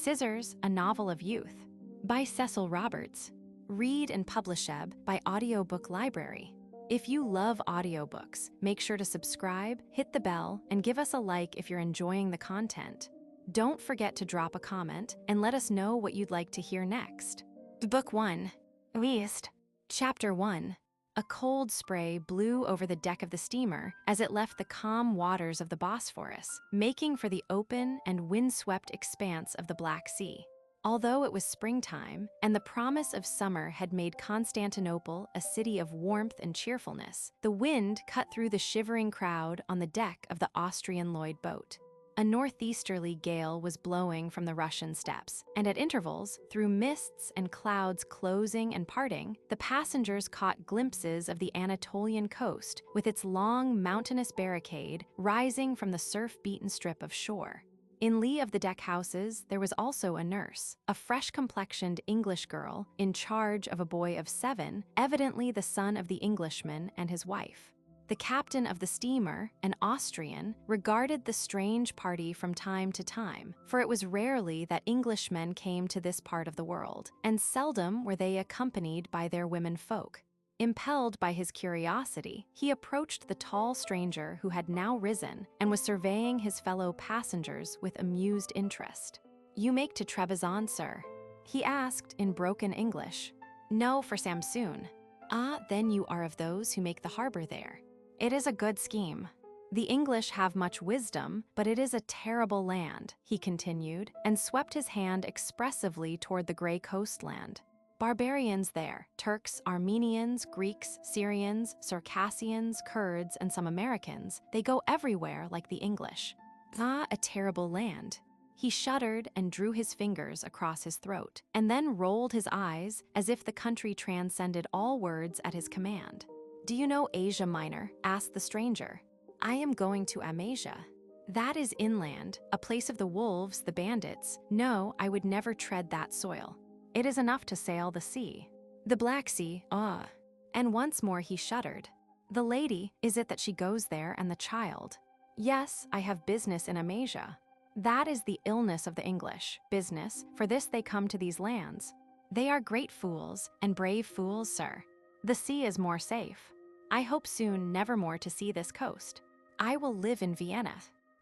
Scissors, A Novel of Youth, by Cecil Roberts. Read and Publisheb by Audiobook Library. If you love audiobooks, make sure to subscribe, hit the bell, and give us a like if you're enjoying the content. Don't forget to drop a comment and let us know what you'd like to hear next. Book 1. East. Chapter 1. A cold spray blew over the deck of the steamer as it left the calm waters of the Bosphorus, making for the open and windswept expanse of the Black Sea. Although it was springtime, and the promise of summer had made Constantinople a city of warmth and cheerfulness, the wind cut through the shivering crowd on the deck of the Austrian Lloyd boat. A northeasterly gale was blowing from the Russian steppes, and at intervals, through mists and clouds closing and parting, the passengers caught glimpses of the Anatolian coast with its long mountainous barricade rising from the surf-beaten strip of shore. In lee of the deck houses, there was also a nurse, a fresh-complexioned English girl in charge of a boy of 7, evidently the son of the Englishman and his wife. The captain of the steamer, an Austrian, regarded the strange party from time to time, for it was rarely that Englishmen came to this part of the world, and seldom were they accompanied by their women folk. Impelled by his curiosity, he approached the tall stranger who had now risen and was surveying his fellow passengers with amused interest. "You make to Trebizond, sir?" he asked in broken English. "No, for Samsun." "Ah, then you are of those who make the harbor there. It is a good scheme. The English have much wisdom, but it is a terrible land," he continued, and swept his hand expressively toward the gray coastland. "Barbarians there, Turks, Armenians, Greeks, Syrians, Circassians, Kurds, and some Americans, they go everywhere like the English. Ah, a terrible land." He shuddered and drew his fingers across his throat, and then rolled his eyes as if the country transcended all words at his command. "Do you know Asia Minor?" asked the stranger. "I am going to Amasia." "That is inland, a place of the wolves, the bandits. No, I would never tread that soil. It is enough to sail the sea." "The Black Sea, ah." And once more he shuddered. "The lady, is it that she goes there, and the child?" "Yes, I have business in Amasia." "That is the illness of the English, business, for this they come to these lands. They are great fools, and brave fools, sir. The sea is more safe. I hope soon never more to see this coast. I will live in Vienna."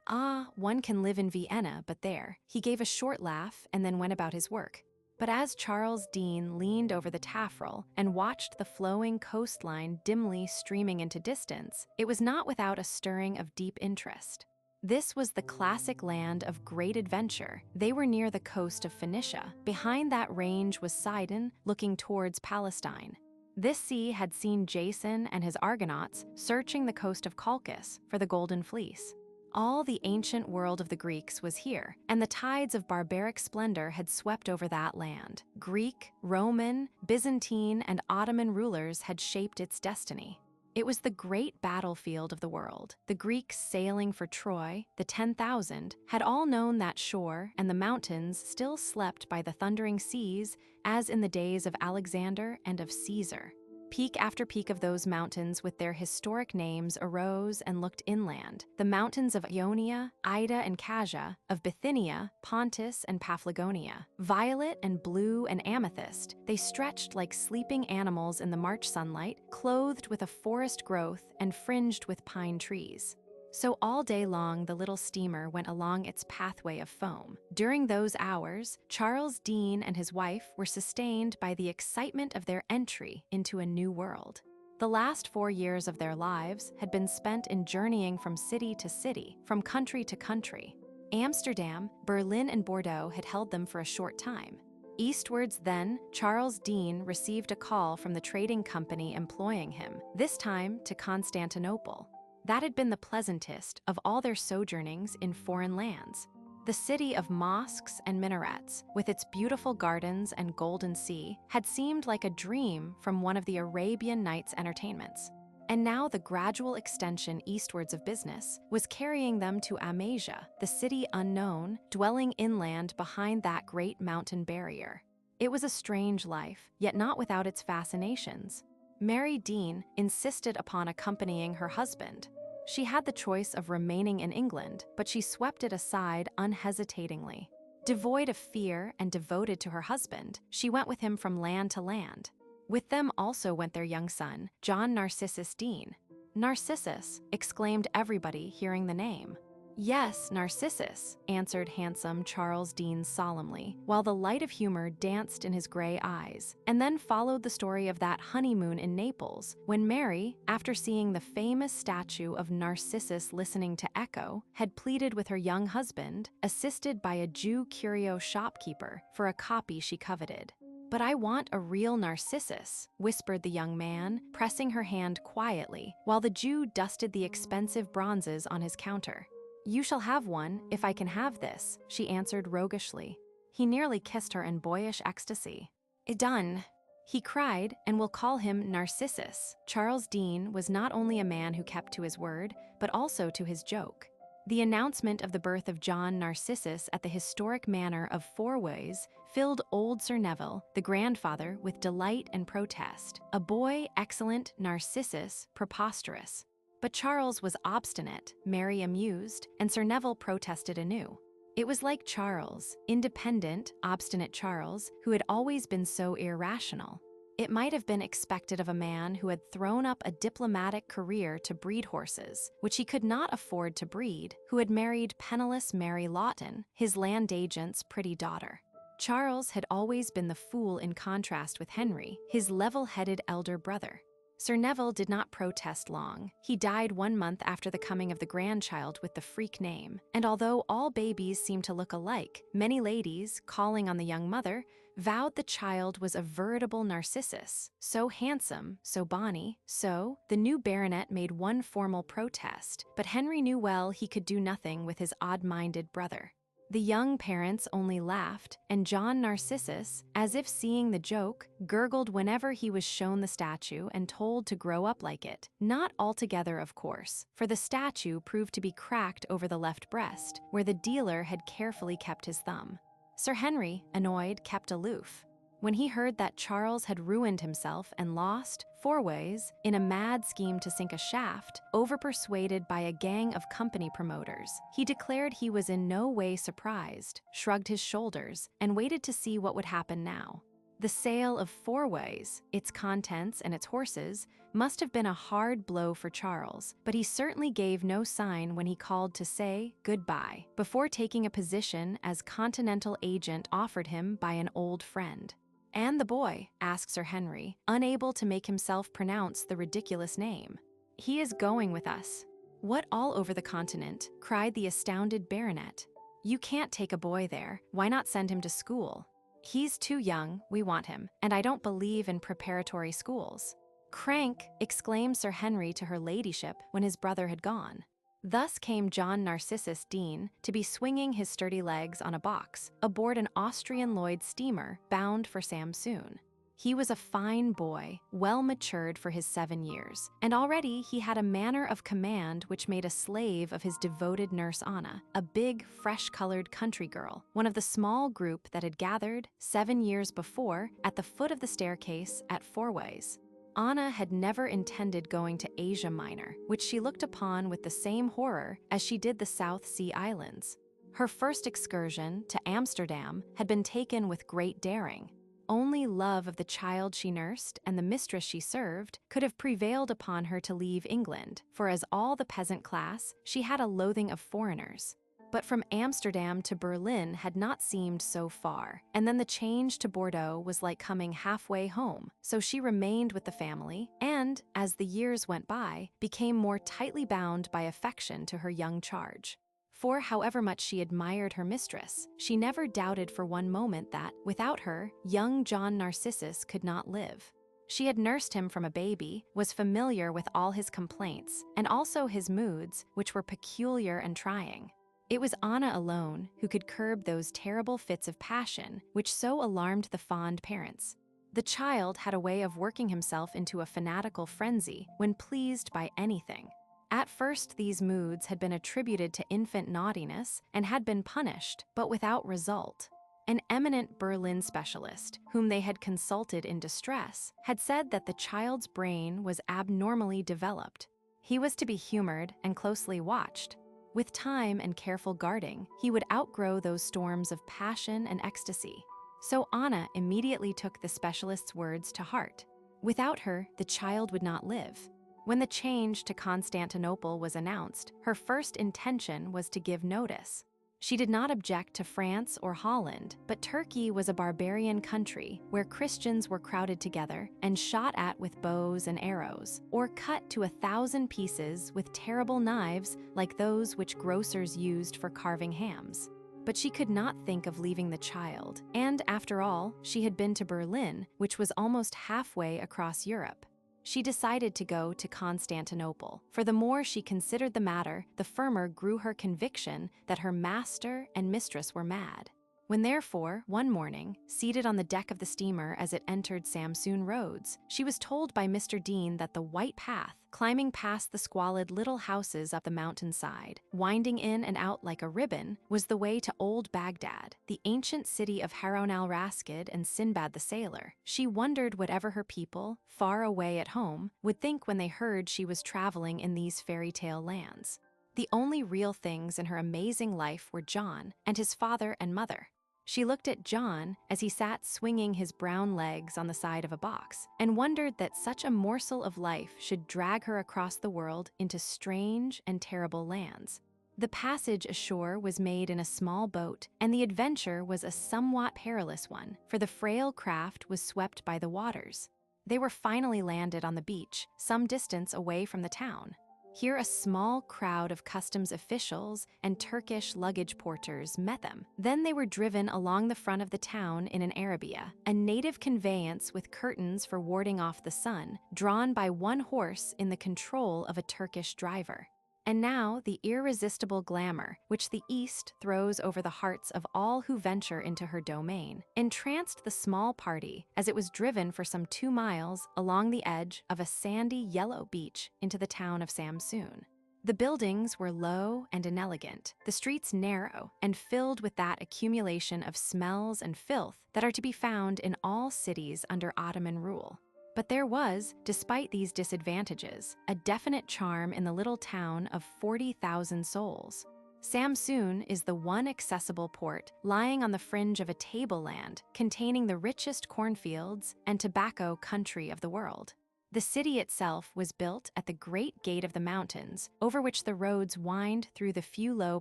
"Ah, one can live in Vienna, but there." He gave a short laugh and then went about his work. But as Charles Dean leaned over the taffrail and watched the flowing coastline dimly streaming into distance, it was not without a stirring of deep interest. This was the classic land of great adventure. They were near the coast of Phoenicia. Behind that range was Sidon, looking towards Palestine. This sea had seen Jason and his Argonauts searching the coast of Colchis for the Golden Fleece. All the ancient world of the Greeks was here, and the tides of barbaric splendor had swept over that land. Greek, Roman, Byzantine, and Ottoman rulers had shaped its destiny. It was the great battlefield of the world. The Greeks sailing for Troy, the 10,000, had all known that shore, and the mountains still slept by the thundering seas, as in the days of Alexander and of Caesar. Peak after peak of those mountains with their historic names arose and looked inland. The mountains of Ionia, Ida and Casia, of Bithynia, Pontus and Paphlagonia. Violet and blue and amethyst, they stretched like sleeping animals in the March sunlight, clothed with a forest growth and fringed with pine trees. So all day long the little steamer went along its pathway of foam. During those hours, Charles Dean and his wife were sustained by the excitement of their entry into a new world. The last 4 years of their lives had been spent in journeying from city to city, from country to country. Amsterdam, Berlin, and Bordeaux had held them for a short time. Eastwards then, Charles Dean received a call from the trading company employing him, this time to Constantinople. That had been the pleasantest of all their sojournings in foreign lands. The city of mosques and minarets, with its beautiful gardens and golden sea, had seemed like a dream from one of the Arabian Nights entertainments. And now the gradual extension eastwards of business was carrying them to Amasia, the city unknown, dwelling inland behind that great mountain barrier. It was a strange life, yet not without its fascinations. Mary Dean insisted upon accompanying her husband. She had the choice of remaining in England, but she swept it aside unhesitatingly. Devoid of fear and devoted to her husband, she went with him from land to land. With them also went their young son, John Narcissus Dean. "Narcissus," exclaimed everybody hearing the name. "Yes, Narcissus," answered handsome Charles Dean solemnly, while the light of humor danced in his gray eyes, and then followed the story of that honeymoon in Naples, when Mary, after seeing the famous statue of Narcissus listening to Echo, had pleaded with her young husband, assisted by a Jew curio shopkeeper, for a copy she coveted. "But I want a real Narcissus," whispered the young man, pressing her hand quietly, while the Jew dusted the expensive bronzes on his counter. "You shall have one, if I can have this," she answered roguishly. He nearly kissed her in boyish ecstasy. "Done," he cried, "and we'll call him Narcissus." Charles Dean was not only a man who kept to his word, but also to his joke. The announcement of the birth of John Narcissus at the historic manor of Fourways filled old Sir Neville, the grandfather, with delight and protest. A boy, excellent; Narcissus, preposterous. But Charles was obstinate, Mary amused, and Sir Neville protested anew. It was like Charles, independent, obstinate Charles, who had always been so irrational. It might have been expected of a man who had thrown up a diplomatic career to breed horses, which he could not afford to breed, who had married penniless Mary Lawton, his land agent's pretty daughter. Charles had always been the fool in contrast with Henry, his level-headed elder brother. Sir Neville did not protest long. He died 1 month after the coming of the grandchild with the freak name, and although all babies seemed to look alike, many ladies, calling on the young mother, vowed the child was a veritable Narcissus, so handsome, so bonny, so the new baronet made one formal protest, but Henry knew well he could do nothing with his odd-minded brother. The young parents only laughed, and John Narcissus, as if seeing the joke, gurgled whenever he was shown the statue and told to grow up like it. Not altogether, of course, for the statue proved to be cracked over the left breast, where the dealer had carefully kept his thumb. Sir Henry, annoyed, kept aloof. When he heard that Charles had ruined himself and lost, Fourways, in a mad scheme to sink a shaft, overpersuaded by a gang of company promoters, he declared he was in no way surprised, shrugged his shoulders, and waited to see what would happen now. The sale of Fourways, its contents and its horses, must have been a hard blow for Charles, but he certainly gave no sign when he called to say goodbye, before taking a position as continental agent offered him by an old friend. "And the boy?" asked Sir Henry, unable to make himself pronounce the ridiculous name. "He is going with us." "What, all over the continent?" cried the astounded baronet. "You can't take a boy there. Why not send him to school?" "He's too young, we want him, and I don't believe in preparatory schools." "Crank!" exclaimed Sir Henry to her ladyship when his brother had gone. Thus came John Narcissus Dean to be swinging his sturdy legs on a box aboard an Austrian Lloyd steamer bound for Samsun. He was a fine boy, well matured for his 7 years, and already he had a manner of command which made a slave of his devoted nurse Anna, a big, fresh-colored country girl, one of the small group that had gathered, 7 years before, at the foot of the staircase at Fourways. Anna had never intended going to Asia Minor, which she looked upon with the same horror as she did the South Sea Islands. Her first excursion, to Amsterdam, had been taken with great daring. Only love of the child she nursed and the mistress she served could have prevailed upon her to leave England, for as all the peasant class, she had a loathing of foreigners. But from Amsterdam to Berlin had not seemed so far, and then the change to Bordeaux was like coming halfway home, so she remained with the family and, as the years went by, became more tightly bound by affection to her young charge. For however much she admired her mistress, she never doubted for one moment that, without her, young John Narcissus could not live. She had nursed him from a baby, was familiar with all his complaints, and also his moods, which were peculiar and trying. It was Anna alone who could curb those terrible fits of passion which so alarmed the fond parents. The child had a way of working himself into a fanatical frenzy when pleased by anything. At first, these moods had been attributed to infant naughtiness and had been punished, but without result. An eminent Berlin specialist, whom they had consulted in distress, had said that the child's brain was abnormally developed. He was to be humored and closely watched. With time and careful guarding, he would outgrow those storms of passion and ecstasy. So Anna immediately took the specialist's words to heart. Without her, the child would not live. When the change to Constantinople was announced, her first intention was to give notice. She did not object to France or Holland, but Turkey was a barbarian country where Christians were crowded together and shot at with bows and arrows, or cut to 1,000 pieces with terrible knives like those which grocers used for carving hams. But she could not think of leaving the child, and after all, she had been to Berlin, which was almost halfway across Europe. She decided to go to Constantinople, for the more she considered the matter, the firmer grew her conviction that her master and mistress were mad. When therefore, one morning, seated on the deck of the steamer as it entered Samsun roads, she was told by Mr. Dean that the white path, climbing past the squalid little houses up the mountainside, winding in and out like a ribbon, was the way to old Baghdad, the ancient city of Harun al-Rashid and Sinbad the sailor. She wondered whatever her people, far away at home, would think when they heard she was traveling in these fairy tale lands. The only real things in her amazing life were John and his father and mother. She looked at John as he sat swinging his brown legs on the side of a box and wondered that such a morsel of life should drag her across the world into strange and terrible lands. The passage ashore was made in a small boat, and the adventure was a somewhat perilous one, for the frail craft was swept by the waters. They were finally landed on the beach, some distance away from the town. Here a small crowd of customs officials and Turkish luggage porters met them. Then they were driven along the front of the town in an arabia, a native conveyance with curtains for warding off the sun, drawn by one horse in the control of a Turkish driver. And now the irresistible glamour, which the East throws over the hearts of all who venture into her domain, entranced the small party as it was driven for some 2 miles along the edge of a sandy yellow beach into the town of Samsun. The buildings were low and inelegant, the streets narrow and filled with that accumulation of smells and filth that are to be found in all cities under Ottoman rule. But there was, despite these disadvantages, a definite charm in the little town of 40,000 souls. Samsun is the one accessible port lying on the fringe of a tableland containing the richest cornfields and tobacco country of the world. The city itself was built at the Great Gate of the Mountains, over which the roads wind through the few low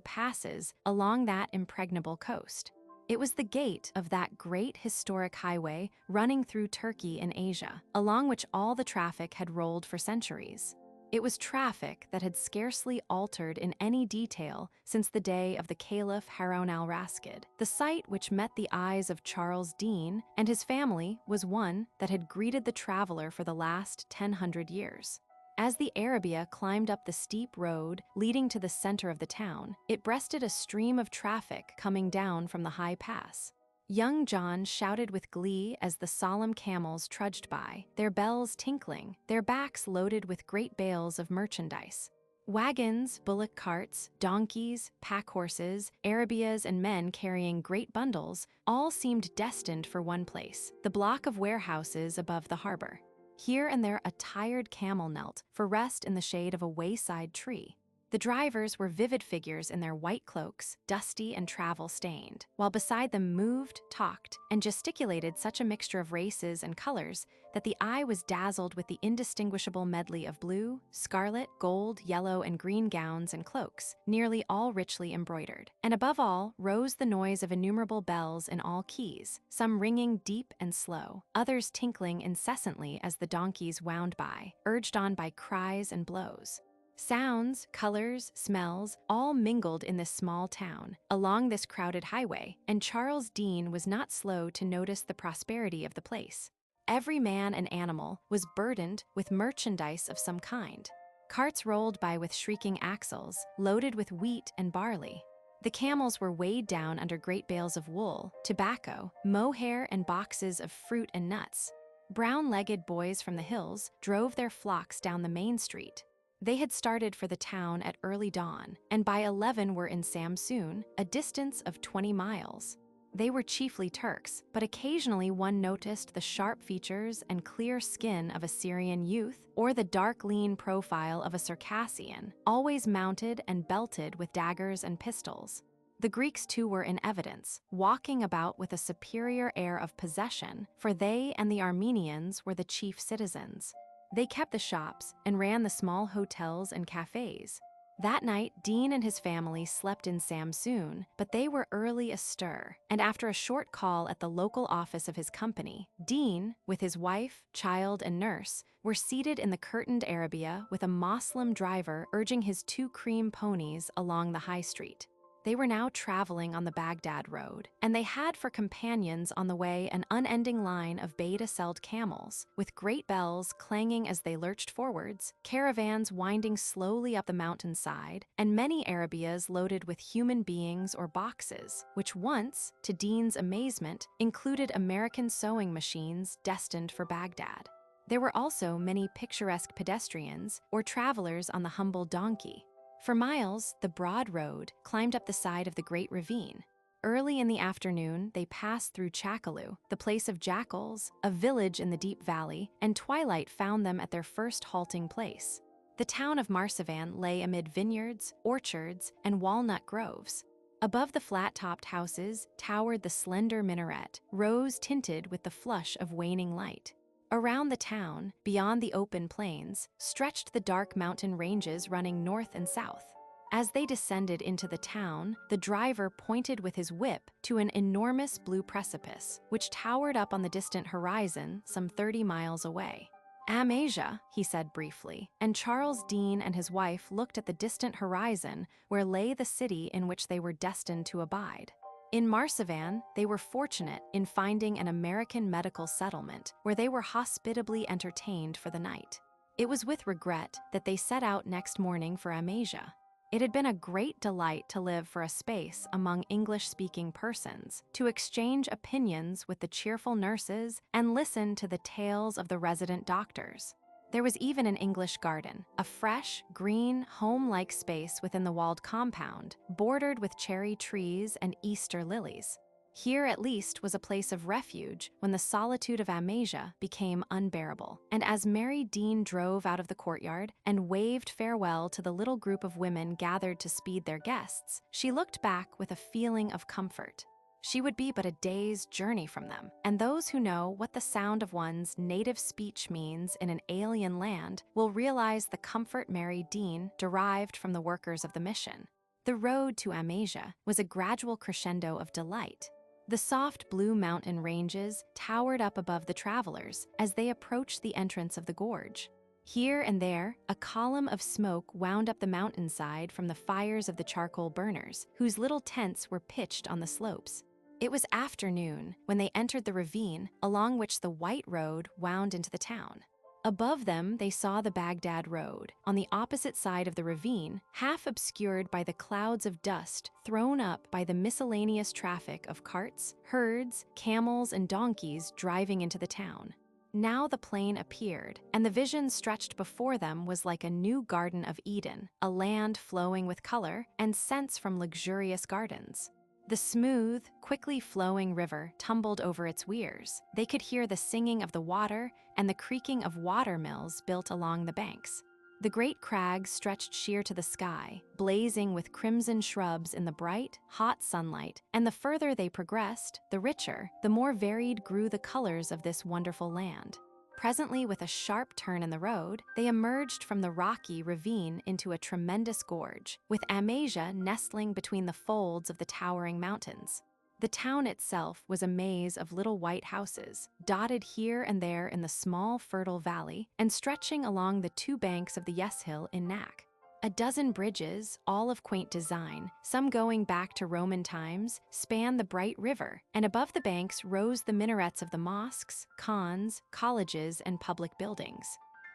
passes along that impregnable coast. It was the gate of that great historic highway running through Turkey and Asia, along which all the traffic had rolled for centuries. It was traffic that had scarcely altered in any detail since the day of the Caliph Harun al-Rashid. The sight which met the eyes of Charles Dean and his family was one that had greeted the traveler for the last 100 years. As the arabia climbed up the steep road leading to the center of the town, it breasted a stream of traffic coming down from the high pass. Young John shouted with glee as the solemn camels trudged by, their bells tinkling, their backs loaded with great bales of merchandise. Wagons, bullock carts, donkeys, pack horses, arabias, and men carrying great bundles all seemed destined for one place, the block of warehouses above the harbor. Here and there a tired camel knelt for rest in the shade of a wayside tree. The drivers were vivid figures in their white cloaks, dusty and travel-stained, while beside them moved, talked, and gesticulated such a mixture of races and colors that the eye was dazzled with the indistinguishable medley of blue, scarlet, gold, yellow, and green gowns and cloaks, nearly all richly embroidered. And above all rose the noise of innumerable bells in all keys, some ringing deep and slow, others tinkling incessantly as the donkeys wound by, urged on by cries and blows. Sounds, colors, smells, all mingled in this small town, along this crowded highway, and Charles Dean was not slow to notice the prosperity of the place. Every man and animal was burdened with merchandise of some kind. Carts rolled by with shrieking axles, loaded with wheat and barley. The camels were weighed down under great bales of wool, tobacco, mohair, and boxes of fruit and nuts. Brown-legged boys from the hills drove their flocks down the main street. They had started for the town at early dawn, and by 11 were in Samsun, a distance of 20 miles. They were chiefly Turks, but occasionally one noticed the sharp features and clear skin of a Syrian youth or the dark, lean profile of a Circassian, always mounted and belted with daggers and pistols. The Greeks too were in evidence, walking about with a superior air of possession, for they and the Armenians were the chief citizens. They kept the shops and ran the small hotels and cafes. That night, Dean and his family slept in Samsun, but they were early astir, and after a short call at the local office of his company, Dean, with his wife, child, and nurse, were seated in the curtained arabia with a Moslem driver urging his 2 cream ponies along the high street. They were now traveling on the Baghdad road, and they had for companions on the way an unending line of Beta-celled camels, with great bells clanging as they lurched forwards, caravans winding slowly up the mountainside, and many arabias loaded with human beings or boxes, which once, to Dean's amazement, included American sewing machines destined for Baghdad. There were also many picturesque pedestrians or travelers on the humble donkey. For miles, the broad road climbed up the side of the great ravine. Early in the afternoon, they passed through Chakalu, the place of jackals, a village in the deep valley, and twilight found them at their first halting place. The town of Marsavan lay amid vineyards, orchards, and walnut groves. Above the flat-topped houses towered the slender minaret, rose-tinted with the flush of waning light. Around the town, beyond the open plains, stretched the dark mountain ranges running north and south. As they descended into the town, the driver pointed with his whip to an enormous blue precipice, which towered up on the distant horizon some 30 miles away. "Amasia," he said briefly, and Charles Dean and his wife looked at the distant horizon where lay the city in which they were destined to abide. In Marsavan, they were fortunate in finding an American medical settlement where they were hospitably entertained for the night. It was with regret that they set out next morning for Amasia. It had been a great delight to live for a space among English-speaking persons, to exchange opinions with the cheerful nurses and listen to the tales of the resident doctors. There was even an English garden, a fresh, green, home-like space within the walled compound, bordered with cherry trees and Easter lilies. Here at least was a place of refuge when the solitude of Amasia became unbearable. And as Mary Dean drove out of the courtyard and waved farewell to the little group of women gathered to speed their guests, she looked back with a feeling of comfort. She would be but a day's journey from them, and those who know what the sound of one's native speech means in an alien land will realize the comfort Mary Dean derived from the workers of the mission. The road to Amasia was a gradual crescendo of delight. The soft blue mountain ranges towered up above the travelers as they approached the entrance of the gorge. Here and there, a column of smoke wound up the mountainside from the fires of the charcoal burners, whose little tents were pitched on the slopes. It was afternoon when they entered the ravine along which the white road wound into the town. Above them, they saw the Baghdad road, on the opposite side of the ravine, half obscured by the clouds of dust thrown up by the miscellaneous traffic of carts, herds, camels, and donkeys driving into the town. Now the plain appeared, and the vision stretched before them was like a new Garden of Eden, a land flowing with color and scents from luxurious gardens. The smooth, quickly flowing river tumbled over its weirs. They could hear the singing of the water and the creaking of water mills built along the banks. The great crags stretched sheer to the sky, blazing with crimson shrubs in the bright, hot sunlight, and the further they progressed, the richer, the more varied grew the colors of this wonderful land. Presently, with a sharp turn in the road, they emerged from the rocky ravine into a tremendous gorge, with Amasia nestling between the folds of the towering mountains. The town itself was a maze of little white houses, dotted here and there in the small, fertile valley, and stretching along the 2 banks of the Yeshill in Nak. A dozen bridges, all of quaint design, some going back to Roman times, spanned the bright river, and above the banks rose the minarets of the mosques, khans, colleges, and public buildings.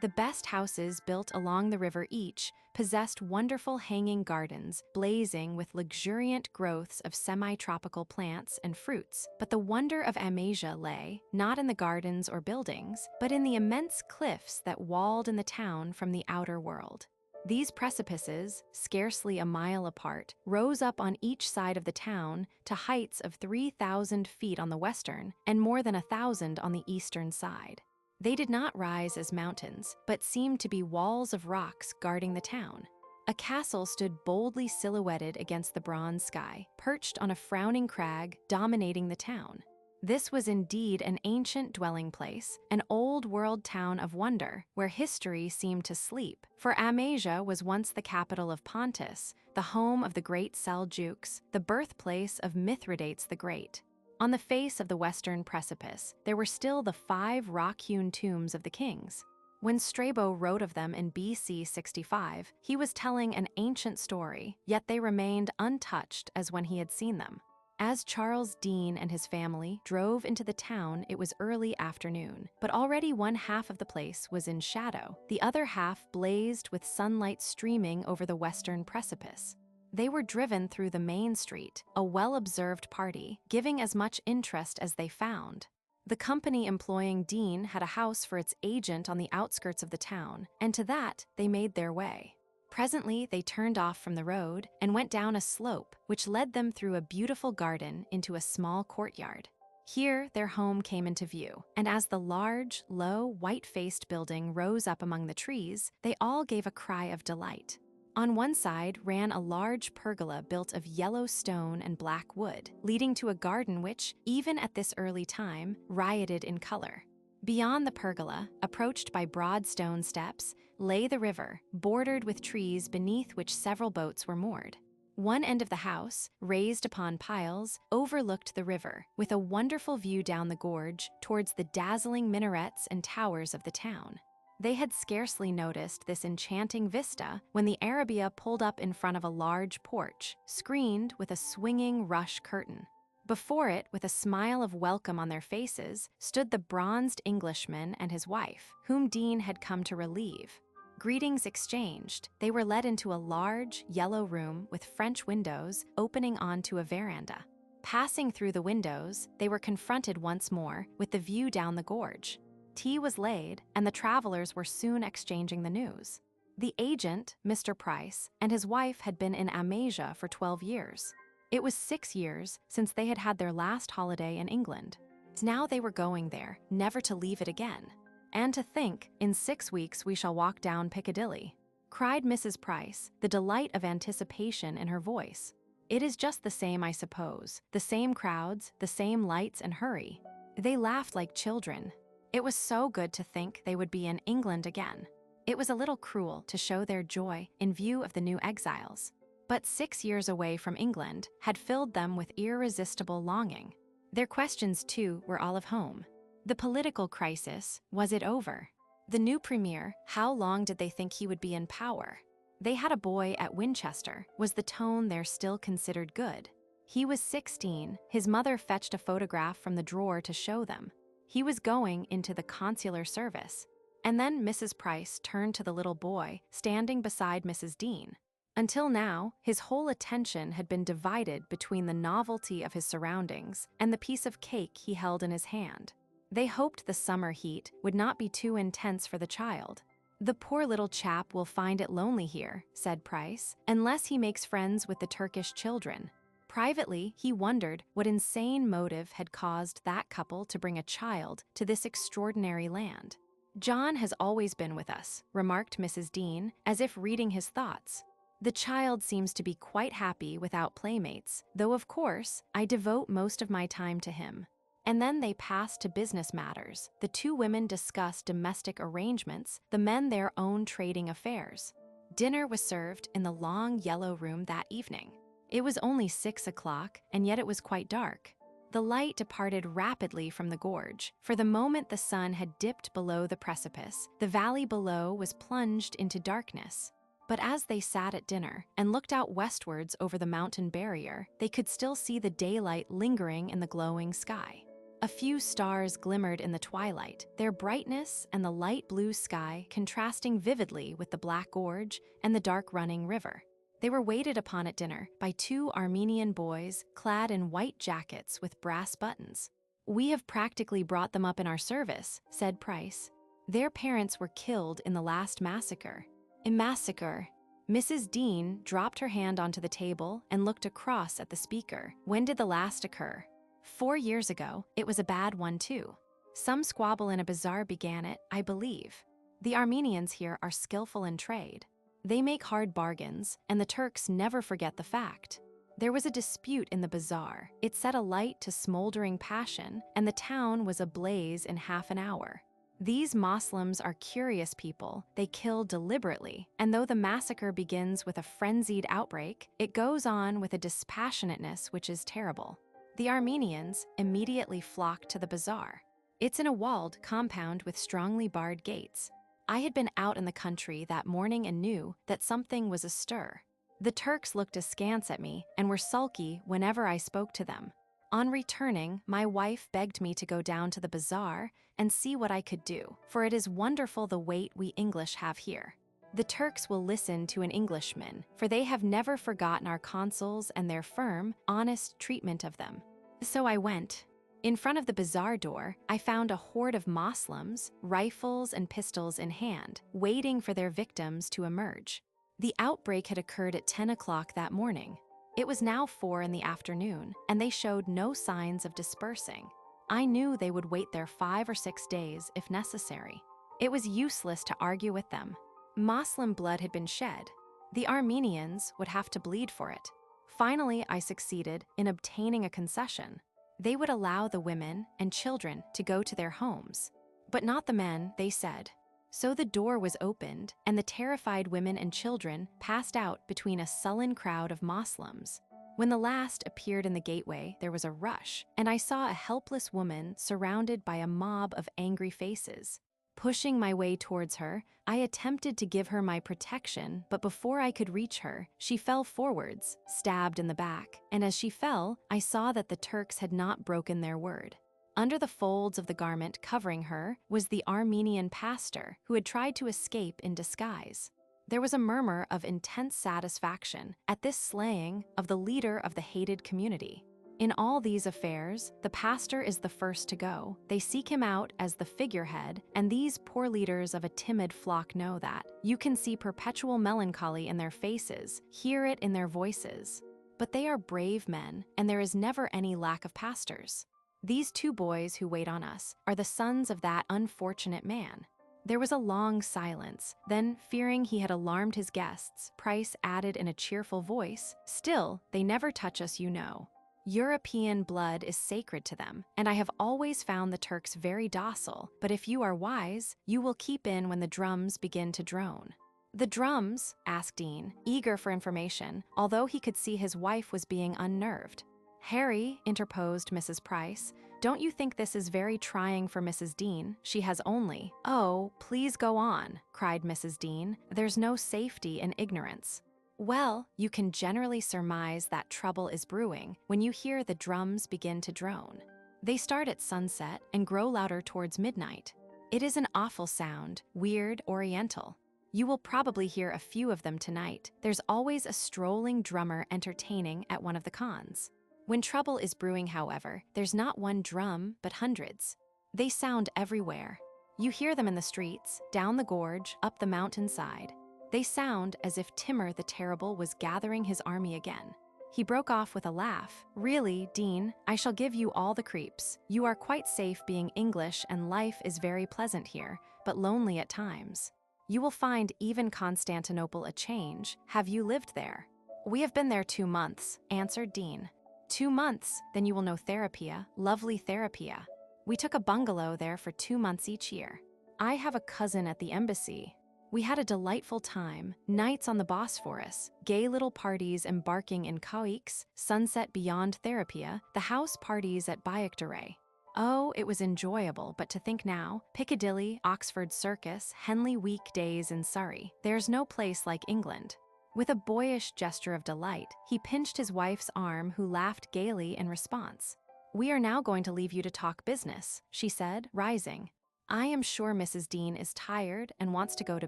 The best houses built along the river each possessed wonderful hanging gardens blazing with luxuriant growths of semi-tropical plants and fruits, but the wonder of Amasia lay, not in the gardens or buildings, but in the immense cliffs that walled in the town from the outer world. These precipices, scarcely a mile apart, rose up on each side of the town to heights of 3,000 feet on the western and more than 1,000 on the eastern side. They did not rise as mountains, but seemed to be walls of rocks guarding the town. A castle stood boldly silhouetted against the bronze sky, perched on a frowning crag dominating the town. This was indeed an ancient dwelling place, an old-world town of wonder, where history seemed to sleep. For Amasia was once the capital of Pontus, the home of the great Seljuks, the birthplace of Mithridates the Great. On the face of the western precipice, there were still the 5 rock-hewn tombs of the kings. When Strabo wrote of them in BC 65, he was telling an ancient story, yet they remained untouched as when he had seen them. As Charles Dean and his family drove into the town, it was early afternoon, but already one half of the place was in shadow. The other half blazed with sunlight streaming over the western precipice. They were driven through the main street, a well-observed party, giving as much interest as they found. The company employing Dean had a house for its agent on the outskirts of the town, and to that they made their way. Presently, they turned off from the road and went down a slope, which led them through a beautiful garden into a small courtyard. Here, their home came into view, and as the large, low, white-faced building rose up among the trees, they all gave a cry of delight. On one side ran a large pergola built of yellow stone and black wood, leading to a garden which, even at this early time, rioted in color. Beyond the pergola, approached by broad stone steps, lay the river, bordered with trees beneath which several boats were moored. One end of the house, raised upon piles, overlooked the river, with a wonderful view down the gorge towards the dazzling minarets and towers of the town. They had scarcely noticed this enchanting vista when the Arabia pulled up in front of a large porch, screened with a swinging rush curtain. Before it, with a smile of welcome on their faces, stood the bronzed Englishman and his wife, whom Dean had come to relieve. Greetings exchanged, they were led into a large, yellow room with French windows opening onto a veranda. Passing through the windows, they were confronted once more with the view down the gorge. Tea was laid, and the travelers were soon exchanging the news. The agent, Mr. Price, and his wife had been in Amasia for 12 years. It was 6 years since they had had their last holiday in England. Now they were going there, never to leave it again. And to think, in 6 weeks we shall walk down Piccadilly, cried Mrs. Price, the delight of anticipation in her voice. It is just the same, I suppose, the same crowds, the same lights and hurry. They laughed like children. It was so good to think they would be in England again. It was a little cruel to show their joy in view of the new exiles. But 6 years away from England had filled them with irresistible longing. Their questions, too, were all of home. The political crisis, was it over? The new premier, how long did they think he would be in power? They had a boy at Winchester, was the tone there still considered good. He was 16, his mother fetched a photograph from the drawer to show them. He was going into the consular service. And then Mrs. Price turned to the little boy, standing beside Mrs. Dean. Until now, his whole attention had been divided between the novelty of his surroundings and the piece of cake he held in his hand. They hoped the summer heat would not be too intense for the child. The poor little chap will find it lonely here, said Price, unless he makes friends with the Turkish children. Privately, he wondered what insane motive had caused that couple to bring a child to this extraordinary land. John has always been with us, remarked Mrs. Dean, as if reading his thoughts. The child seems to be quite happy without playmates, though of course, I devote most of my time to him. And then they passed to business matters. The two women discussed domestic arrangements, the men their own trading affairs. Dinner was served in the long yellow room that evening. It was only 6 o'clock, and yet it was quite dark. The light departed rapidly from the gorge, for the moment the sun had dipped below the precipice, the valley below was plunged into darkness. But as they sat at dinner and looked out westwards over the mountain barrier, they could still see the daylight lingering in the glowing sky. A few stars glimmered in the twilight, their brightness and the light blue sky contrasting vividly with the black gorge and the dark running river. They were waited upon at dinner by 2 Armenian boys clad in white jackets with brass buttons. We have practically brought them up in our service, said Price. Their parents were killed in the last massacre. A massacre. Mrs. Dean dropped her hand onto the table and looked across at the speaker. When did the last occur? 4 years ago. It was a bad one too. Some squabble in a bazaar began it, I believe. The Armenians here are skillful in trade. They make hard bargains, and the Turks never forget the fact. There was a dispute in the bazaar. It set a light to smoldering passion, and the town was ablaze in half an hour. These Moslems are curious people. They kill deliberately, and though the massacre begins with a frenzied outbreak, it goes on with a dispassionateness which is terrible. The Armenians immediately flock to the bazaar. It's in a walled compound with strongly barred gates. I had been out in the country that morning and knew that something was astir. The Turks looked askance at me and were sulky whenever I spoke to them. On returning, my wife begged me to go down to the bazaar and see what I could do, for it is wonderful the weight we English have here. The Turks will listen to an Englishman, for they have never forgotten our consuls and their firm, honest treatment of them. So I went. In front of the bazaar door, I found a horde of Moslems, rifles and pistols in hand, waiting for their victims to emerge. The outbreak had occurred at 10 o'clock that morning. It was now 4 in the afternoon, and they showed no signs of dispersing. I knew they would wait there 5 or 6 days if necessary. It was useless to argue with them. Moslem blood had been shed. The Armenians would have to bleed for it. Finally, I succeeded in obtaining a concession. They would allow the women and children to go to their homes, but not the men, they said. So the door was opened, and the terrified women and children passed out between a sullen crowd of Moslems. When the last appeared in the gateway, there was a rush, and I saw a helpless woman surrounded by a mob of angry faces. Pushing my way towards her, I attempted to give her my protection, but before I could reach her, she fell forwards, stabbed in the back, and as she fell, I saw that the Turks had not broken their word. Under the folds of the garment covering her was the Armenian pastor who had tried to escape in disguise. There was a murmur of intense satisfaction at this slaying of the leader of the hated community. In all these affairs, the pastor is the first to go. They seek him out as the figurehead, and these poor leaders of a timid flock know that. You can see perpetual melancholy in their faces, hear it in their voices. But they are brave men, and there is never any lack of pastors. These 2 boys who wait on us are the sons of that unfortunate man. There was a long silence. Then, fearing he had alarmed his guests, Price added in a cheerful voice, "Still, they never touch us, you know. European blood is sacred to them, and I have always found the Turks very docile, but if you are wise, you will keep in when the drums begin to drone." "The drums?" asked Dean, eager for information, although he could see his wife was being unnerved. "Harry," interposed Mrs. Price, "don't you think this is very trying for Mrs. Dean? She has only—" "Oh, please go on," cried Mrs. Dean. "There's no safety in ignorance." "Well, you can generally surmise that trouble is brewing when you hear the drums begin to drone. They start at sunset and grow louder towards midnight. It is an awful sound, weird, oriental. You will probably hear a few of them tonight. There's always a strolling drummer entertaining at one of the cons. When trouble is brewing, however, there's not one drum, but hundreds. They sound everywhere. You hear them in the streets, down the gorge, up the mountainside. They sound as if Timur the Terrible was gathering his army again." He broke off with a laugh. "Really, Dean, I shall give you all the creeps. You are quite safe being English, and life is very pleasant here, but lonely at times. You will find even Constantinople a change. Have you lived there?" "We have been there 2 months," answered Dean. 2 months, then you will know Therapia, lovely Therapia. We took a bungalow there for 2 months each year. I have a cousin at the embassy. We had a delightful time, nights on the Bosphorus, gay little parties embarking in caiques, sunset beyond Therapia, the house parties at Bayekdere. Oh, it was enjoyable, but to think now, Piccadilly, Oxford Circus, Henley weekdays in Surrey. There's no place like England. With a boyish gesture of delight, he pinched his wife's arm, who laughed gaily in response. "We are now going to leave you to talk business," she said, rising. "I am sure Mrs. Dean is tired and wants to go to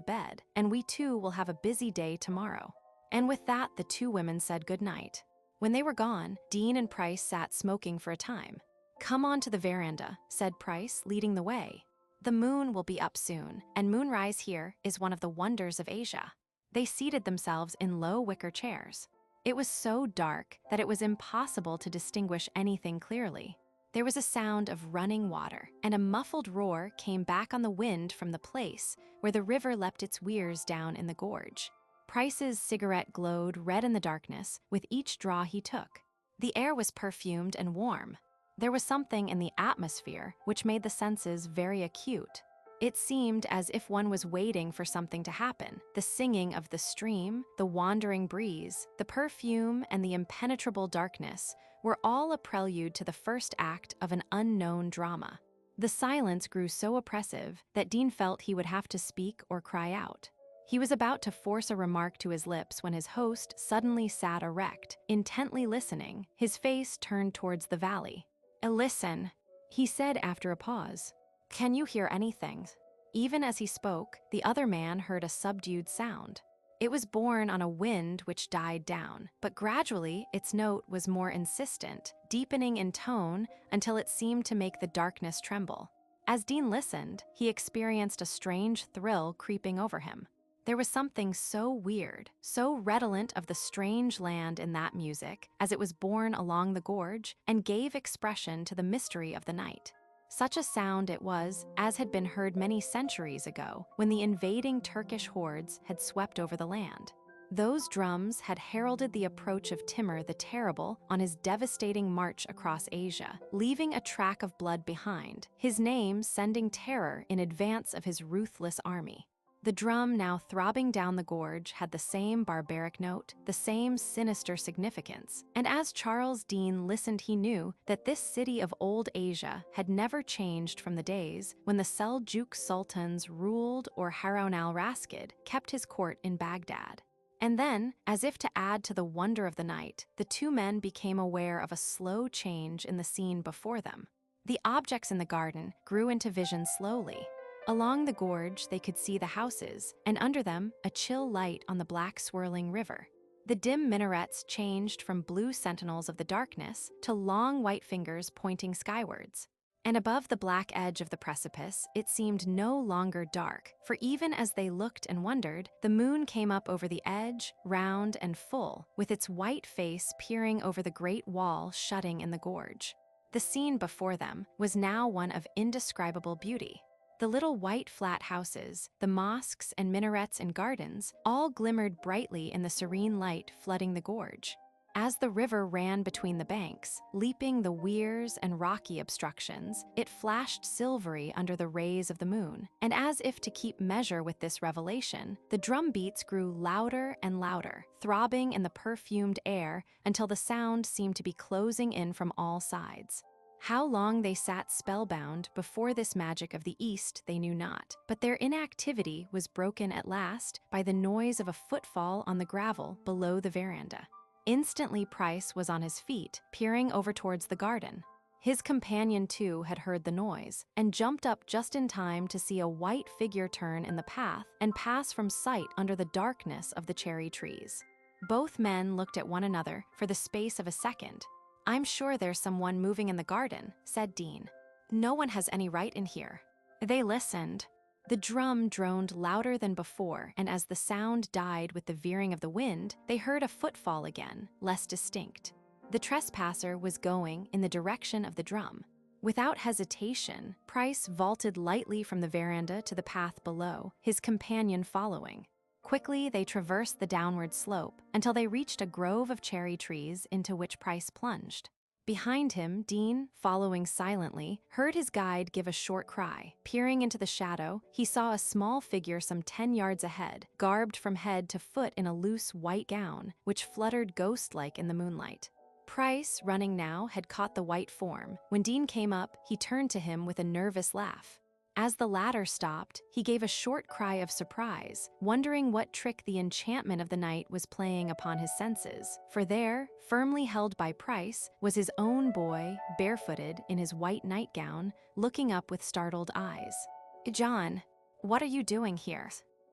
bed, and we too will have a busy day tomorrow." And with that, the 2 women said good night. When they were gone, Dean and Price sat smoking for a time. "Come on to the veranda," said Price, leading the way. "The moon will be up soon, and moonrise here is one of the wonders of Asia." They seated themselves in low wicker chairs. It was so dark that it was impossible to distinguish anything clearly. There was a sound of running water, and a muffled roar came back on the wind from the place where the river leapt its weirs down in the gorge. Price's cigarette glowed red in the darkness with each draw he took. The air was perfumed and warm. There was something in the atmosphere which made the senses very acute. It seemed as if one was waiting for something to happen. The singing of the stream, the wandering breeze, the perfume, and the impenetrable darkness were all a prelude to the first act of an unknown drama. The silence grew so oppressive that Dean felt he would have to speak or cry out. He was about to force a remark to his lips when his host suddenly sat erect, intently listening, his face turned towards the valley. "Listen," he said after a pause. "Can you hear anything?" Even as he spoke, the other man heard a subdued sound. It was borne on a wind which died down, but gradually its note was more insistent, deepening in tone until it seemed to make the darkness tremble. As Dean listened, he experienced a strange thrill creeping over him. There was something so weird, so redolent of the strange land in that music as it was borne along the gorge and gave expression to the mystery of the night. Such a sound it was as had been heard many centuries ago when the invading Turkish hordes had swept over the land. Those drums had heralded the approach of Timur the Terrible on his devastating march across Asia, leaving a track of blood behind, his name sending terror in advance of his ruthless army. The drum now throbbing down the gorge had the same barbaric note, the same sinister significance, and as Charles Dean listened he knew that this city of old Asia had never changed from the days when the Seljuk sultans ruled or Harun al-Rashid kept his court in Baghdad. And then, as if to add to the wonder of the night, the two men became aware of a slow change in the scene before them. The objects in the garden grew into vision slowly. Along the gorge, they could see the houses, and under them, a chill light on the black swirling river. The dim minarets changed from blue sentinels of the darkness to long white fingers pointing skywards. And above the black edge of the precipice, it seemed no longer dark, for even as they looked and wondered, the moon came up over the edge, round and full, with its white face peering over the great wall shutting in the gorge. The scene before them was now one of indescribable beauty. The little white flat houses, the mosques and minarets and gardens, all glimmered brightly in the serene light flooding the gorge. As the river ran between the banks, leaping the weirs and rocky obstructions, it flashed silvery under the rays of the moon, and as if to keep measure with this revelation, the drum beats grew louder and louder, throbbing in the perfumed air until the sound seemed to be closing in from all sides. How long they sat spellbound before this magic of the East they knew not, but their inactivity was broken at last by the noise of a footfall on the gravel below the veranda. Instantly Price was on his feet, peering over towards the garden. His companion too had heard the noise, and jumped up just in time to see a white figure turn in the path and pass from sight under the darkness of the cherry trees. Both men looked at one another for the space of a second. "I'm sure there's someone moving in the garden," said Dean. "No one has any right in here." They listened. The drum droned louder than before, and as the sound died with the veering of the wind, they heard a footfall again, less distinct. The trespasser was going in the direction of the drum. Without hesitation, Price vaulted lightly from the veranda to the path below, his companion following. Quickly, they traversed the downward slope until they reached a grove of cherry trees into which Price plunged. Behind him, Dean, following silently, heard his guide give a short cry. Peering into the shadow, he saw a small figure some 10 yards ahead, garbed from head to foot in a loose white gown, which fluttered ghost-like in the moonlight. Price, running now, had caught the white form. When Dean came up, he turned to him with a nervous laugh. As the latter stopped, he gave a short cry of surprise, wondering what trick the enchantment of the night was playing upon his senses. For there, firmly held by Price, was his own boy, barefooted, in his white nightgown, looking up with startled eyes. "John, what are you doing here?"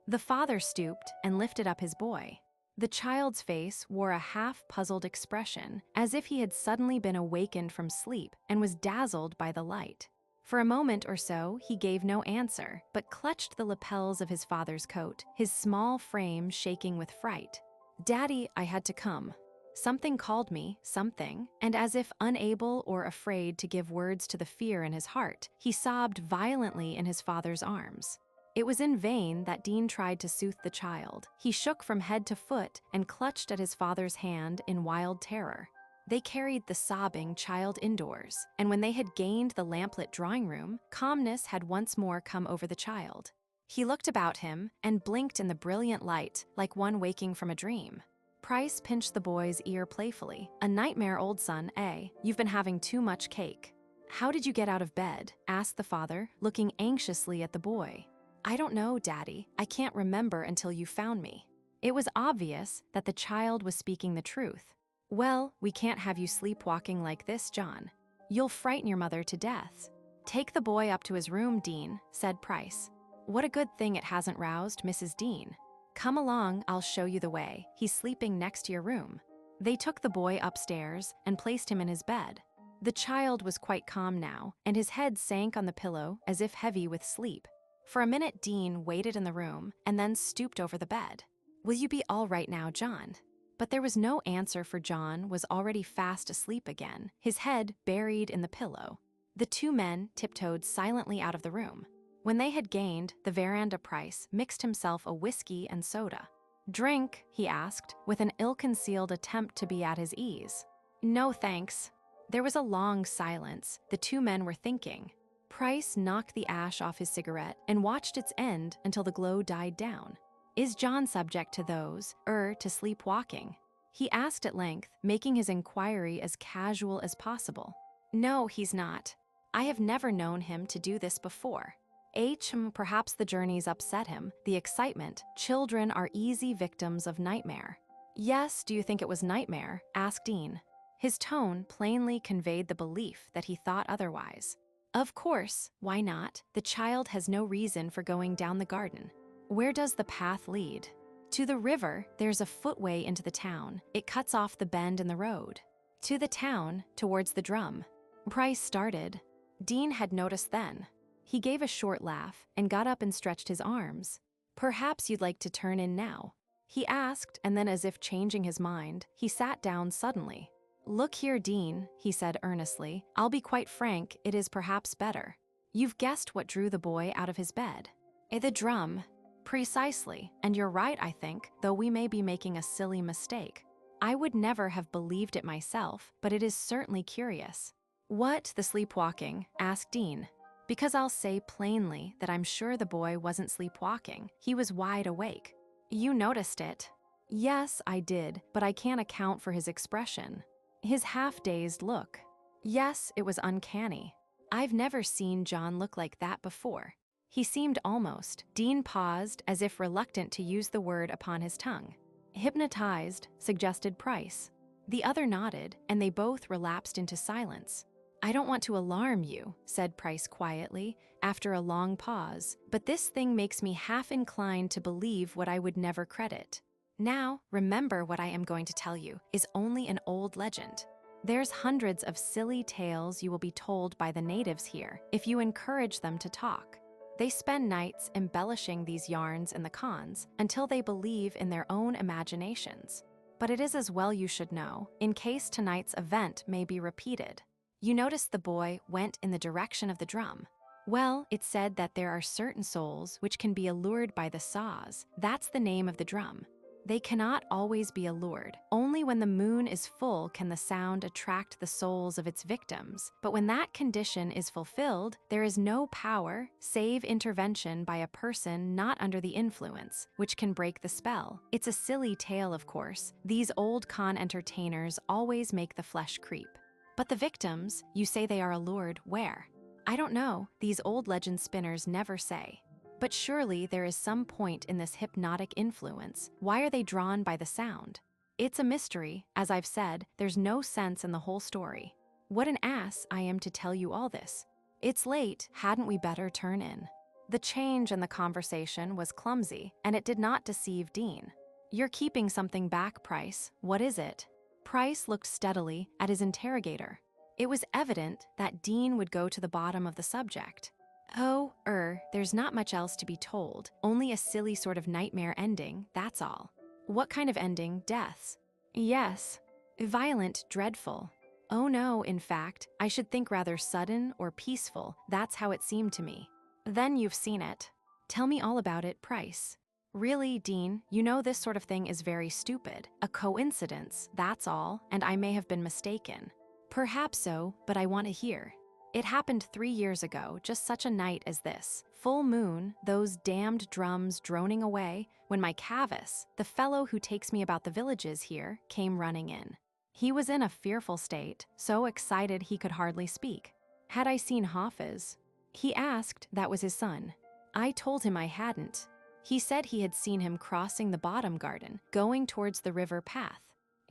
The father stooped and lifted up his boy. The child's face wore a half-puzzled expression, as if he had suddenly been awakened from sleep and was dazzled by the light. For a moment or so, he gave no answer, but clutched the lapels of his father's coat, his small frame shaking with fright. "Daddy, I had to come. Something called me, something," and as if unable or afraid to give words to the fear in his heart, he sobbed violently in his father's arms. It was in vain that Dean tried to soothe the child. He shook from head to foot and clutched at his father's hand in wild terror. They carried the sobbing child indoors, and when they had gained the lamplit drawing room, calmness had once more come over the child. He looked about him and blinked in the brilliant light like one waking from a dream. Price pinched the boy's ear playfully. "A nightmare, old son, eh? You've been having too much cake." "How did you get out of bed?" asked the father, looking anxiously at the boy. "I don't know, Daddy. I can't remember until you found me." It was obvious that the child was speaking the truth. "Well, we can't have you sleepwalking like this, John. You'll frighten your mother to death." "Take the boy up to his room, Dean," said Price. "What a good thing it hasn't roused Mrs. Dean. Come along, I'll show you the way. He's sleeping next to your room." They took the boy upstairs and placed him in his bed. The child was quite calm now, and his head sank on the pillow as if heavy with sleep. For a minute, Dean waited in the room and then stooped over the bed. "Will you be all right now, John?" But there was no answer, for John was already fast asleep again, his head buried in the pillow. The two men tiptoed silently out of the room. When they had gained the veranda, Price mixed himself a whiskey and soda. "Drink?" he asked, with an ill-concealed attempt to be at his ease. "No, thanks." There was a long silence. The two men were thinking. Price knocked the ash off his cigarette and watched its end until the glow died down. "Is John subject to those, to sleepwalking?" he asked at length, making his inquiry as casual as possible. "No, he's not. I have never known him to do this before." Perhaps the journeys upset him, the excitement. Children are easy victims of nightmare." "Yes, do you think it was nightmare?" asked Dean. His tone plainly conveyed the belief that he thought otherwise. "Of course, why not? The child has no reason for going down the garden." "Where does the path lead?" "To the river. There's a footway into the town. It cuts off the bend in the road." "To the town, towards the drum." Price started. Dean had noticed then. He gave a short laugh and got up and stretched his arms. "Perhaps you'd like to turn in now?" he asked, and then, as if changing his mind, he sat down suddenly. "Look here, Dean," he said earnestly. "I'll be quite frank, it is perhaps better. You've guessed what drew the boy out of his bed." "The drum." "Precisely, and you're right, I think, though we may be making a silly mistake. I would never have believed it myself, but it is certainly curious." "What, the sleepwalking?" asked Dean. "Because I'll say plainly that I'm sure the boy wasn't sleepwalking. He was wide awake." "You noticed it?" "Yes, I did, but I can't account for his expression." "His half-dazed look." "Yes, it was uncanny. I've never seen John look like that before. He seemed almost." Dean paused, as if reluctant to use the word upon his tongue. "Hypnotized," suggested Price. The other nodded, and they both relapsed into silence. "I don't want to alarm you," said Price quietly, after a long pause, "but this thing makes me half inclined to believe what I would never credit. Now, remember, what I am going to tell you is only an old legend. There's hundreds of silly tales you will be told by the natives here if you encourage them to talk. They spend nights embellishing these yarns in the cons until they believe in their own imaginations. But it is as well you should know, in case tonight's event may be repeated. You noticed the boy went in the direction of the drum. Well, it's said that there are certain souls which can be allured by the saws. That's the name of the drum. They cannot always be allured. Only when the moon is full can the sound attract the souls of its victims. But when that condition is fulfilled, there is no power, save intervention by a person not under the influence, which can break the spell. It's a silly tale, of course. These old con entertainers always make the flesh creep. But the victims, you say they are allured where? I don't know. These old legend spinners never say. But surely there is some point in this hypnotic influence. Why are they drawn by the sound? It's a mystery. As I've said, there's no sense in the whole story. What an ass I am to tell you all this. It's late, hadn't we better turn in? The change in the conversation was clumsy, and it did not deceive Dean. You're keeping something back, Price. What is it? Price looked steadily at his interrogator. It was evident that Dean would go to the bottom of the subject. Oh, there's not much else to be told, only a silly sort of nightmare ending, that's all. What kind of ending? Deaths? Yes. Violent, dreadful. Oh no, in fact, I should think rather sudden or peaceful, that's how it seemed to me. Then you've seen it. Tell me all about it, Price. Really, Dean, you know this sort of thing is very stupid. A coincidence, that's all, and I may have been mistaken. Perhaps so, but I want to hear. It happened 3 years ago, just such a night as this. Full moon, those damned drums droning away, when my Cavis, the fellow who takes me about the villages here, came running in. He was in a fearful state, so excited he could hardly speak. Had I seen Hafiz? He asked that was his son. I told him I hadn't. He said he had seen him crossing the bottom garden, going towards the river path.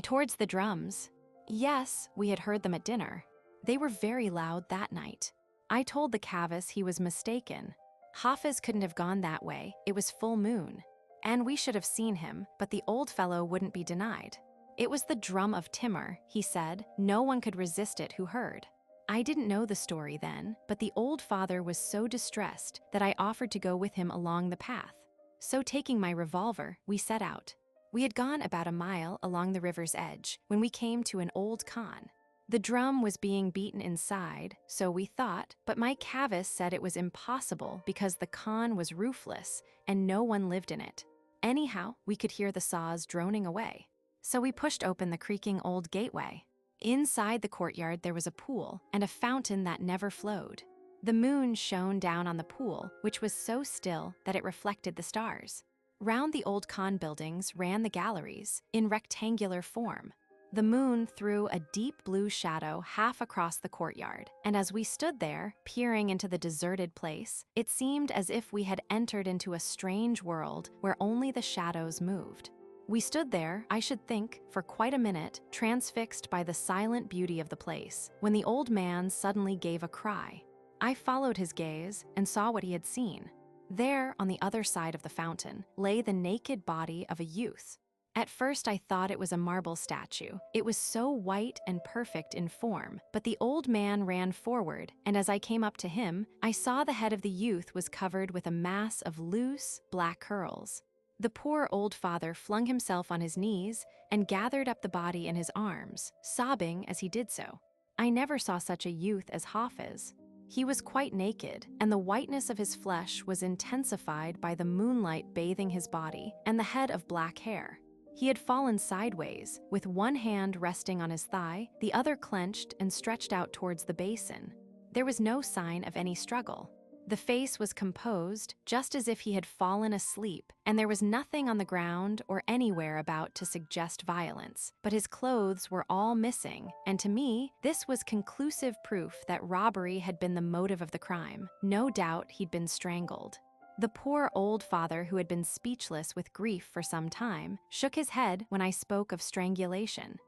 Towards the drums. Yes, we had heard them at dinner. They were very loud that night. I told the Cavis he was mistaken. Hafiz couldn't have gone that way, it was full moon. And we should have seen him, but the old fellow wouldn't be denied. It was the drum of Timur, he said. No one could resist it who heard. I didn't know the story then, but the old father was so distressed that I offered to go with him along the path. So taking my revolver, we set out. We had gone about a mile along the river's edge when we came to an old khan. The drum was being beaten inside, so we thought, but my Cavis said it was impossible because the khan was roofless and no one lived in it. Anyhow, we could hear the saws droning away. So we pushed open the creaking old gateway. Inside the courtyard there was a pool and a fountain that never flowed. The moon shone down on the pool, which was so still that it reflected the stars. Round the old khan buildings ran the galleries, in rectangular form. The moon threw a deep blue shadow half across the courtyard, and as we stood there, peering into the deserted place, it seemed as if we had entered into a strange world where only the shadows moved. We stood there, I should think, for quite a minute, transfixed by the silent beauty of the place, when the old man suddenly gave a cry. I followed his gaze and saw what he had seen. There, on the other side of the fountain, lay the naked body of a youth. At first I thought it was a marble statue. It was so white and perfect in form, but the old man ran forward, and as I came up to him, I saw the head of the youth was covered with a mass of loose, black curls. The poor old father flung himself on his knees and gathered up the body in his arms, sobbing as he did so. I never saw such a youth as Hafiz. He was quite naked, and the whiteness of his flesh was intensified by the moonlight bathing his body and the head of black hair. He had fallen sideways, with one hand resting on his thigh, the other clenched and stretched out towards the basin. There was no sign of any struggle. The face was composed, just as if he had fallen asleep, and there was nothing on the ground or anywhere about to suggest violence, but his clothes were all missing, and to me, this was conclusive proof that robbery had been the motive of the crime. No doubt he'd been strangled. The poor old father, who had been speechless with grief for some time, shook his head when I spoke of strangulation.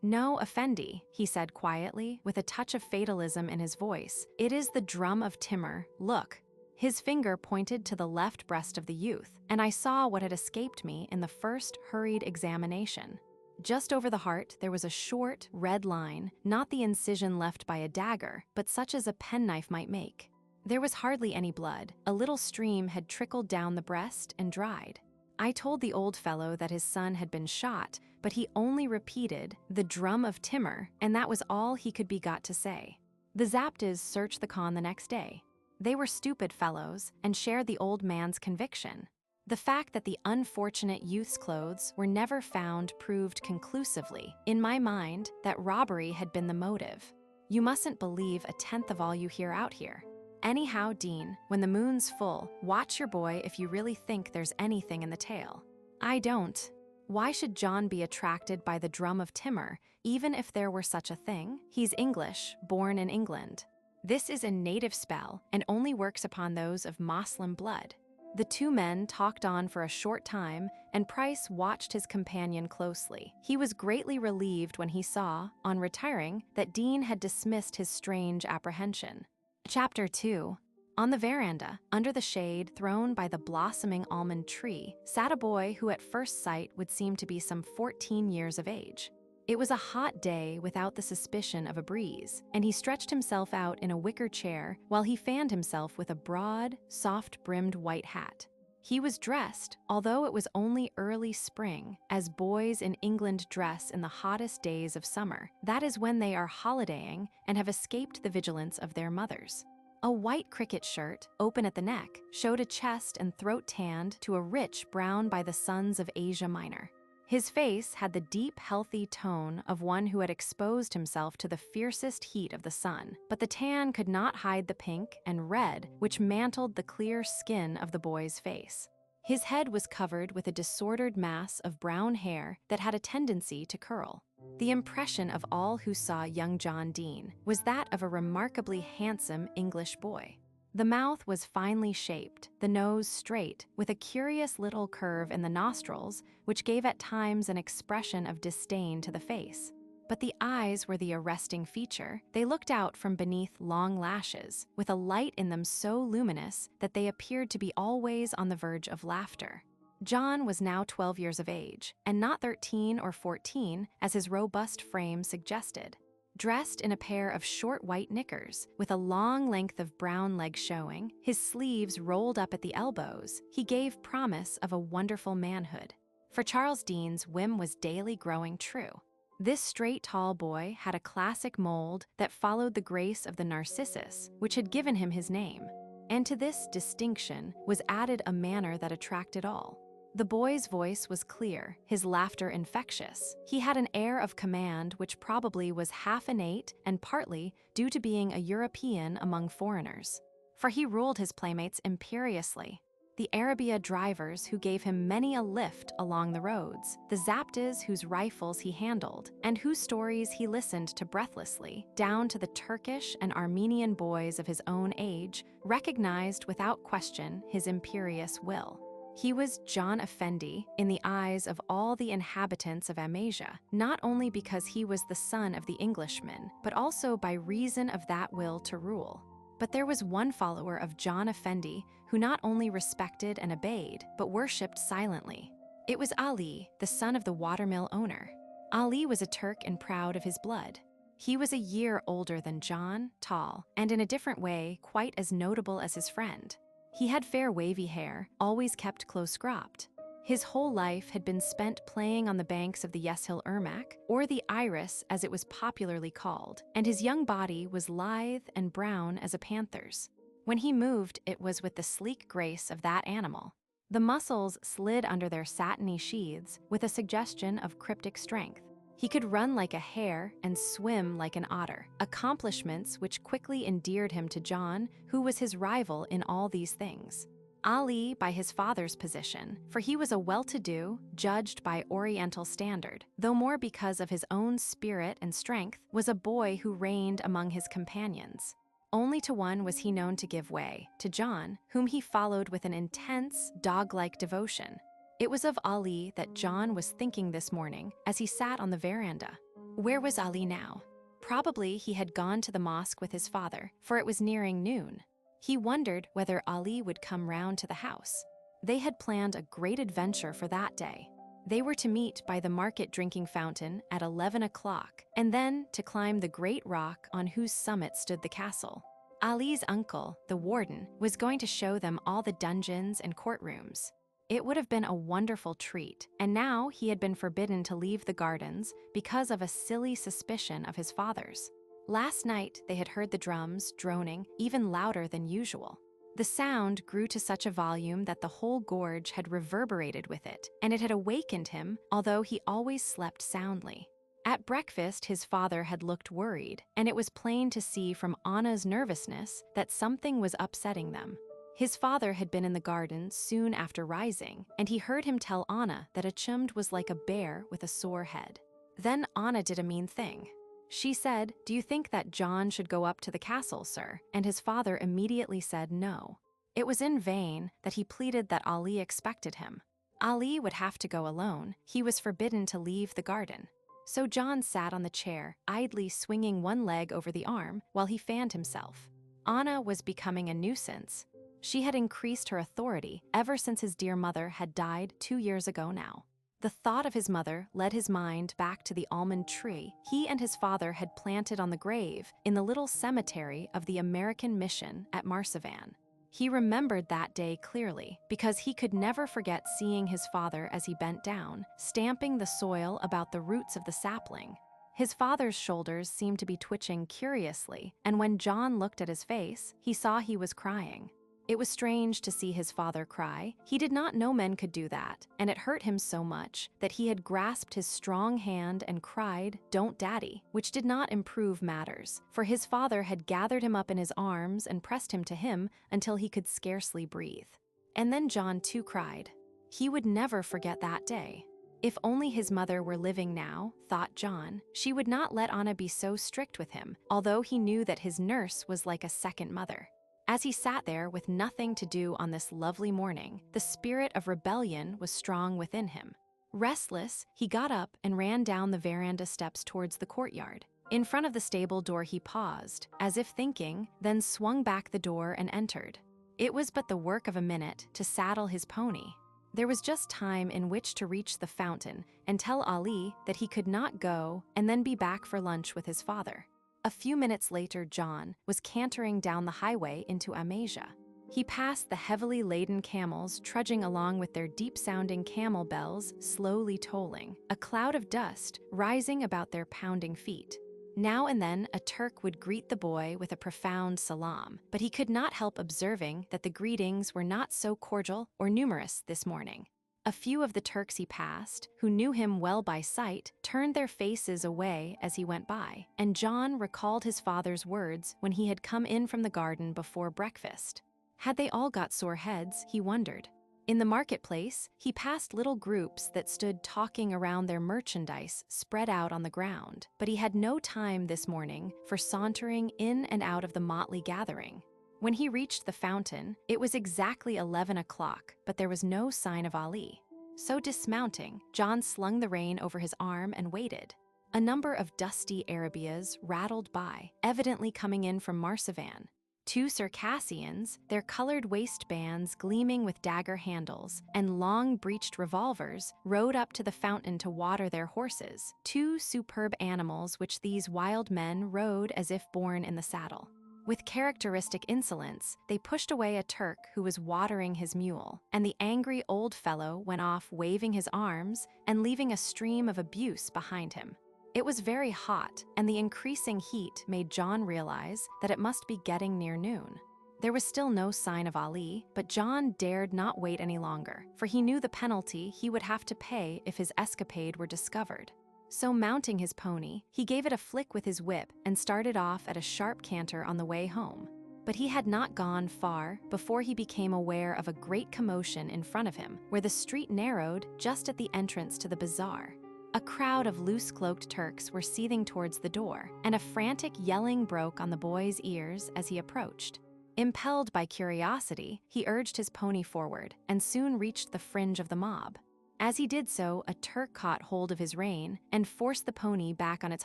No, Effendi, he said quietly, with a touch of fatalism in his voice. It is the drum of Timur. Look. His finger pointed to the left breast of the youth, and I saw what had escaped me in the first hurried examination. Just over the heart there was a short, red line, not the incision left by a dagger, but such as a penknife might make. There was hardly any blood. A little stream had trickled down the breast and dried. I told the old fellow that his son had been shot, but he only repeated the drum of Timur, and that was all he could be got to say. The Zaptas searched the khan the next day. They were stupid fellows and shared the old man's conviction. The fact that the unfortunate youth's clothes were never found proved conclusively, in my mind, that robbery had been the motive. You mustn't believe a tenth of all you hear out here. Anyhow, Dean, when the moon's full, watch your boy if you really think there's anything in the tale. I don't. Why should John be attracted by the drum of Timur, even if there were such a thing? He's English, born in England. This is a native spell and only works upon those of Moslem blood. The two men talked on for a short time, and Price watched his companion closely. He was greatly relieved when he saw, on retiring, that Dean had dismissed his strange apprehension. Chapter 2. On the veranda, under the shade thrown by the blossoming almond tree, sat a boy who at first sight would seem to be some 14 years of age. It was a hot day without the suspicion of a breeze, and he stretched himself out in a wicker chair while he fanned himself with a broad, soft-brimmed white hat. He was dressed, although it was only early spring, as boys in England dress in the hottest days of summer. That is when they are holidaying and have escaped the vigilance of their mothers. A white cricket shirt, open at the neck, showed a chest and throat tanned to a rich brown by the suns of Asia Minor. His face had the deep, healthy tone of one who had exposed himself to the fiercest heat of the sun, but the tan could not hide the pink and red which mantled the clear skin of the boy's face. His head was covered with a disordered mass of brown hair that had a tendency to curl. The impression of all who saw young John Dean was that of a remarkably handsome English boy. The mouth was finely shaped, the nose straight, with a curious little curve in the nostrils, which gave at times an expression of disdain to the face. But the eyes were the arresting feature. They looked out from beneath long lashes, with a light in them so luminous that they appeared to be always on the verge of laughter. John was now 12 years of age, and not 13 or 14, as his robust frame suggested. Dressed in a pair of short white knickers, with a long length of brown leg showing, his sleeves rolled up at the elbows, he gave promise of a wonderful manhood. For Charles Dean's whim was daily growing true. This straight, tall boy had a classic mold that followed the grace of the narcissus, which had given him his name. And to this distinction was added a manner that attracted all. The boy's voice was clear, his laughter infectious. He had an air of command which probably was half innate and partly due to being a European among foreigners. For he ruled his playmates imperiously. The Arabia drivers who gave him many a lift along the roads, the Zaptas whose rifles he handled, and whose stories he listened to breathlessly, down to the Turkish and Armenian boys of his own age, recognized without question his imperious will. He was John Effendi in the eyes of all the inhabitants of Amasia, not only because he was the son of the Englishman, but also by reason of that will to rule. But there was one follower of John Effendi who not only respected and obeyed, but worshipped silently. It was Ali, the son of the watermill owner. Ali was a Turk and proud of his blood. He was a year older than John, tall, and in a different way quite as notable as his friend. He had fair wavy hair, always kept close cropped. His whole life had been spent playing on the banks of the Yeshil Irmak, or the Iris as it was popularly called, and his young body was lithe and brown as a panther's. When he moved, it was with the sleek grace of that animal. The muscles slid under their satiny sheaths with a suggestion of cryptic strength. He could run like a hare and swim like an otter, accomplishments which quickly endeared him to John, who was his rival in all these things. Ali by his father's position, for he was a well-to-do, judged by Oriental standard, though more because of his own spirit and strength, was a boy who reigned among his companions. Only to one was he known to give way, to John, whom he followed with an intense, dog-like devotion. It was of Ali that John was thinking this morning as he sat on the veranda. Where was Ali now? Probably he had gone to the mosque with his father, for it was nearing noon. He wondered whether Ali would come round to the house. They had planned a great adventure for that day. They were to meet by the market drinking fountain at 11 o'clock, and then to climb the great rock on whose summit stood the castle. Ali's uncle, the warden, was going to show them all the dungeons and courtrooms. It would have been a wonderful treat, and now he had been forbidden to leave the gardens because of a silly suspicion of his father's. Last night they had heard the drums droning even louder than usual. The sound grew to such a volume that the whole gorge had reverberated with it, and it had awakened him, although he always slept soundly. At breakfast his father had looked worried, and it was plain to see from Anna's nervousness that something was upsetting them. His father had been in the garden soon after rising, and he heard him tell Anna that a chumd was like a bear with a sore head. Then Anna did a mean thing. She said, "Do you think that John should go up to the castle, sir?" And his father immediately said no. It was in vain that he pleaded that Ali expected him. Ali would have to go alone. He was forbidden to leave the garden. So John sat on the chair, idly swinging one leg over the arm while he fanned himself. Anna was becoming a nuisance. She had increased her authority ever since his dear mother had died 2 years ago now. The thought of his mother led his mind back to the almond tree he and his father had planted on the grave in the little cemetery of the American Mission at Marsavan. He remembered that day clearly because he could never forget seeing his father as he bent down, stamping the soil about the roots of the sapling. His father's shoulders seemed to be twitching curiously, and when John looked at his face, he saw he was crying. It was strange to see his father cry. He did not know men could do that, and it hurt him so much that he had grasped his strong hand and cried, "Don't, Daddy," which did not improve matters, for his father had gathered him up in his arms and pressed him to him until he could scarcely breathe. And then John too cried. He would never forget that day. If only his mother were living now, thought John, she would not let Anna be so strict with him, although he knew that his nurse was like a second mother. As he sat there with nothing to do on this lovely morning, the spirit of rebellion was strong within him. Restless, he got up and ran down the veranda steps towards the courtyard. In front of the stable door he paused, as if thinking, then swung back the door and entered. It was but the work of a minute to saddle his pony. There was just time in which to reach the fountain and tell Ali that he could not go and then be back for lunch with his father. A few minutes later, John was cantering down the highway into Amasia. He passed the heavily laden camels trudging along with their deep-sounding camel bells slowly tolling, a cloud of dust rising about their pounding feet. Now and then, a Turk would greet the boy with a profound salam, but he could not help observing that the greetings were not so cordial or numerous this morning. A few of the Turks he passed, who knew him well by sight, turned their faces away as he went by, and John recalled his father's words when he had come in from the garden before breakfast. Had they all got sore heads, he wondered. In the marketplace, he passed little groups that stood talking around their merchandise spread out on the ground, but he had no time this morning for sauntering in and out of the motley gathering. When he reached the fountain, it was exactly 11 o'clock, but there was no sign of Ali. So dismounting, John slung the rein over his arm and waited. A number of dusty Arabias rattled by, evidently coming in from Marsavan. Two Circassians, their colored waistbands gleaming with dagger handles, and long breeched revolvers, rode up to the fountain to water their horses, two superb animals which these wild men rode as if born in the saddle. With characteristic insolence, they pushed away a Turk who was watering his mule, and the angry old fellow went off waving his arms and leaving a stream of abuse behind him. It was very hot, and the increasing heat made John realize that it must be getting near noon. There was still no sign of Ali, but John dared not wait any longer, for he knew the penalty he would have to pay if his escapade were discovered. So mounting his pony, he gave it a flick with his whip and started off at a sharp canter on the way home. But he had not gone far before he became aware of a great commotion in front of him, where the street narrowed just at the entrance to the bazaar. A crowd of loose-cloaked Turks were seething towards the door, and a frantic yelling broke on the boy's ears as he approached. Impelled by curiosity, he urged his pony forward and soon reached the fringe of the mob. As he did so, a Turk caught hold of his rein and forced the pony back on its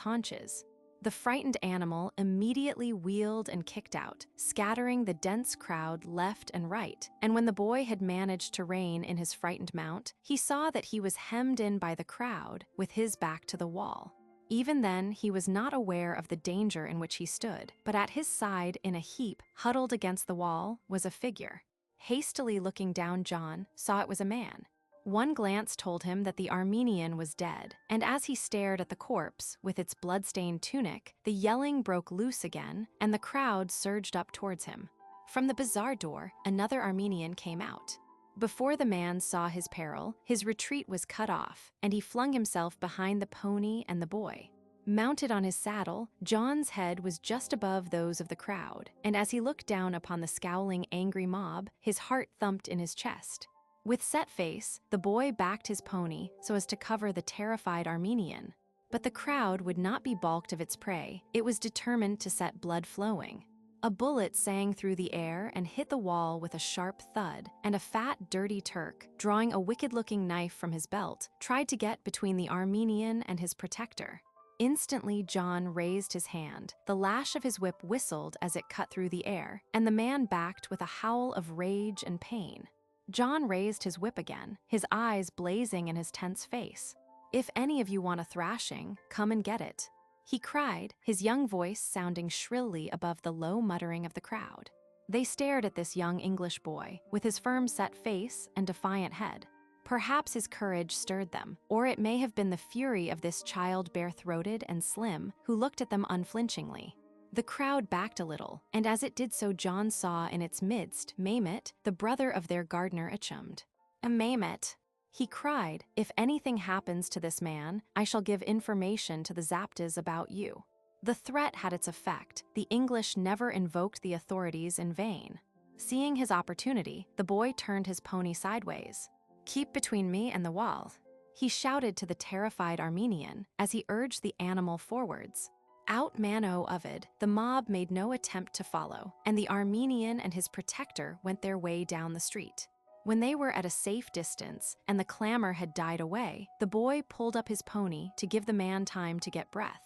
haunches. The frightened animal immediately wheeled and kicked out, scattering the dense crowd left and right, and when the boy had managed to rein in his frightened mount, he saw that he was hemmed in by the crowd with his back to the wall. Even then, he was not aware of the danger in which he stood, but at his side, in a heap, huddled against the wall, was a figure. Hastily looking down, John saw it was a man. One glance told him that the Armenian was dead, and as he stared at the corpse with its blood-stained tunic, the yelling broke loose again, and the crowd surged up towards him. From the bazaar door, another Armenian came out. Before the man saw his peril, his retreat was cut off, and he flung himself behind the pony and the boy. Mounted on his saddle, John's head was just above those of the crowd, and as he looked down upon the scowling, angry mob, his heart thumped in his chest. With set face, the boy backed his pony so as to cover the terrified Armenian. But the crowd would not be balked of its prey. It was determined to set blood flowing. A bullet sang through the air and hit the wall with a sharp thud, and a fat, dirty Turk, drawing a wicked-looking knife from his belt, tried to get between the Armenian and his protector. Instantly, John raised his hand. The lash of his whip whistled as it cut through the air, and the man backed with a howl of rage and pain. John raised his whip again, his eyes blazing in his tense face. "If any of you want a thrashing, come and get it," he cried, his young voice sounding shrilly above the low muttering of the crowd. They stared at this young English boy, with his firm-set face and defiant head. Perhaps his courage stirred them, or it may have been the fury of this child bare-throated and slim who looked at them unflinchingly. The crowd backed a little, and as it did so John saw in its midst Mamet, the brother of their gardener Achumd. "A Mamet," he cried, "if anything happens to this man, I shall give information to the Zaptas about you." The threat had its effect. The English never invoked the authorities in vain. Seeing his opportunity, the boy turned his pony sideways. "Keep between me and the wall," he shouted to the terrified Armenian as he urged the animal forwards. Out man o' Ovid, the mob made no attempt to follow, and the Armenian and his protector went their way down the street. When they were at a safe distance and the clamor had died away, the boy pulled up his pony to give the man time to get breath.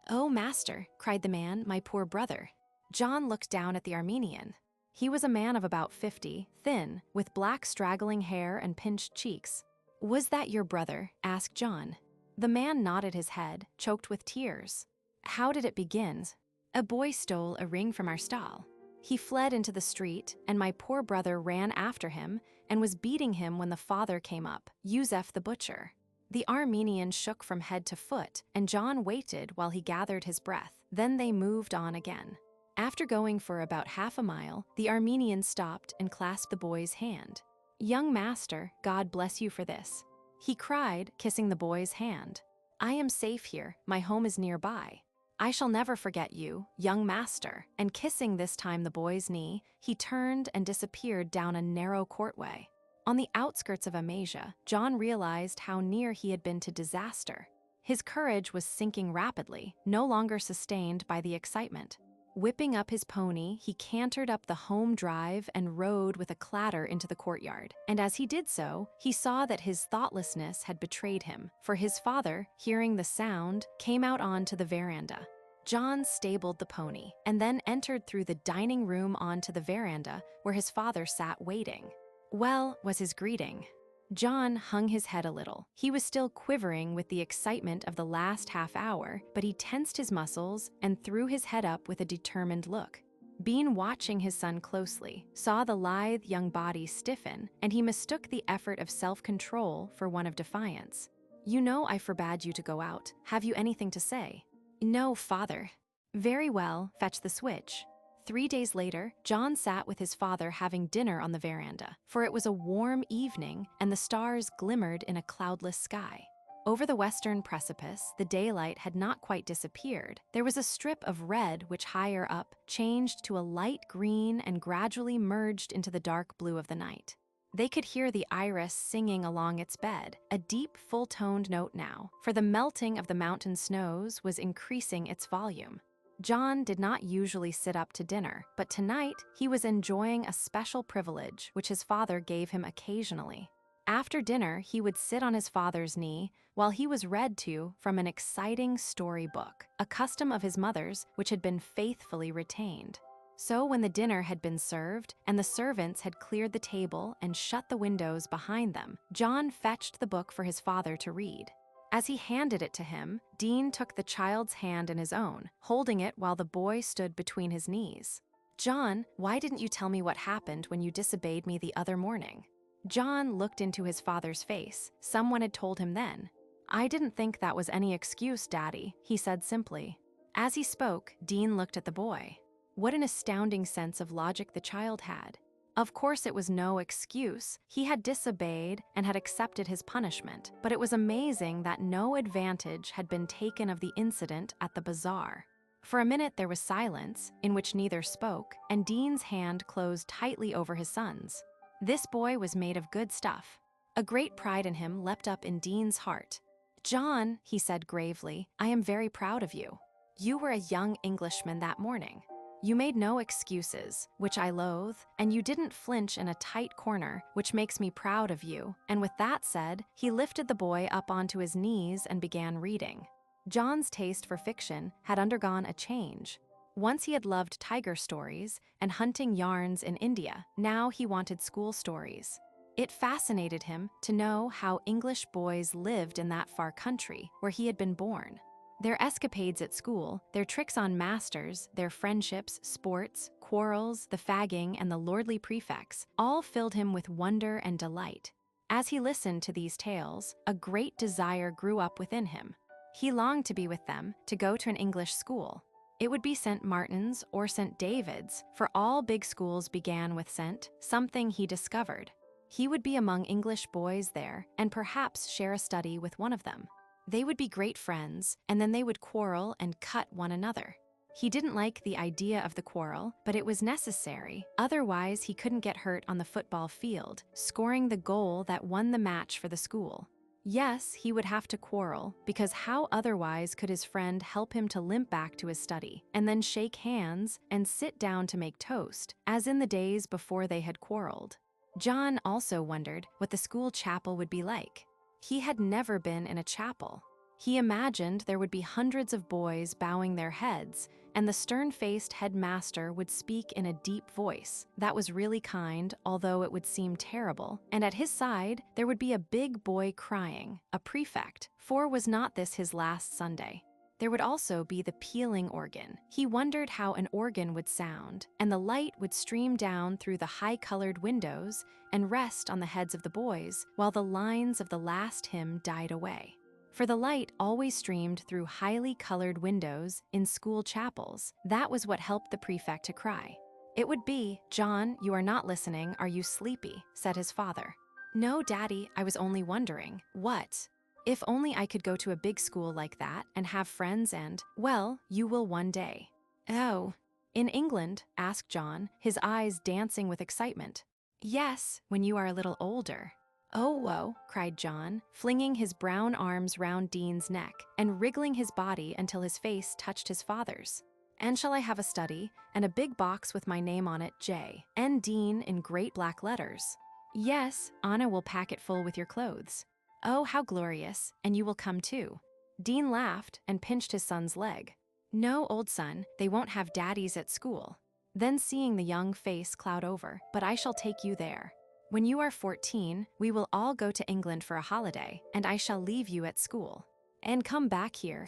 "Oh, master," cried the man, "my poor brother." John looked down at the Armenian. He was a man of about 50, thin, with black straggling hair and pinched cheeks. "Was that your brother?" asked John. The man nodded his head, choked with tears. "How did it begin?" "A boy stole a ring from our stall. He fled into the street, and my poor brother ran after him and was beating him when the father came up, Yusef the butcher." The Armenian shook from head to foot, and John waited while he gathered his breath. Then they moved on again. After going for about half a mile, the Armenian stopped and clasped the boy's hand. "Young master, God bless you for this," he cried, kissing the boy's hand. "I am safe here, my home is nearby. I shall never forget you, young master," and kissing this time the boy's knee, he turned and disappeared down a narrow courtway. On the outskirts of Amasia, John realized how near he had been to disaster. His courage was sinking rapidly, no longer sustained by the excitement. Whipping up his pony, he cantered up the home drive and rode with a clatter into the courtyard. And as he did so, he saw that his thoughtlessness had betrayed him, for his father, hearing the sound, came out onto the veranda. John stabled the pony, and then entered through the dining room onto the veranda, where his father sat waiting. "Well," was his greeting. John hung his head a little. He was still quivering with the excitement of the last half hour, but he tensed his muscles and threw his head up with a determined look. Bean, watching his son closely, saw the lithe young body stiffen, and he mistook the effort of self-control for one of defiance. "You know I forbade you to go out. Have you anything to say?" "No, father." "Very well, fetch the switch." 3 days later, John sat with his father having dinner on the veranda, for it was a warm evening and the stars glimmered in a cloudless sky. Over the western precipice, the daylight had not quite disappeared. There was a strip of red which higher up changed to a light green and gradually merged into the dark blue of the night. They could hear the iris singing along its bed, a deep, full-toned note now, for the melting of the mountain snows was increasing its volume. John did not usually sit up to dinner, but tonight he was enjoying a special privilege which his father gave him occasionally. After dinner, he would sit on his father's knee while he was read to from an exciting storybook, a custom of his mother's which had been faithfully retained. So when the dinner had been served and the servants had cleared the table and shut the windows behind them, John fetched the book for his father to read. As he handed it to him, Dean took the child's hand in his own, holding it while the boy stood between his knees. "John, why didn't you tell me what happened when you disobeyed me the other morning?" John looked into his father's face. Someone had told him then. "I didn't think that was any excuse, Daddy," he said simply. As he spoke, Dean looked at the boy. What an astounding sense of logic the child had. Of course it was no excuse. He had disobeyed and had accepted his punishment, but it was amazing that no advantage had been taken of the incident at the bazaar. For a minute there was silence, in which neither spoke, and Dean's hand closed tightly over his son's. This boy was made of good stuff. A great pride in him leapt up in Dean's heart. "John," he said gravely, "I am very proud of you. You were a young Englishman that morning. You made no excuses, which I loathe, and you didn't flinch in a tight corner, which makes me proud of you." And with that said, he lifted the boy up onto his knees and began reading. John's taste for fiction had undergone a change. Once he had loved tiger stories and hunting yarns in India, now he wanted school stories. It fascinated him to know how English boys lived in that far country where he had been born. Their escapades at school, their tricks on masters, their friendships, sports, quarrels, the fagging, and the lordly prefects all filled him with wonder and delight. As he listened to these tales, a great desire grew up within him. He longed to be with them, to go to an English school. It would be St. Martin's or St. David's, for all big schools began with St., something he discovered. He would be among English boys there and perhaps share a study with one of them. They would be great friends, and then they would quarrel and cut one another. He didn't like the idea of the quarrel, but it was necessary. Otherwise, he couldn't get hurt on the football field, scoring the goal that won the match for the school. Yes, he would have to quarrel, because how otherwise could his friend help him to limp back to his study, and then shake hands and sit down to make toast, as in the days before they had quarreled? John also wondered what the school chapel would be like. He had never been in a chapel. He imagined there would be hundreds of boys bowing their heads, and the stern-faced headmaster would speak in a deep voice that was really kind, although it would seem terrible, and at his side there would be a big boy crying, a prefect, for was not this his last Sunday? There would also be the pealing organ. He wondered how an organ would sound, and the light would stream down through the high-colored windows and rest on the heads of the boys while the lines of the last hymn died away. For the light always streamed through highly colored windows in school chapels. That was what helped the prefect to cry. It would be, "John, you are not listening, are you sleepy?" said his father. "No, Daddy, I was only wondering." "What?" "If only I could go to a big school like that and have friends and, well, you will one day." "Oh." "In England?" asked John, his eyes dancing with excitement. "Yes, when you are a little older." "Oh, whoa," cried John, flinging his brown arms round Dean's neck and wriggling his body until his face touched his father's. "And shall I have a study, and a big box with my name on it, J. N. Dean in great black letters?" "Yes, Anna will pack it full with your clothes." "Oh, how glorious, and you will come too." Dean laughed and pinched his son's leg. "No, old son, they won't have daddies at school." Then seeing the young face cloud over, "But I shall take you there. When you are 14, we will all go to England for a holiday, and I shall leave you at school. And come back here."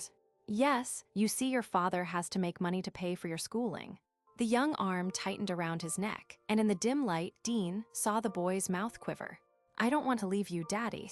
"Yes, you see your father has to make money to pay for your schooling." The young arm tightened around his neck, and in the dim light, Dean saw the boy's mouth quiver. "I don't want to leave you, Daddy."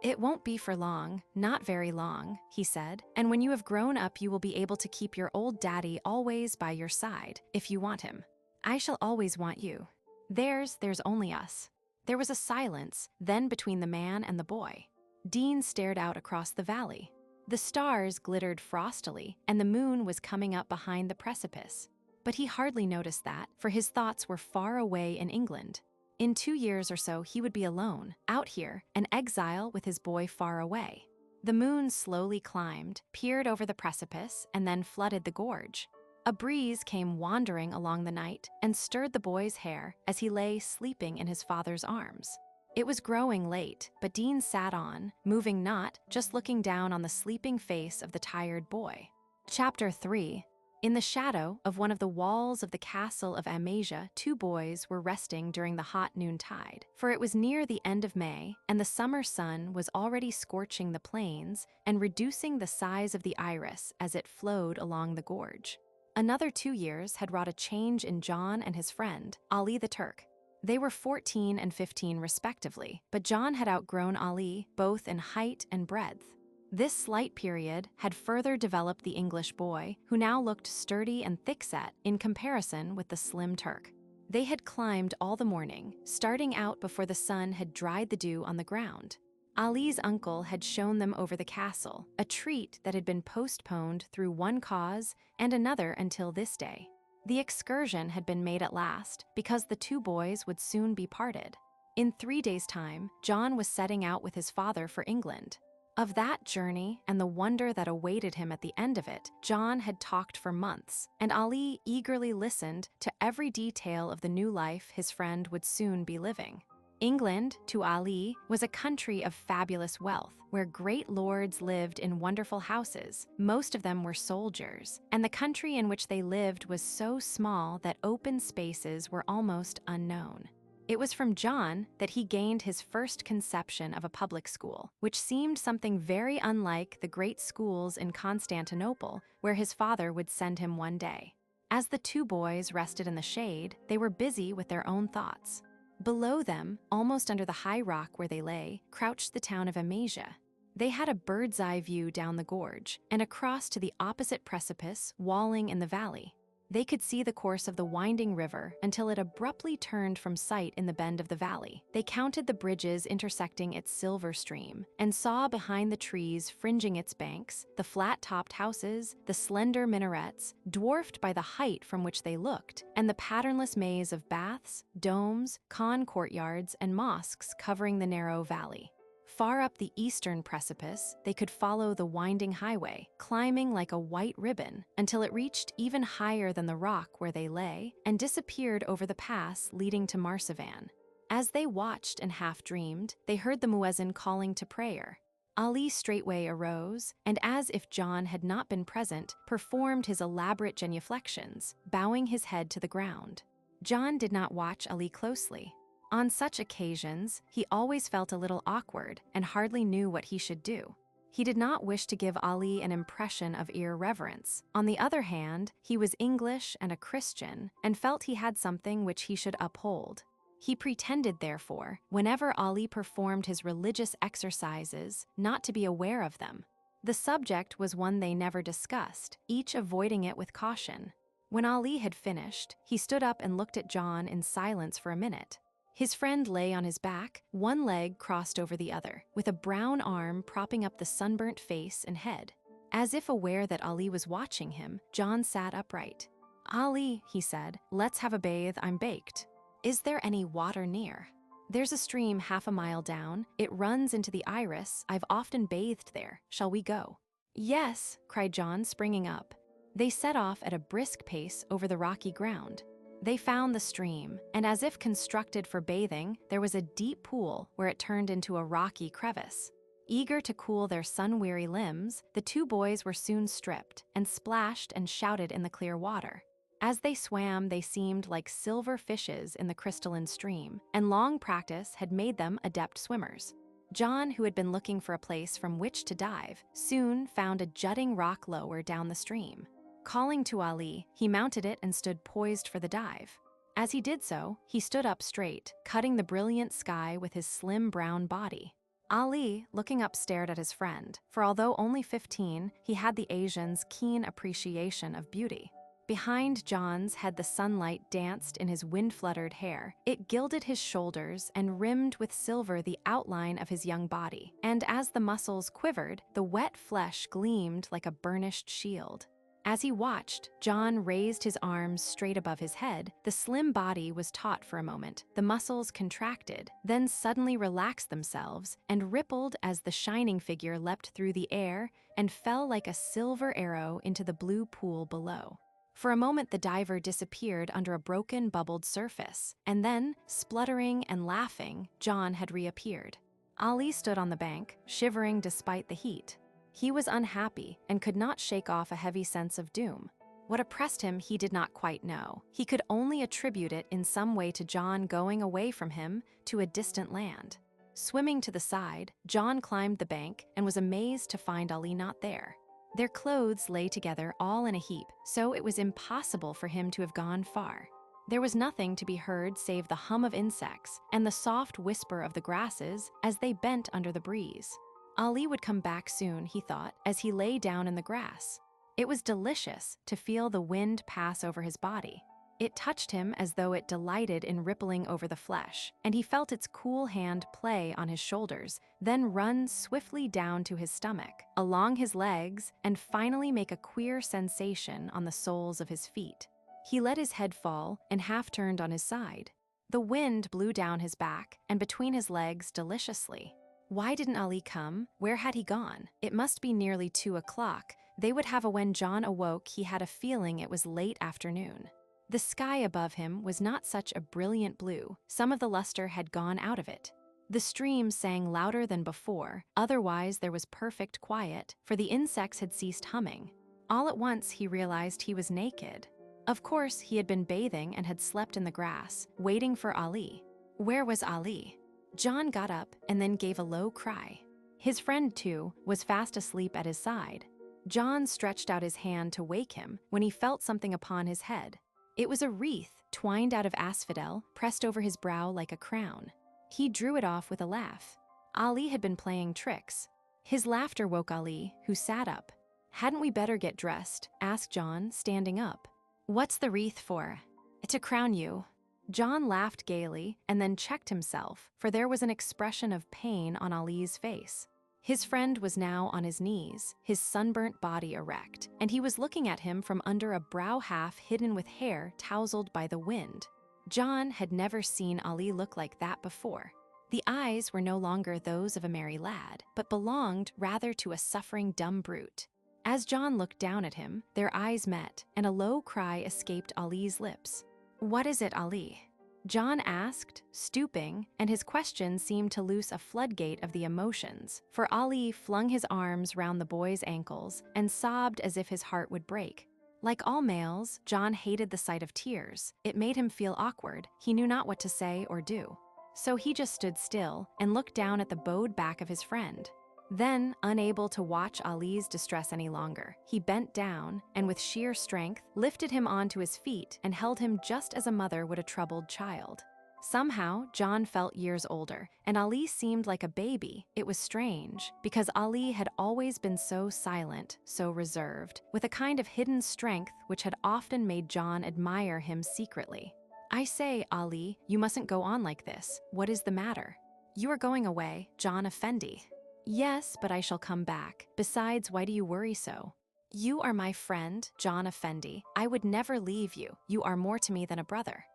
"It won't be for long, not very long," he said, "and when you have grown up you will be able to keep your old daddy always by your side, if you want him. I shall always want you. There's only us." There was a silence, then between the man and the boy. Dean stared out across the valley. The stars glittered frostily, and the moon was coming up behind the precipice. But he hardly noticed that, for his thoughts were far away in England. In 2 years or so he would be alone, out here, an exile with his boy far away. The moon slowly climbed, peered over the precipice, and then flooded the gorge. A breeze came wandering along the night and stirred the boy's hair as he lay sleeping in his father's arms. It was growing late, but Dean sat on, moving not, just looking down on the sleeping face of the tired boy. Chapter 3. In the shadow of one of the walls of the castle of Amasia, 2 boys were resting during the hot noontide, for it was near the end of May, and the summer sun was already scorching the plains and reducing the size of the iris as it flowed along the gorge. Another 2 years had wrought a change in John and his friend, Ali the Turk. They were 14 and 15 respectively, but John had outgrown Ali both in height and breadth. This slight period had further developed the English boy, who now looked sturdy and thickset in comparison with the slim Turk. They had climbed all the morning, starting out before the sun had dried the dew on the ground. Ali's uncle had shown them over the castle, a treat that had been postponed through one cause and another until this day. The excursion had been made at last because the 2 boys would soon be parted. In 3 days' time, John was setting out with his father for England. Of that journey and the wonder that awaited him at the end of it, John had talked for months, and Ali eagerly listened to every detail of the new life his friend would soon be living. England, to Ali, was a country of fabulous wealth, where great lords lived in wonderful houses. Most of them were soldiers, and the country in which they lived was so small that open spaces were almost unknown. It was from John that he gained his first conception of a public school, which seemed something very unlike the great schools in Constantinople, where his father would send him one day. As the two boys rested in the shade, they were busy with their own thoughts. Below them, almost under the high rock where they lay, crouched the town of Amasia. They had a bird's-eye view down the gorge and across to the opposite precipice walling in the valley. They could see the course of the winding river until it abruptly turned from sight in the bend of the valley. They counted the bridges intersecting its silver stream and saw behind the trees fringing its banks the flat-topped houses, the slender minarets, dwarfed by the height from which they looked, and the patternless maze of baths, domes, khan courtyards, and mosques covering the narrow valley. Far up the eastern precipice, they could follow the winding highway, climbing like a white ribbon until it reached even higher than the rock where they lay and disappeared over the pass leading to Marsavan. As they watched and half-dreamed, they heard the muezzin calling to prayer. Ali straightway arose, and as if John had not been present, performed his elaborate genuflections, bowing his head to the ground. John did not watch Ali closely. On such occasions, he always felt a little awkward and hardly knew what he should do. He did not wish to give Ali an impression of irreverence. On the other hand, he was English and a Christian and felt he had something which he should uphold. He pretended, therefore, whenever Ali performed his religious exercises, not to be aware of them. The subject was one they never discussed, each avoiding it with caution. When Ali had finished, he stood up and looked at John in silence for a minute. His friend lay on his back, one leg crossed over the other, with a brown arm propping up the sunburnt face and head. As if aware that Ali was watching him, John sat upright. "Ali," he said, "let's have a bathe, I'm baked. Is there any water near?" "There's a stream half a mile down. It runs into the Iris. I've often bathed there. Shall we go?" "Yes," cried John, springing up. They set off at a brisk pace over the rocky ground. They found the stream, and as if constructed for bathing, there was a deep pool where it turned into a rocky crevice. Eager to cool their sun-weary limbs, the two boys were soon stripped and splashed and shouted in the clear water. As they swam, they seemed like silver fishes in the crystalline stream, and long practice had made them adept swimmers. John, who had been looking for a place from which to dive, soon found a jutting rock lower down the stream. Calling to Ali, he mounted it and stood poised for the dive. As he did so, he stood up straight, cutting the brilliant sky with his slim brown body. Ali, looking up, stared at his friend, for although only 15, he had the Asian's keen appreciation of beauty. Behind John's head the sunlight danced in his wind-fluttered hair. It gilded his shoulders and rimmed with silver the outline of his young body, and as the muscles quivered, the wet flesh gleamed like a burnished shield. As he watched, John raised his arms straight above his head. The slim body was taut for a moment. The muscles contracted, then suddenly relaxed themselves and rippled as the shining figure leapt through the air and fell like a silver arrow into the blue pool below. For a moment the diver disappeared under a broken, bubbled surface, and then, spluttering and laughing, John had reappeared. Ali stood on the bank, shivering despite the heat. He was unhappy and could not shake off a heavy sense of doom. What oppressed him he did not quite know. He could only attribute it in some way to John going away from him to a distant land. Swimming to the side, John climbed the bank and was amazed to find Ali not there. Their clothes lay together all in a heap, so it was impossible for him to have gone far. There was nothing to be heard save the hum of insects and the soft whisper of the grasses as they bent under the breeze. Ali would come back soon, he thought, as he lay down in the grass. It was delicious to feel the wind pass over his body. It touched him as though it delighted in rippling over the flesh, and he felt its cool hand play on his shoulders, then run swiftly down to his stomach, along his legs, and finally make a queer sensation on the soles of his feet. He let his head fall and half turned on his side. The wind blew down his back and between his legs deliciously. Why didn't Ali come? Where had he gone? It must be nearly 2 o'clock. They would have when John awoke, he had a feeling it was late afternoon. The sky above him was not such a brilliant blue. Some of the luster had gone out of it. The stream sang louder than before. Otherwise, there was perfect quiet, for the insects had ceased humming. All at once, he realized he was naked. Of course, he had been bathing and had slept in the grass, waiting for Ali. Where was Ali? John got up and then gave a low cry. His friend, too, was fast asleep at his side. John stretched out his hand to wake him when he felt something upon his head. It was a wreath twined out of asphodel, pressed over his brow like a crown. He drew it off with a laugh. Ali had been playing tricks. His laughter woke Ali, who sat up. "Hadn't we better get dressed?" asked John, standing up. "What's the wreath for?" "To crown you." John laughed gaily and then checked himself, for there was an expression of pain on Ali's face. His friend was now on his knees, his sunburnt body erect, and he was looking at him from under a brow half hidden with hair tousled by the wind. John had never seen Ali look like that before. The eyes were no longer those of a merry lad, but belonged rather to a suffering dumb brute. As John looked down at him, their eyes met, and a low cry escaped Ali's lips. "What is it, Ali?" John asked, stooping, and his question seemed to loose a floodgate of the emotions, for Ali flung his arms round the boy's ankles and sobbed as if his heart would break. Like all males, John hated the sight of tears. It made him feel awkward. He knew not what to say or do. So he just stood still and looked down at the bowed back of his friend. Then, unable to watch Ali's distress any longer, he bent down and with sheer strength lifted him onto his feet and held him just as a mother would a troubled child. Somehow, John felt years older, and Ali seemed like a baby. It was strange, because Ali had always been so silent, so reserved, with a kind of hidden strength which had often made John admire him secretly. "I say, Ali, you mustn't go on like this. What is the matter?" "You are going away, John Effendi." "Yes, but I shall come back. Besides, why do you worry so?" "You are my friend, John Effendi. I would never leave you. You are more to me than a brother."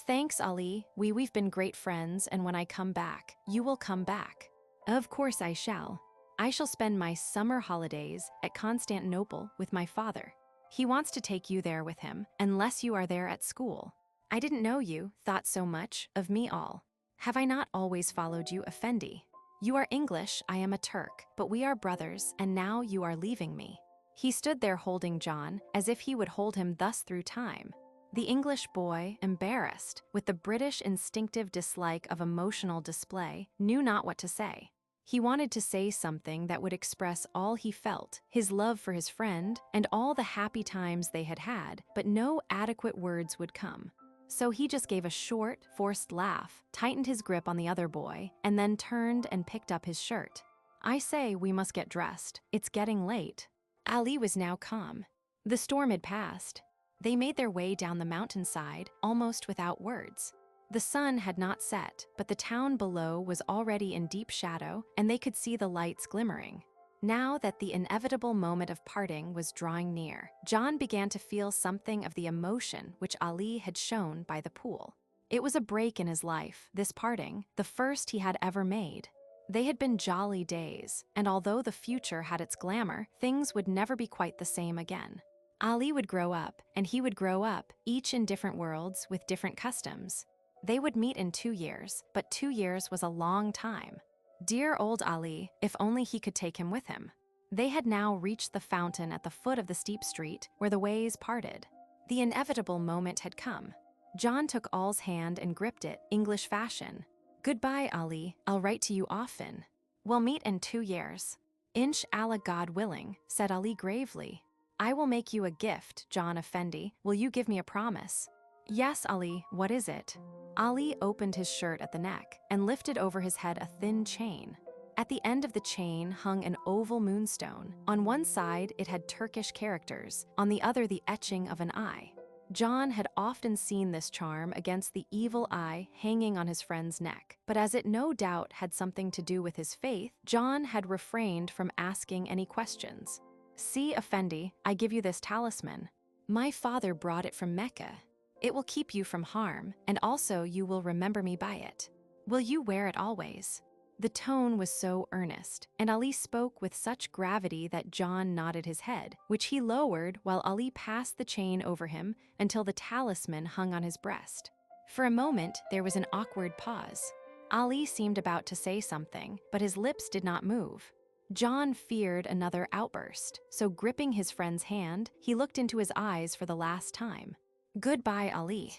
"Thanks, Ali. We've been great friends, and when I come back, you will come back." "Of course I shall. I shall spend my summer holidays at Constantinople with my father. He wants to take you there with him, unless you are there at school. I didn't know you thought so much of me all. Have I not always followed you, Effendi? You are English, I am a Turk, but we are brothers, and now you are leaving me." He stood there holding John, as if he would hold him thus through time. The English boy, embarrassed, with the British instinctive dislike of emotional display, knew not what to say. He wanted to say something that would express all he felt, his love for his friend, and all the happy times they had had, but no adequate words would come. So he just gave a short, forced laugh, tightened his grip on the other boy, and then turned and picked up his shirt. "I say, we must get dressed. It's getting late." Ali was now calm. The storm had passed. They made their way down the mountainside, almost without words. The sun had not set, but the town below was already in deep shadow, and they could see the lights glimmering. Now that the inevitable moment of parting was drawing near, John began to feel something of the emotion which Ali had shown by the pool. It was a break in his life, this parting, the first he had ever made. They had been jolly days, and although the future had its glamour, things would never be quite the same again. Ali would grow up, and he would grow up, each in different worlds with different customs. They would meet in 2 years, but 2 years was a long time. Dear old Ali, if only he could take him with him. They had now reached the fountain at the foot of the steep street where the ways parted. The inevitable moment had come. John took Al's hand and gripped it, English fashion. "Goodbye, Ali. I'll write to you often. We'll meet in 2 years. Inshallah, God willing," said Ali gravely. "I will make you a gift, John Effendi. Will you give me a promise?" "Yes, Ali. What is it?" Ali opened his shirt at the neck and lifted over his head a thin chain. At the end of the chain hung an oval moonstone. On one side, it had Turkish characters, on the other the etching of an eye. John had often seen this charm against the evil eye hanging on his friend's neck, but as it no doubt had something to do with his faith, John had refrained from asking any questions. "See, Effendi, I give you this talisman. My father brought it from Mecca. It will keep you from harm, and also you will remember me by it. Will you wear it always?" The tone was so earnest, and Ali spoke with such gravity that John nodded his head, which he lowered while Ali passed the chain over him until the talisman hung on his breast. For a moment, there was an awkward pause. Ali seemed about to say something, but his lips did not move. John feared another outburst, so gripping his friend's hand, he looked into his eyes for the last time. "Goodbye, Ali."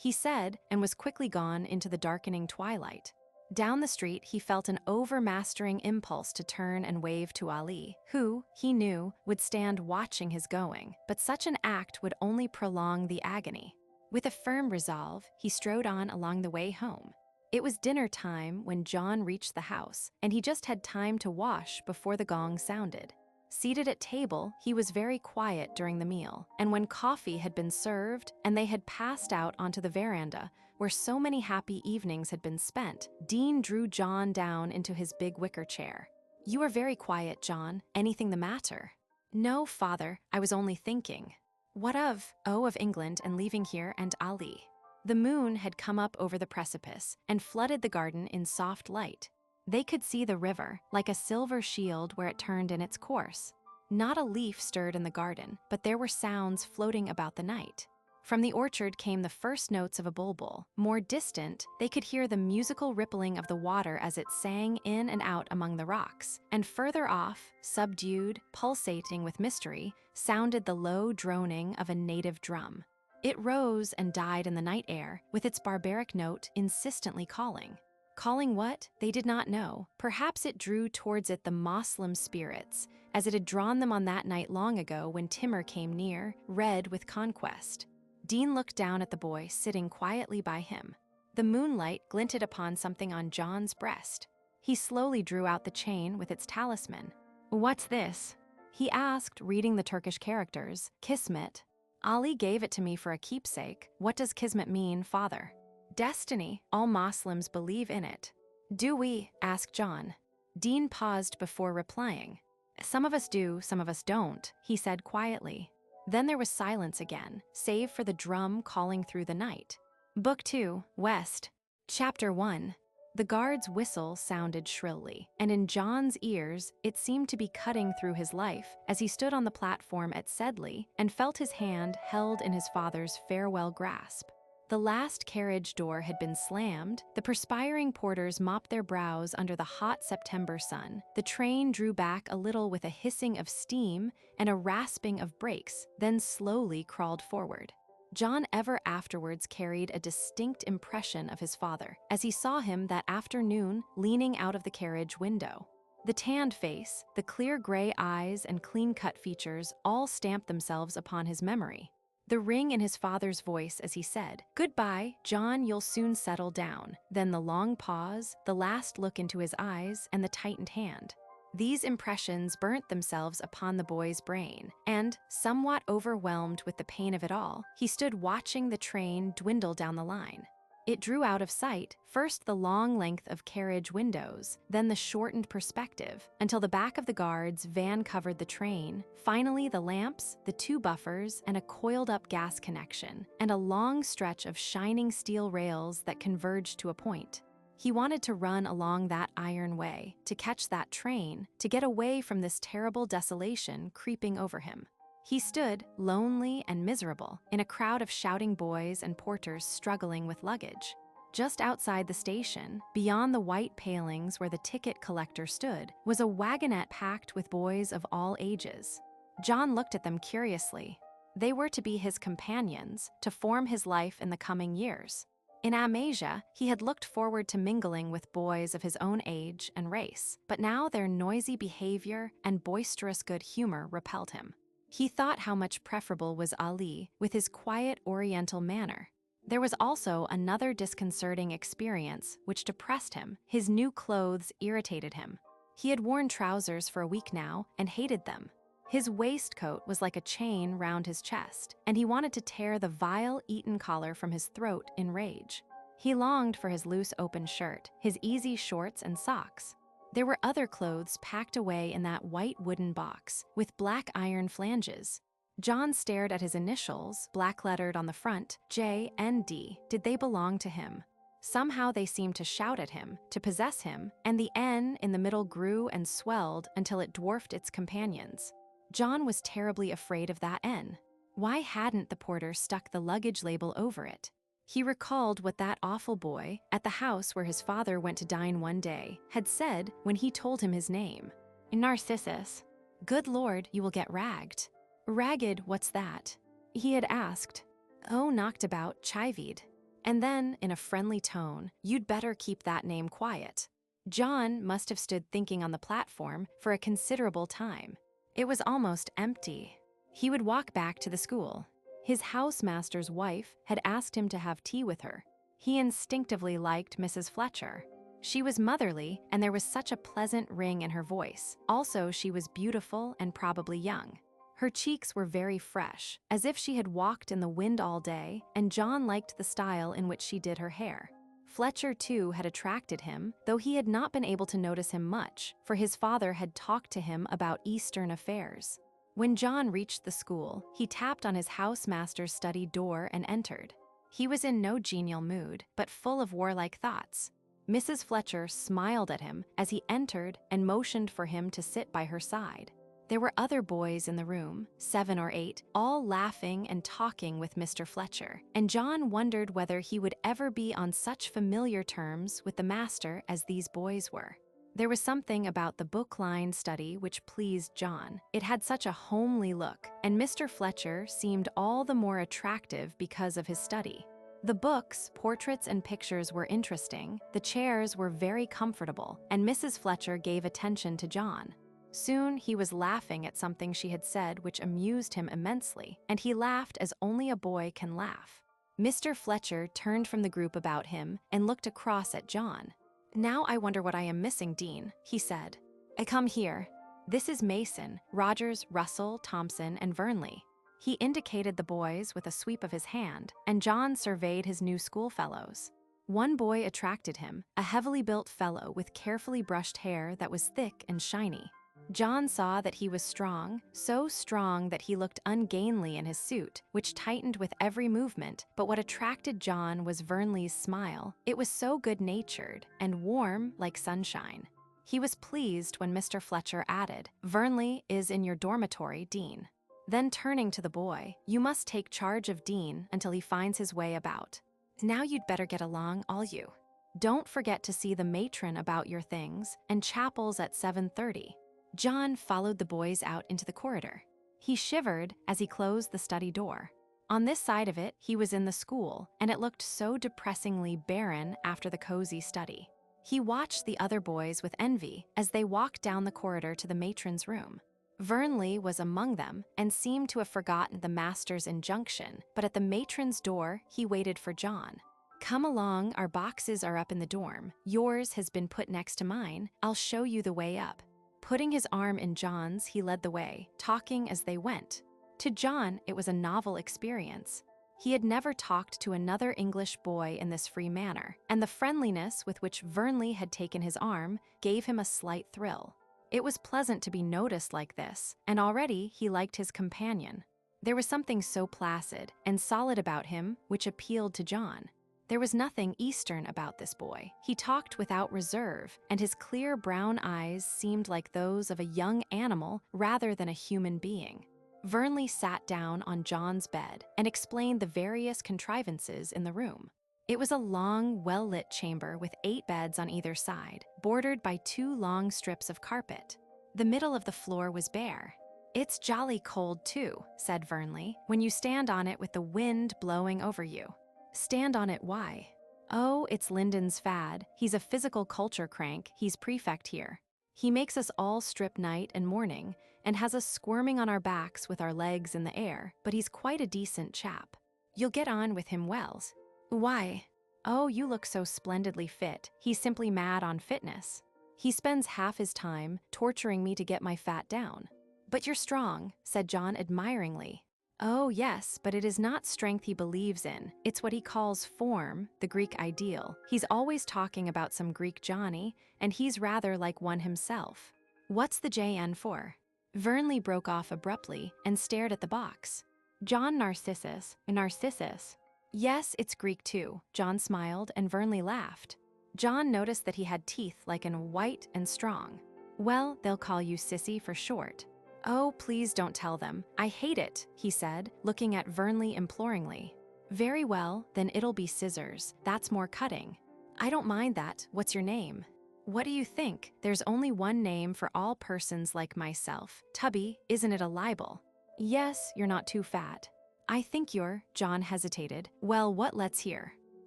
he said, and was quickly gone into the darkening twilight. Down the street, he felt an overmastering impulse to turn and wave to Ali, who, he knew, would stand watching his going, but such an act would only prolong the agony. With a firm resolve, he strode on along the way home. It was dinner time when John reached the house, and he just had time to wash before the gong sounded. Seated at table, he was very quiet during the meal, and when coffee had been served and they had passed out onto the veranda, where so many happy evenings had been spent, Dean drew John down into his big wicker chair. "You are very quiet, John. Anything the matter?" "No, father, I was only thinking." "What of?" "Oh, of England and leaving here and Ali." The moon had come up over the precipice and flooded the garden in soft light. They could see the river, like a silver shield where it turned in its course. Not a leaf stirred in the garden, but there were sounds floating about the night. From the orchard came the first notes of a bulbul. More distant, they could hear the musical rippling of the water as it sang in and out among the rocks. And further off, subdued, pulsating with mystery, sounded the low droning of a native drum. It rose and died in the night air, with its barbaric note insistently calling. Calling what? They did not know. Perhaps it drew towards it the Moslem spirits, as it had drawn them on that night long ago when Timur came near, red with conquest. Dean looked down at the boy sitting quietly by him. The moonlight glinted upon something on John's breast. He slowly drew out the chain with its talisman. "What's this?" he asked, reading the Turkish characters. "Kismet." "Ali gave it to me for a keepsake." "What does kismet mean, father?" "Destiny. All Moslems believe in it." "Do we?" asked John. Dean paused before replying. "Some of us do, some of us don't," he said quietly. Then there was silence again, save for the drum calling through the night. Book 2, West. Chapter 1. The guard's whistle sounded shrilly, and in John's ears, it seemed to be cutting through his life as he stood on the platform at Sedley and felt his hand held in his father's farewell grasp. The last carriage door had been slammed, the perspiring porters mopped their brows under the hot September sun, the train drew back a little with a hissing of steam and a rasping of brakes, then slowly crawled forward. John ever afterwards carried a distinct impression of his father, as he saw him that afternoon leaning out of the carriage window. The tanned face, the clear gray eyes and clean-cut features all stamped themselves upon his memory. The ring in his father's voice as he said, "Goodbye, John, you'll soon settle down." Then the long pause, the last look into his eyes, and the tightened hand. These impressions burnt themselves upon the boy's brain, and, somewhat overwhelmed with the pain of it all, he stood watching the train dwindle down the line. It drew out of sight, first the long length of carriage windows, then the shortened perspective, until the back of the guard's van covered the train, finally the lamps, the two buffers, and a coiled-up gas connection, and a long stretch of shining steel rails that converged to a point. He wanted to run along that iron way, to catch that train, to get away from this terrible desolation creeping over him. He stood, lonely and miserable, in a crowd of shouting boys and porters struggling with luggage. Just outside the station, beyond the white palings where the ticket collector stood, was a wagonette packed with boys of all ages. John looked at them curiously. They were to be his companions, to form his life in the coming years. In Amasia, he had looked forward to mingling with boys of his own age and race, but now their noisy behavior and boisterous good humor repelled him. He thought how much preferable was Ali with his quiet oriental manner. There was also another disconcerting experience which depressed him. His new clothes irritated him. He had worn trousers for a week now and hated them. His waistcoat was like a chain round his chest, and he wanted to tear the vile Eton collar from his throat in rage. He longed for his loose open shirt, his easy shorts and socks. There were other clothes packed away in that white wooden box, with black iron flanges. John stared at his initials, black-lettered on the front, J and D. Did they belong to him? Somehow they seemed to shout at him, to possess him, and the N in the middle grew and swelled until it dwarfed its companions. John was terribly afraid of that N. Why hadn't the porter stuck the luggage label over it? He recalled what that awful boy, at the house where his father went to dine one day, had said when he told him his name. "Narcissus." "Good Lord, you will get ragged." "Ragged, what's that?" He had asked. "Oh, knocked about, chivied." And then, in a friendly tone, "You'd better keep that name quiet." John must have stood thinking on the platform for a considerable time. It was almost empty. He would walk back to the school. His housemaster's wife had asked him to have tea with her. He instinctively liked Mrs. Fletcher. She was motherly, and there was such a pleasant ring in her voice. Also, she was beautiful and probably young. Her cheeks were very fresh, as if she had walked in the wind all day, and John liked the style in which she did her hair. Fletcher, too, had attracted him, though he had not been able to notice him much, for his father had talked to him about Eastern affairs. When John reached the school, he tapped on his housemaster's study door and entered. He was in no genial mood, but full of warlike thoughts. Mrs. Fletcher smiled at him as he entered and motioned for him to sit by her side. There were other boys in the room, 7 or 8, all laughing and talking with Mr. Fletcher, and John wondered whether he would ever be on such familiar terms with the master as these boys were. There was something about the book-lined study which pleased John. It had such a homely look, and Mr. Fletcher seemed all the more attractive because of his study. The books, portraits, and pictures were interesting, the chairs were very comfortable, and Mrs. Fletcher gave attention to John. Soon he was laughing at something she had said which amused him immensely, and he laughed as only a boy can laugh. Mr. Fletcher turned from the group about him and looked across at John. "Now I wonder what I am missing, Dean," he said. "Come here. This is Mason, Rogers, Russell, Thompson, and Vernley." He indicated the boys with a sweep of his hand, and John surveyed his new schoolfellows. One boy attracted him, a heavily built fellow with carefully brushed hair that was thick and shiny. John saw that he was strong, so strong that he looked ungainly in his suit, which tightened with every movement, but what attracted John was Vernley's smile. It was so good-natured and warm like sunshine. He was pleased when Mr. Fletcher added, "Vernley is in your dormitory, Dean." Then turning to the boy, "You must take charge of Dean until he finds his way about. Now you'd better get along, all you. Don't forget to see the matron about your things, and chapel's at 7:30. John followed the boys out into the corridor. He shivered as he closed the study door. On this side of it, he was in the school, and it looked so depressingly barren after the cozy study. He watched the other boys with envy as they walked down the corridor to the matron's room. Vernley was among them and seemed to have forgotten the master's injunction, but at the matron's door, he waited for John. "Come along, our boxes are up in the dorm. Yours has been put next to mine. I'll show you the way up." Putting his arm in John's, he led the way, talking as they went. To John, it was a novel experience. He had never talked to another English boy in this free manner, and the friendliness with which Vernley had taken his arm gave him a slight thrill. It was pleasant to be noticed like this, and already he liked his companion. There was something so placid and solid about him which appealed to John. There was nothing Eastern about this boy. He talked without reserve, and his clear brown eyes seemed like those of a young animal rather than a human being. Vernley sat down on John's bed and explained the various contrivances in the room. It was a long, well-lit chamber with 8 beds on either side, bordered by 2 long strips of carpet. The middle of the floor was bare. "It's jolly cold, too," said Vernley, "when you stand on it with the wind blowing over you." "Stand on it, why?" "Oh, it's Lyndon's fad. He's a physical culture crank. He's prefect here. He makes us all strip night and morning, and has us squirming on our backs with our legs in the air, but he's quite a decent chap. You'll get on with him well." "Why?" "Oh, you look so splendidly fit. He's simply mad on fitness. He spends half his time torturing me to get my fat down." "But you're strong," said John admiringly. "Oh, yes, but it is not strength he believes in. It's what he calls form, the Greek ideal. He's always talking about some Greek Johnny, and he's rather like one himself. What's the JN for?" Vernley broke off abruptly and stared at the box. "John Narcissus, Narcissus." "Yes, it's Greek too." John smiled, and Vernley laughed. John noticed that he had teeth like an white and strong. "Well, they'll call you Sissy for short." "Oh, please don't tell them. I hate it," he said, looking at Vernley imploringly. "Very well, then it'll be Scissors. That's more cutting." "I don't mind that. What's your name?" "What do you think? There's only one name for all persons like myself. Tubby, isn't it a libel?" "Yes, you're not too fat." "I think you're—" John hesitated. "Well, what let's hear."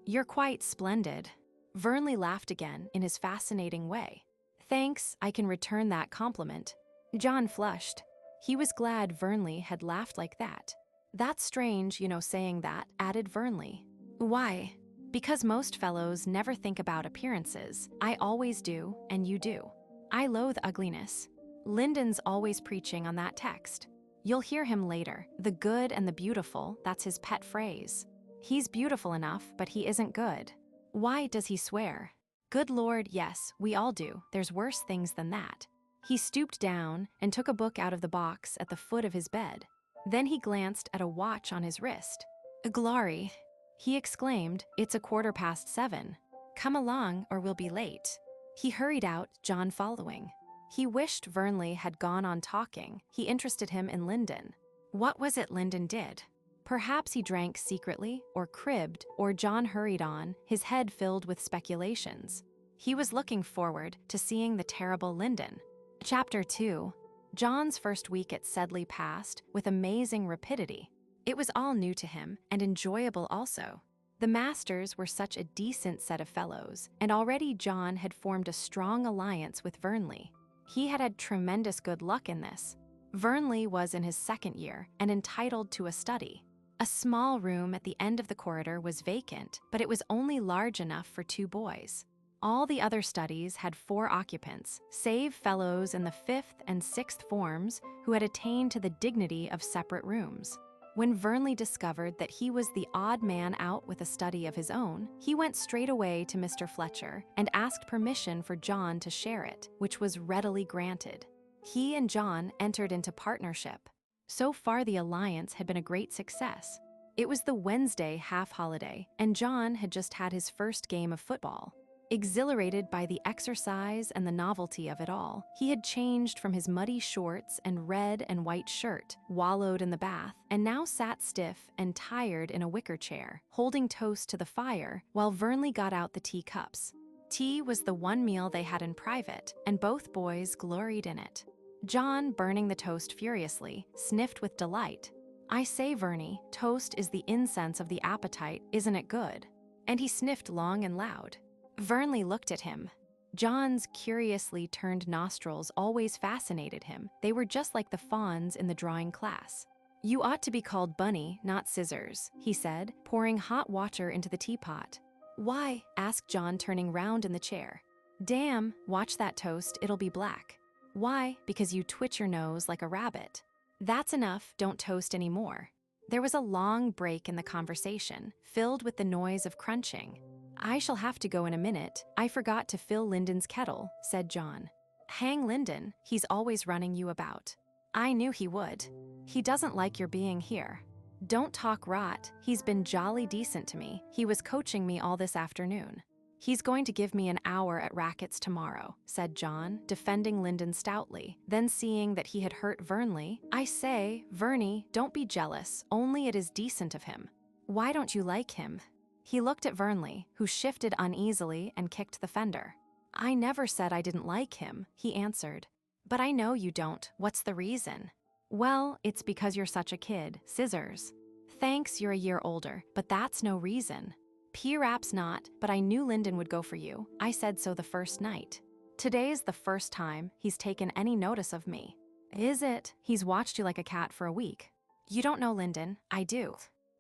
You're quite splendid. Vernley laughed again in his fascinating way. Thanks, I can return that compliment. John flushed. He was glad Vernley had laughed like that. That's strange, saying that, added Vernley. Why? Because most fellows never think about appearances. I always do, and you do. I loathe ugliness. Lyndon's always preaching on that text. You'll hear him later. The good and the beautiful, that's his pet phrase. He's beautiful enough, but he isn't good. Why does he swear? Good Lord, yes, we all do. There's worse things than that. He stooped down and took a book out of the box at the foot of his bed. Then he glanced at a watch on his wrist. Glory, he exclaimed, it's 7:15. Come along or we'll be late. He hurried out, John following. He wished Vernley had gone on talking. He interested him in Lyndon. What was it Lyndon did? Perhaps he drank secretly, or cribbed, or John hurried on, his head filled with speculations. He was looking forward to seeing the terrible Lyndon. Chapter 2. John's first week at Sedley passed with amazing rapidity. It was all new to him, and enjoyable also. The masters were such a decent set of fellows, and already John had formed a strong alliance with Vernley. He had had tremendous good luck in this. Vernley was in his second year and entitled to a study. A small room at the end of the corridor was vacant, but it was only large enough for 2 boys. All the other studies had 4 occupants, save fellows in the 5th and 6th forms who had attained to the dignity of separate rooms. When Vernley discovered that he was the odd man out with a study of his own, he went straight away to Mr. Fletcher and asked permission for John to share it, which was readily granted. He and John entered into partnership. So far the alliance had been a great success. It was the Wednesday half-holiday, and John had just had his first game of football. Exhilarated by the exercise and the novelty of it all, he had changed from his muddy shorts and red and white shirt, wallowed in the bath, and now sat stiff and tired in a wicker chair, holding toast to the fire while Vernley got out the teacups. Tea was the one meal they had in private, and both boys gloried in it. John, burning the toast furiously, sniffed with delight. I say, Verney, toast is the incense of the appetite, isn't it good? And he sniffed long and loud. Vernley looked at him. John's curiously turned nostrils always fascinated him. They were just like the fawns in the drawing class. You ought to be called Bunny, not Scissors, he said, pouring hot water into the teapot. Why? Asked John, turning round in the chair. Damn, watch that toast, it'll be black. Why? Because you twitch your nose like a rabbit. That's enough, don't toast any more. There was a long break in the conversation, filled with the noise of crunching. I shall have to go in a minute. I forgot to fill Lyndon's kettle, said John. Hang Lyndon, he's always running you about. I knew he would. He doesn't like your being here. Don't talk rot, he's been jolly decent to me. He was coaching me all this afternoon. He's going to give me an hour at rackets tomorrow, said John, defending Lyndon stoutly. Then seeing that he had hurt Vernley, I say, Verney, don't be jealous, only it is decent of him. Why don't you like him? He looked at Vernley, who shifted uneasily and kicked the fender. I never said I didn't like him, he answered. But I know you don't. What's the reason? Well, it's because you're such a kid, Scissors. Thanks, you're a year older, but that's no reason. Perhaps not, but I knew Lyndon would go for you. I said so the first night. Today's the first time he's taken any notice of me. Is it? He's watched you like a cat for a week. You don't know Lyndon. I do.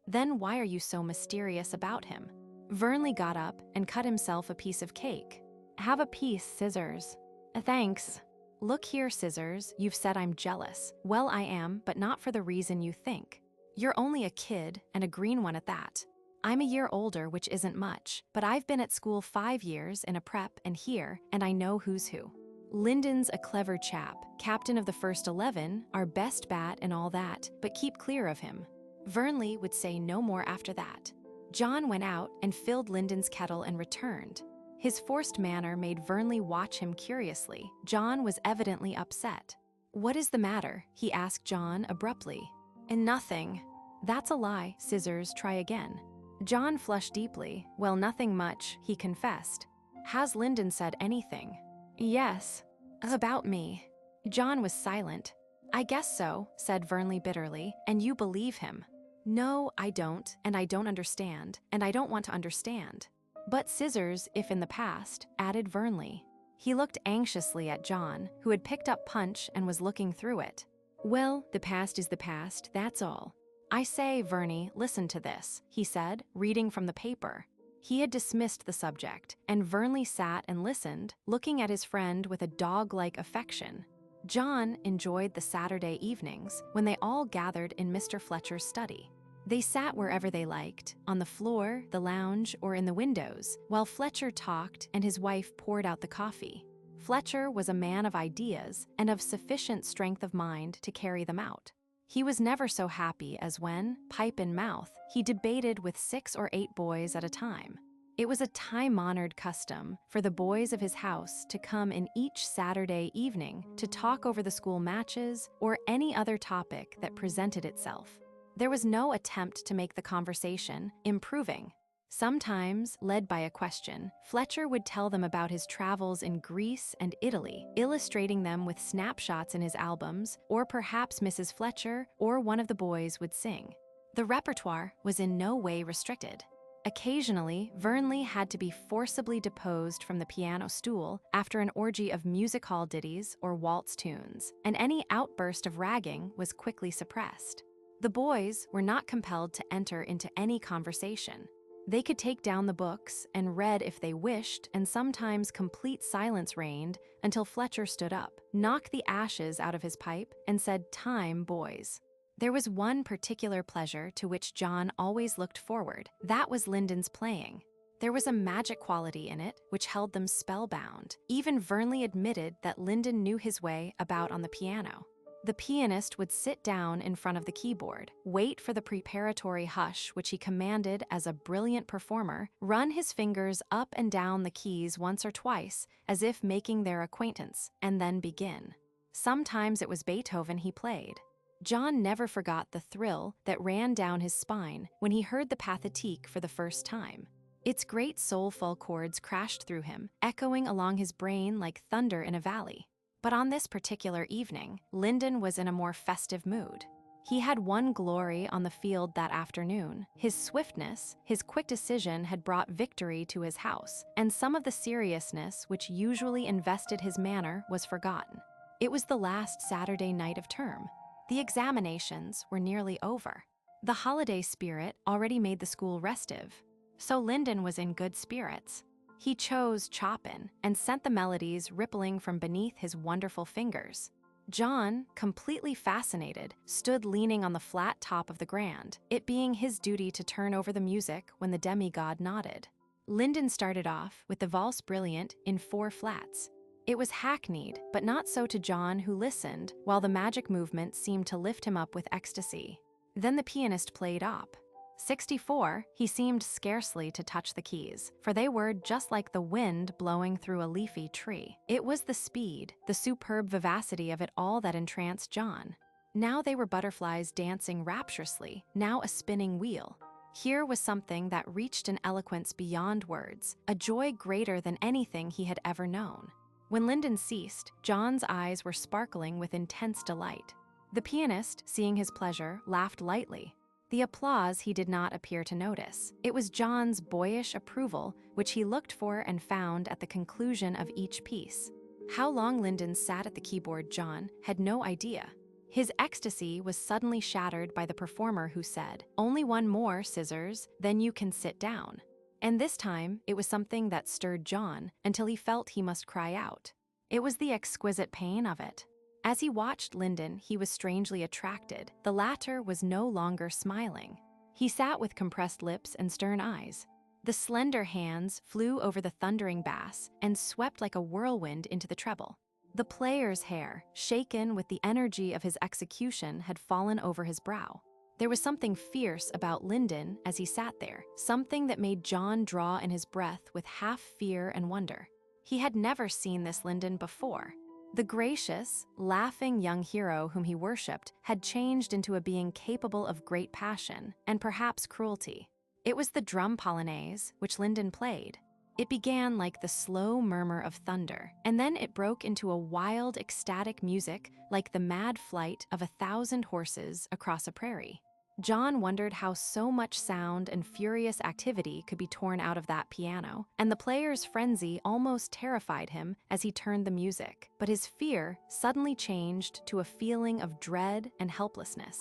Then why are you so mysterious about him? Vernley got up and cut himself a piece of cake. Have a piece, Scissors. Thanks. Look here, Scissors, you've said I'm jealous. Well, I am, but not for the reason you think. You're only a kid, and a green one at that. I'm a year older, which isn't much, but I've been at school 5 years in a prep and here, and I know who's who. Lyndon's a clever chap, captain of the first 11, our best bat and all that, but keep clear of him. Vernley would say no more after that. John went out and filled Lyndon's kettle and returned. His forced manner made Vernley watch him curiously. John was evidently upset. What is the matter? He asked John abruptly. Nothing. That's a lie, Scissors, try again. John flushed deeply. Well, nothing much, he confessed. Has Lyndon said anything? Yes. About me. John was silent. I guess so, said Vernley bitterly, and you believe him. "No, I don't, and I don't understand, and I don't want to understand." "But scissors, if in the past," added Vernley. He looked anxiously at John, who had picked up Punch and was looking through it. "Well, the past is the past, that's all. I say, Verney, listen to this," he said, reading from the paper. He had dismissed the subject, and Vernley sat and listened, looking at his friend with a dog-like affection. John enjoyed the Saturday evenings when they all gathered in Mr. Fletcher's study. They sat wherever they liked, on the floor, the lounge, or in the windows, while Fletcher talked and his wife poured out the coffee. Fletcher was a man of ideas and of sufficient strength of mind to carry them out. He was never so happy as when, pipe in mouth, he debated with 6 or 8 boys at a time. It was a time-honored custom for the boys of his house to come in each Saturday evening to talk over the school matches or any other topic that presented itself. There was no attempt to make the conversation improving. Sometimes, led by a question, Fletcher would tell them about his travels in Greece and Italy, illustrating them with snapshots in his albums, or perhaps Mrs. Fletcher or one of the boys would sing. The repertoire was in no way restricted. Occasionally, Vernley had to be forcibly deposed from the piano stool after an orgy of music hall ditties or waltz tunes, and any outburst of ragging was quickly suppressed. The boys were not compelled to enter into any conversation. They could take down the books and read if they wished, and sometimes complete silence reigned until Fletcher stood up, knocked the ashes out of his pipe, and said, "Time, boys." There was one particular pleasure to which John always looked forward. That was Lyndon's playing. There was a magic quality in it which held them spellbound. Even Vernley admitted that Lyndon knew his way about on the piano. The pianist would sit down in front of the keyboard, wait for the preparatory hush which he commanded as a brilliant performer, run his fingers up and down the keys once or twice as if making their acquaintance, and then begin. Sometimes it was Beethoven he played. John never forgot the thrill that ran down his spine when he heard the Pathétique for the first time. Its great soulful chords crashed through him, echoing along his brain like thunder in a valley. But on this particular evening, Lyndon was in a more festive mood. He had won glory on the field that afternoon. His swiftness, his quick decision had brought victory to his house, and some of the seriousness which usually invested his manner was forgotten. It was the last Saturday night of term. The examinations were nearly over. The holiday spirit already made the school restive, so Lyndon was in good spirits. He chose Chopin and sent the melodies rippling from beneath his wonderful fingers. John, completely fascinated, stood leaning on the flat top of the grand, it being his duty to turn over the music when the demigod nodded. Lyndon started off with the Valse Brilliant in 4 flats. It was hackneyed, but not so to John, who listened, while the magic movement seemed to lift him up with ecstasy. Then the pianist played op. 64, he seemed scarcely to touch the keys, for they were just like the wind blowing through a leafy tree. It was the speed, the superb vivacity of it all that entranced John. Now they were butterflies dancing rapturously, now a spinning wheel. Here was something that reached an eloquence beyond words, a joy greater than anything he had ever known. When Lyndon ceased, John's eyes were sparkling with intense delight. The pianist, seeing his pleasure, laughed lightly. The applause he did not appear to notice. It was John's boyish approval, which he looked for and found at the conclusion of each piece. How long Lyndon sat at the keyboard, John had no idea. His ecstasy was suddenly shattered by the performer who said, "Only one more, Scissors, then you can sit down." And this time, it was something that stirred John until he felt he must cry out. It was the exquisite pain of it. As he watched Lyndon, he was strangely attracted. The latter was no longer smiling. He sat with compressed lips and stern eyes. The slender hands flew over the thundering bass and swept like a whirlwind into the treble. The player's hair, shaken with the energy of his execution, had fallen over his brow. There was something fierce about Lyndon as he sat there, something that made John draw in his breath with half fear and wonder. He had never seen this Lyndon before. The gracious, laughing young hero whom he worshipped had changed into a being capable of great passion and perhaps cruelty. It was the drum polonaise which Lyndon played. It began like the slow murmur of thunder, and then it broke into a wild, ecstatic music like the mad flight of 1,000 horses across a prairie. John wondered how so much sound and furious activity could be torn out of that piano, and the player's frenzy almost terrified him as he turned the music, but his fear suddenly changed to a feeling of dread and helplessness.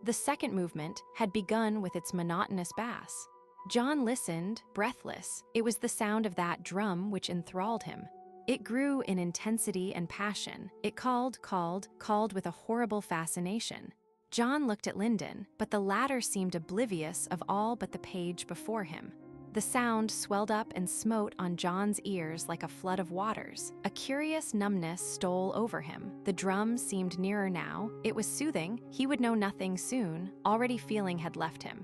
The second movement had begun with its monotonous bass. John listened, breathless. It was the sound of that drum which enthralled him. It grew in intensity and passion. It called with a horrible fascination. John looked at Lyndon, but the latter seemed oblivious of all but the page before him. The sound swelled up and smote on John's ears like a flood of waters. A curious numbness stole over him. The drum seemed nearer now. It was soothing. He would know nothing soon. Already feeling had left him.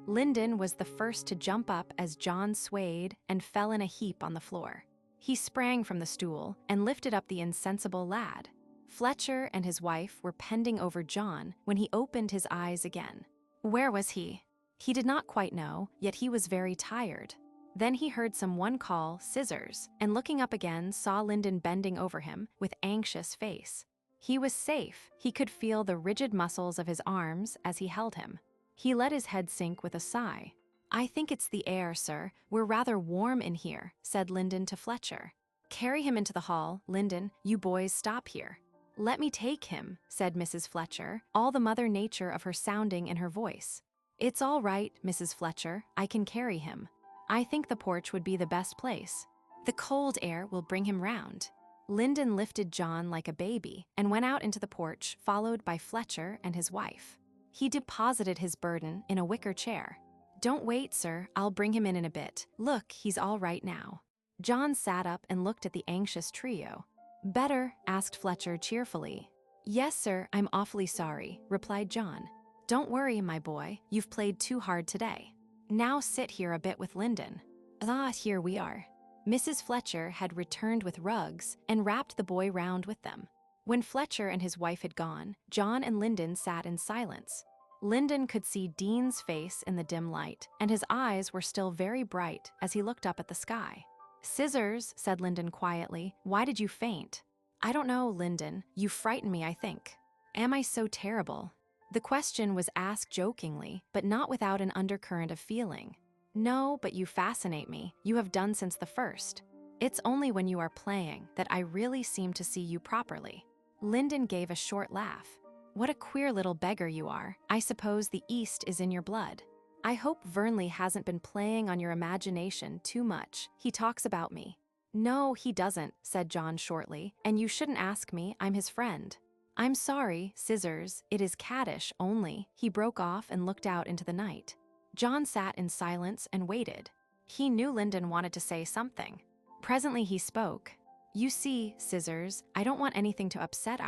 Lyndon, was the first to jump up as John swayed and fell in a heap on the floor. He sprang from the stool and lifted up the insensible lad. Fletcher and his wife were bending over John when he opened his eyes again. Where was he? He did not quite know, yet he was very tired. Then he heard someone call "Scissors," and looking up again saw Lyndon bending over him with anxious face. He was safe. He could feel the rigid muscles of his arms as he held him. He let his head sink with a sigh. "I think it's the air, sir. We're rather warm in here," said Lyndon to Fletcher. "Carry him into the hall, Lyndon. You boys stop here." "Let me take him," said Mrs. Fletcher, all the mother nature of her sounding in her voice. "It's all right, Mrs. Fletcher. I can carry him. I think the porch would be the best place. The cold air will bring him round." Lyndon lifted John like a baby and went out into the porch, followed by Fletcher and his wife. He deposited his burden in a wicker chair. "Don't wait, sir. I'll bring him in a bit. Look, he's all right now." John sat up and looked at the anxious trio. "Better?" asked Fletcher cheerfully. "Yes, sir. I'm awfully sorry," replied John. "Don't worry, my boy. You've played too hard today. Now sit here a bit with Lyndon." Here we are. Mrs. Fletcher had returned with rugs and wrapped the boy round with them. When Fletcher and his wife had gone, John and Lyndon sat in silence. Lyndon could see Dean's face in the dim light, and his eyes were still very bright as he looked up at the sky. "Scissors," said Lyndon quietly, "why did you faint?" "I don't know, Lyndon. You frightened me, I think." "Am I so terrible?" The question was asked jokingly, but not without an undercurrent of feeling. "No, but you fascinate me. You have done since the first. It's only when you are playing that I really seem to see you properly." Lyndon gave a short laugh. "What a queer little beggar you are. I suppose the East is in your blood. I hope Vernley hasn't been playing on your imagination too much. He talks about me." "No, he doesn't," said John shortly, "and you shouldn't ask me. I'm his friend." "I'm sorry, Scissors, it is caddish only," he broke off and looked out into the night. John sat in silence and waited. He knew Lyndon wanted to say something. Presently he spoke. "You see, Scissors, I don't want anything to upset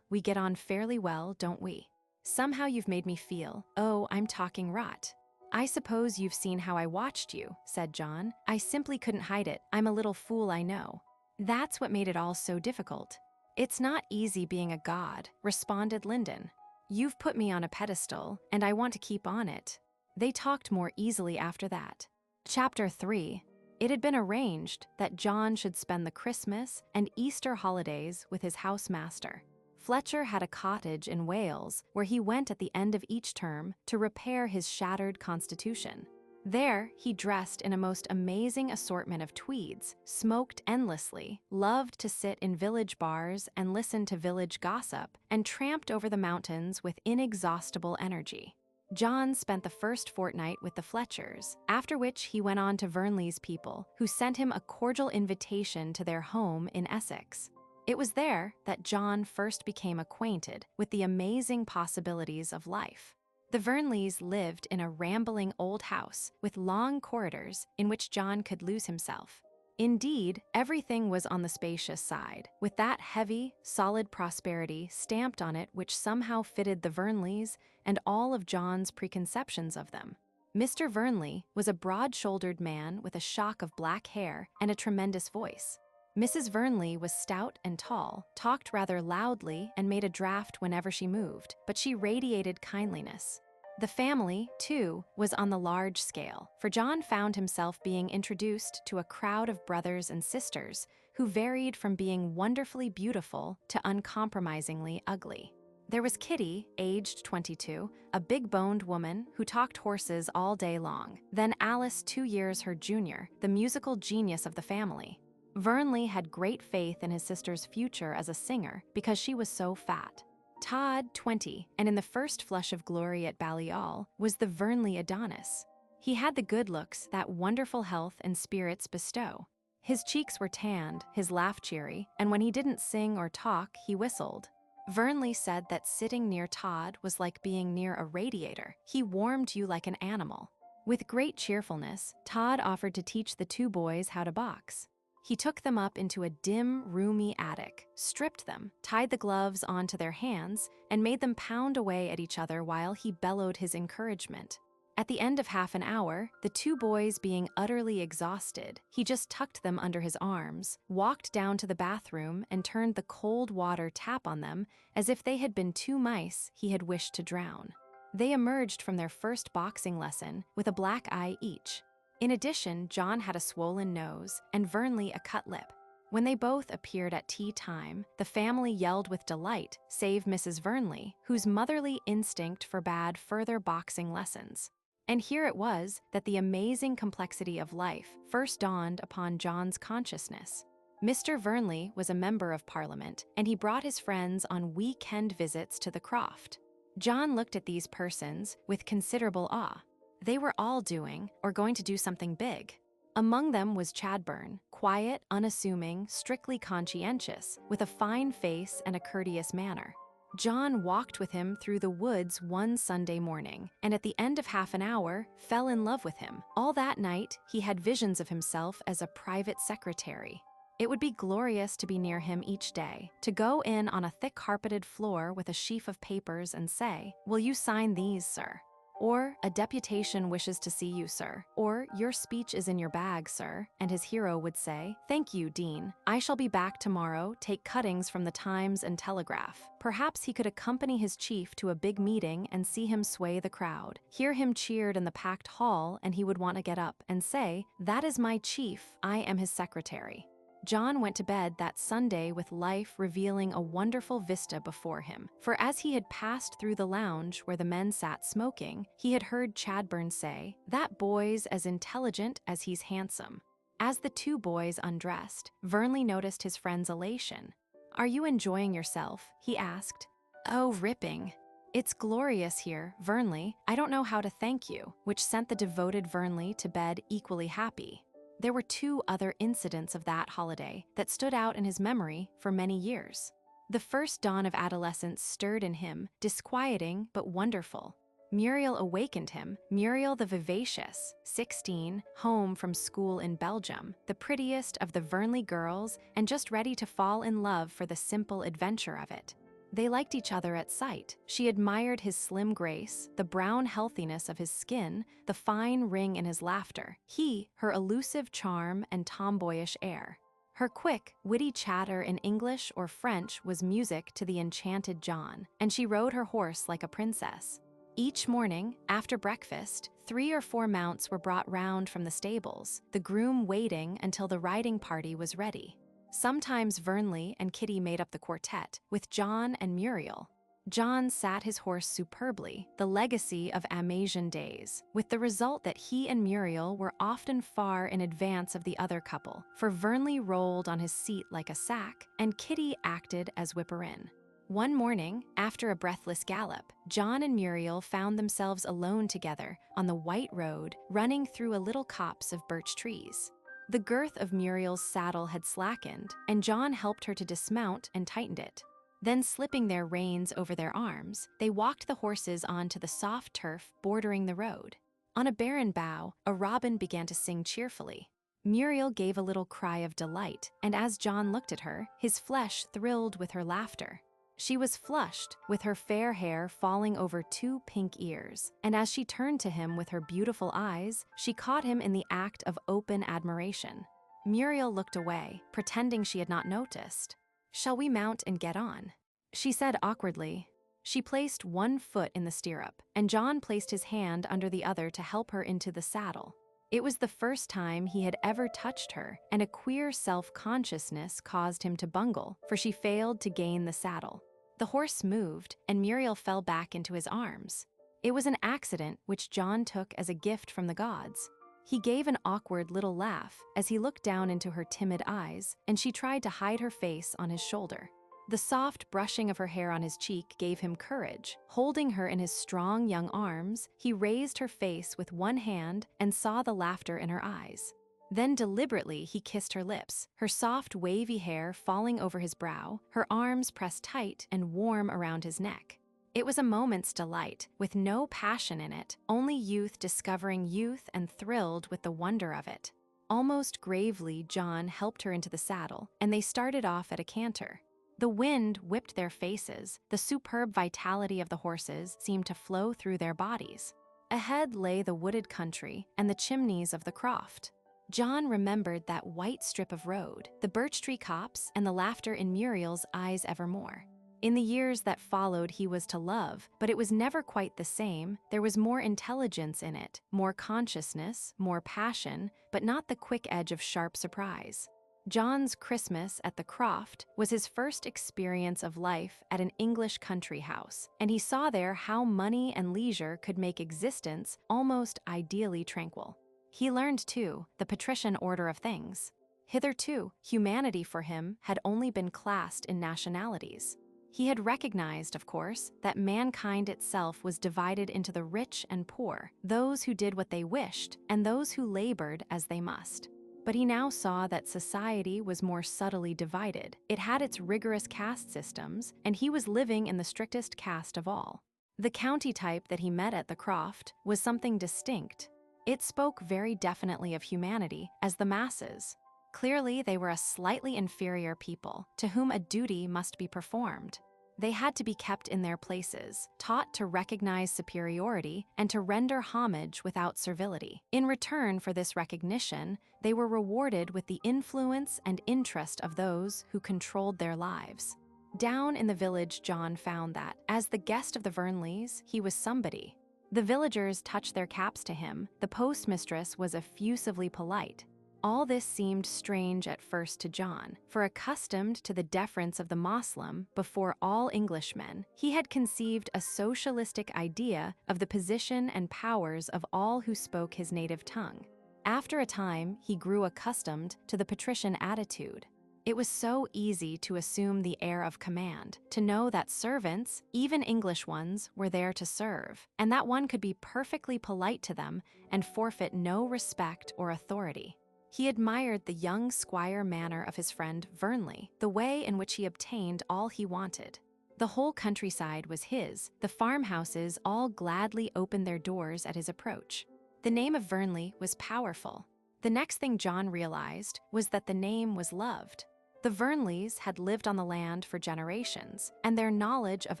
we get on fairly well, don't we? Somehow you've made me feel, I'm talking rot." "I suppose you've seen how I watched you," said John. "I simply couldn't hide it. I'm a little fool, I know. That's what made it all so difficult." "It's not easy being a god," responded Lyndon. "You've put me on a pedestal, and I want to keep on it." They talked more easily after that. Chapter 3. It had been arranged that John should spend the Christmas and Easter holidays with his housemaster. Fletcher had a cottage in Wales where he went at the end of each term to repair his shattered constitution. There, he dressed in a most amazing assortment of tweeds, smoked endlessly, loved to sit in village bars and listen to village gossip, and tramped over the mountains with inexhaustible energy. John spent the first fortnight with the Fletchers, after which he went on to Vernley's people, who sent him a cordial invitation to their home in Essex. It was there that John first became acquainted with the amazing possibilities of life. The Vernleys lived in a rambling old house with long corridors in which John could lose himself. Indeed, everything was on the spacious side, with that heavy, solid prosperity stamped on it which somehow fitted the Vernleys and all of John's preconceptions of them. Mr. Vernley was a broad-shouldered man with a shock of black hair and a tremendous voice. Mrs. Vernley was stout and tall, talked rather loudly, and made a draught whenever she moved, but she radiated kindliness. The family, too, was on the large scale, for John found himself being introduced to a crowd of brothers and sisters who varied from being wonderfully beautiful to uncompromisingly ugly. There was Kitty, aged 22, a big-boned woman who talked horses all day long. Then Alice, 2 years her junior, the musical genius of the family. Vernley had great faith in his sister's future as a singer because she was so fat. Todd, 20, and in the first flush of glory at Balliol, was the Vernley Adonis. He had the good looks that wonderful health and spirits bestow. His cheeks were tanned, his laugh cheery, and when he didn't sing or talk, he whistled. Vernley said that sitting near Todd was like being near a radiator. He warmed you like an animal. With great cheerfulness, Todd offered to teach the 2 boys how to box. He took them up into a dim, roomy attic, stripped them, tied the gloves onto their hands, and made them pound away at each other while he bellowed his encouragement. At the end of half an hour, the 2 boys being utterly exhausted, he just tucked them under his arms, walked down to the bathroom, and turned the cold water tap on them as if they had been 2 mice he had wished to drown. They emerged from their first boxing lesson with a black eye each. In addition, John had a swollen nose and Vernley a cut lip. When they both appeared at tea time, the family yelled with delight, save Mrs. Vernley, whose motherly instinct forbade further boxing lessons. And here it was that the amazing complexity of life first dawned upon John's consciousness. Mr. Vernley was a member of Parliament, and he brought his friends on weekend visits to the Croft. John looked at these persons with considerable awe. They were all doing, or going to do something big. Among them was Chadburn, quiet, unassuming, strictly conscientious, with a fine face and a courteous manner. John walked with him through the woods one Sunday morning, and at the end of half an hour, fell in love with him. All that night, he had visions of himself as a private secretary. It would be glorious to be near him each day, to go in on a thick carpeted floor with a sheaf of papers and say, "Will you sign these, sir?" Or, "A deputation wishes to see you, sir." Or, "Your speech is in your bag, sir." And his hero would say, "Thank you, Dean. I shall be back tomorrow, take cuttings from the Times and Telegraph." Perhaps he could accompany his chief to a big meeting and see him sway the crowd, hear him cheered in the packed hall, and he would want to get up and say, "That is my chief, I am his secretary." John went to bed that Sunday with life revealing a wonderful vista before him, for as he had passed through the lounge where the men sat smoking, he had heard Chadburn say, "That boy's as intelligent as he's handsome." As the 2 boys undressed, Vernley noticed his friend's elation. "Are you enjoying yourself?" he asked. "Oh, ripping. It's glorious here, Vernley. I don't know how to thank you," which sent the devoted Vernley to bed equally happy. There were 2 other incidents of that holiday that stood out in his memory for many years. The first dawn of adolescence stirred in him, disquieting but wonderful. Muriel awakened him, Muriel the vivacious, 16, home from school in Belgium, the prettiest of the Vernley girls and just ready to fall in love for the simple adventure of it. They liked each other at sight. She admired his slim grace, the brown healthiness of his skin, the fine ring in his laughter. He, her elusive charm and tomboyish air. Her quick, witty chatter in English or French was music to the enchanted John, and she rode her horse like a princess. Each morning, after breakfast, 3 or 4 mounts were brought round from the stables, the groom waiting until the riding party was ready. Sometimes Vernley and Kitty made up the quartet, with John and Muriel. John sat his horse superbly, the legacy of Amasian days, with the result that he and Muriel were often far in advance of the other couple, for Vernley rolled on his seat like a sack, and Kitty acted as whipper-in. One morning, after a breathless gallop, John and Muriel found themselves alone together on the white road, running through a little copse of birch trees. The girth of Muriel's saddle had slackened, and John helped her to dismount and tightened it. Then, slipping their reins over their arms, they walked the horses onto the soft turf bordering the road. On a barren bough, a robin began to sing cheerfully. Muriel gave a little cry of delight, and as John looked at her, his flesh thrilled with her laughter. She was flushed, with her fair hair falling over 2 pink ears, and as she turned to him with her beautiful eyes, she caught him in the act of open admiration. Muriel looked away, pretending she had not noticed. "Shall we mount and get on?" she said awkwardly. She placed one foot in the stirrup, and John placed his hand under the other to help her into the saddle. It was the first time he had ever touched her, and a queer self-consciousness caused him to bungle, for she failed to gain the saddle. The horse moved, and Muriel fell back into his arms. It was an accident which John took as a gift from the gods. He gave an awkward little laugh as he looked down into her timid eyes, and she tried to hide her face on his shoulder. The soft brushing of her hair on his cheek gave him courage. Holding her in his strong young arms, he raised her face with one hand and saw the laughter in her eyes. Then deliberately he kissed her lips, her soft wavy hair falling over his brow, her arms pressed tight and warm around his neck. It was a moment's delight, with no passion in it, only youth discovering youth and thrilled with the wonder of it. Almost gravely, John helped her into the saddle, and they started off at a canter. The wind whipped their faces, the superb vitality of the horses seemed to flow through their bodies. Ahead lay the wooded country and the chimneys of the croft. John remembered that white strip of road, the birch tree copse, and the laughter in Muriel's eyes evermore. In the years that followed, he was to love, but it was never quite the same. There was more intelligence in it, more consciousness, more passion, but not the quick edge of sharp surprise. John's Christmas at the Croft was his first experience of life at an English country house, and he saw there how money and leisure could make existence almost ideally tranquil. He learned, too, the patrician order of things. Hitherto, humanity for him had only been classed in nationalities. He had recognized, of course, that mankind itself was divided into the rich and poor, those who did what they wished, and those who labored as they must. But he now saw that society was more subtly divided. It had its rigorous caste systems, and he was living in the strictest caste of all. The county type that he met at the Croft was something distinct. It spoke very definitely of humanity as the masses. Clearly, they were a slightly inferior people, to whom a duty must be performed. They had to be kept in their places, taught to recognize superiority and to render homage without servility. In return for this recognition, they were rewarded with the influence and interest of those who controlled their lives. Down in the village, John found that, as the guest of the Vernleys, he was somebody. The villagers touched their caps to him. The postmistress was effusively polite. All this seemed strange at first to John, for accustomed to the deference of the Moslem before all Englishmen, he had conceived a socialistic idea of the position and powers of all who spoke his native tongue. After a time, he grew accustomed to the patrician attitude. It was so easy to assume the air of command, to know that servants, even English ones, were there to serve, and that one could be perfectly polite to them and forfeit no respect or authority. He admired the young squire manner of his friend Vernley, the way in which he obtained all he wanted. The whole countryside was his. The farmhouses all gladly opened their doors at his approach. The name of Vernley was powerful. The next thing John realized was that the name was loved. The Vernleys had lived on the land for generations, and their knowledge of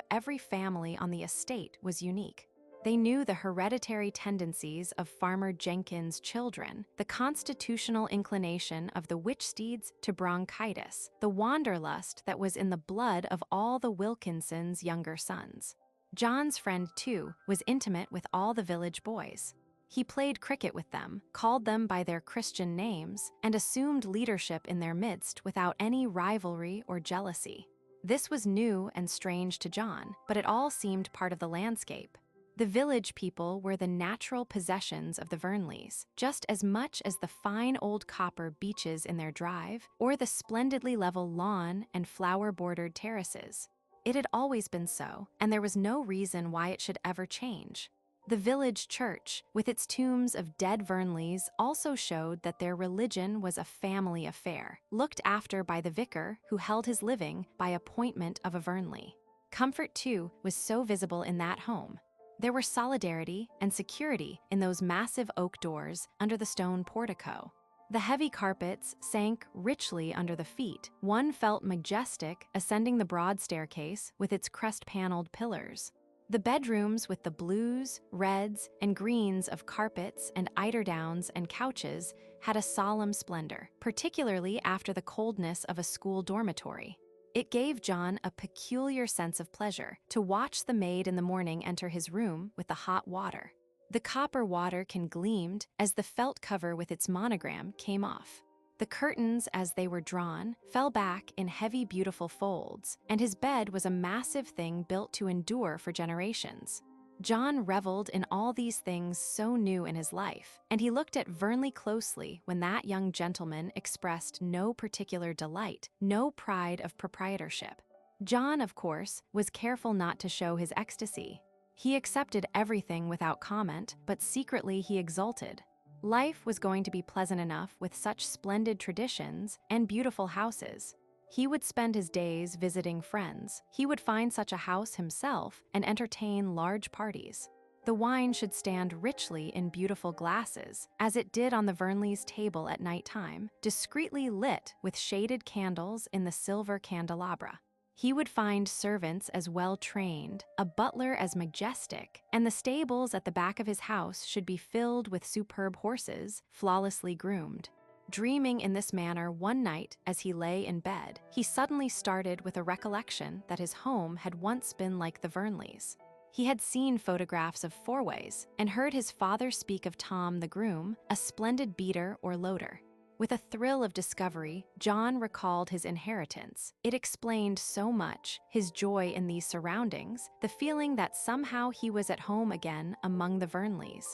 every family on the estate was unique. They knew the hereditary tendencies of Farmer Jenkins' children, the constitutional inclination of the Wichsteeds to bronchitis, the wanderlust that was in the blood of all the Wilkinsons' younger sons. John's friend, too, was intimate with all the village boys. He played cricket with them, called them by their Christian names, and assumed leadership in their midst without any rivalry or jealousy. This was new and strange to John, but it all seemed part of the landscape. The village people were the natural possessions of the Vernleys, just as much as the fine old copper beeches in their drive, or the splendidly level lawn and flower-bordered terraces. It had always been so, and there was no reason why it should ever change. The village church, with its tombs of dead Vernleys, also showed that their religion was a family affair, looked after by the vicar who held his living by appointment of a Vernley. Comfort, too, was so visible in that home. There were solidarity and security in those massive oak doors under the stone portico. The heavy carpets sank richly under the feet. One felt majestic ascending the broad staircase with its crest-paneled pillars. The bedrooms with the blues, reds, and greens of carpets and eiderdowns and couches had a solemn splendor, particularly after the coldness of a school dormitory. It gave John a peculiar sense of pleasure to watch the maid in the morning enter his room with the hot water. The copper water can gleamed as the felt cover with its monogram came off. The curtains, as they were drawn, fell back in heavy, beautiful folds, and his bed was a massive thing built to endure for generations. John reveled in all these things so new in his life, and he looked at Vernley closely when that young gentleman expressed no particular delight, no pride of proprietorship. John, of course, was careful not to show his ecstasy. He accepted everything without comment, but secretly he exulted. Life was going to be pleasant enough with such splendid traditions and beautiful houses. He would spend his days visiting friends. He would find such a house himself and entertain large parties. The wine should stand richly in beautiful glasses, as it did on the Vernleys' table at night time, discreetly lit with shaded candles in the silver candelabra. He would find servants as well trained, a butler as majestic, and the stables at the back of his house should be filled with superb horses, flawlessly groomed. Dreaming in this manner one night as he lay in bed, he suddenly started with a recollection that his home had once been like the Vernleys. He had seen photographs of fourways and heard his father speak of Tom the groom, a splendid beater or loader. With a thrill of discovery, John recalled his inheritance. It explained so much, his joy in these surroundings, the feeling that somehow he was at home again among the Vernleys.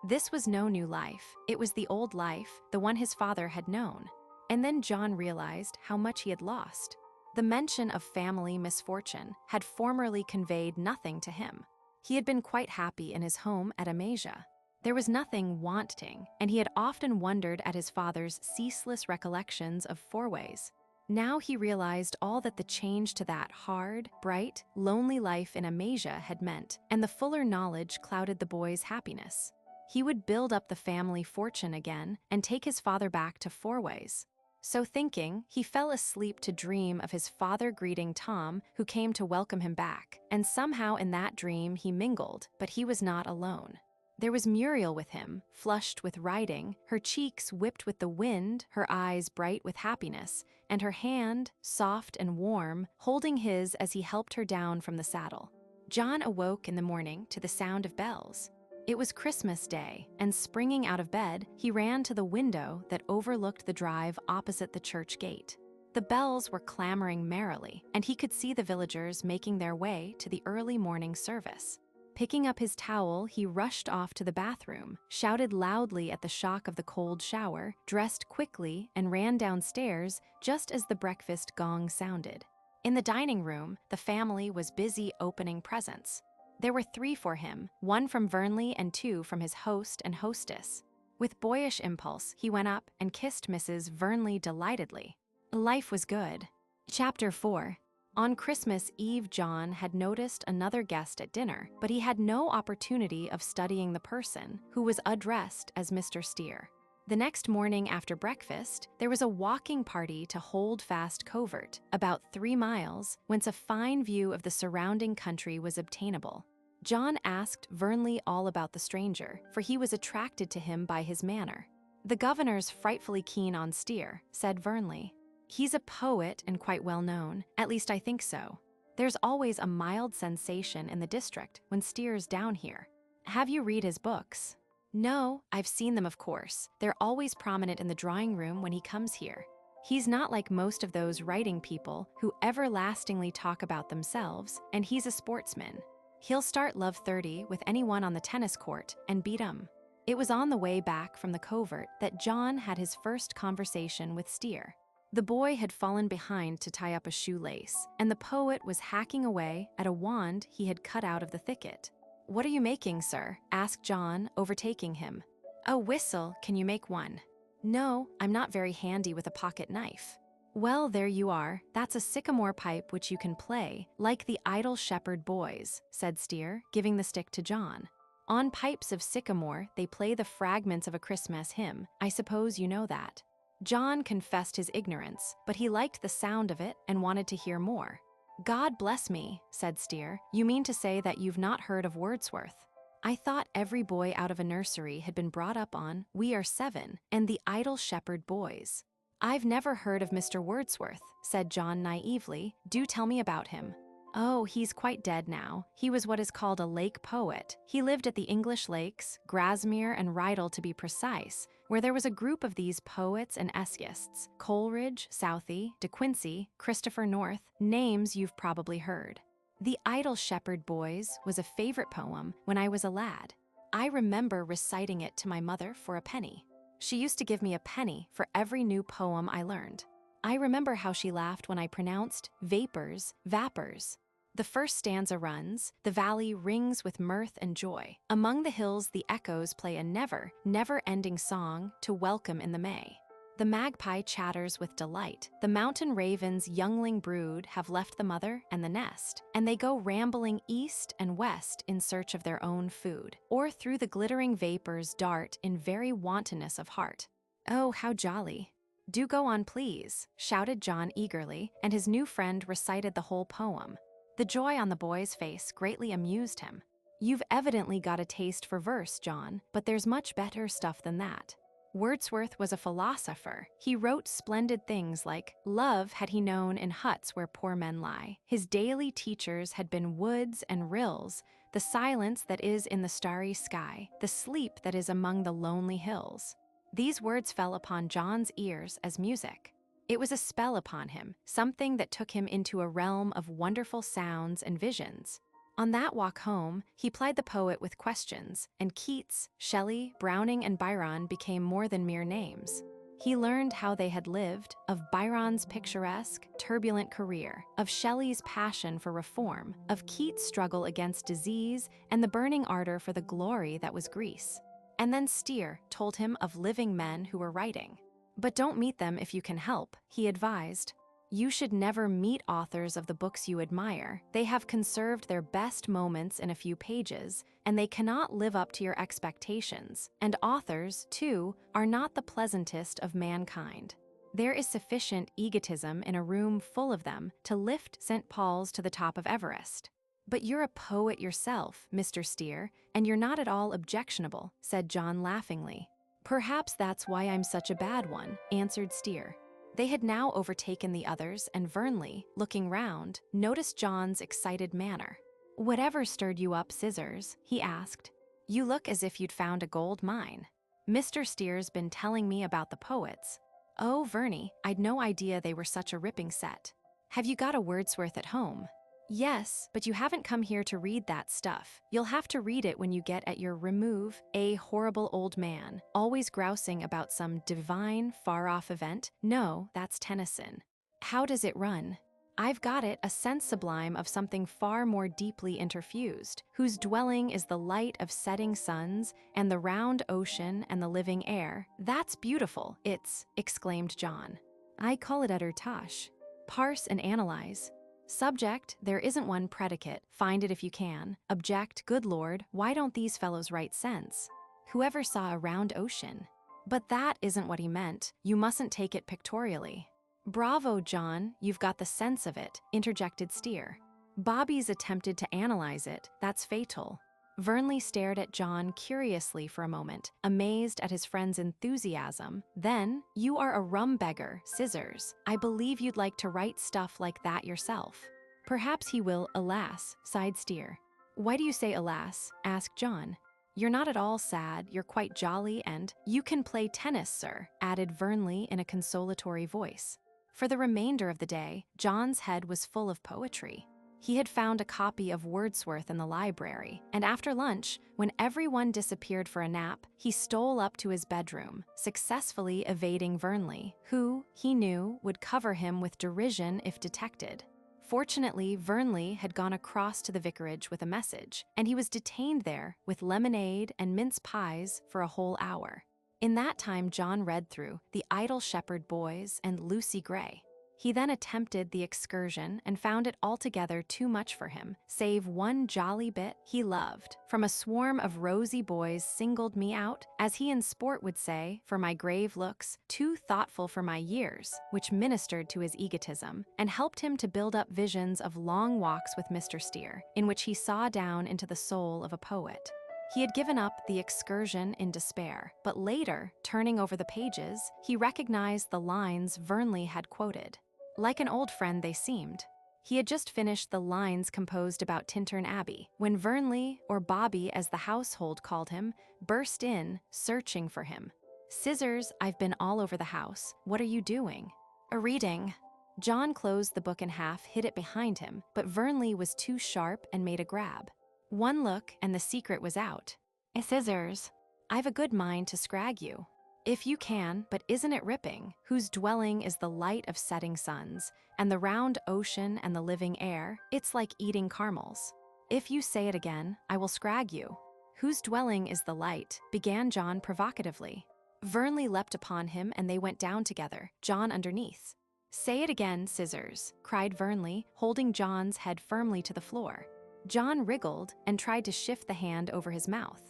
This was no new life. It was the old life, the one his father had known. And then John realized how much he had lost. The mention of family misfortune had formerly conveyed nothing to him. He had been quite happy in his home at Amasia. There was nothing wanting, and he had often wondered at his father's ceaseless recollections of fourways. Now he realized all that the change to that hard, bright, lonely life in Amasia had meant, and the fuller knowledge clouded the boy's happiness. He would build up the family fortune again and take his father back to fourways. So thinking, he fell asleep to dream of his father greeting Tom, who came to welcome him back, and somehow in that dream he mingled, but he was not alone. There was Muriel with him, flushed with riding, her cheeks whipped with the wind, her eyes bright with happiness, and her hand, soft and warm, holding his as he helped her down from the saddle. John awoke in the morning to the sound of bells. It was Christmas Day, and springing out of bed, he ran to the window that overlooked the drive opposite the church gate. The bells were clamoring merrily, and he could see the villagers making their way to the early morning service. Picking up his towel, he rushed off to the bathroom, shouted loudly at the shock of the cold shower, dressed quickly, and ran downstairs just as the breakfast gong sounded. In the dining room, the family was busy opening presents. There were 3 for him, 1 from Vernley and 2 from his host and hostess. With boyish impulse, he went up and kissed Mrs. Vernley delightedly. Life was good. Chapter 4. On Christmas Eve, John had noticed another guest at dinner, but he had no opportunity of studying the person, who was addressed as Mr. Steer. The next morning after breakfast, there was a walking party to Holdfast Covert, about 3 miles, whence a fine view of the surrounding country was obtainable. John asked Vernley all about the stranger, for he was attracted to him by his manner. "The governor's frightfully keen on Steer," said Vernley. "He's a poet and quite well known, at least I think so. There's always a mild sensation in the district when Steer's down here. Have you read his books?" "No, I've seen them, of course. They're always prominent in the drawing room when he comes here. He's not like most of those writing people who everlastingly talk about themselves, and he's a sportsman. He'll start love 30 with anyone on the tennis court and beat 'em." It was on the way back from the covert that John had his first conversation with Steer. The boy had fallen behind to tie up a shoelace, and the poet was hacking away at a wand he had cut out of the thicket. "What are you making, sir?" asked John, overtaking him. "A whistle. Can you make one?" "No, I'm not very handy with a pocket knife." "Well, there you are. That's a sycamore pipe which you can play, like the idle shepherd boys," said Steer, giving the stick to John. "On pipes of sycamore, they play the fragments of a Christmas hymn. I suppose you know that." John confessed his ignorance, but he liked the sound of it and wanted to hear more. "God bless me," said Steer. "You mean to say that you've not heard of Wordsworth?" "I thought every boy out of a nursery had been brought up on We Are 7 and the Idle Shepherd Boys." "I've never heard of Mr. Wordsworth," said John naively. "Do tell me about him." Oh, he's quite dead now. He was what is called a lake poet. He lived at the English lakes, Grasmere and Rydal to be precise, where there was a group of these poets and essayists: Coleridge, Southey, De Quincey, Christopher North, names you've probably heard. The Idle Shepherd Boys was a favorite poem when I was a lad. I remember reciting it to my mother for a penny. She used to give me a penny for every new poem I learned. I remember how she laughed when I pronounced vapors, vapors. The first stanza runs, "The valley rings with mirth and joy. Among the hills the echoes play a never, never-ending song to welcome in the May. The magpie chatters with delight. The mountain raven's youngling brood have left the mother and the nest, and they go rambling east and west in search of their own food, or through the glittering vapors dart in very wantonness of heart." Oh, how jolly. "Do go on, please," shouted John eagerly, and his new friend recited the whole poem. The joy on the boy's face greatly amused him. "You've evidently got a taste for verse, John, but there's much better stuff than that. Wordsworth was a philosopher. He wrote splendid things like, 'Love had he known in huts where poor men lie. His daily teachers had been woods and rills, the silence that is in the starry sky, the sleep that is among the lonely hills.'" These words fell upon John's ears as music. It was a spell upon him, something that took him into a realm of wonderful sounds and visions. On that walk home, he plied the poet with questions, and Keats, Shelley, Browning, and Byron became more than mere names. He learned how they had lived, of Byron's picturesque, turbulent career, of Shelley's passion for reform, of Keats' struggle against disease, and the burning ardor for the glory that was Greece. And then Steer told him of living men who were writing. "But don't meet them if you can help," he advised. "You should never meet authors of the books you admire. They have conserved their best moments in a few pages, and they cannot live up to your expectations. And authors, too, are not the pleasantest of mankind. There is sufficient egotism in a room full of them to lift St. Paul's to the top of Everest." "But you're a poet yourself, Mr. Steer, and you're not at all objectionable," said John laughingly. "Perhaps that's why I'm such a bad one," answered Steer. They had now overtaken the others, and Vernley, looking round, noticed John's excited manner. "Whatever stirred you up, Scissors?" he asked. "You look as if you'd found a gold mine." "Mr. Steer's been telling me about the poets." "Oh, Verney, I'd no idea they were such a ripping set. Have you got a Wordsworth at home?" "Yes, but you haven't come here to read that stuff. You'll have to read it when you get at your remove, a horrible old man, always grousing about some divine, far-off event. No, that's Tennyson." "How does it run?" "I've got it, a sense sublime of something far more deeply interfused, whose dwelling is the light of setting suns, and the round ocean and the living air. That's beautiful, it's," exclaimed John. "I call it utter tosh. Parse and analyze. Subject, there isn't one. Predicate, find it if you can. Object, good Lord, why don't these fellows write sense? Whoever saw a round ocean?" "But that isn't what he meant. You mustn't take it pictorially." "Bravo, John, you've got the sense of it," interjected Steer. "Bobby's attempted to analyze it, that's fatal." Vernley stared at John curiously for a moment, amazed at his friend's enthusiasm. Then, "You are a rum beggar, Scissors. I believe you'd like to write stuff like that yourself." "Perhaps he will, alas," sighed Steer. "Why do you say alas?" asked John. "You're not at all sad, you're quite jolly, and—" "You can play tennis, sir," added Vernley in a consolatory voice. For the remainder of the day, John's head was full of poetry. He had found a copy of Wordsworth in the library, and after lunch, when everyone disappeared for a nap, he stole up to his bedroom, successfully evading Vernley, who, he knew, would cover him with derision if detected. Fortunately, Vernley had gone across to the vicarage with a message, and he was detained there with lemonade and mince pies for a whole hour. In that time, John read through The Idle Shepherd Boys and Lucy Gray. He then attempted the excursion and found it altogether too much for him, save one jolly bit he loved. "From a swarm of rosy boys singled me out, as he in sport would say, for my grave looks, too thoughtful for my years," which ministered to his egotism, and helped him to build up visions of long walks with Mr. Steer, in which he saw down into the soul of a poet. He had given up the excursion in despair, but later, turning over the pages, he recognized the lines Vernley had quoted. Like an old friend they seemed. He had just finished the lines composed about Tintern Abbey when Vernley, or Bobby as the household called him, burst in, searching for him. "Scissors, I've been all over the house. What are you doing?" "A reading." John closed the book in half, hid it behind him, but Vernley was too sharp and made a grab. One look and the secret was out. "Scissors, I've a good mind to scrag you. If you can, but isn't it ripping? Whose dwelling is the light of setting suns, and the round ocean and the living air? It's like eating caramels. If you say it again, I will scrag you." "Whose dwelling is the light?" began John provocatively. Vernley leapt upon him and they went down together, John underneath. "Say it again, Scissors," cried Vernley, holding John's head firmly to the floor. John wriggled and tried to shift the hand over his mouth.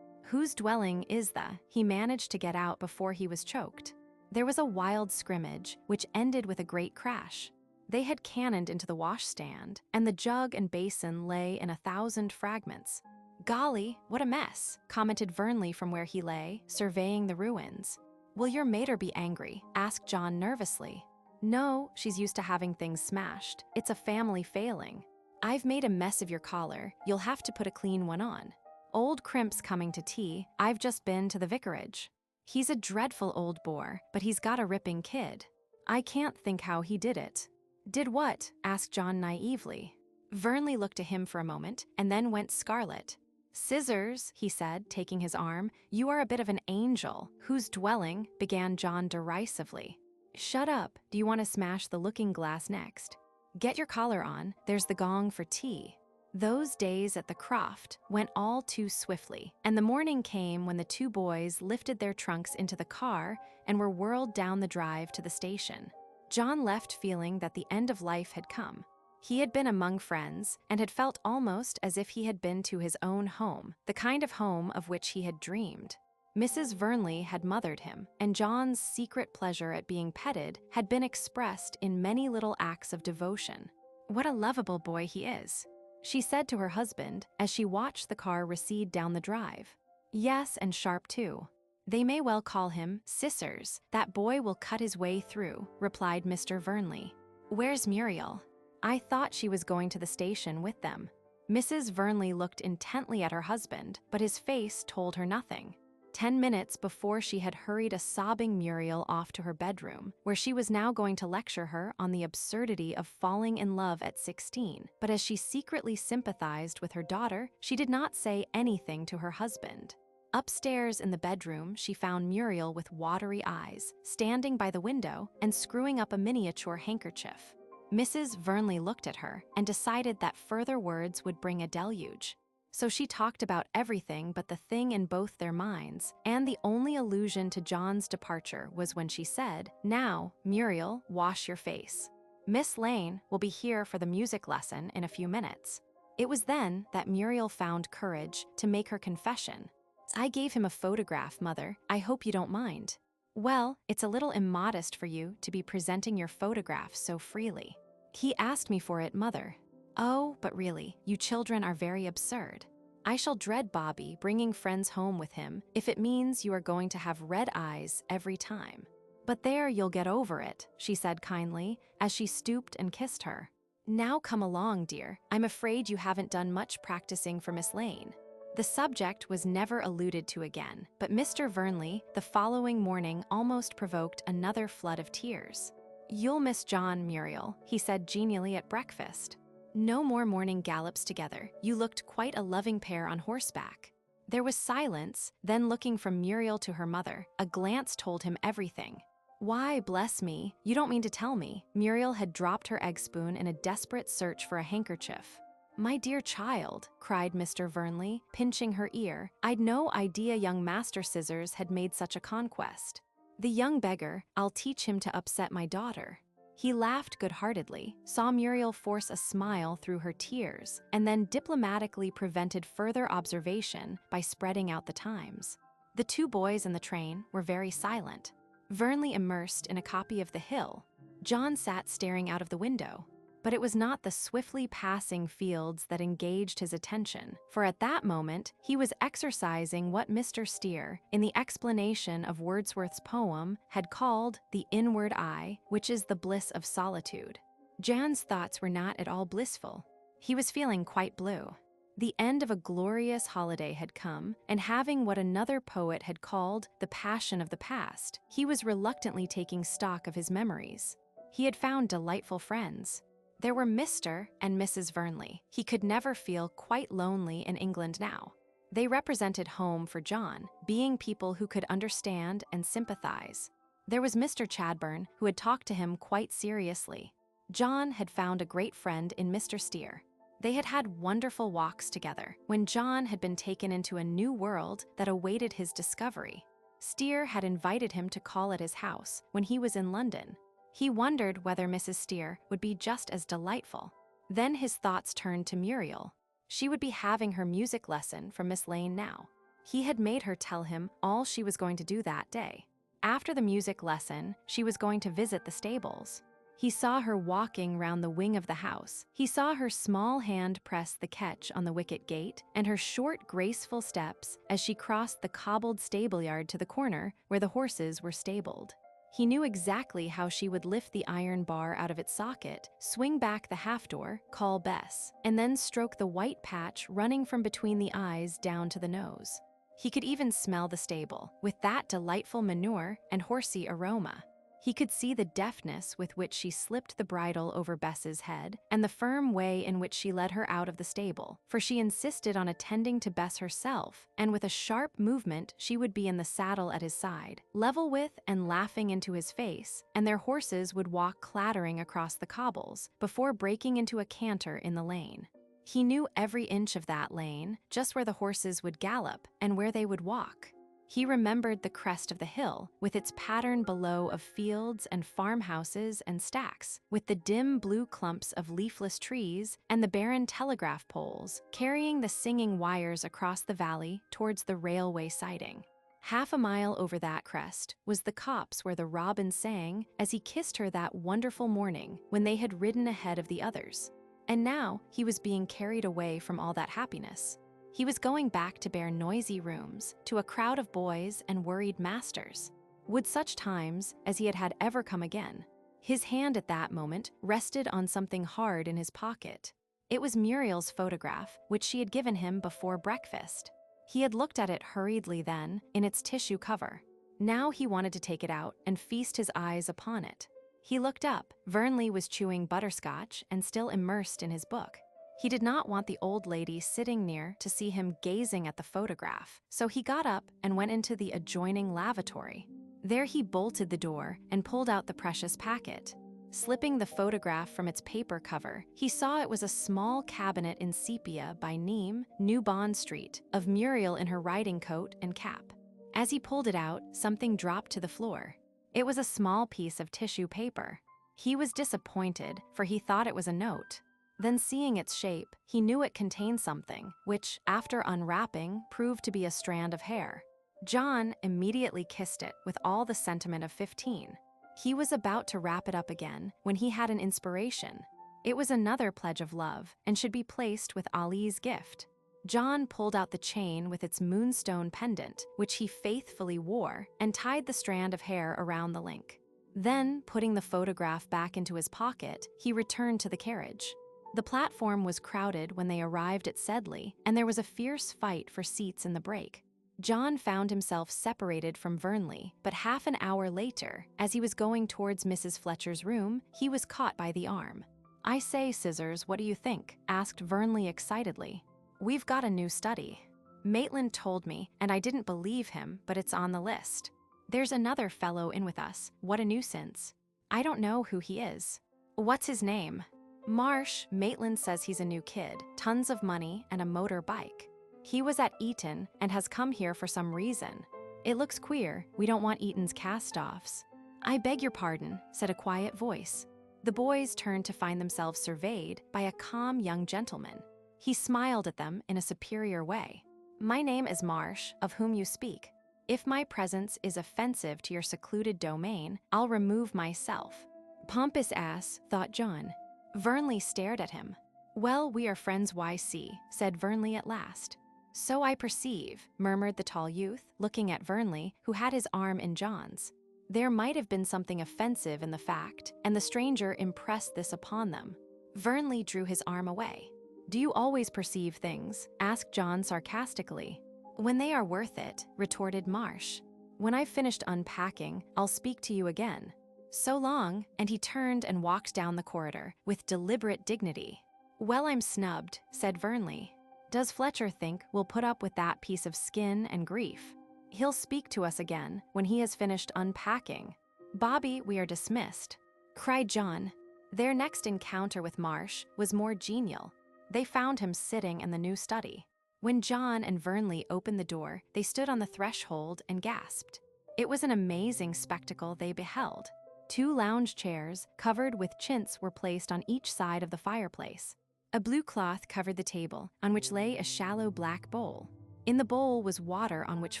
"Whose dwelling is the?" he managed to get out before he was choked. There was a wild scrimmage, which ended with a great crash. They had cannoned into the washstand, and the jug and basin lay in 1,000 fragments. "Golly, what a mess," commented Vernley from where he lay, surveying the ruins. "Will your mater be angry?" asked John nervously. "No, she's used to having things smashed. It's a family failing. I've made a mess of your collar. You'll have to put a clean one on. Old Crimp's coming to tea. I've just been to the vicarage. He's a dreadful old bore, but he's got a ripping kid. I can't think how he did it." "Did what?" asked John naively. Vernley looked at him for a moment and then went scarlet. "Scissors," he said, taking his arm, "you are a bit of an angel." "Whose dwelling?" began John derisively. "Shut up. Do you want to smash the looking glass next? Get your collar on. There's the gong for tea." Those days at the Croft went all too swiftly, and the morning came when the two boys lifted their trunks into the car and were whirled down the drive to the station. John left feeling that the end of life had come. He had been among friends and had felt almost as if he had been to his own home, the kind of home of which he had dreamed. Mrs. Vernley had mothered him, and John's secret pleasure at being petted had been expressed in many little acts of devotion. "What a lovable boy he is," she said to her husband as she watched the car recede down the drive. "Yes, and sharp too. They may well call him Scissors. That boy will cut his way through," replied Mr. Vernley. "Where's Muriel?" "I thought she was going to the station with them." Mrs. Vernley looked intently at her husband, but his face told her nothing. 10 minutes before she had hurried a sobbing Muriel off to her bedroom, where she was now going to lecture her on the absurdity of falling in love at 16. But as she secretly sympathized with her daughter, she did not say anything to her husband. Upstairs in the bedroom, she found Muriel with watery eyes, standing by the window and screwing up a miniature handkerchief. Mrs. Vernley looked at her and decided that further words would bring a deluge. So she talked about everything but the thing in both their minds, and the only allusion to John's departure was when she said, "Now, Muriel, wash your face. Miss Lane will be here for the music lesson in a few minutes." It was then that Muriel found courage to make her confession. "I gave him a photograph, Mother. I hope you don't mind." "Well, it's a little immodest for you to be presenting your photograph so freely." "He asked me for it, Mother." "Oh, but really, you children are very absurd. I shall dread Bobby bringing friends home with him if it means you are going to have red eyes every time." "But there, you'll get over it," she said kindly, as she stooped and kissed her. "Now come along, dear. I'm afraid you haven't done much practicing for Miss Lane." The subject was never alluded to again, but Mr. Vernley, the following morning, almost provoked another flood of tears. "You'll miss John, Muriel," he said genially at breakfast. "No more morning gallops together. You looked quite a loving pair on horseback." There was silence, then looking from Muriel to her mother, a glance told him everything. "Why, bless me, you don't mean to tell me." Muriel had dropped her egg spoon in a desperate search for a handkerchief. "My dear child," cried Mr. Vernley, pinching her ear, "I'd no idea young Master Scissors had made such a conquest. The young beggar, I'll teach him to upset my daughter." He laughed good-heartedly, saw Muriel force a smile through her tears, and then diplomatically prevented further observation by spreading out the Times. The two boys in the train were very silent. Vernley immersed in a copy of The Hill. John sat staring out of the window. But it was not the swiftly passing fields that engaged his attention, for at that moment he was exercising what Mr. Steer, in the explanation of Wordsworth's poem, had called the inward eye, which is the bliss of solitude. Jan's thoughts were not at all blissful. He was feeling quite blue. The end of a glorious holiday had come, and having what another poet had called the passion of the past, he was reluctantly taking stock of his memories. He had found delightful friends. There were Mr. and Mrs. Vernley. He could never feel quite lonely in England now. They represented home for John, being people who could understand and sympathize. There was Mr. Chadbourne, who had talked to him quite seriously. John had found a great friend in Mr. Steer. They had had wonderful walks together when John had been taken into a new world that awaited his discovery. Steer had invited him to call at his house when he was in London. He wondered whether Mrs. Steer would be just as delightful. Then his thoughts turned to Muriel. She would be having her music lesson from Miss Lane now. He had made her tell him all she was going to do that day. After the music lesson, she was going to visit the stables. He saw her walking round the wing of the house. He saw her small hand press the catch on the wicket gate and her short, graceful steps as she crossed the cobbled stableyard to the corner where the horses were stabled. He knew exactly how she would lift the iron bar out of its socket, swing back the half-door, call Bess, and then stroke the white patch running from between the eyes down to the nose. He could even smell the stable, with that delightful manure and horsey aroma. He could see the deftness with which she slipped the bridle over Bess's head and the firm way in which she led her out of the stable, for she insisted on attending to Bess herself, and with a sharp movement she would be in the saddle at his side, level with and laughing into his face, and their horses would walk clattering across the cobbles before breaking into a canter in the lane. He knew every inch of that lane, just where the horses would gallop and where they would walk. He remembered the crest of the hill, with its pattern below of fields and farmhouses and stacks, with the dim blue clumps of leafless trees and the barren telegraph poles, carrying the singing wires across the valley towards the railway siding. Half a mile over that crest was the copse where the robin sang as he kissed her that wonderful morning when they had ridden ahead of the others. And now he was being carried away from all that happiness. He was going back to bare noisy rooms, to a crowd of boys and worried masters. Would such times as he had had ever come again? His hand at that moment rested on something hard in his pocket. It was Muriel's photograph, which she had given him before breakfast. He had looked at it hurriedly then, in its tissue cover. Now he wanted to take it out and feast his eyes upon it. He looked up. Vernley was chewing butterscotch and still immersed in his book. He did not want the old lady sitting near to see him gazing at the photograph, so he got up and went into the adjoining lavatory. There he bolted the door and pulled out the precious packet. Slipping the photograph from its paper cover, he saw it was a small cabinet in sepia by Neame, New Bond Street, of Muriel in her riding coat and cap. As he pulled it out, something dropped to the floor. It was a small piece of tissue paper. He was disappointed, for he thought it was a note. Then seeing its shape, he knew it contained something, which, after unwrapping, proved to be a strand of hair. John immediately kissed it with all the sentiment of 15. He was about to wrap it up again when he had an inspiration. It was another pledge of love and should be placed with Ali's gift. John pulled out the chain with its moonstone pendant, which he faithfully wore, and tied the strand of hair around the link. Then, putting the photograph back into his pocket, he returned to the carriage. The platform was crowded when they arrived at Sedley, and there was a fierce fight for seats in the break. John found himself separated from Vernley, but half an hour later, as he was going towards Mrs. Fletcher's room, he was caught by the arm. "I say, Scissors, what do you think?" asked Vernley excitedly. "We've got a new study. Maitland told me, and I didn't believe him, but it's on the list. There's another fellow in with us. What a nuisance. I don't know who he is." "What's his name?" "Marsh. Maitland says he's a new kid, tons of money, and a motor bike. He was at Eton and has come here for some reason. It looks queer. We don't want Eton's cast-offs." "I beg your pardon," said a quiet voice. The boys turned to find themselves surveyed by a calm young gentleman. He smiled at them in a superior way. "My name is Marsh, of whom you speak. If my presence is offensive to your secluded domain, I'll remove myself." "Pompous ass," thought John. Vernley stared at him. "Well, we are friends, Y.C., said Vernley at last. "So I perceive," murmured the tall youth, looking at Vernley, who had his arm in John's. There might have been something offensive in the fact, and the stranger impressed this upon them. Vernley drew his arm away. "Do you always perceive things?" asked John sarcastically. "When they are worth it," retorted Marsh. "When I've finished unpacking, I'll speak to you again. So long," and he turned and walked down the corridor with deliberate dignity. "Well, I'm snubbed," said Vernley. "Does Fletcher think we'll put up with that piece of skin and grief? He'll speak to us again when he has finished unpacking. Bobby, we are dismissed," cried John. Their next encounter with Marsh was more genial. They found him sitting in the new study. When John and Vernley opened the door, they stood on the threshold and gasped. It was an amazing spectacle they beheld. 2 lounge chairs covered with chintz were placed on each side of the fireplace. A blue cloth covered the table, on which lay a shallow black bowl. In the bowl was water on which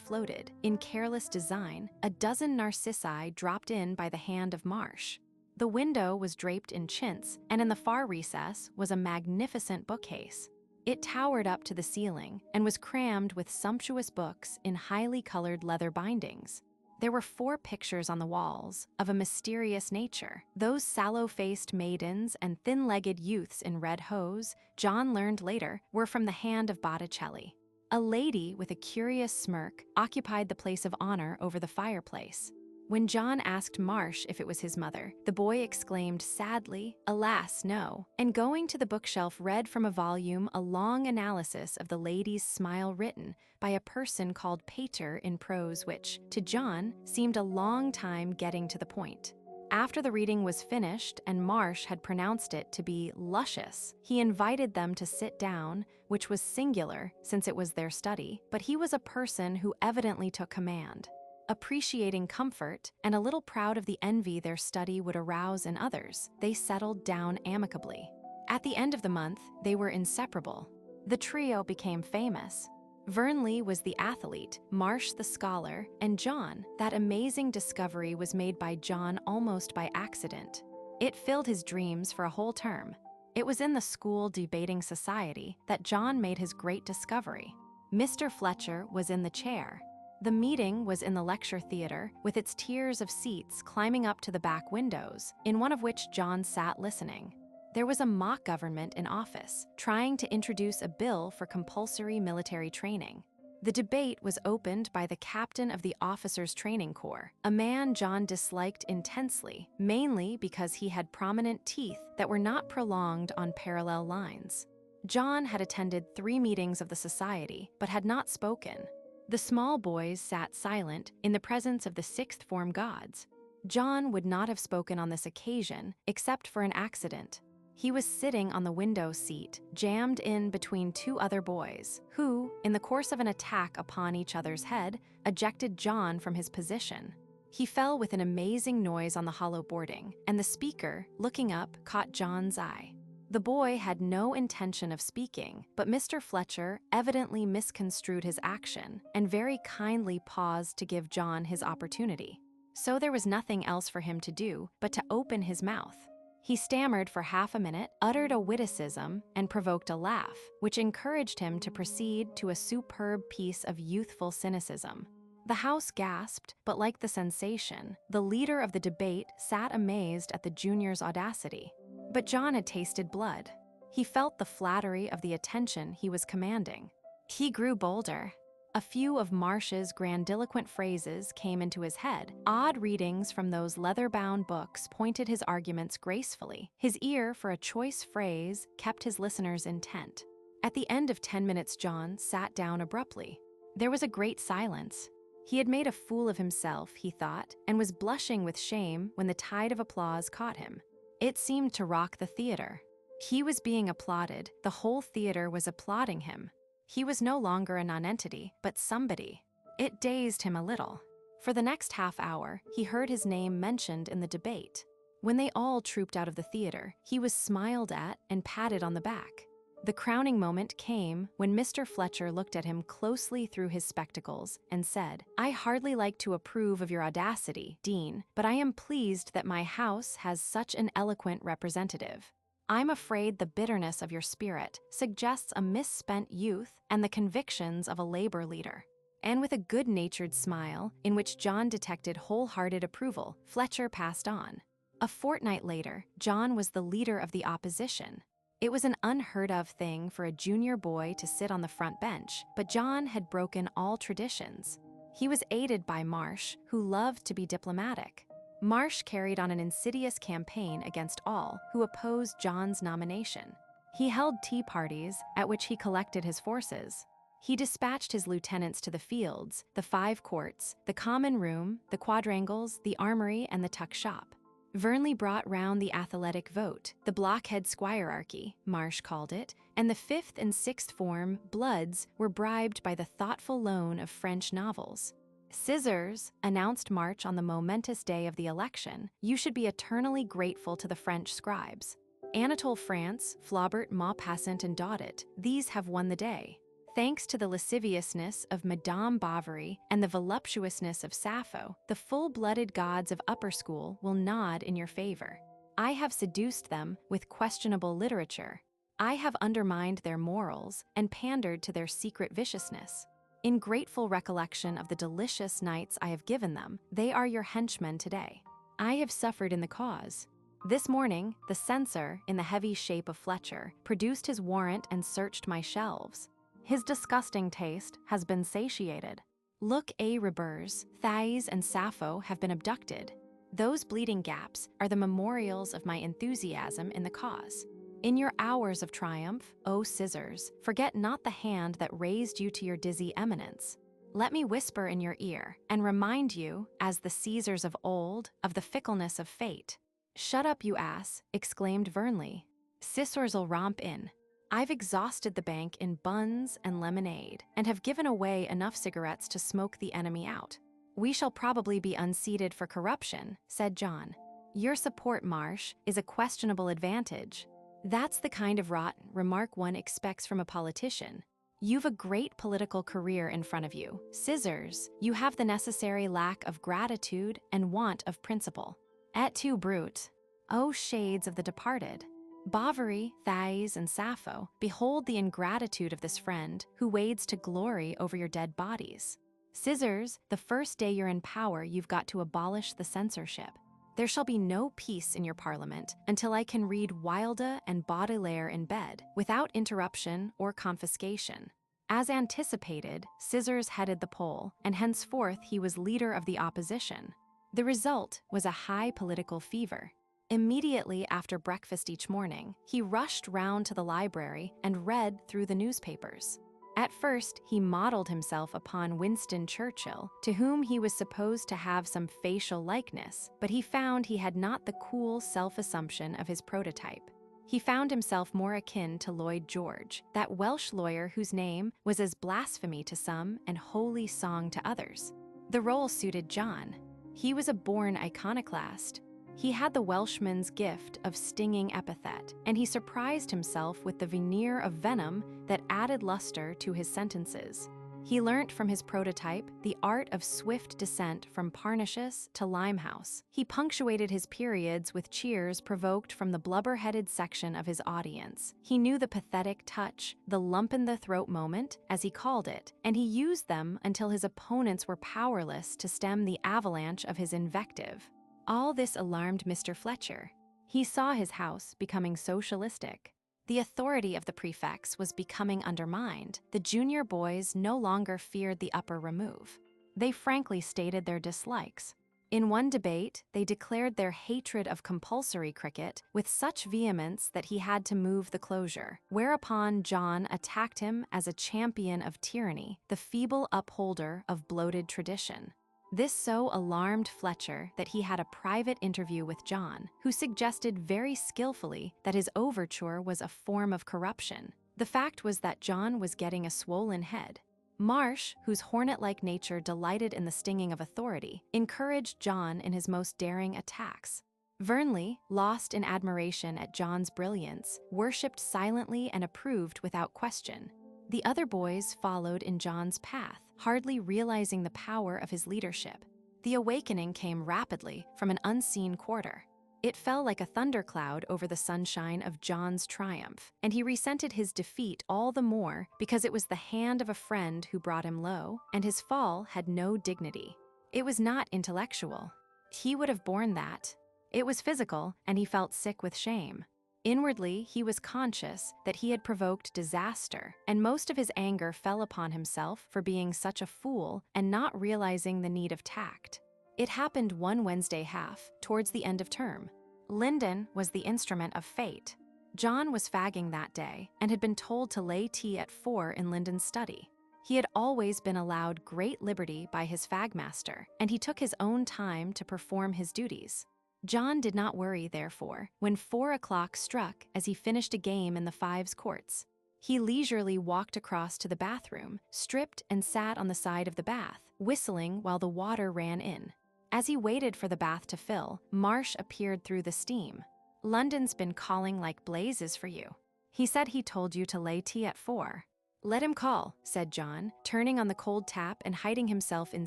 floated, in careless design, a dozen narcissi dropped in by the hand of Marsh. The window was draped in chintz, and in the far recess was a magnificent bookcase. It towered up to the ceiling and was crammed with sumptuous books in highly colored leather bindings. There were 4 pictures on the walls of a mysterious nature. Those sallow-faced maidens and thin-legged youths in red hose, John learned later, were from the hand of Botticelli. A lady with a curious smirk occupied the place of honor over the fireplace. When John asked Marsh if it was his mother, the boy exclaimed sadly, "Alas, no," and going to the bookshelf read from a volume a long analysis of the lady's smile written by a person called Pater in prose which, to John, seemed a long time getting to the point. After the reading was finished and Marsh had pronounced it to be luscious, he invited them to sit down, which was singular since it was their study, but he was a person who evidently took command. Appreciating comfort and a little proud of the envy their study would arouse in others, they settled down amicably. At the end of the month, they were inseparable. The trio became famous. Vernley was the athlete, Marsh the scholar, and John, that amazing discovery was made by John almost by accident. It filled his dreams for a whole term. It was in the school debating society that John made his great discovery. Mr. Fletcher was in the chair. The meeting was in the lecture theater, with its tiers of seats climbing up to the back windows, in one of which John sat listening. There was a mock government in office, trying to introduce a bill for compulsory military training. The debate was opened by the captain of the Officers' Training Corps, a man John disliked intensely, mainly because he had prominent teeth that were not prolonged on parallel lines. John had attended 3 meetings of the society, but had not spoken. The small boys sat silent in the presence of the 6th form gods. John would not have spoken on this occasion, except for an accident. He was sitting on the window seat, jammed in between 2 other boys, who, in the course of an attack upon each other's head, ejected John from his position. He fell with an amazing noise on the hollow boarding, and the speaker, looking up, caught John's eye. The boy had no intention of speaking, but Mr. Fletcher evidently misconstrued his action and very kindly paused to give John his opportunity. So there was nothing else for him to do but to open his mouth. He stammered for half a minute, uttered a witticism, and provoked a laugh, which encouraged him to proceed to a superb piece of youthful cynicism. The house gasped, but like the sensation, the leader of the debate sat amazed at the junior's audacity. But John had tasted blood. He felt the flattery of the attention he was commanding. He grew bolder. A few of Marsh's grandiloquent phrases came into his head. Odd readings from those leather-bound books pointed his arguments gracefully. His ear for a choice phrase kept his listeners intent. At the end of 10 minutes, John sat down abruptly. There was a great silence. He had made a fool of himself, he thought, and was blushing with shame when the tide of applause caught him. It seemed to rock the theater. He was being applauded. The whole theater was applauding him. He was no longer a nonentity, but somebody. It dazed him a little. For the next half hour, he heard his name mentioned in the debate. When they all trooped out of the theater, he was smiled at and patted on the back. The crowning moment came when Mr. Fletcher looked at him closely through his spectacles and said, "I hardly like to approve of your audacity, Dean, but I am pleased that my house has such an eloquent representative. I'm afraid the bitterness of your spirit suggests a misspent youth and the convictions of a labor leader." And with a good-natured smile, in which John detected wholehearted approval, Fletcher passed on. A fortnight later, John was the leader of the opposition. It was an unheard-of thing for a junior boy to sit on the front bench, but John had broken all traditions. He was aided by Marsh, who loved to be diplomatic. Marsh carried on an insidious campaign against all who opposed John's nomination. He held tea parties, at which he collected his forces. He dispatched his lieutenants to the fields, the 5 courts, the common room, the quadrangles, the armory, and the tuck shop. Vernley brought round the athletic vote, the blockhead squirearchy, Marsh called it, and the 5th and 6th form bloods were bribed by the thoughtful loan of French novels. Scissors announced March on the momentous day of the election. You should be eternally grateful to the French scribes. Anatole France, Flaubert, Maupassant, and Daudet, these have won the day. Thanks to the lasciviousness of Madame Bovary and the voluptuousness of Sappho, the full-blooded gods of upper school will nod in your favor. I have seduced them with questionable literature. I have undermined their morals and pandered to their secret viciousness. In grateful recollection of the delicious nights I have given them, they are your henchmen today. I have suffered in the cause. This morning, the censor, in the heavy shape of Fletcher, produced his warrant and searched my shelves. His disgusting taste has been satiated. Look, A. Rebers, Thais, and Sappho have been abducted. Those bleeding gaps are the memorials of my enthusiasm in the cause. In your hours of triumph, O Scissors, forget not the hand that raised you to your dizzy eminence. Let me whisper in your ear and remind you, as the Caesars of old, of the fickleness of fate. Shut up, you ass, exclaimed Vernley. Scissors'll romp in. I've exhausted the bank in buns and lemonade, and have given away enough cigarettes to smoke the enemy out. We shall probably be unseated for corruption, said John. Your support, Marsh, is a questionable advantage. That's the kind of rotten remark one expects from a politician. You've a great political career in front of you. Scissors, you have the necessary lack of gratitude and want of principle. Et tu, brute. O shades of the departed. Bovary, Thais, and Sappho, behold the ingratitude of this friend who wades to glory over your dead bodies. Scissors, the first day you're in power, you've got to abolish the censorship. There shall be no peace in your parliament until I can read Wilde and Baudelaire in bed, without interruption or confiscation. As anticipated, Scissors headed the poll, and henceforth he was leader of the opposition. The result was a high political fever. Immediately after breakfast each morning, he rushed round to the library and read through the newspapers. At first, he modeled himself upon Winston Churchill, to whom he was supposed to have some facial likeness, but he found he had not the cool self-assumption of his prototype. He found himself more akin to Lloyd George, that Welsh lawyer whose name was as blasphemy to some and holy song to others. The role suited John. He was a born iconoclast. He had the Welshman's gift of stinging epithet, and he surprised himself with the veneer of venom that added luster to his sentences. He learnt from his prototype the art of swift descent from Parnassus to Limehouse. He punctuated his periods with cheers provoked from the blubber-headed section of his audience. He knew the pathetic touch, the lump-in-the-throat moment, as he called it, and he used them until his opponents were powerless to stem the avalanche of his invective. All this alarmed Mr. Fletcher. He saw his house becoming socialistic. The authority of the prefects was becoming undermined. The junior boys no longer feared the upper remove. They frankly stated their dislikes. In one debate, they declared their hatred of compulsory cricket with such vehemence that he had to move the closure, whereupon John attacked him as a champion of tyranny, the feeble upholder of bloated tradition. This so alarmed Fletcher that he had a private interview with John, who suggested very skillfully that his overture was a form of corruption. The fact was that John was getting a swollen head. Marsh, whose hornet-like nature delighted in the stinging of authority, encouraged John in his most daring attacks. Vernley, lost in admiration at John's brilliance, worshipped silently and approved without question. The other boys followed in John's path, hardly realizing the power of his leadership. The awakening came rapidly from an unseen quarter. It fell like a thundercloud over the sunshine of John's triumph, and he resented his defeat all the more because it was the hand of a friend who brought him low, and his fall had no dignity. It was not intellectual. He would have borne that. It was physical, and he felt sick with shame. Inwardly, he was conscious that he had provoked disaster, and most of his anger fell upon himself for being such a fool and not realizing the need of tact. It happened one Wednesday half, towards the end of term. Lyndon was the instrument of fate. John was fagging that day and had been told to lay tea at 4 in Lyndon's study. He had always been allowed great liberty by his fagmaster, and he took his own time to perform his duties. John did not worry, therefore, when 4 o'clock struck as he finished a game in the Fives Courts. He leisurely walked across to the bathroom, stripped and sat on the side of the bath, whistling while the water ran in. As he waited for the bath to fill, Marsh appeared through the steam. "London's been calling like blazes for you. He said he told you to lay tea at 4. "Let him call," said John, turning on the cold tap and hiding himself in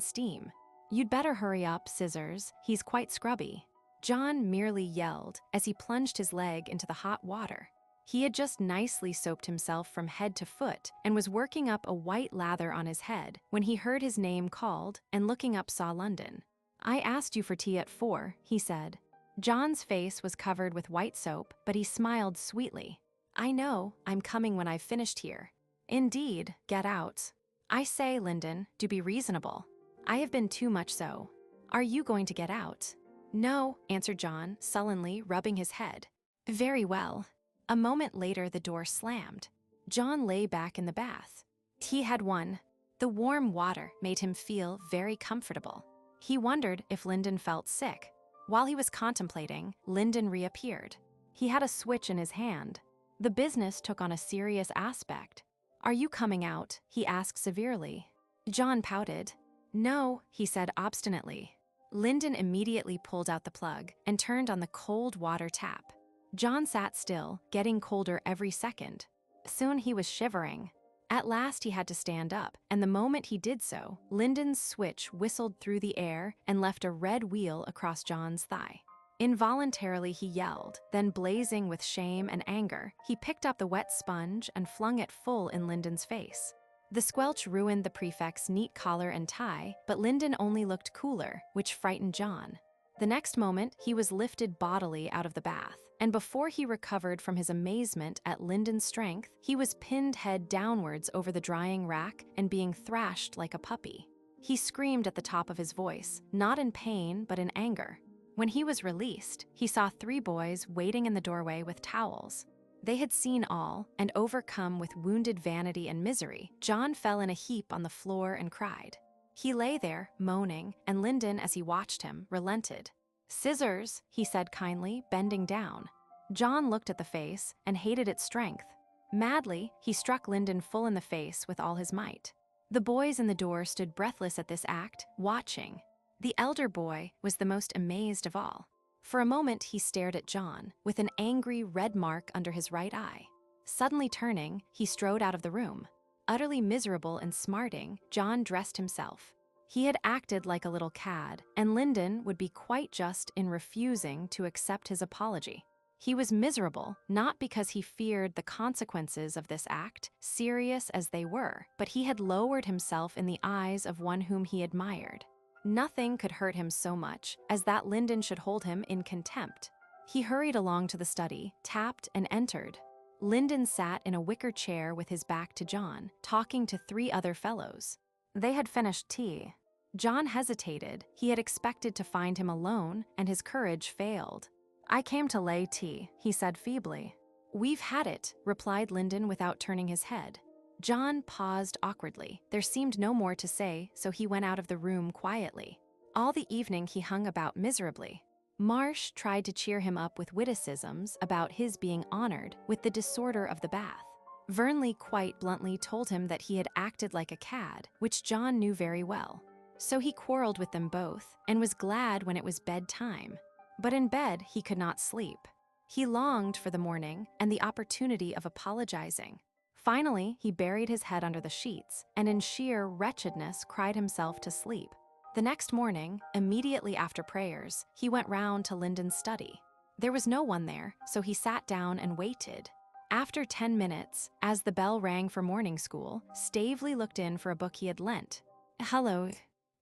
steam. "You'd better hurry up, Scissors. He's quite scrubby." John merely yelled as he plunged his leg into the hot water. He had just nicely soaped himself from head to foot and was working up a white lather on his head when he heard his name called and looking up saw London. "I asked you for tea at 4, he said. John's face was covered with white soap, but he smiled sweetly. "I know, I'm coming when I've finished here." "Indeed, get out." "I say, Lyndon, do be reasonable. I have been too much so. Are you going to get out?" "No," answered John, sullenly rubbing his head. "Very well." A moment later, the door slammed. John lay back in the bath. He had won. The warm water made him feel very comfortable. He wondered if Lyndon felt sick. While he was contemplating, Lyndon reappeared. He had a switch in his hand. The business took on a serious aspect. "Are you coming out?" he asked severely. John pouted. "No," he said obstinately. Lyndon immediately pulled out the plug and turned on the cold water tap. John sat still, getting colder every second. Soon he was shivering. At last he had to stand up, and the moment he did so, Lyndon's switch whistled through the air and left a red wheal across John's thigh. Involuntarily he yelled, then blazing with shame and anger, he picked up the wet sponge and flung it full in Lyndon's face. The squelch ruined the prefect's neat collar and tie, but Lyndon only looked cooler, which frightened John. The next moment, he was lifted bodily out of the bath, and before he recovered from his amazement at Lyndon's strength, he was pinned head downwards over the drying rack and being thrashed like a puppy. He screamed at the top of his voice, not in pain but in anger. When he was released, he saw 3 boys waiting in the doorway with towels. They had seen all, and overcome with wounded vanity and misery, John fell in a heap on the floor and cried. He lay there, moaning, and Lyndon, as he watched him, relented. "Scissors," he said kindly, bending down. John looked at the face and hated its strength. Madly, he struck Lyndon full in the face with all his might. The boys in the door stood breathless at this act, watching. The elder boy was the most amazed of all. For a moment he stared at John, with an angry red mark under his right eye. Suddenly turning, he strode out of the room. Utterly miserable and smarting, John dressed himself. He had acted like a little cad, and Lyndon would be quite just in refusing to accept his apology. He was miserable, not because he feared the consequences of this act, serious as they were, but he had lowered himself in the eyes of one whom he admired. Nothing could hurt him so much as that Lyndon should hold him in contempt. He hurried along to the study, tapped, and entered. Lyndon sat in a wicker chair with his back to John, talking to 3 other fellows. They had finished tea. John hesitated. He had expected to find him alone, and his courage failed. "I came to lay tea," he said feebly. "We've had it," replied Lyndon without turning his head. John paused awkwardly. There seemed no more to say, so he went out of the room quietly. All the evening he hung about miserably. Marsh tried to cheer him up with witticisms about his being honored with the disorder of the bath. Vernley quite bluntly told him that he had acted like a cad, which John knew very well. So he quarreled with them both, and was glad when it was bedtime. But in bed he could not sleep. He longed for the morning and the opportunity of apologizing. Finally, he buried his head under the sheets, and in sheer wretchedness cried himself to sleep. The next morning, immediately after prayers, he went round to Lyndon's study. There was no one there, so he sat down and waited. After 10 minutes, as the bell rang for morning school, Stavely looked in for a book he had lent. "Hello,"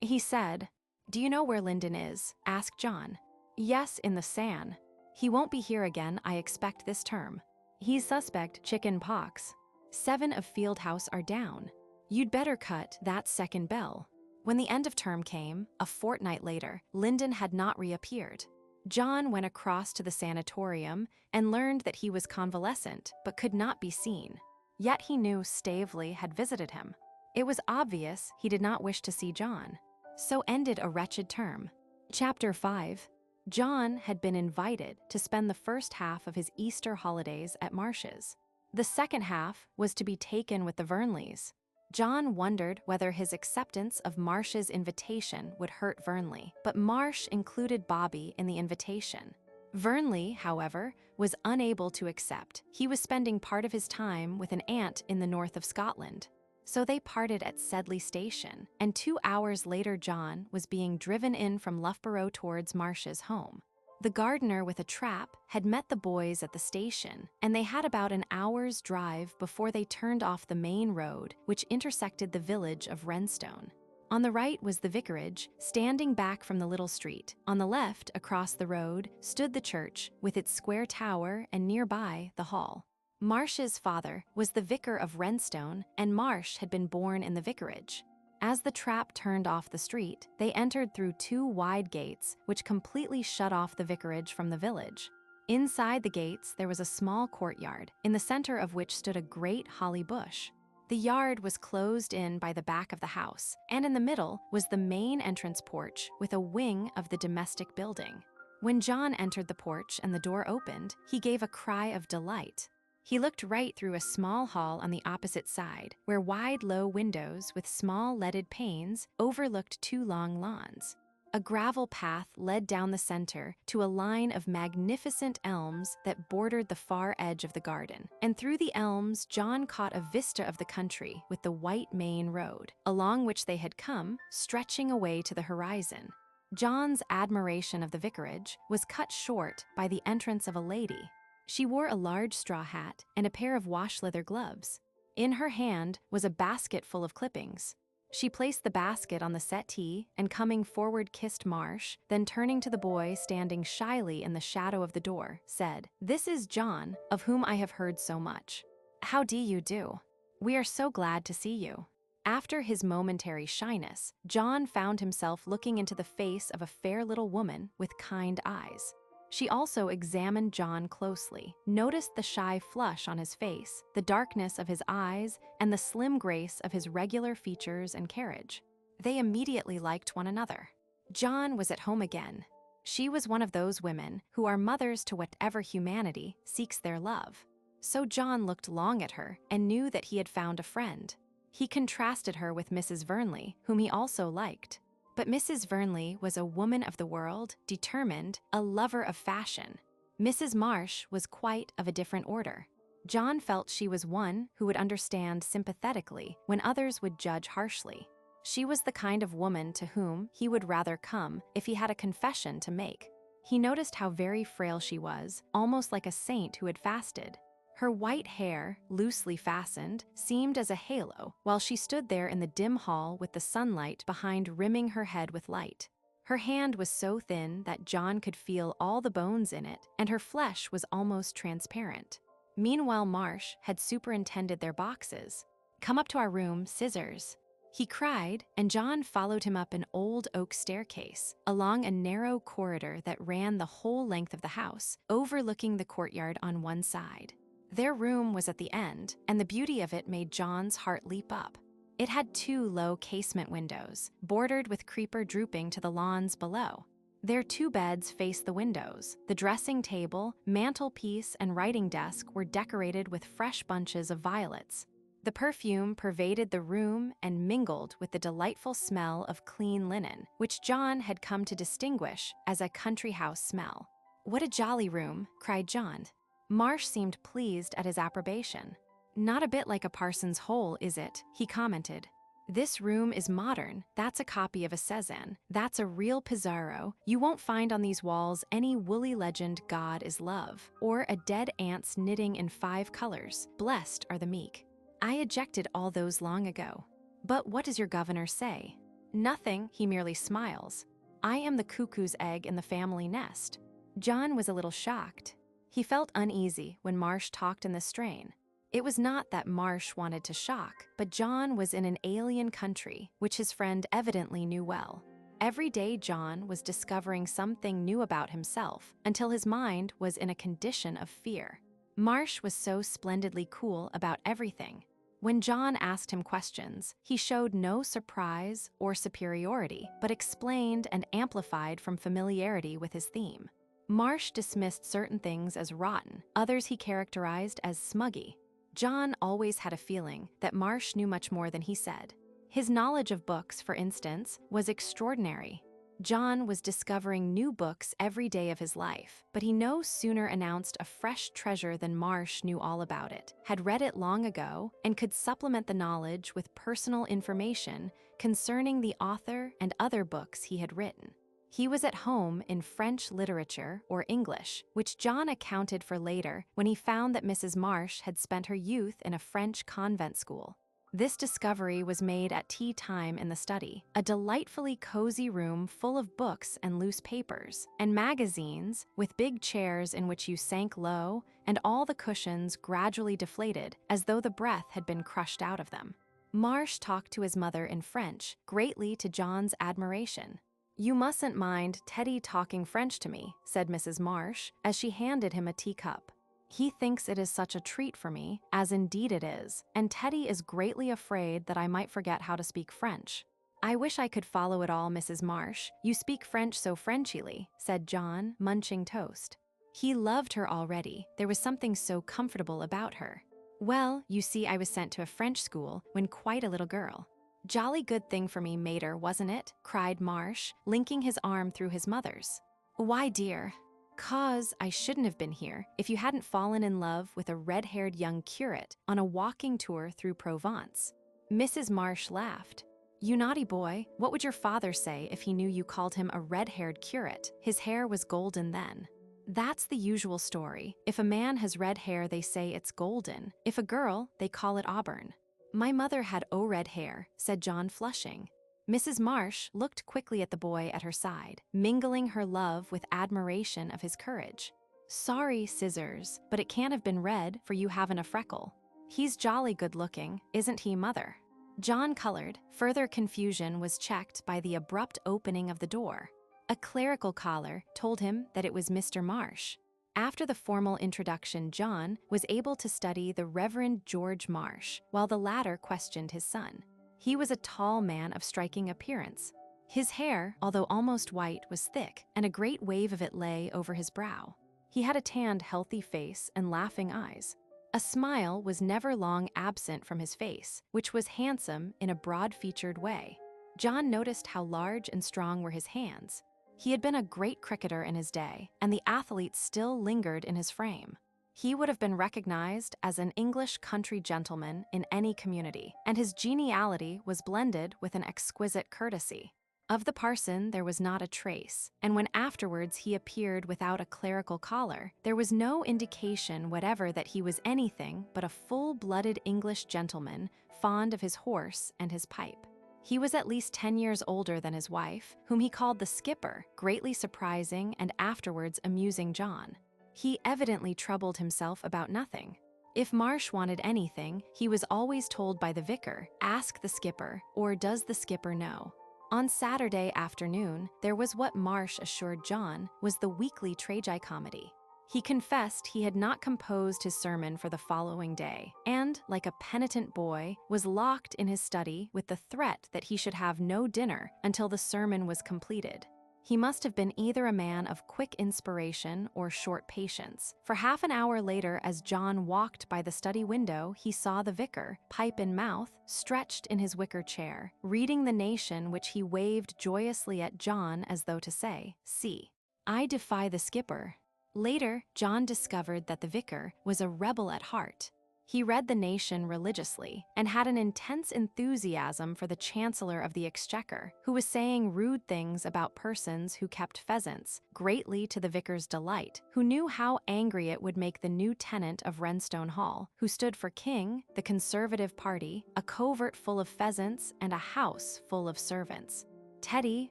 he said. "Do you know where Lyndon is?" asked John. "Yes, in the San. He won't be here again, I expect, this term. He's suspect chicken pox. 7 of Fieldhouse are down. You'd better cut that second bell." When the end of term came, a fortnight later, Lyndon had not reappeared. John went across to the sanatorium and learned that he was convalescent but could not be seen. Yet he knew Stavely had visited him. It was obvious he did not wish to see John. So ended a wretched term. Chapter 5. John had been invited to spend the first half of his Easter holidays at Marsh's. The second half was to be taken with the Vernleys. John wondered whether his acceptance of Marsh's invitation would hurt Vernley, but Marsh included Bobby in the invitation. Vernley, however, was unable to accept. He was spending part of his time with an aunt in the north of Scotland. So they parted at Sedley Station, and 2 hours later John was being driven in from Loughborough towards Marsh's home. The gardener with a trap had met the boys at the station, and they had about an hour's drive before they turned off the main road, which intersected the village of Wrenstone. On the right was the vicarage, standing back from the little street. On the left, across the road, stood the church, with its square tower, and nearby, the hall. Marsh's father was the vicar of Wrenstone, and Marsh had been born in the vicarage. As the trap turned off the street, they entered through 2 wide gates, which completely shut off the vicarage from the village. Inside the gates, there was a small courtyard, in the center of which stood a great holly bush. The yard was closed in by the back of the house, and in the middle was the main entrance porch with a wing of the domestic building. When John entered the porch and the door opened, he gave a cry of delight. He looked right through a small hall on the opposite side, where wide, low windows with small leaded panes overlooked 2 long lawns. A gravel path led down the center to a line of magnificent elms that bordered the far edge of the garden, and through the elms John caught a vista of the country with the white main road, along which they had come, stretching away to the horizon. John's admiration of the vicarage was cut short by the entrance of a lady. She wore a large straw hat and a pair of wash-leather gloves. In her hand was a basket full of clippings. She placed the basket on the settee and coming forward kissed Marsh, then turning to the boy standing shyly in the shadow of the door, said, "This is John, of whom I have heard so much. How do you do? We are so glad to see you." After his momentary shyness, John found himself looking into the face of a fair little woman with kind eyes. She also examined John closely, noticed the shy flush on his face, the darkness of his eyes, and the slim grace of his regular features and carriage. They immediately liked one another. John was at home again. She was one of those women who are mothers to whatever humanity seeks their love. So John looked long at her and knew that he had found a friend. He contrasted her with Mrs. Vernley, whom he also liked. But Mrs. Vernley was a woman of the world, determined, a lover of fashion. Mrs. Marsh was quite of a different order. John felt she was one who would understand sympathetically when others would judge harshly. She was the kind of woman to whom he would rather come if he had a confession to make. He noticed how very frail she was, almost like a saint who had fasted. Her white hair, loosely fastened, seemed as a halo, while she stood there in the dim hall with the sunlight behind rimming her head with light. Her hand was so thin that John could feel all the bones in it, and her flesh was almost transparent. Meanwhile, Marsh had superintended their boxes. "Come up to our room, scissors," he cried, and John followed him up an old oak staircase, along a narrow corridor that ran the whole length of the house, overlooking the courtyard on one side. Their room was at the end, and the beauty of it made John's heart leap up. It had 2 low casement windows, bordered with creeper drooping to the lawns below. Their 2 beds faced the windows. The dressing table, mantelpiece, and writing desk were decorated with fresh bunches of violets. The perfume pervaded the room and mingled with the delightful smell of clean linen, which John had come to distinguish as a country house smell. "What a jolly room," cried John. Marsh seemed pleased at his approbation. "Not a bit like a parson's hole, is it?" he commented. This room is modern. That's a copy of a Cezanne. That's a real Pizarro. You won't find on these walls any woolly legend, God is love, or a dead ant's knitting in 5 colors. Blessed are the meek. I ejected all those long ago. But what does your governor say? Nothing, he merely smiles. I am the cuckoo's egg in the family nest. John was a little shocked. He felt uneasy when Marsh talked in this strain. It was not that Marsh wanted to shock, but John was in an alien country, which his friend evidently knew well. Every day John was discovering something new about himself until his mind was in a condition of fear. Marsh was so splendidly cool about everything. When John asked him questions, he showed no surprise or superiority, but explained and amplified from familiarity with his theme. Marsh dismissed certain things as rotten, others he characterized as smuggy. John always had a feeling that Marsh knew much more than he said. His knowledge of books, for instance, was extraordinary. John was discovering new books every day of his life, but he no sooner announced a fresh treasure than Marsh knew all about it, had read it long ago, and could supplement the knowledge with personal information concerning the author and other books he had written. He was at home in French literature or English, which John accounted for later when he found that Mrs. Marsh had spent her youth in a French convent school. This discovery was made at tea time in the study, a delightfully cozy room full of books and loose papers, and magazines with big chairs in which you sank low and all the cushions gradually deflated as though the breath had been crushed out of them. Marsh talked to his mother in French, greatly to John's admiration. You mustn't mind Teddy talking French to me, said Mrs. Marsh, as she handed him a teacup. He thinks it is such a treat for me, as indeed it is, and Teddy is greatly afraid that I might forget how to speak French. I wish I could follow it all, Mrs. Marsh. You speak French so Frenchily, said John, munching toast. He loved her already. There was something so comfortable about her. Well, you see, I was sent to a French school when quite a little girl. Jolly good thing for me, mater, wasn't it? Cried Marsh, linking his arm through his mother's. Why, dear? 'Cause I shouldn't have been here if you hadn't fallen in love with a red-haired young curate on a walking tour through Provence. Mrs. Marsh laughed. You naughty boy, what would your father say if he knew you called him a red-haired curate? His hair was golden then. That's the usual story. If a man has red hair, they say it's golden. If a girl, they call it auburn. My mother had red hair, said John, flushing. Mrs. Marsh looked quickly at the boy at her side, mingling her love with admiration of his courage. Sorry, Scissors, but it can't have been red, for you haven't a freckle. He's jolly good looking, isn't he, mother? John colored. Further confusion was checked by the abrupt opening of the door. A clerical caller told him that it was Mr. Marsh. After the formal introduction, John was able to study the Reverend George Marsh, while the latter questioned his son. He was a tall man of striking appearance. His hair, although almost white, was thick, and a great wave of it lay over his brow. He had a tanned, healthy face and laughing eyes. A smile was never long absent from his face, which was handsome in a broad-featured way. John noticed how large and strong were his hands. He had been a great cricketer in his day, and the athlete still lingered in his frame. He would have been recognized as an English country gentleman in any community, and his geniality was blended with an exquisite courtesy. Of the parson there was not a trace, and when afterwards he appeared without a clerical collar, there was no indication whatever that he was anything but a full-blooded English gentleman, fond of his horse and his pipe. He was at least 10 years older than his wife, whom he called the skipper, greatly surprising and afterwards amusing John. He evidently troubled himself about nothing. If Marsh wanted anything, he was always told by the vicar, ask the skipper, or does the skipper know? On Saturday afternoon, there was what Marsh assured John was the weekly tragicomedy. He confessed he had not composed his sermon for the following day, and, like a penitent boy, was locked in his study with the threat that he should have no dinner until the sermon was completed. He must have been either a man of quick inspiration or short patience, for half an hour later, as John walked by the study window, he saw the vicar, pipe in mouth, stretched in his wicker chair, reading the Nation, which he waved joyously at John as though to say, "See, I defy the skipper." Later, John discovered that the vicar was a rebel at heart. He read The Nation religiously and had an intense enthusiasm for the Chancellor of the Exchequer, who was saying rude things about persons who kept pheasants, greatly to the vicar's delight, who knew how angry it would make the new tenant of Wrenstone Hall, who stood for King, the Conservative Party, a covert full of pheasants, and a house full of servants. Teddy,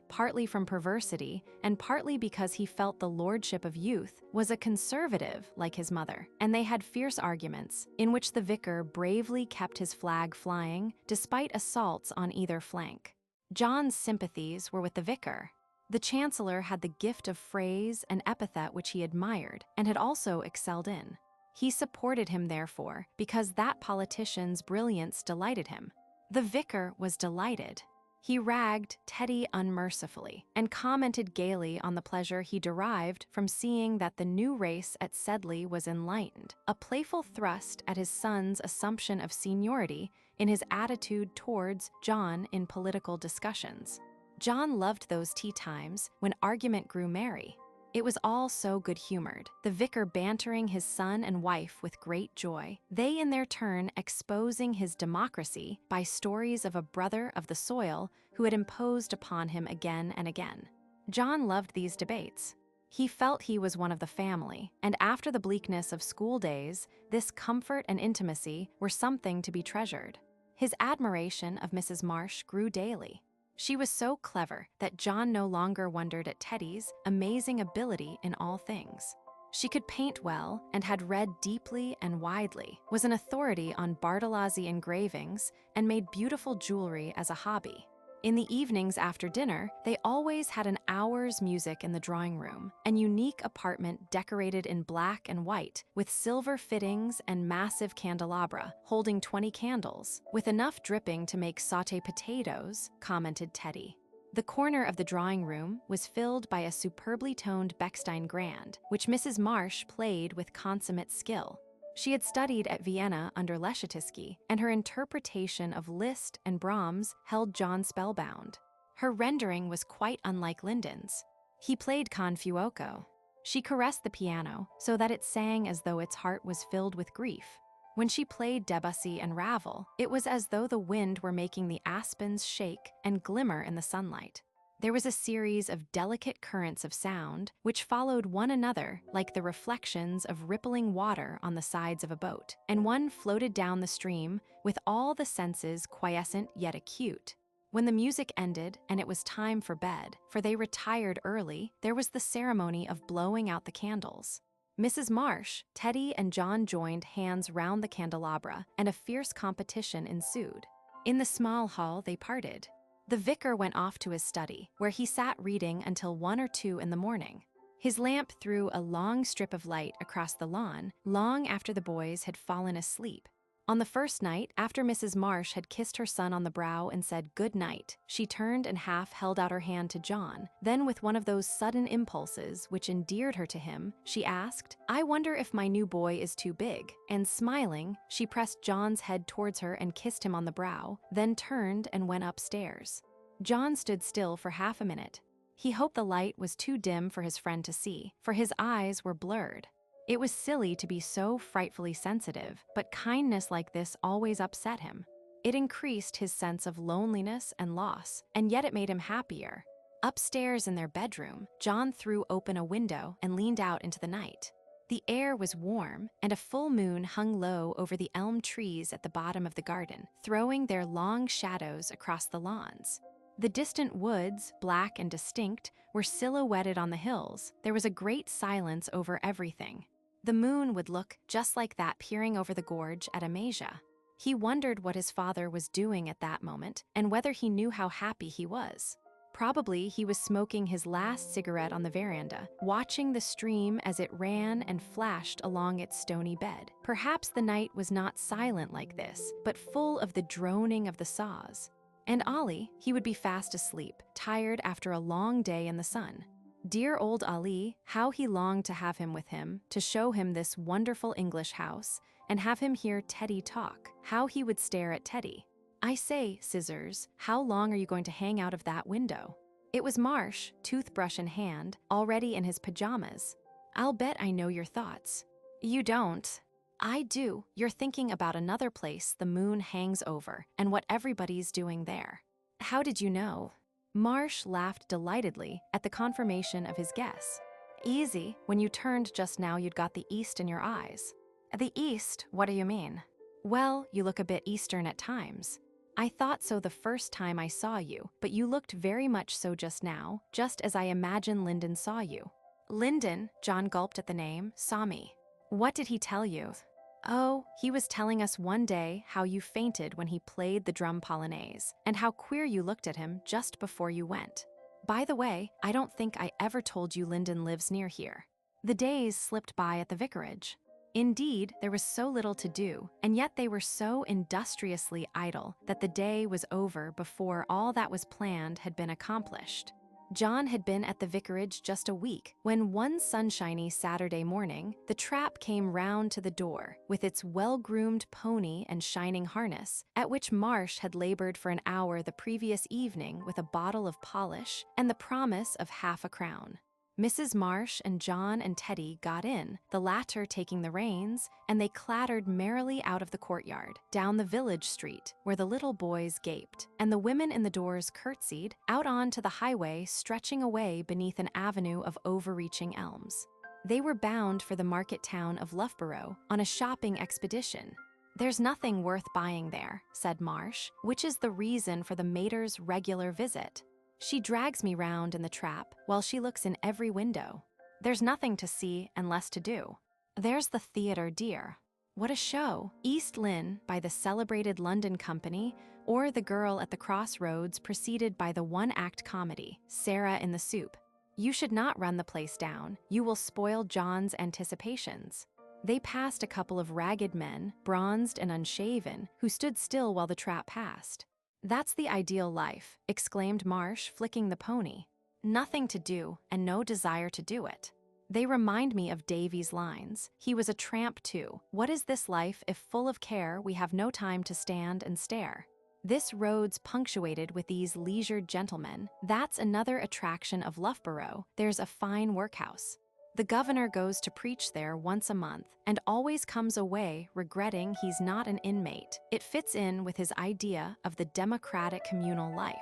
partly from perversity, and partly because he felt the lordship of youth, was a conservative like his mother, and they had fierce arguments, in which the vicar bravely kept his flag flying, despite assaults on either flank. John's sympathies were with the vicar. The Chancellor had the gift of phrase and epithet which he admired, and had also excelled in. He supported him, therefore, because that politician's brilliance delighted him. The vicar was delighted. He ragged Teddy unmercifully and commented gaily on the pleasure he derived from seeing that the new race at Sedley was enlightened, a playful thrust at his son's assumption of seniority in his attitude towards John in political discussions. John loved those tea times when argument grew merry. It was all so good-humored, the vicar bantering his son and wife with great joy, they in their turn exposing his democracy by stories of a brother of the soil who had imposed upon him again and again. John loved these debates. He felt he was one of the family, and after the bleakness of school days, this comfort and intimacy were something to be treasured. His admiration of Mrs. Marsh grew daily. She was so clever that John no longer wondered at Teddy's amazing ability in all things. She could paint well and had read deeply and widely, was an authority on Bartolozzi engravings, and made beautiful jewelry as a hobby. In the evenings after dinner, they always had an hour's music in the drawing room, an unique apartment decorated in black and white, with silver fittings and massive candelabra, holding 20 candles, with enough dripping to make sauté potatoes, commented Teddy. The corner of the drawing room was filled by a superbly toned Bechstein Grand, which Mrs. Marsh played with consummate skill. She had studied at Vienna under Leschetizky, and her interpretation of Liszt and Brahms held John spellbound. Her rendering was quite unlike Linden's. He played con fuoco. She caressed the piano so that it sang as though its heart was filled with grief. When she played Debussy and Ravel, it was as though the wind were making the aspens shake and glimmer in the sunlight. There was a series of delicate currents of sound which followed one another like the reflections of rippling water on the sides of a boat, and one floated down the stream with all the senses quiescent yet acute. When the music ended and it was time for bed, for they retired early, there was the ceremony of blowing out the candles. Mrs. Marsh, Teddy, and John joined hands round the candelabra, and a fierce competition ensued. In the small hall they parted. The vicar went off to his study, where he sat reading until 1 or 2 in the morning. His lamp threw a long strip of light across the lawn, long after the boys had fallen asleep. On the first night, after Mrs. Marsh had kissed her son on the brow and said good night, she turned and half held out her hand to John. Then, with one of those sudden impulses which endeared her to him, she asked, "I wonder if my new boy is too big?" And smiling, she pressed John's head towards her and kissed him on the brow, then turned and went upstairs. John stood still for half a minute. He hoped the light was too dim for his friend to see, for his eyes were blurred. It was silly to be so frightfully sensitive, but kindness like this always upset him. It increased his sense of loneliness and loss, and yet it made him happier. Upstairs in their bedroom, John threw open a window and leaned out into the night. The air was warm, and a full moon hung low over the elm trees at the bottom of the garden, throwing their long shadows across the lawns. The distant woods, black and distinct, were silhouetted on the hills. There was a great silence over everything. The moon would look just like that peering over the gorge at Amasia. He wondered what his father was doing at that moment and whether he knew how happy he was. Probably he was smoking his last cigarette on the veranda, watching the stream as it ran and flashed along its stony bed. Perhaps the night was not silent like this, but full of the droning of the saws. And Ali, he would be fast asleep, tired after a long day in the sun. Dear old Ali, how he longed to have him with him, to show him this wonderful English house, and have him hear Teddy talk. How he would stare at Teddy. "I say, Scissors, how long are you going to hang out of that window?" It was Marsh, toothbrush in hand, already in his pajamas. "I'll bet I know your thoughts." "You don't." I do. You're thinking about another place the moon hangs over and what everybody's doing there. How did you know? Marsh laughed delightedly at the confirmation of his guess. Easy. When you turned just now, you'd got the east in your eyes. The east? What do you mean? Well, you look a bit eastern at times. I thought so the first time I saw you, but you looked very much so just now, just as I imagine Lyndon saw you. Lyndon, John gulped at the name, saw me. What did he tell you? Oh, he was telling us one day how you fainted when he played the drum polonaise, and how queer you looked at him just before you went. By the way, I don't think I ever told you Lyndon lives near here. The days slipped by at the vicarage. Indeed, there was so little to do, and yet they were so industriously idle that the day was over before all that was planned had been accomplished. John had been at the vicarage just a week when one sunshiny Saturday morning, the trap came round to the door with its well-groomed pony and shining harness, at which Marsh had labored for an hour the previous evening with a bottle of polish and the promise of half a crown. Mrs. Marsh and John and Teddy got in, the latter taking the reins, and they clattered merrily out of the courtyard, down the village street, where the little boys gaped, and the women in the doors curtsied, out on to the highway stretching away beneath an avenue of overreaching elms. They were bound for the market town of Loughborough on a shopping expedition. There's nothing worth buying there, said Marsh, which is the reason for the mater's regular visit. She drags me round in the trap while she looks in every window. There's nothing to see and less to do. There's the theatre, dear. What a show! East Lynne by the celebrated London Company, or The Girl at the Crossroads preceded by the one-act comedy, Sarah in the Soup. You should not run the place down. You will spoil John's anticipations. They passed a couple of ragged men, bronzed and unshaven, who stood still while the trap passed. That's the ideal life, exclaimed Marsh, flicking the pony. Nothing to do, and no desire to do it. They remind me of Davy's lines. He was a tramp too. What is this life if full of care we have no time to stand and stare? This road's punctuated with these leisured gentlemen. That's another attraction of Loughborough. There's a fine workhouse. The governor goes to preach there once a month and always comes away regretting he's not an inmate. It fits in with his idea of the democratic communal life.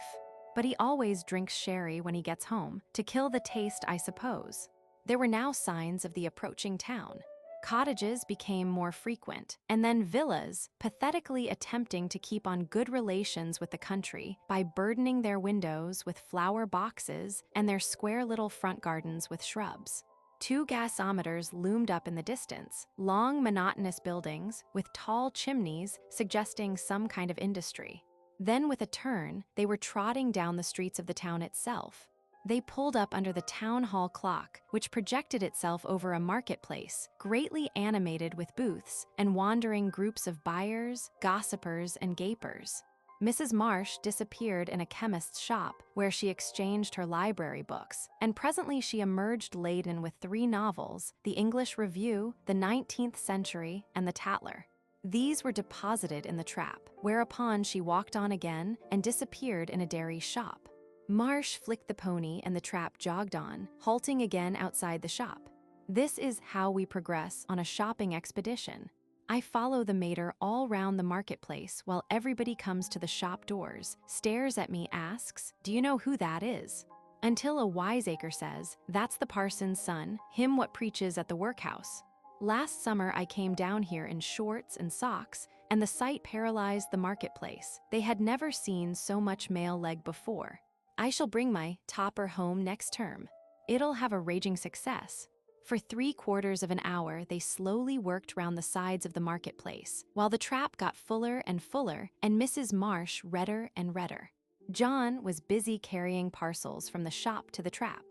But he always drinks sherry when he gets home, to kill the taste, I suppose. There were now signs of the approaching town. Cottages became more frequent, and then villas, pathetically attempting to keep on good relations with the country by burdening their windows with flower boxes and their square little front gardens with shrubs. 2 gasometers loomed up in the distance, long monotonous buildings with tall chimneys suggesting some kind of industry. Then with a turn, they were trotting down the streets of the town itself. They pulled up under the town hall clock, which projected itself over a marketplace, greatly animated with booths and wandering groups of buyers, gossipers, and gapers. Mrs. Marsh disappeared in a chemist's shop where she exchanged her library books, and presently she emerged laden with 3 novels, the English Review, the 19th Century, and the Tatler. These were deposited in the trap, whereupon she walked on again and disappeared in a dairy shop. Marsh flicked the pony and the trap jogged on, halting again outside the shop. This is how we progress on a shopping expedition. I follow the mater all round the marketplace while everybody comes to the shop doors, stares at me, asks, "Do you know who that is?" Until a wiseacre says, "That's the parson's son, him what preaches at the workhouse." Last summer I came down here in shorts and socks, and the sight paralyzed the marketplace. They had never seen so much male leg before. I shall bring my topper home next term. It'll have a raging success. For 3/4 of an hour, they slowly worked round the sides of the marketplace, while the trap got fuller and fuller, and Mrs. Marsh redder and redder. John was busy carrying parcels from the shop to the trap.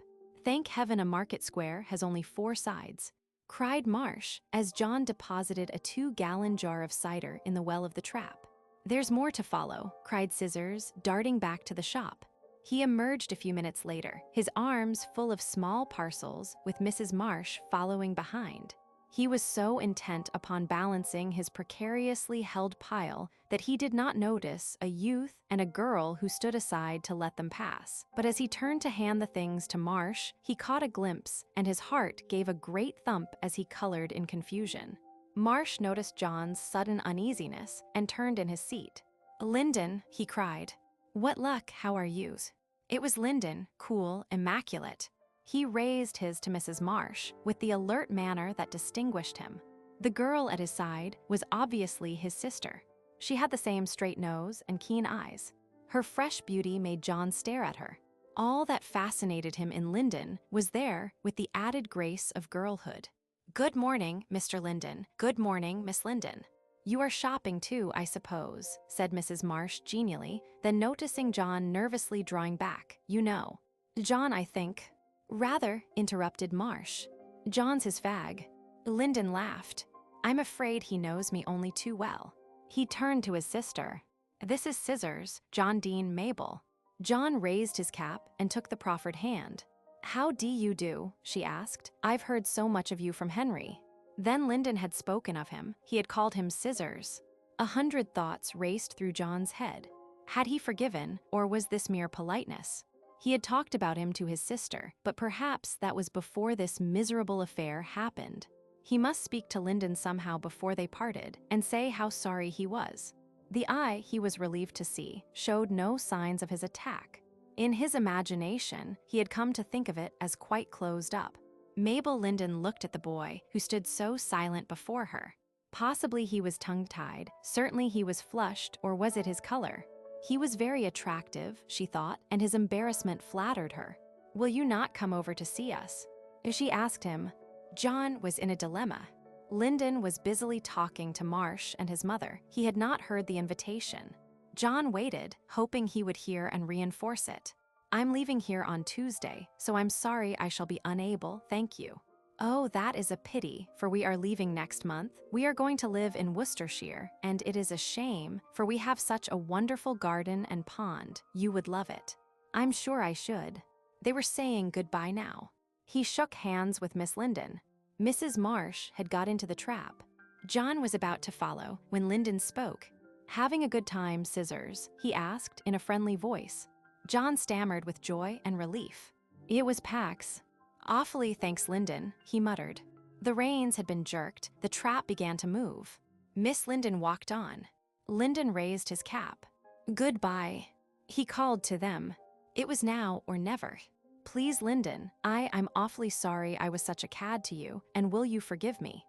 Thank heaven a market square has only 4 sides, cried Marsh, as John deposited a 2-gallon jar of cider in the well of the trap. There's more to follow, cried Scissors, darting back to the shop. He emerged a few minutes later, his arms full of small parcels, with Mrs. Marsh following behind. He was so intent upon balancing his precariously held pile that he did not notice a youth and a girl who stood aside to let them pass. But as he turned to hand the things to Marsh, he caught a glimpse, and his heart gave a great thump as he colored in confusion. Marsh noticed John's sudden uneasiness and turned in his seat. "Lyndon," he cried. "What luck, how are yous?" It was Lyndon, cool, immaculate. He raised his to Mrs. Marsh with the alert manner that distinguished him. The girl at his side was obviously his sister. She had the same straight nose and keen eyes. Her fresh beauty made John stare at her. All that fascinated him in Lyndon was there with the added grace of girlhood. "Good morning, Mr. Lyndon. Good morning, Miss Lyndon. You are shopping too, I suppose," said Mrs. Marsh genially, then noticing John nervously drawing back. "You know. John, I think." "Rather," interrupted Marsh. "John's his fag." Lyndon laughed. "I'm afraid he knows me only too well." He turned to his sister. "This is Scissors, John Dean Mabel." John raised his cap and took the proffered hand. "How do you do?" she asked. "I've heard so much of you from Henry." Then Lyndon had spoken of him. He had called him Scissors. 100 thoughts raced through John's head. Had he forgiven, or was this mere politeness? He had talked about him to his sister, but perhaps that was before this miserable affair happened. He must speak to Lyndon somehow before they parted and say how sorry he was. The eye, he was relieved to see, showed no signs of his attack. In his imagination, he had come to think of it as quite closed up. Mabel Lyndon looked at the boy, who stood so silent before her. Possibly he was tongue-tied, certainly he was flushed, or was it his color? He was very attractive, she thought, and his embarrassment flattered her. "Will you not come over to see us?" She asked him. John was in a dilemma. Lyndon was busily talking to Marsh and his mother. He had not heard the invitation. John waited, hoping he would hear and reinforce it. "I'm leaving here on Tuesday, so I'm sorry I shall be unable, thank you." "Oh, that is a pity, for we are leaving next month. We are going to live in Worcestershire, and it is a shame, for we have such a wonderful garden and pond. You would love it." "I'm sure I should." They were saying goodbye now. He shook hands with Miss Lyndon. Mrs. Marsh had got into the trap. John was about to follow when Lyndon spoke. "Having a good time, Scissors?" he asked in a friendly voice. John stammered with joy and relief. "It was Pax." "Awfully thanks, Lyndon," he muttered. The reins had been jerked. The trap began to move. Miss Lyndon walked on. Lyndon raised his cap. "Goodbye," he called to them. It was now or never. "Please, Lyndon, I'm awfully sorry I was such a cad to you, and will you forgive me?"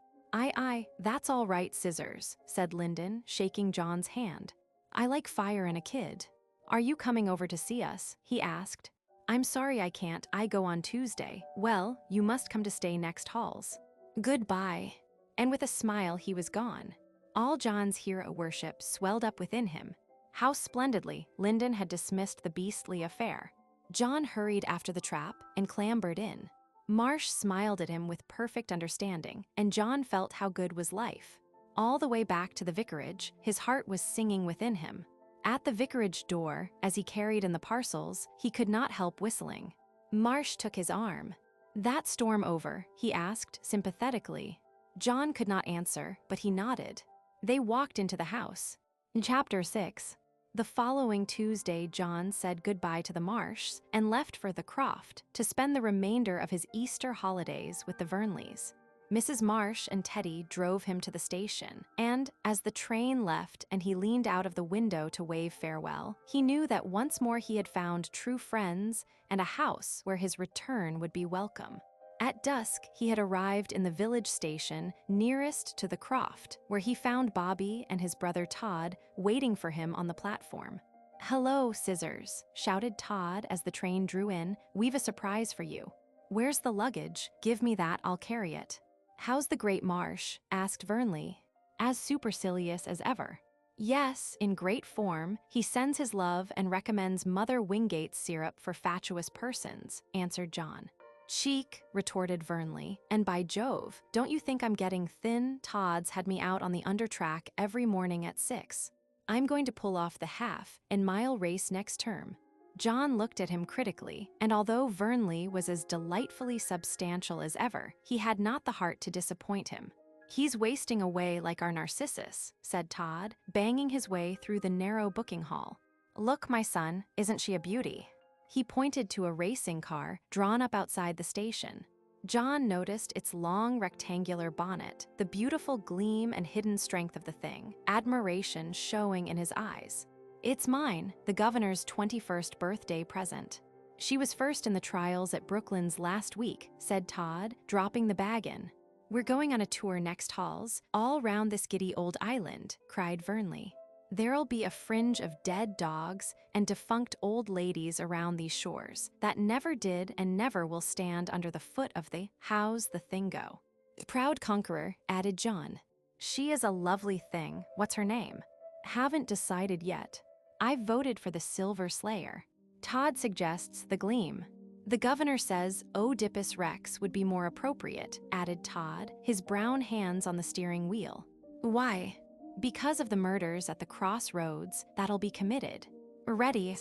That's all right, Scissors," said Lyndon, shaking John's hand. "I like fire in a kid." "Are you coming over to see us?" he asked. "I'm sorry I can't. I go on Tuesday." "Well, you must come to stay next halls." "Goodbye." And with a smile he was gone. All John's hero worship swelled up within him. How splendidly Lyndon had dismissed the beastly affair. John hurried after the trap and clambered in. Marsh smiled at him with perfect understanding, and John felt how good was life. All the way back to the vicarage, his heart was singing within him. At the vicarage door, as he carried in the parcels, he could not help whistling. Marsh took his arm. "That storm over?" he asked sympathetically. John could not answer, but he nodded. They walked into the house. Chapter 6. The following Tuesday, John said goodbye to the Marshs and left for the Croft to spend the remainder of his Easter holidays with the Vernleys. Mrs. Marsh and Teddy drove him to the station, and as the train left and he leaned out of the window to wave farewell, he knew that once more he had found true friends and a house where his return would be welcome. At dusk, he had arrived in the village station nearest to the Croft, where he found Bobby and his brother Todd waiting for him on the platform. "Hello, Scissors," shouted Todd as the train drew in. "We've a surprise for you." "Where's the luggage? Give me that, I'll carry it." "How's the great Marsh?" asked Vernley. "As supercilious as ever." "Yes, in great form. He sends his love and recommends Mother Wingate's syrup for fatuous persons," answered John. "Cheek," retorted Vernley, "and by Jove, don't you think I'm getting thin? Todd's had me out on the undertrack every morning at 6. I'm going to pull off the half-and-mile race next term." John looked at him critically, and although Vernley was as delightfully substantial as ever, he had not the heart to disappoint him. "He's wasting away like our Narcissus," said Todd, banging his way through the narrow booking hall. "Look, my son, isn't she a beauty?" He pointed to a racing car drawn up outside the station. John noticed its long rectangular bonnet, the beautiful gleam and hidden strength of the thing, admiration showing in his eyes. "It's mine, the governor's 21st birthday present. She was first in the trials at Brooklands last week," said Todd, dropping the bag in. "We're going on a tour next halls, all round this giddy old island," cried Vernley. "There'll be a fringe of dead dogs and defunct old ladies around these shores that never did and never will stand under the foot of the how's the thing go." "Proud conqueror," added John. "She is a lovely thing. What's her name?" "Haven't decided yet. I've voted for the Silver Slayer." Todd suggests the Gleam. "The governor says Oedipus Rex would be more appropriate," added Todd, his brown hands on the steering wheel. "Why?" "Because of the murders at the crossroads that'll be committed." "Ready."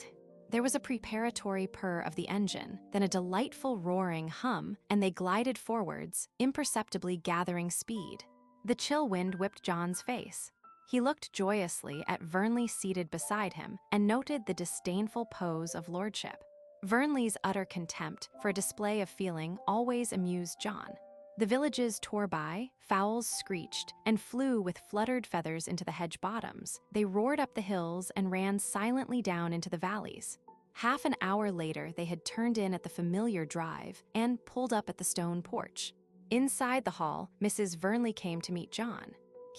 There was a preparatory purr of the engine, then a delightful roaring hum, and they glided forwards, imperceptibly gathering speed. The chill wind whipped John's face. He looked joyously at Vernley seated beside him and noted the disdainful pose of lordship. Vernley's utter contempt for a display of feeling always amused John. The villages tore by, fowls screeched, and flew with fluttered feathers into the hedge bottoms. They roared up the hills and ran silently down into the valleys. Half an hour later, they had turned in at the familiar drive and pulled up at the stone porch. Inside the hall, Mrs. Vernley came to meet John.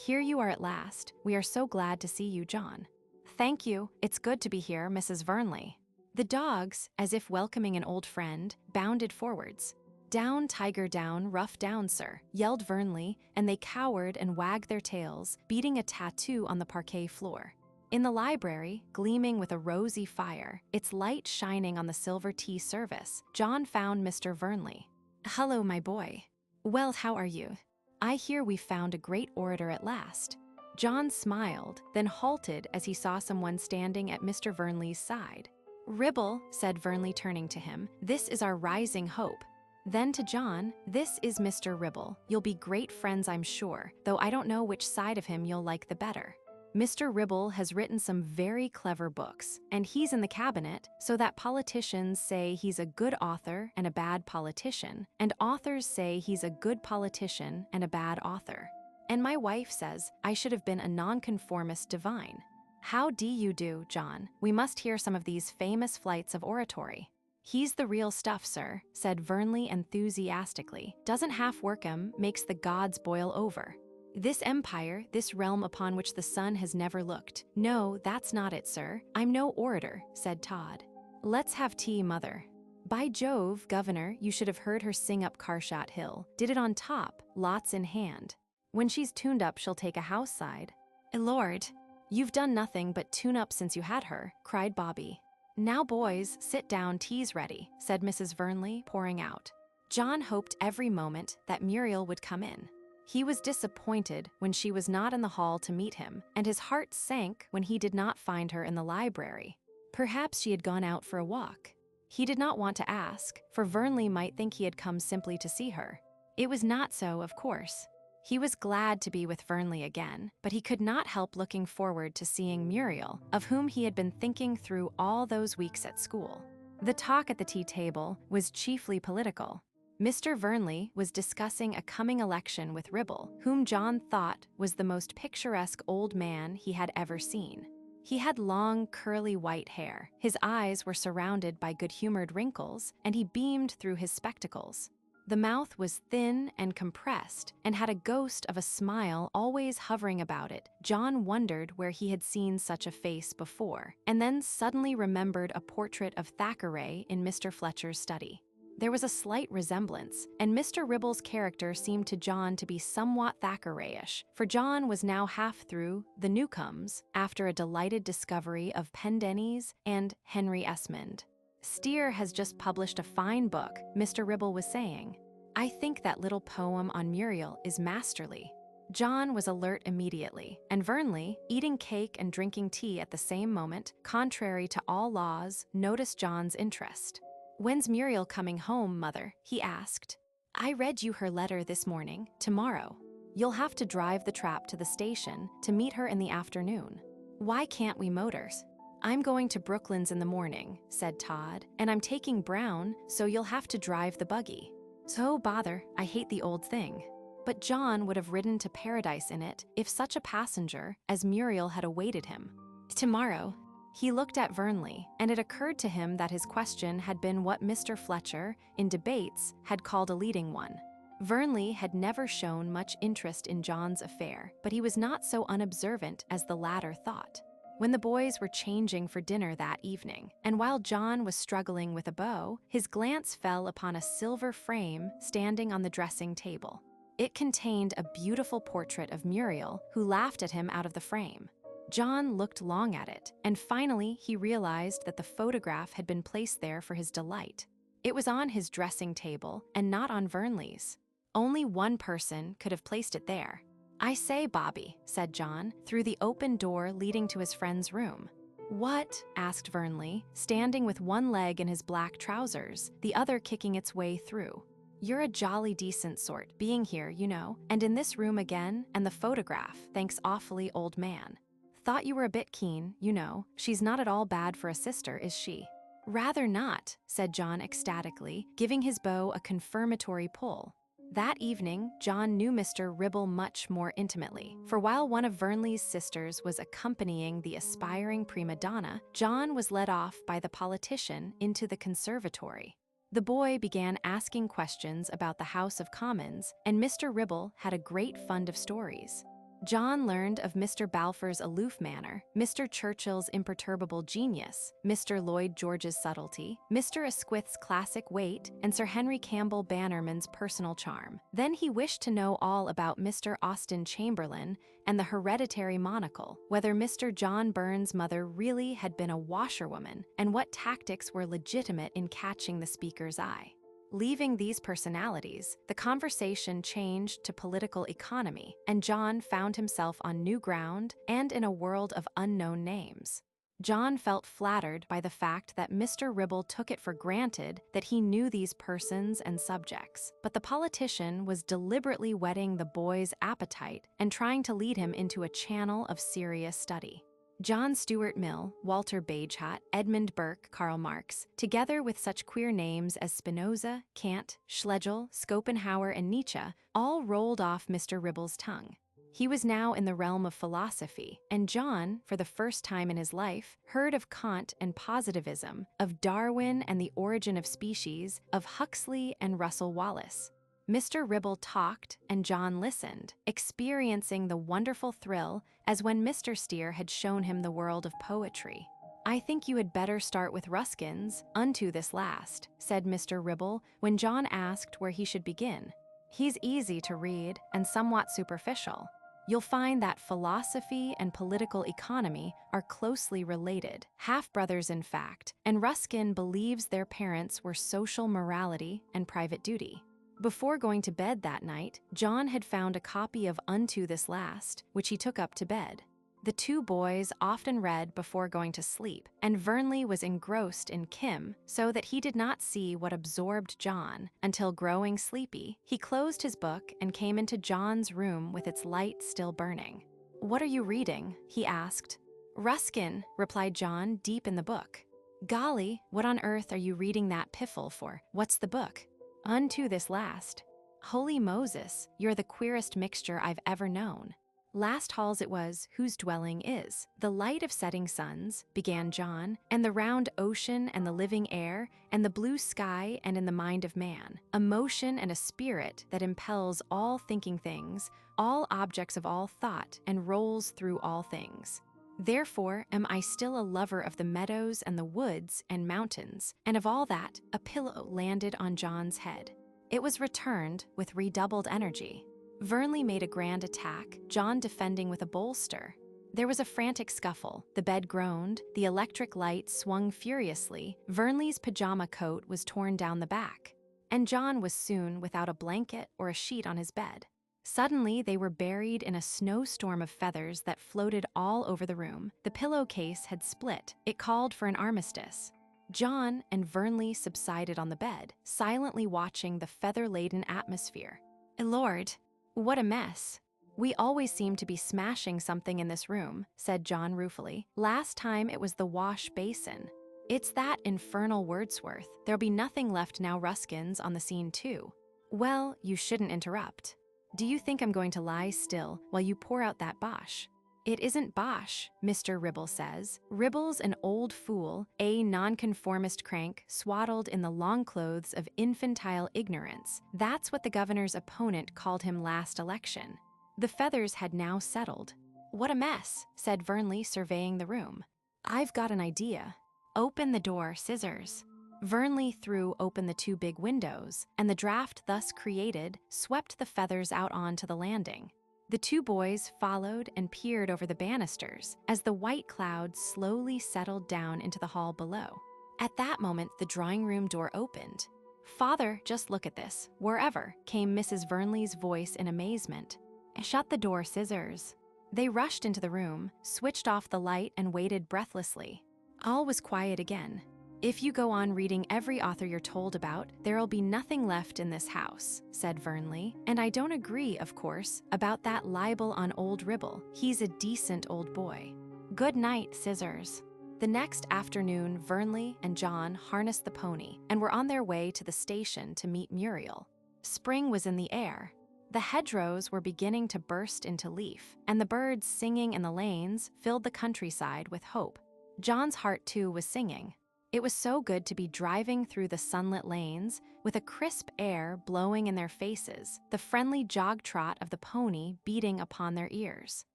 "Here you are at last. We are so glad to see you, John." "Thank you. It's good to be here, Mrs. Vernley." The dogs, as if welcoming an old friend, bounded forwards. "Down, tiger, down, rough down, sir," yelled Vernley, and they cowered and wagged their tails, beating a tattoo on the parquet floor. In the library, gleaming with a rosy fire, its light shining on the silver tea service, John found Mr. Vernley. "Hello, my boy." "Well, how are you? I hear we found a great orator at last." John smiled, then halted as he saw someone standing at Mr. Vernley's side. "Ribble," said Vernley, turning to him, "this is our rising hope." Then to John, "This is Mr. Ribble. You'll be great friends, I'm sure, though I don't know which side of him you'll like the better. Mr. Ribble has written some very clever books, and he's in the cabinet, so that politicians say he's a good author and a bad politician, and authors say he's a good politician and a bad author. And my wife says I should have been a nonconformist divine. How do you do, John? We must hear some of these famous flights of oratory." "He's the real stuff, sir," said Vernley enthusiastically. "Doesn't half work him, makes the gods boil over. This empire, this realm upon which the sun has never looked." "No, that's not it, sir. I'm no orator," said Todd. "Let's have tea, mother." "By Jove, governor, you should have heard her sing up Carshot Hill. Did it on top, lots in hand. When she's tuned up, she'll take a house side." "Lord, you've done nothing but tune up since you had her," cried Bobby. "Now, boys, sit down, tea's ready," said Mrs. Vernley, pouring out. John hoped every moment that Muriel would come in. He was disappointed when she was not in the hall to meet him, and his heart sank when he did not find her in the library. Perhaps she had gone out for a walk. He did not want to ask, for Vernley might think he had come simply to see her. It was not so, of course. He was glad to be with Vernley again, but he could not help looking forward to seeing Muriel, of whom he had been thinking through all those weeks at school. The talk at the tea table was chiefly political. Mr. Vernley was discussing a coming election with Ribble, whom John thought was the most picturesque old man he had ever seen. He had long, curly white hair, his eyes were surrounded by good-humored wrinkles, and he beamed through his spectacles. The mouth was thin and compressed, and had a ghost of a smile always hovering about it. John wondered where he had seen such a face before, and then suddenly remembered a portrait of Thackeray in Mr. Fletcher's study. There was a slight resemblance, and Mr. Ribble's character seemed to John to be somewhat Thackerayish, for John was now half through The Newcomes after a delighted discovery of Pendennis and Henry Esmond. "Steer has just published a fine book," Mr. Ribble was saying. "I think that little poem on Muriel is masterly." John was alert immediately, and Vernley, eating cake and drinking tea at the same moment, contrary to all laws, noticed John's interest. "When's Muriel coming home, mother?" he asked. "I read you her letter this morning. Tomorrow. You'll have to drive the trap to the station to meet her in the afternoon." "Why can't we motors?" "I'm going to Brooklands in the morning," said Todd, "and I'm taking Brown, so you'll have to drive the buggy." "So bother, I hate the old thing." But John would have ridden to paradise in it if such a passenger as Muriel had awaited him. Tomorrow, he looked at Vernley, and it occurred to him that his question had been what Mr. Fletcher, in debates, had called a leading one. Vernley had never shown much interest in John's affair, but he was not so unobservant as the latter thought. When the boys were changing for dinner that evening, and while John was struggling with a bow, his glance fell upon a silver frame standing on the dressing table. It contained a beautiful portrait of Muriel, who laughed at him out of the frame. John looked long at it, and finally he realized that the photograph had been placed there for his delight. It was on his dressing table, and not on Vernley's. Only one person could have placed it there. "I say, Bobby," said John, through the open door leading to his friend's room. "What?" asked Vernley, standing with one leg in his black trousers, the other kicking its way through. "You're a jolly decent sort, being here, you know, and in this room again, and the photograph, thanks awfully, old man. Thought you were a bit keen, you know. She's not at all bad for a sister, is she?" "Rather not," said John ecstatically, giving his bow a confirmatory pull. That evening, John knew Mr. Ribble much more intimately, for while one of Vernley's sisters was accompanying the aspiring prima donna, John was led off by the politician into the conservatory. The boy began asking questions about the House of Commons, and Mr. Ribble had a great fund of stories. John learned of Mr. Balfour's aloof manner, Mr. Churchill's imperturbable genius, Mr. Lloyd George's subtlety, Mr. Asquith's classic weight, and Sir Henry Campbell Bannerman's personal charm. Then he wished to know all about Mr. Austen Chamberlain and the hereditary monocle, whether Mr. John Burns' mother really had been a washerwoman, and what tactics were legitimate in catching the speaker's eye. Leaving these personalities, the conversation changed to political economy, and John found himself on new ground and in a world of unknown names. John felt flattered by the fact that Mr. Ribble took it for granted that he knew these persons and subjects, but the politician was deliberately whetting the boy's appetite and trying to lead him into a channel of serious study. John Stuart Mill, Walter Bagehot, Edmund Burke, Karl Marx, together with such queer names as Spinoza, Kant, Schlegel, Schopenhauer, and Nietzsche, all rolled off Mr. Ribble's tongue. He was now in the realm of philosophy, and John, for the first time in his life, heard of Kant and positivism, of Darwin and the origin of species, of Huxley and Russell Wallace. Mr. Ribble talked, and John listened, experiencing the wonderful thrill as when Mr. Steer had shown him the world of poetry. "I think you had better start with Ruskin's Unto This Last," said Mr. Ribble when John asked where he should begin. "He's easy to read and somewhat superficial. You'll find that philosophy and political economy are closely related, half-brothers in fact, and Ruskin believes their parents were social morality and private duty." Before going to bed that night, John had found a copy of Unto This Last, which he took up to bed. The two boys often read before going to sleep, and Vernley was engrossed in Kim, so that he did not see what absorbed John until, growing sleepy, he closed his book and came into John's room with its light still burning. "What are you reading?" he asked. "Ruskin," replied John, deep in the book. "Golly, what on earth are you reading that piffle for? What's the book?" "Unto This Last." "Holy Moses, you're the queerest mixture I've ever known." "Last Hall's it was, whose dwelling is. The light of setting suns," began John, "and the round ocean and the living air, and the blue sky and in the mind of man, a motion and a spirit that impels all thinking things, all objects of all thought, and rolls through all things. Therefore am I still a lover of the meadows and the woods and mountains, and of all that, a pillow landed on John's head. It was returned with redoubled energy. Vernley made a grand attack, John defending with a bolster. There was a frantic scuffle, the bed groaned, the electric light swung furiously, Vernley's pajama coat was torn down the back, and John was soon without a blanket or a sheet on his bed. Suddenly, they were buried in a snowstorm of feathers that floated all over the room. The pillowcase had split. It called for an armistice. John and Vernley subsided on the bed, silently watching the feather-laden atmosphere. "Lord, what a mess. We always seem to be smashing something in this room," said John ruefully. "Last time it was the wash basin. It's that infernal Wordsworth. There'll be nothing left now Ruskin's on the scene too." Well, you shouldn't interrupt. Do you think I'm going to lie still while you pour out that bosh? It isn't bosh, Mr. Ribble says. Ribble's an old fool, a nonconformist crank swaddled in the long clothes of infantile ignorance. That's what the governor's opponent called him last election. The feathers had now settled. What a mess, said Vernley, surveying the room. I've got an idea. Open the door, Scissors. Vernley threw open the two big windows, and the draft thus created swept the feathers out onto the landing. The two boys followed and peered over the banisters as the white clouds slowly settled down into the hall below. At that moment, the drawing room door opened. "Father, just look at this. Wherever," came Mrs. Vernley's voice in amazement. "Shut the door, Scissors." They rushed into the room, switched off the light, and waited breathlessly. All was quiet again. "If you go on reading every author you're told about, there'll be nothing left in this house," said Vernley. "And I don't agree, of course, about that libel on old Ribble. He's a decent old boy. Good night, Scissors." The next afternoon, Vernley and John harnessed the pony and were on their way to the station to meet Muriel. Spring was in the air. The hedgerows were beginning to burst into leaf, and the birds singing in the lanes filled the countryside with hope. John's heart, too, was singing. It was so good to be driving through the sunlit lanes with a crisp air blowing in their faces, the friendly jog-trot of the pony beating upon their ears.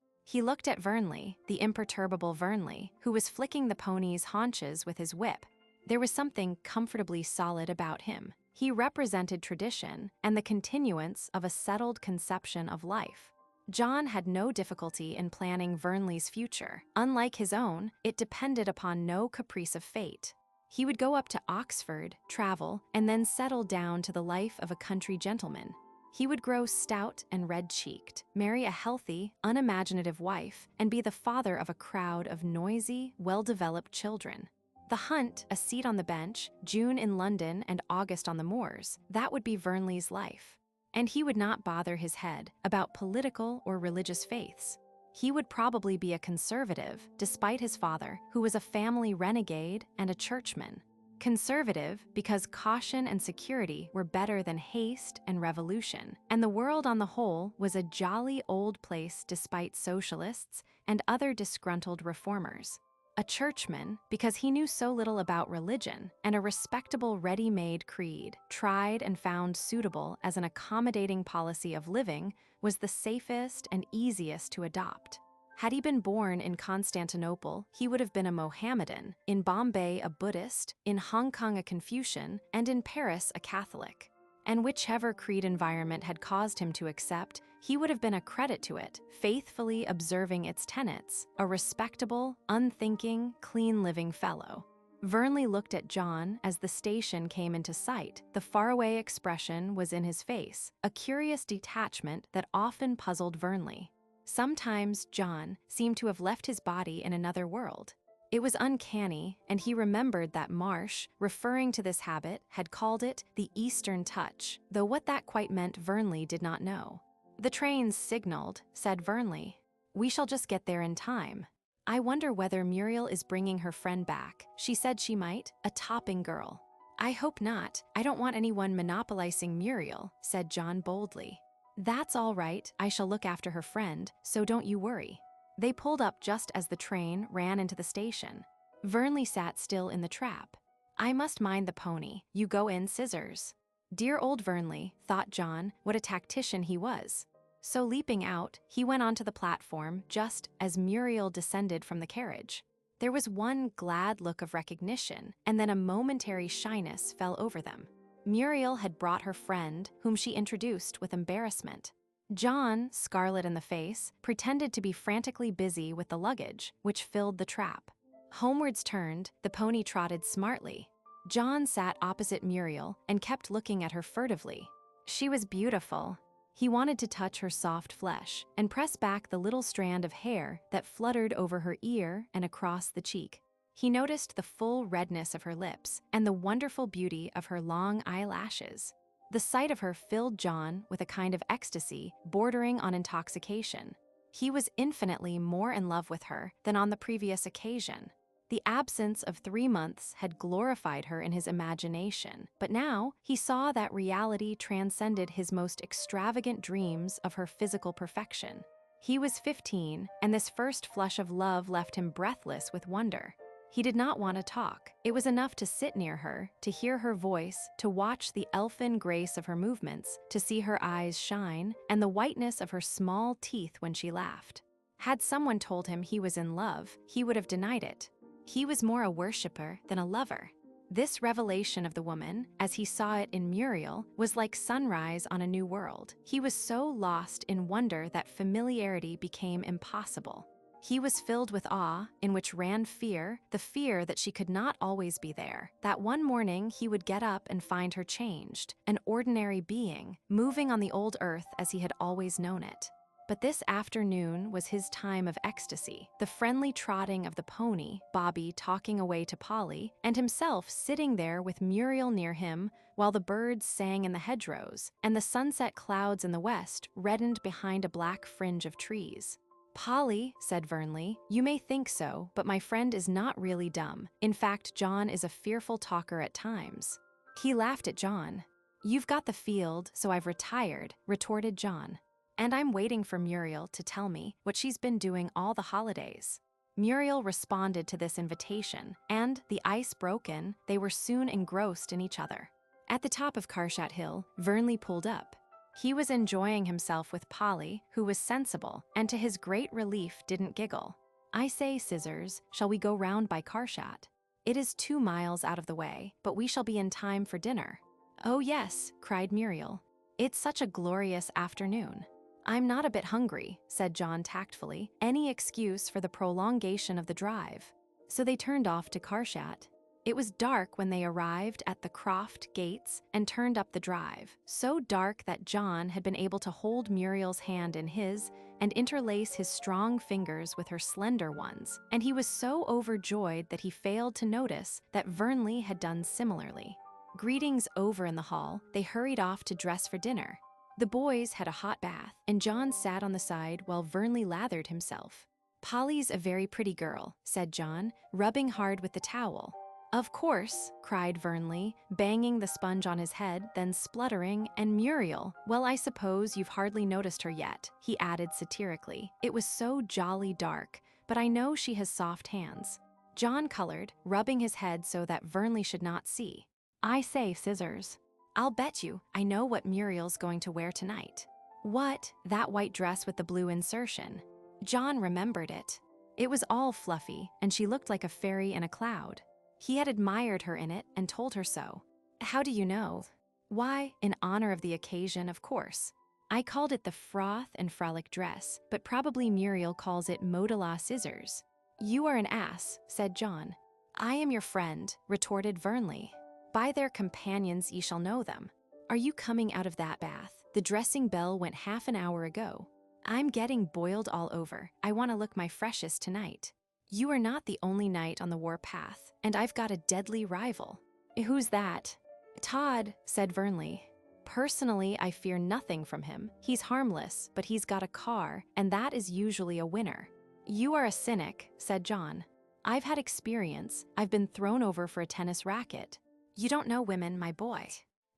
He looked at Vernley, the imperturbable Vernley, who was flicking the pony's haunches with his whip. There was something comfortably solid about him. He represented tradition and the continuance of a settled conception of life. John had no difficulty in planning Vernley's future. Unlike his own, it depended upon no caprice of fate. He would go up to Oxford, travel, and then settle down to the life of a country gentleman. He would grow stout and red-cheeked, marry a healthy, unimaginative wife, and be the father of a crowd of noisy, well-developed children. The hunt, a seat on the bench, June in London and August on the moors, that would be Vernley's life. And he would not bother his head about political or religious faiths. He would probably be a conservative, despite his father, who was a family renegade and a churchman. Conservative because caution and security were better than haste and revolution, and the world on the whole was a jolly old place despite socialists and other disgruntled reformers. A churchman because he knew so little about religion, and a respectable ready-made creed, tried and found suitable as an accommodating policy of living, was the safest and easiest to adopt. Had he been born in Constantinople, he would have been a Mohammedan, in Bombay a Buddhist, in Hong Kong a Confucian, and in Paris a Catholic. And whichever creed environment had caused him to accept, he would have been a credit to it, faithfully observing its tenets, a respectable, unthinking, clean-living fellow. Vernley looked at John as the station came into sight. The faraway expression was in his face, a curious detachment that often puzzled Vernley. Sometimes John seemed to have left his body in another world. It was uncanny, and he remembered that Marsh, referring to this habit, had called it the Eastern touch, though what that quite meant Vernley did not know. "The train's signaled," said Vernley. "We shall just get there in time. I wonder whether Muriel is bringing her friend back. She said she might, a topping girl." "I hope not. I don't want anyone monopolizing Muriel," said John boldly. "That's all right. I shall look after her friend, so don't you worry." They pulled up just as the train ran into the station. Vernley sat still in the trap. "I must mind the pony. You go in, Scissors." Dear old Vernley, thought John, what a tactician he was. So leaping out, he went onto the platform just as Muriel descended from the carriage. There was one glad look of recognition, and then a momentary shyness fell over them. Muriel had brought her friend, whom she introduced with embarrassment. John, scarlet in the face, pretended to be frantically busy with the luggage, which filled the trap. Homewards turned, the pony trotted smartly. John sat opposite Muriel and kept looking at her furtively. She was beautiful. He wanted to touch her soft flesh and press back the little strand of hair that fluttered over her ear and across the cheek. He noticed the full redness of her lips and the wonderful beauty of her long eyelashes. The sight of her filled John with a kind of ecstasy bordering on intoxication. He was infinitely more in love with her than on the previous occasion. The absence of 3 months had glorified her in his imagination, but now he saw that reality transcended his most extravagant dreams of her physical perfection. He was 15, and this first flush of love left him breathless with wonder. He did not want to talk. It was enough to sit near her, to hear her voice, to watch the elfin grace of her movements, to see her eyes shine, and the whiteness of her small teeth when she laughed. Had someone told him he was in love, he would have denied it. He was more a worshipper than a lover. This revelation of the woman, as he saw it in Muriel, was like sunrise on a new world. He was so lost in wonder that familiarity became impossible. He was filled with awe, in which ran fear, the fear that she could not always be there. That one morning he would get up and find her changed, an ordinary being, moving on the old earth as he had always known it. But this afternoon was his time of ecstasy, the friendly trotting of the pony, Bobby talking away to Polly, and himself sitting there with Muriel near him while the birds sang in the hedgerows, and the sunset clouds in the west reddened behind a black fringe of trees. "Polly," said Vernley, "you may think so, but my friend is not really dumb. In fact, John is a fearful talker at times." He laughed at John. "You've got the field, so I've retired," retorted John. "And I'm waiting for Muriel to tell me what she's been doing all the holidays." Muriel responded to this invitation, and, the ice broken, they were soon engrossed in each other. At the top of Carshot Hill, Vernley pulled up. He was enjoying himself with Polly, who was sensible, and to his great relief didn't giggle. "I say, Scissors, shall we go round by Carshot? It is 2 miles out of the way, but we shall be in time for dinner." "Oh yes," cried Muriel. "It's such a glorious afternoon." "I'm not a bit hungry," said John tactfully, any excuse for the prolongation of the drive. So they turned off to Carshot. It was dark when they arrived at the Croft gates and turned up the drive, so dark that John had been able to hold Muriel's hand in his and interlace his strong fingers with her slender ones, and he was so overjoyed that he failed to notice that Vernley had done similarly. Greetings over in the hall, they hurried off to dress for dinner. The boys had a hot bath, and John sat on the side while Vernley lathered himself. "Polly's a very pretty girl," said John, rubbing hard with the towel. "Of course," cried Vernley, banging the sponge on his head, then spluttering, "and Muriel, well, I suppose you've hardly noticed her yet," he added satirically. "It was so jolly dark, but I know she has soft hands." John colored, rubbing his head so that Vernley should not see. "I say, Scissors, I'll bet you I know what Muriel's going to wear tonight." "What? That white dress with the blue insertion?" John remembered it. It was all fluffy, and she looked like a fairy in a cloud. He had admired her in it and told her so. "How do you know?" "Why, in honor of the occasion, of course. I called it the froth and frolic dress, but probably Muriel calls it mot de la scissors." "You are an ass," said John. "I am your friend," retorted Vernley. "By their companions ye shall know them. Are you coming out of that bath? The dressing bell went half an hour ago. I'm getting boiled all over. I want to look my freshest tonight. You are not the only knight on the war path, and I've got a deadly rival." "Who's that?" "Todd," said Vernley. "Personally, I fear nothing from him. He's harmless, but he's got a car, and that is usually a winner." "You are a cynic," said John. "I've had experience. I've been thrown over for a tennis racket." "You don't know women, my boy.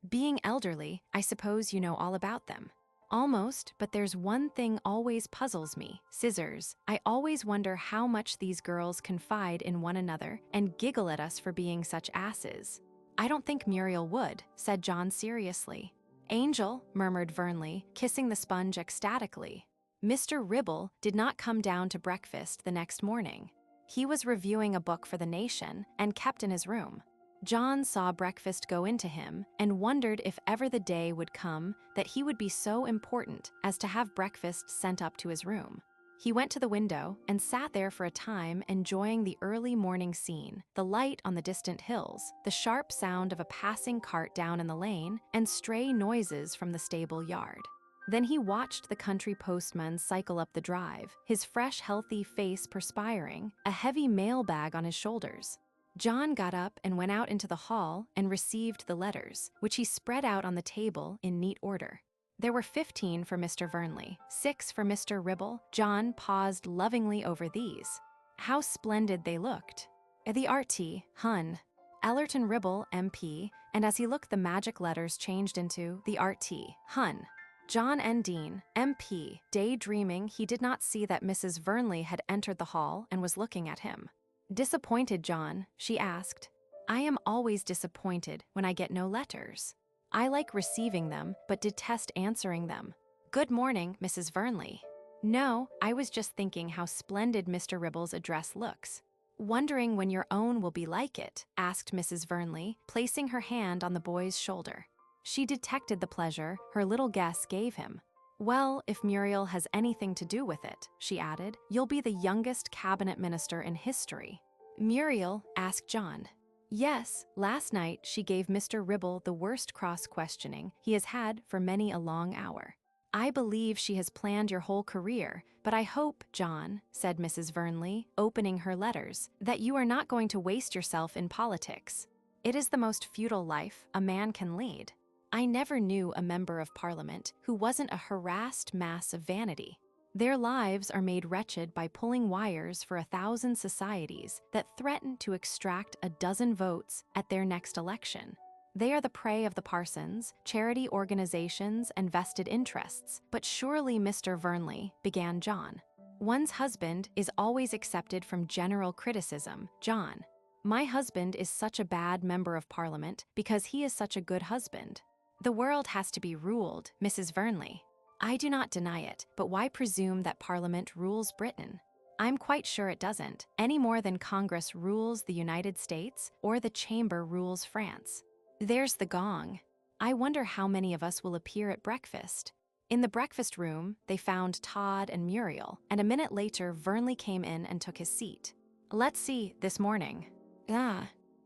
Being elderly, I suppose you know all about them." "Almost, but there's one thing always puzzles me. Scissors, I always wonder how much these girls confide in one another and giggle at us for being such asses." "I don't think Muriel would," said John seriously. "Angel," murmured Vernley, kissing the sponge ecstatically. Mr. Ribble did not come down to breakfast the next morning. He was reviewing a book for the Nation and kept in his room. John saw breakfast go into him and wondered if ever the day would come that he would be so important as to have breakfast sent up to his room. He went to the window and sat there for a time enjoying the early morning scene, the light on the distant hills, the sharp sound of a passing cart down in the lane, and stray noises from the stable yard. Then he watched the country postman cycle up the drive, his fresh, healthy face perspiring, a heavy mail bag on his shoulders. John got up and went out into the hall and received the letters, which he spread out on the table in neat order. There were 15 for Mr. Vernley, 6 for Mr. Ribble. John paused lovingly over these. How splendid they looked. The RT, Hun. Ellerton Ribble, MP, and as he looked the magic letters changed into the RT, Hun. John N. Dean, MP, daydreaming he did not see that Mrs. Vernley had entered the hall and was looking at him. Disappointed, John, she asked. I am always disappointed when I get no letters. I like receiving them, but detest answering them. Good morning, Mrs. Vernley. No, I was just thinking how splendid Mr. Ribble's address looks. Wondering when your own will be like it, asked Mrs. Vernley, placing her hand on the boy's shoulder. She detected the pleasure her little guess gave him. Well, if Muriel has anything to do with it, she added, you'll be the youngest cabinet minister in history. Muriel, asked John. Yes, last night she gave Mr. Ribble the worst cross-questioning he has had for many a long hour. I believe she has planned your whole career, but I hope, John, said Mrs. Vernley, opening her letters, that you are not going to waste yourself in politics. It is the most futile life a man can lead. I never knew a member of Parliament who wasn't a harassed mass of vanity. Their lives are made wretched by pulling wires for 1,000 societies that threaten to extract a dozen votes at their next election. They are the prey of the parsons, charity organizations, and vested interests. But surely, Mr. Vernley, began John. One's husband is always accepted from general criticism, John. My husband is such a bad member of Parliament because he is such a good husband. The world has to be ruled, Mrs. Vernley. I do not deny it, but why presume that Parliament rules Britain? I'm quite sure it doesn't, any more than Congress rules the United States or the Chamber rules France. There's the gong. I wonder how many of us will appear at breakfast. In the breakfast room, they found Todd and Muriel, and a minute later, Vernley came in and took his seat. Let's see, this morning.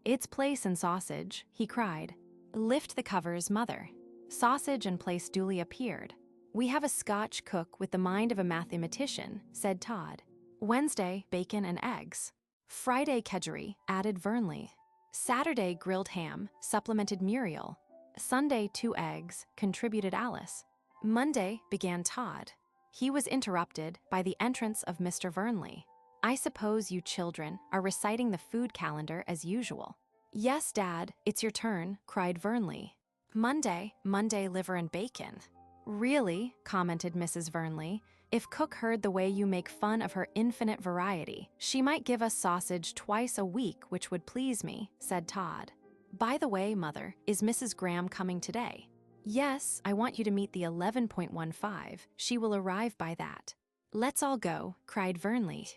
It's plaice and sausage, he cried. Lift the covers, mother. Sausage and plaice duly appeared. We have a Scotch cook with the mind of a mathematician, said Todd. Wednesday, bacon and eggs. Friday, kedgeree, added Vernley. Saturday, grilled ham, supplemented Muriel. Sunday, 2 eggs, contributed Alice. Monday, began Todd. He was interrupted by the entrance of Mr. Vernley. I suppose you children are reciting the food calendar as usual. Yes, Dad, it's your turn, cried Vernley. Monday, liver and bacon. Really, commented Mrs. Vernley, if Cook heard the way you make fun of her infinite variety, she might give us sausage twice a week, which would please me, said Todd. By the way, Mother, is Mrs. Graham coming today? Yes, I want you to meet the 11.15. She will arrive by that. Let's all go, cried Vernley.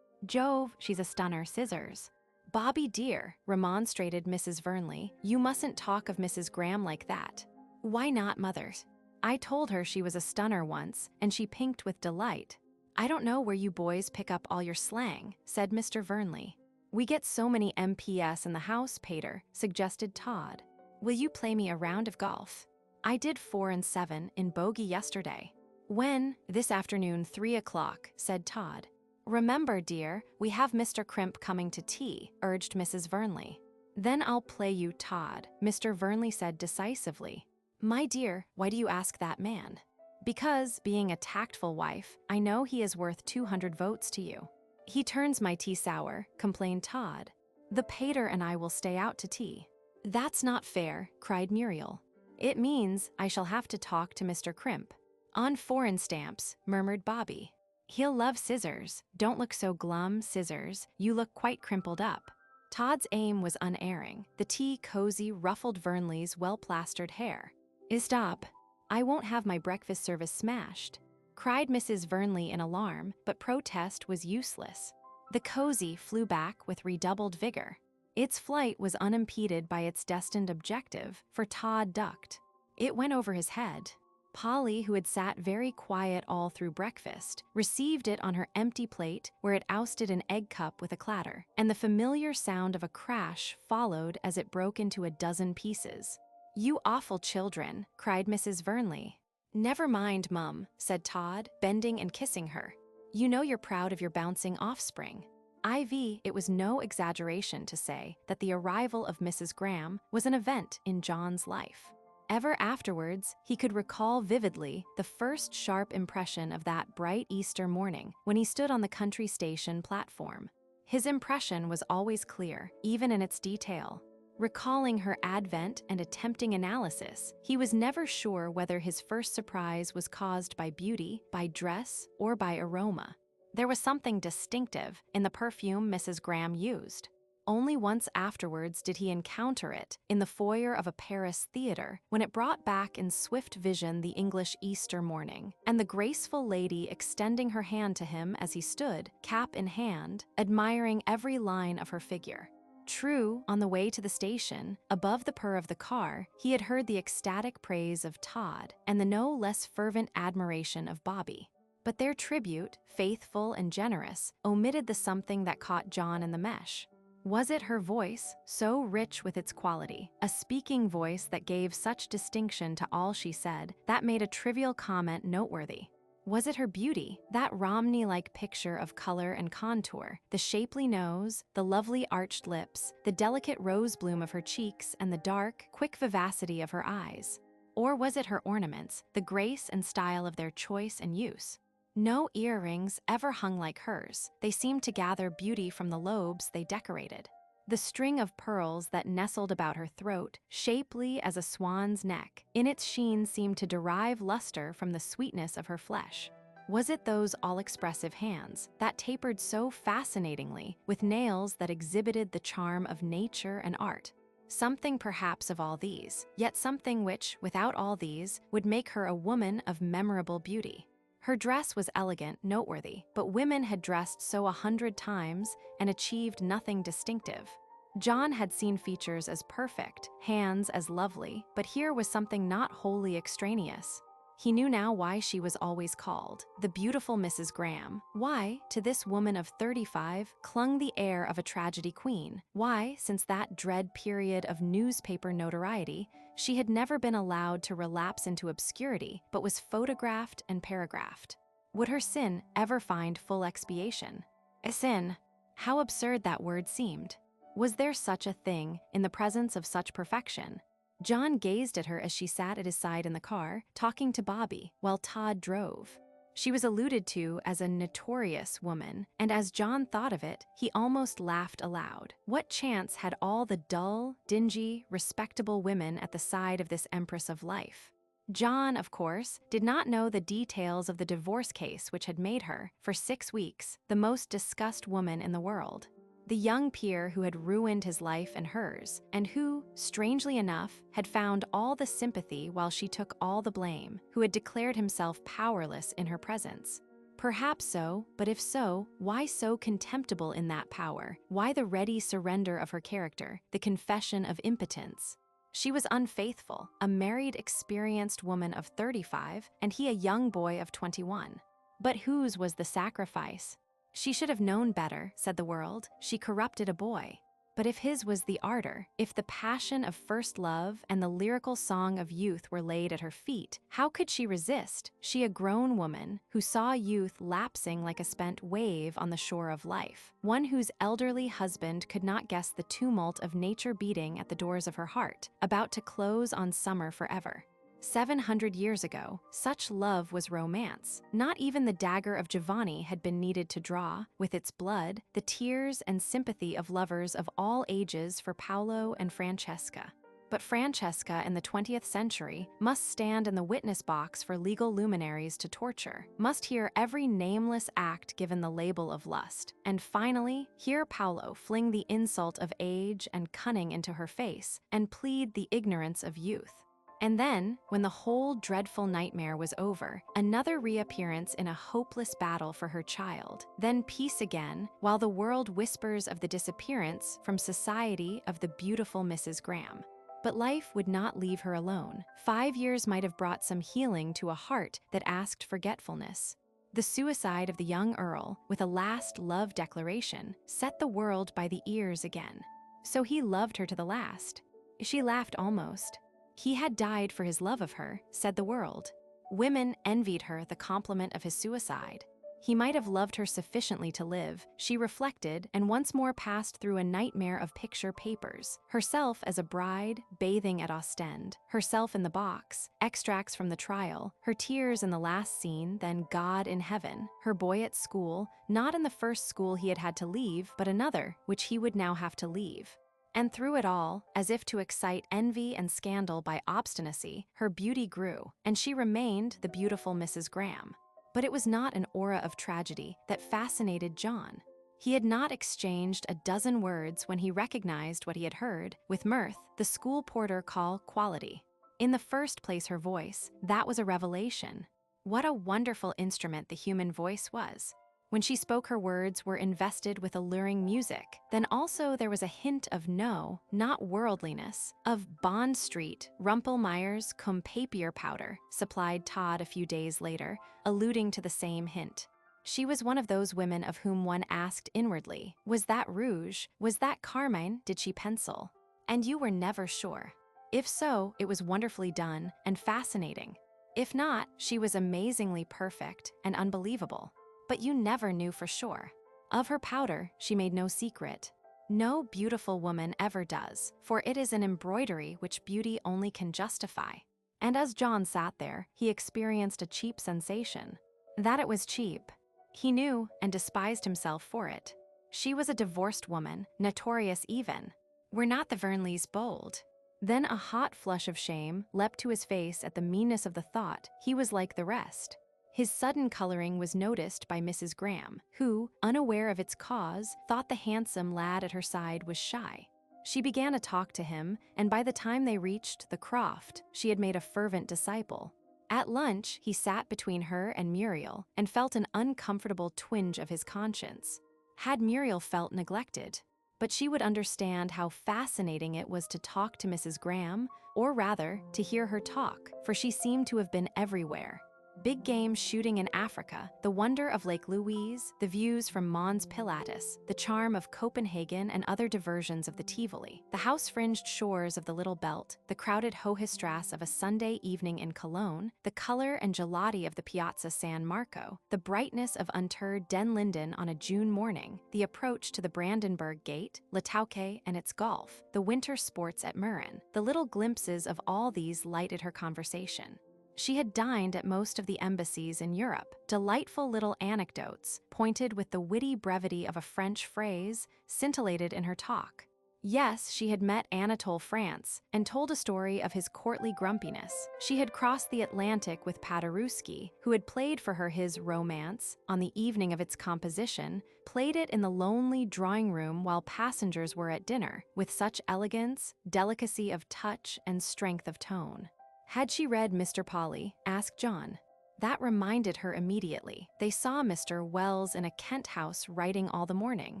Jove, she's a stunner, scissors. Bobby dear, remonstrated Mrs. Vernley, you mustn't talk of Mrs. Graham like that. Why not, Mother? I told her she was a stunner once, and she pinked with delight. I don't know where you boys pick up all your slang, said Mr. Vernley. We get so many MPS in the house, Pater, suggested Todd. Will you play me a round of golf? I did 4 and 7 in bogey yesterday. When? This afternoon, 3 o'clock, said Todd. Remember, dear, we have Mr. Crimp coming to tea, urged Mrs. Vernley. Then I'll play you, Todd, Mr. Vernley said decisively. My dear, why do you ask that man? Because, being a tactful wife, I know he is worth 200 votes to you. He turns my tea sour, complained Todd. The Pater and I will stay out to tea. That's not fair, cried Muriel. It means I shall have to talk to Mr. Crimp. On foreign stamps, murmured Bobby. He'll love scissors. Don't look so glum, scissors. You look quite crimpled up. Todd's aim was unerring. The tea cozy ruffled Vernley's well-plastered hair. Stop. I won't have my breakfast service smashed, cried Mrs. Vernley in alarm, but protest was useless. The cozy flew back with redoubled vigor. Its flight was unimpeded by its destined objective, for Todd ducked. It went over his head. Polly, who had sat very quiet all through breakfast, received it on her empty plate where it ousted an egg cup with a clatter, and the familiar sound of a crash followed as it broke into a dozen pieces. You awful children, cried Mrs. Vernley. Never mind, Mum, said Todd, bending and kissing her. You know you're proud of your bouncing offspring. It was no exaggeration to say that the arrival of Mrs. Graham was an event in John's life. Ever afterwards, he could recall vividly the first sharp impression of that bright Easter morning when he stood on the country station platform. His impression was always clear, even in its detail. Recalling her advent and attempting analysis, he was never sure whether his first surprise was caused by beauty, by dress, or by aroma. There was something distinctive in the perfume Mrs. Graham used. Only once afterwards did he encounter it in the foyer of a Paris theater, when it brought back in swift vision the English Easter morning, and the graceful lady extending her hand to him as he stood, cap in hand, admiring every line of her figure. True, on the way to the station, above the purr of the car, he had heard the ecstatic praise of Todd and the no less fervent admiration of Bobby. But their tribute, faithful and generous, omitted the something that caught John in the mesh. Was it her voice, so rich with its quality, a speaking voice that gave such distinction to all she said, that made a trivial comment noteworthy? Was it her beauty, that Romney-like picture of color and contour, the shapely nose, the lovely arched lips, the delicate rose bloom of her cheeks, and the dark, quick vivacity of her eyes? Or was it her ornaments, the grace and style of their choice and use? No earrings ever hung like hers. They seemed to gather beauty from the lobes they decorated. The string of pearls that nestled about her throat, shapely as a swan's neck, in its sheen seemed to derive luster from the sweetness of her flesh. Was it those all-expressive hands, that tapered so fascinatingly, with nails that exhibited the charm of nature and art? Something perhaps of all these, yet something which, without all these, would make her a woman of memorable beauty. Her dress was elegant, noteworthy, but women had dressed so 100 times and achieved nothing distinctive. John had seen features as perfect, hands as lovely, but here was something not wholly extraneous. He knew now why she was always called the beautiful Mrs. Graham, why, to this woman of 35, clung the air of a tragedy queen, why, since that dread period of newspaper notoriety, she had never been allowed to relapse into obscurity, but was photographed and paragraphed. Would her sin ever find full expiation? A sin? How absurd that word seemed. Was there such a thing in the presence of such perfection? John gazed at her as she sat at his side in the car, talking to Bobby, while Todd drove. She was alluded to as a notorious woman, and as John thought of it, he almost laughed aloud. What chance had all the dull, dingy, respectable women at the side of this empress of life? John, of course, did not know the details of the divorce case which had made her, for 6 weeks, the most discussed woman in the world. The young peer who had ruined his life and hers, and who, strangely enough, had found all the sympathy while she took all the blame, who had declared himself powerless in her presence. Perhaps so, but if so, why so contemptible in that power? Why the ready surrender of her character, the confession of impotence? She was unfaithful, a married, experienced woman of 35, and he a young boy of 21. But whose was the sacrifice? She should have known better, said the world. She corrupted a boy. But if his was the ardor, if the passion of first love and the lyrical song of youth were laid at her feet, how could she resist, she a grown woman who saw youth lapsing like a spent wave on the shore of life, one whose elderly husband could not guess the tumult of nature beating at the doors of her heart, about to close on summer forever? 700 years ago, such love was romance. Not even the dagger of Giovanni had been needed to draw, with its blood, the tears and sympathy of lovers of all ages for Paolo and Francesca. But Francesca in the 20th century must stand in the witness box for legal luminaries to torture, must hear every nameless act given the label of lust, and finally, hear Paolo fling the insult of age and cunning into her face, and plead the ignorance of youth. And then, when the whole dreadful nightmare was over, another reappearance in a hopeless battle for her child. Then peace again, while the world whispers of the disappearance from society of the beautiful Mrs. Graham. But life would not leave her alone. 5 years might have brought some healing to a heart that asked forgetfulness. The suicide of the young Earl, with a last love declaration, set the world by the ears again. So he loved her to the last. She laughed almost. He had died for his love of her, said the world. Women envied her the compliment of his suicide. He might have loved her sufficiently to live, she reflected, and once more passed through a nightmare of picture papers. Herself as a bride, bathing at Ostend, herself in the box, extracts from the trial, her tears in the last scene, then God in heaven, her boy at school, not in the first school he had had to leave, but another, which he would now have to leave. And through it all, as if to excite envy and scandal by obstinacy, her beauty grew, and she remained the beautiful Mrs. Graham. But it was not an aura of tragedy that fascinated John. He had not exchanged a dozen words when he recognized what he had heard, with mirth, the school porter call quality. In the first place, her voice, that was a revelation. What a wonderful instrument the human voice was. When she spoke, her words were invested with alluring music. Then also there was a hint of not worldliness, of Bond Street, Rumpelmeyer's cum papier powder, supplied Todd a few days later, alluding to the same hint. She was one of those women of whom one asked inwardly, was that rouge, was that carmine, did she pencil? And you were never sure. If so, it was wonderfully done and fascinating. If not, she was amazingly perfect and unbelievable. But you never knew for sure. Of her powder, she made no secret. No beautiful woman ever does, for it is an embroidery which beauty only can justify. And as John sat there, he experienced a cheap sensation. That it was cheap. He knew and despised himself for it. She was a divorced woman, notorious even. Were not the Vernleys bold? Then a hot flush of shame leapt to his face at the meanness of the thought he was like the rest. His sudden coloring was noticed by Mrs. Graham, who, unaware of its cause, thought the handsome lad at her side was shy. She began to talk to him, and by the time they reached the Croft, she had made a fervent disciple. At lunch, he sat between her and Muriel, and felt an uncomfortable twinge of his conscience. Had Muriel felt neglected? But she would understand how fascinating it was to talk to Mrs. Graham, or rather, to hear her talk, for she seemed to have been everywhere. Big game shooting in Africa, the wonder of Lake Louise, the views from Mons Pilatus, the charm of Copenhagen and other diversions of the Tivoli, the house-fringed shores of the Little Belt, the crowded Hohestrasse of a Sunday evening in Cologne, the color and gelati of the Piazza San Marco, the brightness of Unter den Linden on a June morning, the approach to the Brandenburg Gate, Le Touquet and its golf, the winter sports at Mürren. The little glimpses of all these lighted her conversation. She had dined at most of the embassies in Europe. Delightful little anecdotes, pointed with the witty brevity of a French phrase, scintillated in her talk. Yes, she had met Anatole France and told a story of his courtly grumpiness. She had crossed the Atlantic with Paderewski, who had played for her his romance on the evening of its composition, played it in the lonely drawing room while passengers were at dinner, with such elegance, delicacy of touch, and strength of tone. Had she read Mr. Polly? Asked John. That reminded her immediately. They saw Mr. Wells in a Kent house writing all the morning,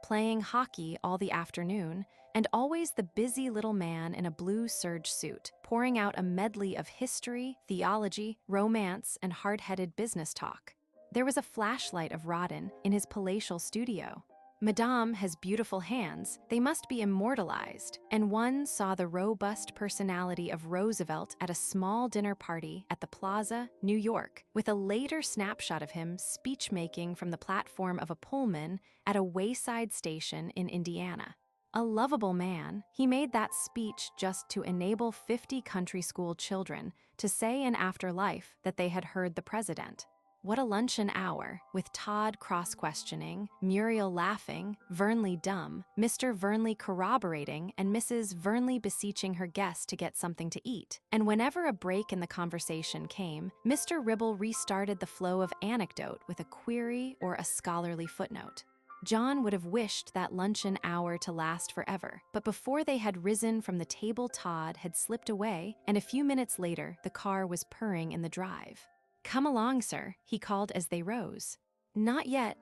playing hockey all the afternoon, and always the busy little man in a blue serge suit, pouring out a medley of history, theology, romance, and hard-headed business talk. There was a flashlight of Rodin in his palatial studio. Madame has beautiful hands, they must be immortalized, and one saw the robust personality of Roosevelt at a small dinner party at the Plaza, New York, with a later snapshot of him speech-making from the platform of a Pullman at a wayside station in Indiana. A lovable man, he made that speech just to enable 50 country school children to say in after life that they had heard the president. What a luncheon hour, with Todd cross-questioning, Muriel laughing, Vernley dumb, Mr. Vernley corroborating, and Mrs. Vernley beseeching her guest to get something to eat. And whenever a break in the conversation came, Mr. Ribble restarted the flow of anecdote with a query or a scholarly footnote. John would have wished that luncheon hour to last forever, but before they had risen from the table, Todd had slipped away, and a few minutes later, the car was purring in the drive. "Come along, sir," he called as they rose. Not yet,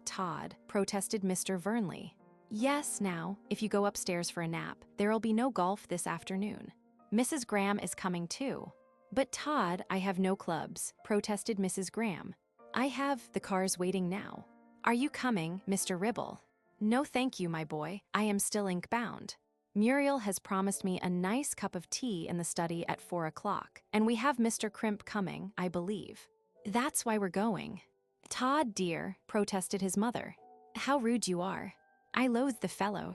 Todd," protested Mr. Vernley. "Yes, now, if you go upstairs for a nap, there'll be no golf this afternoon. Mrs. Graham is coming too." "But Todd, I have no clubs," protested Mrs. Graham. "I have the cars waiting now." "Are you coming, Mr. Ribble?" "No thank you, my boy, I am still ink-bound. Muriel has promised me a nice cup of tea in the study at 4 o'clock, and we have Mr. Crimp coming, I believe. That's why we're going." "Todd, dear," protested his mother. "How rude you are. I loathe the fellow.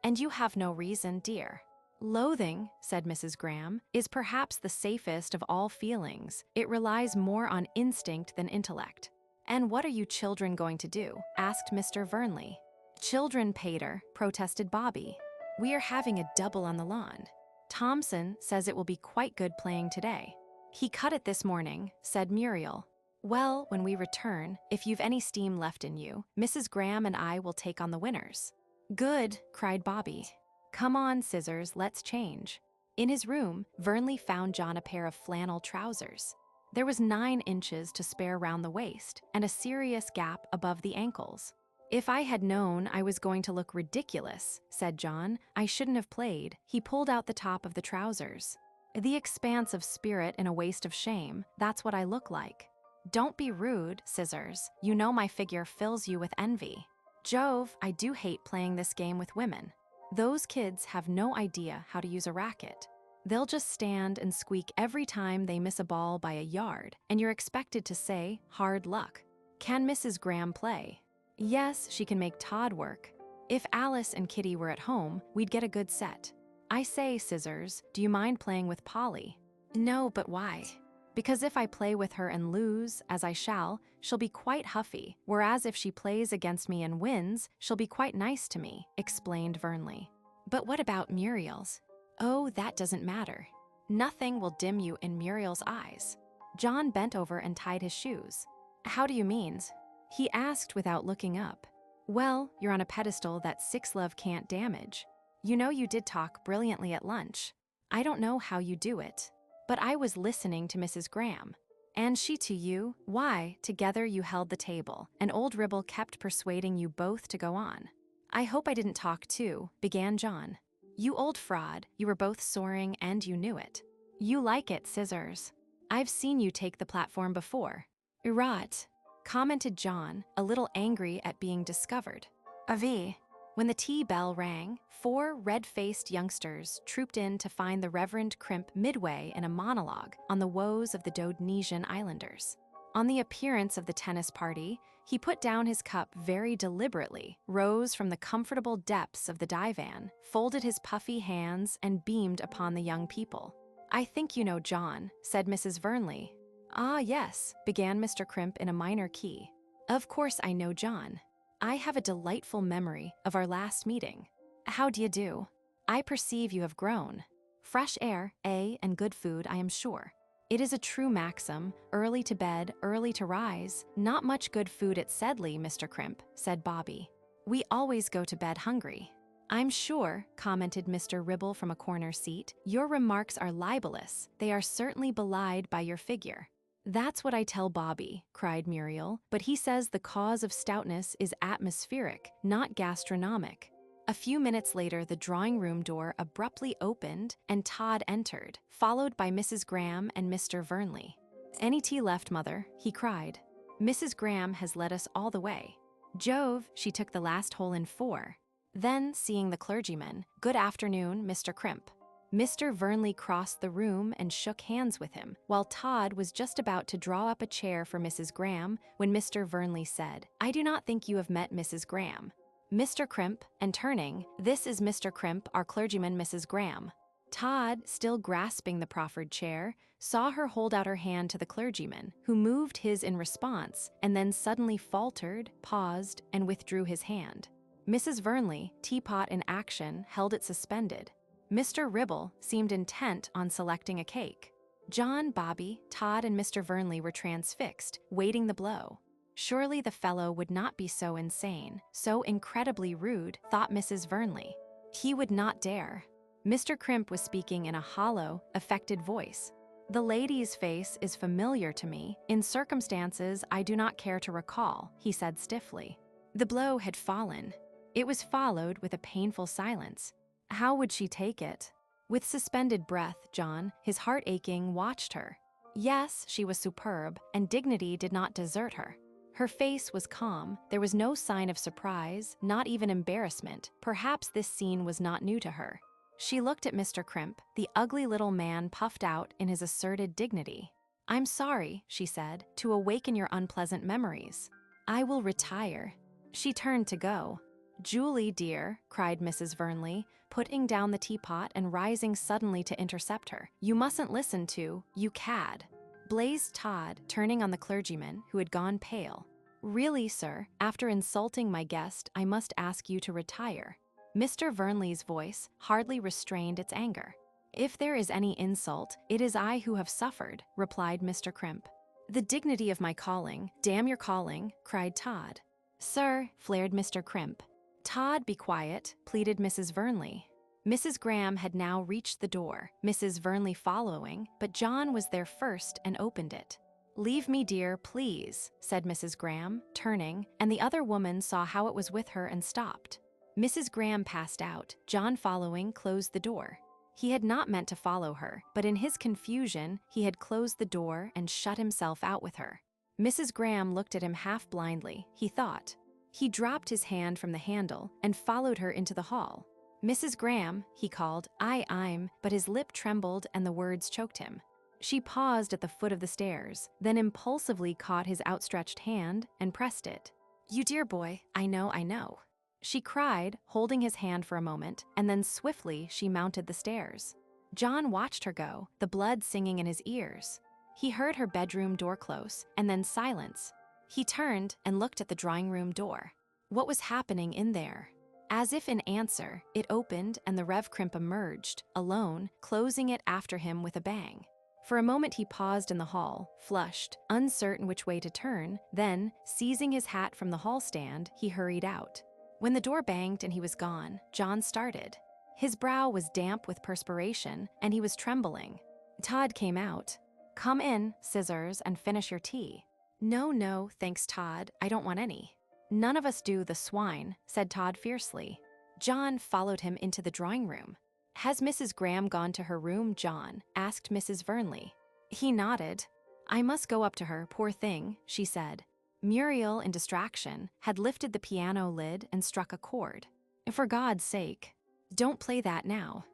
And you have no reason, dear." "Loathing," said Mrs. Graham, "is perhaps the safest of all feelings. It relies more on instinct than intellect." "And what are you children going to do?" asked Mr. Vernley. "Children, pater," protested Bobby. "We are having a double on the lawn. Thompson says it will be quite good playing today." "He cut it this morning," said Muriel. "Well, when we return, if you've any steam left in you, Mrs. Graham and I will take on the winners." "Good," cried Bobby. "Come on, Scissors, let's change." In his room, Vernley found John a pair of flannel trousers. There was 9 inches to spare round the waist and a serious gap above the ankles. "If I had known I was going to look ridiculous," said John, "I shouldn't have played." He pulled out the top of the trousers. "The expanse of spirit in a waste of shame, that's what I look like." "Don't be rude, Scissors. You know my figure fills you with envy." "Jove, I do hate playing this game with women. Those kids have no idea how to use a racket. They'll just stand and squeak every time they miss a ball by a yard, and you're expected to say, 'Hard luck.' Can Mrs. Graham play?" "Yes, she can make Todd work. If Alice and Kitty were at home, we'd get a good set." "I say, Scissors, do you mind playing with Polly?" "No, but why?" "Because if I play with her and lose, as I shall, she'll be quite huffy, whereas if she plays against me and wins, she'll be quite nice to me," explained Vernley. "But what about Muriel's?" "Oh, that doesn't matter. Nothing will dim you in Muriel's eyes." John bent over and tied his shoes. "How do you mean?" he asked without looking up. "Well, you're on a pedestal that Sixlove can't damage. You know you did talk brilliantly at lunch. I don't know how you do it. But I was listening to Mrs. Graham. And she to you? Why, together you held the table, and old Ribble kept persuading you both to go on." "I hope I didn't talk too," began John. "You old fraud, you were both soaring and you knew it. You like it, Scissors. I've seen you take the platform before." "Rot," commented John, a little angry at being discovered. "Avi." When the tea bell rang, 4 red-faced youngsters trooped in to find the Reverend Crimp midway in a monologue on the woes of the Dodonesian Islanders. On the appearance of the tennis party, he put down his cup very deliberately, rose from the comfortable depths of the divan, folded his puffy hands, and beamed upon the young people. "I think you know John," said Mrs. Vernley. "Ah, yes," began Mr. Crimp in a minor key. "Of course I know John. I have a delightful memory of our last meeting. How d'ye do? I perceive you have grown. Fresh air, and good food, I am sure. It is a true maxim, early to bed, early to rise. Not much good food at Sedley, Mr. Crimp," said Bobby. "We always go to bed hungry." "I'm sure," commented Mr. Ribble from a corner seat, "your remarks are libelous. They are certainly belied by your figure." "That's what I tell Bobby," cried Muriel, "but he says the cause of stoutness is atmospheric, not gastronomic." A few minutes later, the drawing-room door abruptly opened and Todd entered, followed by Mrs. Graham and Mr. Vernley. "Any tea left, Mother?" he cried. "Mrs. Graham has led us all the way. Jove, she took the last hole in 4. Then, seeing the clergyman, "Good afternoon, Mr. Crimp." Mr. Vernley crossed the room and shook hands with him, while Todd was just about to draw up a chair for Mrs. Graham when Mr. Vernley said, "I do not think you have met Mrs. Graham. Mr. Crimp," and turning, "This is Mr. Crimp, our clergyman, Mrs. Graham." Todd, still grasping the proffered chair, saw her hold out her hand to the clergyman, who moved his in response, and then suddenly faltered, paused, and withdrew his hand. Mrs. Vernley, teapot in action, held it suspended. Mr. Ribble seemed intent on selecting a cake. John, Bobby, Todd, and Mr. Vernley were transfixed, waiting the blow. Surely the fellow would not be so insane, so incredibly rude, thought Mrs. Vernley. He would not dare. Mr. Crimp was speaking in a hollow, affected voice. "The lady's face is familiar to me, in circumstances I do not care to recall," he said stiffly. The blow had fallen. It was followed with a painful silence. How would she take it? With suspended breath, John, his heart aching, watched her. Yes, she was superb, and dignity did not desert her. Her face was calm, there was no sign of surprise, not even embarrassment. Perhaps this scene was not new to her. She looked at Mr. Crimp, the ugly little man puffed out in his asserted dignity. "I'm sorry," she said, "to awaken your unpleasant memories. I will retire." She turned to go. "Julie, dear," cried Mrs. Vernley, putting down the teapot and rising suddenly to intercept her. "You mustn't listen to, you cad," blazed Todd, turning on the clergyman, who had gone pale. "Really, sir, after insulting my guest, I must ask you to retire." Mr. Vernley's voice hardly restrained its anger. "If there is any insult, it is I who have suffered," replied Mr. Crimp. "The dignity of my calling, damn your calling," cried Todd. "Sir," flared Mr. Crimp. "Todd, be quiet," pleaded Mrs. Vernley. Mrs. Graham had now reached the door, Mrs. Vernley following, but John was there first and opened it. "Leave me, dear, please," said Mrs. Graham, turning, and the other woman saw how it was with her and stopped. Mrs. Graham passed out. John, following, closed the door. He had not meant to follow her, but in his confusion, he had closed the door and shut himself out with her. Mrs. Graham looked at him half blindly, he thought. He dropped his hand from the handle and followed her into the hall. "Mrs. Graham," he called, I'm," but his lip trembled and the words choked him. She paused at the foot of the stairs, then impulsively caught his outstretched hand and pressed it. "You dear boy, I know," she cried, holding his hand for a moment, and then swiftly she mounted the stairs. John watched her go, the blood singing in his ears. He heard her bedroom door close, and then silence. He turned and looked at the drawing room door. What was happening in there? As if in answer, it opened and the Rev. Crimp emerged, alone, closing it after him with a bang. For a moment he paused in the hall, flushed, uncertain which way to turn, then, seizing his hat from the hall stand, he hurried out. When the door banged and he was gone, John started. His brow was damp with perspiration, and he was trembling. Todd came out. "Come in, Scissors, and finish your tea." No, thanks, Todd, I don't want any." "None of us do, the swine," said Todd fiercely. John followed him into the drawing room. "Has Mrs. Graham gone to her room, John?" asked Mrs. Vernley. He nodded. "I must go up to her, poor thing," she said. Muriel, in distraction, had lifted the piano lid and struck a chord. "For God's sake, don't play that now."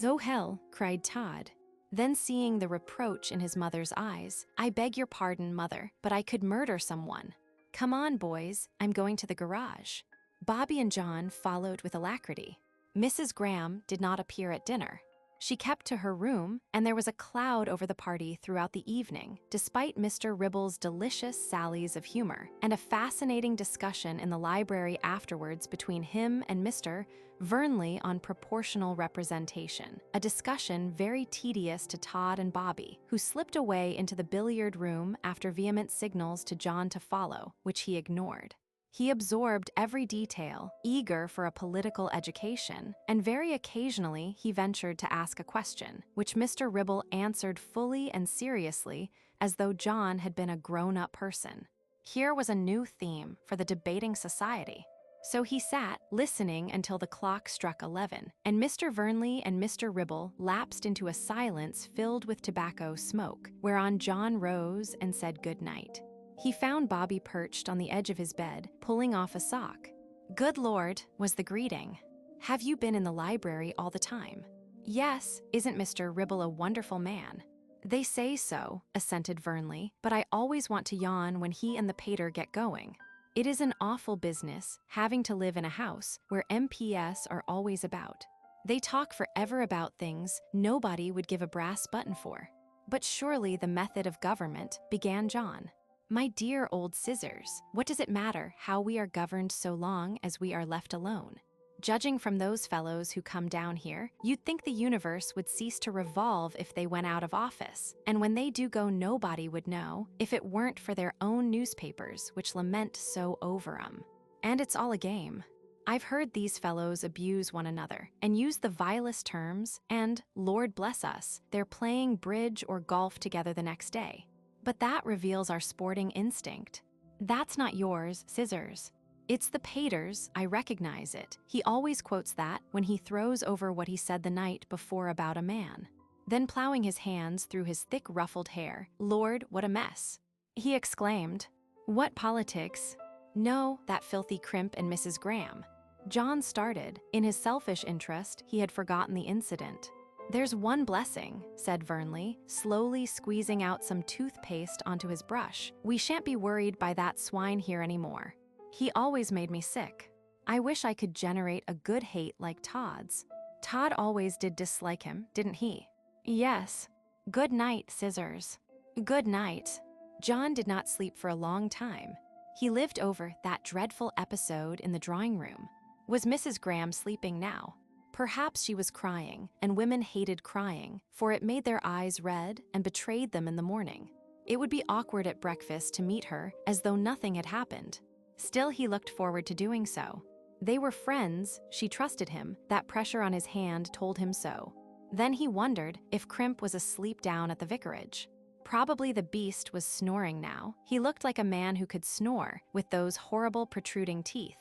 "Oh hell," cried Todd. Then, seeing the reproach in his mother's eyes, "I beg your pardon, Mother, but I could murder someone. Come on, boys, I'm going to the garage." Bobby and John followed with alacrity. Mrs. Graham did not appear at dinner. She kept to her room, and there was a cloud over the party throughout the evening, despite Mr. Ribble's delicious sallies of humor, and a fascinating discussion in the library afterwards between him and Mr. Vernley on proportional representation, a discussion very tedious to Todd and Bobby, who slipped away into the billiard room after vehement signals to John to follow, which he ignored. He absorbed every detail, eager for a political education, and very occasionally he ventured to ask a question, which Mr. Ribble answered fully and seriously, as though John had been a grown-up person. Here was a new theme for the debating society. So he sat, listening until the clock struck 11, and Mr. Vernley and Mr. Ribble lapsed into a silence filled with tobacco smoke, whereon John rose and said good night. He found Bobby perched on the edge of his bed, pulling off a sock. "Good Lord," was the greeting. "Have you been in the library all the time?" "Yes, isn't Mr. Ribble a wonderful man?" "They say so," assented Vernley, "but I always want to yawn when he and the pater get going. It is an awful business, having to live in a house where MPs are always about. They talk forever about things nobody would give a brass button for." "But surely the method of government," began John. "My dear old Scissors, what does it matter how we are governed so long as we are left alone? Judging from those fellows who come down here, you'd think the universe would cease to revolve if they went out of office, and when they do go nobody would know if it weren't for their own newspapers which lament so over 'em. And it's all a game. I've heard these fellows abuse one another and use the vilest terms, and, Lord bless us, they're playing bridge or golf together the next day. But that reveals our sporting instinct. That's not yours, Scissors. It's the pater's, I recognize it. He always quotes that when he throws over what he said the night before about a man." Then plowing his hands through his thick ruffled hair, "Lord, what a mess!" he exclaimed. "What politics?" "No, that filthy Crimp and Mrs. Graham." John started. In his selfish interest, he had forgotten the incident. "There's one blessing," said Vernley, slowly squeezing out some toothpaste onto his brush. "We shan't be worried by that swine here anymore. He always made me sick. I wish I could generate a good hate like Todd's. Todd always did dislike him, didn't he?" "Yes. Good night, Scissors." "Good night." John did not sleep for a long time. He lived over that dreadful episode in the drawing room. Was Mrs. Graham sleeping now? Perhaps she was crying, and women hated crying, for it made their eyes red and betrayed them in the morning. It would be awkward at breakfast to meet her as though nothing had happened. Still, he looked forward to doing so. They were friends, she trusted him, that pressure on his hand told him so. Then he wondered if Crimp was asleep down at the vicarage. Probably the beast was snoring now. He looked like a man who could snore, with those horrible protruding teeth.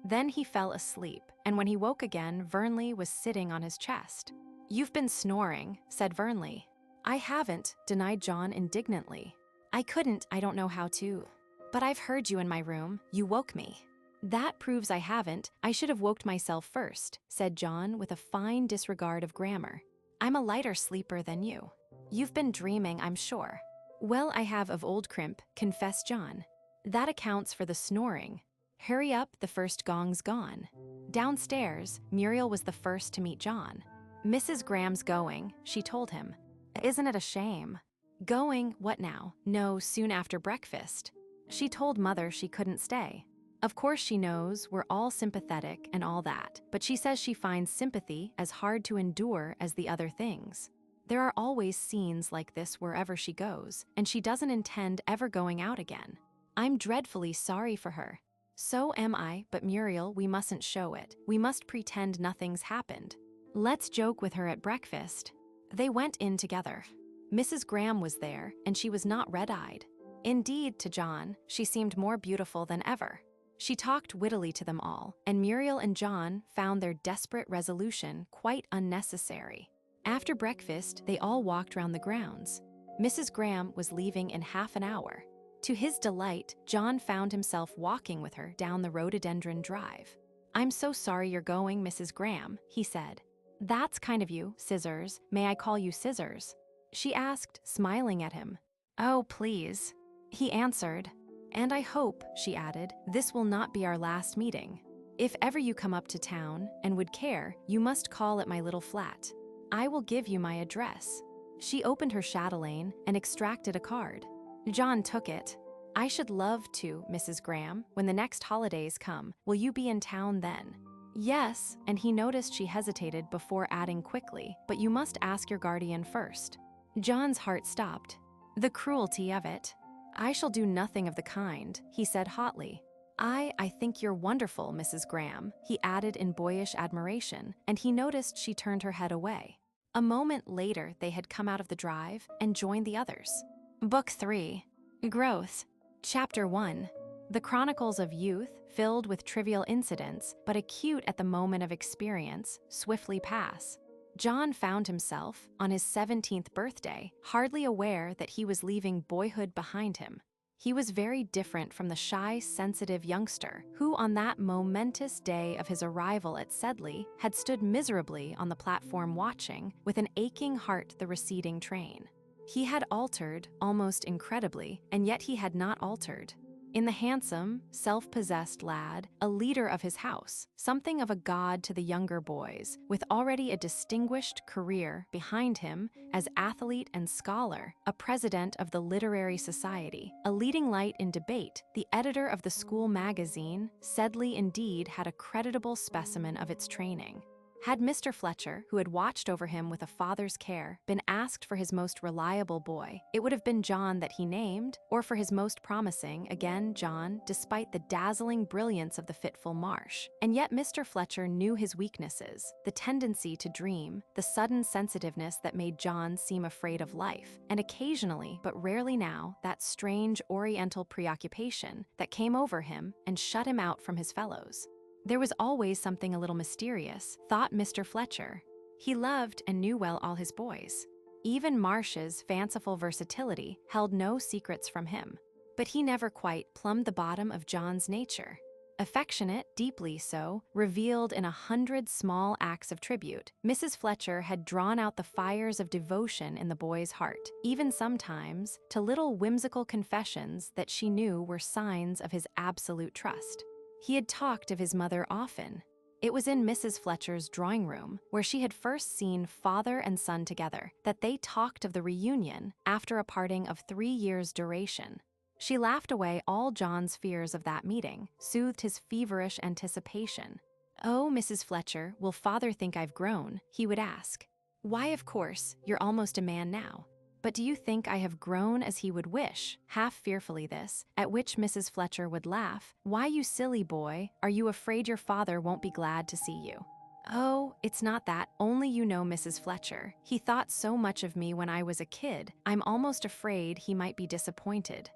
Then he fell asleep, and when he woke again, Vernley was sitting on his chest. "You've been snoring," said Vernley. "I haven't," denied John indignantly. "I couldn't, I don't know how to. But I've heard you in my room. You woke me." "That proves I haven't. I should have woke myself first," said John with a fine disregard of grammar. "I'm a lighter sleeper than you. You've been dreaming, I'm sure." "Well, I have of old Crimp," confessed John. "That accounts for the snoring. Hurry up, the first gong's gone." Downstairs, Muriel was the first to meet John. "Mrs. Graham's going," she told him. "Isn't it a shame?" "Going, what now?" "No, soon after breakfast. She told Mother she couldn't stay. Of course she knows we're all sympathetic and all that, but she says she finds sympathy as hard to endure as the other things. There are always scenes like this wherever she goes, and she doesn't intend ever going out again. I'm dreadfully sorry for her." "So am I, but Muriel, we mustn't show it. We must pretend nothing's happened. Let's joke with her at breakfast." They went in together. Mrs. Graham was there, and she was not red-eyed. Indeed, to John, she seemed more beautiful than ever. She talked wittily to them all, and Muriel and John found their desperate resolution quite unnecessary. After breakfast, they all walked round the grounds. Mrs. Graham was leaving in half an hour. To his delight, John found himself walking with her down the rhododendron drive. "I'm so sorry you're going, Mrs. Graham," he said. "That's kind of you, Scissors. May I call you Scissors?" she asked, smiling at him. "Oh, please," he answered. "And I hope," she added, "this will not be our last meeting. If ever you come up to town and would care, you must call at my little flat. I will give you my address." She opened her chatelaine and extracted a card. John took it. "I should love to, Mrs. Graham. When the next holidays come, will you be in town then?" "Yes," and he noticed she hesitated before adding quickly, "but you must ask your guardian first." John's heart stopped. The cruelty of it. "I shall do nothing of the kind," he said hotly. I think you're wonderful, Mrs. Graham," he added in boyish admiration, and he noticed she turned her head away. A moment later, they had come out of the drive and joined the others. Book 3. Growth. Chapter 1. The chronicles of youth, filled with trivial incidents, but acute at the moment of experience, swiftly pass. John found himself, on his 17th birthday, hardly aware that he was leaving boyhood behind him. He was very different from the shy, sensitive youngster who, on that momentous day of his arrival at Sedley, had stood miserably on the platform watching, with an aching heart, the receding train. He had altered, almost incredibly, and yet he had not altered. In the handsome, self-possessed lad, a leader of his house, something of a god to the younger boys, with already a distinguished career behind him as athlete and scholar, a president of the literary society, a leading light in debate, the editor of the school magazine, Sedley indeed had a creditable specimen of its training. Had Mr. Fletcher, who had watched over him with a father's care, been asked for his most reliable boy, it would have been John that he named, or for his most promising, again John, despite the dazzling brilliance of the fitful Marsh. And yet Mr. Fletcher knew his weaknesses, the tendency to dream, the sudden sensitiveness that made John seem afraid of life, and occasionally, but rarely now, that strange oriental preoccupation that came over him and shut him out from his fellows. There was always something a little mysterious, thought Mr. Fletcher. He loved and knew well all his boys. Even Marsh's fanciful versatility held no secrets from him. But he never quite plumbed the bottom of John's nature. Affectionate, deeply so, revealed in 100 small acts of tribute, Mrs. Fletcher had drawn out the fires of devotion in the boy's heart, even sometimes to little whimsical confessions that she knew were signs of his absolute trust. He had talked of his mother often. It was in Mrs. Fletcher's drawing room, where she had first seen father and son together, that they talked of the reunion after a parting of 3 years' duration. She laughed away all John's fears of that meeting, soothed his feverish anticipation. "Oh, Mrs. Fletcher, will father think I've grown?" he would ask. "Why, of course, you're almost a man now. But do you think I have grown as he would wish?" Half fearfully this, at which Mrs. Fletcher would laugh. "Why, you silly boy, are you afraid your father won't be glad to see you?" "Oh, it's not that, only you know, Mrs. Fletcher, he thought so much of me when I was a kid, I'm almost afraid he might be disappointed."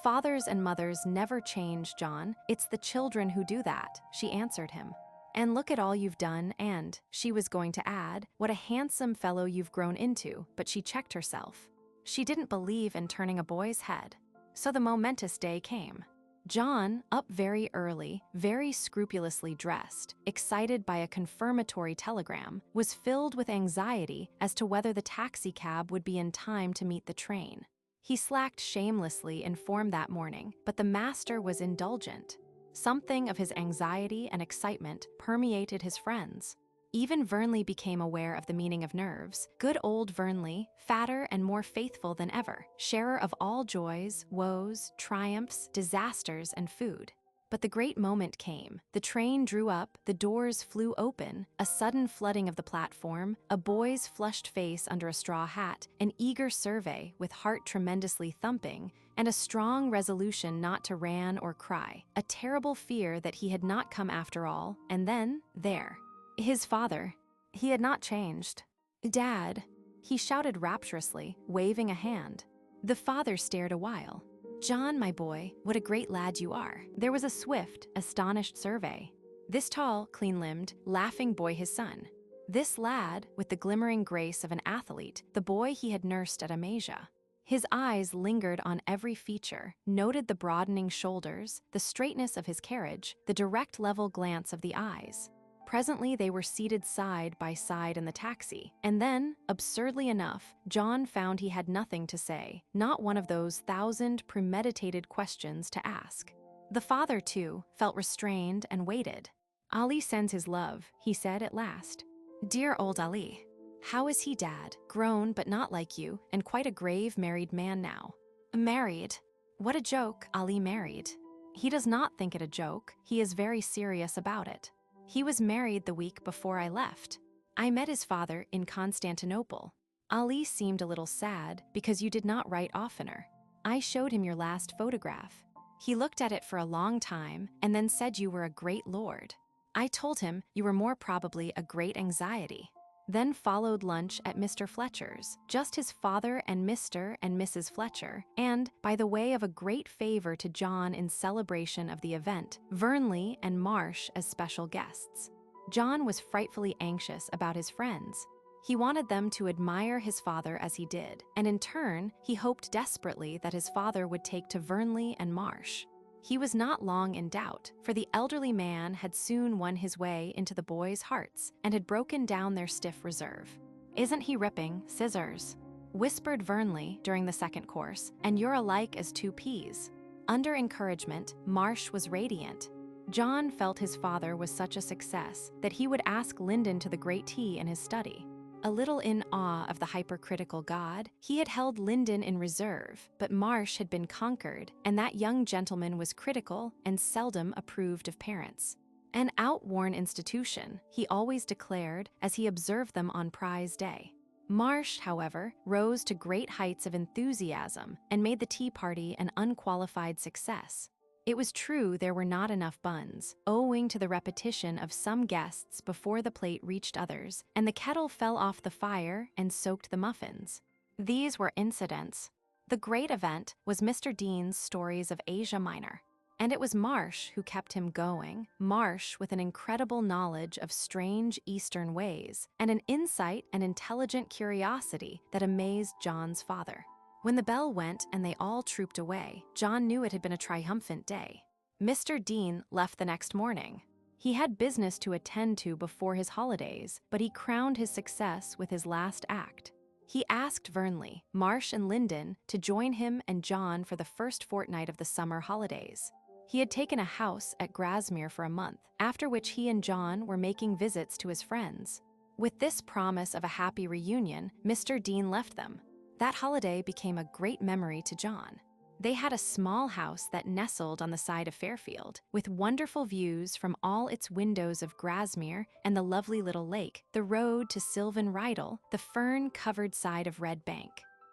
"Fathers and mothers never change, John. It's the children who do that," she answered him. "And look at all you've done, and," she was going to add, "what a handsome fellow you've grown into," but she checked herself. She didn't believe in turning a boy's head. So the momentous day came. John, up very early, very scrupulously dressed, excited by a confirmatory telegram, was filled with anxiety as to whether the taxicab would be in time to meet the train. He slacked shamelessly in form that morning, but the master was indulgent. Something of his anxiety and excitement permeated his friends. Even Vernley became aware of the meaning of nerves. Good old Vernley, fatter and more faithful than ever, sharer of all joys, woes, triumphs, disasters, and food. But the great moment came. The train drew up, the doors flew open, a sudden flooding of the platform, a boy's flushed face under a straw hat, an eager survey with heart tremendously thumping, and a strong resolution not to ran or cry, a terrible fear that he had not come after all, and then, there. His father. He had not changed. "Dad," he shouted rapturously, waving a hand. The father stared a while. "John, my boy, what a great lad you are." There was a swift, astonished survey. This tall, clean-limbed, laughing boy his son. This lad, with the glimmering grace of an athlete, the boy he had nursed at Amasia. His eyes lingered on every feature, noted the broadening shoulders, the straightness of his carriage, the direct level glance of the eyes. Presently they were seated side by side in the taxi, and then, absurdly enough, John found he had nothing to say, not one of those 1,000 premeditated questions to ask. The father, too, felt restrained and waited. "Ali sends his love," he said at last. "Dear old Ali. How is he, Dad? Grown, but not like you, and quite a grave married man now." "Married? What a joke, Ali married." "He does not think it a joke. He is very serious about it. He was married the week before I left. I met his father in Constantinople. Ali seemed a little sad because you did not write oftener. I showed him your last photograph. He looked at it for a long time and then said you were a great lord. I told him you were more probably a great anxiety." Then followed lunch at Mr. Fletcher's, just his father and Mr. and Mrs. Fletcher, and, by the way of a great favor to John in celebration of the event, Vernley and Marsh as special guests. John was frightfully anxious about his friends. He wanted them to admire his father as he did, and in turn, he hoped desperately that his father would take to Vernley and Marsh. He was not long in doubt, for the elderly man had soon won his way into the boys' hearts and had broken down their stiff reserve. "Isn't he ripping, scissors?" whispered Vernley during the second course, "and you're alike as 2 peas." Under encouragement, Marsh was radiant. John felt his father was such a success that he would ask Lyndon to the great tea in his study. A little in awe of the hypercritical god, he had held Lyndon in reserve, but Marsh had been conquered, and that young gentleman was critical and seldom approved of parents. An outworn institution, he always declared as he observed them on prize day. Marsh, however, rose to great heights of enthusiasm and made the tea party an unqualified success. It was true there were not enough buns, owing to the repetition of some guests before the plate reached others, and the kettle fell off the fire and soaked the muffins. These were incidents. The great event was Mr. Dean's stories of Asia Minor, and it was Marsh who kept him going, Marsh with an incredible knowledge of strange Eastern ways, and an insight and intelligent curiosity that amazed John's father. When the bell went and they all trooped away, John knew it had been a triumphant day. Mr. Dean left the next morning. He had business to attend to before his holidays, but he crowned his success with his last act. He asked Vernley, Marsh, and Linden to join him and John for the first fortnight of the summer holidays. He had taken a house at Grasmere for a month, after which he and John were making visits to his friends. With this promise of a happy reunion, Mr. Dean left them. That holiday became a great memory to John. They had a small house that nestled on the side of Fairfield, with wonderful views from all its windows of Grasmere and the lovely little lake, the road to Sylvan Rydal, the fern-covered side of Red Bank.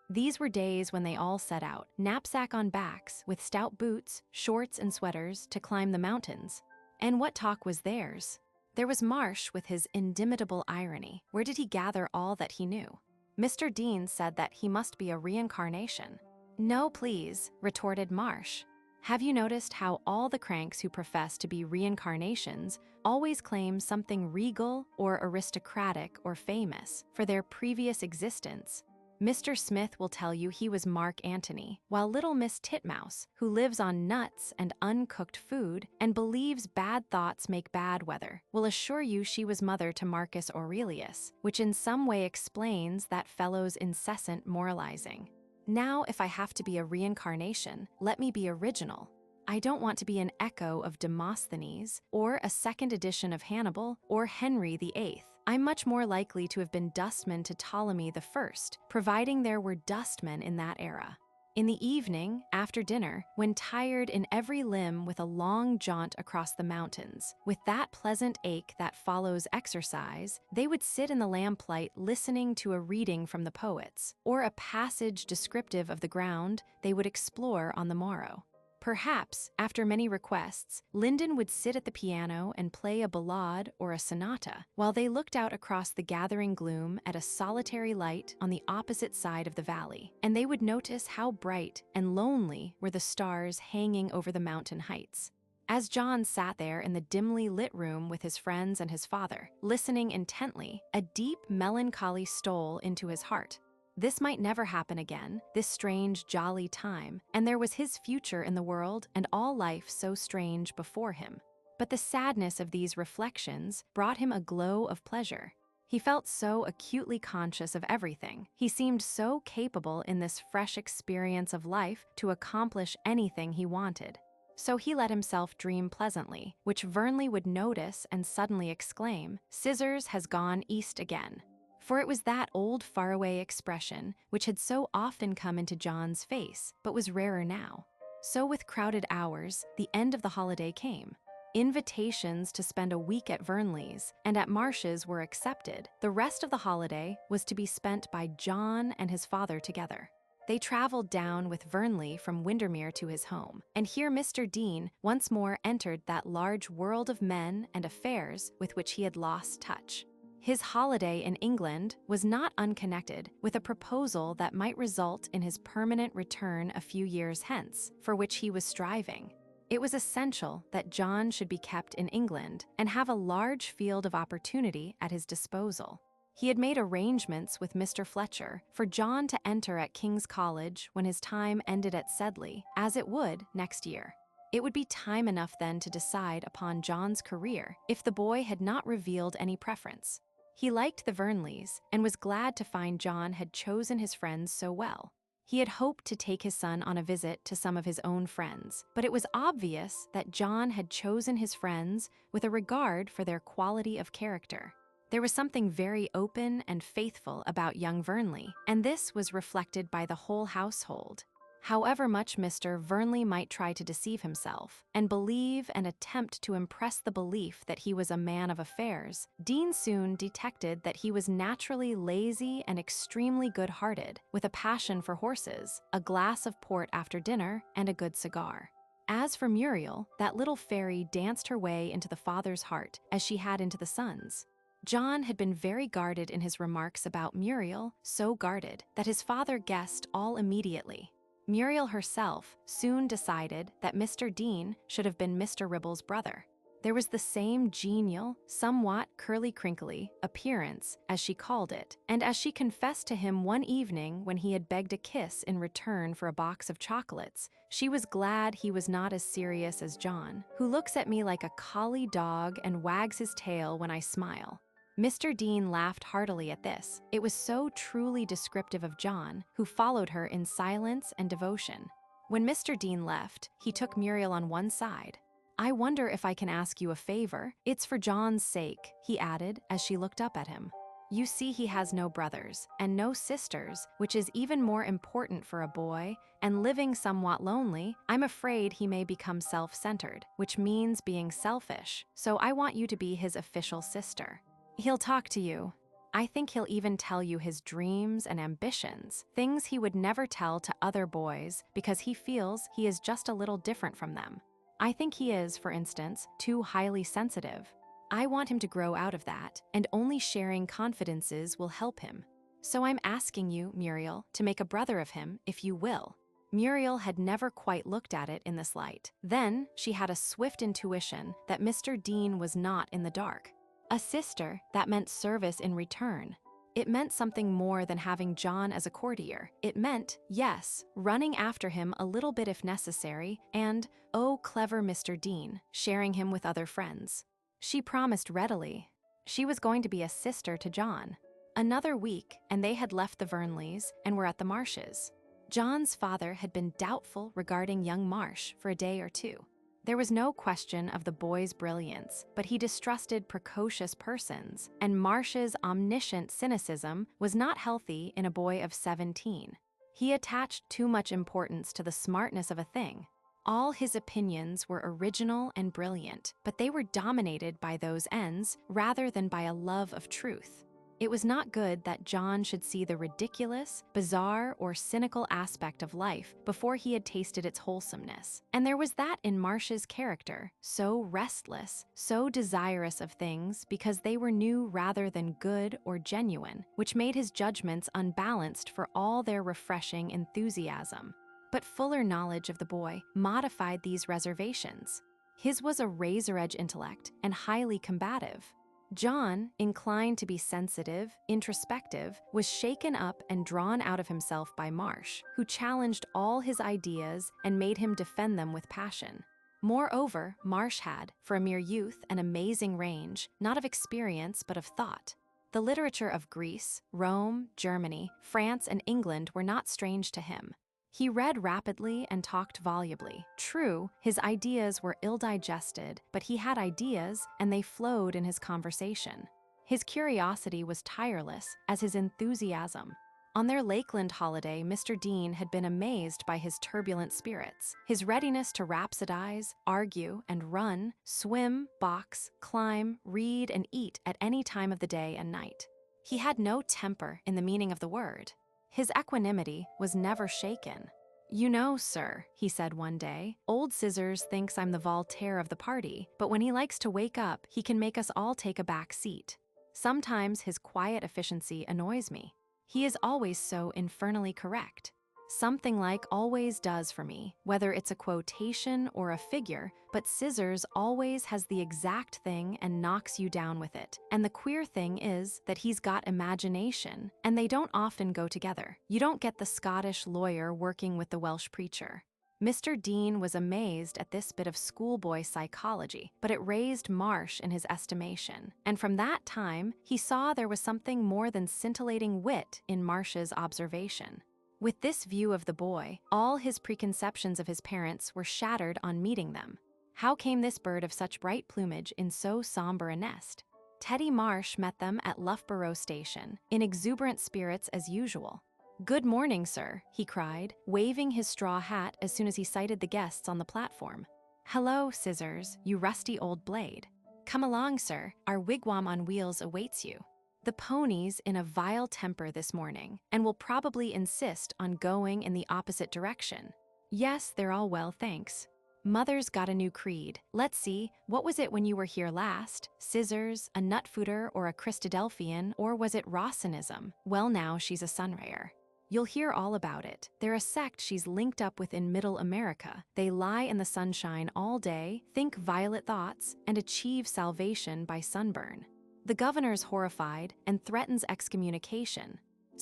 These were days when they all set out, knapsack on backs, with stout boots, shorts, and sweaters, to climb the mountains. And what talk was theirs? There was Marsh with his inimitable irony. Where did he gather all that he knew? Mr. Dean said that he must be a reincarnation. "No, please," retorted Marsh. "Have you noticed how all the cranks who profess to be reincarnations always claim something regal or aristocratic or famous for their previous existence? Mr. Smith will tell you he was Mark Antony, while little Miss Titmouse, who lives on nuts and uncooked food and believes bad thoughts make bad weather, will assure you she was mother to Marcus Aurelius, which in some way explains that fellow's incessant moralizing. Now, if I have to be a reincarnation, let me be original. I don't want to be an echo of Demosthenes, or a second edition of Hannibal, or Henry VIII. I'm much more likely to have been dustman to Ptolemy I, providing there were dustmen in that era. In the evening, after dinner, when tired in every limb with a long jaunt across the mountains, with that pleasant ache that follows exercise, they would sit in the lamplight listening to a reading from the poets, or a passage descriptive of the ground they would explore on the morrow. Perhaps, after many requests, Linden would sit at the piano and play a ballade or a sonata, while they looked out across the gathering gloom at a solitary light on the opposite side of the valley, and they would notice how bright and lonely were the stars hanging over the mountain heights. As John sat there in the dimly lit room with his friends and his father, listening intently, a deep melancholy stole into his heart. This might never happen again, this strange, jolly time, and there was his future in the world and all life so strange before him. But the sadness of these reflections brought him a glow of pleasure. He felt so acutely conscious of everything. He seemed so capable in this fresh experience of life to accomplish anything he wanted. So he let himself dream pleasantly, which Vernley would notice and suddenly exclaim, "Scissors has gone east again." For it was that old faraway expression which had so often come into John's face, but was rarer now. So with crowded hours, the end of the holiday came. Invitations to spend a week at Vernley's and at Marsh's were accepted. The rest of the holiday was to be spent by John and his father together. They traveled down with Vernley from Windermere to his home, and here Mr. Dean once more entered that large world of men and affairs with which he had lost touch. His holiday in England was not unconnected with a proposal that might result in his permanent return a few years hence, for which he was striving. It was essential that John should be kept in England and have a large field of opportunity at his disposal. He had made arrangements with Mr. Fletcher for John to enter at King's College when his time ended at Sedley, as it would next year. It would be time enough then to decide upon John's career if the boy had not revealed any preference. He liked the Vernleys and was glad to find John had chosen his friends so well. He had hoped to take his son on a visit to some of his own friends, but it was obvious that John had chosen his friends with a regard for their quality of character. There was something very open and faithful about young Vernley, and this was reflected by the whole household. However much Mr. Vernley might try to deceive himself and believe and attempt to impress the belief that he was a man of affairs, Dean soon detected that he was naturally lazy and extremely good-hearted, with a passion for horses, a glass of port after dinner, and a good cigar. As for Muriel, that little fairy danced her way into the father's heart as she had into the son's. John had been very guarded in his remarks about Muriel, so guarded that his father guessed all immediately. Muriel herself soon decided that Mr. Dean should have been Mr. Ribble's brother. There was the same genial, somewhat curly-crinkly appearance, as she called it, and as she confessed to him one evening when he had begged a kiss in return for a box of chocolates, she was glad he was not as serious as John, who looks at me like a collie dog and wags his tail when I smile. Mr. Dean laughed heartily at this. It was so truly descriptive of John, who followed her in silence and devotion. When Mr. Dean left, he took Muriel on one side. "I wonder if I can ask you a favor. It's for John's sake," he added as she looked up at him. "You see he has no brothers and no sisters, which is even more important for a boy, and living somewhat lonely, I'm afraid he may become self-centered, which means being selfish, so I want you to be his official sister. He'll talk to you. I think he'll even tell you his dreams and ambitions, things he would never tell to other boys because he feels he is just a little different from them. I think he is, for instance, too highly sensitive. I want him to grow out of that, and only sharing confidences will help him. So I'm asking you, Muriel, to make a brother of him, if you will." Muriel had never quite looked at it in this light. Then she had a swift intuition that Mr. Dean was not in the dark. A sister, that meant service in return. It meant something more than having John as a courtier. It meant, yes, running after him a little bit if necessary, and, oh clever Mr. Dean, sharing him with other friends. She promised readily. She was going to be a sister to John. Another week, and they had left the Vernleys and were at the Marshes. John's father had been doubtful regarding young Marsh for a day or two. There was no question of the boy's brilliance, but he distrusted precocious persons, and Marsh's omniscient cynicism was not healthy in a boy of 17. He attached too much importance to the smartness of a thing. All his opinions were original and brilliant, but they were dominated by those ends rather than by a love of truth. It was not good that John should see the ridiculous, bizarre, or cynical aspect of life before he had tasted its wholesomeness. And there was that in Marsh's character, so restless, so desirous of things because they were new rather than good or genuine, which made his judgments unbalanced for all their refreshing enthusiasm. But fuller knowledge of the boy modified these reservations. His was a razor-edge intellect and highly combative. John, inclined to be sensitive, introspective, was shaken up and drawn out of himself by Marsh, who challenged all his ideas and made him defend them with passion. Moreover, Marsh had, for a mere youth, an amazing range, not of experience but of thought. The literature of Greece, Rome, Germany, France, and England were not strange to him. He read rapidly and talked volubly. True, his ideas were ill-digested, but he had ideas, and they flowed in his conversation. His curiosity was tireless, as his enthusiasm. On their Lakeland holiday, Mr. Dean had been amazed by his turbulent spirits, his readiness to rhapsodize, argue, and run, swim, box, climb, read, and eat at any time of the day and night. He had no temper in the meaning of the word. His equanimity was never shaken. "You know, sir," he said one day, "old Scissors thinks I'm the Voltaire of the party, but when he likes to wake up, he can make us all take a back seat. Sometimes his quiet efficiency annoys me. He is always so infernally correct. Something like always does for me, whether it's a quotation or a figure, but Scissors always has the exact thing and knocks you down with it. And the queer thing is that he's got imagination, and they don't often go together. You don't get the Scottish lawyer working with the Welsh preacher." Mr. Dean was amazed at this bit of schoolboy psychology, but it raised Marsh in his estimation. And from that time, he saw there was something more than scintillating wit in Marsh's observation. With this view of the boy, all his preconceptions of his parents were shattered on meeting them. How came this bird of such bright plumage in so somber a nest? Teddy Marsh met them at Loughborough Station, in exuberant spirits as usual. "Good morning, sir," he cried, waving his straw hat as soon as he sighted the guests on the platform. "Hello, Scissors, you rusty old blade. Come along, sir, our wigwam on wheels awaits you. The pony's in a vile temper this morning, and will probably insist on going in the opposite direction. Yes, they're all well, thanks. Mother's got a new creed. Let's see, what was it when you were here last? Scissors, a nutfooter, or a Christadelphian, or was it Rawsonism? Well now, she's a sunrayer. You'll hear all about it. They're a sect she's linked up with in Middle America. They lie in the sunshine all day, think violet thoughts, and achieve salvation by sunburn. The governor's horrified and threatens excommunication.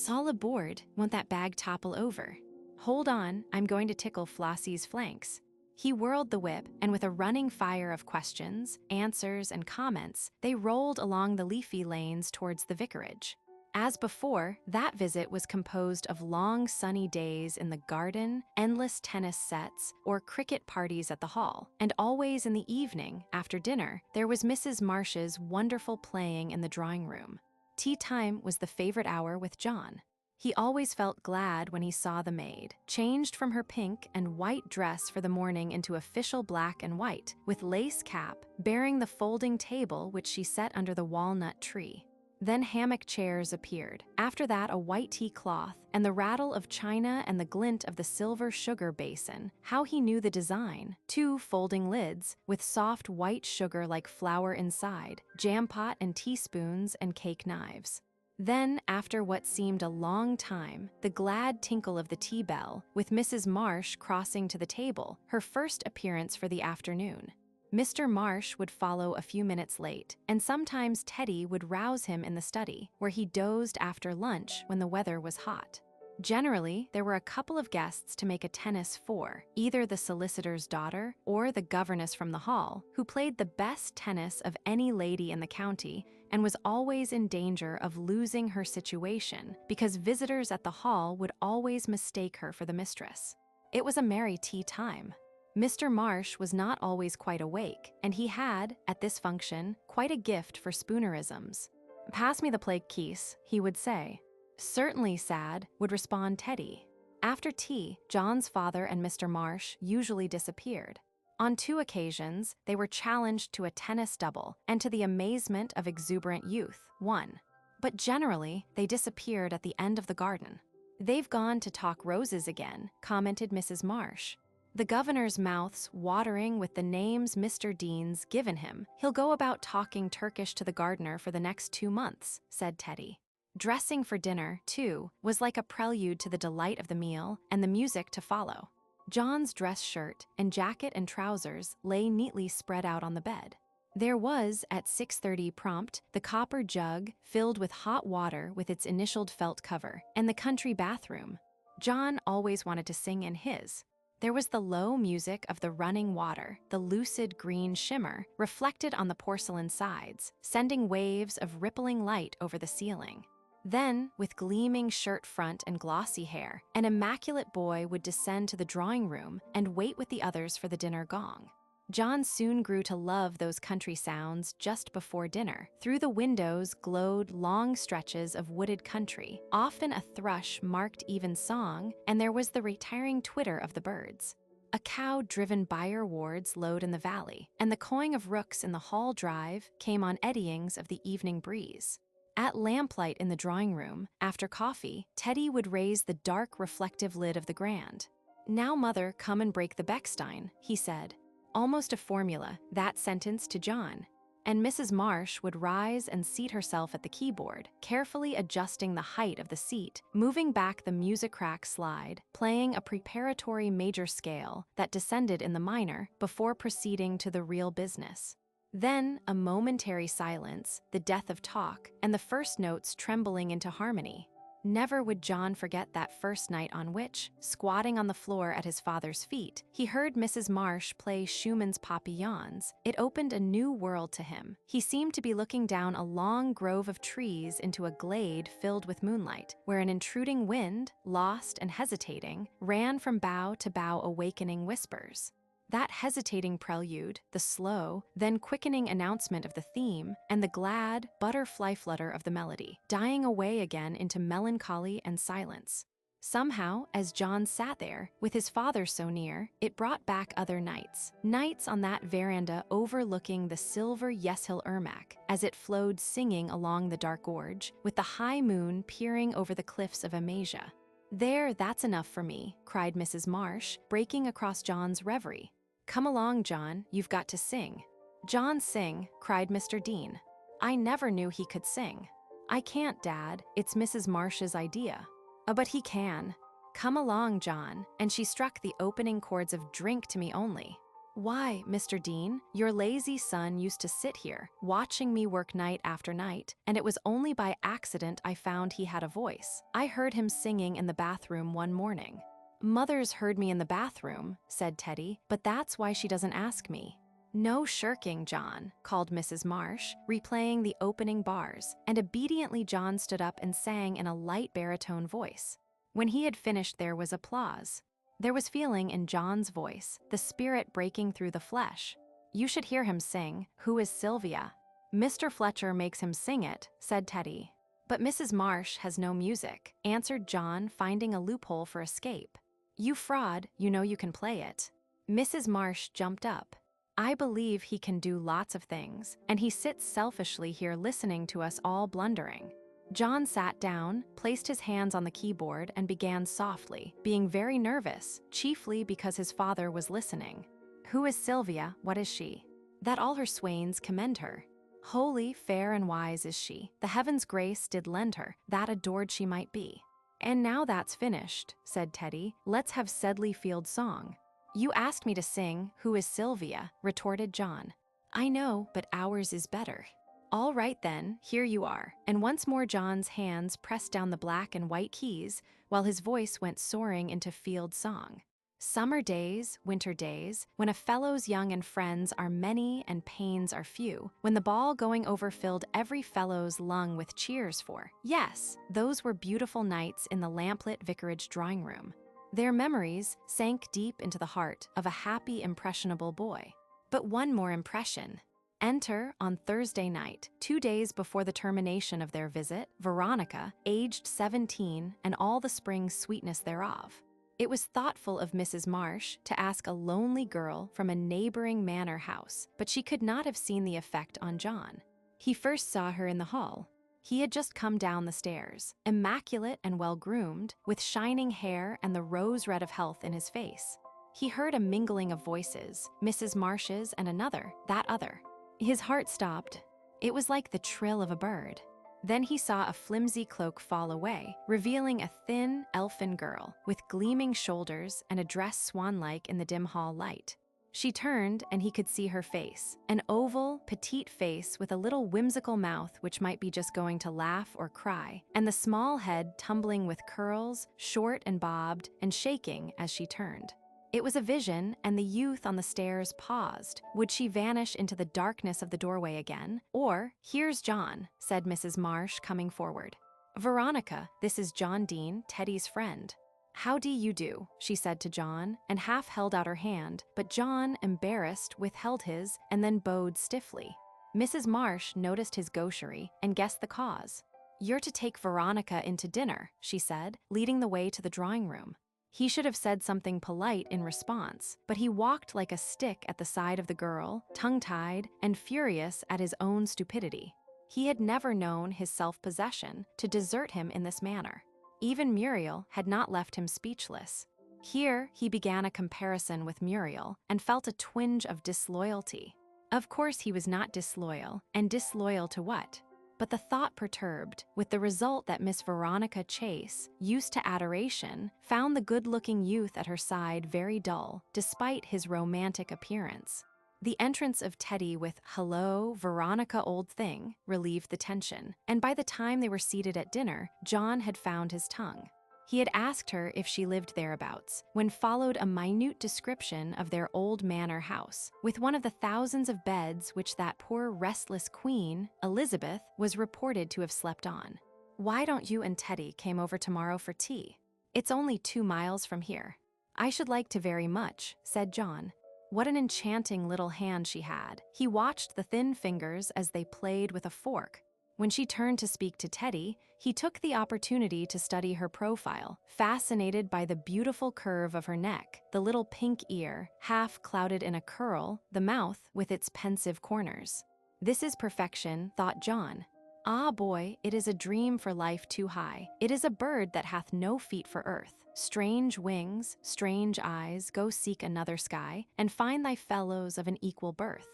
All aboard, won't that bag topple over? Hold on, I'm going to tickle Flossie's flanks. He whirled the whip, and with a running fire of questions, answers, and comments, they rolled along the leafy lanes towards the vicarage. As before, that visit was composed of long sunny days in the garden, endless tennis sets, or cricket parties at the hall, and always in the evening, after dinner, there was Mrs. Marsh's wonderful playing in the drawing room. Tea time was the favorite hour with John. He always felt glad when he saw the maid, changed from her pink and white dress for the morning into official black and white, with lace cap, bearing the folding table which she set under the walnut tree. Then hammock chairs appeared. After that, a white tea cloth, and the rattle of china and the glint of the silver sugar basin. How he knew the design. 2 folding lids, with soft white sugar like flour inside, jam pot and teaspoons and cake knives. Then, after what seemed a long time, the glad tinkle of the tea bell, with Mrs. Marsh crossing to the table, her first appearance for the afternoon. Mr. Marsh would follow a few minutes late, and sometimes Teddy would rouse him in the study, where he dozed after lunch when the weather was hot. Generally, there were a couple of guests to make a tennis for, either the solicitor's daughter or the governess from the hall, who played the best tennis of any lady in the county and was always in danger of losing her situation because visitors at the hall would always mistake her for the mistress. It was a merry tea time. Mr. Marsh was not always quite awake, and he had, at this function, quite a gift for spoonerisms. "Pass me the plague keys," he would say. "Certainly, Sad," would respond Teddy. After tea, John's father and Mr. Marsh usually disappeared. On 2 occasions, they were challenged to a tennis double, and to the amazement of exuberant youth, won. But generally, they disappeared at the end of the garden. "They've gone to talk roses again," commented Mrs. Marsh. "The governor's mouth's watering with the names Mr. Dean's given him. He'll go about talking Turkish to the gardener for the next 2 months," said Teddy. Dressing for dinner, too, was like a prelude to the delight of the meal and the music to follow. John's dress shirt and jacket and trousers lay neatly spread out on the bed. There was, at 6:30 prompt, the copper jug filled with hot water with its initialed felt cover, and the country bathroom. John always wanted to sing in his. There was the low music of the running water, the lucid green shimmer, reflected on the porcelain sides, sending waves of rippling light over the ceiling. Then, with gleaming shirt front and glossy hair, an immaculate boy would descend to the drawing room and wait with the others for the dinner gong. John soon grew to love those country sounds just before dinner. Through the windows glowed long stretches of wooded country, often a thrush marked even song, and there was the retiring twitter of the birds. A cow-driven byre wards lowed in the valley, and the cawing of rooks in the hall drive came on eddyings of the evening breeze. At lamplight in the drawing room, after coffee, Teddy would raise the dark reflective lid of the grand. "Now, Mother, come and break the Beckstein," he said. Almost a formula, that sentence to John. And Mrs. Marsh would rise and seat herself at the keyboard, carefully adjusting the height of the seat, moving back the music rack slide, playing a preparatory major scale that descended in the minor before proceeding to the real business. Then a momentary silence, the death of talk, and the first notes trembling into harmony. Never would John forget that first night on which, squatting on the floor at his father's feet, he heard Mrs. Marsh play Schumann's Papillons. It opened a new world to him. He seemed to be looking down a long grove of trees into a glade filled with moonlight, where an intruding wind, lost and hesitating, ran from bough to bough awakening whispers. That hesitating prelude, the slow, then quickening announcement of the theme, and the glad, butterfly flutter of the melody, dying away again into melancholy and silence. Somehow, as John sat there, with his father so near, it brought back other nights. Nights on that veranda overlooking the silver Yeshill Ermac, as it flowed singing along the dark gorge, with the high moon peering over the cliffs of Amasia. "There, that's enough for me," cried Mrs. Marsh, breaking across John's reverie. "Come along, John, you've got to sing." "John sing," cried Mr. Dean. "I never knew he could sing." "I can't, Dad, it's Mrs. Marsh's idea." But he can. Come along, John," and she struck the opening chords of Drink to Me Only. "Why, Mr. Dean, your lazy son used to sit here, watching me work night after night, and it was only by accident I found he had a voice. I heard him singing in the bathroom one morning." "Mother's heard me in the bathroom," said Teddy, "but that's why she doesn't ask me." "No shirking, John," called Mrs. Marsh, replaying the opening bars, and obediently John stood up and sang in a light baritone voice. When he had finished, there was applause. There was feeling in John's voice, the spirit breaking through the flesh. "You should hear him sing, 'Who is Sylvia?'" "Mr. Fletcher makes him sing it," said Teddy. "But Mrs. Marsh has no music," answered John, finding a loophole for escape. "You fraud, you know you can play it." Mrs. Marsh jumped up. "I believe he can do lots of things, and he sits selfishly here listening to us all blundering." John sat down, placed his hands on the keyboard, and began softly, being very nervous, chiefly because his father was listening. "Who is Sylvia? What is she? That all her swains commend her. Holy, fair, and wise is she. The heaven's grace did lend her, that adored she might be." "And now that's finished," said Teddy, "let's have Sedley Field's song." "You asked me to sing 'Who is Sylvia?'" retorted John. "I know, but ours is better." "All right then, here you are," and once more John's hands pressed down the black and white keys, while his voice went soaring into Field's song. "Summer days, winter days, when a fellow's young and friends are many and pains are few, when the ball going over filled every fellow's lung with cheers for." Yes, those were beautiful nights in the lamplit vicarage drawing room. Their memories sank deep into the heart of a happy, impressionable boy. But one more impression. Enter, on Thursday night, 2 days before the termination of their visit, Veronica, aged 17, and all the spring sweetness thereof. It was thoughtful of Mrs. Marsh to ask a lonely girl from a neighboring manor house, but she could not have seen the effect on John. He first saw her in the hall. He had just come down the stairs, immaculate and well-groomed, with shining hair and the rose red of health in his face. He heard a mingling of voices, Mrs. Marsh's and another, that other. His heart stopped. It was like the trill of a bird. Then he saw a flimsy cloak fall away, revealing a thin, elfin girl with gleaming shoulders and a dress swan-like in the dim hall light. She turned, and he could see her face, an oval, petite face with a little whimsical mouth which might be just going to laugh or cry, and the small head tumbling with curls, short and bobbed, and shaking as she turned. It was a vision, and the youth on the stairs paused. Would she vanish into the darkness of the doorway again? Or, "Here's John," said Mrs. Marsh, coming forward. "Veronica, this is John Dean, Teddy's friend." "How do you do?" she said to John, and half held out her hand, but John, embarrassed, withheld his, and then bowed stiffly. Mrs. Marsh noticed his gaucherie and guessed the cause. "You're to take Veronica into dinner," she said, leading the way to the drawing room. He should have said something polite in response, but he walked like a stick at the side of the girl, tongue-tied and furious at his own stupidity. He had never known his self-possession to desert him in this manner. Even Muriel had not left him speechless. Here he began a comparison with Muriel and felt a twinge of disloyalty. Of course he was not disloyal, and disloyal to what? But the thought perturbed, with the result that Miss Veronica Chase, used to adoration, found the good-looking youth at her side very dull, despite his romantic appearance. The entrance of Teddy with "Hello, Veronica, old thing," relieved the tension, and by the time they were seated at dinner, John had found his tongue. He had asked her if she lived thereabouts, when followed a minute description of their old manor house, with one of the thousands of beds which that poor restless queen, Elizabeth, was reported to have slept on. "Why don't you and Teddy came over tomorrow for tea? It's only 2 miles from here." "I should like to very much," said John. What an enchanting little hand she had. He watched the thin fingers as they played with a fork. When she turned to speak to Teddy, he took the opportunity to study her profile, fascinated by the beautiful curve of her neck, the little pink ear, half clouded in a curl, the mouth with its pensive corners. "This is perfection," thought John. "Ah, boy, it is a dream for life too high. It is a bird that hath no feet for earth. Strange wings, strange eyes, go seek another sky, and find thy fellows of an equal birth."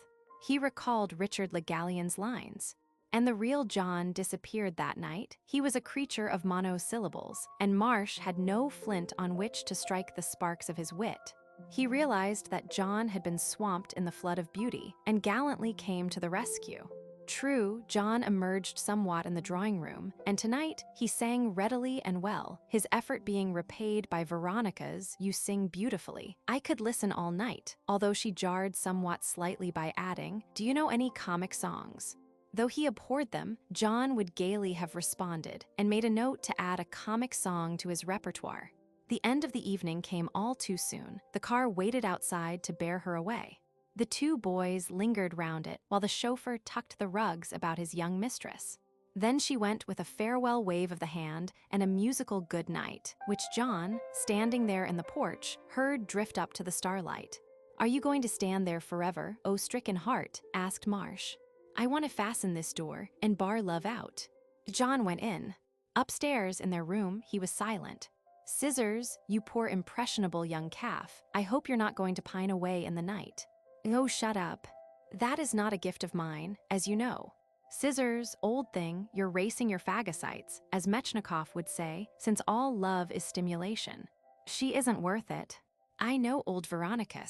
He recalled Richard Le Gallienne's lines. And the real John disappeared that night. He was a creature of monosyllables, and Marsh had no flint on which to strike the sparks of his wit. He realized that John had been swamped in the flood of beauty, and gallantly came to the rescue. True, John emerged somewhat in the drawing room, and tonight he sang readily and well, his effort being repaid by Veronica's "You sing beautifully. I could listen all night," although she jarred somewhat slightly by adding, "Do you know any comic songs?" Though he abhorred them, John would gaily have responded, and made a note to add a comic song to his repertoire. The end of the evening came all too soon. The car waited outside to bear her away. The two boys lingered round it while the chauffeur tucked the rugs about his young mistress. Then she went with a farewell wave of the hand and a musical good night, which John, standing there in the porch, heard drift up to the starlight. "Are you going to stand there forever, O stricken heart?" asked Marsh. "I want to fasten this door and bar love out." John went in. Upstairs in their room, he was silent. "Scissors, you poor impressionable young calf, I hope you're not going to pine away in the night." "Oh, shut up. That is not a gift of mine, as you know." "Scissors, old thing, you're racing your phagocytes, as Metchnikoff would say, since all love is stimulation." "She isn't worth it. I know old Veronica.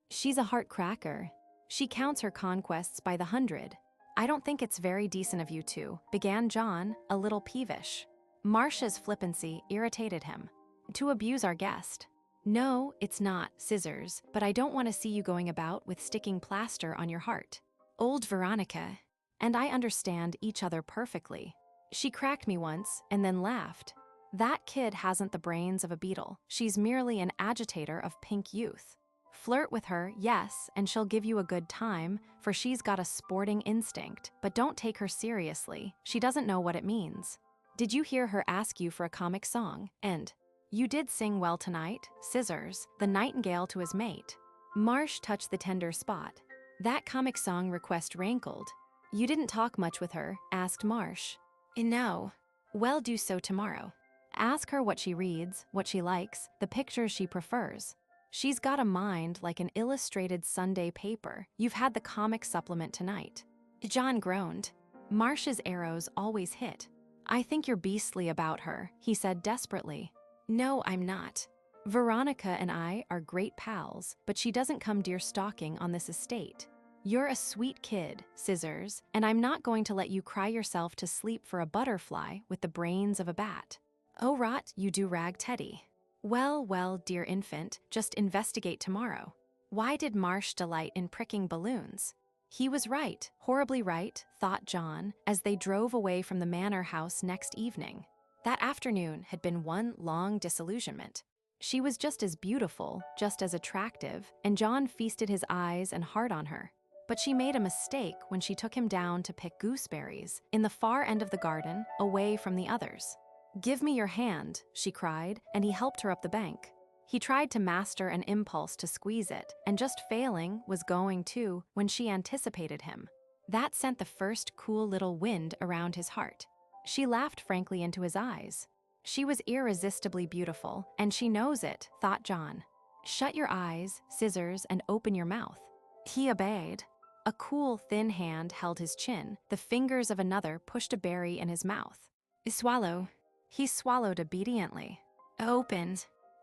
She's a heart cracker. She counts her conquests by the 100. I don't think it's very decent of you two," began John, a little peevish. Marsh's flippancy irritated him. "To abuse our guest." "No, it's not, Scissors, but I don't want to see you going about with sticking plaster on your heart. Old Veronica and I understand each other perfectly. She cracked me once and then laughed. That kid hasn't the brains of a beetle. She's merely an agitator of pink youth. Flirt with her, yes, and she'll give you a good time, for she's got a sporting instinct, but don't take her seriously. She doesn't know what it means. Did you hear her ask you for a comic song? And you did sing well tonight, Scissors, the nightingale to his mate." Marsh touched the tender spot. That comic song request rankled. "You didn't talk much with her?" asked Marsh. "No." "Well, do so tomorrow. Ask her what she reads, what she likes, the pictures she prefers. She's got a mind like an illustrated Sunday paper. You've had the comic supplement tonight." John groaned. Marsh's arrows always hit. "I think you're beastly about her," he said desperately. "No, I'm not. Veronica and I are great pals, but she doesn't come deer stalking on this estate. You're a sweet kid, Scissors, and I'm not going to let you cry yourself to sleep for a butterfly with the brains of a bat." "Oh, rot, you do-rag Teddy." Well, well, dear infant, just investigate tomorrow." Why did Marsh delight in pricking balloons? He was right, horribly right, thought John, as they drove away from the manor house next evening. That afternoon had been one long disillusionment. She was just as beautiful, just as attractive, and John feasted his eyes and heart on her. But she made a mistake when she took him down to pick gooseberries, in the far end of the garden, away from the others. "Give me your hand," she cried, and he helped her up the bank. He tried to master an impulse to squeeze it, and just failing, was going to, when she anticipated him. That sent the first cool little wind around his heart. She laughed frankly into his eyes. She was irresistibly beautiful, and she knows it, thought John. "Shut your eyes, Scissors, and open your mouth." He obeyed. A cool, thin hand held his chin. The fingers of another pushed a berry in his mouth. "Swallow." He swallowed obediently. "Open,"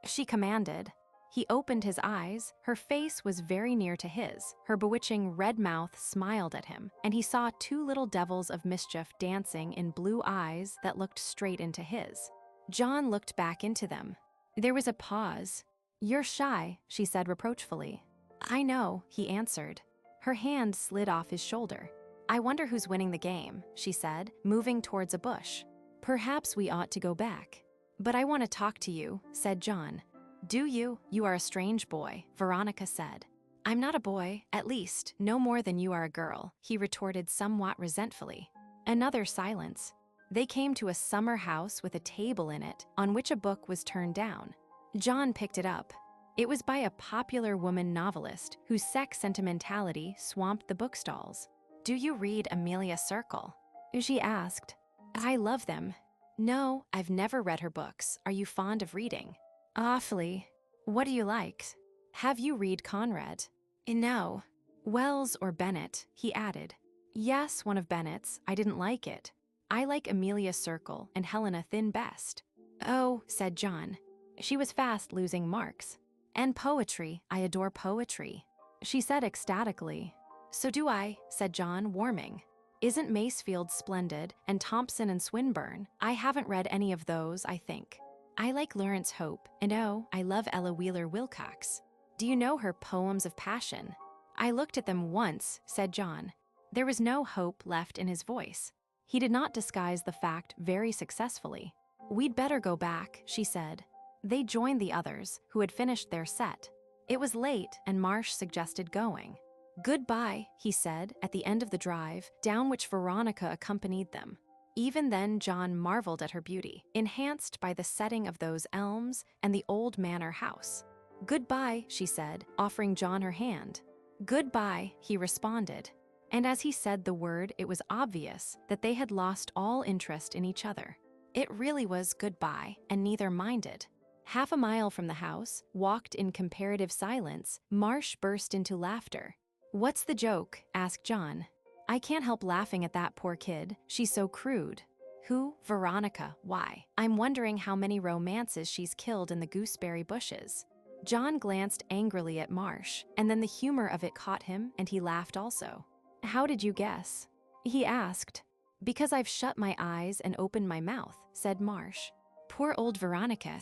she commanded. He opened his eyes. Her face was very near to his. Her bewitching red mouth smiled at him, and he saw two little devils of mischief dancing in blue eyes that looked straight into his. John looked back into them. There was a pause. "You're shy," she said reproachfully. "I know," he answered. Her hand slid off his shoulder. "I wonder who's winning the game," she said, moving towards a bush. "Perhaps we ought to go back." "But I want to talk to you," said John. "Do you? You are a strange boy," Veronica said. "I'm not a boy, at least, no more than you are a girl," he retorted somewhat resentfully. Another silence. They came to a summer house with a table in it, on which a book was turned down. John picked it up. It was by a popular woman novelist whose sex sentimentality swamped the bookstalls. "Do you read Amelia Circle?" she asked. "I love them." "No, I've never read her books. Are you fond of reading?" "Awfully." "What do you like?" "Have you read Conrad?" "No." "Wells or Bennett," he added. Yes, one of Bennett's. I didn't like it. I like Amelia Circle and Helena Thin best. Oh, said John. She was fast losing marks. And poetry. I adore poetry. She said ecstatically. So do I, said John, warming. Isn't Masefield splendid, and Thompson and Swinburne? I haven't read any of those, I think. I like Lawrence Hope, and oh, I love Ella Wheeler Wilcox. Do you know her Poems of Passion? I looked at them once, said John. There was no hope left in his voice. He did not disguise the fact very successfully. We'd better go back, she said. They joined the others, who had finished their set. It was late, and Marsh suggested going. Goodbye, he said, at the end of the drive, down which Veronica accompanied them. Even then John marveled at her beauty, enhanced by the setting of those elms and the old manor house. Goodbye, she said, offering John her hand. Goodbye, he responded. And as he said the word, it was obvious that they had lost all interest in each other. It really was goodbye, and neither minded. Half a mile from the house, walked in comparative silence, Marsh burst into laughter. What's the joke? Asked John. I can't help laughing at that poor kid. She's so crude. Who? Veronica. Why? I'm wondering how many romances she's killed in the gooseberry bushes. John glanced angrily at Marsh, and then the humor of it caught him, and he laughed also. How did you guess? He asked. Because I've shut my eyes and opened my mouth, said Marsh. Poor old Veronica.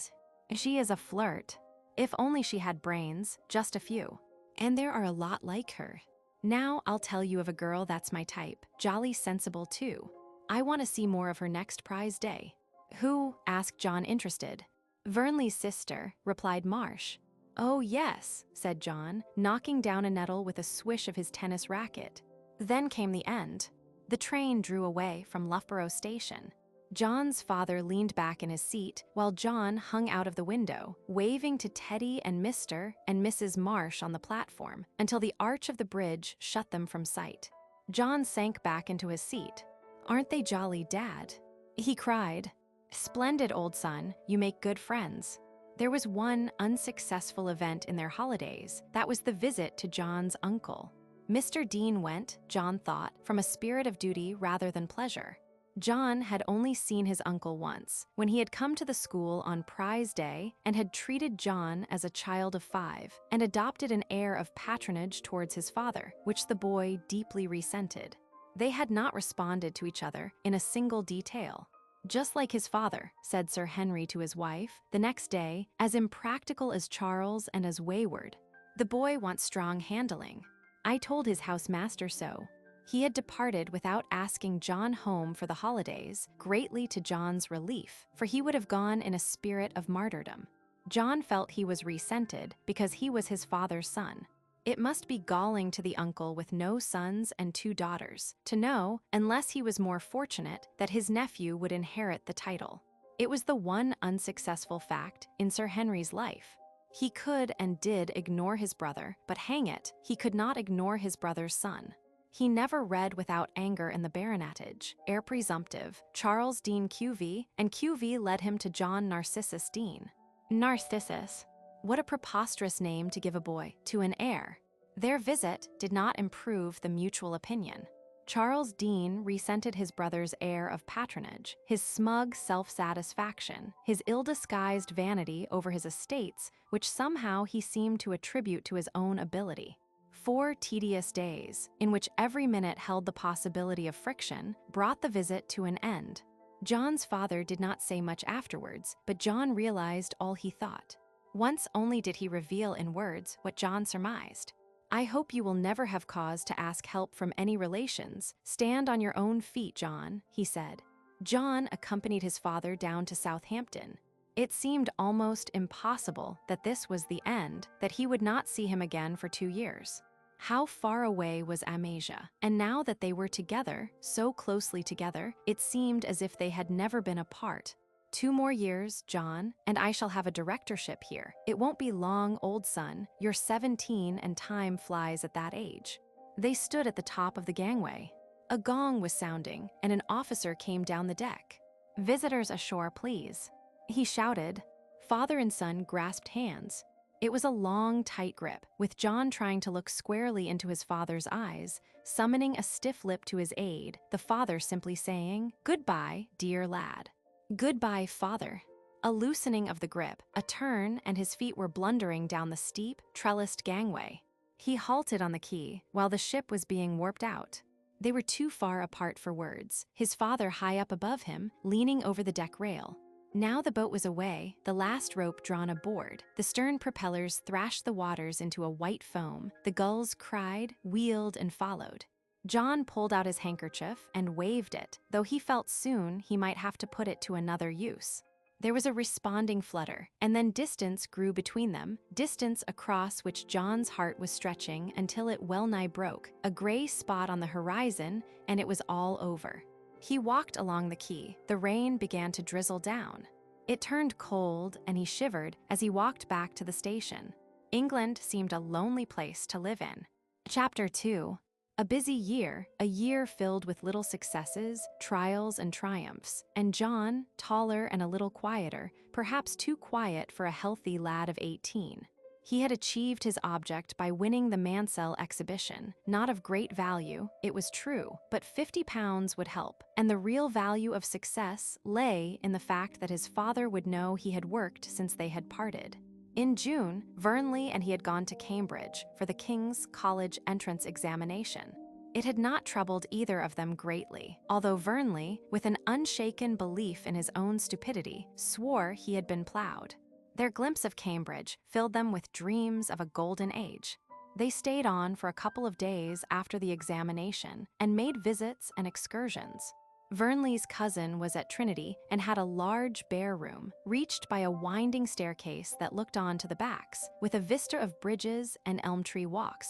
She is a flirt. If only she had brains, just a few. And there are a lot like her. Now I'll tell you of a girl that's my type, jolly sensible too. I want to see more of her next prize day. Who? Asked John, interested. Vernley's sister, replied Marsh. Oh yes, said John, knocking down a nettle with a swish of his tennis racket. Then came the end. The train drew away from Loughborough Station. John's father leaned back in his seat while John hung out of the window, waving to Teddy and Mr. and Mrs. Marsh on the platform until the arch of the bridge shut them from sight. John sank back into his seat. Aren't they jolly, Dad? He cried. Splendid, old son, you make good friends. There was one unsuccessful event in their holidays. That was the visit to John's uncle. Mr. Dean went, John thought, from a spirit of duty rather than pleasure. John had only seen his uncle once, when he had come to the school on prize day and had treated John as a child of 5 and adopted an air of patronage towards his father, which the boy deeply resented. They had not responded to each other in a single detail. Just like his father, said Sir Henry to his wife, the next day, as impractical as Charles and as wayward. The boy wants strong handling. I told his housemaster so. He had departed without asking John home for the holidays, greatly to John's relief, for he would have gone in a spirit of martyrdom. John felt he was resented because he was his father's son. It must be galling to the uncle with no sons and 2 daughters, to know, unless he was more fortunate, that his nephew would inherit the title. It was the one unsuccessful fact in Sir Henry's life. He could and did ignore his brother, but hang it, he could not ignore his brother's son. He never read without anger in the baronetage, heir presumptive, Charles Dean QV, and QV led him to John Narcissus Dean. Narcissus. What a preposterous name to give a boy to an heir. Their visit did not improve the mutual opinion. Charles Dean resented his brother's air of patronage, his smug self-satisfaction, his ill-disguised vanity over his estates, which somehow he seemed to attribute to his own ability. 4 tedious days, in which every minute held the possibility of friction, brought the visit to an end. John's father did not say much afterwards, but John realized all he thought. Once only did he reveal in words what John surmised. I hope you will never have cause to ask help from any relations. Stand on your own feet, John, he said. John accompanied his father down to Southampton. It seemed almost impossible that this was the end, that he would not see him again for 2 years. How far away was Amasia? And now that they were together, so closely together, it seemed as if they had never been apart. 2 more years, John, and I shall have a directorship here. It won't be long, old son. You're 17 and time flies at that age. They stood at the top of the gangway. A gong was sounding, and an officer came down the deck. Visitors ashore, please. He shouted. Father and son grasped hands. It was a long, tight grip, with John trying to look squarely into his father's eyes, summoning a stiff lip to his aid, the father simply saying, "Goodbye, dear lad." "Goodbye, father." A loosening of the grip, a turn, and his feet were blundering down the steep, trellised gangway. He halted on the quay while the ship was being warped out. They were too far apart for words, his father high up above him, leaning over the deck rail. Now the boat was away, the last rope drawn aboard. The stern propellers thrashed the waters into a white foam. The gulls cried, wheeled, and followed. John pulled out his handkerchief and waved it, though he felt soon he might have to put it to another use. There was a responding flutter, and then distance grew between them, distance across which John's heart was stretching until it well-nigh broke, a gray spot on the horizon, and it was all over. He walked along the quay. The rain began to drizzle down. It turned cold, and he shivered as he walked back to the station. England seemed a lonely place to live in. Chapter 2. A busy year, a year filled with little successes, trials, and triumphs, and John, taller and a little quieter, perhaps too quiet for a healthy lad of 18. He had achieved his object by winning the Mansell exhibition, not of great value, it was true, but £50 would help, and the real value of success lay in the fact that his father would know he had worked since they had parted. In June, Vernley and he had gone to Cambridge for the King's College entrance examination. It had not troubled either of them greatly, although Vernley, with an unshaken belief in his own stupidity, swore he had been plowed. Their glimpse of Cambridge filled them with dreams of a golden age. They stayed on for a couple of days after the examination and made visits and excursions. Vernley's cousin was at Trinity and had a large bare room, reached by a winding staircase that looked on to the backs, with a vista of bridges and elm tree walks.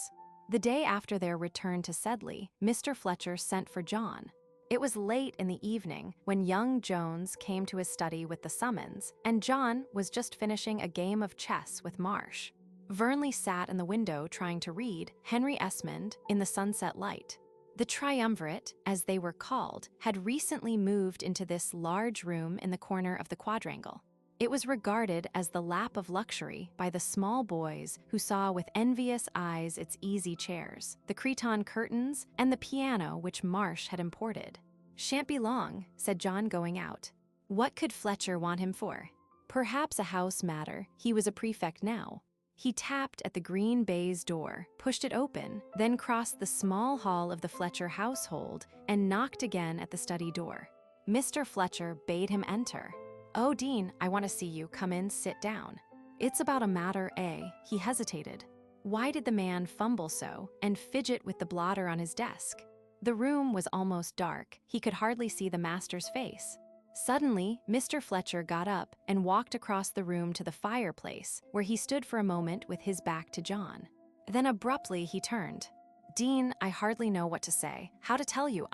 The day after their return to Sedley, Mr. Fletcher sent for John. It was late in the evening when young Jones came to his study with the summons, and John was just finishing a game of chess with Marsh. Vernley sat in the window trying to read Henry Esmond in the sunset light. The triumvirate, as they were called, had recently moved into this large room in the corner of the quadrangle. It was regarded as the lap of luxury by the small boys who saw with envious eyes its easy chairs, the cretonne curtains, and the piano which Marsh had imported. "Shan't be long," said John going out. What could Fletcher want him for? Perhaps a house matter, he was a prefect now. He tapped at the green baize door, pushed it open, then crossed the small hall of the Fletcher household and knocked again at the study door. Mr. Fletcher bade him enter. "Oh, Dean, I want to see you. Come in, sit down." "It's about a matter, eh?" He hesitated. Why did the man fumble so and fidget with the blotter on his desk? The room was almost dark. He could hardly see the master's face. Suddenly, Mr. Fletcher got up and walked across the room to the fireplace, where he stood for a moment with his back to John. Then abruptly he turned. "Dean, I hardly know what to say, how to tell you.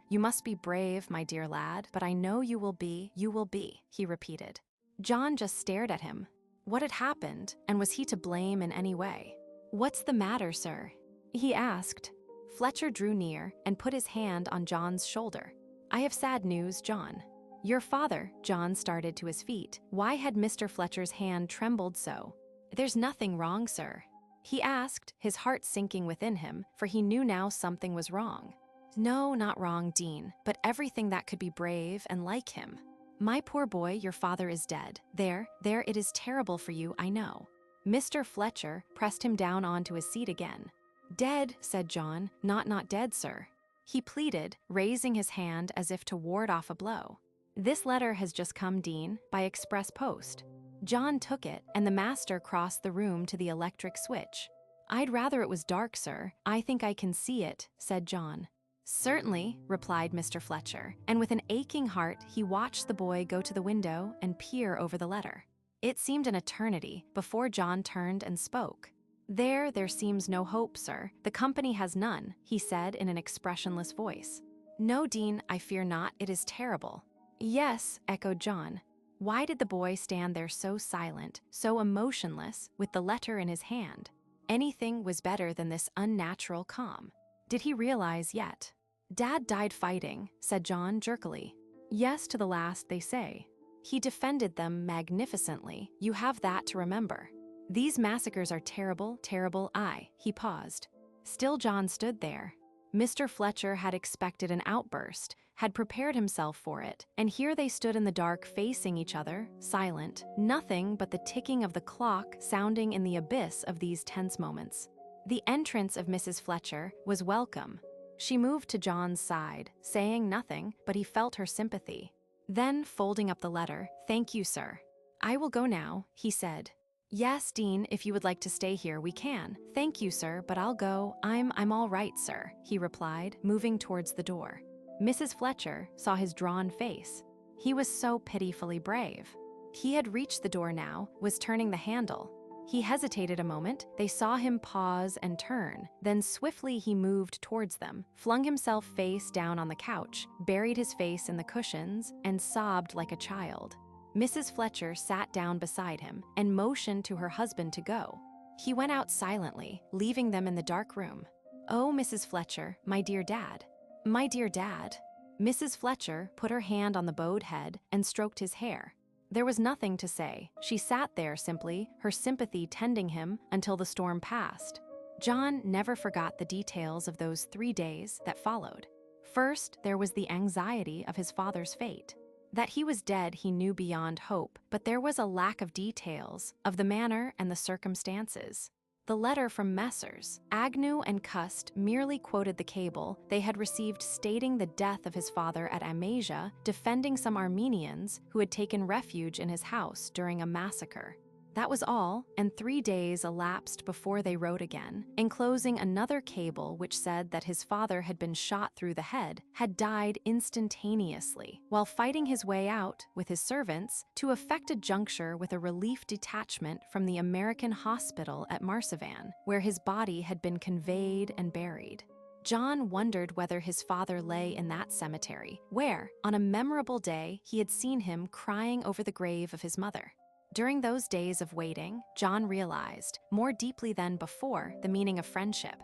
You must be brave, my dear lad, but I know you will be, he repeated. John just stared at him. What had happened, and was he to blame in any way? "What's the matter, sir?" he asked. Fletcher drew near and put his hand on John's shoulder. "I have sad news, John." "Your father," John started to his feet. Why had Mr. Fletcher's hand trembled so? "There's nothing wrong, sir?" he asked, his heart sinking within him, for he knew now something was wrong. "No, not wrong, Dean, but everything that could be brave and like him. My poor boy, your father is dead. There, it is terrible for you, I know." Mr. Fletcher pressed him down onto his seat again. "Dead," said John. Not dead, sir." He pleaded, raising his hand as if to ward off a blow. "This letter has just come, Dean, by express post." John took it, and the master crossed the room to the electric switch. "I'd rather it was dark, sir. I think I can see it," said John. "Certainly," replied Mr. Fletcher, and with an aching heart he watched the boy go to the window and peer over the letter. It seemed an eternity before John turned and spoke. There seems no hope, sir. The company has none," he said in an expressionless voice. "No, Dean, I fear not. It is terrible." "Yes," echoed John. Why did the boy stand there so silent, so emotionless, with the letter in his hand? Anything was better than this unnatural calm. Did he realize yet? "Dad died fighting," said John jerkily. "Yes, to the last, they say. He defended them magnificently. You have that to remember." These massacres are terrible, terrible. He paused. Still John stood there. Mr. Fletcher had expected an outburst, had prepared himself for it, and here they stood in the dark facing each other, silent, nothing but the ticking of the clock sounding in the abyss of these tense moments. The entrance of Mrs. Fletcher was welcome. She moved to John's side, saying nothing, but he felt her sympathy. Then, folding up the letter, "Thank you, sir. I will go now," he said. "Yes, Dean, if you would like to stay here, we can. Thank you, sir, but I'll go. I'm all right, sir," he replied, moving towards the door. Mrs. Fletcher saw his drawn face. He was so pitifully brave. He had reached the door now, was turning the handle. He hesitated a moment. They saw him pause and turn. Then swiftly he moved towards them, flung himself face down on the couch, buried his face in the cushions, and sobbed like a child. Mrs. Fletcher sat down beside him and motioned to her husband to go. He went out silently, leaving them in the dark room. "Oh, Mrs. Fletcher, my dear dad. My dear dad." Mrs. Fletcher put her hand on the bowed head and stroked his hair. There was nothing to say. She sat there simply, her sympathy tending him until the storm passed. John never forgot the details of those 3 days that followed. First, there was the anxiety of his father's fate. That he was dead he knew beyond hope, but there was a lack of details, of the manner and the circumstances. The letter from Messrs. Agnew and Cust merely quoted the cable they had received stating the death of his father at Amasia, defending some Armenians who had taken refuge in his house during a massacre. That was all, and 3 days elapsed before they wrote again, enclosing another cable which said that his father had been shot through the head, had died instantaneously, while fighting his way out, with his servants, to effect a juncture with a relief detachment from the American hospital at Marsevan, where his body had been conveyed and buried. John wondered whether his father lay in that cemetery, where, on a memorable day, he had seen him crying over the grave of his mother. During those days of waiting, John realized, more deeply than before, the meaning of friendship.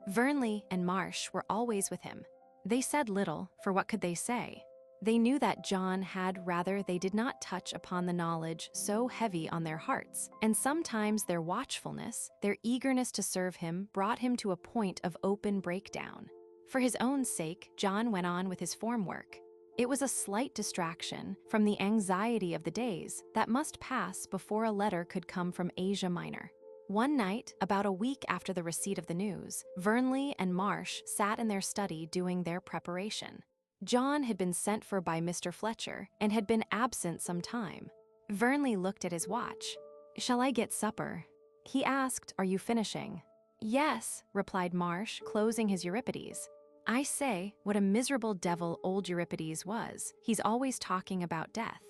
Vernley and Marsh were always with him. They said little, for what could they say? They knew that John had, rather they did not touch upon the knowledge so heavy on their hearts, and sometimes their watchfulness, their eagerness to serve him, brought him to a point of open breakdown. For his own sake, John went on with his form work. It was a slight distraction from the anxiety of the days that must pass before a letter could come from Asia Minor. One night, about a week after the receipt of the news, Vernley and Marsh sat in their study doing their preparation. John had been sent for by Mr. Fletcher and had been absent some time. Vernley looked at his watch. "Shall I get supper?" He asked, "Are you finishing?" "Yes," replied Marsh, closing his Euripides. "I say, what a miserable devil old Euripides was. He's always talking about death.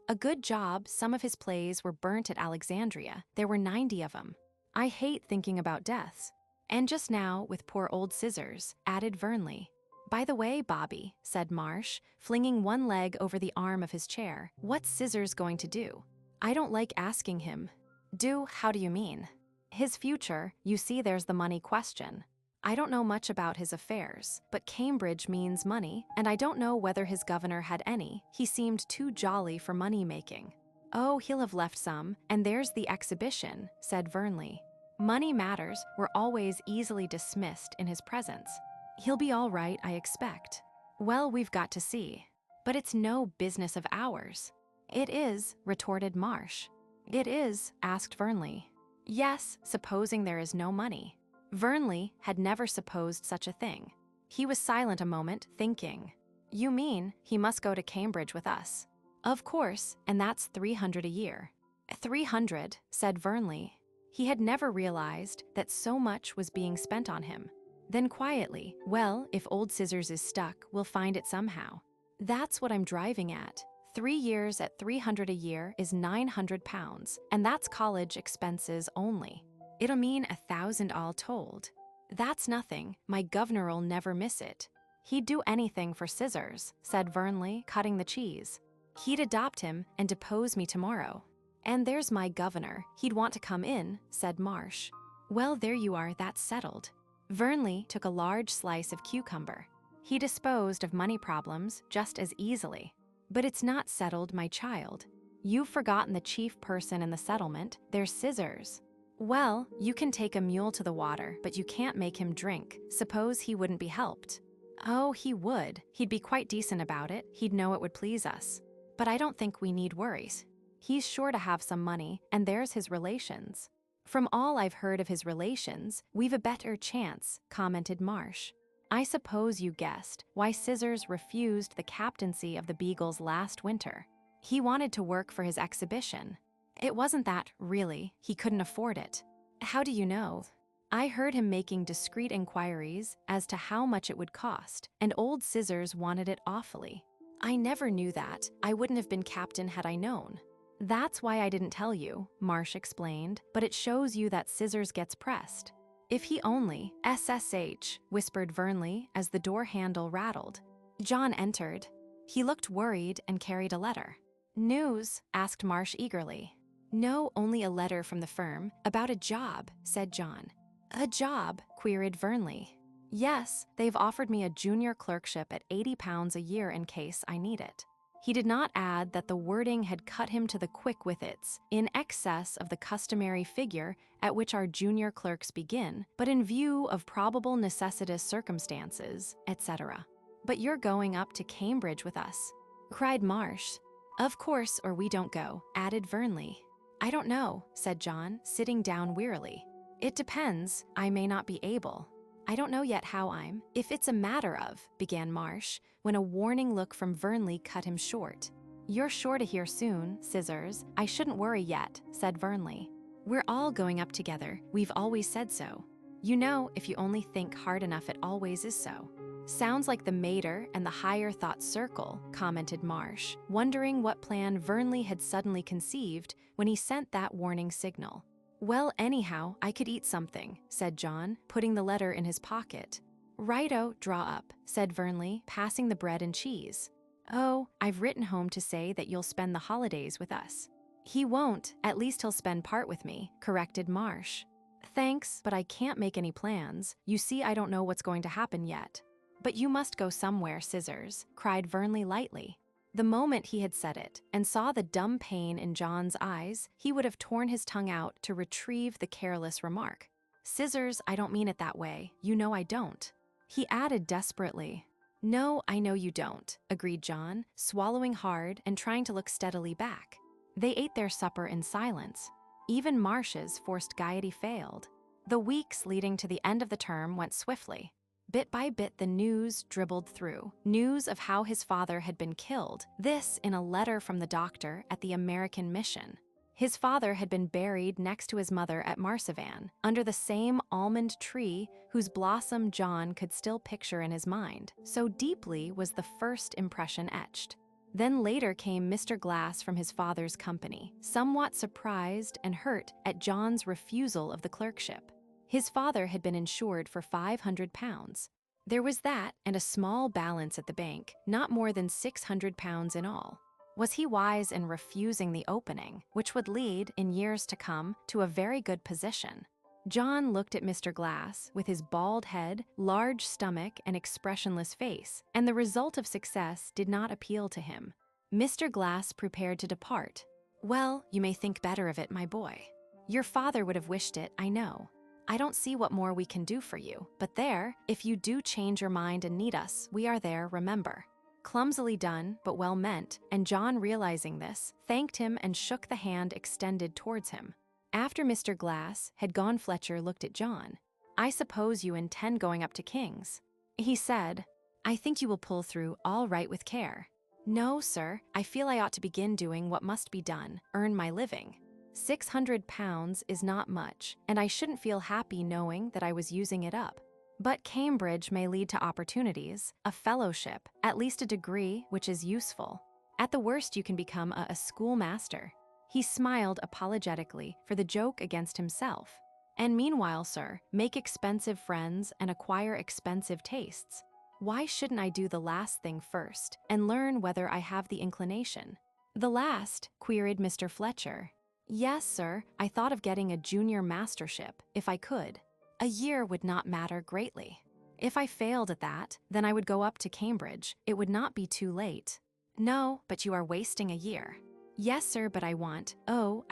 A good job, some of his plays were burnt at Alexandria. There were 90 of them. I hate thinking about deaths. And just now, with poor old Scissors," added Vernley. "By the way, Bobby," said Marsh, flinging one leg over the arm of his chair, "what's Scissors going to do?" "I don't like asking him." "Do? How do you mean?" "His future. You see, there's the money question. I don't know much about his affairs, but Cambridge means money, and I don't know whether his governor had any. He seemed too jolly for money-making." "Oh, he'll have left some, and there's the exhibition," said Vernley. "Money matters were always easily dismissed in his presence. He'll be all right, I expect." "Well, we've got to see." "But it's no business of ours." "It is," retorted Marsh. "It is?" asked Vernley. "Yes, supposing there is no money." Vernley had never supposed such a thing. He was silent a moment, thinking. "You mean he must go to Cambridge with us?" "Of course, and that's 300 a year." 300, said Vernley. He had never realized that so much was being spent on him. Then quietly, "Well, if old Scissors is stuck, we'll find it somehow." "That's what I'm driving at. 3 years at 300 a year is £900, and that's college expenses only. It'll mean 1,000 all told. That's nothing, my governor'll never miss it." "He'd do anything for Scissors," said Vernley, cutting the cheese. "He'd adopt him and depose me tomorrow." "And there's my governor, he'd want to come in," said Marsh. "Well, there you are, that's settled." Vernley took a large slice of cucumber. He disposed of money problems just as easily. "But it's not settled, my child. You've forgotten the chief person in the settlement, there's Scissors." Well, you can take a mule to the water, but you can't make him drink. Suppose he wouldn't be helped. Oh, he would. He'd be quite decent about it. He'd know it would please us. But I don't think we need worries. He's sure to have some money, and there's his relations. From all I've heard of his relations, we've a better chance, commented Marsh. I suppose you guessed why Scissors refused the captaincy of the Beagles last winter. He wanted to work for his exhibition. It wasn't that, really, he couldn't afford it. How do you know? I heard him making discreet inquiries as to how much it would cost, and old Scissors wanted it awfully. I never knew that. I wouldn't have been captain had I known. That's why I didn't tell you, Marsh explained, but it shows you that Scissors gets pressed. If he only, SSH, whispered Vernley as the door handle rattled. John entered. He looked worried and carried a letter. News? Asked Marsh eagerly. No, only a letter from the firm, about a job, said John. A job? Queried Vernley. Yes, they've offered me a junior clerkship at £80 a year in case I need it. He did not add that the wording had cut him to the quick with its in excess of the customary figure at which our junior clerks begin, but in view of probable necessitous circumstances, etc. But you're going up to Cambridge with us, cried Marsh. Of course, or we don't go, added Vernley. I don't know, said John, sitting down wearily. It depends, I may not be able. I don't know yet how I'm. If it's a matter of, began Marsh, when a warning look from Vernley cut him short. You're sure to hear soon, Scissors. I shouldn't worry yet, said Vernley. We're all going up together. We've always said so. You know, if you only think hard enough, it always is so. Sounds like the mater and the higher thought circle, commented Marsh, wondering what plan Vernley had suddenly conceived when he sent that warning signal. Well, anyhow, I could eat something, said John, putting the letter in his pocket. Righto, draw up, said Vernley, passing the bread and cheese. Oh, I've written home to say that you'll spend the holidays with us. He won't, at least he'll spend part with me, corrected Marsh. Thanks, but I can't make any plans. You see, I don't know what's going to happen yet. But you must go somewhere, Scissors, cried Vernley lightly. The moment he had said it, and saw the dumb pain in John's eyes, he would have torn his tongue out to retrieve the careless remark. Scissors, I don't mean it that way. You know I don't. He added desperately. No, I know you don't, agreed John, swallowing hard and trying to look steadily back. They ate their supper in silence. Even Marsh's forced gaiety failed. The weeks leading to the end of the term went swiftly. Bit by bit, the news dribbled through. News of how his father had been killed, this in a letter from the doctor at the American mission. His father had been buried next to his mother at Marsavan, under the same almond tree whose blossom John could still picture in his mind. So deeply was the first impression etched. Then later came Mr. Glass from his father's company, somewhat surprised and hurt at John's refusal of the clerkship. His father had been insured for £500. There was that and a small balance at the bank, not more than £600 in all. Was he wise in refusing the opening, which would lead, in years to come, to a very good position? John looked at Mr. Glass with his bald head, large stomach, and expressionless face, and the result of success did not appeal to him. Mr. Glass prepared to depart. Well, you may think better of it, my boy. Your father would have wished it, I know. I don't see what more we can do for you, but there, if you do change your mind and need us, we are there, remember. Clumsily done, but well meant, and John, realizing this, thanked him and shook the hand extended towards him. After Mr. Glass had gone, Fletcher looked at John. I suppose you intend going up to King's? He said, I think you will pull through all right with care. No, sir, I feel I ought to begin doing what must be done, earn my living. £600 is not much, and I shouldn't feel happy knowing that I was using it up. But Cambridge may lead to opportunities, a fellowship, at least a degree which is useful. At the worst, you can become a schoolmaster. He smiled apologetically for the joke against himself. And meanwhile, sir, make expensive friends and acquire expensive tastes. Why shouldn't I do the last thing first and learn whether I have the inclination? The last? Queried Mr. Fletcher. Yes, sir, I thought of getting a junior mastership, if I could. A year would not matter greatly. If I failed at that, then I would go up to Cambridge. It would not be too late. No, but you are wasting a year. Yes, sir, but I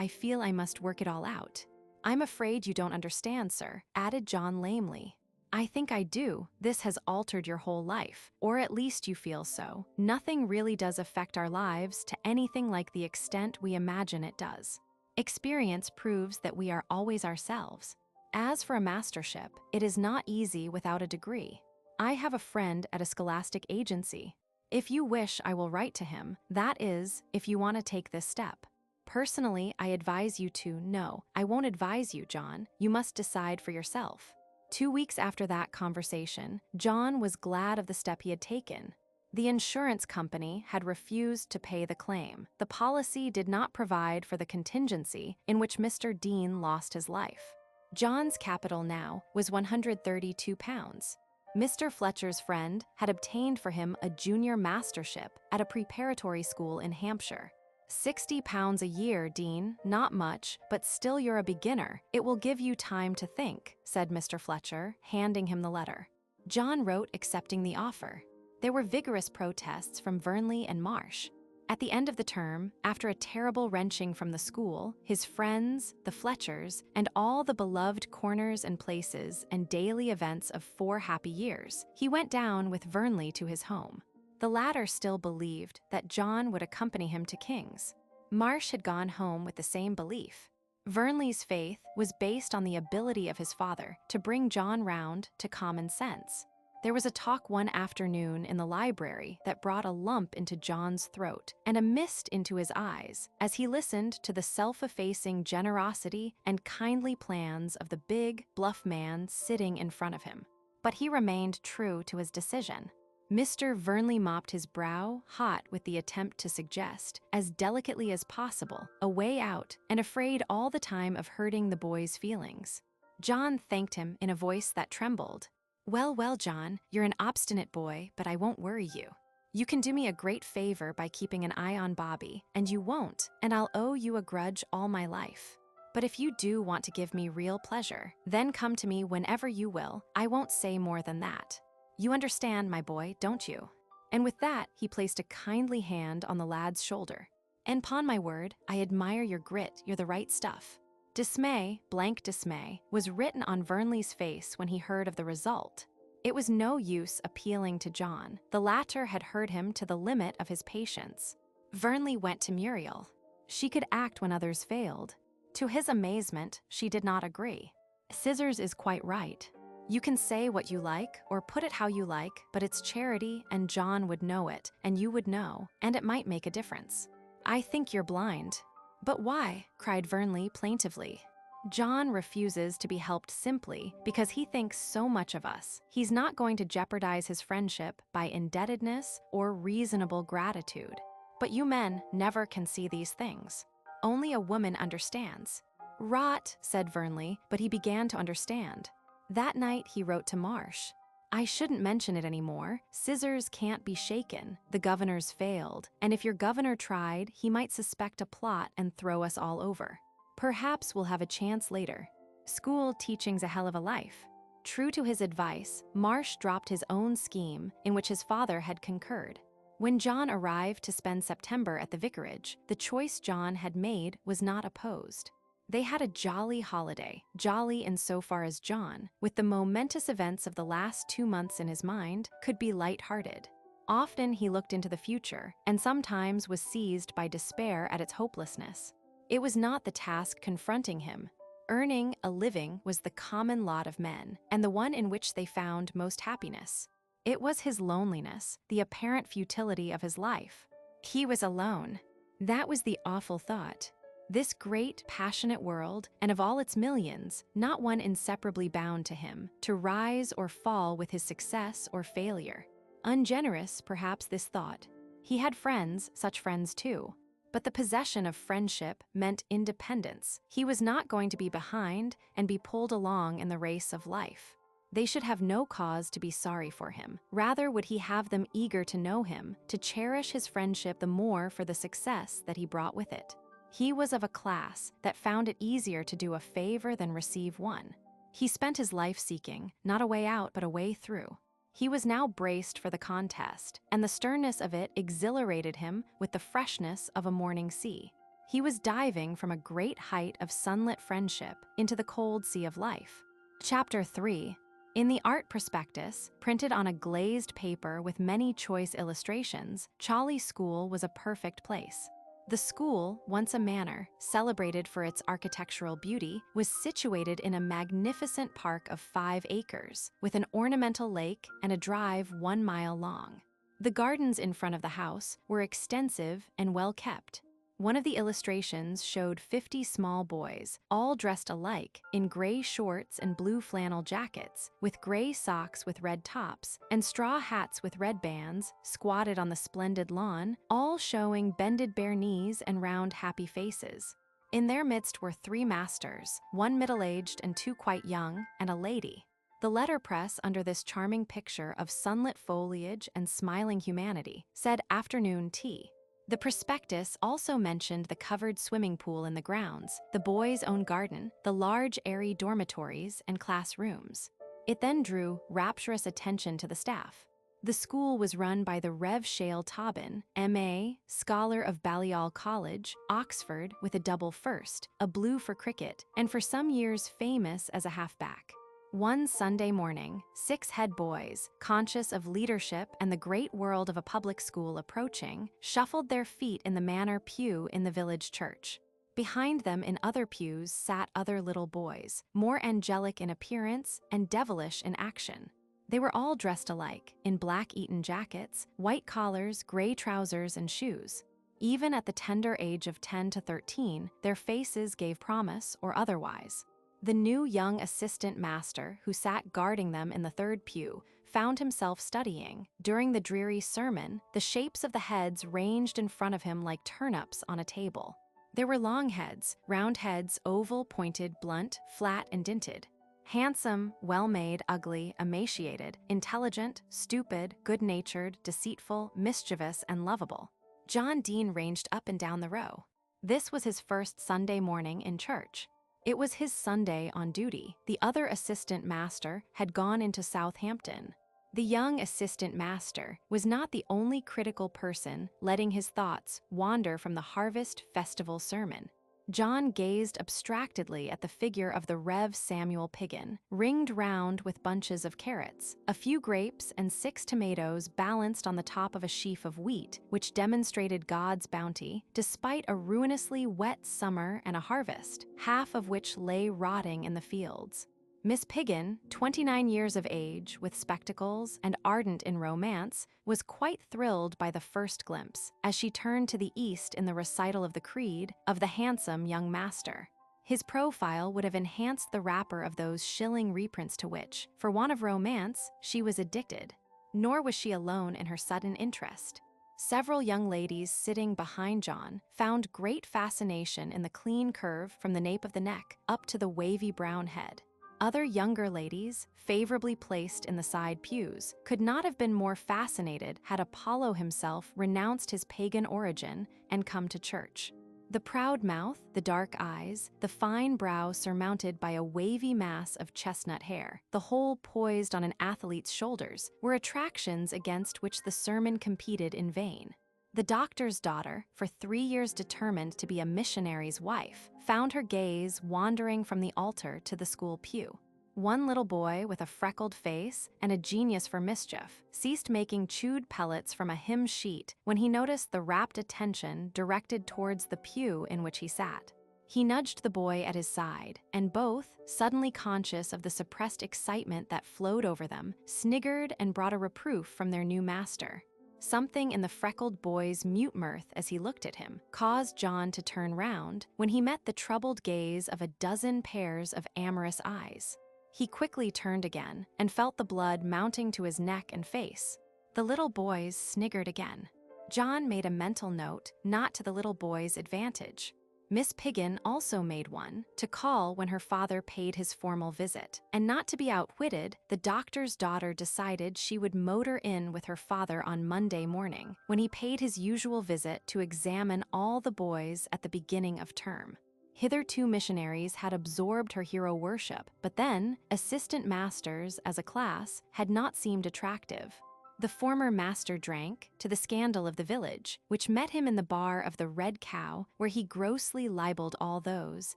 feel I must work it all out. "I'm afraid you don't understand, sir," added John lamely. "I think I do. This has altered your whole life, or at least you feel so. Nothing really does affect our lives to anything like the extent we imagine it does. Experience proves that we are always ourselves. As for a mastership, it is not easy without a degree. I have a friend at a scholastic agency. If you wish, I will write to him. That is, if you want to take this step. Personally, I advise you to. No, I won't advise you, John. You must decide for yourself." 2 weeks after that conversation, John was glad of the step he had taken. The insurance company had refused to pay the claim. The policy did not provide for the contingency in which Mr. Dean lost his life. John's capital now was £132. Mr. Fletcher's friend had obtained for him a junior mastership at a preparatory school in Hampshire. £60 a year, Dean, not much, but still you're a beginner. It will give you time to think," said Mr. Fletcher, handing him the letter. John wrote accepting the offer. There were vigorous protests from Vernley and Marsh. At the end of the term, after a terrible wrenching from the school, his friends, the Fletchers, and all the beloved corners and places and daily events of 4 happy years, he went down with Vernley to his home. The latter still believed that John would accompany him to King's. Marsh had gone home with the same belief. Vernley's faith was based on the ability of his father to bring John round to common sense. There was a talk one afternoon in the library that brought a lump into John's throat and a mist into his eyes as he listened to the self-effacing generosity and kindly plans of the big, bluff man sitting in front of him. But he remained true to his decision. Mr. Vernley mopped his brow, hot with the attempt to suggest, as delicately as possible, a way out, and afraid all the time of hurting the boy's feelings. John thanked him in a voice that trembled. "Well, well, John, you're an obstinate boy, but I won't worry you. You can do me a great favor by keeping an eye on Bobby, and you won't, and I'll owe you a grudge all my life. But if you do want to give me real pleasure, then come to me whenever you will. I won't say more than that. You understand, my boy, don't you?" And with that, he placed a kindly hand on the lad's shoulder. "And 'pon my word, I admire your grit. You're the right stuff." Dismay, blank dismay, was written on Vernley's face when he heard of the result. It was no use appealing to John. The latter had heard him to the limit of his patience. Vernley went to Muriel. She could act when others failed. To his amazement, she did not agree. "Scissors is quite right. You can say what you like or put it how you like, but it's charity and John would know it, and you would know, and it might make a difference. I think you're blind." "But why?" cried Vernley plaintively. "John refuses to be helped simply because he thinks so much of us. He's not going to jeopardize his friendship by indebtedness or reasonable gratitude. But you men never can see these things. Only a woman understands." "Rot," said Vernley, but he began to understand. That night he wrote to Marsh. "I shouldn't mention it anymore. Scissors can't be shaken. The governor's failed, and if your governor tried, he might suspect a plot and throw us all over. Perhaps we'll have a chance later. School teaching's a hell of a life." True to his advice, Marsh dropped his own scheme in which his father had concurred. When John arrived to spend September at the vicarage, the choice John had made was not opposed. They had a jolly holiday, jolly insofar as John, with the momentous events of the last 2 months in his mind, could be light-hearted. Often he looked into the future, and sometimes was seized by despair at its hopelessness. It was not the task confronting him. Earning a living was the common lot of men, and the one in which they found most happiness. It was his loneliness, the apparent futility of his life. He was alone. That was the awful thought. This great, passionate world, and of all its millions, not one inseparably bound to him, to rise or fall with his success or failure. Ungenerous, perhaps, this thought. He had friends, such friends too. But the possession of friendship meant independence. He was not going to be behind and be pulled along in the race of life. They should have no cause to be sorry for him. Rather would he have them eager to know him, to cherish his friendship the more for the success that he brought with it. He was of a class that found it easier to do a favor than receive one. He spent his life seeking, not a way out, but a way through. He was now braced for the contest, and the sternness of it exhilarated him with the freshness of a morning sea. He was diving from a great height of sunlit friendship into the cold sea of life. Chapter 3. In the art prospectus, printed on a glazed paper with many choice illustrations, Chawley School was a perfect place. The school, once a manor, celebrated for its architectural beauty, was situated in a magnificent park of 5 acres, with an ornamental lake and a drive 1 mile long. The gardens in front of the house were extensive and well kept. One of the illustrations showed 50 small boys, all dressed alike in gray shorts and blue flannel jackets, with gray socks with red tops, and straw hats with red bands, squatted on the splendid lawn, all showing bended bare knees and round happy faces. In their midst were 3 masters, 1 middle-aged and 2 quite young, and a lady. The letterpress under this charming picture of sunlit foliage and smiling humanity said afternoon tea. The prospectus also mentioned the covered swimming pool in the grounds, the boys' own garden, the large airy dormitories and classrooms. It then drew rapturous attention to the staff. The school was run by the Rev. Shale Tobin, M.A., scholar of Balliol College, Oxford, with a double first, a blue for cricket, and for some years famous as a halfback. One Sunday morning, 6 head boys, conscious of leadership and the great world of a public school approaching, shuffled their feet in the manor pew in the village church. Behind them in other pews sat other little boys, more angelic in appearance and devilish in action. They were all dressed alike, in black Eton jackets, white collars, gray trousers, and shoes. Even at the tender age of 10 to 13, their faces gave promise or otherwise. The new young assistant master, who sat guarding them in the 3rd pew, found himself studying. During the dreary sermon, the shapes of the heads ranged in front of him like turnips on a table. There were long heads, round heads, oval, pointed, blunt, flat, and dinted. Handsome, well-made, ugly, emaciated, intelligent, stupid, good-natured, deceitful, mischievous, and lovable. John Dean ranged up and down the row. This was his first Sunday morning in church. It was his Sunday on duty. The other assistant master had gone into Southampton. The young assistant master was not the only critical person letting his thoughts wander from the harvest festival sermon. John gazed abstractedly at the figure of the Rev. Samuel Piggin, ringed round with bunches of carrots, a few grapes, and 6 tomatoes balanced on the top of a sheaf of wheat, which demonstrated God's bounty, despite a ruinously wet summer and a harvest, half of which lay rotting in the fields. Miss Piggin, 29 years of age, with spectacles and ardent in romance, was quite thrilled by the first glimpse, as she turned to the east in the recital of the creed of the handsome young master. His profile would have enhanced the wrapper of those shilling reprints to which, for want of romance, she was addicted. Nor was she alone in her sudden interest. Several young ladies sitting behind John found great fascination in the clean curve from the nape of the neck up to the wavy brown head. Other younger ladies, favorably placed in the side pews, could not have been more fascinated had Apollo himself renounced his pagan origin and come to church. The proud mouth, the dark eyes, the fine brow surmounted by a wavy mass of chestnut hair, the whole poised on an athlete's shoulders, were attractions against which the sermon competed in vain. The doctor's daughter, for 3 years determined to be a missionary's wife, found her gaze wandering from the altar to the school pew. One little boy with a freckled face and a genius for mischief ceased making chewed pellets from a hymn sheet when he noticed the rapt attention directed towards the pew in which he sat. He nudged the boy at his side, and both, suddenly conscious of the suppressed excitement that flowed over them, sniggered and brought a reproof from their new master. Something in the freckled boy's mute mirth as he looked at him caused John to turn round when he met the troubled gaze of a dozen pairs of amorous eyes. He quickly turned again and felt the blood mounting to his neck and face. The little boys sniggered again. John made a mental note not to the little boy's advantage. Miss Piggin also made one, to call when her father paid his formal visit. And not to be outwitted, the doctor's daughter decided she would motor in with her father on Monday morning, when he paid his usual visit to examine all the boys at the beginning of term. Hitherto missionaries had absorbed her hero worship, but then assistant masters as a class had not seemed attractive. The former master drank, to the scandal of the village, which met him in the bar of the Red Cow, where he grossly libeled all those,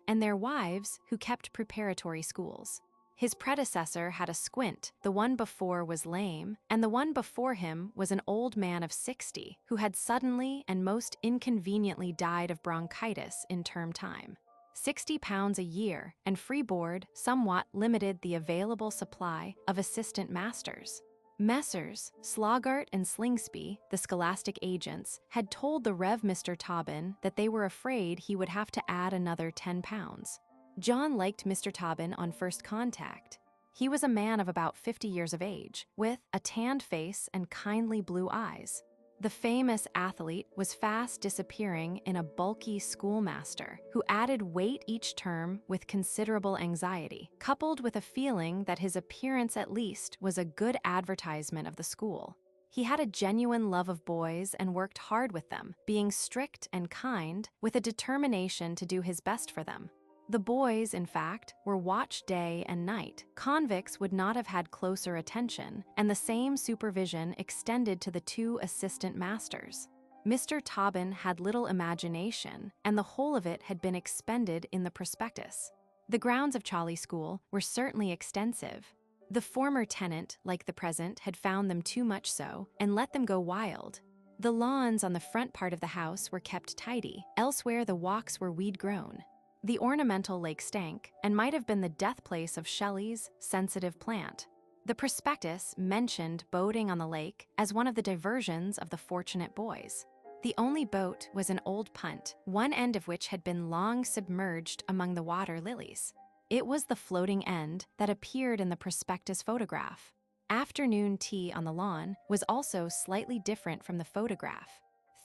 and their wives, who kept preparatory schools. His predecessor had a squint, the one before was lame, and the one before him was an old man of 60, who had suddenly and most inconveniently died of bronchitis in term time. £60 a year and free board somewhat limited the available supply of assistant masters. Messrs. Sloggart and Slingsby, the scholastic agents, had told the Rev. Mr. Tobin that they were afraid he would have to add another £10. John liked Mr. Tobin on first contact. He was a man of about 50 years of age, with a tanned face and kindly blue eyes. The famous athlete was fast disappearing in a bulky schoolmaster who added weight each term with considerable anxiety, coupled with a feeling that his appearance at least was a good advertisement of the school. He had a genuine love of boys and worked hard with them, being strict and kind, with a determination to do his best for them. The boys, in fact, were watched day and night. Convicts would not have had closer attention, and the same supervision extended to the two assistant masters. Mr. Tobin had little imagination, and the whole of it had been expended in the prospectus. The grounds of Chawley School were certainly extensive. The former tenant, like the present, had found them too much so, and let them go wild. The lawns on the front part of the house were kept tidy, elsewhere the walks were weed-grown. The ornamental lake stank, and might have been the death place of Shelley's sensitive plant. The prospectus mentioned boating on the lake as one of the diversions of the fortunate boys. The only boat was an old punt, one end of which had been long submerged among the water lilies. It was the floating end that appeared in the prospectus photograph. Afternoon tea on the lawn was also slightly different from the photograph.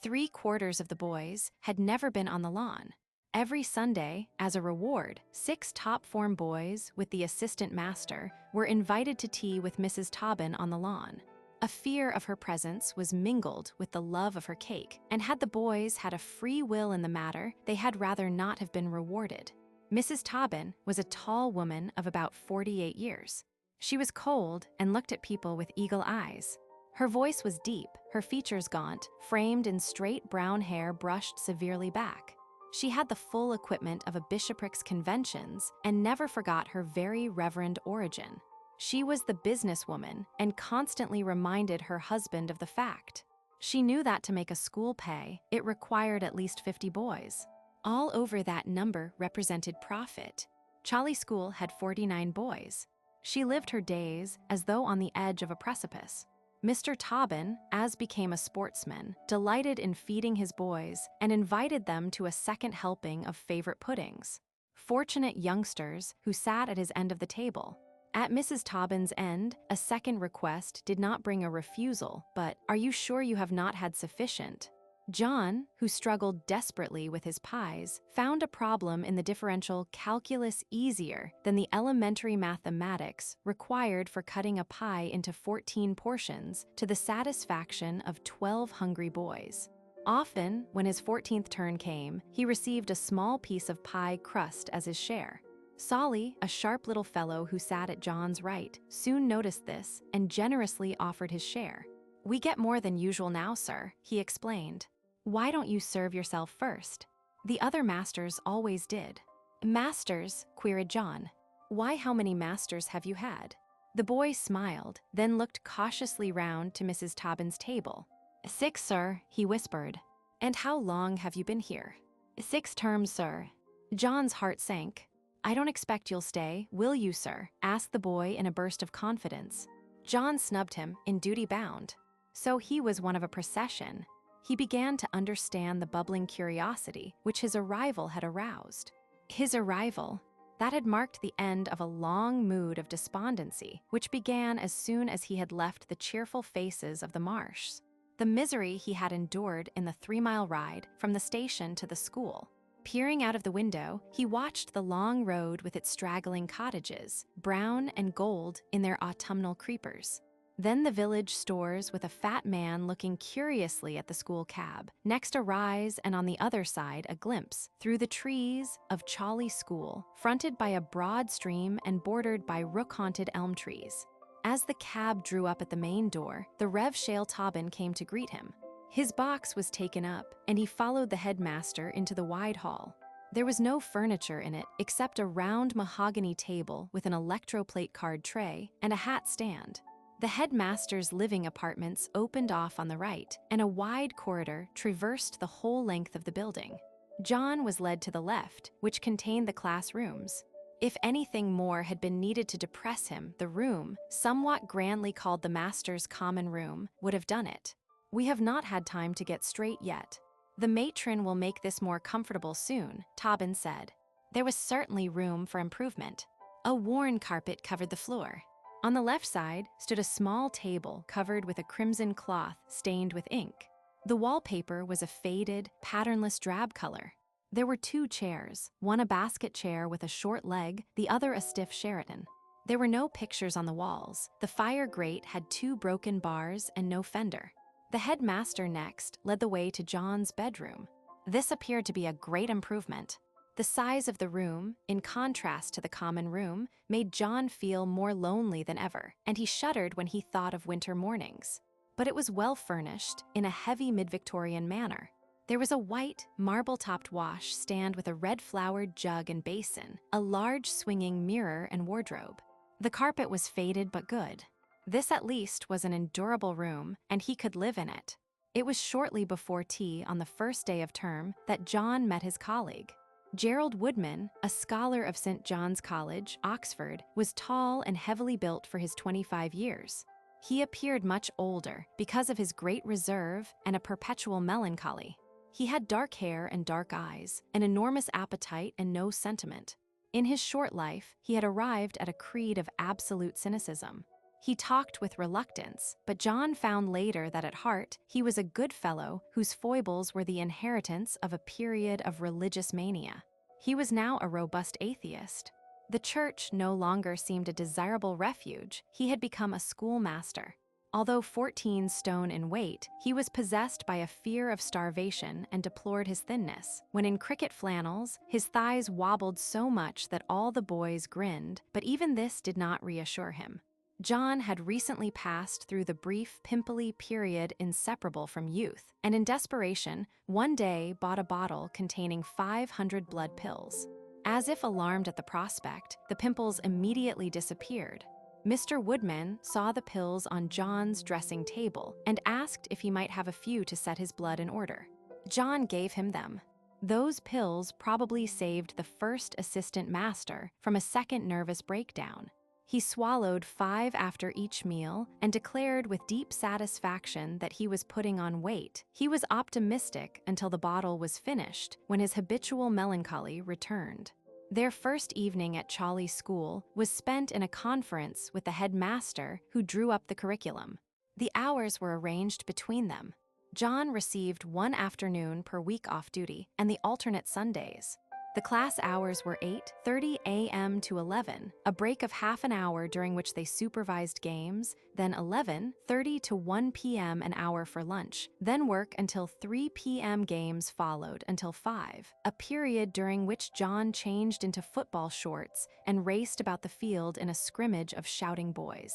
3/4 of the boys had never been on the lawn. Every Sunday, as a reward, 6 top-form boys, with the assistant master, were invited to tea with Mrs. Tobin on the lawn. A fear of her presence was mingled with the love of her cake, and had the boys had a free will in the matter, they had rather not have been rewarded. Mrs. Tobin was a tall woman of about 48 years. She was cold and looked at people with eagle eyes. Her voice was deep, her features gaunt, framed in straight brown hair brushed severely back. She had the full equipment of a bishoprics conventions and never forgot her very reverend origin. She was the businesswoman and constantly reminded her husband of the fact. She knew that to make a school pay, it required at least 50 boys. All over that number represented profit. Chawley School had 49 boys. She lived her days as though on the edge of a precipice. Mr. Tobin, as became a sportsman, delighted in feeding his boys and invited them to a second helping of favorite puddings. Fortunate youngsters who sat at his end of the table. At Mrs. Tobin's end, a second request did not bring a refusal, but, "Are you sure you have not had sufficient?" John, who struggled desperately with his pies, found a problem in the differential calculus easier than the elementary mathematics required for cutting a pie into 14 portions to the satisfaction of 12 hungry boys. Often, when his 14th turn came, he received a small piece of pie crust as his share. Solly, a sharp little fellow who sat at John's right, soon noticed this and generously offered his share. "We get more than usual now, sir," he explained. "Why don't you serve yourself first?" The other masters always did. "Masters?" queried John. "Why, how many masters have you had?" The boy smiled, then looked cautiously round to Mrs. Tobin's table. "6, sir," he whispered. "And how long have you been here?" "6 terms, sir." John's heart sank. "I don't expect you'll stay, will you, sir?" asked the boy in a burst of confidence. John snubbed him, in duty bound. So he was one of a procession. He began to understand the bubbling curiosity which his arrival had aroused. His arrival, that had marked the end of a long mood of despondency, which began as soon as he had left the cheerful faces of the marsh. The misery he had endured in the 3-mile ride from the station to the school. Peering out of the window, he watched the long road with its straggling cottages, brown and gold in their autumnal creepers. Then the village stores with a fat man looking curiously at the school cab, next a rise and on the other side a glimpse, through the trees, of Chawley School, fronted by a broad stream and bordered by rook-haunted elm trees. As the cab drew up at the main door, the Rev Shale Tobin came to greet him. His box was taken up, and he followed the headmaster into the wide hall. There was no furniture in it except a round mahogany table with an electroplate card tray and a hat stand. The headmaster's living apartments opened off on the right, and a wide corridor traversed the whole length of the building. John was led to the left, which contained the classrooms. If anything more had been needed to depress him, the room, somewhat grandly called the master's common room, would have done it. "We have not had time to get straight yet. The matron will make this more comfortable soon," Tobin said. There was certainly room for improvement. A worn carpet covered the floor. On the left side stood a small table covered with a crimson cloth stained with ink. The wallpaper was a faded, patternless drab color. There were 2 chairs, one a basket chair with a short leg, the other a stiff Sheraton. There were no pictures on the walls. The fire grate had 2 broken bars and no fender. The headmaster next led the way to John's bedroom. This appeared to be a great improvement. The size of the room, in contrast to the common room, made John feel more lonely than ever, and he shuddered when he thought of winter mornings. But it was well furnished, in a heavy mid-Victorian manner. There was a white, marble-topped wash stand with a red-flowered jug and basin, a large swinging mirror and wardrobe. The carpet was faded but good. This at least was an endurable room, and he could live in it. It was shortly before tea on the first day of term that John met his colleague. Gerald Woodman, a scholar of St. John's College, Oxford, was tall and heavily built for his 25 years. He appeared much older because of his great reserve and a perpetual melancholy. He had dark hair and dark eyes, an enormous appetite and no sentiment. In his short life, he had arrived at a creed of absolute cynicism. He talked with reluctance, but John found later that at heart, he was a good fellow whose foibles were the inheritance of a period of religious mania. He was now a robust atheist. The church no longer seemed a desirable refuge. He had become a schoolmaster. Although 14 stone in weight, he was possessed by a fear of starvation and deplored his thinness. When in cricket flannels, his thighs wobbled so much that all the boys grinned, but even this did not reassure him. John had recently passed through the brief, pimply period inseparable from youth, and in desperation, one day bought a bottle containing 500 blood pills. As if alarmed at the prospect, the pimples immediately disappeared. Mr. Woodman saw the pills on John's dressing table and asked if he might have a few to set his blood in order. John gave him them. Those pills probably saved the first assistant master from a second nervous breakdown. He swallowed 5 after each meal and declared with deep satisfaction that he was putting on weight. He was optimistic until the bottle was finished, when his habitual melancholy returned. Their first evening at Chawley School was spent in a conference with the headmaster who drew up the curriculum. The hours were arranged between them. John received 1 afternoon per week off duty and the alternate Sundays. The class hours were 8:30 a.m. to 11, a break of half an hour during which they supervised games, then 11:30 to 1 p.m. an hour for lunch, then work until 3 p.m. Games followed until 5, a period during which John changed into football shorts and raced about the field in a scrimmage of shouting boys.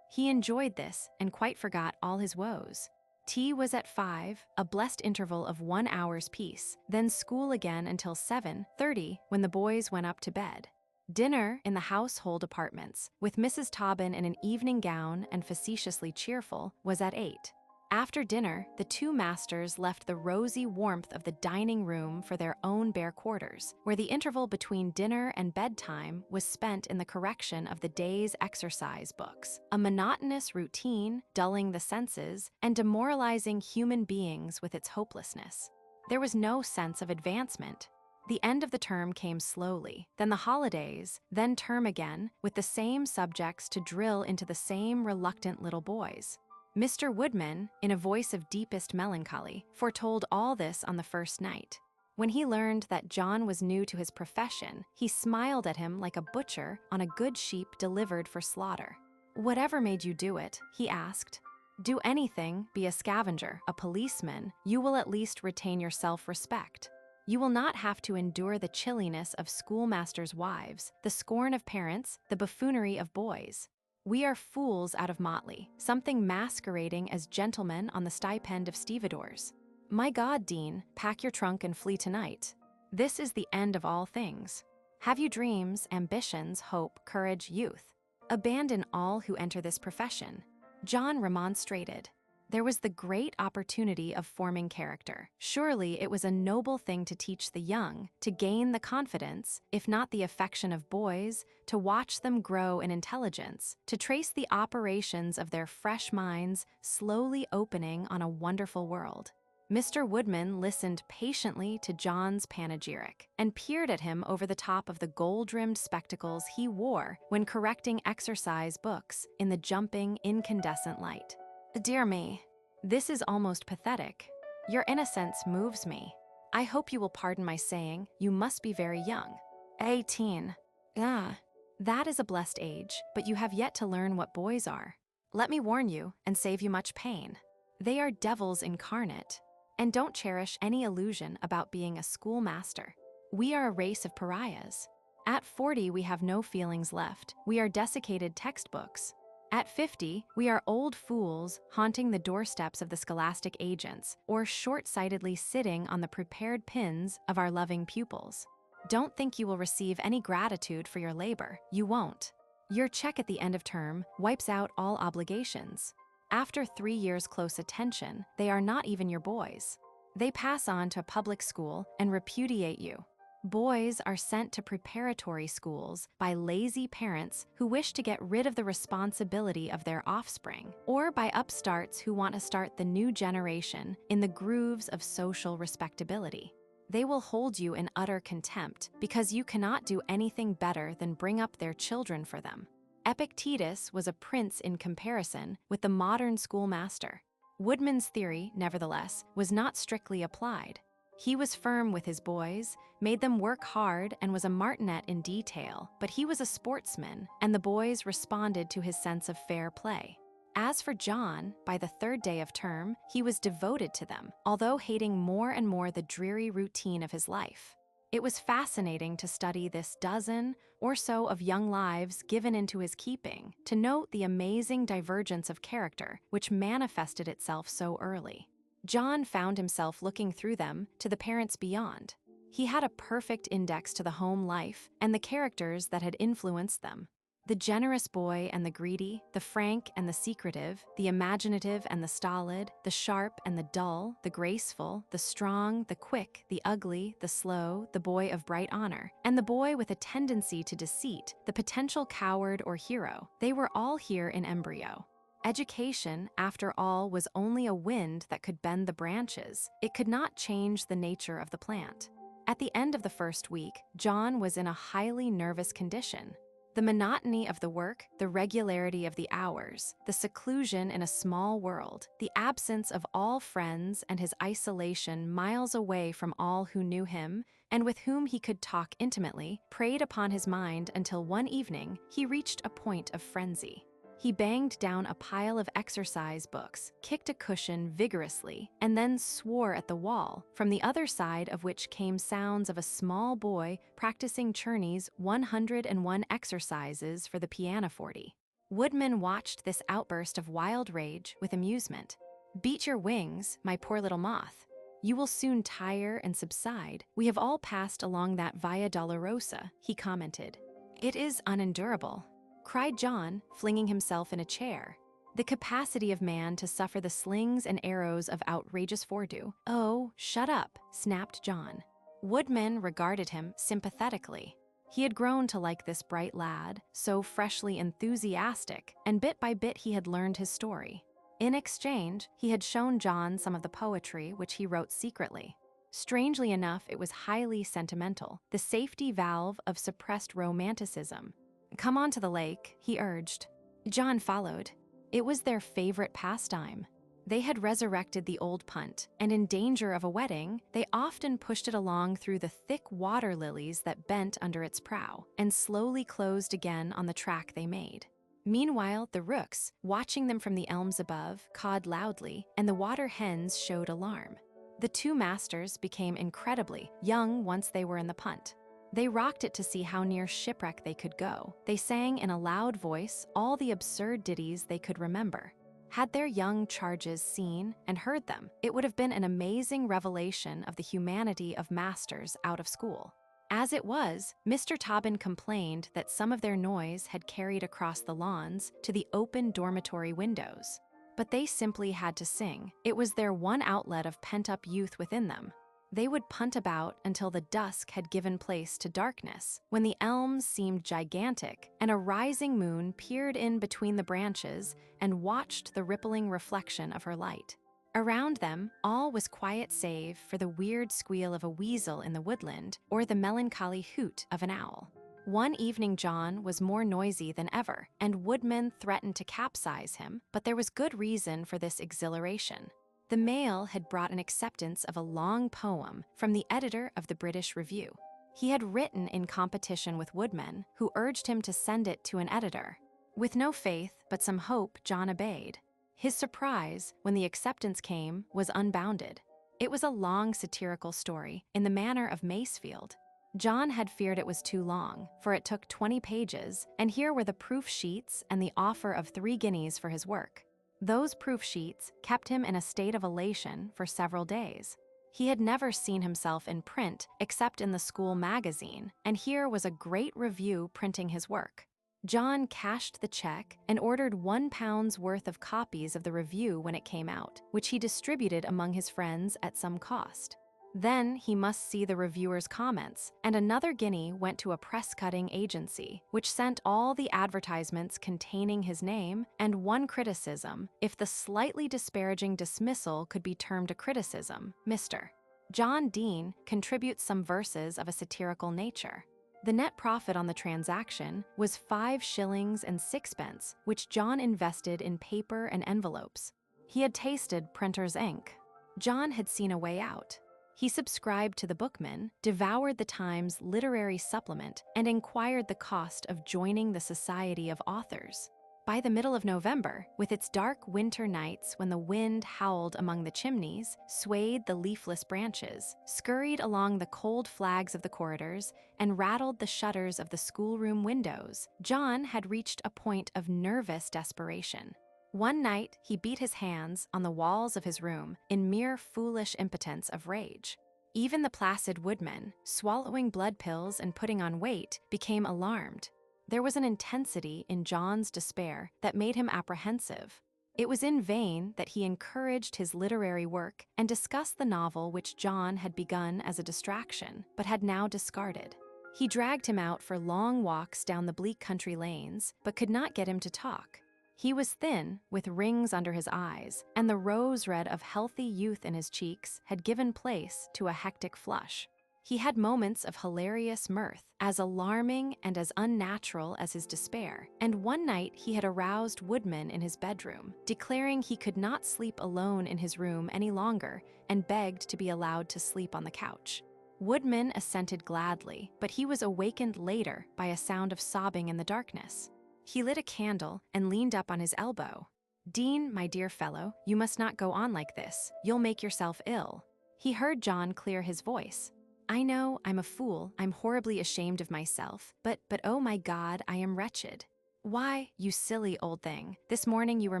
He enjoyed this and quite forgot all his woes. Tea was at 5, a blessed interval of 1 hour's peace, then school again until 7:30 when the boys went up to bed. Dinner in the household apartments, with Mrs. Tobin in an evening gown and facetiously cheerful, was at 8. After dinner, the 2 masters left the rosy warmth of the dining room for their own bare quarters, where the interval between dinner and bedtime was spent in the correction of the day's exercise books, a monotonous routine dulling the senses and demoralizing human beings with its hopelessness. There was no sense of advancement. The end of the term came slowly, then the holidays, then term again, with the same subjects to drill into the same reluctant little boys. Mr. Woodman, in a voice of deepest melancholy, foretold all this on the first night. When he learned that John was new to his profession, he smiled at him like a butcher on a good sheep delivered for slaughter. "Whatever made you do it?" he asked. "Do anything, be a scavenger, a policeman, you will at least retain your self-respect. You will not have to endure the chilliness of schoolmasters' wives, the scorn of parents, the buffoonery of boys. We are fools out of motley, something masquerading as gentlemen on the stipend of stevedores. My God, Dean, pack your trunk and flee tonight. This is the end of all things. Have you dreams, ambitions, hope, courage, youth? Abandon all who enter this profession. John remonstrated. There was the great opportunity of forming character. Surely it was a noble thing to teach the young, to gain the confidence, if not the affection of boys, to watch them grow in intelligence, to trace the operations of their fresh minds slowly opening on a wonderful world. Mr. Woodman listened patiently to John's panegyric and peered at him over the top of the gold-rimmed spectacles he wore when correcting exercise books in the jumping, incandescent light. Dear me, this is almost pathetic. Your innocence moves me. I hope you will pardon my saying you must be very young. 18. That is a blessed age, but you have yet to learn what boys are. Let me warn you and save you much pain. They are devils incarnate. And don't cherish any illusion about being a schoolmaster. We are a race of pariahs. At 40, we have no feelings left. We are desiccated textbooks. At 50, we are old fools haunting the doorsteps of the scholastic agents or short-sightedly sitting on the prepared pins of our loving pupils. Don't think you will receive any gratitude for your labor. You won't. Your check at the end of term wipes out all obligations. After 3 years' close attention, they are not even your boys. They pass on to a public school and repudiate you. Boys are sent to preparatory schools by lazy parents who wish to get rid of the responsibility of their offspring, or by upstarts who want to start the new generation in the grooves of social respectability. They will hold you in utter contempt because you cannot do anything better than bring up their children for them. Epictetus was a prince in comparison with the modern schoolmaster. Woodman's theory, nevertheless, was not strictly applied. He was firm with his boys, made them work hard, and was a martinet in detail, but he was a sportsman, and the boys responded to his sense of fair play. As for John, by the 3rd day of term, he was devoted to them, although hating more and more the dreary routine of his life. It was fascinating to study this dozen or so of young lives given into his keeping, to note the amazing divergence of character which manifested itself so early. John found himself looking through them to the parents beyond. He had a perfect index to the home life and the characters that had influenced them. The generous boy and the greedy, the frank and the secretive, the imaginative and the stolid, the sharp and the dull, the graceful, the strong, the quick, the ugly, the slow, the boy of bright honor, and the boy with a tendency to deceit, the potential coward or hero. They were all here in embryo. Education, after all, was only a wind that could bend the branches. It could not change the nature of the plant. At the end of the first week, John was in a highly nervous condition. The monotony of the work, the regularity of the hours, the seclusion in a small world, the absence of all friends and his isolation miles away from all who knew him and with whom he could talk intimately, preyed upon his mind until one evening he reached a point of frenzy. He banged down a pile of exercise books, kicked a cushion vigorously, and then swore at the wall, from the other side of which came sounds of a small boy practicing Czerny's 101 exercises for the pianoforte. Woodman watched this outburst of wild rage with amusement. "Beat your wings, my poor little moth. You will soon tire and subside. We have all passed along that Via Dolorosa," he commented. "It is unendurable," cried John, flinging himself in a chair. "The capacity of man to suffer the slings and arrows of outrageous fortitude." "Oh, shut up," snapped John. Woodman regarded him sympathetically. He had grown to like this bright lad, so freshly enthusiastic, and bit by bit he had learned his story. In exchange, he had shown John some of the poetry which he wrote secretly. Strangely enough, it was highly sentimental, the safety valve of suppressed romanticism. "Come on to the lake," he urged. John followed. It was their favorite pastime. They had resurrected the old punt, and in danger of a wetting, they often pushed it along through the thick water lilies that bent under its prow, and slowly closed again on the track they made. Meanwhile, the rooks, watching them from the elms above, cawed loudly, and the water hens showed alarm. The two masters became incredibly young once they were in the punt. They rocked it to see how near shipwreck they could go. They sang in a loud voice all the absurd ditties they could remember. Had their young charges seen and heard them, it would have been an amazing revelation of the humanity of masters out of school. As it was, Mr. Tobin complained that some of their noise had carried across the lawns to the open dormitory windows. But they simply had to sing. It was their one outlet of pent-up youth within them. They would punt about until the dusk had given place to darkness, when the elms seemed gigantic and a rising moon peered in between the branches and watched the rippling reflection of her light. Around them, all was quiet save for the weird squeal of a weasel in the woodland or the melancholy hoot of an owl. One evening John was more noisy than ever, and woodmen threatened to capsize him, but there was good reason for this exhilaration. The mail had brought an acceptance of a long poem from the editor of the British Review. He had written in competition with woodmen, who urged him to send it to an editor. With no faith but some hope, John obeyed. His surprise, when the acceptance came, was unbounded. It was a long satirical story, in the manner of Masefield. John had feared it was too long, for it took 20 pages, and here were the proof sheets and the offer of 3 guineas for his work. Those proof sheets kept him in a state of elation for several days. He had never seen himself in print except in the school magazine, and here was a great review printing his work. John cashed the check and ordered £1 worth of copies of the review when it came out, which he distributed among his friends at some cost. Then he must see the reviewer's comments, and another guinea went to a press-cutting agency, which sent all the advertisements containing his name and one criticism, if the slightly disparaging dismissal could be termed a criticism, Mr. John Dean contributes some verses of a satirical nature. The net profit on the transaction was 5 shillings and 6pence, which John invested in paper and envelopes. He had tasted printer's ink. John had seen a way out. He subscribed to the Bookman, devoured the Times literary supplement, and inquired the cost of joining the Society of Authors. By the middle of November, with its dark winter nights when the wind howled among the chimneys, swayed the leafless branches, scurried along the cold flags of the corridors, and rattled the shutters of the schoolroom windows, John had reached a point of nervous desperation. One night, he beat his hands on the walls of his room in mere foolish impotence of rage. Even the placid woodmen, swallowing blood pills and putting on weight, became alarmed. There was an intensity in John's despair that made him apprehensive. It was in vain that he encouraged his literary work and discussed the novel which John had begun as a distraction, but had now discarded. He dragged him out for long walks down the bleak country lanes, but could not get him to talk. He was thin, with rings under his eyes, and the rose red of healthy youth in his cheeks had given place to a hectic flush. He had moments of hilarious mirth, as alarming and as unnatural as his despair, and one night he had aroused woodmen in his bedroom, declaring he could not sleep alone in his room any longer, and begged to be allowed to sleep on the couch. Woodman assented gladly, but he was awakened later by a sound of sobbing in the darkness. He lit a candle and leaned up on his elbow. "Dean, my dear fellow, you must not go on like this. You'll make yourself ill." He heard John clear his voice. "I know, I'm a fool. I'm horribly ashamed of myself. But oh my God, I am wretched." "Why, you silly old thing, this morning you were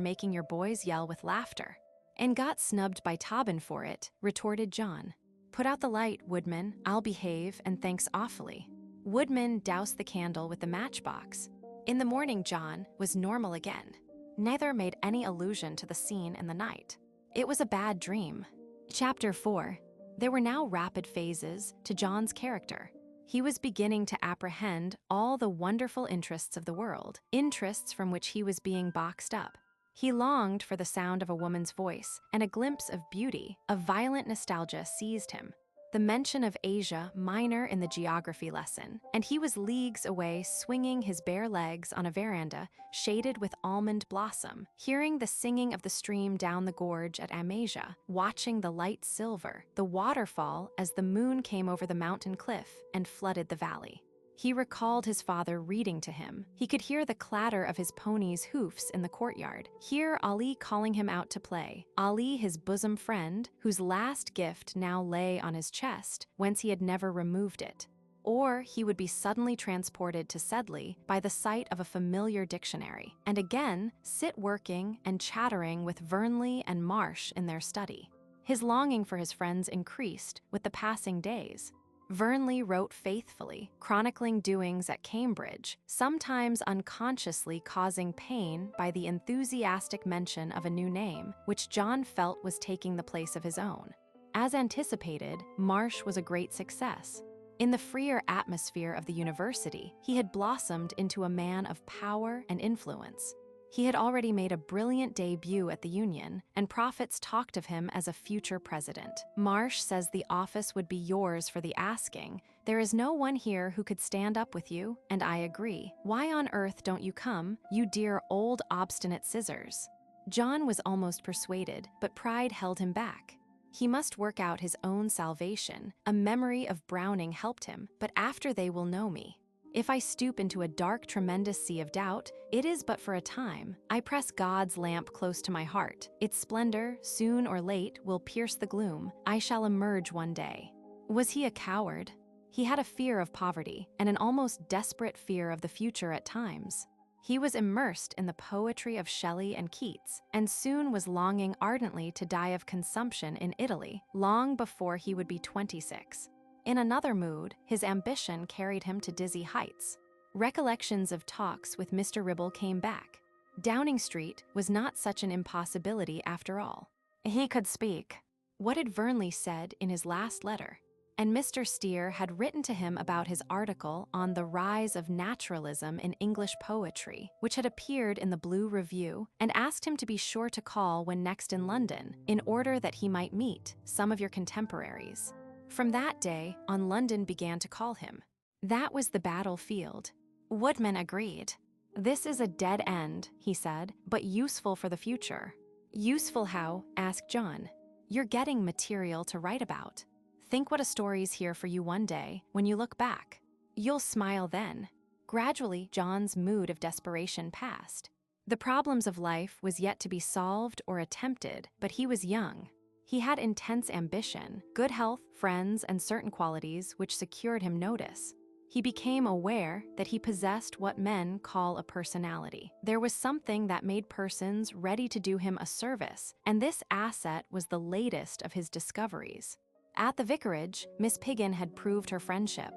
making your boys yell with laughter." "And got snubbed by Tobin for it," retorted John. "Put out the light, Woodman. I'll behave, and thanks awfully." Woodman doused the candle with the matchbox. In the morning, John was normal again. Neither made any allusion to the scene in the night. It was a bad dream. Chapter 4. There were now rapid phases to John's character. He was beginning to apprehend all the wonderful interests of the world, interests from which he was being boxed up. He longed for the sound of a woman's voice, and a glimpse of beauty, a violent nostalgia seized him. The mention of Asia minor in the geography lesson, and he was leagues away swinging his bare legs on a veranda shaded with almond blossom, hearing the singing of the stream down the gorge at Amasia, watching the light silver, the waterfall as the moon came over the mountain cliff and flooded the valley. He recalled his father reading to him. He could hear the clatter of his pony's hoofs in the courtyard, hear Ali calling him out to play, Ali his bosom friend, whose last gift now lay on his chest, whence he had never removed it. Or he would be suddenly transported to Sedley by the sight of a familiar dictionary, and again sit working and chattering with Vernley and Marsh in their study. His longing for his friends increased with the passing days. Vernley wrote faithfully, chronicling doings at Cambridge, sometimes unconsciously causing pain by the enthusiastic mention of a new name, which John felt was taking the place of his own. As anticipated, Marsh was a great success. In the freer atmosphere of the university, he had blossomed into a man of power and influence. He had already made a brilliant debut at the Union, and prophets talked of him as a future president. Marsh says the office would be yours for the asking. There is no one here who could stand up with you, and I agree. Why on earth don't you come, you dear old obstinate scissors? John was almost persuaded, but pride held him back. He must work out his own salvation. A memory of Browning helped him, but after they will know me. If I stoop into a dark, tremendous sea of doubt, it is but for a time. I press God's lamp close to my heart. Its splendor, soon or late, will pierce the gloom. I shall emerge one day. Was he a coward? He had a fear of poverty, and an almost desperate fear of the future at times. He was immersed in the poetry of Shelley and Keats, and soon was longing ardently to die of consumption in Italy, long before he would be 26. In another mood, his ambition carried him to dizzy heights. Recollections of talks with Mr. Ribble came back. Downing Street was not such an impossibility after all. He could speak. What had Vernley said in his last letter? And Mr. Steere had written to him about his article on the rise of naturalism in English poetry, which had appeared in the Blue Review, and asked him to be sure to call when next in London, in order that he might meet some of your contemporaries. From that day on, London began to call him. That was the battlefield. Woodman agreed. This is a dead end, he said, but useful for the future. Useful how? Asked John. You're getting material to write about. Think what a story's here for you one day, when you look back. You'll smile then. Gradually, John's mood of desperation passed. The problems of life was yet to be solved or attempted, but he was young. He had intense ambition, good health, friends, and certain qualities which secured him notice. He became aware that he possessed what men call a personality. There was something that made persons ready to do him a service, and this asset was the latest of his discoveries. At the vicarage, Miss Piggin had proved her friendship.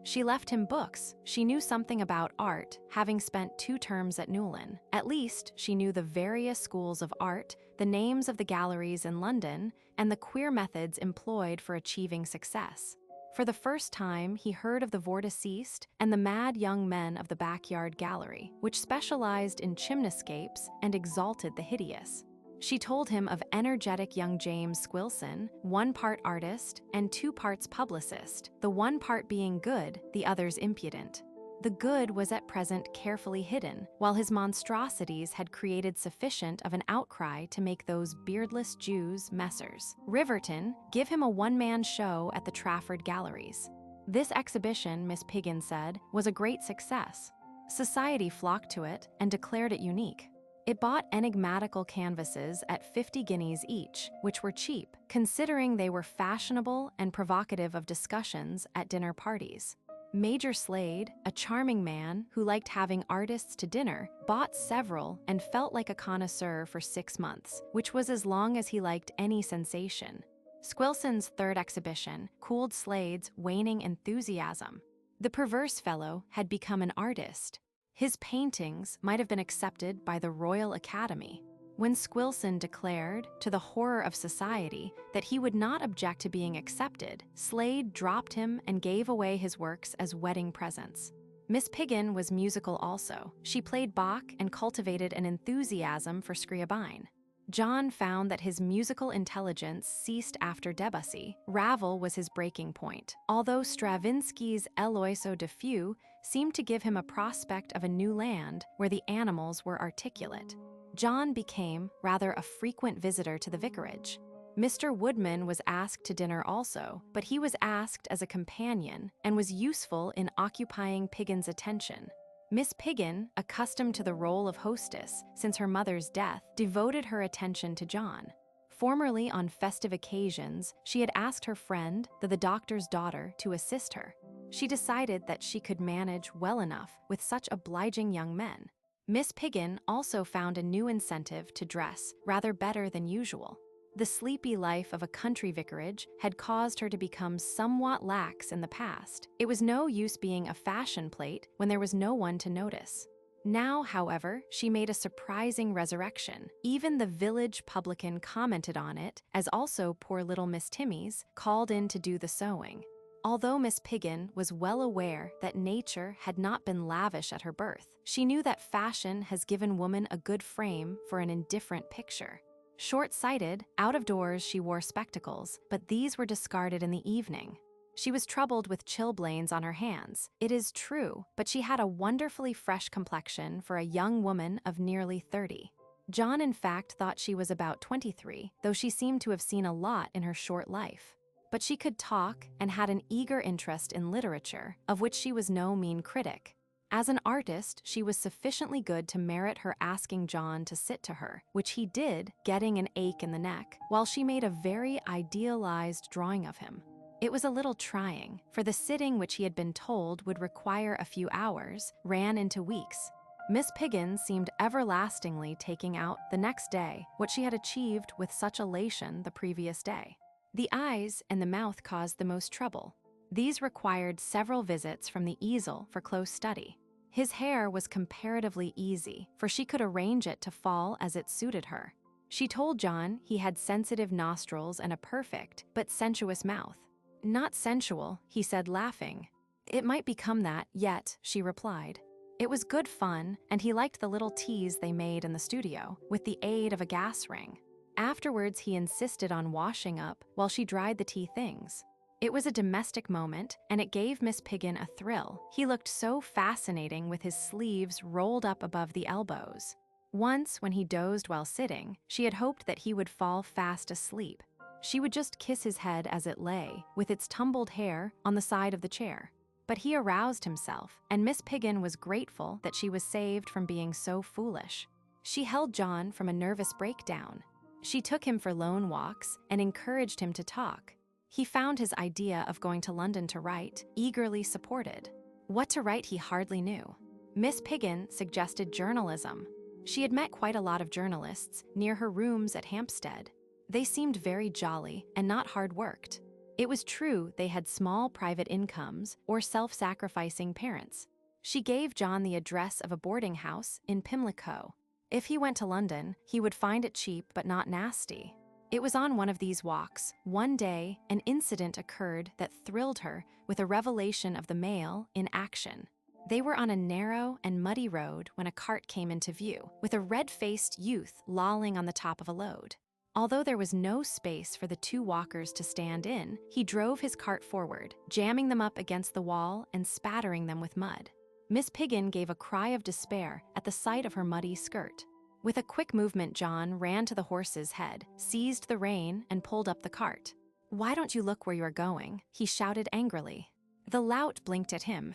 She left him books. She knew something about art, having spent 2 terms at Newlyn. At least, she knew the various schools of art, the names of the galleries in London, and the queer methods employed for achieving success. For the first time, he heard of the vorticiste and the mad young men of the backyard gallery, which specialized in chimneyscapes and exalted the hideous. She told him of energetic young James Squilson, 1 part artist and 2 parts publicist, the 1 part being good, the others impudent. The good was at present carefully hidden, while his monstrosities had created sufficient of an outcry to make those beardless Jews Messrs. Riverton give him a one-man show at the Trafford Galleries. This exhibition, Miss Piggin said, was a great success. Society flocked to it and declared it unique. It bought enigmatical canvases at 50 guineas each, which were cheap, considering they were fashionable and provocative of discussions at dinner parties. Major Slade, a charming man who liked having artists to dinner, bought several and felt like a connoisseur for 6 months, which was as long as he liked any sensation. Squilson's 3rd exhibition cooled Slade's waning enthusiasm. The perverse fellow had become an artist. His paintings might have been accepted by the Royal Academy. When Squilson declared, to the horror of society, that he would not object to being accepted, Slade dropped him and gave away his works as wedding presents. Miss Piggin was musical also. She played Bach and cultivated an enthusiasm for Scriabine. John found that his musical intelligence ceased after Debussy. Ravel was his breaking point, although Stravinsky's Eloiseau de Feu seemed to give him a prospect of a new land where the animals were articulate. John became rather a frequent visitor to the vicarage. Mr. Woodman was asked to dinner also, but he was asked as a companion and was useful in occupying Piggin's attention. Miss Piggin, accustomed to the role of hostess since her mother's death, devoted her attention to John. Formerly, on festive occasions, she had asked her friend, the doctor's daughter, to assist her. She decided that she could manage well enough with such obliging young men. Miss Piggin also found a new incentive to dress rather better than usual. The sleepy life of a country vicarage had caused her to become somewhat lax in the past. It was no use being a fashion plate when there was no one to notice. Now, however, she made a surprising resurrection. Even the village publican commented on it, as also poor little Miss Timmy's called in to do the sewing. Although Miss Piggin was well aware that nature had not been lavish at her birth, she knew that fashion has given woman a good frame for an indifferent picture. Short-sighted, out of doors she wore spectacles, but these were discarded in the evening. She was troubled with chilblains on her hands, it is true, but she had a wonderfully fresh complexion for a young woman of nearly 30. John, in fact, thought she was about 23, though she seemed to have seen a lot in her short life. But she could talk and had an eager interest in literature, of which she was no mean critic. As an artist, she was sufficiently good to merit her asking John to sit to her, which he did, getting an ache in the neck, while she made a very idealized drawing of him. It was a little trying, for the sitting, which he had been told would require a few hours, ran into weeks. Miss Piggin seemed everlastingly taking out, the next day, what she had achieved with such elation the previous day. The eyes and the mouth caused the most trouble. These required several visits from the easel for close study. His hair was comparatively easy, for she could arrange it to fall as it suited her. She told John he had sensitive nostrils and a perfect, but sensuous mouth. "Not sensual," he said, laughing. "It might become that, yet," she replied. It was good fun, and he liked the little teas they made in the studio, with the aid of a gas ring. Afterwards, he insisted on washing up while she dried the tea things. It was a domestic moment, and it gave Miss Piggin a thrill. He looked so fascinating with his sleeves rolled up above the elbows. Once, when he dozed while sitting, she had hoped that he would fall fast asleep. She would just kiss his head as it lay, with its tumbled hair, on the side of the chair. But he aroused himself, and Miss Piggin was grateful that she was saved from being so foolish. She held John from a nervous breakdown. She took him for lone walks and encouraged him to talk. He found his idea of going to London to write eagerly supported. What to write he hardly knew. Miss Piggin suggested journalism. She had met quite a lot of journalists near her rooms at Hampstead. They seemed very jolly and not hard-worked. It was true they had small private incomes or self-sacrificing parents. She gave John the address of a boarding house in Pimlico. If he went to London, he would find it cheap but not nasty. It was on one of these walks, one day, an incident occurred that thrilled her with a revelation of the male in action. They were on a narrow and muddy road when a cart came into view, with a red-faced youth lolling on the top of a load. Although there was no space for the two walkers to stand in, he drove his cart forward, jamming them up against the wall and spattering them with mud. Miss Piggin gave a cry of despair at the sight of her muddy skirt. With a quick movement, John ran to the horse's head, seized the rein, and pulled up the cart. "Why don't you look where you are going?" he shouted angrily. The lout blinked at him.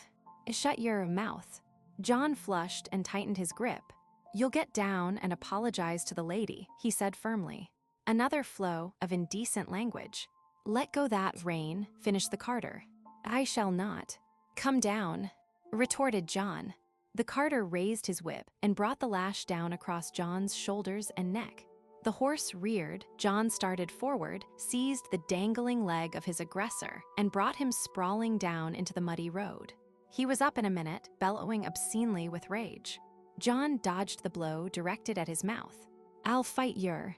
"Shut your mouth." John flushed and tightened his grip. "You'll get down and apologize to the lady," he said firmly. Another flow of indecent language. "Let go that rein," finished the carter. "I shall not." "Come down," retorted John. The carter raised his whip and brought the lash down across John's shoulders and neck. The horse reared, John started forward, seized the dangling leg of his aggressor, and brought him sprawling down into the muddy road. He was up in a minute, bellowing obscenely with rage. John dodged the blow directed at his mouth. I'll fight yer,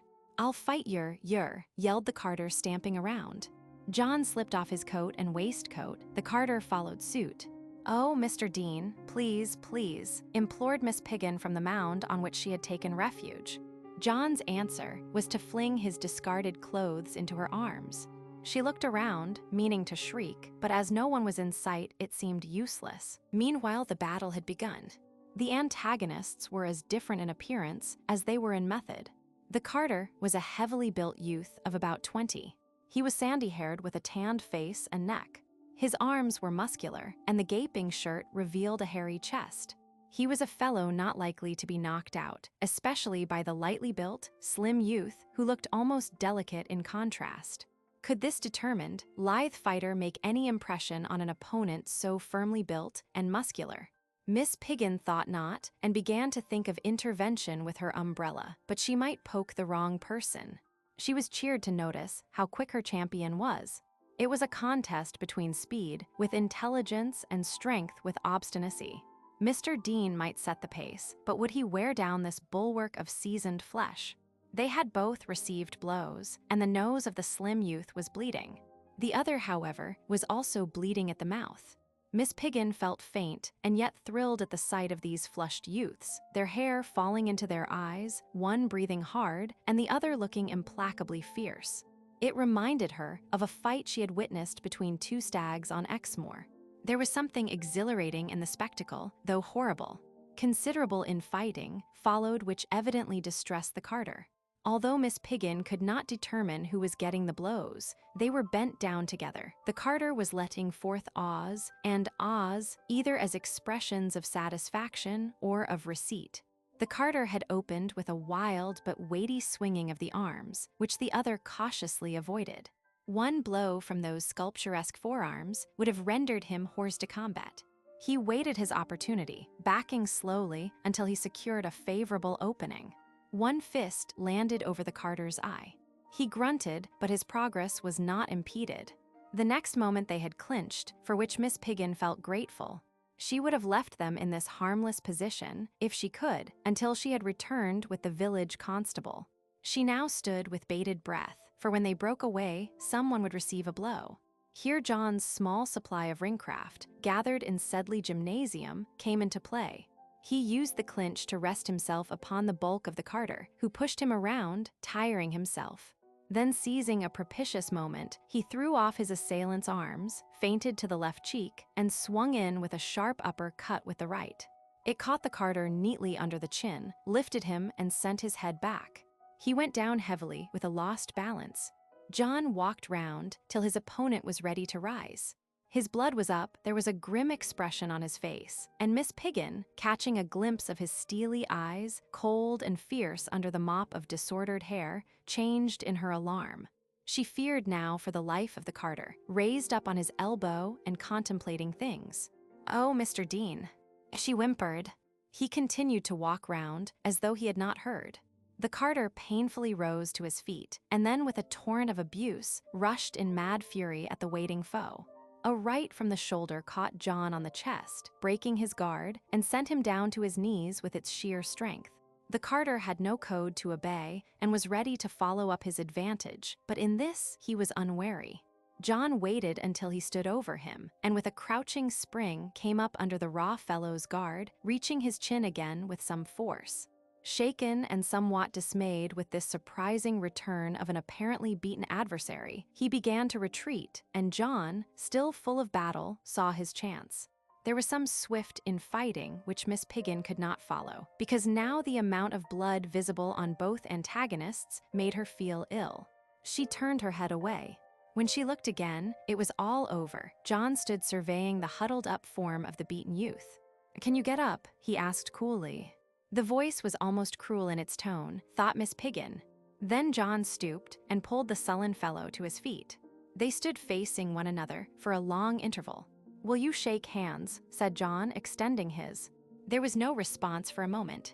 yelled the carter, stamping around. John slipped off his coat and waistcoat. The carter followed suit. "Oh, Mr. Dean, please, please," implored Miss Piggin from the mound on which she had taken refuge. John's answer was to fling his discarded clothes into her arms. She looked around, meaning to shriek, but as no one was in sight, it seemed useless. Meanwhile, the battle had begun. The antagonists were as different in appearance as they were in method. The carter was a heavily built youth of about 20. He was sandy-haired with a tanned face and neck. His arms were muscular, and the gaping shirt revealed a hairy chest. He was a fellow not likely to be knocked out, especially by the lightly built, slim youth who looked almost delicate in contrast. Could this determined, lithe fighter make any impression on an opponent so firmly built and muscular? Miss Piggin thought not, and began to think of intervention with her umbrella, but she might poke the wrong person. She was cheered to notice how quick her champion was. It was a contest between speed with intelligence and strength with obstinacy. Mr. Dean might set the pace, but would he wear down this bulwark of seasoned flesh? They had both received blows, and the nose of the slim youth was bleeding. The other, however, was also bleeding at the mouth. Miss Piggin felt faint and yet thrilled at the sight of these flushed youths, their hair falling into their eyes, one breathing hard and the other looking implacably fierce. It reminded her of a fight she had witnessed between two stags on Exmoor. There was something exhilarating in the spectacle, though horrible. Considerable infighting followed, which evidently distressed the carter. Although Miss Piggin could not determine who was getting the blows, they were bent down together. The carter was letting forth ahs and ahs, either as expressions of satisfaction or of receipt. The carter had opened with a wild but weighty swinging of the arms, which the other cautiously avoided. One blow from those sculpturesque forearms would have rendered him hors de combat. He waited his opportunity, backing slowly until he secured a favorable opening. One fist landed over the carter's eye. He grunted, but his progress was not impeded. The next moment they had clinched, for which Miss Piggin felt grateful. She would have left them in this harmless position, if she could, until she had returned with the village constable. She now stood with bated breath, for when they broke away, someone would receive a blow. Here John's small supply of ringcraft, gathered in Sedley Gymnasium, came into play. He used the clinch to rest himself upon the bulk of the carter, who pushed him around, tiring himself. Then, seizing a propitious moment, he threw off his assailant's arms, feinted to the left cheek, and swung in with a sharp upper cut with the right. It caught the carter neatly under the chin, lifted him, and sent his head back. He went down heavily with a lost balance. John walked round till his opponent was ready to rise. His blood was up, there was a grim expression on his face, and Miss Piggin, catching a glimpse of his steely eyes, cold and fierce under the mop of disordered hair, changed in her alarm. She feared now for the life of the carter, raised up on his elbow and contemplating things. "Oh, Mr. Dean," she whimpered. He continued to walk round, as though he had not heard. The carter painfully rose to his feet, and then with a torrent of abuse, rushed in mad fury at the waiting foe. A right from the shoulder caught John on the chest, breaking his guard, and sent him down to his knees with its sheer strength. The carter had no code to obey, and was ready to follow up his advantage, but in this he was unwary. John waited until he stood over him, and with a crouching spring came up under the raw fellow's guard, reaching his chin again with some force. Shaken and somewhat dismayed with this surprising return of an apparently beaten adversary, he began to retreat, and John, still full of battle, saw his chance. There was some swift infighting which Miss Piggin could not follow, because now the amount of blood visible on both antagonists made her feel ill. She turned her head away. When she looked again, it was all over. John stood surveying the huddled-up form of the beaten youth. "Can you get up?" he asked coolly. The voice was almost cruel in its tone, thought Miss Piggin. Then John stooped and pulled the sullen fellow to his feet. They stood facing one another for a long interval. "Will you shake hands?" said John, extending his. There was no response for a moment.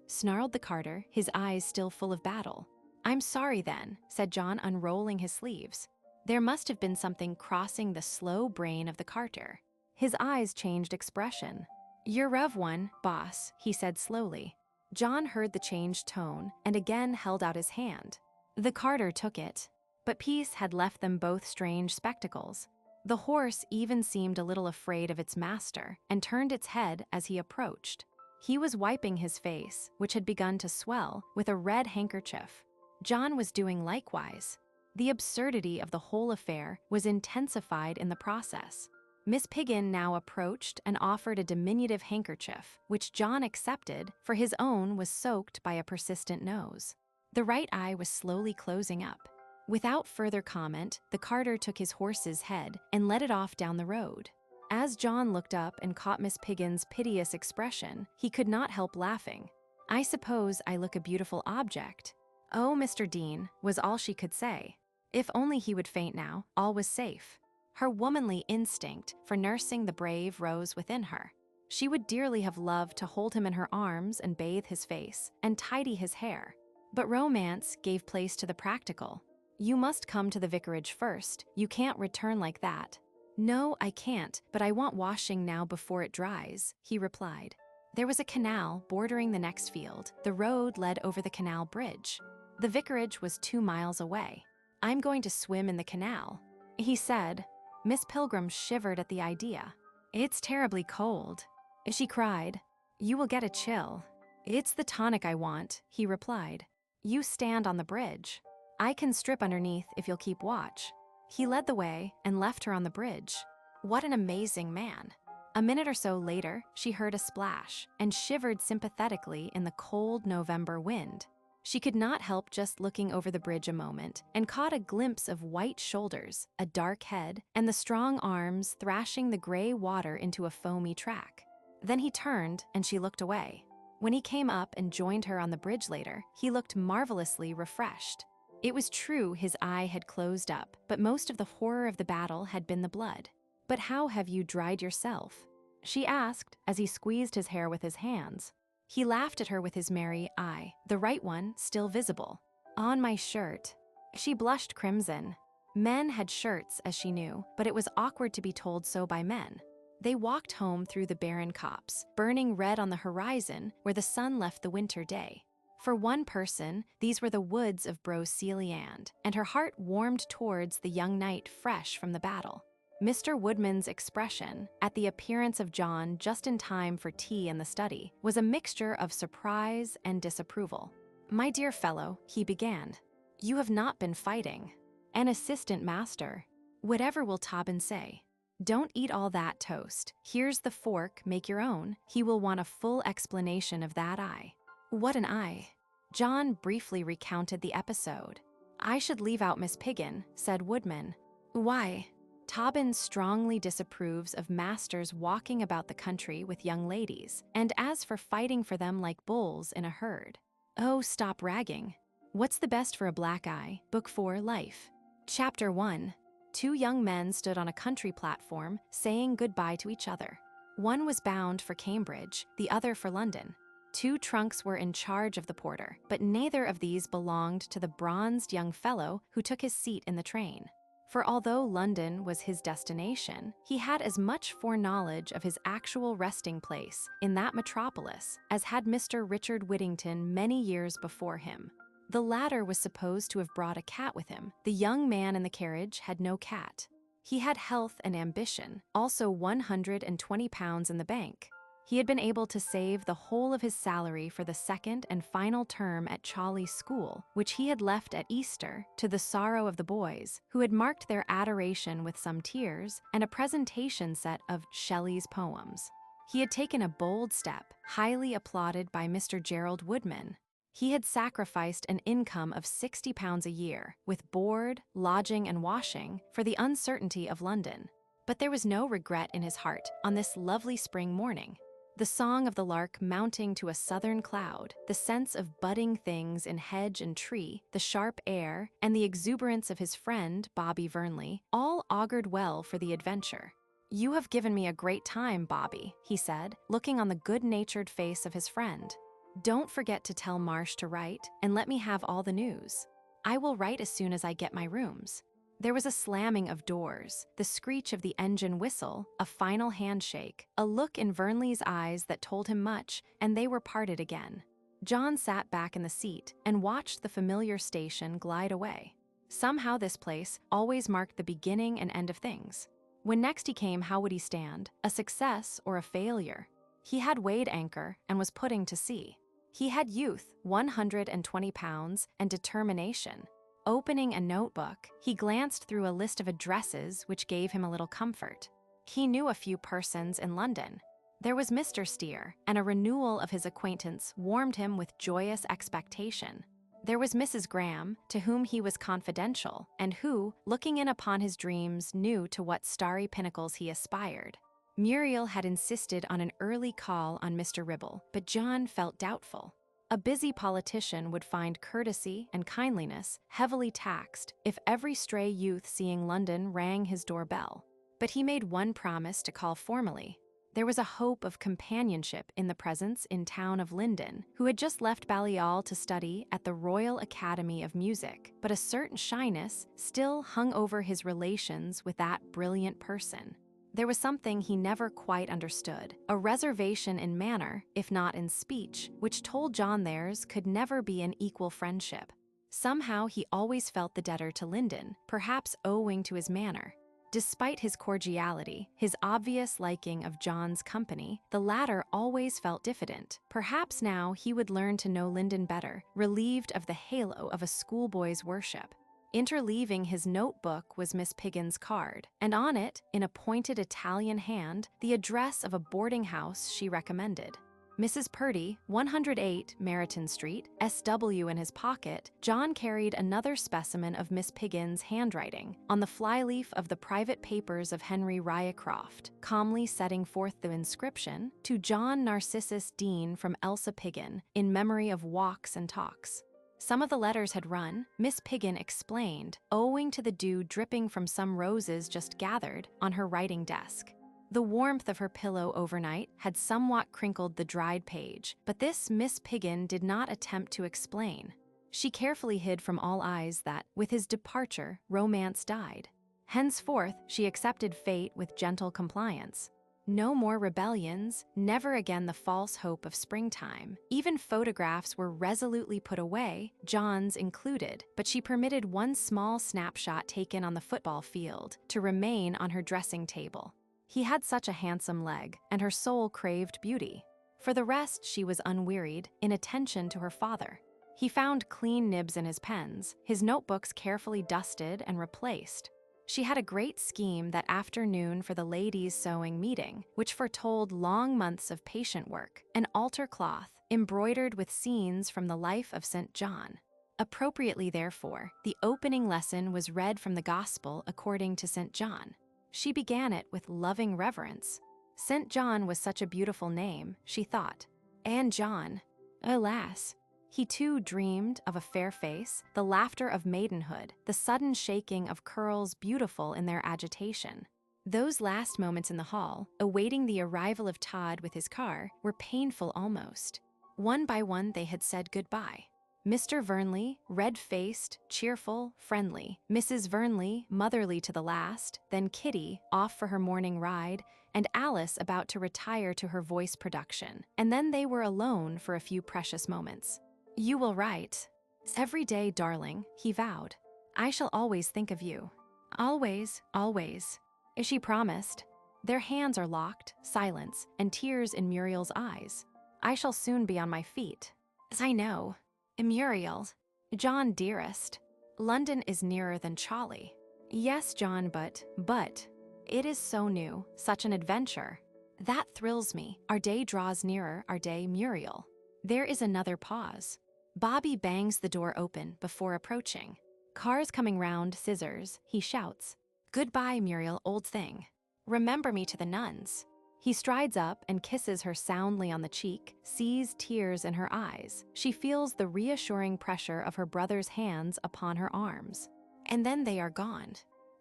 Snarled the carter, his eyes still full of battle. "I'm sorry then," said John, unrolling his sleeves. There must have been something crossing the slow brain of the carter. His eyes changed expression. "You're of one, boss," he said slowly. John heard the changed tone and again held out his hand. The carter took it, but peace had left them both strange spectacles. The horse even seemed a little afraid of its master and turned its head as he approached. He was wiping his face, which had begun to swell, with a red handkerchief. John was doing likewise. The absurdity of the whole affair was intensified in the process. Miss Piggin now approached and offered a diminutive handkerchief, which John accepted, for his own was soaked by a persistent nose. The right eye was slowly closing up. Without further comment, the carter took his horse's head and led it off down the road. As John looked up and caught Miss Piggin's piteous expression, he could not help laughing. "I suppose I look a beautiful object." "Oh, Mr. Dean," was all she could say. If only he would faint now, all was safe. Her womanly instinct for nursing the brave rose within her. She would dearly have loved to hold him in her arms and bathe his face and tidy his hair. But romance gave place to the practical. "You must come to the vicarage first. You can't return like that." "No, I can't, but I want washing now before it dries," he replied. There was a canal bordering the next field. The road led over the canal bridge. The vicarage was 2 miles away. "I'm going to swim in the canal," he said. Miss Pilgrim shivered at the idea. "It's terribly cold," she cried. "You will get a chill." "It's the tonic I want," he replied. "You stand on the bridge. I can strip underneath if you'll keep watch." He led the way and left her on the bridge. What an amazing man. A minute or so later, she heard a splash and shivered sympathetically in the cold November wind. She could not help just looking over the bridge a moment and caught a glimpse of white shoulders, a dark head, and the strong arms thrashing the gray water into a foamy track. Then he turned and she looked away. When he came up and joined her on the bridge later, he looked marvelously refreshed. It was true his eye had closed up, but most of the horror of the battle had been the blood. "But how have you dried yourself?" she asked as he squeezed his hair with his hands. He laughed at her with his merry eye, the right one still visible. "On my shirt." She blushed crimson. Men had shirts, as she knew, but it was awkward to be told so by men. They walked home through the barren copse, burning red on the horizon where the sun left the winter day. For one person, these were the woods of Broceliande, and her heart warmed towards the young knight fresh from the battle. Mr. Woodman's expression, at the appearance of John just in time for tea in the study, was a mixture of surprise and disapproval. "My dear fellow," he began, "you have not been fighting. An assistant master. Whatever will Tobin say? Don't eat all that toast. Here's the fork, make your own. He will want a full explanation of that eye." "What an eye?" John briefly recounted the episode. "I should leave out Miss Piggin," said Woodman. "Why?" "Tobin strongly disapproves of masters walking about the country with young ladies, and as for fighting for them like bulls in a herd." "Oh, stop ragging. What's the best for a black eye?" Book 4, Life. Chapter 1. 2 young men stood on a country platform, saying goodbye to each other. One was bound for Cambridge, the other for London. 2 trunks were in charge of the porter, but neither of these belonged to the bronzed young fellow who took his seat in the train. For although London was his destination, he had as much foreknowledge of his actual resting place in that metropolis as had Mr. Richard Whittington many years before him. The latter was supposed to have brought a cat with him. The young man in the carriage had no cat. He had health and ambition, also £120 in the bank. He had been able to save the whole of his salary for the second and final term at Chawley School, which he had left at Easter, to the sorrow of the boys, who had marked their adoration with some tears and a presentation set of Shelley's poems. He had taken a bold step, highly applauded by Mr. Gerald Woodman. He had sacrificed an income of £60 a year, with board, lodging, and washing, for the uncertainty of London. But there was no regret in his heart on this lovely spring morning. The song of the lark mounting to a southern cloud, the sense of budding things in hedge and tree, the sharp air, and the exuberance of his friend, Bobby Vernley, all augured well for the adventure. "You have given me a great time, Bobby," he said, looking on the good-natured face of his friend. "Don't forget to tell Marsh to write, and let me have all the news. I will write as soon as I get my rooms." There was a slamming of doors, the screech of the engine whistle, a final handshake, a look in Vernley's eyes that told him much, and they were parted again. John sat back in the seat and watched the familiar station glide away. Somehow this place always marked the beginning and end of things. When next he came, how would he stand? A success or a failure? He had weighed anchor and was putting to sea. He had youth, £120, and determination. Opening a notebook, he glanced through a list of addresses which gave him a little comfort. He knew a few persons in London. There was Mr. Steer, and a renewal of his acquaintance warmed him with joyous expectation. There was Mrs. Graham, to whom he was confidential, and who, looking in upon his dreams, knew to what starry pinnacles he aspired. Muriel had insisted on an early call on Mr. Ribble, but John felt doubtful. A busy politician would find courtesy and kindliness heavily taxed if every stray youth seeing London rang his doorbell. But he made one promise to call formally. There was a hope of companionship in the presence in town of Linden, who had just left Balliol to study at the Royal Academy of Music, but a certain shyness still hung over his relations with that brilliant person. There was something he never quite understood, a reservation in manner, if not in speech, which told John theirs could never be an equal friendship. Somehow he always felt the debtor to Linden, perhaps owing to his manner. Despite his cordiality, his obvious liking of John's company, the latter always felt diffident. Perhaps now he would learn to know Linden better, relieved of the halo of a schoolboy's worship. Interleaving his notebook was Miss Piggin's card, and on it, in a pointed Italian hand, the address of a boarding house she recommended. Mrs. Purdy, 108 Meryton Street, SW in his pocket, John carried another specimen of Miss Piggin's handwriting on the flyleaf of the private papers of Henry Ryecroft, calmly setting forth the inscription, "To John Narcissus Dean from Elsa Piggin, in memory of walks and talks." Some of the letters had run, Miss Piggin explained, owing to the dew dripping from some roses just gathered on her writing desk. The warmth of her pillow overnight had somewhat crinkled the dried page, but this Miss Piggin did not attempt to explain. She carefully hid from all eyes that, with his departure, romance died. Henceforth, she accepted fate with gentle compliance. No more rebellions, never again the false hope of springtime. Even photographs were resolutely put away, John's included, but she permitted one small snapshot taken on the football field to remain on her dressing table. He had such a handsome leg, and her soul craved beauty. For the rest, she was unwearied, in attention to her father. He found clean nibs in his pens, his notebooks carefully dusted and replaced. She had a great scheme that afternoon for the ladies' sewing meeting, which foretold long months of patient work, an altar cloth embroidered with scenes from the life of St. John. Appropriately, therefore, the opening lesson was read from the Gospel according to St. John. She began it with loving reverence. St. John was such a beautiful name, she thought. And John, alas! He too dreamed of a fair face, the laughter of maidenhood, the sudden shaking of curls beautiful in their agitation. Those last moments in the hall, awaiting the arrival of Todd with his car, were painful almost. One by one they had said goodbye. Mr. Vernley, red-faced, cheerful, friendly. Mrs. Vernley, motherly to the last, then Kitty, off for her morning ride, and Alice about to retire to her voice production. And then they were alone for a few precious moments. "You will write. Every day, darling," he vowed. "I shall always think of you. Always, always." She promised. Their hands are locked, silence, and tears in Muriel's eyes. "I shall soon be on my feet." "I know. Muriel. John, dearest. London is nearer than Chawley." "Yes, John, but it is so new, such an adventure. That thrills me. Our day draws nearer, our day, Muriel." There is another pause. Bobby bangs the door open before approaching. Cars coming round, scissors, he shouts, "Goodbye, Muriel, old thing. Remember me to the nuns." He strides up and kisses her soundly on the cheek, sees tears in her eyes. She feels the reassuring pressure of her brother's hands upon her arms. And then they are gone.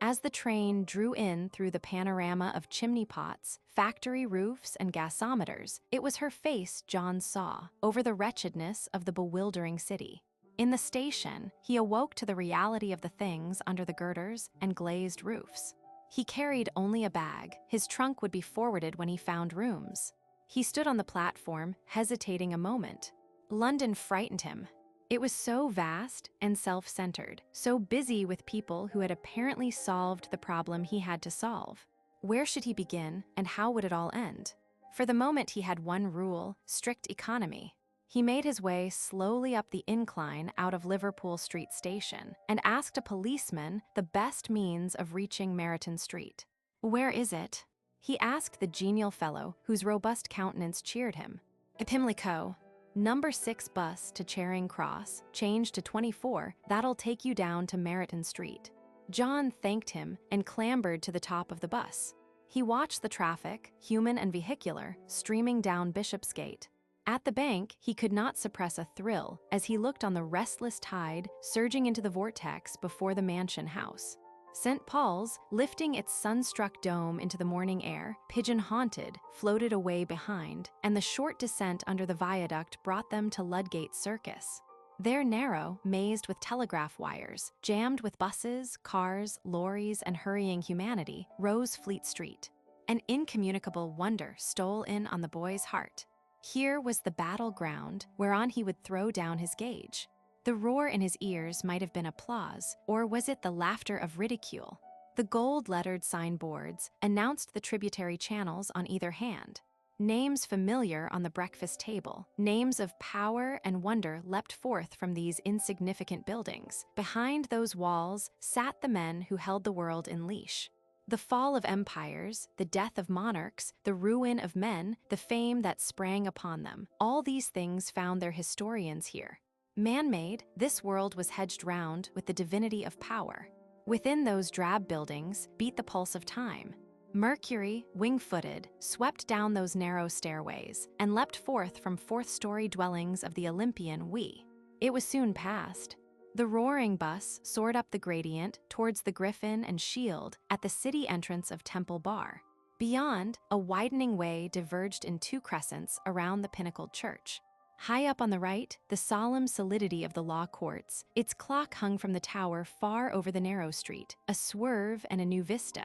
As the train drew in through the panorama of chimney pots, factory roofs, and gasometers, it was her face John saw, over the wretchedness of the bewildering city. In the station, he awoke to the reality of the things under the girders and glazed roofs. He carried only a bag. His trunk would be forwarded when he found rooms. He stood on the platform, hesitating a moment. London frightened him. It was so vast and self-centered, so busy with people who had apparently solved the problem he had to solve. Where should he begin, and how would it all end? For the moment he had one rule, strict economy. He made his way slowly up the incline out of Liverpool Street Station and asked a policeman the best means of reaching Meryton Street. "Where is it?" he asked the genial fellow whose robust countenance cheered him. "Pimlico. Number 6 bus to Charing Cross, change to 24, that'll take you down to Meryton Street." John thanked him and clambered to the top of the bus. He watched the traffic, human and vehicular, streaming down Bishopsgate. At the bank, he could not suppress a thrill as he looked on the restless tide surging into the vortex before the mansion house. St. Paul's, lifting its sun-struck dome into the morning air, pigeon-haunted, floated away behind, and the short descent under the viaduct brought them to Ludgate Circus. There narrow, mazed with telegraph wires, jammed with buses, cars, lorries, and hurrying humanity, rose Fleet Street. An incommunicable wonder stole in on the boy's heart. Here was the battleground whereon he would throw down his gage. The roar in his ears might have been applause, or was it the laughter of ridicule? The gold-lettered signboards announced the tributary channels on either hand. Names familiar on the breakfast table, names of power and wonder leapt forth from these insignificant buildings. Behind those walls sat the men who held the world in leash. The fall of empires, the death of monarchs, the ruin of men, the fame that sprang upon them, all these things found their historians here. Man-made, this world was hedged round with the divinity of power. Within those drab buildings beat the pulse of time. Mercury, wing-footed, swept down those narrow stairways and leapt forth from fourth-story dwellings of the Olympian we. It was soon past. The roaring bus soared up the gradient towards the Griffin and Shield at the city entrance of Temple Bar. Beyond, a widening way diverged in two crescents around the pinnacled church. High up on the right, the solemn solidity of the law courts. Its clock hung from the tower far over the narrow street, a swerve and a new vista.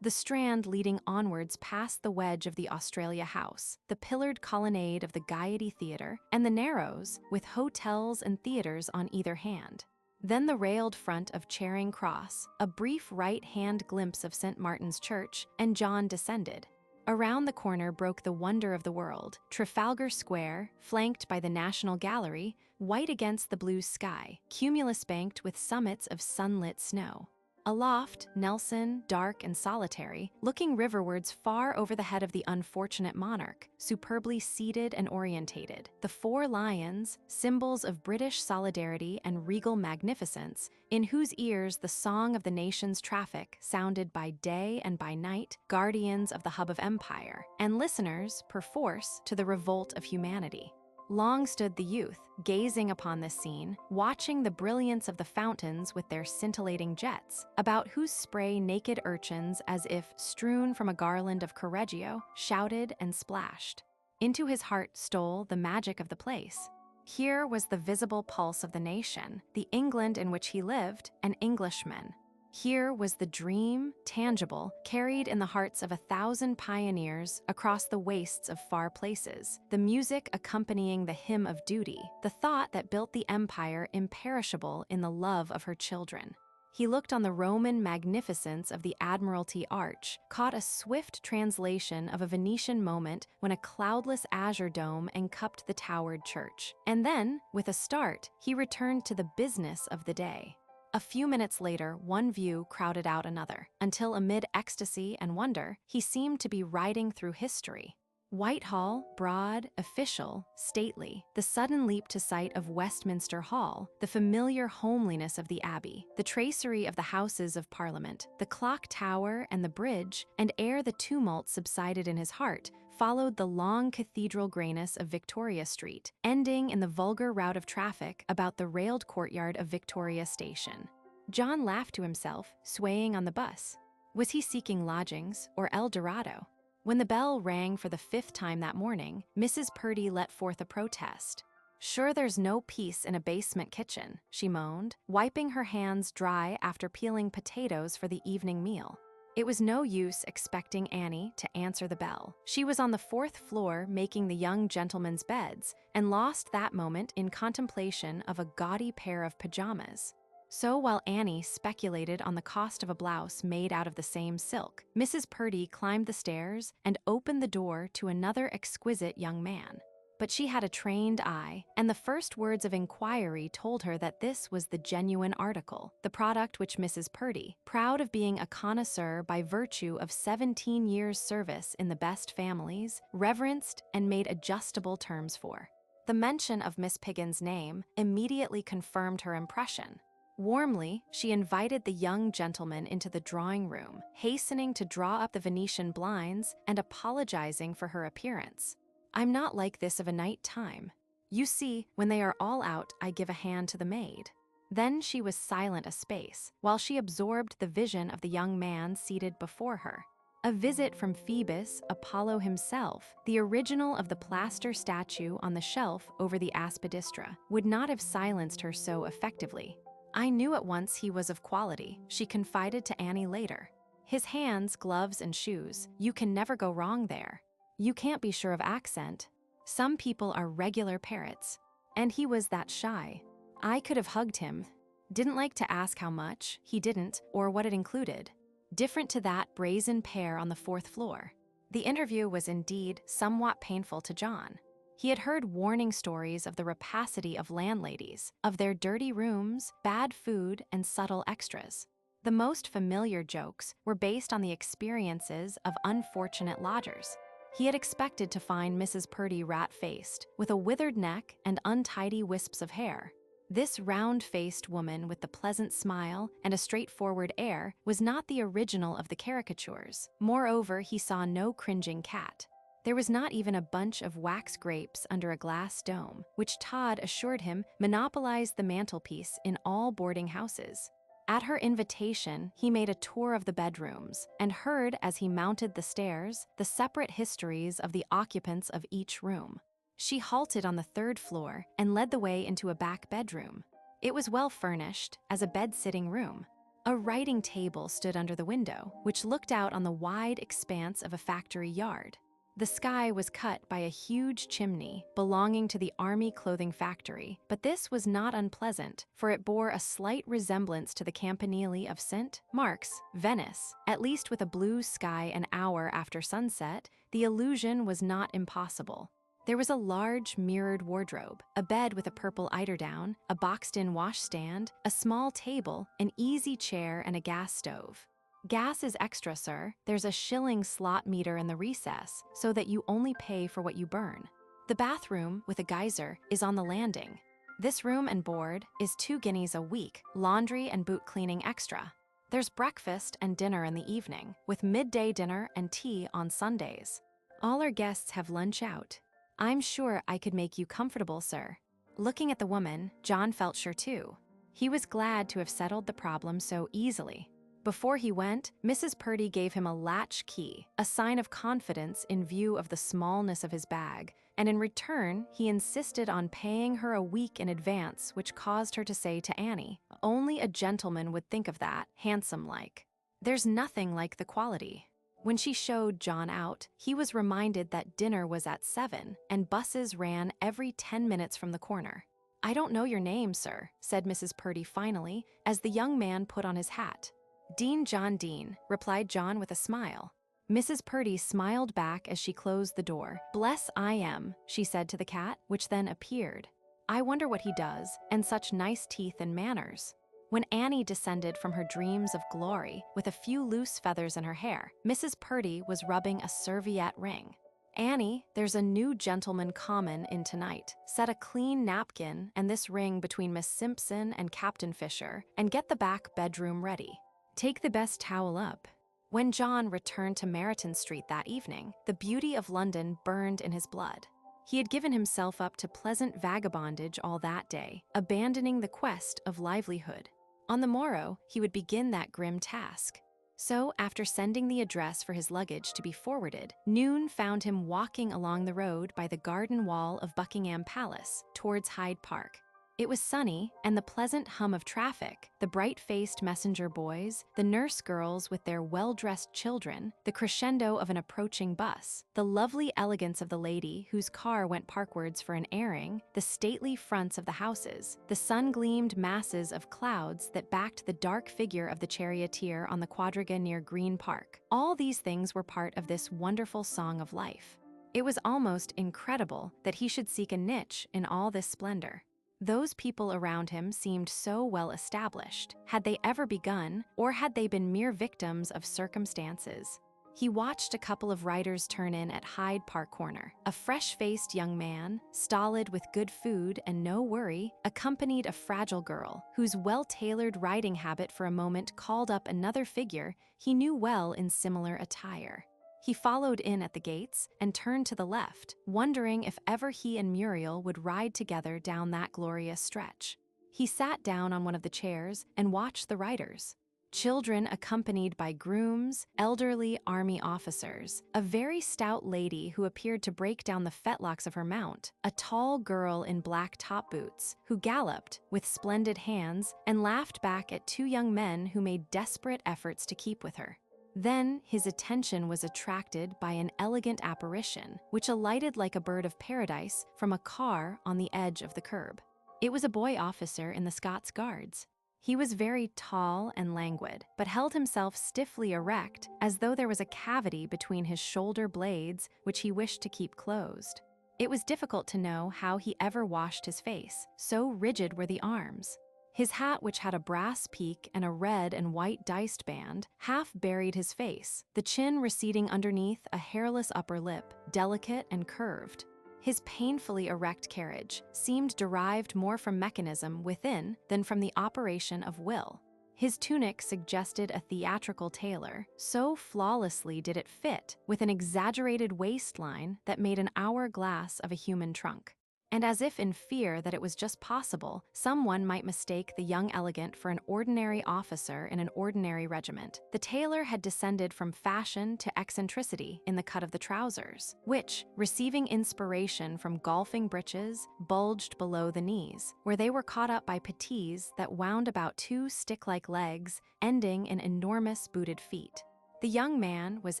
The Strand leading onwards past the wedge of the Australia House, the pillared colonnade of the Gaiety Theatre, and the Narrows, with hotels and theatres on either hand. Then the railed front of Charing Cross, a brief right-hand glimpse of St. Martin's Church, and John descended. Around the corner broke the wonder of the world, Trafalgar Square, flanked by the National Gallery, white against the blue sky, cumulus-banked with summits of sunlit snow. Aloft, Nelson, dark and solitary, looking riverwards far over the head of the unfortunate monarch, superbly seated and orientated. The four lions, symbols of British solidarity and regal magnificence, in whose ears the song of the nation's traffic sounded by day and by night, guardians of the hub of empire, and listeners, perforce, to the revolt of humanity. Long stood the youth, gazing upon this scene, watching the brilliance of the fountains with their scintillating jets, about whose spray naked urchins, as if strewn from a garland of Correggio, shouted and splashed. Into his heart stole the magic of the place. Here was the visible pulse of the nation, the England in which he lived, an Englishman. Here was the dream, tangible, carried in the hearts of 1,000 pioneers across the wastes of far places, the music accompanying the hymn of duty, the thought that built the empire imperishable in the love of her children. He looked on the Roman magnificence of the Admiralty Arch, caught a swift translation of a Venetian moment when a cloudless azure dome encupped the towered church. And then, with a start, he returned to the business of the day. A few minutes later, one view crowded out another, until amid ecstasy and wonder, he seemed to be riding through history. Whitehall, broad, official, stately, the sudden leap to sight of Westminster Hall, the familiar homeliness of the Abbey, the tracery of the Houses of Parliament, the clock tower and the bridge, and ere the tumult subsided in his heart, followed the long cathedral grayness of Victoria Street, ending in the vulgar rout of traffic about the railed courtyard of Victoria Station. John laughed to himself, swaying on the bus. Was he seeking lodgings or El Dorado? When the bell rang for the 5th time that morning, Mrs. Purdy let forth a protest. "Sure there's no peace in a basement kitchen," she moaned, wiping her hands dry after peeling potatoes for the evening meal. It was no use expecting Annie to answer the bell. She was on the 4th floor making the young gentlemen's beds, and lost that moment in contemplation of a gaudy pair of pajamas. So while Annie speculated on the cost of a blouse made out of the same silk, Mrs. Purdy climbed the stairs and opened the door to another exquisite young man. But she had a trained eye, and the first words of inquiry told her that this was the genuine article, the product which Mrs. Purdy, proud of being a connoisseur by virtue of 17 years' service in the best families, reverenced and made adjustable terms for. The mention of Miss Piggin's name immediately confirmed her impression. Warmly, she invited the young gentleman into the drawing room, hastening to draw up the Venetian blinds and apologizing for her appearance. I'm not like this of a night time. You see, when they are all out, I give a hand to the maid." Then she was silent a space, while she absorbed the vision of the young man seated before her. A visit from Phoebus, Apollo himself, the original of the plaster statue on the shelf over the aspidistra, would not have silenced her so effectively. "I knew at once he was of quality," she confided to Annie later. "His hands, gloves, and shoes, you can never go wrong there. You can't be sure of accent. Some people are regular parrots. And he was that shy. I could have hugged him. Didn't like to ask how much, he didn't, or what it included. Different to that brazen pair on the 4th floor. The interview was indeed somewhat painful to John. He had heard warning stories of the rapacity of landladies, of their dirty rooms, bad food, and subtle extras. The most familiar jokes were based on the experiences of unfortunate lodgers. He had expected to find Mrs. Purdy rat-faced, with a withered neck and untidy wisps of hair. This round-faced woman with the pleasant smile and a straightforward air was not the original of the caricatures. Moreover, he saw no cringing cat. There was not even a bunch of wax grapes under a glass dome, which Todd assured him monopolized the mantelpiece in all boarding houses. At her invitation, he made a tour of the bedrooms and heard, as he mounted the stairs, the separate histories of the occupants of each room. She halted on the 3rd floor and led the way into a back bedroom. It was well furnished, as a bed-sitting room. A writing table stood under the window, which looked out on the wide expanse of a factory yard. The sky was cut by a huge chimney belonging to the Army Clothing Factory, but this was not unpleasant, for it bore a slight resemblance to the campanile of St. Mark's, Venice. At least with a blue sky an hour after sunset, the illusion was not impossible. There was a large mirrored wardrobe, a bed with a purple eiderdown, a boxed-in washstand, a small table, an easy chair, and a gas stove. "Gas is extra, sir. There's a shilling slot meter in the recess, so that you only pay for what you burn. The bathroom, with a geyser, is on the landing. This room and board is 2 guineas a week, laundry and boot cleaning extra. There's breakfast and dinner in the evening, with midday dinner and tea on Sundays. All our guests have lunch out. I'm sure I could make you comfortable, sir." Looking at the woman, John felt sure too. He was glad to have settled the problem so easily. Before he went, Mrs. Purdy gave him a latch key, a sign of confidence in view of the smallness of his bag, and in return, he insisted on paying her a week in advance, which caused her to say to Annie, "Only a gentleman would think of that, handsome-like. There's nothing like the quality." When she showed John out, he was reminded that dinner was at 7, and buses ran every 10 minutes from the corner. "I don't know your name, sir," said Mrs. Purdy finally, as the young man put on his hat. "Dean John Dean," replied John with a smile. Mrs. Purdy smiled back as she closed the door. "Bless I am," she said to the cat, which then appeared. "I wonder what he does, and such nice teeth and manners." When Annie descended from her dreams of glory with a few loose feathers in her hair, Mrs. Purdy was rubbing a serviette ring. "Annie, there's a new gentleman common in tonight. Set a clean napkin and this ring between Miss Simpson and Captain Fisher, and get the back bedroom ready. Take the best towel up." When John returned to Meryton Street that evening, the beauty of London burned in his blood. He had given himself up to pleasant vagabondage all that day, abandoning the quest of livelihood. On the morrow, he would begin that grim task. So, after sending the address for his luggage to be forwarded, noon found him walking along the road by the garden wall of Buckingham Palace, towards Hyde Park. It was sunny, and the pleasant hum of traffic, the bright-faced messenger boys, the nurse girls with their well-dressed children, the crescendo of an approaching bus, the lovely elegance of the lady whose car went parkwards for an airing, the stately fronts of the houses, the sun-gleamed masses of clouds that backed the dark figure of the charioteer on the quadriga near Green Park. All these things were part of this wonderful song of life. It was almost incredible that he should seek a niche in all this splendor. Those people around him seemed so well established. Had they ever begun, or had they been mere victims of circumstances? He watched a couple of riders turn in at Hyde Park Corner. A fresh-faced young man, stolid with good food and no worry, accompanied a fragile girl, whose well-tailored riding habit for a moment called up another figure he knew well in similar attire. He followed in at the gates and turned to the left, wondering if ever he and Muriel would ride together down that glorious stretch. He sat down on one of the chairs and watched the riders. Children accompanied by grooms, elderly army officers, a very stout lady who appeared to break down the fetlocks of her mount, a tall girl in black top boots who galloped with splendid hands and laughed back at two young men who made desperate efforts to keep with her. Then his attention was attracted by an elegant apparition, which alighted like a bird of paradise from a car on the edge of the curb. It was a boy officer in the Scots Guards. He was very tall and languid, but held himself stiffly erect as though there was a cavity between his shoulder blades which he wished to keep closed. It was difficult to know how he ever washed his face, so rigid were the arms. His hat, which had a brass peak and a red and white diced band, half buried his face, the chin receding underneath a hairless upper lip, delicate and curved. His painfully erect carriage seemed derived more from mechanism within than from the operation of will. His tunic suggested a theatrical tailor, so flawlessly did it fit, with an exaggerated waistline that made an hourglass of a human trunk. And as if in fear that it was just possible, someone might mistake the young elegant for an ordinary officer in an ordinary regiment, the tailor had descended from fashion to eccentricity in the cut of the trousers, which, receiving inspiration from golfing breeches, bulged below the knees, where they were caught up by puttees that wound about two stick-like legs, ending in enormous booted feet. The young man was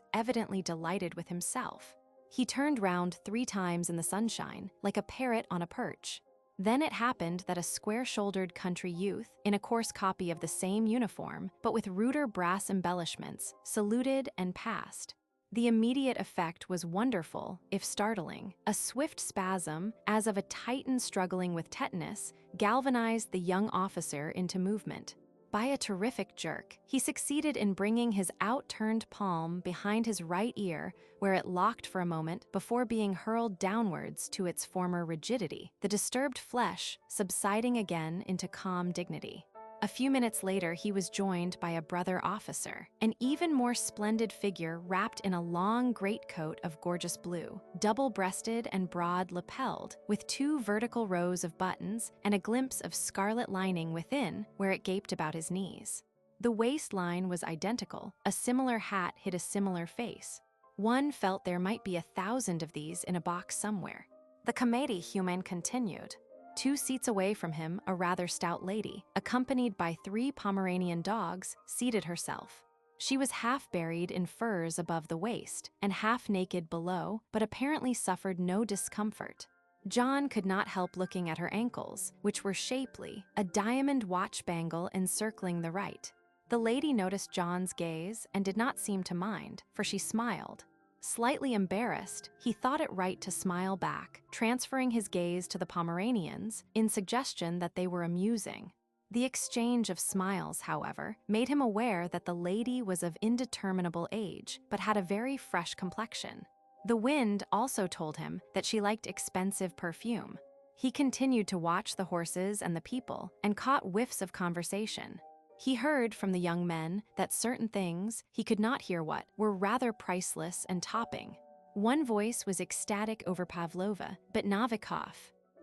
evidently delighted with himself. He turned round 3 times in the sunshine, like a parrot on a perch. Then it happened that a square-shouldered country youth, in a coarse copy of the same uniform, but with ruder brass embellishments, saluted and passed. The immediate effect was wonderful, if startling. A swift spasm, as of a Titan struggling with tetanus, galvanized the young officer into movement. By a terrific jerk, he succeeded in bringing his outturned palm behind his right ear, where it locked for a moment before being hurled downwards to its former rigidity, the disturbed flesh subsiding again into calm dignity. A few minutes later, he was joined by a brother officer, an even more splendid figure wrapped in a long greatcoat of gorgeous blue, double-breasted and broad-lapelled, with 2 vertical rows of buttons and a glimpse of scarlet lining within where it gaped about his knees. The waistline was identical, a similar hat hid a similar face. One felt there might be 1,000 of these in a box somewhere. The comédie humaine continued. 2 seats away from him, a rather stout lady, accompanied by 3 Pomeranian dogs, seated herself. She was half buried in furs above the waist and half naked below, but apparently suffered no discomfort. John could not help looking at her ankles, which were shapely, a diamond watch bangle encircling the right. The lady noticed John's gaze and did not seem to mind, for she smiled. Slightly embarrassed, he thought it right to smile back, transferring his gaze to the Pomeranians in suggestion that they were amusing. The exchange of smiles, however, made him aware that the lady was of indeterminable age, but had a very fresh complexion. The wind also told him that she liked expensive perfume. He continued to watch the horses and the people, and caught whiffs of conversation. He heard from the young men that certain things, he could not hear what, were rather priceless and topping. One voice was ecstatic over Pavlova, but Novikov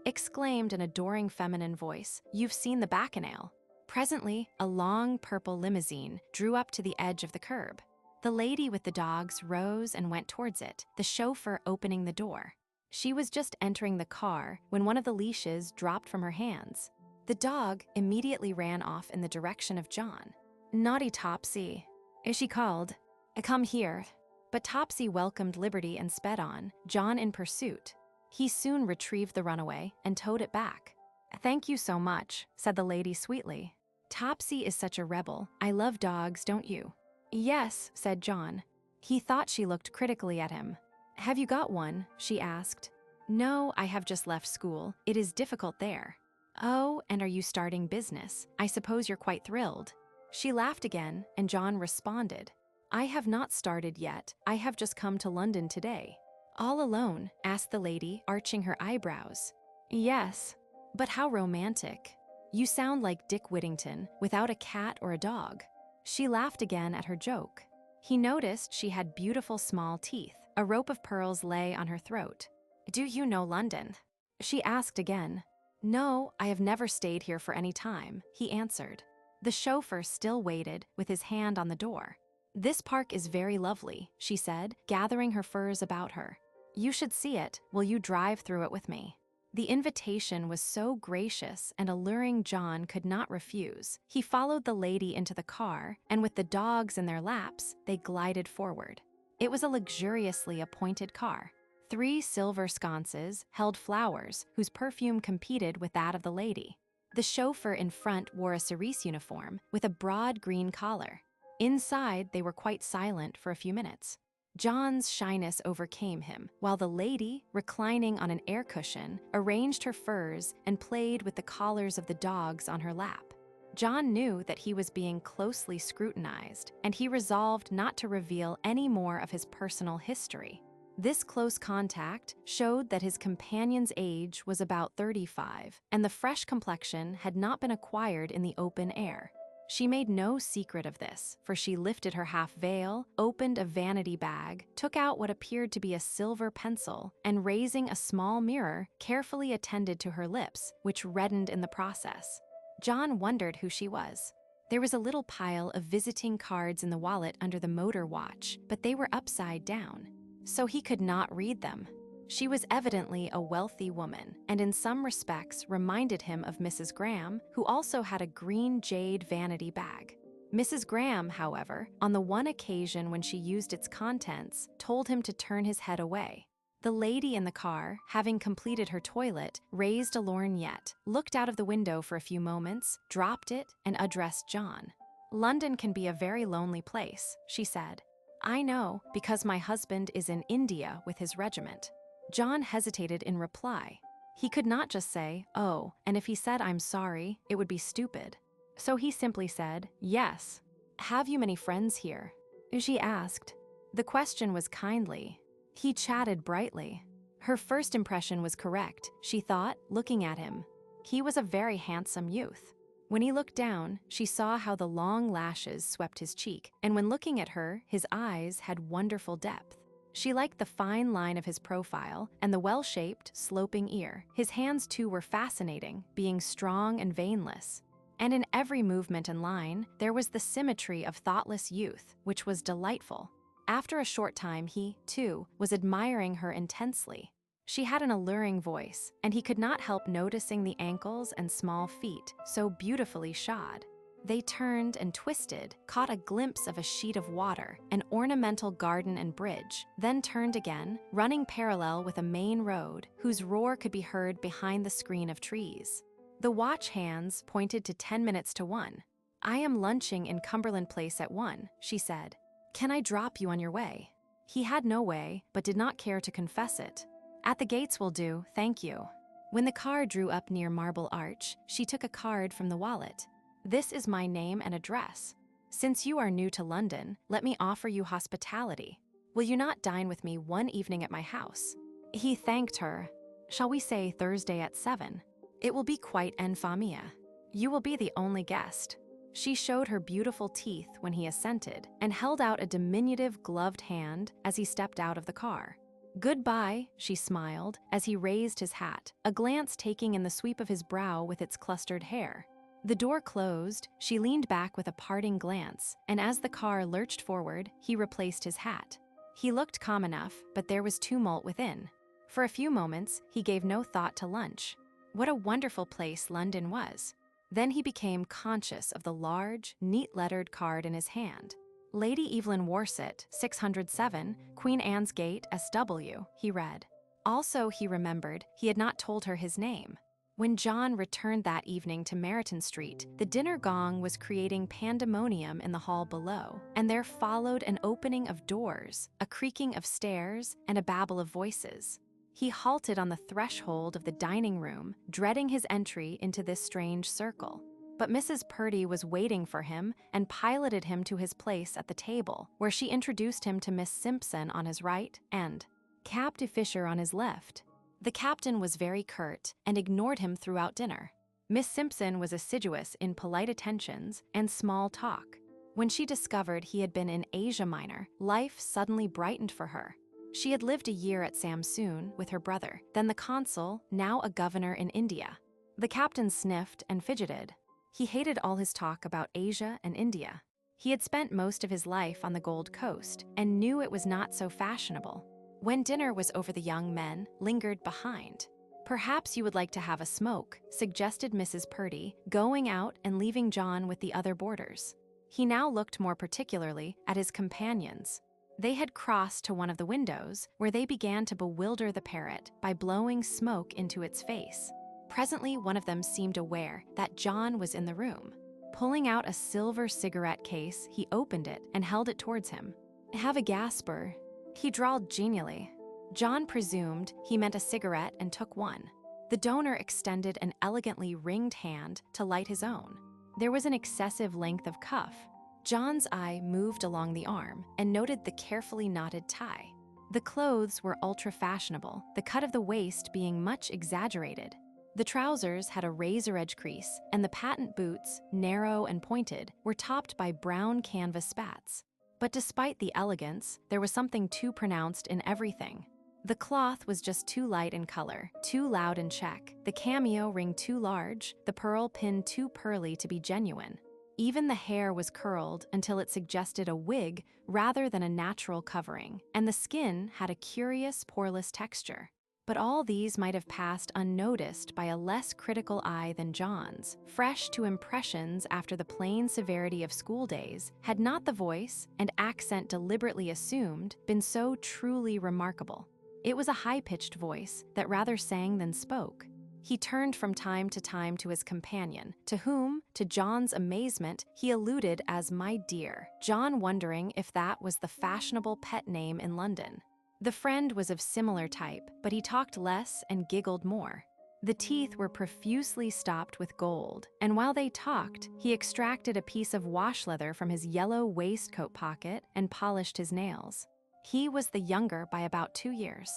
exclaimed in adoring feminine voice, "You've seen the Bacchanal." Presently, a long purple limousine drew up to the edge of the curb. The lady with the dogs rose and went towards it, the chauffeur opening the door. She was just entering the car when one of the leashes dropped from her hands. The dog immediately ran off in the direction of John. "Naughty Topsy. Is she called? Come here." But Topsy welcomed liberty and sped on, John in pursuit. He soon retrieved the runaway and towed it back. "Thank you so much," said the lady sweetly. "Topsy is such a rebel. I love dogs, don't you?" "Yes," said John. He thought she looked critically at him. "Have you got one?" she asked. "No, I have just left school. It is difficult there." "Oh, and are you starting business? I suppose you're quite thrilled." She laughed again, and John responded, "I have not started yet. I have just come to London today." "All alone?" asked the lady, arching her eyebrows. "Yes. But how romantic. You sound like Dick Whittington, without a cat or a dog." She laughed again at her joke. He noticed she had beautiful small teeth. A rope of pearls lay on her throat. "Do you know London?" she asked again. "No, I have never stayed here for any time," he answered. The chauffeur still waited, with his hand on the door. "This park is very lovely," she said, gathering her furs about her. "You should see it. Will you drive through it with me?" The invitation was so gracious and alluring John could not refuse. He followed the lady into the car, and with the dogs in their laps, they glided forward. It was a luxuriously appointed car. 3 silver sconces held flowers whose perfume competed with that of the lady. The chauffeur in front wore a cerise uniform with a broad green collar. Inside, they were quite silent for a few minutes. John's shyness overcame him, while the lady, reclining on an air cushion, arranged her furs and played with the collars of the dogs on her lap. John knew that he was being closely scrutinized, and he resolved not to reveal any more of his personal history. This close contact showed that his companion's age was about 35, and the fresh complexion had not been acquired in the open air. She made no secret of this, for she lifted her half veil, opened a vanity bag, took out what appeared to be a silver pencil, and raising a small mirror, carefully attended to her lips, which reddened in the process. John wondered who she was. There was a little pile of visiting cards in the wallet under the motor watch, but they were upside down, so he could not read them. She was evidently a wealthy woman, and in some respects reminded him of Mrs. Graham, who also had a green jade vanity bag. Mrs. Graham, however, on the one occasion when she used its contents, told him to turn his head away. The lady in the car, having completed her toilet, raised a lorgnette, looked out of the window for a few moments, dropped it, and addressed John. "London can be a very lonely place," she said. "I know, because my husband is in India with his regiment." John hesitated in reply. He could not just say, "Oh," and if he said, "I'm sorry," it would be stupid. So he simply said, "Yes." "Have you many friends here?" she asked. The question was kindly. He chatted brightly. Her first impression was correct, she thought, looking at him. He was a very handsome youth. When he looked down, she saw how the long lashes swept his cheek, and when looking at her, his eyes had wonderful depth. She liked the fine line of his profile and the well-shaped, sloping ear. His hands, too, were fascinating, being strong and veinless. And in every movement and line, there was the symmetry of thoughtless youth, which was delightful. After a short time, he, too, was admiring her intensely. She had an alluring voice, and he could not help noticing the ankles and small feet, so beautifully shod. They turned and twisted, caught a glimpse of a sheet of water, an ornamental garden and bridge, then turned again, running parallel with a main road, whose roar could be heard behind the screen of trees. The watch hands pointed to 10 minutes to 1. "I am lunching in Cumberland Place at 1, she said. "Can I drop you on your way?" He had no way, but did not care to confess it. "At the gates will do, thank you." When the car drew up near Marble Arch, she took a card from the wallet. "This is my name and address. Since you are new to London, let me offer you hospitality. Will you not dine with me one evening at my house?" He thanked her. "Shall we say Thursday at 7? It will be quite en famille. You will be the only guest." She showed her beautiful teeth when he assented and held out a diminutive gloved hand as he stepped out of the car. "Goodbye," she smiled as he raised his hat, a glance taking in the sweep of his brow with its clustered hair. The door closed, she leaned back with a parting glance, and as the car lurched forward, he replaced his hat. He looked calm enough, but there was tumult within. For a few moments, he gave no thought to lunch. What a wonderful place London was. Then he became conscious of the large, neat-lettered card in his hand. "Lady Evelyn Worset, 607, Queen Anne's Gate, SW, he read. Also, he remembered, he had not told her his name. When John returned that evening to Meryton Street, the dinner gong was creating pandemonium in the hall below, and there followed an opening of doors, a creaking of stairs, and a babble of voices. He halted on the threshold of the dining room, dreading his entry into this strange circle. But Mrs. Purdy was waiting for him and piloted him to his place at the table, where she introduced him to Miss Simpson on his right and Captain Fisher on his left. The captain was very curt and ignored him throughout dinner. Miss Simpson was assiduous in polite attentions and small talk. When she discovered he had been in Asia Minor, life suddenly brightened for her. She had lived a year at Samsun with her brother, then the consul, now a governor in India. The captain sniffed and fidgeted. He hated all his talk about Asia and India. He had spent most of his life on the Gold Coast and knew it was not so fashionable. When dinner was over, the young men lingered behind. "Perhaps you would like to have a smoke," suggested Mrs. Purdy, going out and leaving John with the other boarders. He now looked more particularly at his companions. They had crossed to one of the windows, where they began to bewilder the parrot by blowing smoke into its face. Presently, one of them seemed aware that John was in the room. Pulling out a silver cigarette case, he opened it and held it towards him. "Have a gasper," he drawled genially. John presumed he meant a cigarette and took one. The donor extended an elegantly ringed hand to light his own. There was an excessive length of cuff. John's eye moved along the arm and noted the carefully knotted tie. The clothes were ultra-fashionable, the cut of the waist being much exaggerated. The trousers had a razor-edge crease, and the patent boots, narrow and pointed, were topped by brown canvas spats. But despite the elegance, there was something too pronounced in everything. The cloth was just too light in color, too loud in check, the cameo ring too large, the pearl pin too pearly to be genuine. Even the hair was curled until it suggested a wig rather than a natural covering, and the skin had a curious, poreless texture. But all these might have passed unnoticed by a less critical eye than John's, fresh to impressions after the plain severity of school days, had not the voice and accent deliberately assumed been so truly remarkable. It was a high-pitched voice that rather sang than spoke. He turned from time to time to his companion, to whom, to John's amazement, he alluded as "my dear," John wondering if that was the fashionable pet name in London. The friend was of similar type, but he talked less and giggled more. The teeth were profusely stopped with gold, and while they talked, he extracted a piece of wash leather from his yellow waistcoat pocket and polished his nails. He was the younger by about 2 years.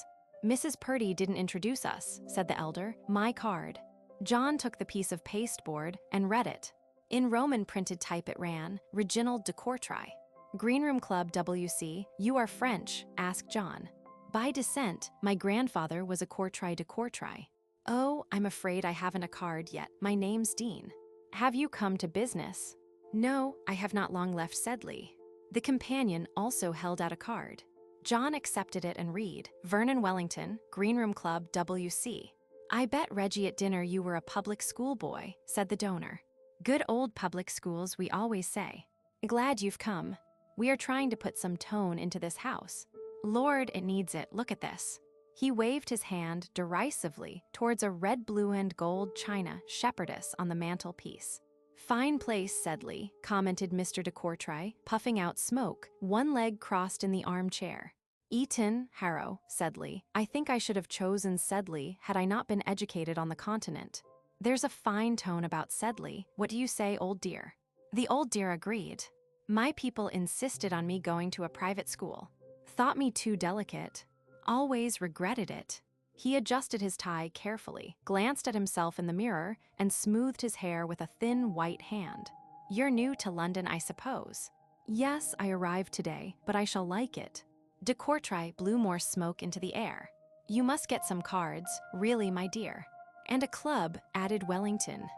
"Mrs. Purdy didn't introduce us," said the elder. "My card." John took the piece of pasteboard and read it. In Roman printed type it ran, "Reginald de Courtrai." "Greenroom Club, WC, you are French?" asked John. "By descent, my grandfather was a Courtrai de Courtrai." "Oh, I'm afraid I haven't a card yet. My name's Dean." "Have you come to business?" "No, I have not long left Sedley." The companion also held out a card. John accepted it and read, "Vernon Wellington, Greenroom Club, WC." "I bet Reggie at dinner you were a public school boy," said the donor. "Good old public schools, we always say. Glad you've come. We are trying to put some tone into this house. Lord, it needs it, look at this." He waved his hand derisively towards a red, blue, and gold china shepherdess on the mantelpiece. "Fine place, Sedley," commented Mr. de Courtrai, puffing out smoke, one leg crossed in the armchair. "Eton, Harrow, Sedley. I think I should have chosen Sedley had I not been educated on the continent. There's a fine tone about Sedley. What do you say, old dear?" The old dear agreed. "My people insisted on me going to a private school. Thought me too delicate. Always regretted it." He adjusted his tie carefully, glanced at himself in the mirror, and smoothed his hair with a thin white hand. "You're new to London, I suppose?" "Yes, I arrived today, but I shall like it." De Courtrai blew more smoke into the air. "You must get some cards, really, my dear." "And a club," added Wellington.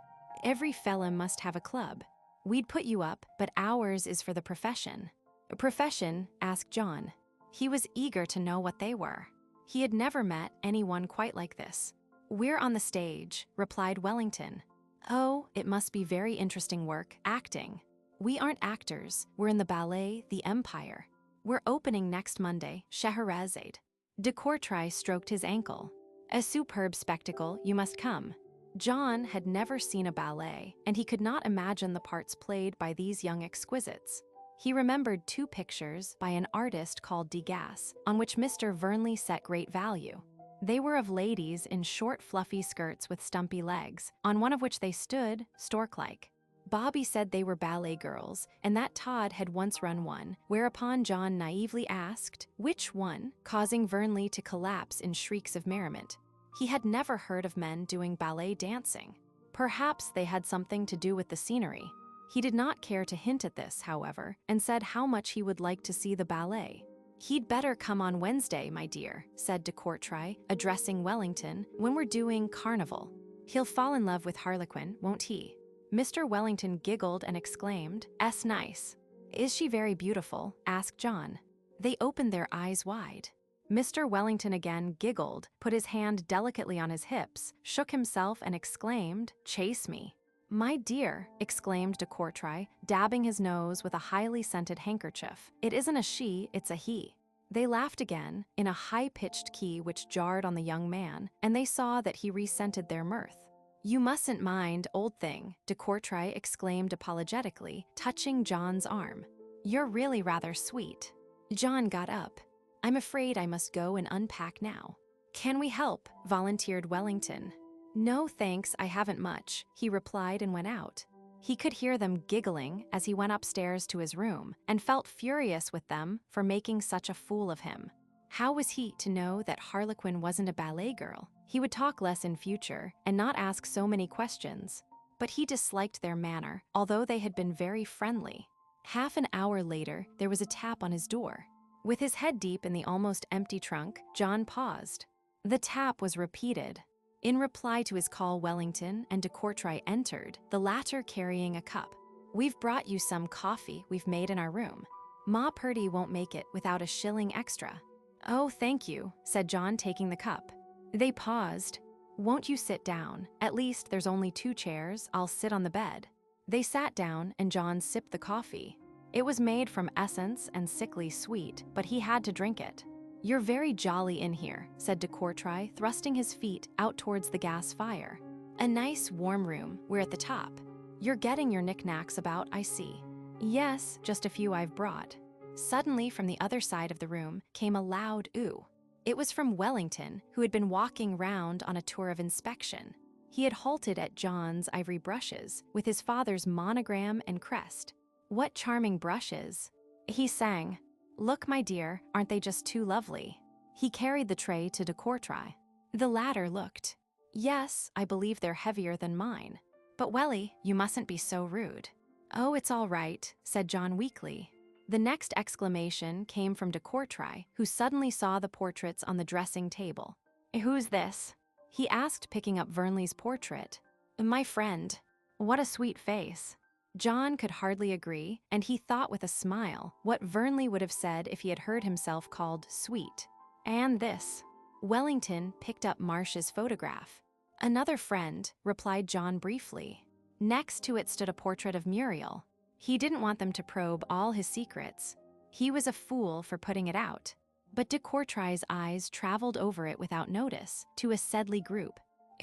"Every fellow must have a club. We'd put you up, but ours is for the profession." "Profession?" asked John. He was eager to know what they were. He had never met anyone quite like this. "We're on the stage," replied Wellington. "Oh, it must be very interesting work, acting." "We aren't actors. We're in the ballet, The Empire. We're opening next Monday, Scheherazade." De Courtrai stroked his ankle. "A superb spectacle, you must come." John had never seen a ballet, and he could not imagine the parts played by these young exquisites. He remembered 2 pictures by an artist called Degas, on which Mr. Vernley set great value. They were of ladies in short, fluffy skirts with stumpy legs, on one of which they stood, stork-like. Bobby said they were ballet girls, and that Todd had once run one, whereupon John naively asked, "Which one?" causing Vernley to collapse in shrieks of merriment. He had never heard of men doing ballet dancing. Perhaps they had something to do with the scenery. He did not care to hint at this, however, and said how much he would like to see the ballet. "He'd better come on Wednesday, my dear," said de Courtrai, addressing Wellington, "when we're doing Carnival. He'll fall in love with Harlequin, won't he?" Mr. Wellington giggled and exclaimed, "'S nice." "Is she very beautiful?" asked John. They opened their eyes wide. Mr. Wellington again giggled, put his hand delicately on his hips, shook himself and exclaimed, "Chase me." "My dear," exclaimed de Courtrai, dabbing his nose with a highly scented handkerchief, "it isn't a she, it's a he." They laughed again, in a high-pitched key which jarred on the young man, and they saw that he resented their mirth. "You mustn't mind, old thing," de Courtrai exclaimed apologetically, touching John's arm. "You're really rather sweet." John got up. "I'm afraid I must go and unpack now." "Can we help?" volunteered Wellington. "No, thanks, I haven't much," he replied and went out. He could hear them giggling as he went upstairs to his room and felt furious with them for making such a fool of him. How was he to know that Harlequin wasn't a ballet girl? He would talk less in future and not ask so many questions. But he disliked their manner, although they had been very friendly. Half an hour later, there was a tap on his door. With his head deep in the almost empty trunk, John paused. The tap was repeated. In reply to his call, Wellington and de Courtrai entered, the latter carrying a cup. "We've brought you some coffee we've made in our room. Ma Purdy won't make it without a shilling extra." "Oh, thank you," said John, taking the cup. They paused. "Won't you sit down? At least there's only 2 chairs, I'll sit on the bed." They sat down and John sipped the coffee. It was made from essence and sickly sweet, but he had to drink it. "You're very jolly in here," said de Courtrai, thrusting his feet out towards the gas fire. "A nice warm room, we're at the top. You're getting your knickknacks about, I see." "Yes, just a few I've brought." Suddenly, from the other side of the room, came a loud ooh. It was from Wellington, who had been walking round on a tour of inspection. He had halted at John's ivory brushes, with his father's monogram and crest. "What charming brushes!" He sang. "Look, my dear, aren't they just too lovely?" He carried the tray to de Courtrai. The latter looked. "Yes, I believe they're heavier than mine. But Welly, you mustn't be so rude." "Oh, it's all right," said John weakly. The next exclamation came from de Courtrai, who suddenly saw the portraits on the dressing table. "Who's this?" he asked, picking up Vernley's portrait. "My friend." "What a sweet face." John could hardly agree, and he thought with a smile what Vernley would have said if he had heard himself called sweet. "And this." Wellington picked up Marsh's photograph. "Another friend," replied John briefly. Next to it stood a portrait of Muriel. He didn't want them to probe all his secrets. He was a fool for putting it out. But de Courtrai's eyes traveled over it without notice, to a Sedley group.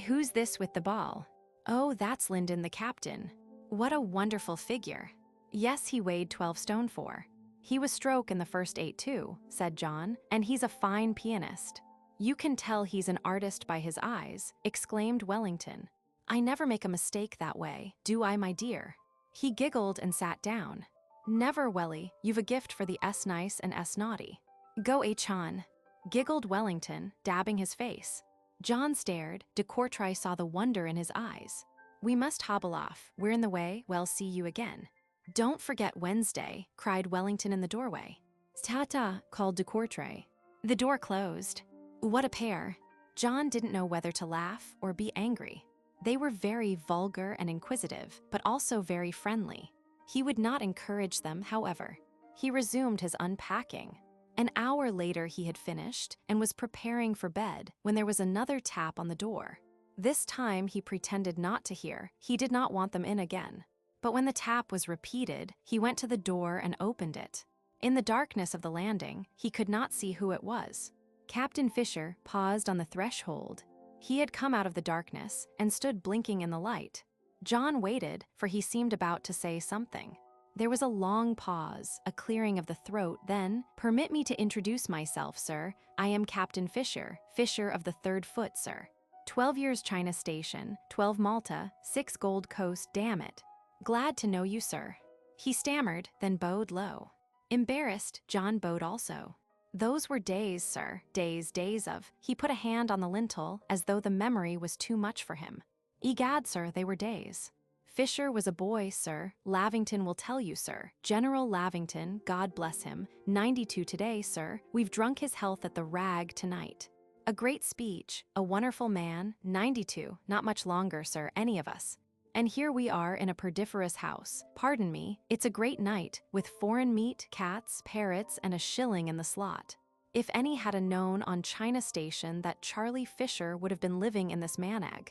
"Who's this with the ball?" "Oh, that's Lyndon the captain." "What a wonderful figure." "Yes, he weighed 12 stone 4. He was stroke in the first 8 too," said John, "and he's a fine pianist." "You can tell he's an artist by his eyes," exclaimed Wellington. "I never make a mistake that way, do I, my dear?" He giggled and sat down. "Never, Welly, you've a gift for the S nice and S naughty." "Go Chan," giggled Wellington, dabbing his face. John stared. De Courtrai saw the wonder in his eyes. "We must hobble off. We're in the way. Well, see you again." "Don't forget Wednesday," cried Wellington in the doorway. "Ta-ta," called de Courtrai. The door closed. What a pair. John didn't know whether to laugh or be angry. They were very vulgar and inquisitive, but also very friendly. He would not encourage them, however. He resumed his unpacking. An hour later he had finished and was preparing for bed when there was another tap on the door. This time he pretended not to hear. He did not want them in again. But when the tap was repeated, he went to the door and opened it. In the darkness of the landing, he could not see who it was. Captain Fisher paused on the threshold. He had come out of the darkness and stood blinking in the light. John waited, for he seemed about to say something. There was a long pause, a clearing of the throat, then, "Permit me to introduce myself, sir. I am Captain Fisher, Fisher of the 3rd Foot, sir. 12 years China Station, 12 Malta, 6 Gold Coast, damn it. Glad to know you, sir." He stammered, then bowed low. Embarrassed, John bowed also. "Those were days, sir, days of." He put a hand on the lintel, as though the memory was too much for him. "Egad, sir, they were days." Fisher was a boy, sir, Lavington will tell you, sir. General Lavington, God bless him, 92 today, sir. We've drunk his health at the Rag tonight. A great speech, a wonderful man, 92, not much longer, sir, any of us. And here we are in a perdiferous house. Pardon me, it's a great night, with foreign meat, cats, parrots, and a shilling in the slot. If any had a known on China Station that Charlie Fisher would have been living in this menag,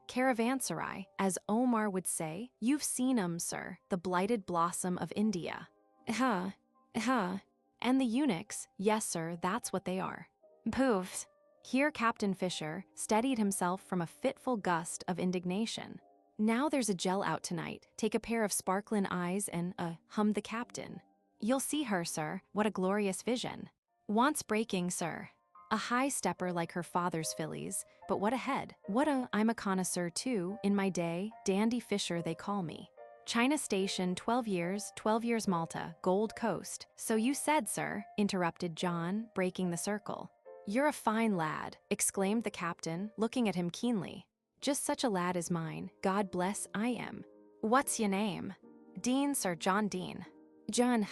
caravanserai, as Omar would say, you've seen 'em, sir, the blighted blossom of India. And the eunuchs, yes, sir, that's what they are. Poofs. Here Captain Fisher steadied himself from a fitful gust of indignation. Now there's a gel out tonight. Take a pair of sparklin' eyes and, hummed the captain. You'll see her, sir. What a glorious vision. Wants breaking, sir. A high stepper like her father's fillies, but what a head. I'm a connoisseur too, in my day, Dandy Fisher they call me. China Station, 12 years Malta, Gold Coast. So you said, sir, interrupted John, breaking the circle. You're a fine lad, exclaimed the captain, looking at him keenly. Just such a lad as mine, God bless I am. What's your name? Dean, sir, John Dean. John,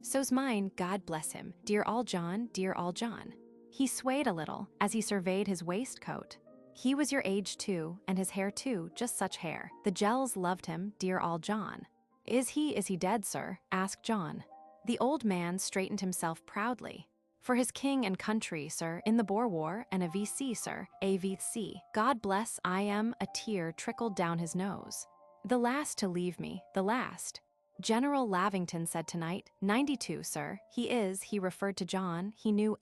So's mine, God bless him, dear all John, dear all John. He swayed a little as he surveyed his waistcoat. He was your age too, and his hair too, just such hair. The gels loved him, dear all John. Is he dead, sir? Asked John. The old man straightened himself proudly. For his king and country, sir, in the Boer War, and a VC, sir, a VC. God bless I am, a tear trickled down his nose. The last to leave me, the last. General Lavington said tonight, 92, sir. He referred to John, he knew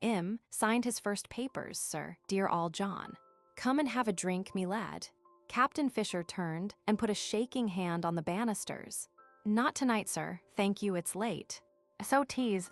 signed his first papers, sir, dear all John. Come and have a drink, me lad. Captain Fisher turned and put a shaking hand on the banisters. Not tonight, sir. Thank you, it's late. So tease.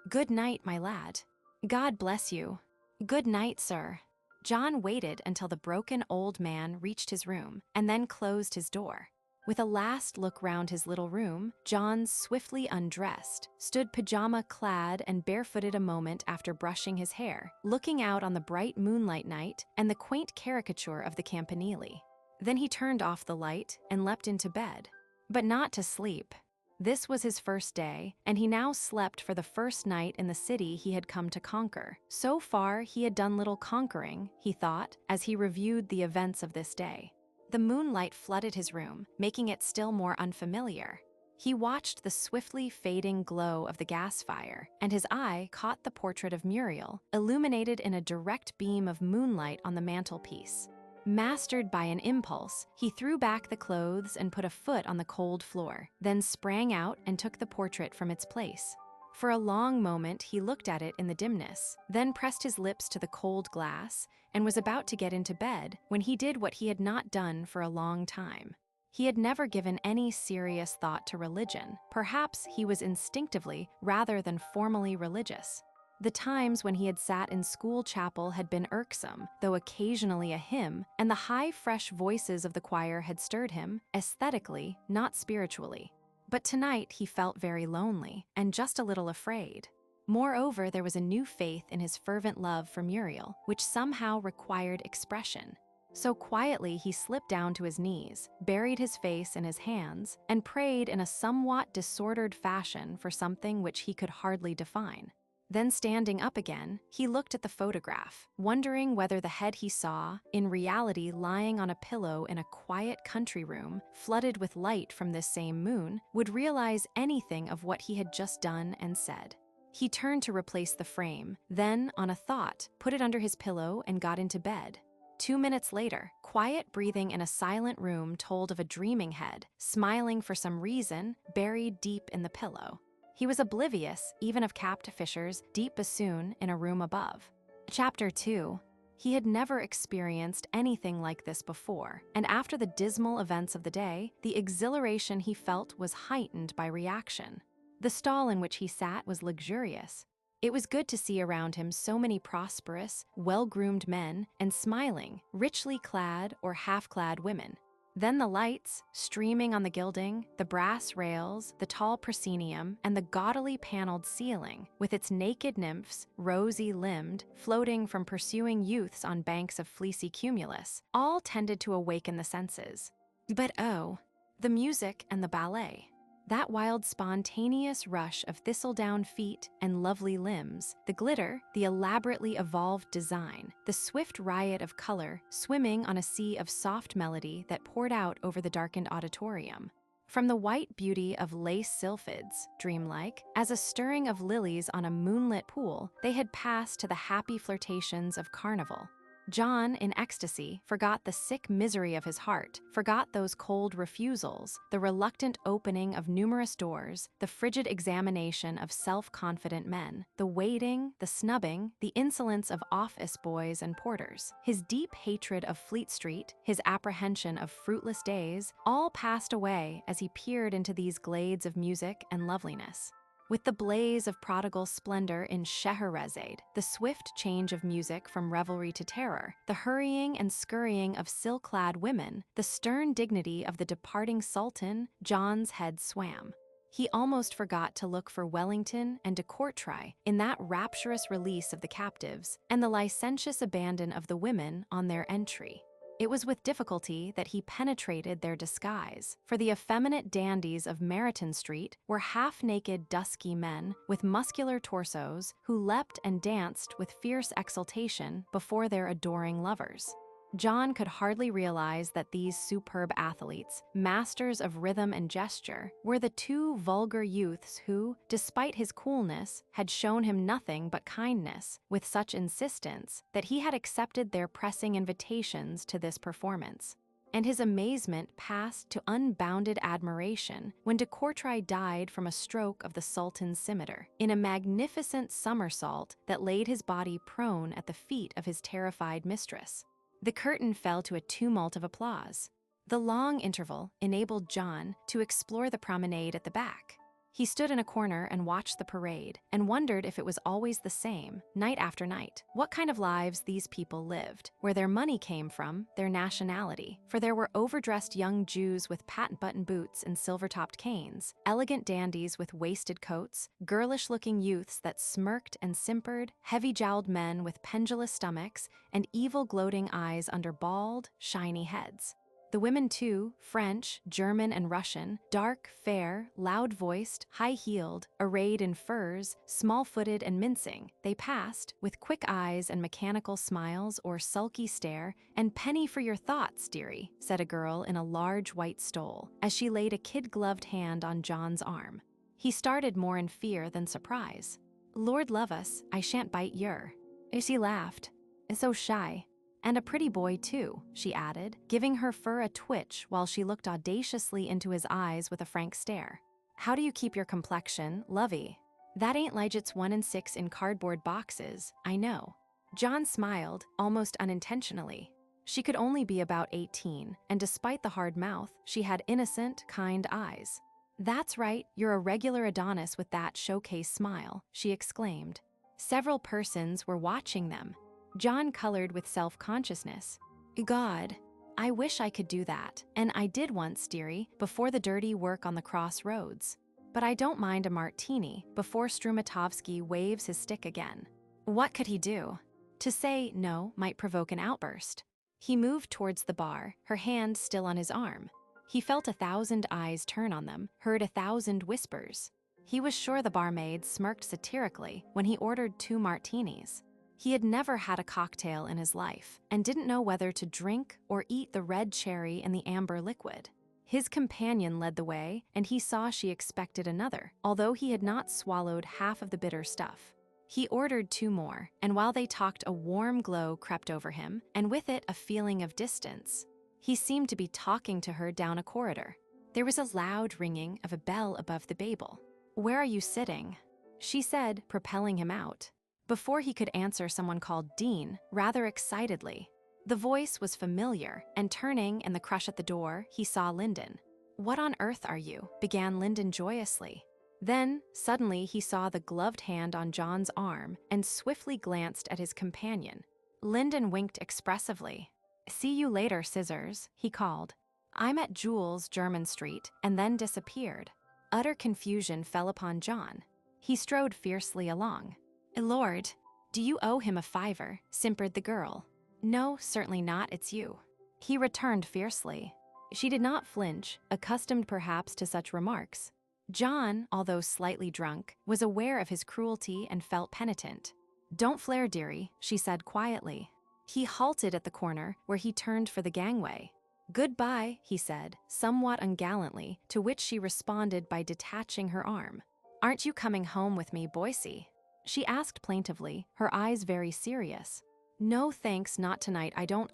Good night, my lad. God bless you. Good night, sir. John waited until the broken old man reached his room and then closed his door. With a last look round his little room, John swiftly undressed, stood pajama-clad and barefooted a moment after brushing his hair, looking out on the bright moonlight night and the quaint caricature of the campanile. Then he turned off the light and leapt into bed. But not to sleep. This was his first day, and he now slept for the first night in the city he had come to conquer. So far, he had done little conquering, he thought, as he reviewed the events of this day. The moonlight flooded his room, making it still more unfamiliar. He watched the swiftly fading glow of the gas fire, and his eye caught the portrait of Muriel, illuminated in a direct beam of moonlight on the mantelpiece. Mastered by an impulse, he threw back the clothes and put a foot on the cold floor, then sprang out and took the portrait from its place. For a long moment he looked at it in the dimness, then pressed his lips to the cold glass, and was about to get into bed when he did what he had not done for a long time. He had never given any serious thought to religion. Perhaps he was instinctively rather than formally religious. The times when he had sat in school chapel had been irksome, though occasionally a hymn, and the high, fresh voices of the choir had stirred him, aesthetically, not spiritually. But tonight he felt very lonely, and just a little afraid. Moreover, there was a new faith in his fervent love for Muriel, which somehow required expression. So quietly he slipped down to his knees, buried his face in his hands, and prayed in a somewhat disordered fashion for something which he could hardly define. Then standing up again, he looked at the photograph, wondering whether the head he saw, in reality lying on a pillow in a quiet country room, flooded with light from this same moon, would realize anything of what he had just done and said. He turned to replace the frame, then, on a thought, put it under his pillow and got into bed. 2 minutes later, quiet breathing in a silent room told of a dreaming head, smiling for some reason, buried deep in the pillow. He was oblivious even of Captain Fisher's deep bassoon in a room above. Chapter 2. He had never experienced anything like this before, and after the dismal events of the day, the exhilaration he felt was heightened by reaction. The stall in which he sat was luxurious. It was good to see around him so many prosperous, well-groomed men and smiling, richly clad or half-clad women. Then the lights, streaming on the gilding, the brass rails, the tall proscenium, and the gaudily paneled ceiling, with its naked nymphs, rosy-limbed, floating from pursuing youths on banks of fleecy cumulus, all tended to awaken the senses. But oh, the music and the ballet. That wild, spontaneous rush of thistledown feet and lovely limbs, the glitter, the elaborately evolved design, the swift riot of color swimming on a sea of soft melody that poured out over the darkened auditorium. From the white beauty of lace sylphids, dreamlike, as a stirring of lilies on a moonlit pool, they had passed to the happy flirtations of carnival. John, in ecstasy, forgot the sick misery of his heart, forgot those cold refusals, the reluctant opening of numerous doors, the frigid examination of self-confident men, the waiting, the snubbing, the insolence of office boys and porters. His deep hatred of Fleet Street, his apprehension of fruitless days, all passed away as he peered into these glades of music and loveliness. With the blaze of prodigal splendor in Scheherazade, the swift change of music from revelry to terror, the hurrying and scurrying of silk-clad women, the stern dignity of the departing sultan, John's head swam. He almost forgot to look for Wellington and de Courtrai in that rapturous release of the captives, and the licentious abandon of the women on their entry. It was with difficulty that he penetrated their disguise, for the effeminate dandies of Meryton Street were half-naked, dusky men with muscular torsos who leapt and danced with fierce exultation before their adoring lovers. John could hardly realize that these superb athletes, masters of rhythm and gesture, were the two vulgar youths who, despite his coolness, had shown him nothing but kindness, with such insistence that he had accepted their pressing invitations to this performance. And his amazement passed to unbounded admiration when de Courtrai died from a stroke of the Sultan's scimitar, in a magnificent somersault that laid his body prone at the feet of his terrified mistress. The curtain fell to a tumult of applause. The long interval enabled John to explore the promenade at the back. He stood in a corner and watched the parade, and wondered if it was always the same, night after night. What kind of lives these people lived, where their money came from, their nationality. For there were overdressed young Jews with patent-button boots and silver-topped canes, elegant dandies with waisted coats, girlish-looking youths that smirked and simpered, heavy-jowled men with pendulous stomachs, and evil gloating eyes under bald, shiny heads. The women too, French, German, and Russian, dark, fair, loud-voiced, high-heeled, arrayed in furs, small-footed and mincing, they passed, with quick eyes and mechanical smiles or sulky stare, and "Penny for your thoughts, dearie," said a girl in a large white stole, as she laid a kid-gloved hand on John's arm. He started more in fear than surprise. "Lord love us, I shan't bite yer." She laughed. "So shy. And a pretty boy, too," she added, giving her fur a twitch while she looked audaciously into his eyes with a frank stare. "How do you keep your complexion, lovey? That ain't Ligets 1 and 6 in cardboard boxes, I know." John smiled, almost unintentionally. She could only be about 18, and despite the hard mouth, she had innocent, kind eyes. "That's right, you're a regular Adonis with that showcase smile," she exclaimed. Several persons were watching them. John colored with self-consciousness. "God, I wish I could do that, and I did once, dearie, before the dirty work on the crossroads. But I don't mind a martini before Strumatovsky waves his stick again." What could he do? To say no might provoke an outburst. He moved towards the bar, her hand still on his arm. He felt 1,000 eyes turn on them, heard 1,000 whispers. He was sure the barmaid smirked satirically when he ordered 2 martinis. He had never had a cocktail in his life, and didn't know whether to drink or eat the red cherry and the amber liquid. His companion led the way, and he saw she expected another, although he had not swallowed half of the bitter stuff. He ordered 2 more, and while they talked, a warm glow crept over him, and with it a feeling of distance. He seemed to be talking to her down a corridor. There was a loud ringing of a bell above the Babel. "Where are you sitting?" she said, propelling him out. Before he could answer, someone called Dean, rather excitedly. The voice was familiar, and turning in the crush at the door, he saw Lyndon. "What on earth are you?" began Lyndon joyously. Then, suddenly, he saw the gloved hand on John's arm and swiftly glanced at his companion. Lyndon winked expressively. "See you later, Scissors," he called. "I'm at Jules, Jermyn Street," and then disappeared. Utter confusion fell upon John. He strode fiercely along. "Lord, do you owe him a fiver?" simpered the girl. "No, certainly not, it's you." He returned fiercely. She did not flinch, accustomed perhaps to such remarks. John, although slightly drunk, was aware of his cruelty and felt penitent. "Don't flare, dearie," she said quietly. He halted at the corner, where he turned for the gangway. "Goodbye," he said, somewhat ungallantly, to which she responded by detaching her arm. "Aren't you coming home with me, Boise?" she asked plaintively, her eyes very serious. "No thanks, not tonight, I don't,"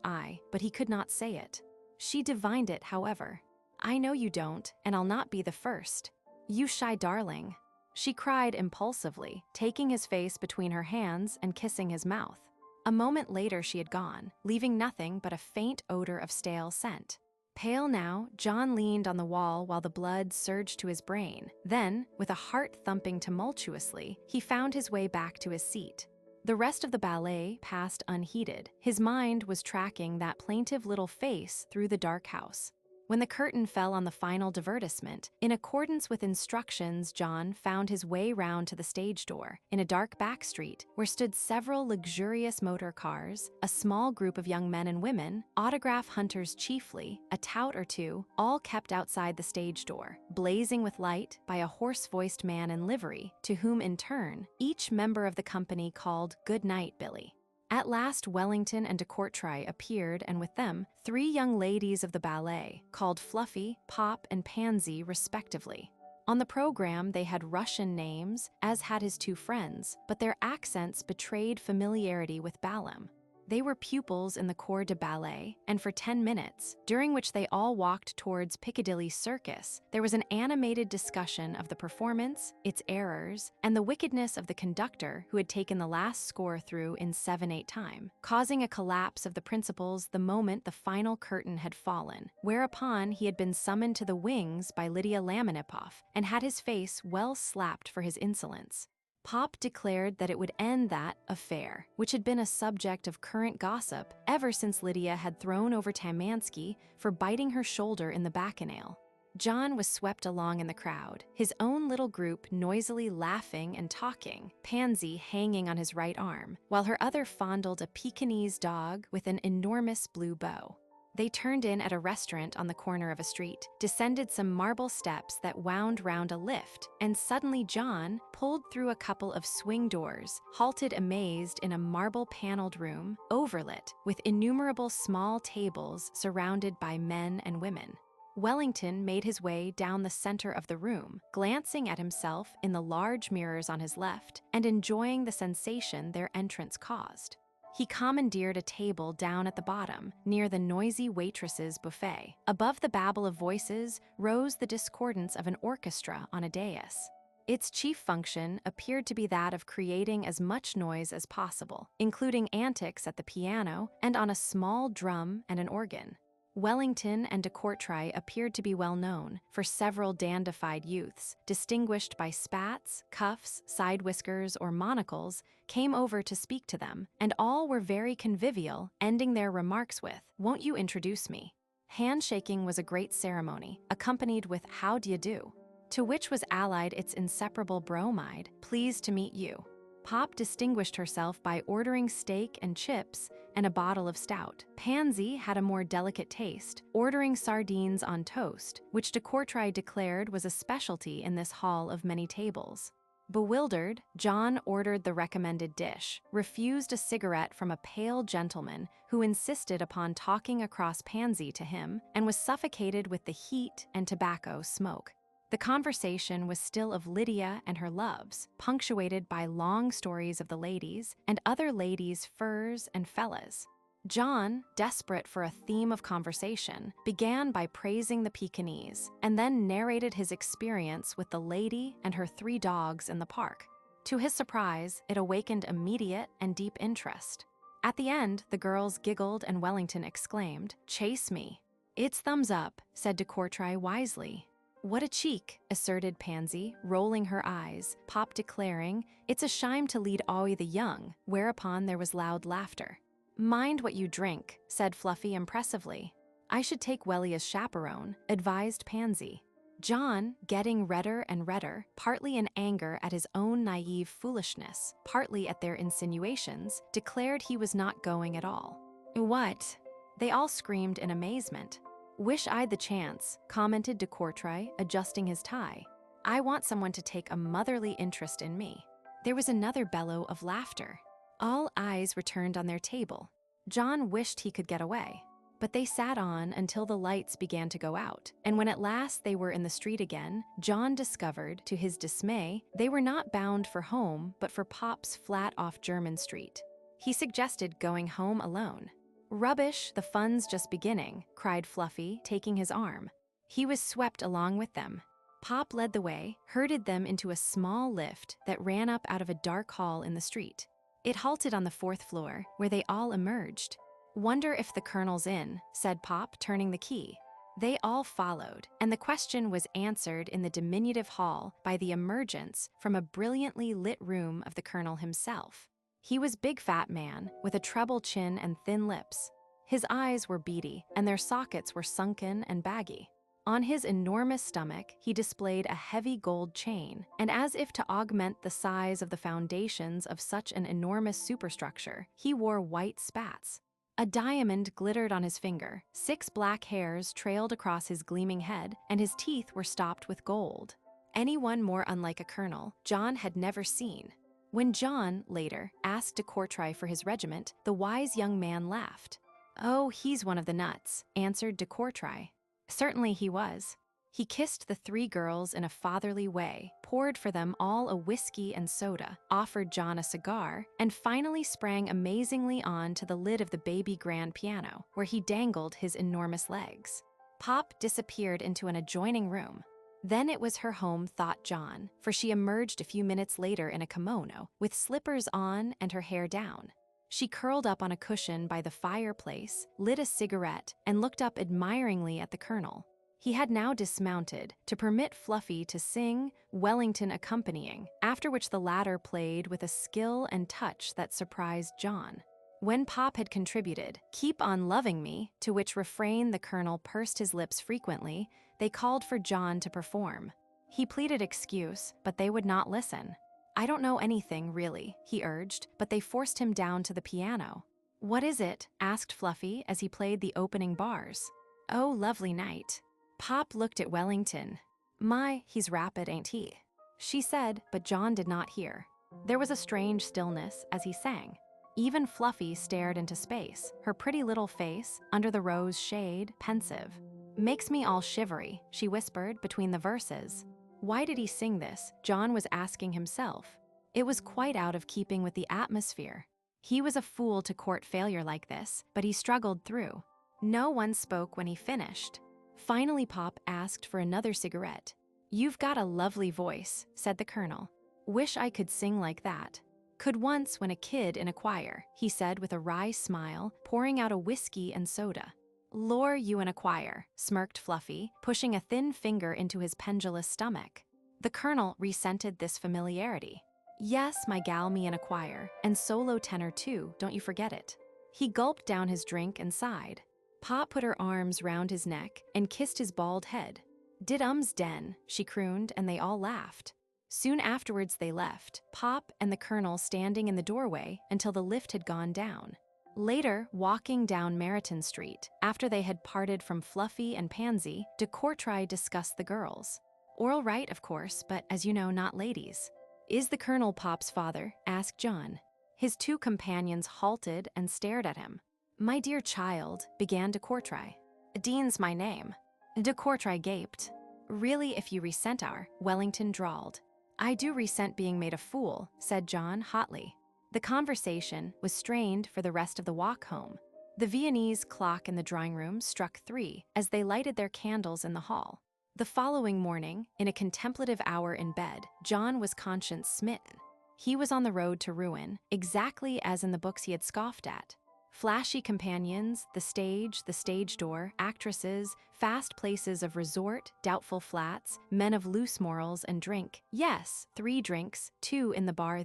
but he could not say it. She divined it, however. "I know you don't, and I'll not be the first. You shy darling," she cried impulsively, taking his face between her hands and kissing his mouth. A moment later she had gone, leaving nothing but a faint odor of stale scent. Pale now, John leaned on the wall while the blood surged to his brain. Then, with a heart thumping tumultuously, he found his way back to his seat. The rest of the ballet passed unheeded. His mind was tracking that plaintive little face through the dark house. When the curtain fell on the final divertisement, in accordance with instructions, John found his way round to the stage door, in a dark back street, where stood several luxurious motor cars, a small group of young men and women, autograph hunters chiefly, a tout or two, all kept outside the stage door, blazing with light by a hoarse-voiced man in livery, to whom, in turn, each member of the company called "Good night, Billy." At last Wellington and de Courtrai appeared, and with them, 3 young ladies of the ballet, called Fluffy, Pop, and Pansy respectively. On the program they had Russian names, as had his 2 friends, but their accents betrayed familiarity with Balaam. They were pupils in the Corps de Ballet, and for 10 minutes, during which they all walked towards Piccadilly Circus, there was an animated discussion of the performance, its errors, and the wickedness of the conductor who had taken the last score through in 7/8 time, causing a collapse of the principals the moment the final curtain had fallen, whereupon he had been summoned to the wings by Lydia Laminipoff and had his face well slapped for his insolence. Pop declared that it would end that affair, which had been a subject of current gossip ever since Lydia had thrown over Tamansky for biting her shoulder in the bacchanal. John was swept along in the crowd, his own little group noisily laughing and talking, Pansy hanging on his right arm, while her other fondled a Pekingese dog with an enormous blue bow. They turned in at a restaurant on the corner of a street, descended some marble steps that wound round a lift, and suddenly John pulled through a couple of swing doors, halted amazed in a marble-paneled room, overlit, with innumerable small tables surrounded by men and women. Wellington made his way down the center of the room, glancing at himself in the large mirrors on his left and enjoying the sensation their entrance caused. He commandeered a table down at the bottom, near the noisy waitress's buffet. Above the babble of voices rose the discordance of an orchestra on a dais. Its chief function appeared to be that of creating as much noise as possible, including antics at the piano and on a small drum and an organ. Wellington and de Courtrai appeared to be well known, for several dandified youths, distinguished by spats, cuffs, side whiskers, or monocles, came over to speak to them, and all were very convivial, ending their remarks with, "Won't you introduce me?" Handshaking was a great ceremony, accompanied with "How d'ye do?" to which was allied its inseparable bromide, "Pleased to meet you." Pop distinguished herself by ordering steak and chips and a bottle of stout. Pansy had a more delicate taste, ordering sardines on toast, which de Courtrai declared was a specialty in this hall of many tables. Bewildered, John ordered the recommended dish, refused a cigarette from a pale gentleman who insisted upon talking across Pansy to him, and was suffocated with the heat and tobacco smoke. The conversation was still of Lydia and her loves, punctuated by long stories of the ladies and other ladies' furs and fellas. John, desperate for a theme of conversation, began by praising the Pekingese, and then narrated his experience with the lady and her 3 dogs in the park. To his surprise, it awakened immediate and deep interest. At the end, the girls giggled and Wellington exclaimed, "Chase me." "It's thumbs up," said de Courtrai wisely. "What a cheek," asserted Pansy, rolling her eyes, Pop declaring, "It's a shame to lead always the young," whereupon there was loud laughter. "Mind what you drink," said Fluffy impressively. "I should take Welly as chaperone," advised Pansy. John, getting redder and redder, partly in anger at his own naive foolishness, partly at their insinuations, declared he was not going at all. "What?" they all screamed in amazement. "Wish I'd the chance," commented de Courtrai, adjusting his tie. "I want someone to take a motherly interest in me." There was another bellow of laughter. All eyes returned on their table. John wished he could get away. But they sat on until the lights began to go out, and when at last they were in the street again, John discovered, to his dismay, they were not bound for home but for Pop's flat off German Street. He suggested going home alone. "Rubbish, the fun's just beginning," cried Fluffy, taking his arm. He was swept along with them. Pop led the way, herded them into a small lift that ran up out of a dark hall in the street. It halted on the 4th floor, where they all emerged. "Wonder if the Colonel's in," said Pop, turning the key. They all followed, and the question was answered in the diminutive hall by the emergence from a brilliantly lit room of the Colonel himself. He was big fat man, with a treble chin and thin lips. His eyes were beady, and their sockets were sunken and baggy. On his enormous stomach, he displayed a heavy gold chain, and as if to augment the size of the foundations of such an enormous superstructure, he wore white spats. A diamond glittered on his finger, 6 black hairs trailed across his gleaming head, and his teeth were stopped with gold. Anyone more unlike a colonel, John had never seen. When John, later, asked de Courtrai for his regiment, the wise young man laughed. "Oh, he's one of the nuts," answered de Courtrai. Certainly he was. He kissed the 3 girls in a fatherly way, poured for them all a whiskey and soda, offered John a cigar, and finally sprang amazingly on to the lid of the baby grand piano, where he dangled his enormous legs. Pop disappeared into an adjoining room. Then it was her home, thought John, for she emerged a few minutes later in a kimono, with slippers on and her hair down. She curled up on a cushion by the fireplace, lit a cigarette, and looked up admiringly at the Colonel. He had now dismounted to permit Fluffy to sing, Wellington accompanying, after which the latter played with a skill and touch that surprised John. When Pop had contributed, "Keep on loving me," to which refrain the Colonel pursed his lips frequently, they called for John to perform. He pleaded excuse, but they would not listen. "I don't know anything, really," he urged, but they forced him down to the piano. "What is it?" asked Fluffy as he played the opening bars. "Oh, lovely night." Pop looked at Wellington. "My, he's rapid, ain't he?" she said, but John did not hear. There was a strange stillness as he sang. Even Fluffy stared into space, her pretty little face, under the rose shade, pensive. "Makes me all shivery," she whispered between the verses. Why did he sing this? John was asking himself. It was quite out of keeping with the atmosphere. He was a fool to court failure like this, but he struggled through. No one spoke when he finished. Finally, Pop asked for another cigarette. "You've got a lovely voice," said the Colonel. "Wish I could sing like that." "Could once when a kid in a choir," he said with a wry smile, pouring out a whiskey and soda. "Lore, you in a choir," smirked Fluffy, pushing a thin finger into his pendulous stomach. The Colonel resented this familiarity. "Yes, my gal, me in a choir, and solo tenor too, don't you forget it." He gulped down his drink and sighed. Pop put her arms round his neck and kissed his bald head. "Did den," she crooned, and they all laughed. Soon afterwards they left, Pop and the Colonel standing in the doorway until the lift had gone down. Later, walking down Meriton Street, after they had parted from Fluffy and Pansy, de Courtrai discussed the girls. Oral right, of course, but as you know, not ladies. "Is the Colonel Pop's father?" asked John. His 2 companions halted and stared at him. "My dear child," began de Courtrai. "Dean's my name." De Courtrai gaped. "Really, if you resent our," Wellington drawled. "I do resent being made a fool," said John hotly. The conversation was strained for the rest of the walk home. The Viennese clock in the drawing room struck 3 as they lighted their candles in the hall. The following morning, in a contemplative hour in bed, John was conscience smitten. He was on the road to ruin, exactly as in the books he had scoffed at. Flashy companions, the stage door, actresses, fast places of resort, doubtful flats, men of loose morals and drink. Yes, 3 drinks, 2 in the bar,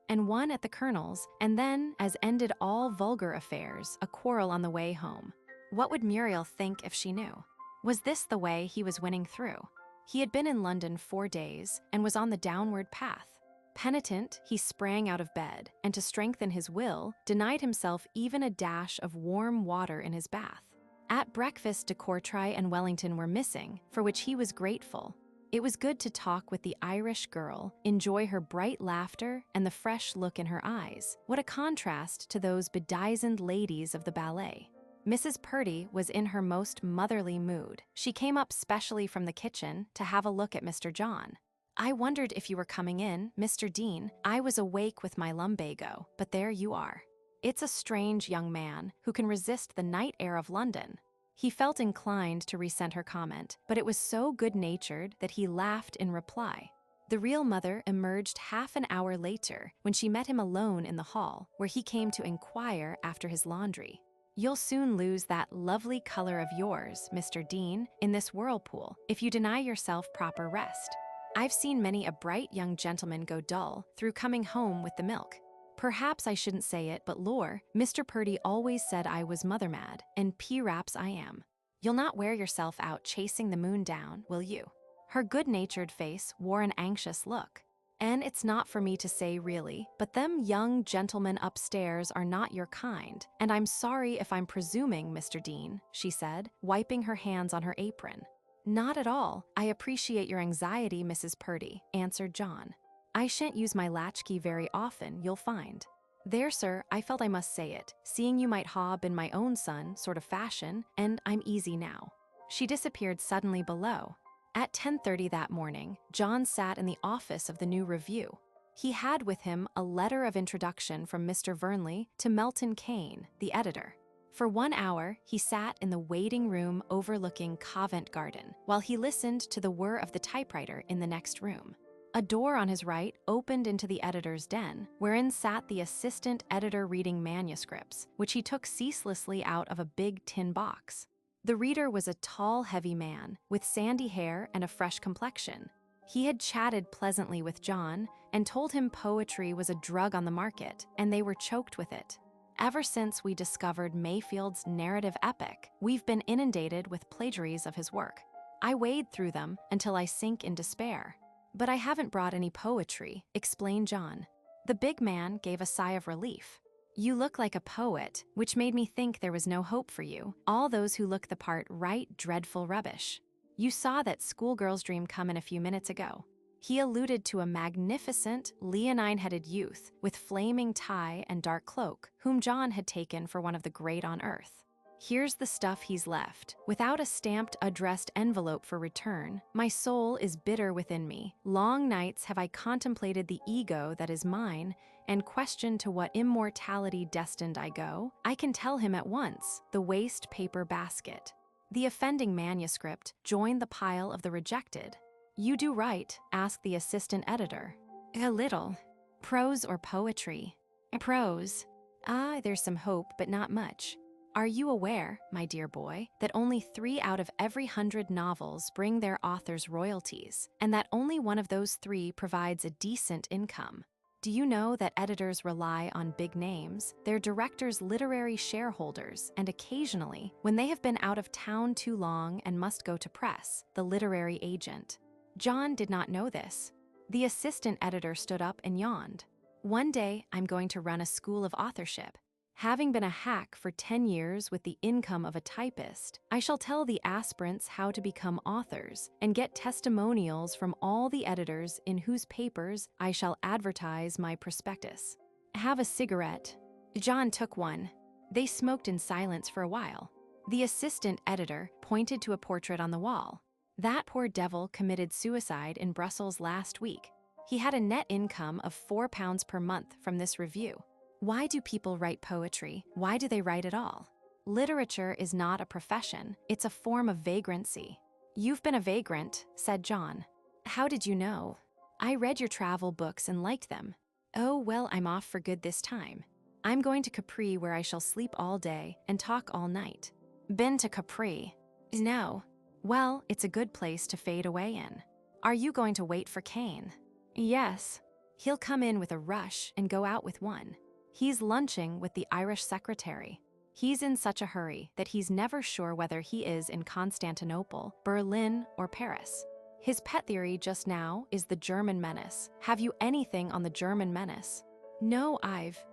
and 1 at the Colonel's, and then, as ended all vulgar affairs, a quarrel on the way home. What would Muriel think if she knew? Was this the way he was winning through? He had been in London 4 days and was on the downward path. Penitent, he sprang out of bed, and to strengthen his will, denied himself even a dash of warm water in his bath. At breakfast, de Courtrai and Wellington were missing, for which he was grateful. It was good to talk with the Irish girl, enjoy her bright laughter and the fresh look in her eyes. What a contrast to those bedizened ladies of the ballet. Mrs. Purdy was in her most motherly mood. She came up specially from the kitchen to have a look at Mr. John. "I wondered if you were coming in, Mr. Dean. I was awake with my lumbago, but there you are. It's a strange young man who can resist the night air of London." He felt inclined to resent her comment, but it was so good-natured that he laughed in reply. The real mother emerged half an hour later when she met him alone in the hall, where he came to inquire after his laundry. "You'll soon lose that lovely color of yours, Mr. Dean, in this whirlpool, if you deny yourself proper rest. I've seen many a bright young gentleman go dull through coming home with the milk. Perhaps I shouldn't say it, but lor, Mr. Purdy always said I was mother-mad, and p-raps I am. You'll not wear yourself out chasing the moon down, will you?" Her good-natured face wore an anxious look. "And it's not for me to say really, but them young gentlemen upstairs are not your kind, and I'm sorry if I'm presuming, Mr. Dean," she said, wiping her hands on her apron. "Not at all. I appreciate your anxiety, Mrs. Purdy," answered John. "I shan't use my latchkey very often, you'll find. There, sir, I felt I must say it, seeing you might hob in my own son sort of fashion, and I'm easy now." She disappeared suddenly below. At 10:30 that morning, John sat in the office of the New Review. He had with him a letter of introduction from Mr. Vernley to Melton Kane, the editor. For 1 hour, he sat in the waiting room overlooking Covent Garden, while he listened to the whir of the typewriter in the next room. A door on his right opened into the editor's den, wherein sat the assistant editor reading manuscripts, which he took ceaselessly out of a big tin box. The reader was a tall, heavy man, with sandy hair and a fresh complexion. He had chatted pleasantly with John and told him poetry was a drug on the market, and they were choked with it. Ever since we discovered Mayfield's narrative epic, we've been inundated with plagiaries of his work. I wade through them until I sink in despair. "But I haven't brought any poetry," explained John. The big man gave a sigh of relief. "You look like a poet, which made me think there was no hope for you. All those who look the part write dreadful rubbish. You saw that schoolgirl's dream come in a few minutes ago." He alluded to a magnificent, leonine-headed youth with flaming tie and dark cloak, whom John had taken for one of the great on earth. "Here's the stuff he's left, without a stamped, addressed envelope for return. My soul is bitter within me. Long nights have I contemplated the ego that is mine, and questioned to what immortality destined I go. I can tell him at once, the waste paper basket." The offending manuscript joined the pile of the rejected. "You do write?" asked the assistant editor. "A little. Prose or poetry?" "Prose." "Ah, there's some hope, but not much. Are you aware, my dear boy, that only 3 out of every 100 novels bring their authors royalties, and that only one of those 3 provides a decent income? Do you know that editors rely on big names, their directors' literary shareholders, and occasionally, when they have been out of town too long and must go to press, the literary agent?" John did not know this. The assistant editor stood up and yawned. "One day, I'm going to run a school of authorship. Having been a hack for 10 years with the income of a typist, I shall tell the aspirants how to become authors and get testimonials from all the editors in whose papers I shall advertise my prospectus. Have a cigarette?" John took one. They smoked in silence for a while. The assistant editor pointed to a portrait on the wall. "That poor devil committed suicide in Brussels last week. He had a net income of £4 per month from this review. Why do people write poetry? Why do they write at all? Literature is not a profession, it's a form of vagrancy." "You've been a vagrant," said John. "How did you know?" "I read your travel books and liked them." "Oh, well, I'm off for good this time. I'm going to Capri, where I shall sleep all day and talk all night." "Been to Capri?" "No." "Well, it's a good place to fade away in." "Are you going to wait for Kane?" "Yes. He'll come in with a rush and go out with one. He's lunching with the Irish secretary. He's in such a hurry that he's never sure whether he is in Constantinople, Berlin, or Paris. His pet theory just now is the German menace. Have you anything on the German menace?" "No,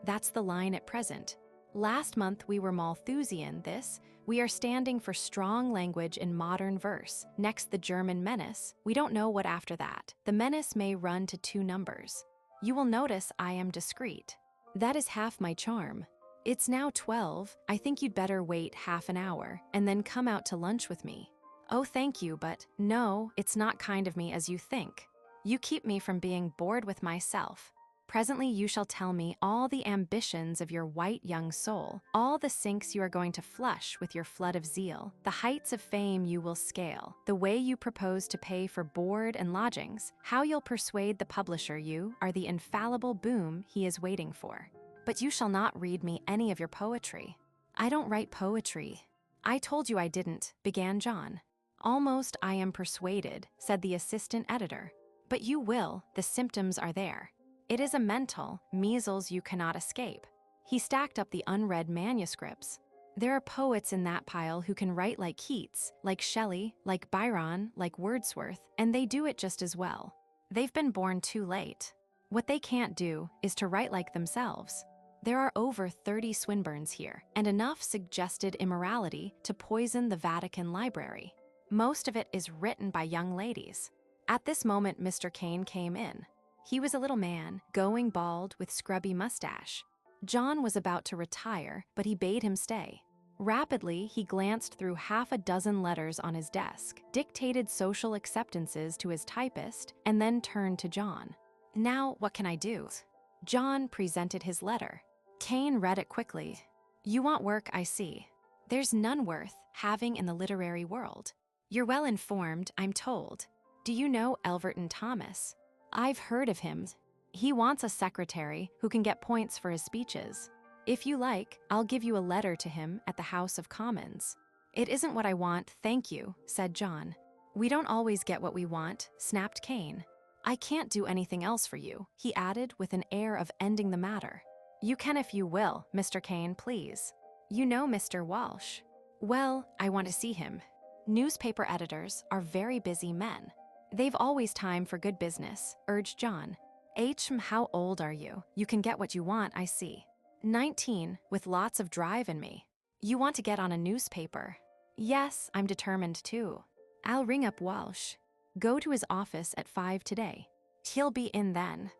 that's the line at present. Last month we were Malthusian this, We are standing for strong language in modern verse. Next, the German menace. We don't know what after that. The menace may run to 2 numbers. You will notice I am discreet. That is half my charm. It's now 12. I think you'd better wait half an hour and then come out to lunch with me. Oh, thank you, but no, it's not kind of me as you think. You keep me from being bored with myself. Presently you shall tell me all the ambitions of your white young soul, all the sinks you are going to flush with your flood of zeal, the heights of fame you will scale, the way you propose to pay for board and lodgings, how you'll persuade the publisher you are the infallible boom he is waiting for. But you shall not read me any of your poetry. I don't write poetry. I told you I didn't, began John. Almost I am persuaded, said the assistant editor. But you will, the symptoms are there. It is a mental measles you cannot escape. He stacked up the unread manuscripts. There are poets in that pile who can write like Keats, like Shelley, like Byron, like Wordsworth, and they do it just as well. They've been born too late. What they can't do is to write like themselves. There are over 30 Swinburnes here, and enough suggested immorality to poison the Vatican Library. Most of it is written by young ladies. At this moment, Mr. Kane came in. He was a little man, going bald with scrubby mustache. John was about to retire, but he bade him stay. Rapidly, he glanced through half a dozen letters on his desk, dictated social acceptances to his typist, and then turned to John. Now, what can I do? John presented his letter. Kane read it quickly. You want work, I see. There's none worth having in the literary world. You're well informed, I'm told. Do you know Elverton Thomas? I've heard of him. He wants a secretary who can get points for his speeches. If you like, I'll give you a letter to him at the House of Commons. It isn't what I want, thank you, said John. We don't always get what we want, snapped Kane. I can't do anything else for you, he added with an air of ending the matter. You can if you will, Mr. Kane, please. You know Mr. Walsh. Well, I want to see him. Newspaper editors are very busy men. They've always time for good business, urged John. How old are you? You can get what you want, I see. 19, with lots of drive in me. You want to get on a newspaper? Yes, I'm determined to. I'll ring up Walsh. Go to his office at 5 today. He'll be in then.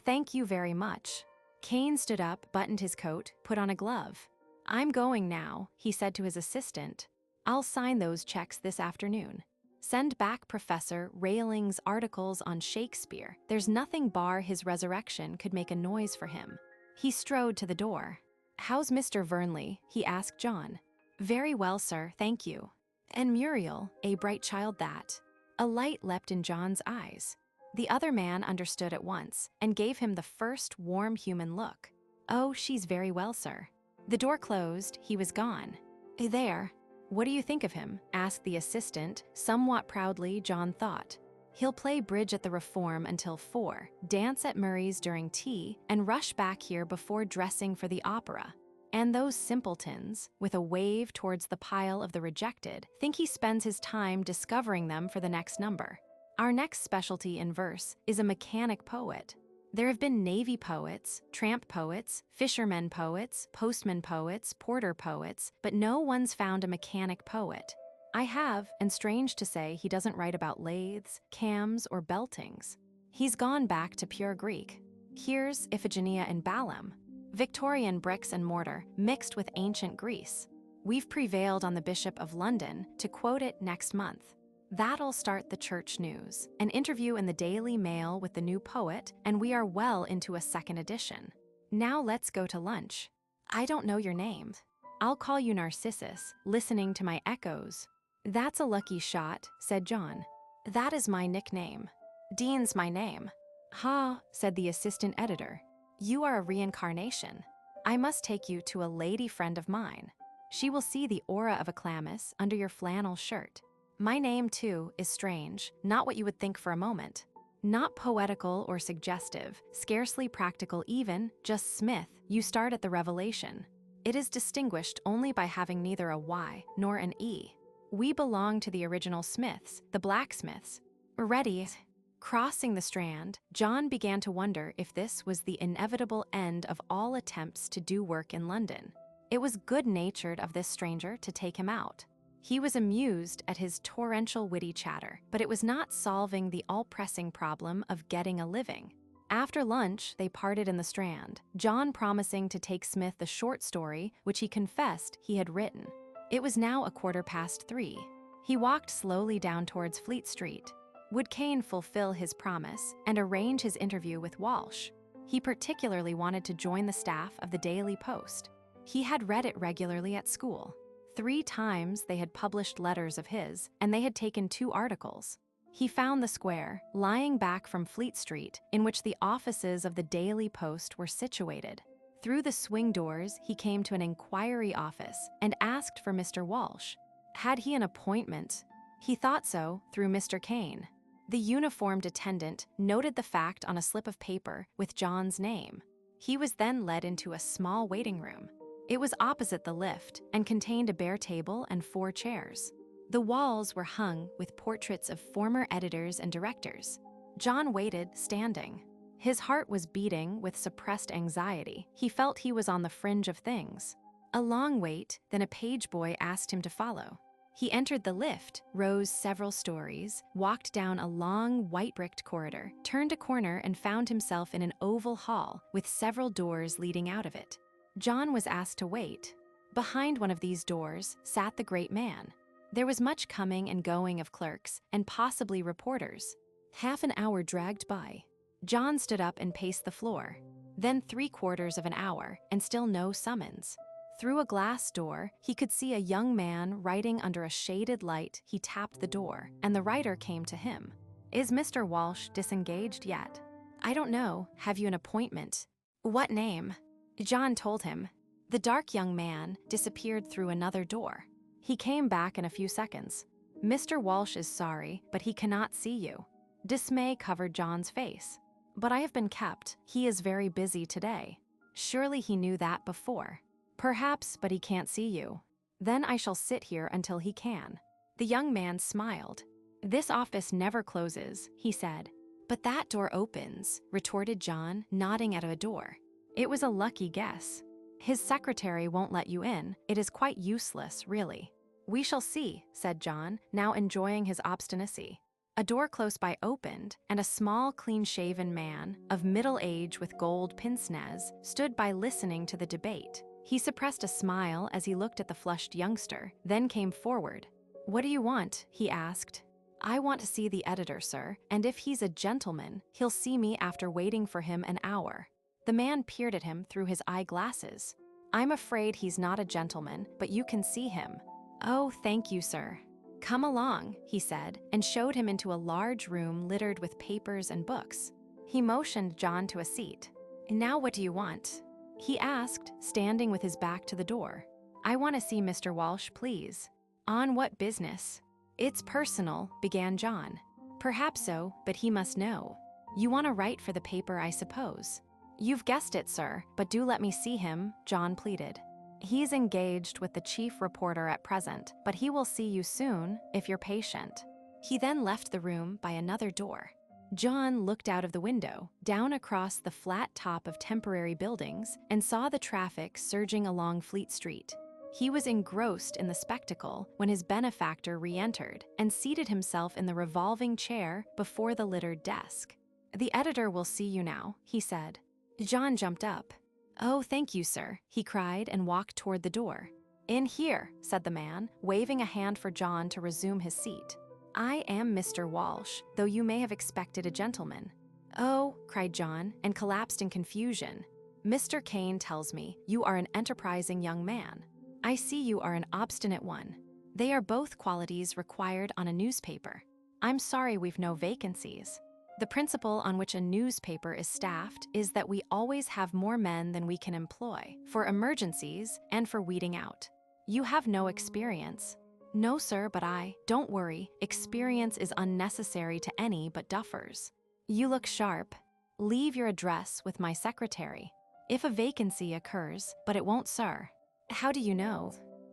Thank you very much. Kane stood up, buttoned his coat, put on a glove. I'm going now, he said to his assistant. I'll sign those checks this afternoon. Send back Professor Railing's articles on Shakespeare. There's nothing bar his resurrection could make a noise for him. He strode to the door. How's Mr. Vernley? He asked John. Very well, sir, thank you. And Muriel, a bright child that. A light leapt in John's eyes. The other man understood at once and gave him the first warm human look. Oh, she's very well, sir. The door closed, he was gone. There. What do you think of him? Asked the assistant, somewhat proudly, John thought. He'll play bridge at the Reform until 4, dance at Murray's during tea, and rush back here before dressing for the opera. And those simpletons, with a wave towards the pile of the rejected, think he spends his time discovering them for the next number. Our next specialty in verse is a mechanic poet. There have been navy poets, tramp poets, fishermen poets, postman poets, porter poets, but no one's found a mechanic poet. I have, and strange to say, he doesn't write about lathes, cams, or beltings. He's gone back to pure Greek. Here's Iphigenia and Balaam, Victorian bricks and mortar mixed with ancient Greece. We've prevailed on the Bishop of London to quote it next month. That'll start the church news, an interview in the Daily Mail with the new poet, and we are well into a second edition. Now let's go to lunch. I don't know your name. I'll call you Narcissus, listening to my echoes. That's a lucky shot, said John. That is my nickname. Dean's my name. Ha, said the assistant editor. You are a reincarnation. I must take you to a lady friend of mine. She will see the aura of a chlamys under your flannel shirt. My name, too, is strange, not what you would think for a moment. Not poetical or suggestive, scarcely practical even, just Smith, you start at the revelation. It is distinguished only by having neither a Y nor an E. We belong to the original Smiths, the blacksmiths. Ready. Crossing the Strand, John began to wonder if this was the inevitable end of all attempts to do work in London. It was good-natured of this stranger to take him out. He was amused at his torrential witty chatter, but it was not solving the all-pressing problem of getting a living. After lunch, they parted in the Strand, John promising to take Smith the short story which he confessed he had written. It was now 3:15. He walked slowly down towards Fleet Street. Would Kane fulfill his promise and arrange his interview with Walsh? He particularly wanted to join the staff of the Daily Post. He had read it regularly at school. 3 times they had published letters of his, and they had taken 2 articles. He found the square, lying back from Fleet Street, in which the offices of the Daily Post were situated. Through the swing doors, he came to an inquiry office and asked for Mr. Walsh. Had he an appointment? He thought so through Mr. Kane. The uniformed attendant noted the fact on a slip of paper with John's name. He was then led into a small waiting room. It was opposite the lift and contained a bare table and 4 chairs. The walls were hung with portraits of former editors and directors. John waited, standing. His heart was beating with suppressed anxiety. He felt he was on the fringe of things. A long wait, then a page boy asked him to follow. He entered the lift, rose several stories, walked down a long, white-bricked corridor, turned a corner and found himself in an oval hall with several doors leading out of it. John was asked to wait. Behind one of these doors sat the great man. There was much coming and going of clerks and possibly reporters. Half an hour dragged by. John stood up and paced the floor. Then 3/4 of an hour, and still no summons. Through a glass door, he could see a young man writing under a shaded light. He tapped the door, and the writer came to him. "Is Mr. Walsh disengaged yet?" "I don't know. Have you an appointment?" "What name?" John told him. The dark young man disappeared through another door. He came back in a few seconds. "Mr. Walsh is sorry, but he cannot see you." Dismay covered John's face. "But I have been kept. He is very busy today." Surely he knew that before. "Perhaps, but he can't see you." "Then I shall sit here until he can." The young man smiled. "This office never closes," he said. "But that door opens," retorted John, nodding at a door. It was a lucky guess. "His secretary won't let you in. It is quite useless, really." "We shall see," said John, now enjoying his obstinacy. A door close by opened, and a small, clean-shaven man, of middle age with gold pince-nez, stood by listening to the debate. He suppressed a smile as he looked at the flushed youngster, then came forward. "What do you want?" he asked. "I want to see the editor, sir, and if he's a gentleman, he'll see me after waiting for him an hour." The man peered at him through his eyeglasses. "I'm afraid he's not a gentleman, but you can see him." "Oh, thank you, sir." "Come along," he said, and showed him into a large room littered with papers and books. He motioned John to a seat. "Now what do you want?" he asked, standing with his back to the door. "I want to see Mr. Walsh, please." "On what business?" "It's personal," began John. "Perhaps so, but he must know." "You want to write for the paper, I suppose." "You've guessed it, sir, but do let me see him," John pleaded. "He's engaged with the chief reporter at present, but he will see you soon, if you're patient." He then left the room by another door. John looked out of the window, down across the flat top of temporary buildings, and saw the traffic surging along Fleet Street. He was engrossed in the spectacle when his benefactor re-entered and seated himself in the revolving chair before the littered desk. "The editor will see you now," he said. John jumped up. "Oh, thank you, sir," he cried and walked toward the door. "In here," said the man, waving a hand for John to resume his seat. "I am Mr. Walsh, though you may have expected a gentleman." "Oh," cried John, and collapsed in confusion. "Mr. Kane tells me you are an enterprising young man. I see you are an obstinate one. They are both qualities required on a newspaper. I'm sorry we've no vacancies. The principle on which a newspaper is staffed is that we always have more men than we can employ, for emergencies and for weeding out. You have no experience." "No, sir, but don't worry, experience is unnecessary to any but duffers." "You look sharp. Leave your address with my secretary. If a vacancy occurs, but it won't, sir." "How do you know?"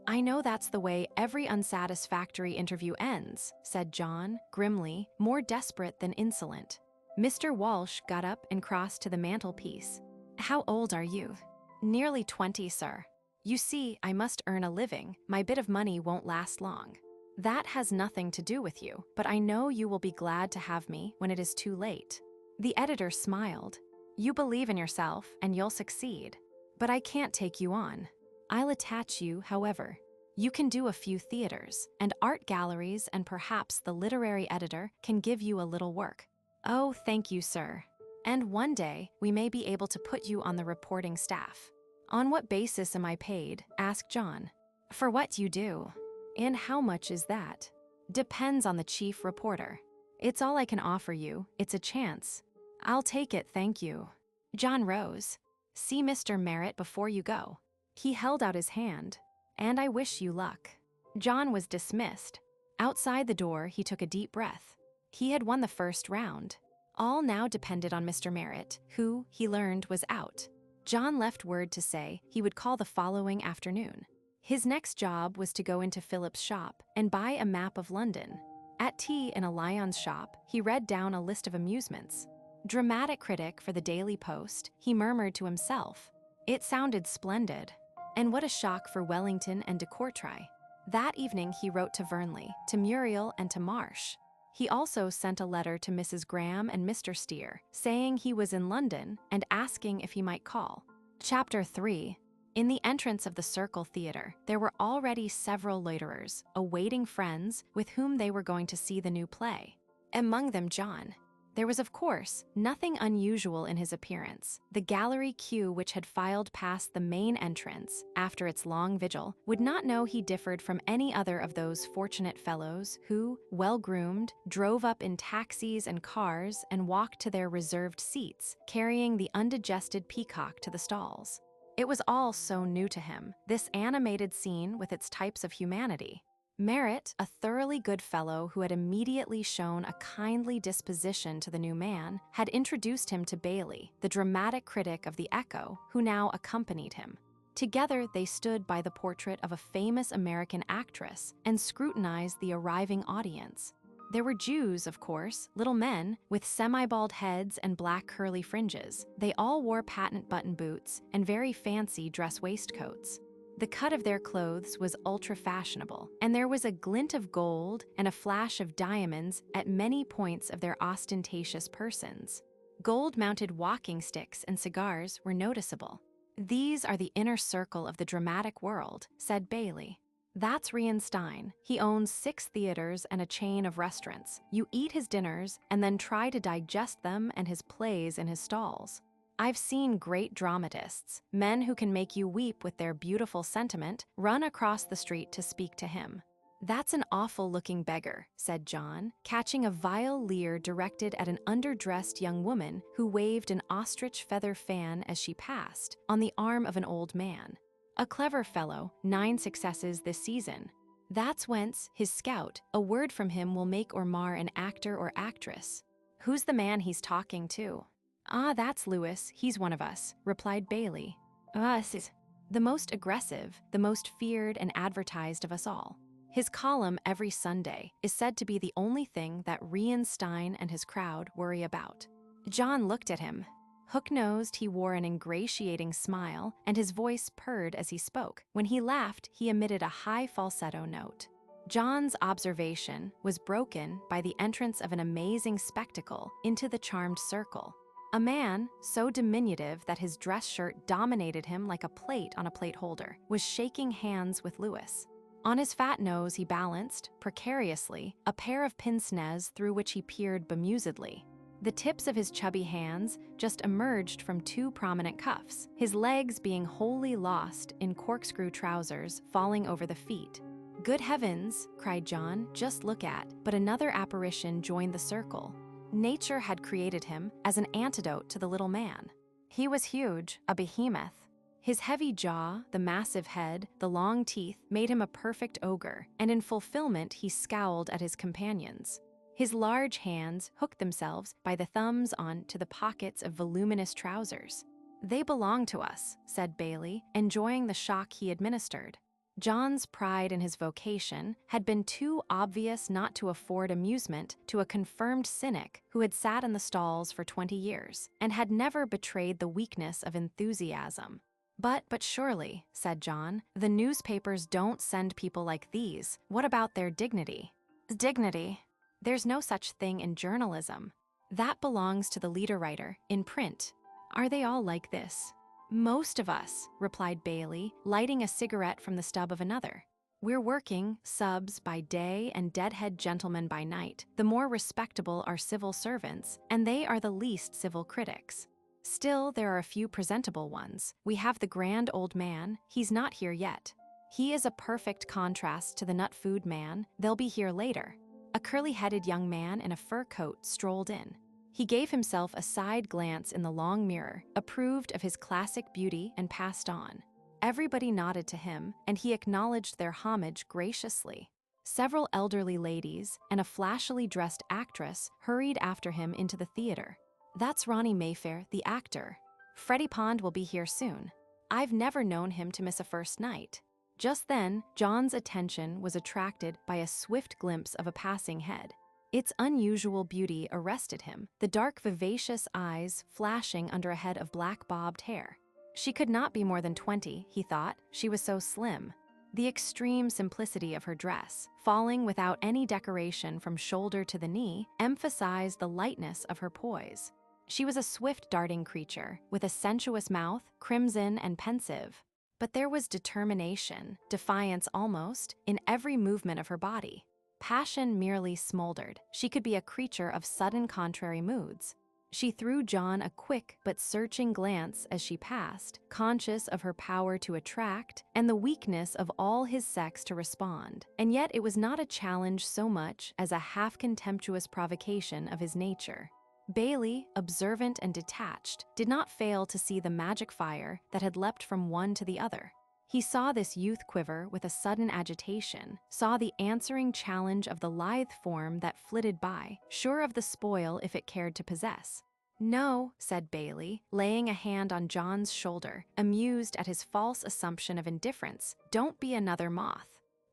"I know that's the way every unsatisfactory interview ends," said John, grimly, more desperate than insolent. Mr. Walsh got up and crossed to the mantelpiece. "How old are you?" "Nearly 20, sir." "You see, I must earn a living. My bit of money won't last long." "That has nothing to do with you, but I know you will be glad to have me when it is too late." The editor smiled. "You believe in yourself, and you'll succeed. But I can't take you on. I'll attach you, however. You can do a few theaters, and art galleries, and perhaps the literary editor can give you a little work." "Oh, thank you, sir. And one day, we may be able to put you on the reporting staff." "On what basis am I paid?" asked John. "For what you do." "And how much is that?" "Depends on the chief reporter. It's all I can offer you. It's a chance." "I'll take it, thank you." John rose. "See Mr. Merritt before you go." He held out his hand. "And I wish you luck." John was dismissed. Outside the door, he took a deep breath. He had won the first round. All now depended on Mr. Merritt, who, he learned, was out. John left word to say he would call the following afternoon. His next job was to go into Philip's shop and buy a map of London. At tea in a Lyons shop, he read down a list of amusements. Dramatic critic for the Daily Post, he murmured to himself. It sounded splendid. And what a shock for Wellington and de Courtrai. That evening he wrote to Vernley, to Muriel, and to Marsh. He also sent a letter to Mrs. Graham and Mr. Steer, saying he was in London and asking if he might call. Chapter 3. In the entrance of the Circle Theatre, there were already several loiterers, awaiting friends with whom they were going to see the new play. Among them John. There was, of course, nothing unusual in his appearance. The gallery queue which had filed past the main entrance, after its long vigil, would not know he differed from any other of those fortunate fellows who, well-groomed, drove up in taxis and cars and walked to their reserved seats, carrying the undigested peacock to the stalls. It was all so new to him, this animated scene with its types of humanity. Merritt, a thoroughly good fellow who had immediately shown a kindly disposition to the new man, had introduced him to Bailey, the dramatic critic of the Echo, who now accompanied him. Together they stood by the portrait of a famous American actress and scrutinized the arriving audience. There were Jews, of course, little men, with semi-bald heads and black curly fringes. They all wore patent button boots and very fancy dress waistcoats. The cut of their clothes was ultra-fashionable, and there was a glint of gold and a flash of diamonds at many points of their ostentatious persons. Gold-mounted walking sticks and cigars were noticeable. "These are the inner circle of the dramatic world," said Bailey. "That's Reinstein. He owns 6 theaters and a chain of restaurants. You eat his dinners and then try to digest them and his plays in his stalls. I've seen great dramatists, men who can make you weep with their beautiful sentiment, run across the street to speak to him." "That's an awful-looking beggar," said John, catching a vile leer directed at an underdressed young woman who waved an ostrich feather fan as she passed, on the arm of an old man. "A clever fellow, 9 successes this season. That's whence, his scout, a word from him will make or mar an actor or actress." "Who's the man he's talking to?" "Ah, that's Lewis, he's one of us," replied Bailey. "Us is the most aggressive, the most feared and advertised of us all. His column every Sunday is said to be the only thing that Reinstein and his crowd worry about." John looked at him. Hook-nosed, he wore an ingratiating smile, and his voice purred as he spoke. When he laughed, he emitted a high falsetto note. John's observation was broken by the entrance of an amazing spectacle into the charmed circle. A man, so diminutive that his dress shirt dominated him like a plate on a plate holder, was shaking hands with Lewis. On his fat nose he balanced, precariously, a pair of pince-nez through which he peered bemusedly. The tips of his chubby hands just emerged from 2 prominent cuffs, his legs being wholly lost in corkscrew trousers falling over the feet. "Good heavens," cried John, "just look at." But another apparition joined the circle. Nature had created him as an antidote to the little man. He was huge, a behemoth. His heavy jaw, the massive head, the long teeth made him a perfect ogre, and in fulfillment he scowled at his companions. His large hands hooked themselves by the thumbs on to the pockets of voluminous trousers. "They belong to us," said Bailey, enjoying the shock he administered. John's pride in his vocation had been too obvious not to afford amusement to a confirmed cynic who had sat in the stalls for 20 years and had never betrayed the weakness of enthusiasm. But surely, said John, the newspapers don't send people like these. What about their dignity? Dignity? There's no such thing in journalism. That belongs to the leader writer, in print. Are they all like this? Most of us, replied Bailey, lighting a cigarette from the stub of another. We're working, subs by day and deadhead gentlemen by night. The more respectable are civil servants, and they are the least civil critics. Still, there are a few presentable ones. We have the grand old man. He's not here yet. He is a perfect contrast to the nut-food man. They'll be here later. A curly-headed young man in a fur coat strolled in. He gave himself a side glance in the long mirror, approved of his classic beauty, and passed on. Everybody nodded to him, and he acknowledged their homage graciously. Several elderly ladies and a flashily dressed actress hurried after him into the theater. That's Ronnie Mayfair, the actor. Freddie Pond will be here soon. I've never known him to miss a first night. Just then, John's attention was attracted by a swift glimpse of a passing head. Its unusual beauty arrested him, the dark, vivacious eyes flashing under a head of black bobbed hair. She could not be more than 20, he thought. She was so slim. The extreme simplicity of her dress, falling without any decoration from shoulder to the knee, emphasized the lightness of her poise. She was a swift darting creature, with a sensuous mouth, crimson and pensive. But there was determination, defiance almost, in every movement of her body. Passion merely smoldered. She could be a creature of sudden contrary moods. She threw John a quick but searching glance as she passed, conscious of her power to attract and the weakness of all his sex to respond. And yet it was not a challenge so much as a half-contemptuous provocation of his nature. Bailey, observant and detached, did not fail to see the magic fire that had leapt from one to the other. He saw this youth quiver with a sudden agitation, saw the answering challenge of the lithe form that flitted by, sure of the spoil if it cared to possess. No, said Bailey, laying a hand on John's shoulder, amused at his false assumption of indifference. Don't be another moth.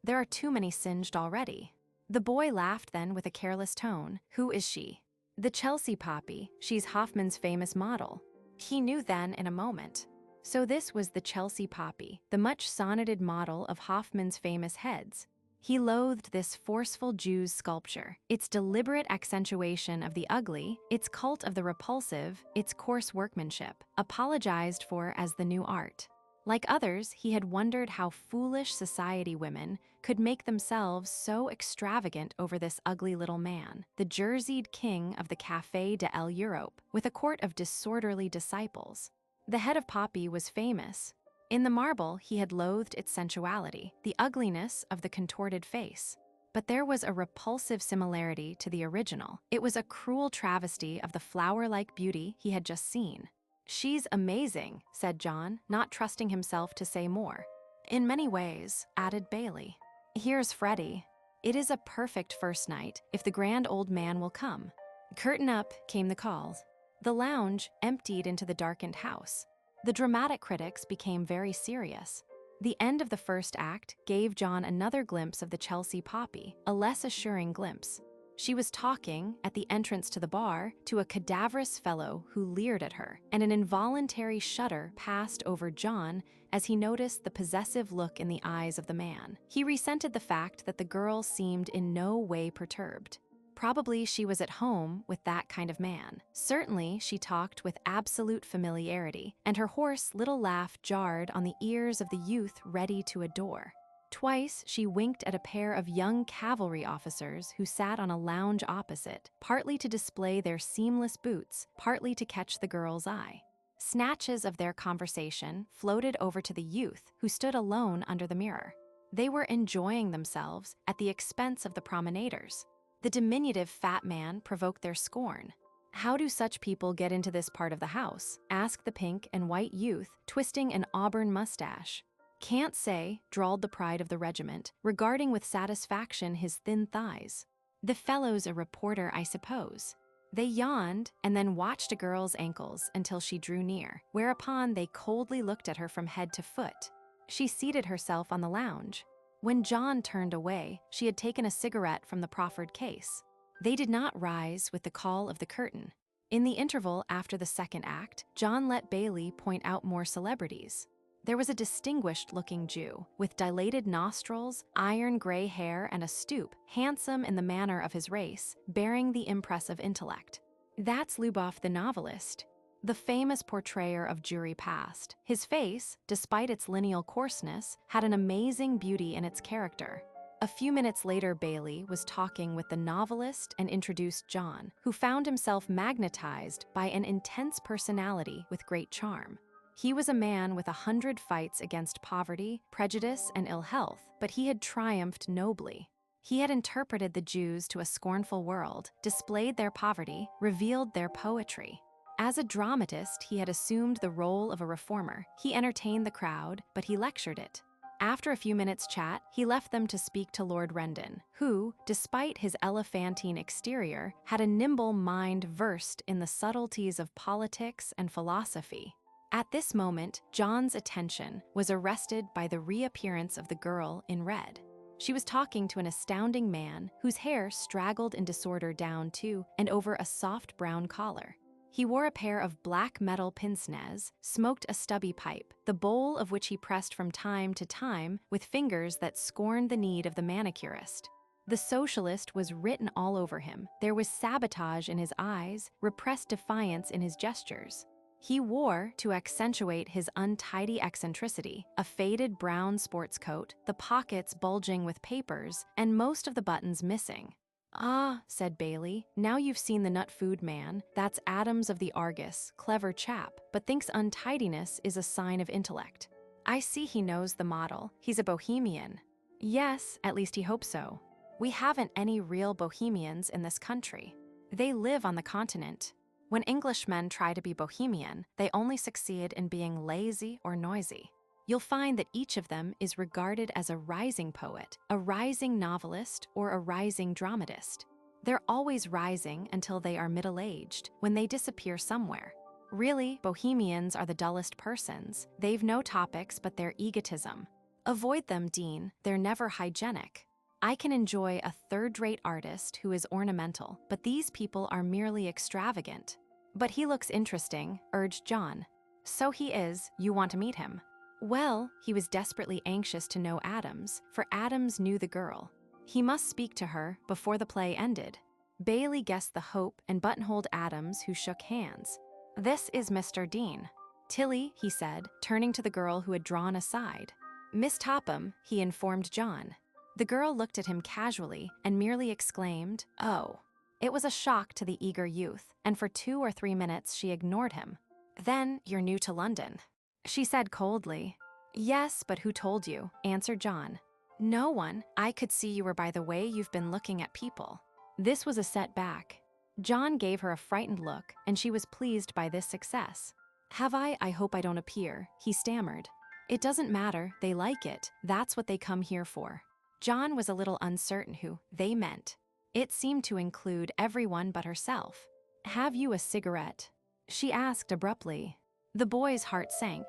There are too many singed already. The boy laughed then with a careless tone. Who is she? The Chelsea Poppy. She's Hoffman's famous model. He knew then in a moment. So this was the Chelsea Poppy, the much sonneted model of Hoffman's famous heads. He loathed this forceful Jew's sculpture, its deliberate accentuation of the ugly, its cult of the repulsive, its coarse workmanship, apologized for as the new art. Like others, he had wondered how foolish society women could make themselves so extravagant over this ugly little man, the jerseyed king of the Café de l'Europe, with a court of disorderly disciples. The head of Poppy was famous. In the marble, he had loathed its sensuality, the ugliness of the contorted face. But there was a repulsive similarity to the original. It was a cruel travesty of the flower-like beauty he had just seen. She's amazing, said John, not trusting himself to say more. In many ways, added Bailey. Here's Freddie. It is a perfect first night, if the grand old man will come. Curtain up, came the calls. The lounge emptied into the darkened house. The dramatic critics became very serious. The end of the first act gave John another glimpse of the Chelsea Poppy, a less assuring glimpse. She was talking, at the entrance to the bar, to a cadaverous fellow who leered at her, and an involuntary shudder passed over John as he noticed the possessive look in the eyes of the man. He resented the fact that the girl seemed in no way perturbed. Probably she was at home with that kind of man. Certainly she talked with absolute familiarity, and her hoarse little laugh jarred on the ears of the youth ready to adore. Twice she winked at a pair of young cavalry officers who sat on a lounge opposite, partly to display their seamless boots, partly to catch the girl's eye. Snatches of their conversation floated over to the youth who stood alone under the mirror. They were enjoying themselves at the expense of the promenaders. The diminutive fat man provoked their scorn. How do such people get into this part of the house? Asked the pink and white youth, twisting an auburn mustache. Can't say, drawled the pride of the regiment, regarding with satisfaction his thin thighs. The fellow's a reporter, I suppose. They yawned and then watched a girl's ankles until she drew near, whereupon they coldly looked at her from head to foot. She seated herself on the lounge. When John turned away, she had taken a cigarette from the proffered case. They did not rise with the call of the curtain. In the interval after the second act, John let Bailey point out more celebrities. There was a distinguished-looking Jew, with dilated nostrils, iron gray hair, and a stoop, handsome in the manner of his race, bearing the impress of intellect. That's Lubov the novelist, the famous portrayer of Jewry past. His face, despite its lineal coarseness, had an amazing beauty in its character. A few minutes later, Bailey was talking with the novelist and introduced John, who found himself magnetized by an intense personality with great charm. He was a man with 100 fights against poverty, prejudice, and ill health, but he had triumphed nobly. He had interpreted the Jews to a scornful world, displayed their poverty, revealed their poetry. As a dramatist, he had assumed the role of a reformer. He entertained the crowd, but he lectured it. After a few minutes' chat, he left them to speak to Lord Rendon, who, despite his elephantine exterior, had a nimble mind versed in the subtleties of politics and philosophy. At this moment, John's attention was arrested by the reappearance of the girl in red. She was talking to an astounding man whose hair straggled in disorder down to and over a soft brown collar. He wore a pair of black metal pince-nez, smoked a stubby pipe, the bowl of which he pressed from time to time with fingers that scorned the need of the manicurist. The socialist was written all over him. There was sabotage in his eyes, repressed defiance in his gestures. He wore, to accentuate his untidy eccentricity, a faded brown sports coat, the pockets bulging with papers, and most of the buttons missing. "Ah," said Bailey, "now you've seen the nut food man. That's Adams of the Argus, clever chap, but thinks untidiness is a sign of intellect. I see he knows the model. He's a bohemian." "Yes, at least he hopes so. We haven't any real bohemians in this country. They live on the continent. When Englishmen try to be bohemian, they only succeed in being lazy or noisy. You'll find that each of them is regarded as a rising poet, a rising novelist, or a rising dramatist. They're always rising until they are middle-aged, when they disappear somewhere. Really, bohemians are the dullest persons. They've no topics but their egotism. Avoid them, Dean. They're never hygienic. I can enjoy a third-rate artist who is ornamental, but these people are merely extravagant." "But he looks interesting," urged John. "So he is. You want to meet him?" Well, he was desperately anxious to know Adams, for Adams knew the girl. He must speak to her before the play ended. Bailey guessed the hope and buttonholed Adams, who shook hands. "This is Mr. Dean." "Tilly," he said, turning to the girl who had drawn aside. "Miss Topham," he informed John. The girl looked at him casually and merely exclaimed, "Oh." It was a shock to the eager youth, and for 2 or 3 minutes she ignored him. "Then you're new to London," she said coldly. "Yes, but who told you?" answered John. "No one. I could see you were by the way you've been looking at people." This was a setback. John gave her a frightened look, and she was pleased by this success. I hope I don't appear," he stammered. "It doesn't matter, they like it. That's what they come here for." John was a little uncertain who "they" meant. It seemed to include everyone but herself. "Have you a cigarette?" she asked abruptly. The boy's heart sank.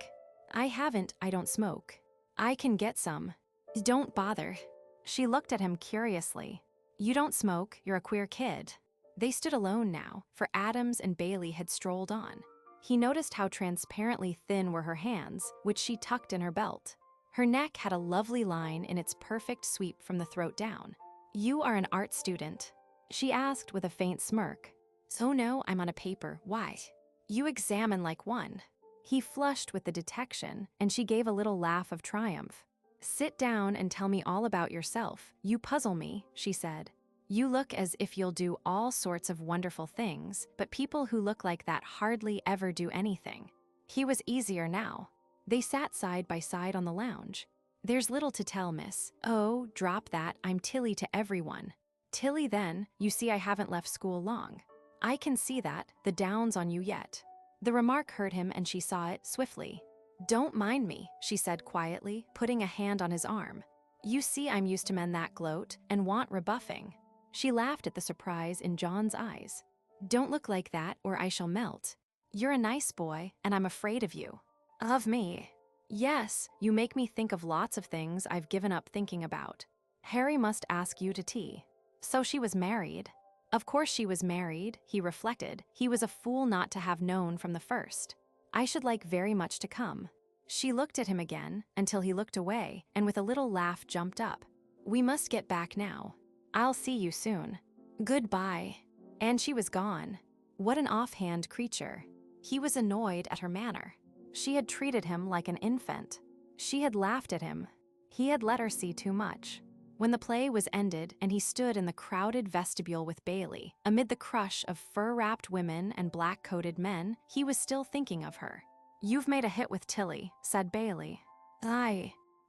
I don't smoke." "I can get some." "Don't bother." She looked at him curiously. "You don't smoke, you're a queer kid." They stood alone now, for Adams and Bailey had strolled on. He noticed how transparently thin were her hands, which she tucked in her belt. Her neck had a lovely line in its perfect sweep from the throat down. "You are an art student?" she asked with a faint smirk. "Oh no, I'm on a paper. Why?" "You examine like one." He flushed with the detection, and she gave a little laugh of triumph. "Sit down and tell me all about yourself. You puzzle me," she said. "You look as if you'll do all sorts of wonderful things, but people who look like that hardly ever do anything." He was easier now. They sat side by side on the lounge. "There's little to tell, miss." "Oh, drop that. I'm Tilly to everyone." "Tilly then? You see I haven't left school long." "I can see that. The down's on you yet." The remark hurt him, and she saw it swiftly. "Don't mind me," she said quietly, putting a hand on his arm. "You see I'm used to men that gloat and want rebuffing." She laughed at the surprise in John's eyes. "Don't look like that or I shall melt. You're a nice boy, and I'm afraid of you." "Of me?" "Yes, you make me think of lots of things I've given up thinking about. Harry must ask you to tea." So she was married. Of course she was married, he reflected. He was a fool not to have known from the first. "I should like very much to come." She looked at him again until he looked away and with a little laugh jumped up. "We must get back now. I'll see you soon. Goodbye." And she was gone. What an offhand creature. He was annoyed at her manner. She had treated him like an infant. She had laughed at him. He had let her see too much. When the play was ended and he stood in the crowded vestibule with Bailey, amid the crush of fur-wrapped women and black-coated men, he was still thinking of her. "You've made a hit with Tilly," said Bailey.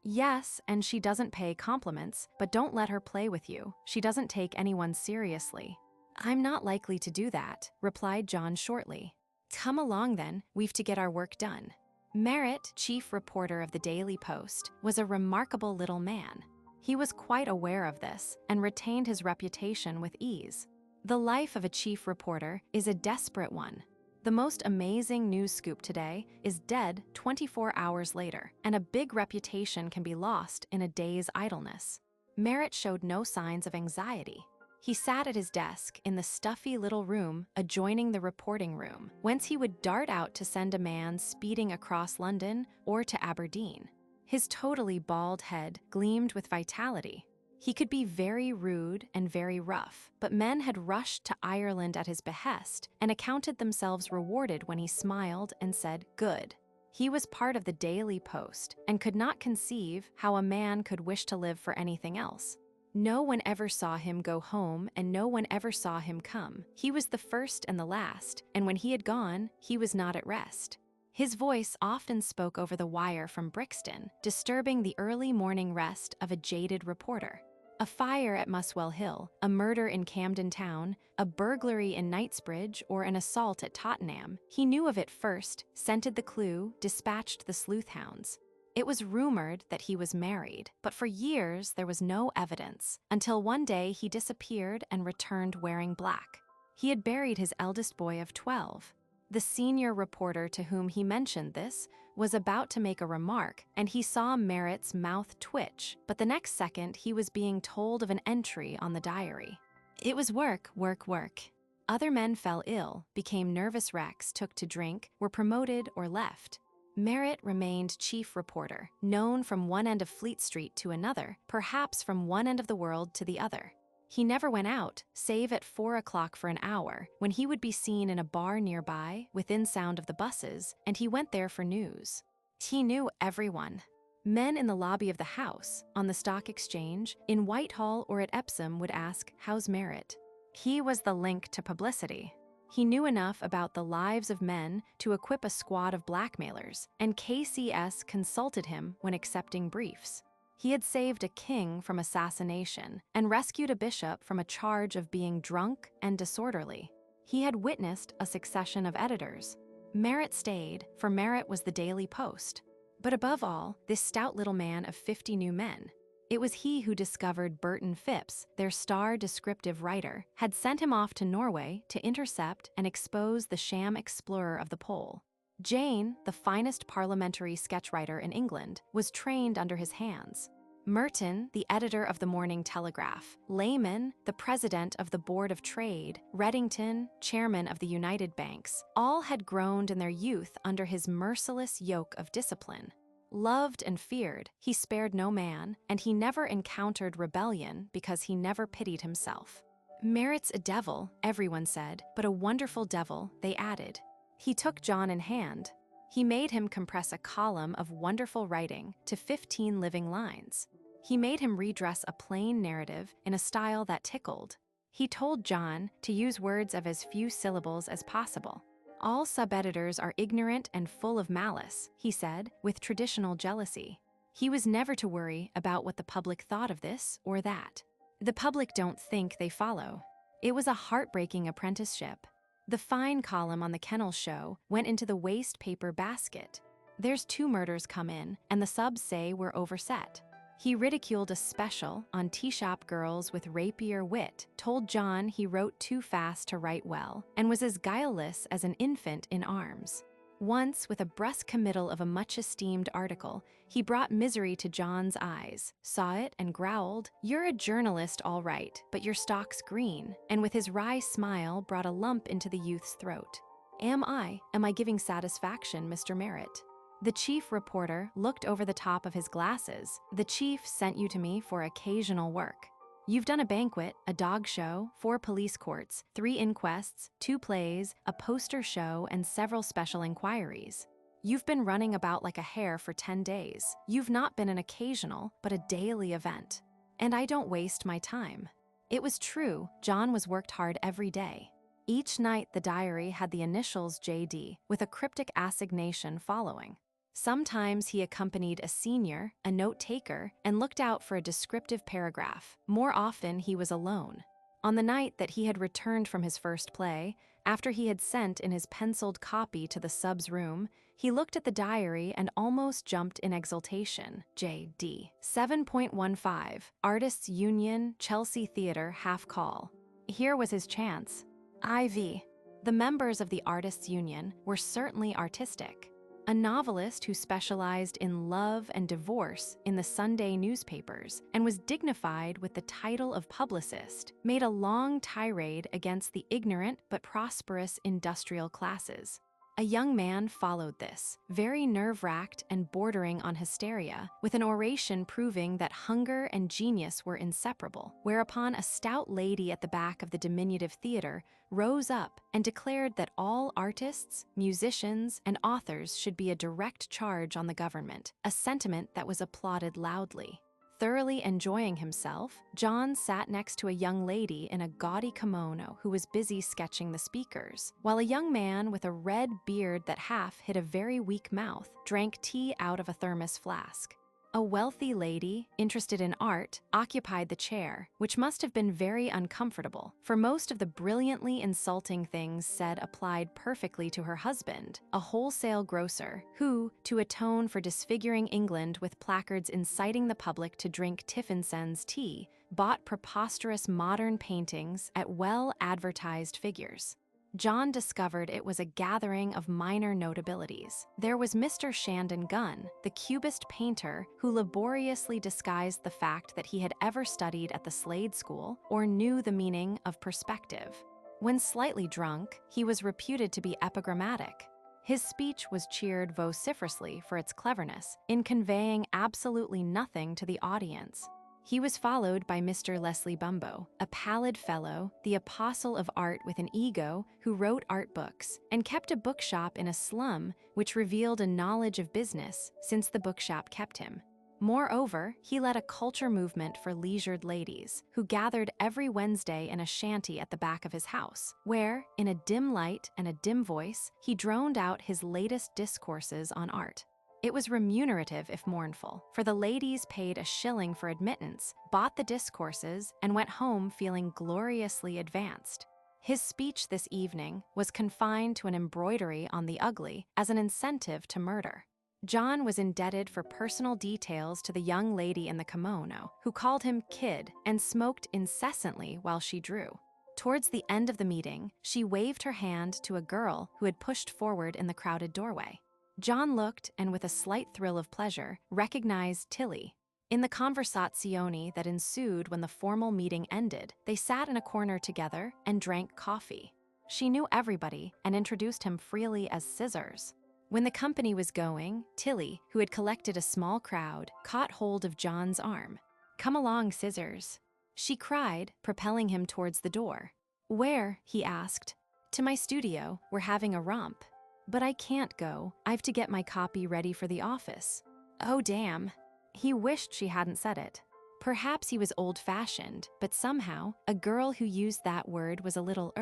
Yes, and she doesn't pay compliments, but don't let her play with you. She doesn't take anyone seriously." "I'm not likely to do that," replied John shortly. "Come along then, we've to get our work done." Merritt, chief reporter of the Daily Post, was a remarkable little man. He was quite aware of this and retained his reputation with ease. The life of a chief reporter is a desperate one. The most amazing news scoop today is dead 24 hours later, and a big reputation can be lost in a day's idleness. Merritt showed no signs of anxiety. He sat at his desk in the stuffy little room adjoining the reporting room, whence he would dart out to send a man speeding across London or to Aberdeen. His totally bald head gleamed with vitality. He could be very rude and very rough, but men had rushed to Ireland at his behest and accounted themselves rewarded when he smiled and said, "Good." He was part of the Daily Post and could not conceive how a man could wish to live for anything else. No one ever saw him go home and no one ever saw him come. He was the first and the last, and when he had gone, he was not at rest. His voice often spoke over the wire from Brixton, disturbing the early morning rest of a jaded reporter. A fire at Muswell Hill, a murder in Camden Town, a burglary in Knightsbridge, or an assault at Tottenham, he knew of it first, scented the clue, dispatched the sleuth hounds. It was rumored that he was married, but for years there was no evidence, until one day he disappeared and returned wearing black. He had buried his eldest boy of 12. The senior reporter to whom he mentioned this was about to make a remark, and he saw Merritt's mouth twitch, but the next second he was being told of an entry on the diary. It was work, work, work. Other men fell ill, became nervous wrecks, took to drink, were promoted or left. Merritt remained chief reporter, known from one end of Fleet Street to another, perhaps from one end of the world to the other. He never went out, save at 4 o'clock for an hour, when he would be seen in a bar nearby, within sound of the buses, and he went there for news. He knew everyone. Men in the lobby of the House, on the Stock Exchange, in Whitehall or at Epsom would ask, "How's Merritt?" He was the link to publicity. He knew enough about the lives of men to equip a squad of blackmailers, and KCS consulted him when accepting briefs. He had saved a king from assassination and rescued a bishop from a charge of being drunk and disorderly. He had witnessed a succession of editors. Merritt stayed, for Merritt was the Daily Post. But above all, this stout little man of 50 new men. It was he who discovered Burton Phipps, their star descriptive writer, had sent him off to Norway to intercept and expose the sham explorer of the pole. Jane, the finest parliamentary sketch-writer in England, was trained under his hands. Merton, the editor of the Morning Telegraph, Lehman, the president of the Board of Trade, Reddington, chairman of the United Banks, all had groaned in their youth under his merciless yoke of discipline. Loved and feared, he spared no man, and he never encountered rebellion because he never pitied himself. Merritt's a devil, everyone said, but a wonderful devil, they added. He took John in hand. He made him compress a column of wonderful writing to 15 living lines. He made him redress a plain narrative in a style that tickled. He told John to use words of as few syllables as possible. All sub-editors are ignorant and full of malice, he said, with traditional jealousy. He was never to worry about what the public thought of this or that. The public don't think, they follow. It was a heartbreaking apprenticeship. The fine column on the Kennel Show went into the waste paper basket. There's 2 murders come in, and the subs say we're overset. He ridiculed a special on tea-shop girls with rapier wit, told John he wrote too fast to write well, and was as guileless as an infant in arms. Once, with a brusque committal of a much-esteemed article, he brought misery to John's eyes, saw it and growled, "You're a journalist all right, but your stock's green," and with his wry smile brought a lump into the youth's throat. Am I giving satisfaction, Mr. Merritt?" The chief reporter looked over the top of his glasses. The chief sent you to me for occasional work. You've done a banquet, a dog show, 4 police courts, 3 inquests, 2 plays, a poster show, and several special inquiries. You've been running about like a hare for 10 days. You've not been an occasional, but a daily event. And I don't waste my time. It was true, John was worked hard every day. Each night the diary had the initials JD, with a cryptic assignation following. Sometimes he accompanied a senior, a note-taker, and looked out for a descriptive paragraph. More often, he was alone. On the night that he had returned from his first play, after he had sent in his penciled copy to the sub's room, he looked at the diary and almost jumped in exultation. JD. 7.15, Artists' Union, Chelsea Theatre, half call. Here was his chance. IV. The members of the Artists' Union were certainly artistic. A novelist who specialized in love and divorce in the Sunday newspapers and was dignified with the title of publicist, made a long tirade against the ignorant but prosperous industrial classes. A young man followed this, very nerve-wracked and bordering on hysteria, with an oration proving that hunger and genius were inseparable, whereupon a stout lady at the back of the diminutive theater rose up and declared that all artists, musicians, and authors should be a direct charge on the government, a sentiment that was applauded loudly. Thoroughly enjoying himself, John sat next to a young lady in a gaudy kimono who was busy sketching the speakers, while a young man with a red beard that half hid a very weak mouth drank tea out of a thermos flask. A wealthy lady, interested in art, occupied the chair, which must have been very uncomfortable, for most of the brilliantly insulting things said applied perfectly to her husband, a wholesale grocer, who, to atone for disfiguring England with placards inciting the public to drink Tiffinson's tea, bought preposterous modern paintings at well-advertised figures. John discovered it was a gathering of minor notabilities. There was Mr. Shandon Gunn, the Cubist painter who laboriously disguised the fact that he had ever studied at the Slade School or knew the meaning of perspective. When slightly drunk, he was reputed to be epigrammatic. His speech was cheered vociferously for its cleverness in conveying absolutely nothing to the audience. He was followed by Mr. Leslie Bumbo, a pallid fellow, the apostle of art with an ego, who wrote art books and kept a bookshop in a slum which revealed a knowledge of business since the bookshop kept him. Moreover, he led a culture movement for leisured ladies, who gathered every Wednesday in a shanty at the back of his house, where, in a dim light and a dim voice, he droned out his latest discourses on art. It was remunerative if mournful, for the ladies paid $1 for admittance, bought the discourses, and went home feeling gloriously advanced. His speech this evening was confined to an embroidery on the ugly as an incentive to murder. John was indebted for personal details to the young lady in the kimono, who called him Kid and smoked incessantly while she drew. Towards the end of the meeting, she waved her hand to a girl who had pushed forward in the crowded doorway. John looked and, with a slight thrill of pleasure, recognized Tilly. In the conversazione that ensued when the formal meeting ended, they sat in a corner together and drank coffee. She knew everybody and introduced him freely as Scissors. When the company was going, Tilly, who had collected a small crowd, caught hold of John's arm. "Come along, Scissors," she cried, propelling him towards the door. "Where?" he asked. "To my studio. We're having a romp." "But I can't go. I've to get my copy ready for the office." "Oh, damn." He wished she hadn't said it. Perhaps he was old-fashioned, but somehow, a girl who used that word was a little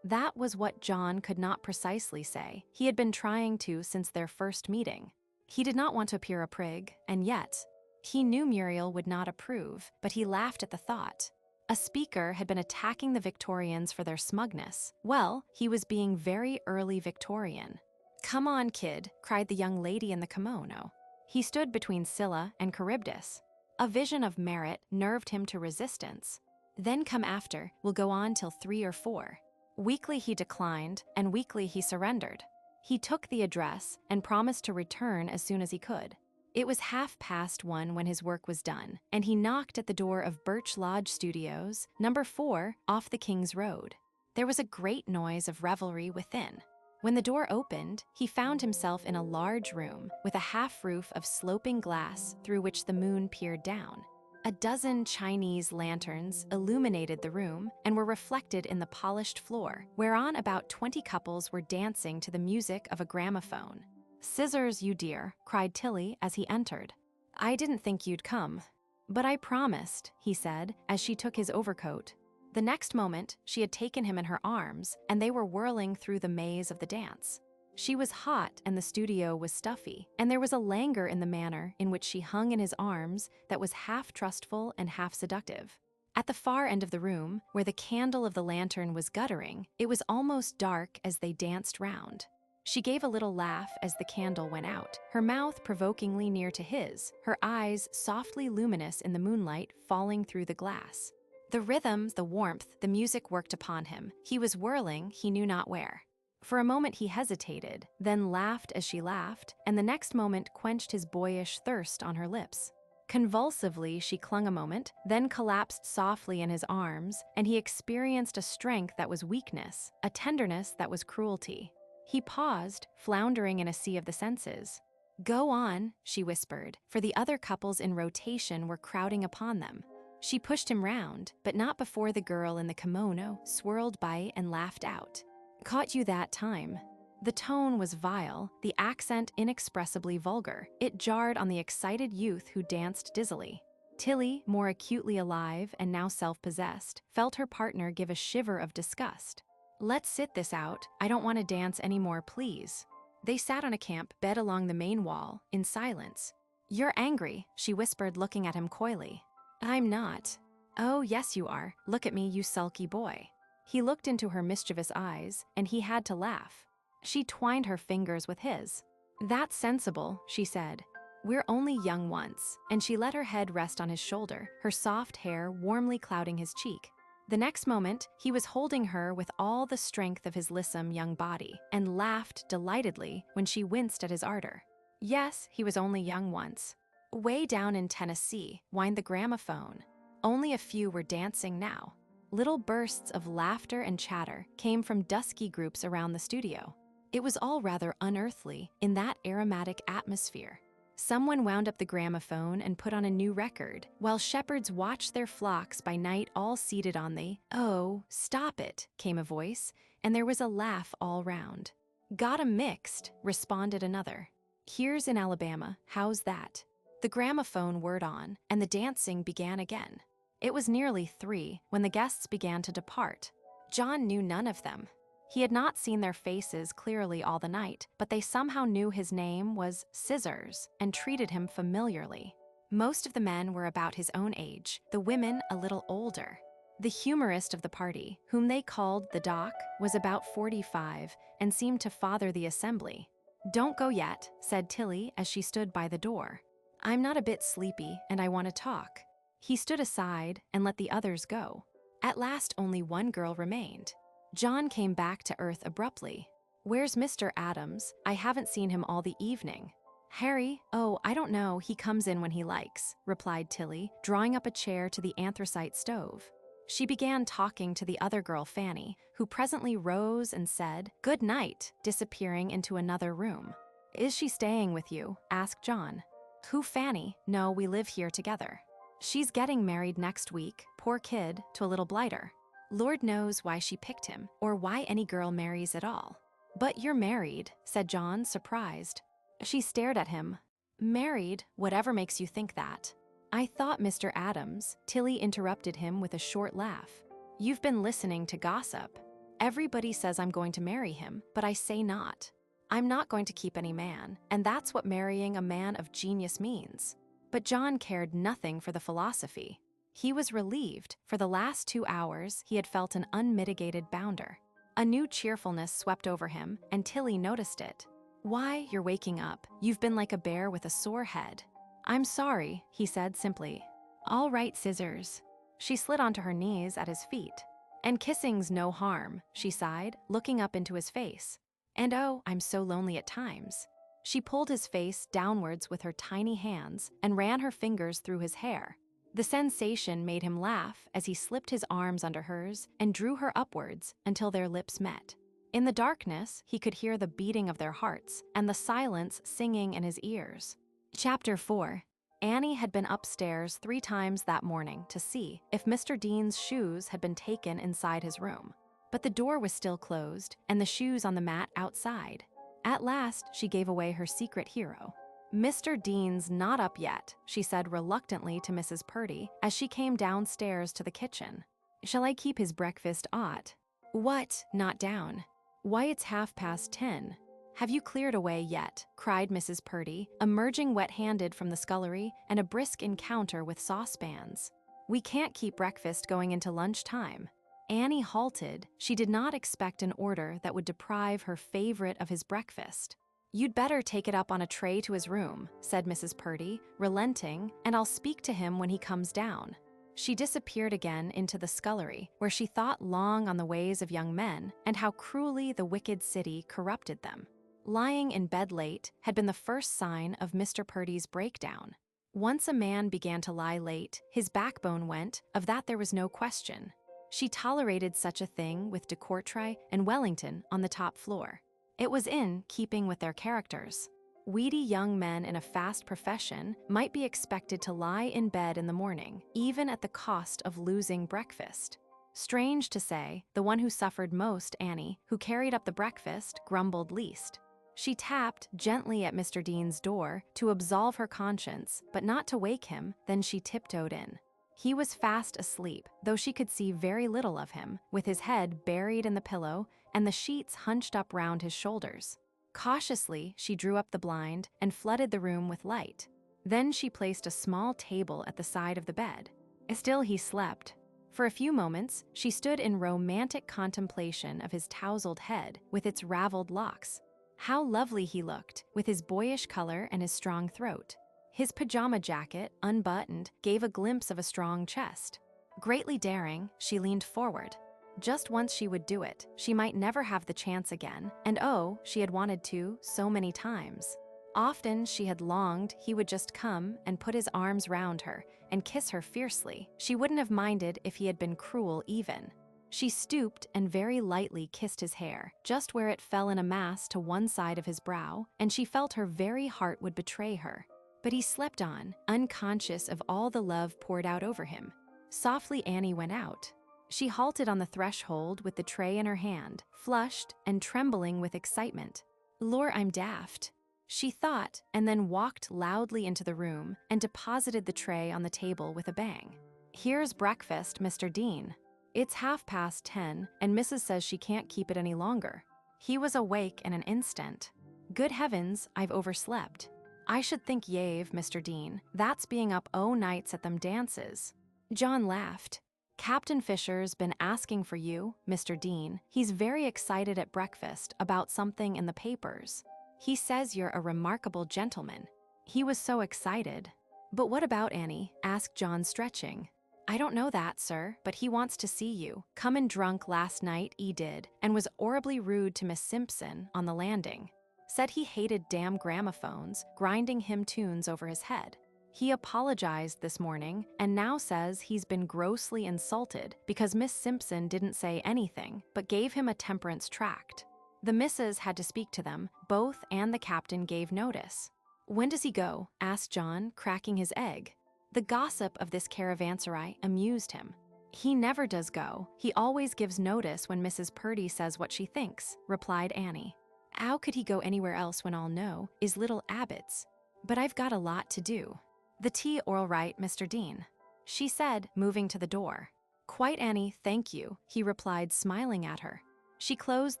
That was what John could not precisely say. He had been trying to since their first meeting. He did not want to appear a prig, and yet, he knew Muriel would not approve, but he laughed at the thought. A speaker had been attacking the Victorians for their smugness. Well, he was being very early Victorian. "Come on, kid," cried the young lady in the kimono. He stood between Scylla and Charybdis. A vision of merit nerved him to resistance. "Then come after, we'll go on till 3 or 4. Weakly he declined, and weakly he surrendered. He took the address and promised to return as soon as he could. It was 1:30 when his work was done, and he knocked at the door of Birch Lodge Studios, number 4, off the King's Road. There was a great noise of revelry within. When the door opened, he found himself in a large room with a half roof of sloping glass through which the moon peered down. A dozen Chinese lanterns illuminated the room and were reflected in the polished floor, whereon about 20 couples were dancing to the music of a gramophone. "Scissors, you dear," cried Tilly as he entered. "I didn't think you'd come." "But I promised," he said, as she took his overcoat. The next moment, she had taken him in her arms, and they were whirling through the maze of the dance. She was hot and the studio was stuffy, and there was a languor in the manner in which she hung in his arms that was half trustful and half seductive. At the far end of the room, where the candle of the lantern was guttering, it was almost dark as they danced round. She gave a little laugh as the candle went out, her mouth provokingly near to his, her eyes softly luminous in the moonlight falling through the glass. The rhythm, the warmth, the music worked upon him. He was whirling, he knew not where. For a moment he hesitated, then laughed as she laughed, and the next moment quenched his boyish thirst on her lips. Convulsively, she clung a moment, then collapsed softly in his arms, and he experienced a strength that was weakness, a tenderness that was cruelty. He paused, floundering in a sea of the senses. "Go on," she whispered, for the other couples in rotation were crowding upon them. She pushed him round, but not before the girl in the kimono swirled by and laughed out. "Caught you that time." The tone was vile, the accent inexpressibly vulgar. It jarred on the excited youth who danced dizzily. Tilly, more acutely alive and now self-possessed, felt her partner give a shiver of disgust. "Let's sit this out. I don't want to dance anymore, please." They sat on a camp bed along the main wall, in silence. "You're angry," she whispered, looking at him coyly. "I'm not." "Oh, yes you are. Look at me, you sulky boy." He looked into her mischievous eyes, and he had to laugh. She twined her fingers with his. "That's sensible," she said. "We're only young once," and she let her head rest on his shoulder, her soft hair warmly clouding his cheek. The next moment, he was holding her with all the strength of his lissom young body, and laughed delightedly when she winced at his ardor. Yes, he was only young once. Way down in Tennessee, whined the gramophone. Only a few were dancing now. Little bursts of laughter and chatter came from dusky groups around the studio. It was all rather unearthly in that aromatic atmosphere. Someone wound up the gramophone and put on a new record, while shepherds watched their flocks by night all seated on the "Oh, stop it," came a voice, and there was a laugh all round. "Got 'em mixed," responded another. "Here's in Alabama, how's that?" The gramophone whirred on, and the dancing began again. It was nearly 3 when the guests began to depart. John knew none of them. He had not seen their faces clearly all the night, but they somehow knew his name was Scissors and treated him familiarly. Most of the men were about his own age, the women a little older. The humorist of the party, whom they called the Doc, was about 45 and seemed to father the assembly. "Don't go yet," said Tilly as she stood by the door. "I'm not a bit sleepy and I want to talk." He stood aside and let the others go. At last only one girl remained. John came back to earth abruptly. "Where's Mr. Adams? I haven't seen him all the evening." "Harry? Oh, I don't know, he comes in when he likes," replied Tilly, drawing up a chair to the anthracite stove. She began talking to the other girl, Fanny, who presently rose and said, "Good night," disappearing into another room. "Is she staying with you?" asked John. "Who, Fanny? No, we live here together." "She's getting married next week, poor kid, to a little blighter. Lord knows why she picked him, or why any girl marries at all." "But you're married," said John, surprised. She stared at him. "Married? Whatever makes you think that?" "I thought Mr. Adams," Tilly interrupted him with a short laugh. "You've been listening to gossip. Everybody says I'm going to marry him, but I say not. I'm not going to keep any man, and that's what marrying a man of genius means." But John cared nothing for the philosophy. He was relieved. For the last 2 hours, he had felt an unmitigated bounder. A new cheerfulness swept over him, and Tilly noticed it. "Why, you're waking up. You've been like a bear with a sore head." "I'm sorry," he said simply. "All right, Scissors." She slid onto her knees at his feet. "And kissing's no harm," she sighed, looking up into his face. "And oh, I'm so lonely at times." She pulled his face downwards with her tiny hands and ran her fingers through his hair. The sensation made him laugh as he slipped his arms under hers and drew her upwards until their lips met. In the darkness, he could hear the beating of their hearts and the silence singing in his ears. Chapter 4. Annie had been upstairs 3 times that morning to see if Mr. Dean's shoes had been taken inside his room. But the door was still closed and the shoes on the mat outside. At last, she gave away her secret hero. "Mr. Dean's not up yet," she said reluctantly to Mrs. Purdy as she came downstairs to the kitchen. "Shall I keep his breakfast 'ot?" "What? Not down?" "Why, it's 10:30. "Have you cleared away yet?" cried Mrs. Purdy, emerging wet-handed from the scullery and a brisk encounter with saucepans. "We can't keep breakfast going into lunchtime." Annie halted. She did not expect an order that would deprive her favorite of his breakfast. "You'd better take it up on a tray to his room," said Mrs. Purdy, relenting, "and I'll speak to him when he comes down." She disappeared again into the scullery, where she thought long on the ways of young men and how cruelly the wicked city corrupted them. Lying in bed late had been the first sign of Mr. Purdy's breakdown. Once a man began to lie late, his backbone went, of that there was no question. She tolerated such a thing with de Courtrai and Wellington on the top floor. It was in keeping with their characters. Weedy young men in a fast profession might be expected to lie in bed in the morning, even at the cost of losing breakfast. Strange to say, the one who suffered most, Annie, who carried up the breakfast, grumbled least. She tapped gently at Mr. Dean's door to absolve her conscience, but not to wake him, then she tiptoed in. He was fast asleep, though she could see very little of him, with his head buried in the pillow and the sheets hunched up round his shoulders. Cautiously, she drew up the blind and flooded the room with light. Then she placed a small table at the side of the bed. Still he slept. For a few moments, she stood in romantic contemplation of his tousled head with its raveled locks. How lovely he looked, with his boyish color and his strong throat. His pajama jacket, unbuttoned, gave a glimpse of a strong chest. Greatly daring, she leaned forward. Just once she would do it. She might never have the chance again, and oh, she had wanted to so many times. Often she had longed he would just come and put his arms round her and kiss her fiercely. She wouldn't have minded if he had been cruel even. She stooped and very lightly kissed his hair, just where it fell in a mass to one side of his brow, and she felt her very heart would betray her. But he slept on, unconscious of all the love poured out over him. Softly Annie went out. She halted on the threshold with the tray in her hand, flushed and trembling with excitement. "Lor, I'm daft," she thought, and then walked loudly into the room and deposited the tray on the table with a bang. "Here's breakfast, Mr. Dean." "It's 10:30, and Mrs. says she can't keep it any longer." He was awake in an instant. "Good heavens, I've overslept." "I should think yave, Mr. Dean. That's being up nights at them dances." John laughed. "Captain Fisher's been asking for you, Mr. Dean. He's very excited at breakfast about something in the papers. He says you're a remarkable gentleman." He was so excited. "But what about Annie?" asked John, stretching. "I don't know that, sir, but he wants to see you. Come in drunk last night, he did, and was horribly rude to Miss Simpson on the landing. Said he hated damn gramophones, grinding hymn tunes over his head. He apologized this morning and now says he's been grossly insulted because Miss Simpson didn't say anything but gave him a temperance tract. The missus had to speak to them, both and the captain gave notice." "When does he go?" asked John, cracking his egg. The gossip of this caravanserai amused him. "He never does go. He always gives notice when Mrs. Purdy says what she thinks," replied Annie. "How could he go anywhere else when all know is little Abbott's? But I've got a lot to do." "The tea all right, Mr. Dean?" she said, moving to the door. "Quite, Annie, thank you," he replied, smiling at her. She closed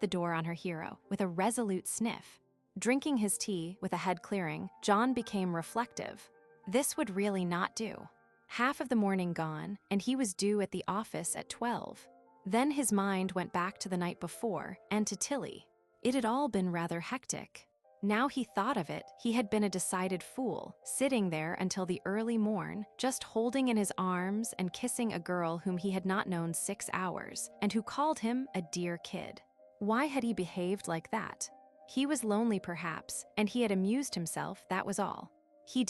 the door on her hero with a resolute sniff. Drinking his tea with a head clearing, John became reflective. This would really not do. Half of the morning gone, and he was due at the office at 12. Then his mind went back to the night before and to Tilly. It had all been rather hectic. Now he thought of it, he had been a decided fool, sitting there until the early morn, just holding in his arms and kissing a girl whom he had not known 6 hours, and who called him a dear kid. Why had he behaved like that? He was lonely perhaps, and he had amused himself, that was all. He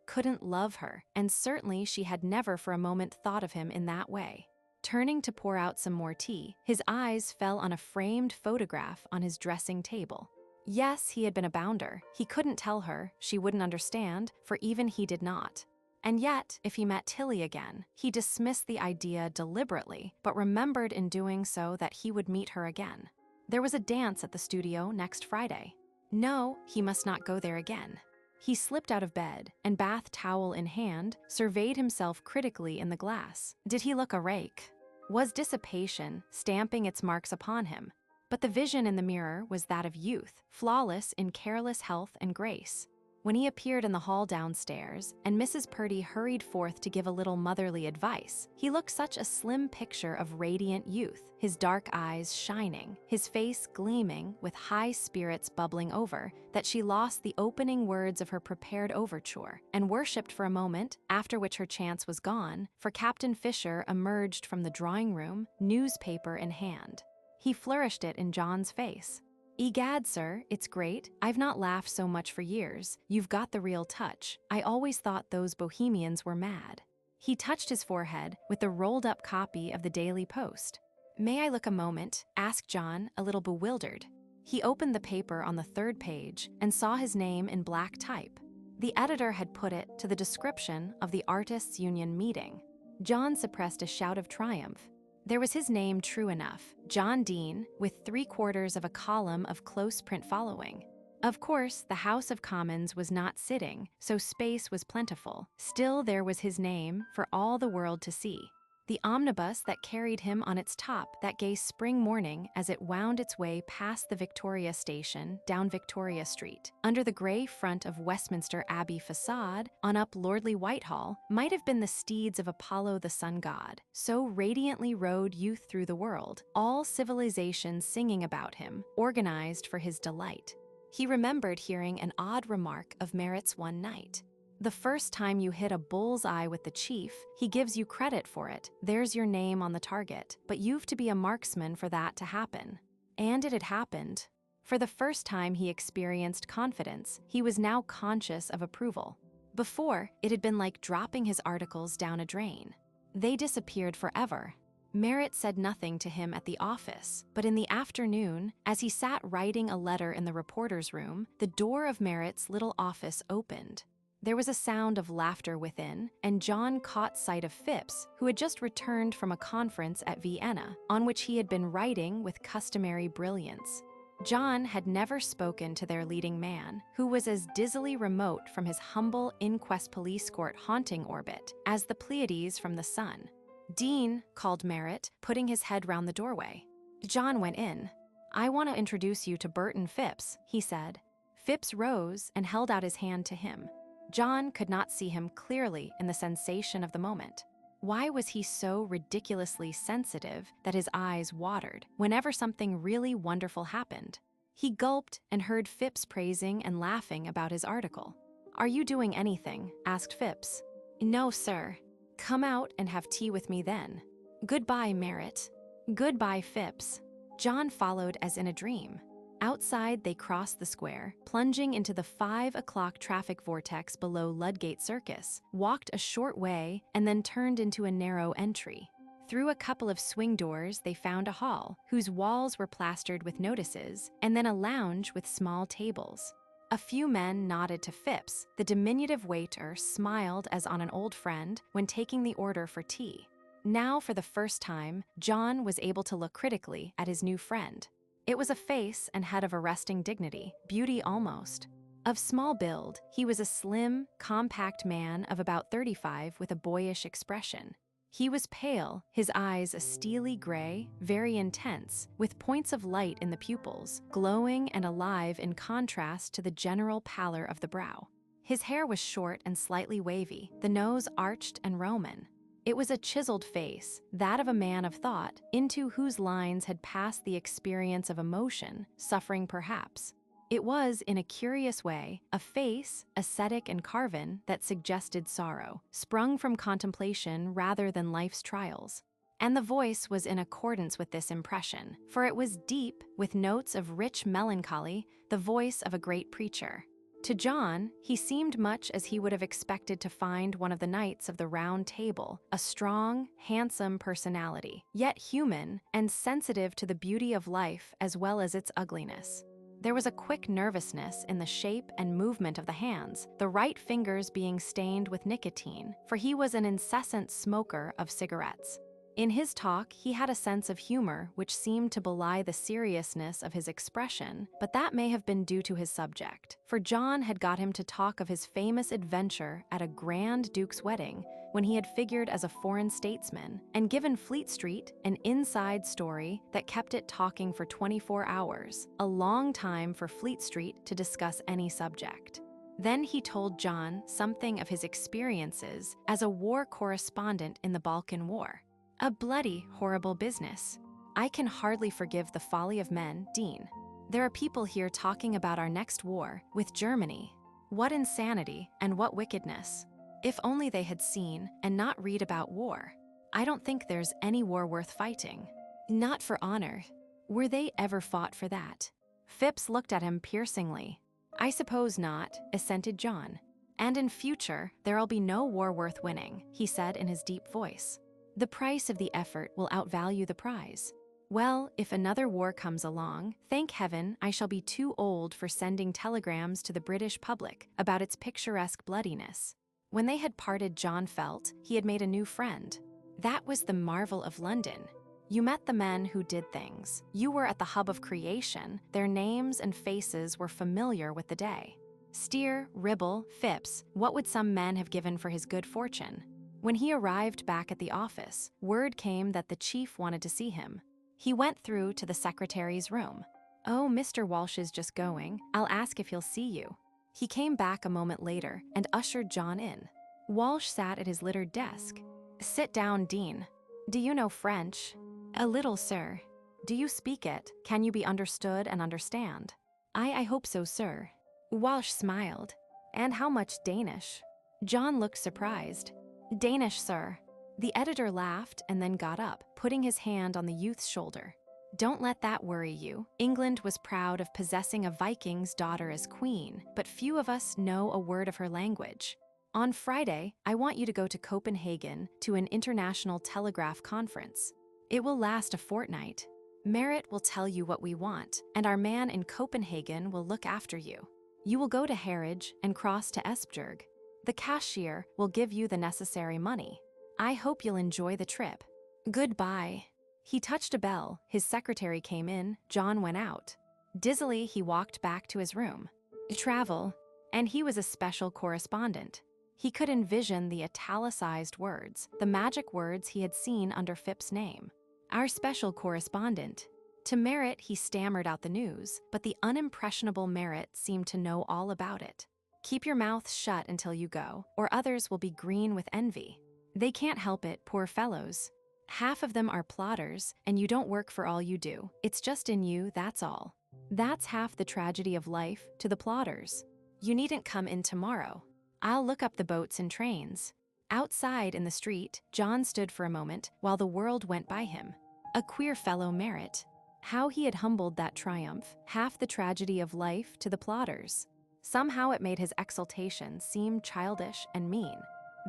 couldn't love her, and certainly she had never for a moment thought of him in that way. Turning to pour out some more tea, his eyes fell on a framed photograph on his dressing table. Yes, he had been a bounder. He couldn't tell her, she wouldn't understand, for even he did not. And yet, if he met Tilly again, he dismissed the idea deliberately, but remembered in doing so that he would meet her again. There was a dance at the studio next Friday. No, he must not go there again. He slipped out of bed, and bath towel in hand, surveyed himself critically in the glass. Did he look a rake? Was dissipation stamping its marks upon him? But the vision in the mirror was that of youth, flawless in careless health and grace. When he appeared in the hall downstairs, and Mrs. Purdy hurried forth to give a little motherly advice, he looked such a slim picture of radiant youth, his dark eyes shining, his face gleaming with high spirits bubbling over, that she lost the opening words of her prepared overture, and worshipped for a moment, after which her chance was gone, for Captain Fisher emerged from the drawing room, newspaper in hand. He flourished it in John's face. "Egad, sir, it's great. I've not laughed so much for years. You've got the real touch. I always thought those bohemians were mad." He touched his forehead with the rolled-up copy of the Daily Post. "May I look a moment?" asked John, a little bewildered. He opened the paper on the third page and saw his name in black type. The editor had put it to the description of the Artists' Union meeting. John suppressed a shout of triumph. There was his name true enough, John Dean, with 3/4 of a column of close print following. Of course, the House of Commons was not sitting, so space was plentiful. Still there was his name for all the world to see. The omnibus that carried him on its top that gay spring morning as it wound its way past the Victoria Station down Victoria Street, under the grey front of Westminster Abbey facade, on up Lordly Whitehall, might have been the steeds of Apollo the sun god. So radiantly rode youth through the world, all civilization singing about him, organized for his delight. He remembered hearing an odd remark of Merritt's one night. "The first time you hit a bull's eye with the chief, he gives you credit for it. There's your name on the target, but you've to be a marksman for that to happen." And it had happened. For the first time he experienced confidence. He was now conscious of approval. Before, it had been like dropping his articles down a drain. They disappeared forever. Merritt said nothing to him at the office, but in the afternoon, as he sat writing a letter in the reporter's room, the door of Merritt's little office opened. There was a sound of laughter within, and John caught sight of Phipps, who had just returned from a conference at Vienna, on which he had been writing with customary brilliance. John had never spoken to their leading man, who was as dizzily remote from his humble inquest police court haunting orbit as the Pleiades from the sun. "Dean," called Merritt, putting his head round the doorway. John went in. "I want to introduce you to Burton Phipps," he said. Phipps rose and held out his hand to him. John could not see him clearly in the sensation of the moment. Why was he so ridiculously sensitive that his eyes watered whenever something really wonderful happened? He gulped and heard Phipps praising and laughing about his article. "Are you doing anything?" asked Phipps. "No, sir." "Come out and have tea with me then." "Goodbye, Merritt." "Goodbye, Phipps." John followed as in a dream. Outside, they crossed the square, plunging into the 5 o'clock traffic vortex below Ludgate Circus, walked a short way, and then turned into a narrow entry. Through a couple of swing doors, they found a hall, whose walls were plastered with notices, and then a lounge with small tables. A few men nodded to Phipps. The diminutive waiter smiled as on an old friend when taking the order for tea. Now, for the first time, John was able to look critically at his new friend. It was a face and head of arresting dignity, beauty almost. Of small build, he was a slim, compact man of about 35 with a boyish expression. He was pale, his eyes a steely gray, very intense, with points of light in the pupils, glowing and alive in contrast to the general pallor of the brow. His hair was short and slightly wavy, the nose arched and Roman. It was a chiseled face, that of a man of thought, into whose lines had passed the experience of emotion, suffering perhaps. It was, in a curious way, a face, ascetic and carven, that suggested sorrow, sprung from contemplation rather than life's trials. And the voice was in accordance with this impression, for it was deep, with notes of rich melancholy, the voice of a great preacher. To John, he seemed much as he would have expected to find one of the knights of the Round Table, a strong, handsome personality, yet human and sensitive to the beauty of life as well as its ugliness. There was a quick nervousness in the shape and movement of the hands, the right fingers being stained with nicotine, for he was an incessant smoker of cigarettes. In his talk, he had a sense of humor which seemed to belie the seriousness of his expression, but that may have been due to his subject, for John had got him to talk of his famous adventure at a Grand Duke's wedding when he had figured as a foreign statesman, and given Fleet Street an inside story that kept it talking for 24 hours, a long time for Fleet Street to discuss any subject. Then he told John something of his experiences as a war correspondent in the Balkan War. A bloody, horrible business. I can hardly forgive the folly of men, Dean. There are people here talking about our next war with Germany. What insanity and what wickedness. If only they had seen and not read about war. I don't think there's any war worth fighting. Not for honor. Were they ever fought for that? Phipps looked at him piercingly. I suppose not, assented John. And in future, there'll be no war worth winning, he said in his deep voice. The price of the effort will outvalue the prize. Well, if another war comes along, thank heaven I shall be too old for sending telegrams to the British public about its picturesque bloodiness. When they had parted, John felt he had made a new friend. That was the marvel of London. You met the men who did things. You were at the hub of creation. Their names and faces were familiar with the day. Steer, Ribble, Phipps, what would some men have given for his good fortune? When he arrived back at the office, word came that the chief wanted to see him. He went through to the secretary's room. Oh, Mr. Walsh is just going. I'll ask if he'll see you. He came back a moment later and ushered John in. Walsh sat at his littered desk. Sit down, Dean. Do you know French? A little, sir. Do you speak it? Can you be understood and understand? I hope so, sir. Walsh smiled. And how much Danish? John looked surprised. Danish, sir. The editor laughed and then got up, putting his hand on the youth's shoulder. Don't let that worry you. England was proud of possessing a Viking's daughter as queen, but few of us know a word of her language. On Friday, I want you to go to Copenhagen to an international telegraph conference. It will last a fortnight. Merritt will tell you what we want, and our man in Copenhagen will look after you. You will go to Harwich and cross to Esbjerg. The cashier will give you the necessary money. I hope you'll enjoy the trip. Goodbye. He touched a bell, his secretary came in, John went out. Dizzily, he walked back to his room. Travel. And he was a special correspondent. He could envision the italicized words, the magic words he had seen under Phipps's name. Our special correspondent. To Merritt, he stammered out the news, but the unimpressionable Merritt seemed to know all about it. Keep your mouth shut until you go, or others will be green with envy. They can't help it, poor fellows. Half of them are plotters, and you don't work for all you do. It's just in you, that's all. That's half the tragedy of life to the plotters. You needn't come in tomorrow. I'll look up the boats and trains. Outside in the street, John stood for a moment while the world went by him. A queer fellow, Merritt. How he had humbled that triumph, half the tragedy of life to the plotters. Somehow it made his exultation seem childish and mean.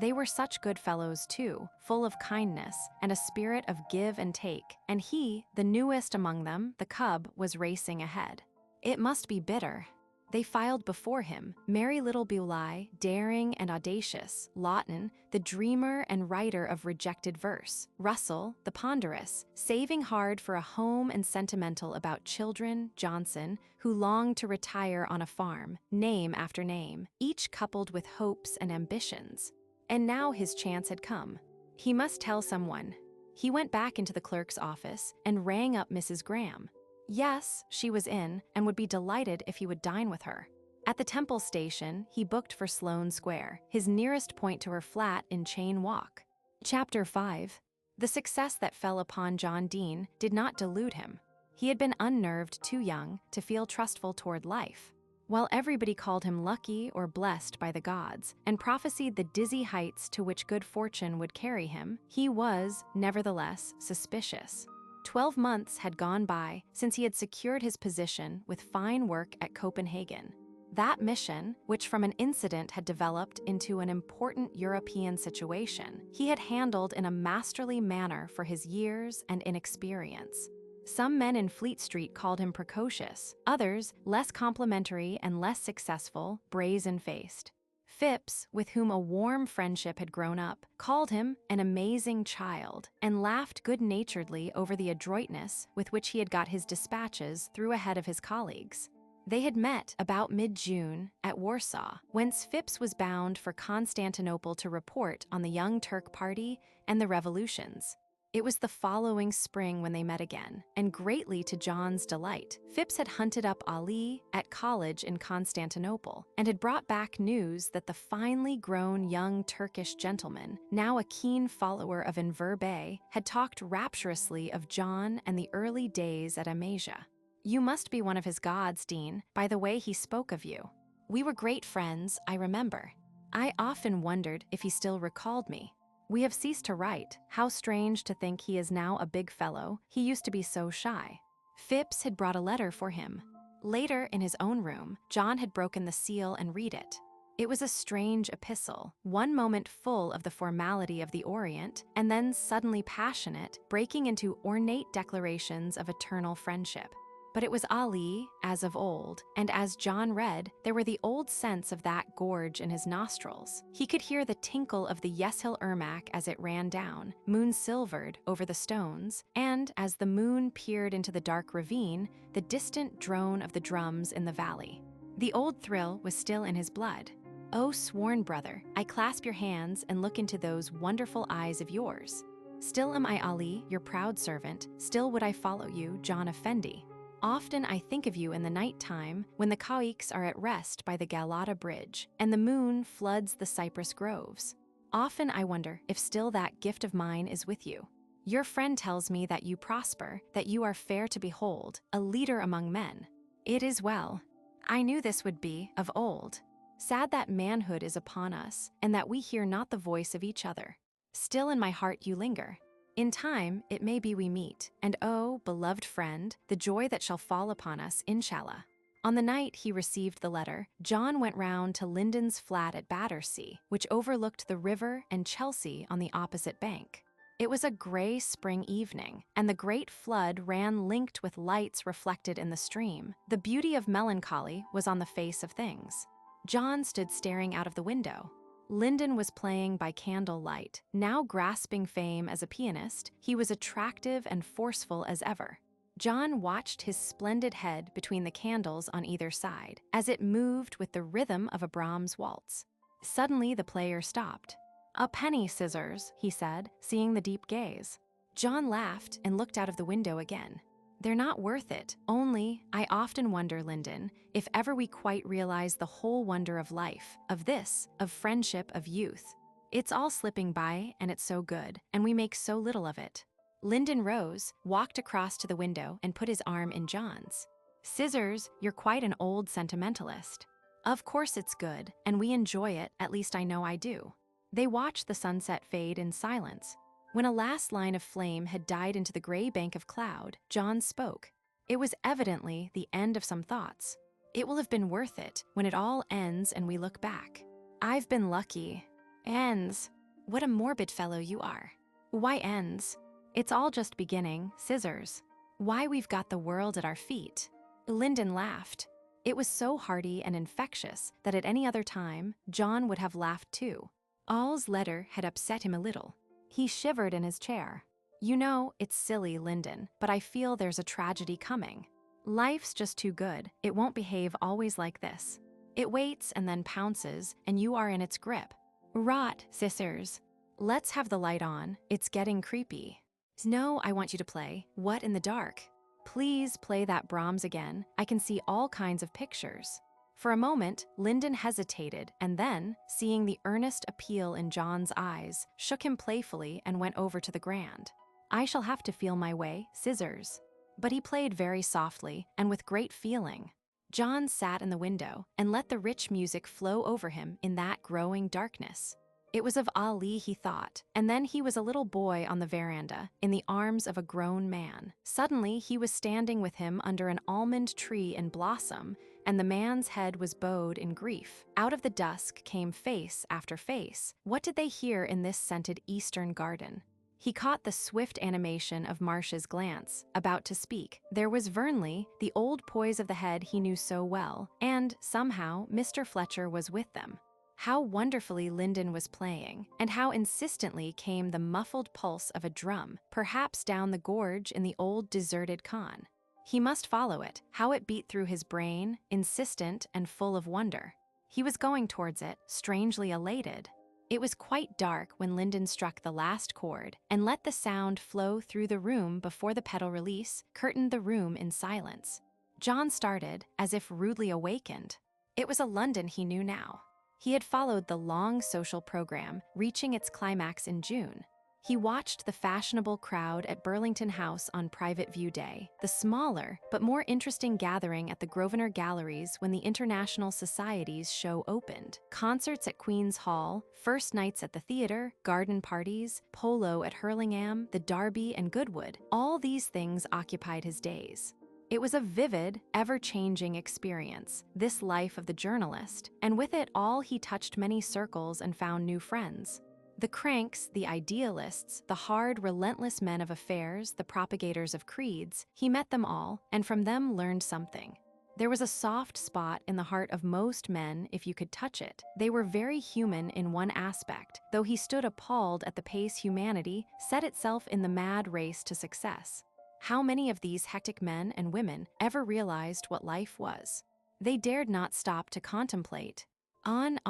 They were such good fellows too, full of kindness and a spirit of give and take, and he, the newest among them, the cub, was racing ahead. It must be bitter. They filed before him, merry little Bulai, daring and audacious, Lawton, the dreamer and writer of rejected verse, Russell, the ponderous, saving hard for a home and sentimental about children, Johnson, who longed to retire on a farm, name after name, each coupled with hopes and ambitions. And now his chance had come. He must tell someone. He went back into the clerk's office and rang up Mrs. Graham. Yes, she was in and would be delighted if he would dine with her. At the Temple station, he booked for Sloane Square, his nearest point to her flat in Chain Walk. Chapter 5. The success that fell upon John Dean did not delude him. He had been unnerved too young to feel trustful toward life. While everybody called him lucky or blessed by the gods and prophesied the dizzy heights to which good fortune would carry him, he was, nevertheless, suspicious. 12 months had gone by since he had secured his position with fine work at Copenhagen. That mission, which from an incident had developed into an important European situation, he had handled in a masterly manner for his years and inexperience. Some men in Fleet Street called him precocious, others, less complimentary and less successful, brazen-faced. Phipps, with whom a warm friendship had grown up, called him an amazing child and laughed good-naturedly over the adroitness with which he had got his dispatches through ahead of his colleagues. They had met about mid-June at Warsaw, whence Phipps was bound for Constantinople to report on the Young Turk Party and the revolutions. It was the following spring when they met again, and greatly to John's delight, Phipps had hunted up Ali at college in Constantinople and had brought back news that the finely grown young Turkish gentleman, now a keen follower of Enver Bey, had talked rapturously of John and the early days at Amasia. "You must be one of his gods, Dean, by the way he spoke of you. We were great friends, I remember. I often wondered if he still recalled me. We have ceased to write. How strange to think he is now a big fellow. He used to be so shy." Phipps had brought a letter for him. Later, in his own room, John had broken the seal and read it. It was a strange epistle, one moment full of the formality of the Orient, and then suddenly passionate, breaking into ornate declarations of eternal friendship. But it was Ali, as of old, and as John read, there were the old scents of that gorge in his nostrils. He could hear the tinkle of the Yeshil Ermak as it ran down, moon-silvered, over the stones, and, as the moon peered into the dark ravine, the distant drone of the drums in the valley. The old thrill was still in his blood. "Oh, sworn brother, I clasp your hands and look into those wonderful eyes of yours. Still am I Ali, your proud servant, still would I follow you, John Effendi. Often I think of you in the night time when the caiques are at rest by the Galata Bridge and the moon floods the cypress groves. Often I wonder if still that gift of mine is with you. Your friend tells me that you prosper, that you are fair to behold, a leader among men. It is well. I knew this would be, of old. Sad that manhood is upon us and that we hear not the voice of each other. Still in my heart you linger. In time, it may be we meet, and oh, beloved friend, the joy that shall fall upon us, inshallah." On the night he received the letter, John went round to Lyndon's flat at Battersea, which overlooked the river and Chelsea on the opposite bank. It was a gray spring evening, and the great flood ran linked with lights reflected in the stream. The beauty of melancholy was on the face of things. John stood staring out of the window. Lyndon was playing by candlelight. Now grasping fame as a pianist, he was attractive and forceful as ever. John watched his splendid head between the candles on either side, as it moved with the rhythm of a Brahms waltz. Suddenly the player stopped. "A penny, Scissors," he said, seeing the deep gaze. John laughed and looked out of the window again. "They're not worth it, only, I often wonder, Lyndon, if ever we quite realize the whole wonder of life, of this, of friendship, of youth. It's all slipping by, and it's so good, and we make so little of it." Lyndon rose, walked across to the window, and put his arm in John's. "Scissors, you're quite an old sentimentalist. Of course it's good, and we enjoy it, at least I know I do." They watched the sunset fade in silence. When a last line of flame had died into the gray bank of cloud, John spoke. It was evidently the end of some thoughts. "It will have been worth it when it all ends and we look back. I've been lucky. Ends. What a morbid fellow you are. Why ends? It's all just beginning, Scissors. Why, we've got the world at our feet." Lyndon laughed. It was so hearty and infectious that at any other time, John would have laughed too. All's letter had upset him a little. He shivered in his chair. "You know, it's silly, Lyndon, but I feel there's a tragedy coming. Life's just too good. It won't behave always like this. It waits and then pounces, and you are in its grip. Rot, Scissors. Let's have the light on. It's getting creepy. No, I want you to play. What in the dark? Please play that Brahms again. I can see all kinds of pictures." For a moment, Lyndon hesitated and then, seeing the earnest appeal in John's eyes, shook him playfully and went over to the grand. "I shall have to feel my way, Scissors." But he played very softly and with great feeling. John sat in the window and let the rich music flow over him in that growing darkness. It was of Ali he thought, and then he was a little boy on the veranda, in the arms of a grown man. Suddenly he was standing with him under an almond tree in blossom, and the man's head was bowed in grief. Out of the dusk came face after face. What did they hear in this scented eastern garden? He caught the swift animation of Marsh's glance, about to speak. There was Vernley, the old poise of the head he knew so well, and, somehow, Mr. Fletcher was with them. How wonderfully Lyndon was playing, and how insistently came the muffled pulse of a drum, perhaps down the gorge in the old deserted con. He must follow it, how it beat through his brain, insistent and full of wonder. He was going towards it, strangely elated. It was quite dark when Lyndon struck the last chord and let the sound flow through the room before the pedal release curtained the room in silence. John started, as if rudely awakened. It was a London he knew now. He had followed the long social program, reaching its climax in June. He watched the fashionable crowd at Burlington House on Private View Day, the smaller but more interesting gathering at the Grosvenor Galleries when the International Society's show opened, concerts at Queen's Hall, first nights at the theater, garden parties, polo at Hurlingham, the Derby and Goodwood. All these things occupied his days. It was a vivid, ever-changing experience, this life of the journalist, and with it all he touched many circles and found new friends. The cranks, the idealists, the hard, relentless men of affairs, the propagators of creeds, he met them all, and from them learned something. There was a soft spot in the heart of most men if you could touch it. They were very human in one aspect, though he stood appalled at the pace humanity set itself in the mad race to success. How many of these hectic men and women ever realized what life was? They dared not stop to contemplate. On,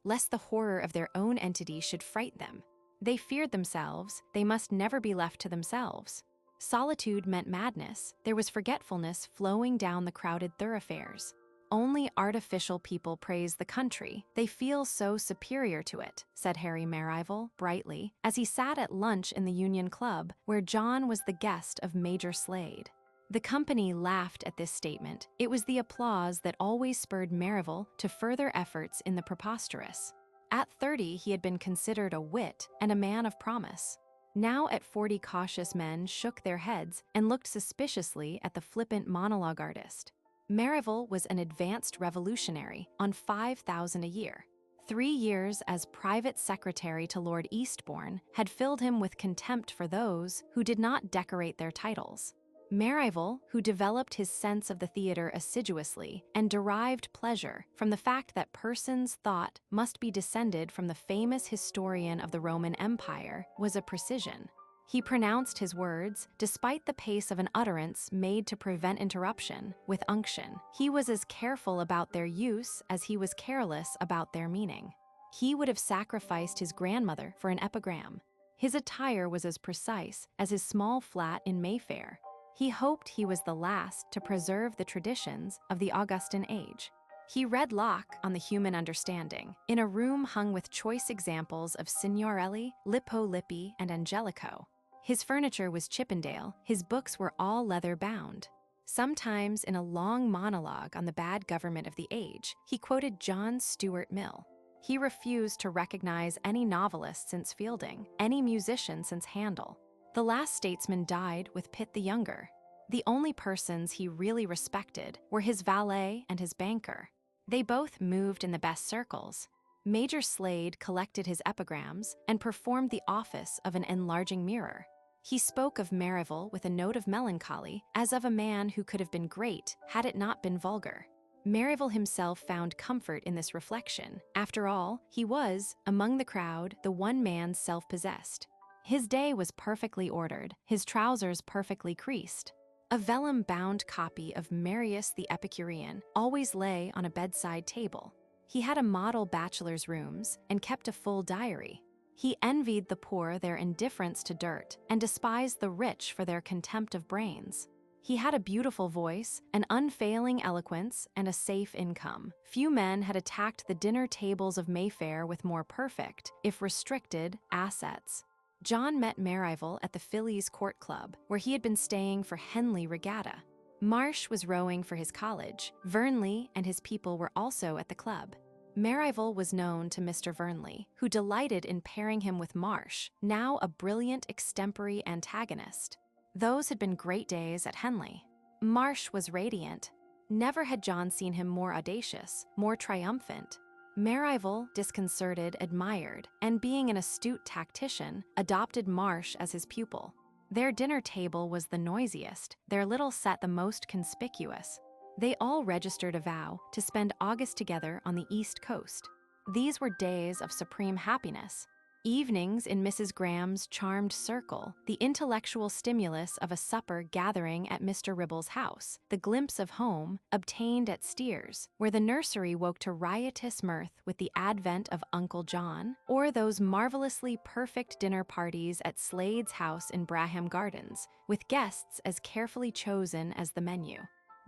lest the horror of their own entity should fright them. They feared themselves, they must never be left to themselves. Solitude meant madness, there was forgetfulness flowing down the crowded thoroughfares. Only artificial people praise the country, they feel so superior to it, said Harry Merivale, brightly, as he sat at lunch in the Union Club, where John was the guest of Major Slade. The company laughed at this statement. It was the applause that always spurred Merivale to further efforts in the preposterous. At 30, he had been considered a wit and a man of promise. Now at 40, cautious men shook their heads and looked suspiciously at the flippant monologue artist. Merivale was an advanced revolutionary on $5,000 a year. 3 years as private secretary to Lord Eastbourne had filled him with contempt for those who did not decorate their titles. Merivale, who developed his sense of the theater assiduously and derived pleasure from the fact that persons' thought must be descended from the famous historian of the Roman Empire, was a precision. He pronounced his words, despite the pace of an utterance made to prevent interruption, with unction. He was as careful about their use as he was careless about their meaning. He would have sacrificed his grandmother for an epigram. His attire was as precise as his small flat in Mayfair. He hoped he was the last to preserve the traditions of the Augustan age. He read Locke on the human understanding, in a room hung with choice examples of Signorelli, Lippo Lippi, and Angelico. His furniture was Chippendale, his books were all leather-bound. Sometimes, in a long monologue on the bad government of the age, he quoted John Stuart Mill. He refused to recognize any novelist since Fielding, any musician since Handel. The last statesman died with Pitt the Younger. The only persons he really respected were his valet and his banker. They both moved in the best circles. Major Slade collected his epigrams and performed the office of an enlarging mirror. He spoke of Merivale with a note of melancholy, as of a man who could have been great had it not been vulgar. Merivale himself found comfort in this reflection. After all, he was, among the crowd, the one man self-possessed. His day was perfectly ordered, his trousers perfectly creased. A vellum-bound copy of Marius the Epicurean always lay on a bedside table. He had a model bachelor's rooms and kept a full diary. He envied the poor their indifference to dirt and despised the rich for their contempt of brains. He had a beautiful voice, an unfailing eloquence, and a safe income. Few men had attacked the dinner tables of Mayfair with more perfect, if restricted, assets. John met Merivale at the Phillies Court Club, where he had been staying for Henley Regatta. Marsh was rowing for his college. Vernley and his people were also at the club. Merivale was known to Mr. Vernley, who delighted in pairing him with Marsh, now a brilliant extempore antagonist. Those had been great days at Henley. Marsh was radiant. Never had John seen him more audacious, more triumphant. Merivale, disconcerted, admired, and being an astute tactician, adopted Marsh as his pupil. Their dinner table was the noisiest, their little set the most conspicuous. They all registered a vow to spend August together on the East Coast. These were days of supreme happiness. Evenings in Mrs. Graham's charmed circle, the intellectual stimulus of a supper gathering at Mr. Ribble's house, the glimpse of home obtained at Steers, where the nursery woke to riotous mirth with the advent of Uncle John, or those marvelously perfect dinner parties at Slade's house in Braham Gardens, with guests as carefully chosen as the menu.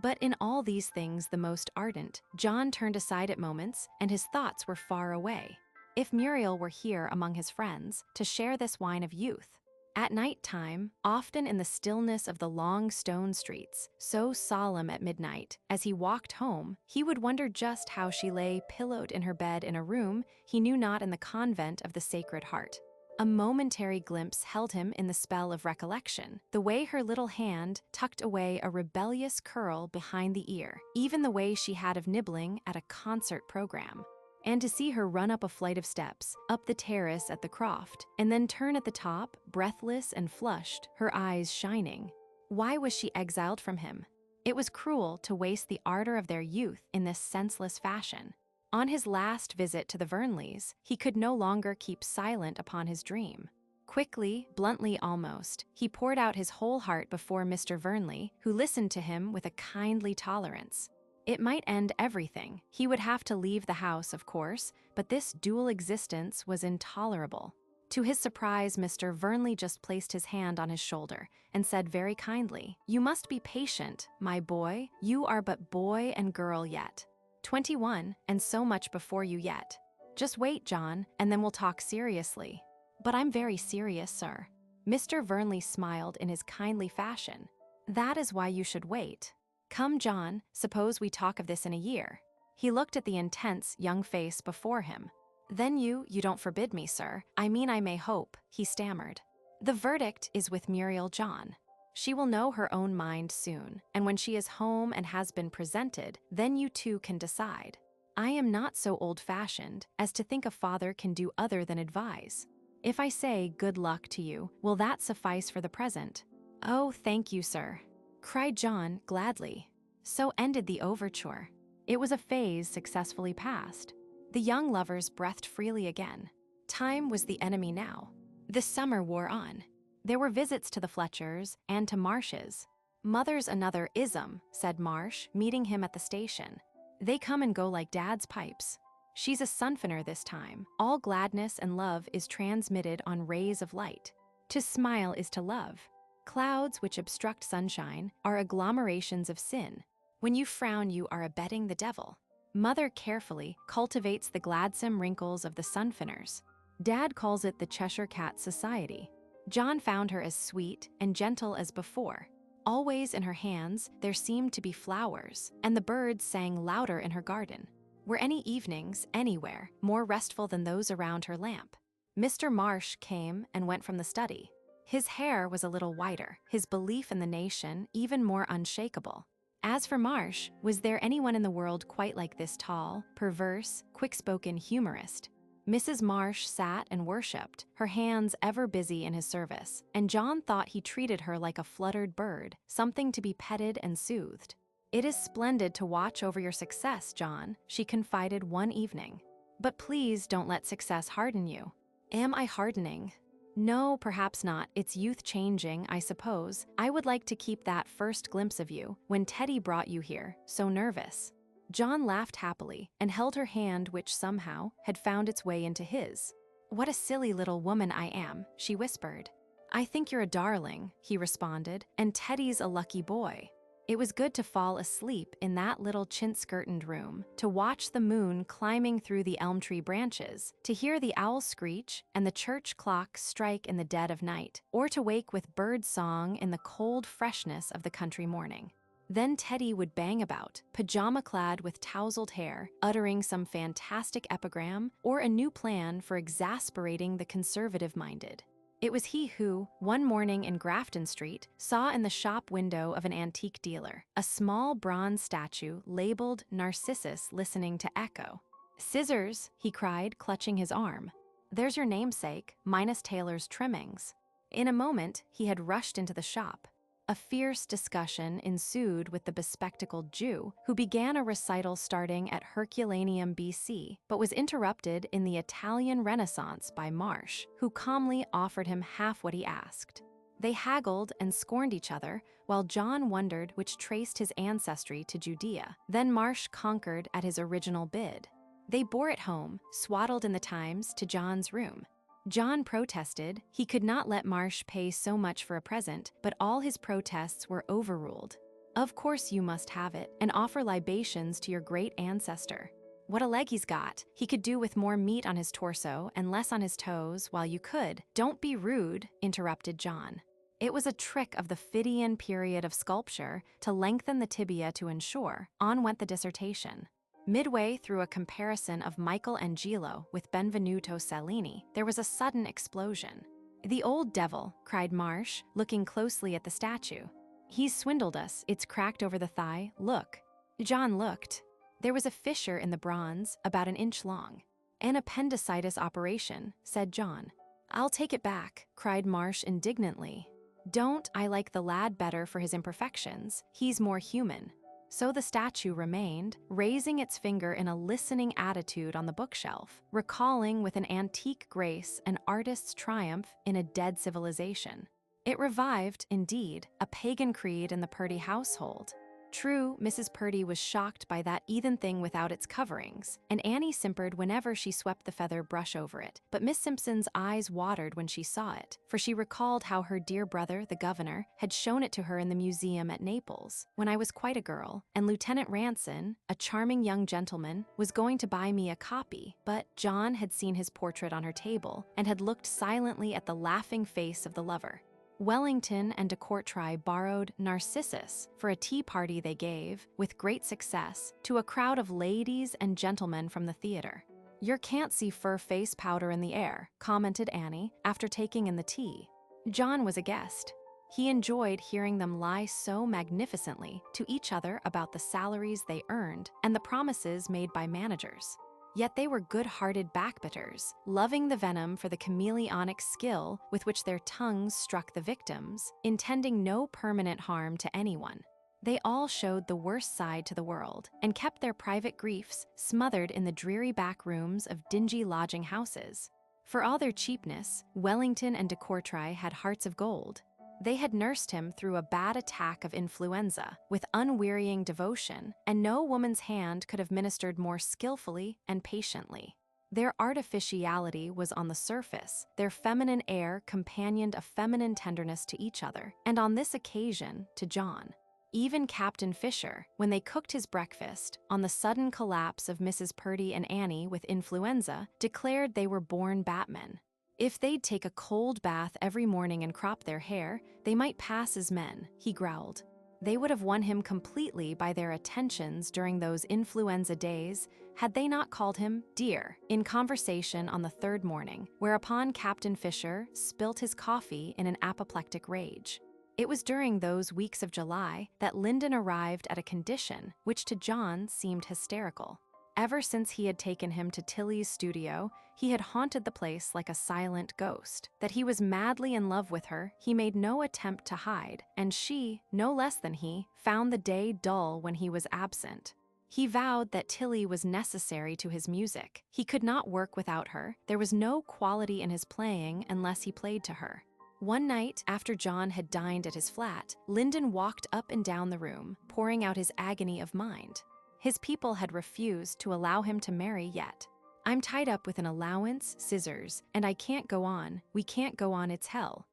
But in all these things the most ardent, John turned aside at moments, and his thoughts were far away. If Muriel were here among his friends, to share this wine of youth. At night time, often in the stillness of the long stone streets, so solemn at midnight, as he walked home, he would wonder just how she lay pillowed in her bed in a room he knew not in the convent of the Sacred Heart. A momentary glimpse held him in the spell of recollection, the way her little hand tucked away a rebellious curl behind the ear, even the way she had of nibbling at a concert program. And to see her run up a flight of steps, up the terrace at the Croft, and then turn at the top, breathless and flushed, her eyes shining. Why was she exiled from him? It was cruel to waste the ardor of their youth in this senseless fashion. On his last visit to the Vernleys, he could no longer keep silent upon his dream. Quickly, bluntly almost, he poured out his whole heart before Mr. Vernley, who listened to him with a kindly tolerance. It might end everything. He would have to leave the house, of course, but this dual existence was intolerable. To his surprise, Mr. Vernley just placed his hand on his shoulder and said very kindly, "You must be patient, my boy. You are but boy and girl yet. 21, and so much before you yet. Just wait, John, and then we'll talk seriously." "But I'm very serious, sir." Mr. Vernley smiled in his kindly fashion. "That is why you should wait. Come, John, suppose we talk of this in a year." He looked at the intense young face before him. "Then you don't forbid me, sir. I mean I may hope," he stammered. "The verdict is with Muriel, John. She will know her own mind soon, and when she is home and has been presented, then you two can decide. I am not so old-fashioned as to think a father can do other than advise. If I say good luck to you, will that suffice for the present?" "Oh, thank you, sir," cried John gladly. So ended the overture. It was a phase successfully passed. The young lovers breathed freely again. Time was the enemy now. The summer wore on. There were visits to the Fletchers and to Marsh's. "Mother's another ism," said Marsh, meeting him at the station. "They come and go like Dad's pipes. She's a sunfiner this time. All gladness and love is transmitted on rays of light. To smile is to love. Clouds which obstruct sunshine are agglomerations of sin. When you frown, you are abetting the devil. Mother carefully cultivates the gladsome wrinkles of the sunfiners. Dad calls it the Cheshire Cat Society. John found her as sweet and gentle as before. Always in her hands there seemed to be flowers, and the birds sang louder in her garden. Were any evenings, anywhere, more restful than those around her lamp? Mr. Marsh came and went from the study. His hair was a little whiter, his belief in the nation even more unshakable. As for Marsh, was there anyone in the world quite like this tall, perverse, quick-spoken humorist? Mrs. Marsh sat and worshipped, her hands ever busy in his service, and John thought he treated her like a fluttered bird, something to be petted and soothed. "It is splendid to watch over your success, John," she confided one evening. "But please don't let success harden you." "Am I hardening?" "No, perhaps not. It's youth changing, I suppose. I would like to keep that first glimpse of you, when Teddy brought you here, so nervous." John laughed happily and held her hand, which somehow had found its way into his. "What a silly little woman I am," she whispered. "I think you're a darling," he responded, "and Teddy's a lucky boy." It was good to fall asleep in that little chintz-curtained room, to watch the moon climbing through the elm tree branches, to hear the owl screech and the church clock strike in the dead of night, or to wake with bird song in the cold freshness of the country morning. Then Teddy would bang about, pajama-clad with tousled hair, uttering some fantastic epigram or a new plan for exasperating the conservative-minded. It was he who, one morning in Grafton Street, saw in the shop window of an antique dealer a small bronze statue labeled Narcissus listening to Echo. "Scissors," he cried, clutching his arm. "There's your namesake, minus Taylor's trimmings." In a moment, he had rushed into the shop. A fierce discussion ensued with the bespectacled Jew, who began a recital starting at Herculaneum BC, but was interrupted in the Italian Renaissance by Marsh, who calmly offered him half what he asked. They haggled and scorned each other, while John wondered which traced his ancestry to Judea. Then Marsh conquered at his original bid. They bore it home, swaddled in the Times, to John's room. John protested he could not let Marsh pay so much for a present, but all his protests were overruled. "Of course you must have it, and offer libations to your great ancestor. What a leg he's got. He could do with more meat on his torso and less on his toes, while you could—" "Don't be rude," interrupted John. It was a trick of the Phidian period of sculpture to lengthen the tibia to ensure. On went the dissertation. Midway through a comparison of Michelangelo with Benvenuto Cellini, there was a sudden explosion. "The old devil," cried Marsh, looking closely at the statue. "He's swindled us. It's cracked over the thigh. Look." John looked. There was a fissure in the bronze, about an inch long. "An appendicitis operation," said John. "I'll take it back," cried Marsh indignantly. "Don't. I like the lad better for his imperfections. He's more human." So the statue remained, raising its finger in a listening attitude on the bookshelf, recalling with an antique grace an artist's triumph in a dead civilization. It revived, indeed, a pagan creed in the Purdy household. True, Mrs. Purdy was shocked by that heathen thing without its coverings, and Annie simpered whenever she swept the feather brush over it, but Miss Simpson's eyes watered when she saw it, for she recalled how her dear brother, the governor, had shown it to her in the museum at Naples, when I was quite a girl, and Lieutenant Ranson, a charming young gentleman, was going to buy me a copy, but John had seen his portrait on her table, and had looked silently at the laughing face of the lover. Wellington and de Courtrai borrowed Narcissus for a tea party they gave, with great success, to a crowd of ladies and gentlemen from the theater. "You can't see fur face powder in the air," commented Annie, after taking in the tea. John was a guest. He enjoyed hearing them lie so magnificently to each other about the salaries they earned and the promises made by managers. Yet they were good-hearted backbitters, loving the venom for the chameleonic skill with which their tongues struck the victims, intending no permanent harm to anyone. They all showed the worst side to the world, and kept their private griefs smothered in the dreary back rooms of dingy lodging houses. For all their cheapness, Wellington and de Courtrai had hearts of gold. They had nursed him through a bad attack of influenza with unwearying devotion, and no woman's hand could have ministered more skillfully and patiently. Their artificiality was on the surface, their feminine air companioned a feminine tenderness to each other, and on this occasion, to John. Even Captain Fisher, when they cooked his breakfast, on the sudden collapse of Mrs. Purdy and Annie with influenza, declared they were born Batmen. If they'd take a cold bath every morning and crop their hair, they might pass as men, he growled. They would have won him completely by their attentions during those influenza days had they not called him dear in conversation on the third morning, whereupon Captain Fisher spilt his coffee in an apoplectic rage. It was during those weeks of July that Lyndon arrived at a condition which to John seemed hysterical. Ever since he had taken him to Tilly's studio, he had haunted the place like a silent ghost. That he was madly in love with her, he made no attempt to hide, and she, no less than he, found the day dull when he was absent. He vowed that Tilly was necessary to his music. He could not work without her. There was no quality in his playing unless he played to her. One night, after John had dined at his flat, Lyndon walked up and down the room, pouring out his agony of mind. His people had refused to allow him to marry yet. "I'm tied up with an allowance, scissors, and I can't go on. We can't go on, it's hell."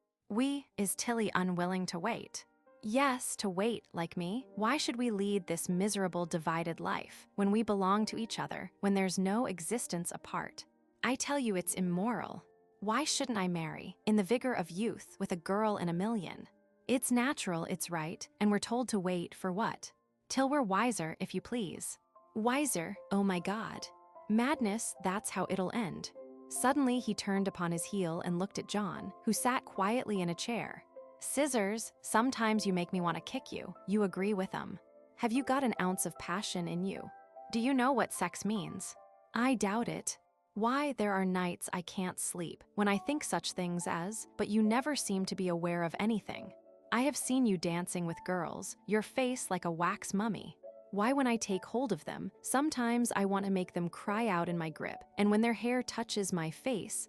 Is Tilly unwilling to wait? Yes, to wait, like me. Why should we lead this miserable divided life, when we belong to each other, when there's no existence apart? I tell you it's immoral. Why shouldn't I marry, in the vigor of youth, with a girl in a million? It's natural, it's right, and we're told to wait for what? Till we're wiser, if you please. Wiser, oh my God. Madness, that's how it'll end. Suddenly, he turned upon his heel and looked at John, who sat quietly in a chair. "Scissors, sometimes you make me want to kick you. You agree with them. Have you got an ounce of passion in you? Do you know what sex means?" "I doubt it. Why, there are nights I can't sleep when I think such things as, but you never seem to be aware of anything. I have seen you dancing with girls, your face like a wax mummy. Why, when I take hold of them, sometimes I want to make them cry out in my grip, and when their hair touches my face,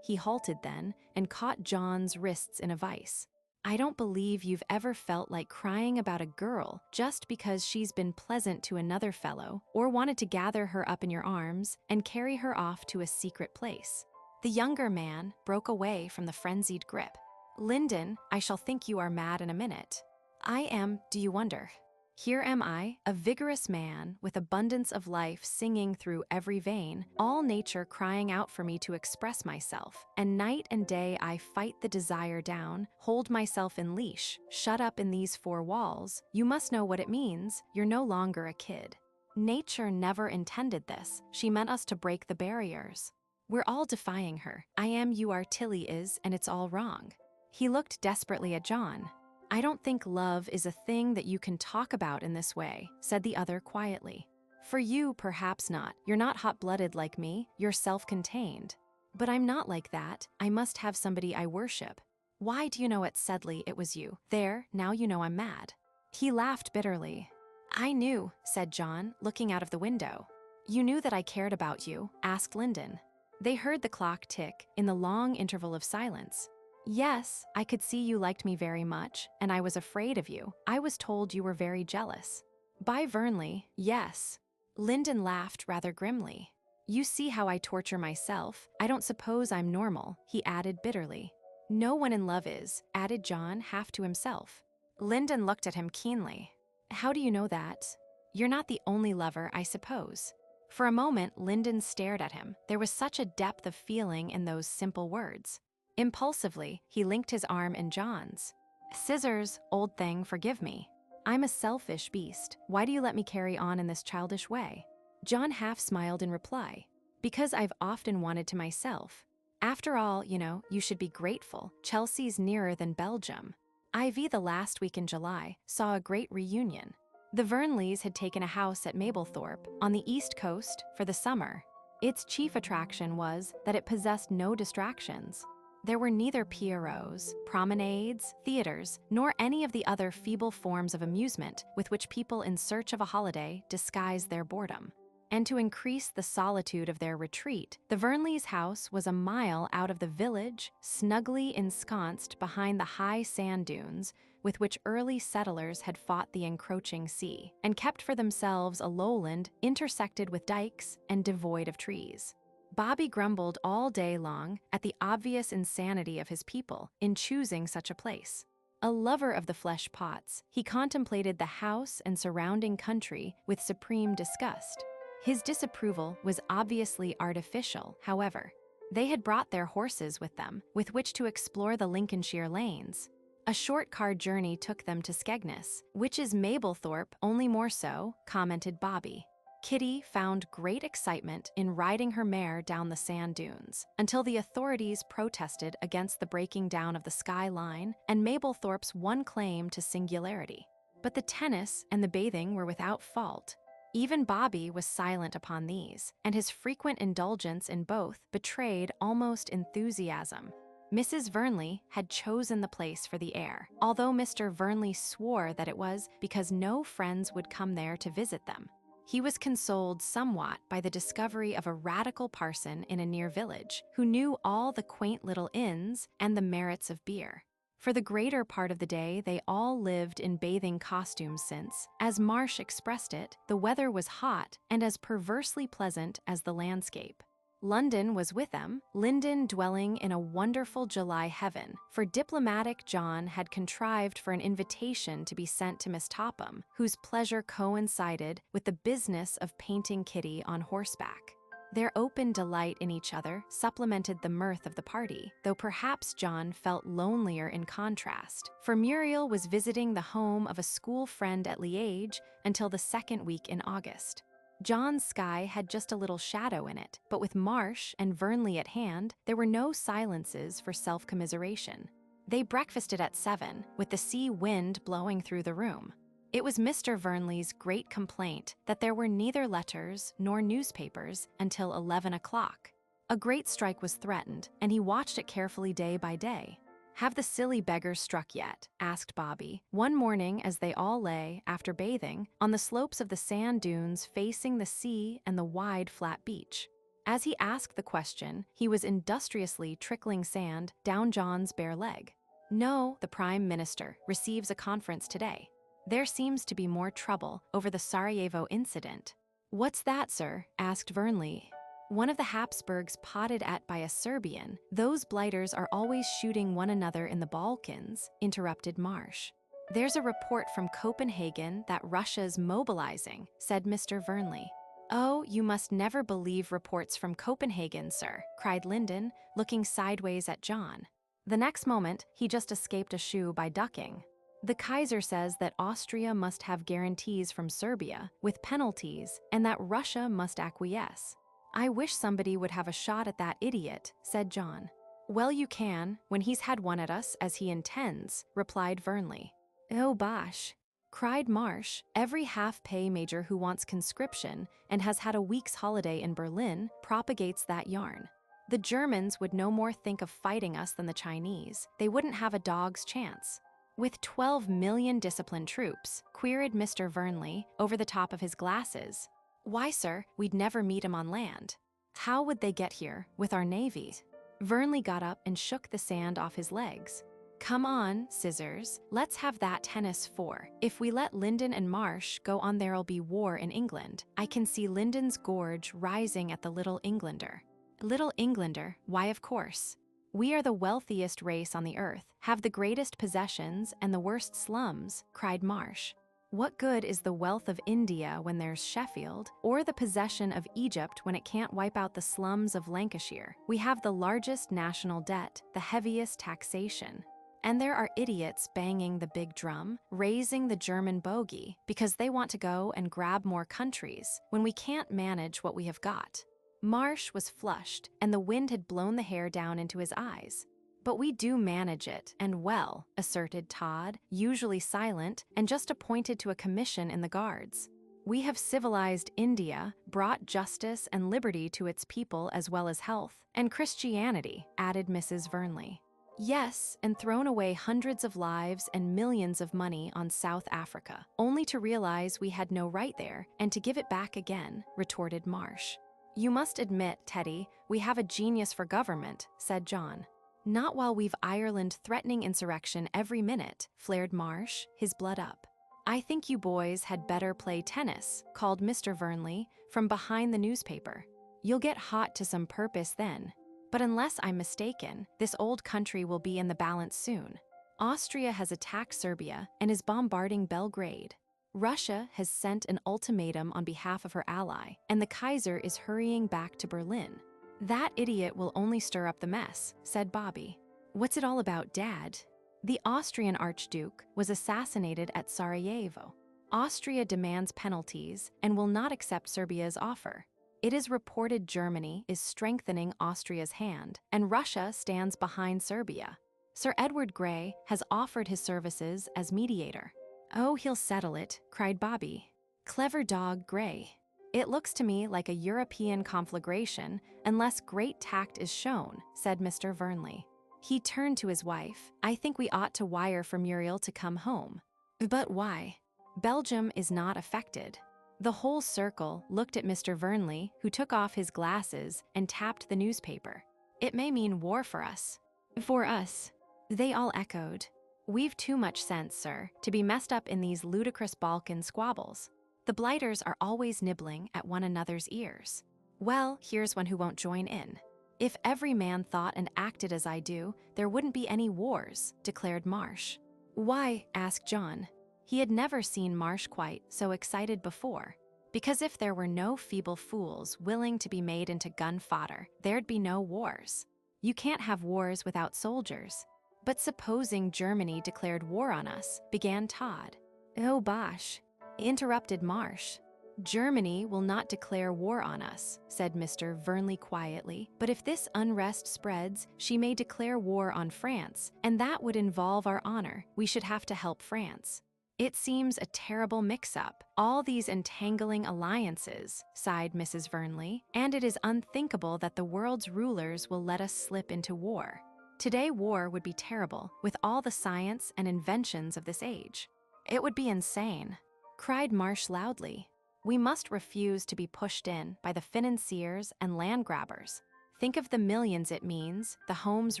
He halted then and caught John's wrists in a vice. "I don't believe you've ever felt like crying about a girl just because she's been pleasant to another fellow, or wanted to gather her up in your arms and carry her off to a secret place." The younger man broke away from the frenzied grip. "Lyndon, I shall think you are mad in a minute." "I am, do you wonder? Here am I, a vigorous man with abundance of life singing through every vein, all nature crying out for me to express myself, and night and day I fight the desire down, hold myself in leash, shut up in these four walls. You must know what it means. You're no longer a kid. Nature never intended this. She meant us to break the barriers. We're all defying her. I am, you are, Tilly is, and it's all wrong." He looked desperately at John. "I don't think love is a thing that you can talk about in this way," said the other quietly. "For you, perhaps not. You're not hot-blooded like me. You're self-contained. But I'm not like that. I must have somebody I worship. Why, do you know at Sedley it was you? There, now you know I'm mad." He laughed bitterly. "I knew," said John, looking out of the window. "You knew that I cared about you?" asked Lyndon. They heard the clock tick in the long interval of silence. "Yes, I could see you liked me very much, and I was afraid of you. I was told you were very jealous." "By Vernley, yes." Lyndon laughed rather grimly. "You see how I torture myself. I don't suppose I'm normal," he added bitterly. "No one in love is," added John half to himself. Lyndon looked at him keenly. "How do you know that? You're not the only lover, I suppose." For a moment, Lyndon stared at him. There was such a depth of feeling in those simple words. Impulsively, he linked his arm in John's. "Scissors, old thing, forgive me. I'm a selfish beast. Why do you let me carry on in this childish way?" John half smiled in reply. "Because I've often wanted to myself. After all, you know, you should be grateful. Chelsea's nearer than Belgium. IV the last week in July saw a great reunion. The Vernleys had taken a house at Mablethorpe, on the east coast, for the summer. Its chief attraction was that it possessed no distractions. There were neither pierrots, promenades, theaters, nor any of the other feeble forms of amusement with which people in search of a holiday disguise their boredom. And to increase the solitude of their retreat, the Vernleys' house was a mile out of the village, snugly ensconced behind the high sand dunes with which early settlers had fought the encroaching sea, and kept for themselves a lowland intersected with dikes and devoid of trees. Bobby grumbled all day long at the obvious insanity of his people in choosing such a place. A lover of the flesh pots, he contemplated the house and surrounding country with supreme disgust. His disapproval was obviously artificial, however. They had brought their horses with them, with which to explore the Lincolnshire lanes. A short car journey took them to Skegness, which is Mablethorpe, only more so, commented Bobby. Kitty found great excitement in riding her mare down the sand dunes, until the authorities protested against the breaking down of the sky line and Mablethorpe's one claim to singularity. But the tennis and the bathing were without fault. Even Bobby was silent upon these, and his frequent indulgence in both betrayed almost enthusiasm. Mrs. Vernley had chosen the place for the heir, although Mr. Vernley swore that it was because no friends would come there to visit them. He was consoled somewhat by the discovery of a radical parson in a near village who knew all the quaint little inns and the merits of beer. For the greater part of the day, they all lived in bathing costumes since, as Marsh expressed it, the weather was hot and as perversely pleasant as the landscape. London was with them, Lyndon dwelling in a wonderful July heaven, for diplomatic John had contrived for an invitation to be sent to Miss Topham, whose pleasure coincided with the business of painting Kitty on horseback. Their open delight in each other supplemented the mirth of the party, though perhaps John felt lonelier in contrast, for Muriel was visiting the home of a school friend at Liège until the second week in August. John's sky had just a little shadow in it, but with Marsh and Vernley at hand, there were no silences for self-commiseration. They breakfasted at 7, with the sea wind blowing through the room. It was Mr. Vernley's great complaint that there were neither letters nor newspapers until 11 o'clock. A great strike was threatened, and he watched it carefully day by day. "Have the silly beggars struck yet?" asked Bobby, one morning as they all lay, after bathing, on the slopes of the sand dunes facing the sea and the wide, flat beach. As he asked the question, he was industriously trickling sand down John's bare leg. "No, the Prime Minister receives a conference today. There seems to be more trouble over the Sarajevo incident." "What's that, sir?" asked Vernley. "One of the Habsburgs potted at by a Serbian. Those blighters are always shooting one another in the Balkans," interrupted Marsh. "There's a report from Copenhagen that Russia's mobilizing," said Mr. Vernley. "Oh, you must never believe reports from Copenhagen, sir," cried Lyndon, looking sideways at John. The next moment, he just escaped a shoe by ducking. "The Kaiser says that Austria must have guarantees from Serbia, with penalties, and that Russia must acquiesce." "I wish somebody would have a shot at that idiot," said John. "Well, you can, when he's had one at us, as he intends," replied Vernley. "Oh, bosh," cried Marsh. "Every half-pay major who wants conscription and has had a week's holiday in Berlin propagates that yarn. The Germans would no more think of fighting us than the Chinese. They wouldn't have a dog's chance." "With 12 million disciplined troops?" queried Mr. Vernley, over the top of his glasses. "Why, sir, we'd never meet 'em on land. How would they get here, with our navy?" Vernley got up and shook the sand off his legs. "Come on, Scissors, let's have that tennis 4. If we let Lyndon and Marsh go on, there'll be war in England. I can see Lyndon's gorge rising at the Little Englander." "Little Englander? Why, of course. We are the wealthiest race on the earth, have the greatest possessions and the worst slums," cried Marsh. "What good is the wealth of India when there's Sheffield, or the possession of Egypt when it can't wipe out the slums of Lancashire? We have the largest national debt, the heaviest taxation. And there are idiots banging the big drum, raising the German bogey, because they want to go and grab more countries, when we can't manage what we have got." Marsh was flushed, and the wind had blown the hair down into his eyes. "But we do manage it, and well," asserted Todd, usually silent and just appointed to a commission in the Guards. "We have civilized India, brought justice and liberty to its people as well as health, and Christianity," added Mrs. Vernley. "Yes, and thrown away hundreds of lives and millions of money on South Africa, only to realize we had no right there and to give it back again," retorted Marsh. "You must admit, Teddy, we have a genius for government," said John. "Not while we've Ireland threatening insurrection every minute," flared Marsh, his blood up. "I think you boys had better play tennis," called Mr. Vernley from behind the newspaper. "You'll get hot to some purpose then. But unless I'm mistaken, this old country will be in the balance soon. Austria has attacked Serbia and is bombarding Belgrade. Russia has sent an ultimatum on behalf of her ally, and the Kaiser is hurrying back to Berlin. That idiot will only stir up the mess," said Bobby. "What's it all about, Dad?" "The Austrian Archduke was assassinated at Sarajevo. Austria demands penalties and will not accept Serbia's offer. It is reported Germany is strengthening Austria's hand, and Russia stands behind Serbia. Sir Edward Grey has offered his services as mediator." "Oh, he'll settle it," cried Bobby. "Clever dog, Grey. It looks to me like a European conflagration, unless great tact is shown," said Mr. Vernley. He turned to his wife. "I think we ought to wire for Muriel to come home." "But why?" "Belgium is not affected." The whole circle looked at Mr. Vernley, who took off his glasses and tapped the newspaper. "It may mean war for us." "For us," they all echoed. "We've too much sense, sir, to be messed up in these ludicrous Balkan squabbles. The blighters are always nibbling at one another's ears. Well, here's one who won't join in. If every man thought and acted as I do, there wouldn't be any wars," declared Marsh. "Why?" asked John. He had never seen Marsh quite so excited before. "Because if there were no feeble fools willing to be made into gun fodder, there'd be no wars. You can't have wars without soldiers." "But supposing Germany declared war on us," began Todd. "Oh, bosh," interrupted Marsh. "Germany will not declare war on us," said Mr. Vernley quietly, "but if this unrest spreads, she may declare war on France, and that would involve our honor. We should have to help France." "It seems a terrible mix-up, all these entangling alliances," sighed Mrs. Vernley, "and it is unthinkable that the world's rulers will let us slip into war. Today war would be terrible, with all the science and inventions of this age." "It would be insane," cried Marsh loudly. "We must refuse to be pushed in by the financiers and land grabbers. Think of the millions it means, the homes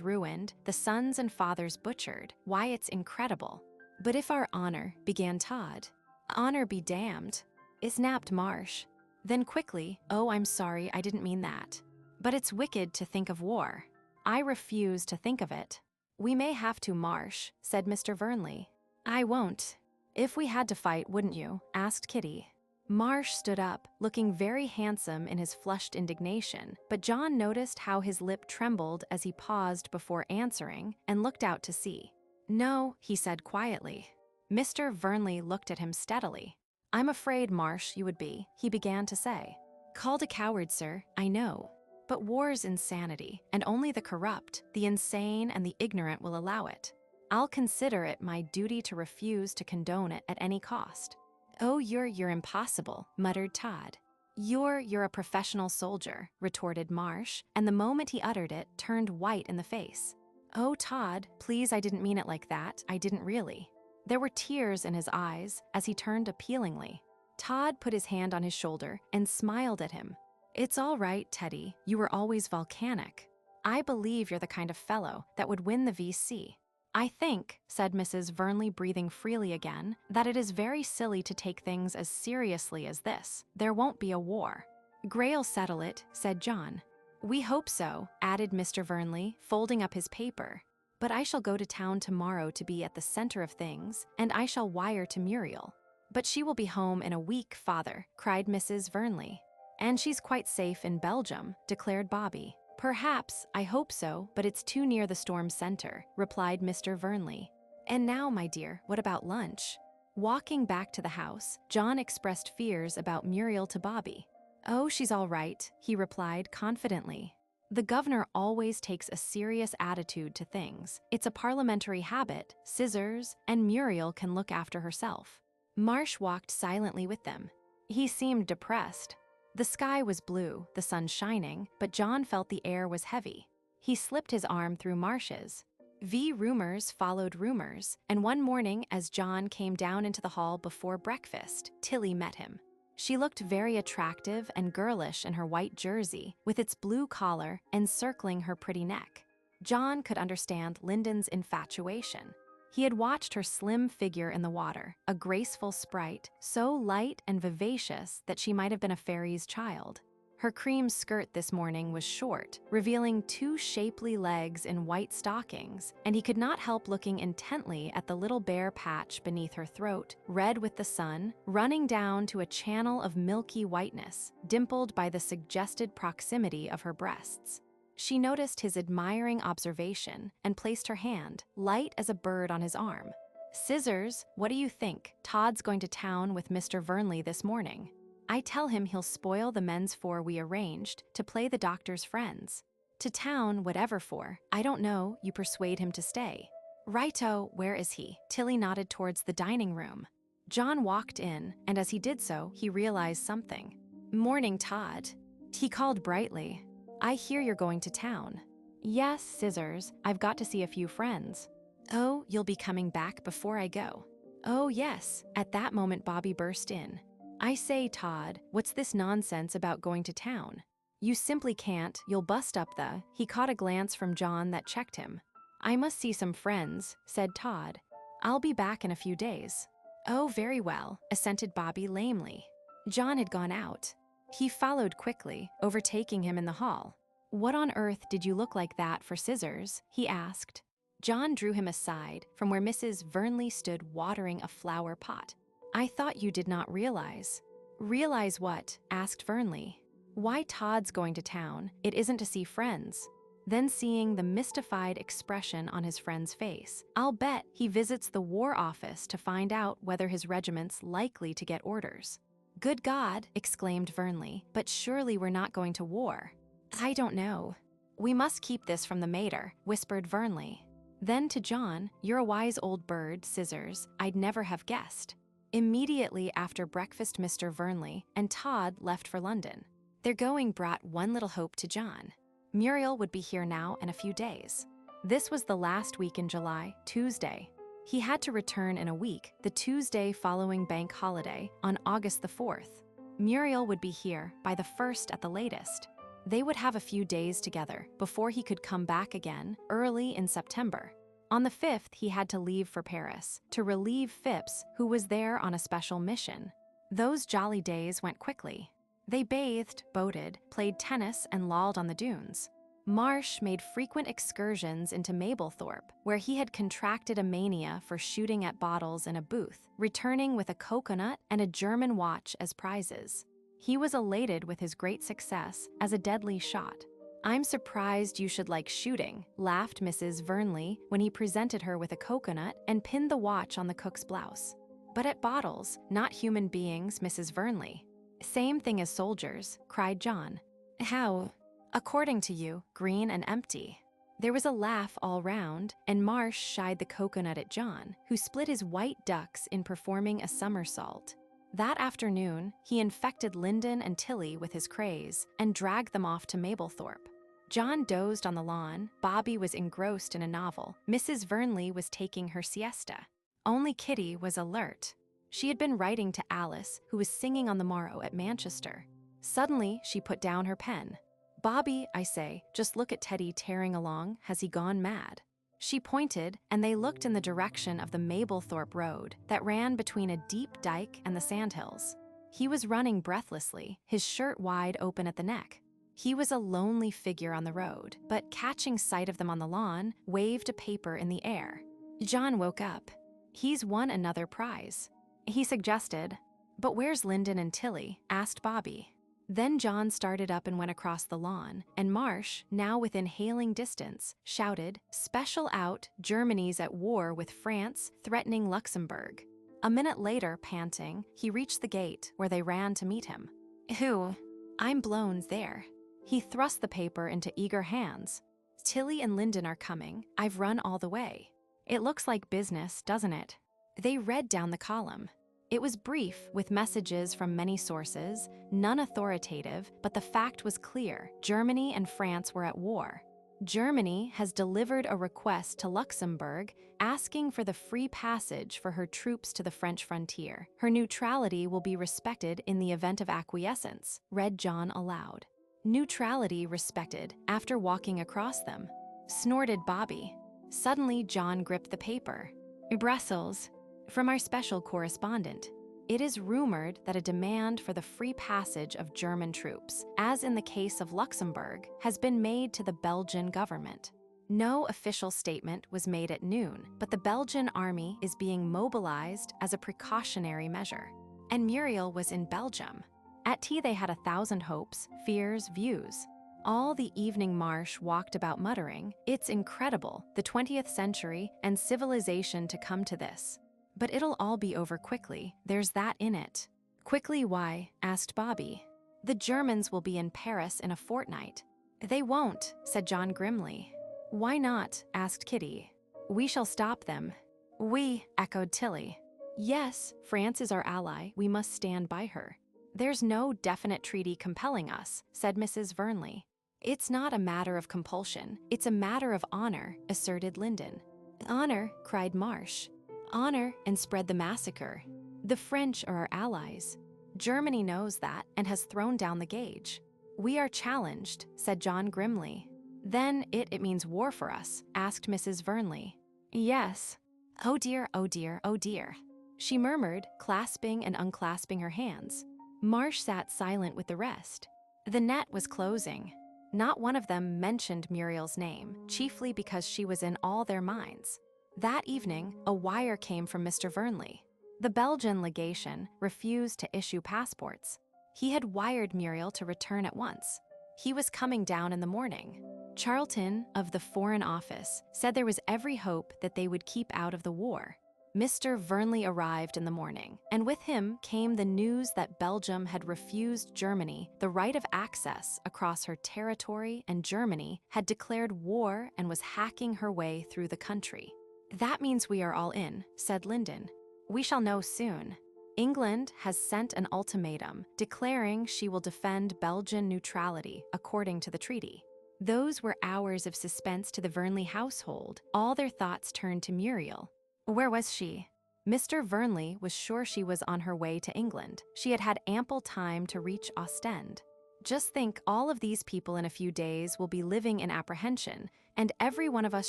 ruined, the sons and fathers butchered. Why, it's incredible." "But if our honor," began Todd. "Honor be damned," snapped Marsh. Then quickly, "Oh, I'm sorry, I didn't mean that. But it's wicked to think of war. I refuse to think of it." "We may have to, Marsh," said Mr. Vernley. "I won't." "If we had to fight, wouldn't you?" asked Kitty. Marsh stood up, looking very handsome in his flushed indignation, but John noticed how his lip trembled as he paused before answering and looked out to sea. "No," he said quietly. Mr. Vernley looked at him steadily. "I'm afraid, Marsh, you would be," he began to say. "Called a coward, sir, I know. But war's insanity, and only the corrupt, the insane, and the ignorant will allow it. I'll consider it my duty to refuse to condone it at any cost." "Oh, you're impossible," muttered Todd. You're a professional soldier," retorted Marsh, and the moment he uttered it, turned white in the face. "Oh, Todd, please, I didn't mean it like that. I didn't really." There were tears in his eyes as he turned appealingly. Todd put his hand on his shoulder and smiled at him. "It's all right, Teddy. You were always volcanic. I believe you're the kind of fellow that would win the VC. "I think," said Mrs. Vernley, breathing freely again, "that it is very silly to take things as seriously as this. There won't be a war." "Gray'll settle it," said John. "We hope so," added Mr. Vernley, folding up his paper. "But I shall go to town tomorrow to be at the center of things, and I shall wire to Muriel." "But she will be home in a week, father," cried Mrs. Vernley. "And she's quite safe in Belgium," declared Bobby. "Perhaps, I hope so, but it's too near the storm center," replied Mr. Vernley. "And now, my dear, what about lunch?" Walking back to the house, John expressed fears about Muriel to Bobby. "Oh, she's all right," he replied confidently. "The governor always takes a serious attitude to things. It's a parliamentary habit. Scissors, and Muriel can look after herself." Marsh walked silently with them. He seemed depressed. The sky was blue, the sun shining, but John felt the air was heavy. He slipped his arm through Marsh's. Rumors followed rumors, and one morning as John came down into the hall before breakfast, Tilly met him. She looked very attractive and girlish in her white jersey, with its blue collar encircling her pretty neck. John could understand Lyndon's infatuation. He had watched her slim figure in the water, a graceful sprite, so light and vivacious that she might have been a fairy's child. Her cream skirt this morning was short, revealing 2 shapely legs in white stockings, and he could not help looking intently at the little bare patch beneath her throat, red with the sun, running down to a channel of milky whiteness, dimpled by the suggested proximity of her breasts. She noticed his admiring observation and placed her hand, light as a bird, on his arm. "Scissors, what do you think? Todd's going to town with Mr. Vernley this morning. I tell him he'll spoil the men's 4 we arranged to play the doctor's friends. To town, whatever for. I don't know, you persuade him to stay." "Righto, where is he?" Tilly nodded towards the dining room. John walked in, and as he did so, he realized something. "Morning, Todd." He called brightly. "I hear you're going to town." "Yes, Scissors, I've got to see a few friends." "Oh, you'll be coming back before I go." "Oh, yes." At that moment, Bobby burst in. "I say, Todd, what's this nonsense about going to town? You simply can't, you'll bust up the..." He caught a glance from John that checked him. "I must see some friends," said Todd. "I'll be back in a few days." "Oh, very well," assented Bobby lamely. John had gone out. He followed quickly, overtaking him in the hall. "What on earth did you look like that for Scissors?" he asked. John drew him aside from where Mrs. Vernley stood watering a flower pot. "I thought you did not realize." "Realize what?" asked Vernley. "Why Todd's going to town. It isn't to see friends." Then, seeing the mystified expression on his friend's face, "I'll bet he visits the War Office to find out whether his regiment's likely to get orders." "Good God," exclaimed Vernley, "but surely we're not going to war." "I don't know." "We must keep this from the mater," whispered Vernley. Then to John, "You're a wise old bird, Scissors, I'd never have guessed." Immediately after breakfast, Mr. Vernley and Todd left for London. Their going brought one little hope to John. Muriel would be here now in a few days. This was the last week in July, Tuesday. He had to return in a week, the Tuesday following bank holiday, on August the 4th. Muriel would be here by the 1st at the latest. They would have a few days together before he could come back again, early in September. On the 5th, he had to leave for Paris, to relieve Phipps, who was there on a special mission. Those jolly days went quickly. They bathed, boated, played tennis, and lolled on the dunes. Marsh made frequent excursions into Mablethorpe, where he had contracted a mania for shooting at bottles in a booth, returning with a coconut and a German watch as prizes. He was elated with his great success as a deadly shot. "I'm surprised you should like shooting," laughed Mrs. Vernley when he presented her with a coconut and pinned the watch on the cook's blouse. "But at bottles, not human beings, Mrs. Vernley." "Same thing as soldiers," cried John. "How?" "According to you, green and empty." There was a laugh all round, and Marsh shied the coconut at John, who split his white ducks in performing a somersault. That afternoon, he infected Lyndon and Tilly with his craze and dragged them off to Mablethorpe. John dozed on the lawn, Bobby was engrossed in a novel, Mrs. Vernley was taking her siesta. Only Kitty was alert. She had been writing to Alice, who was singing on the morrow at Manchester. Suddenly, she put down her pen. "Bobby, I say, just look at Teddy tearing along. Has he gone mad?" She pointed, and they looked in the direction of the Mablethorpe Road that ran between a deep dike and the sandhills. He was running breathlessly, his shirt wide open at the neck. He was a lonely figure on the road, but catching sight of them on the lawn, waved a paper in the air. John woke up. "He's won another prize," he suggested. "But where's Lyndon and Tilly?" asked Bobby. Then John started up and went across the lawn, and Marsh, now within hailing distance, shouted, "Special out, Germany's at war with France, threatening Luxembourg." A minute later, panting, he reached the gate, where they ran to meet him. "Who?" "I'm blown there." He thrust the paper into eager hands. "Tilly and Lyndon are coming. I've run all the way." "It looks like business, doesn't it?" They read down the column. It was brief, with messages from many sources, none authoritative, but the fact was clear: Germany and France were at war. Germany has delivered a request to Luxembourg asking for the free passage for her troops to the French frontier. Her neutrality will be respected in the event of acquiescence, read John aloud. "Neutrality respected after walking across them," snorted Bobby. Suddenly, John gripped the paper. "Brussels. From our special correspondent. It is rumored that a demand for the free passage of German troops, as in the case of Luxembourg, has been made to the Belgian government. No official statement was made at noon, but the Belgian army is being mobilized as a precautionary measure." And Muriel was in Belgium. At tea they had 1,000 hopes, fears, views. All the evening Marsh walked about muttering, "It's incredible, the 20th century and civilization to come to this. But it'll all be over quickly, there's that in it." "Quickly why?" asked Bobby. "The Germans will be in Paris in a fortnight." "They won't," said John grimly. "Why not?" asked Kitty. "We shall stop them." "We," echoed Tilly. "Yes, France is our ally, we must stand by her." "There's no definite treaty compelling us," said Mrs. Vernley. "It's not a matter of compulsion, it's a matter of honor," asserted Lyndon. "Honor," cried Marsh. "Honor and spread the massacre. The French are our allies. Germany knows that and has thrown down the gauge." "We are challenged," said John grimly. "Then it means war for us?" asked Mrs. Vernley. "Yes." "Oh dear, oh dear, oh dear," she murmured, clasping and unclasping her hands. Marsh sat silent with the rest. The net was closing. Not one of them mentioned Muriel's name, chiefly because she was in all their minds. That evening, a wire came from Mr. Vernley. The Belgian legation refused to issue passports. He had wired Muriel to return at once. He was coming down in the morning. Charlton, of the Foreign Office, said there was every hope that they would keep out of the war. Mr. Vernley arrived in the morning, and with him came the news that Belgium had refused Germany the right of access across her territory, and Germany had declared war and was hacking her way through the country. "That means we are all in," said Lyndon. "We shall know soon. England has sent an ultimatum declaring she will defend Belgian neutrality according to the treaty." Those were hours of suspense to the Vernley household. All their thoughts turned to Muriel. Where was she? Mr. Vernley was sure she was on her way to England. She had had ample time to reach Ostend. "Just think, all of these people in a few days will be living in apprehension, and every one of us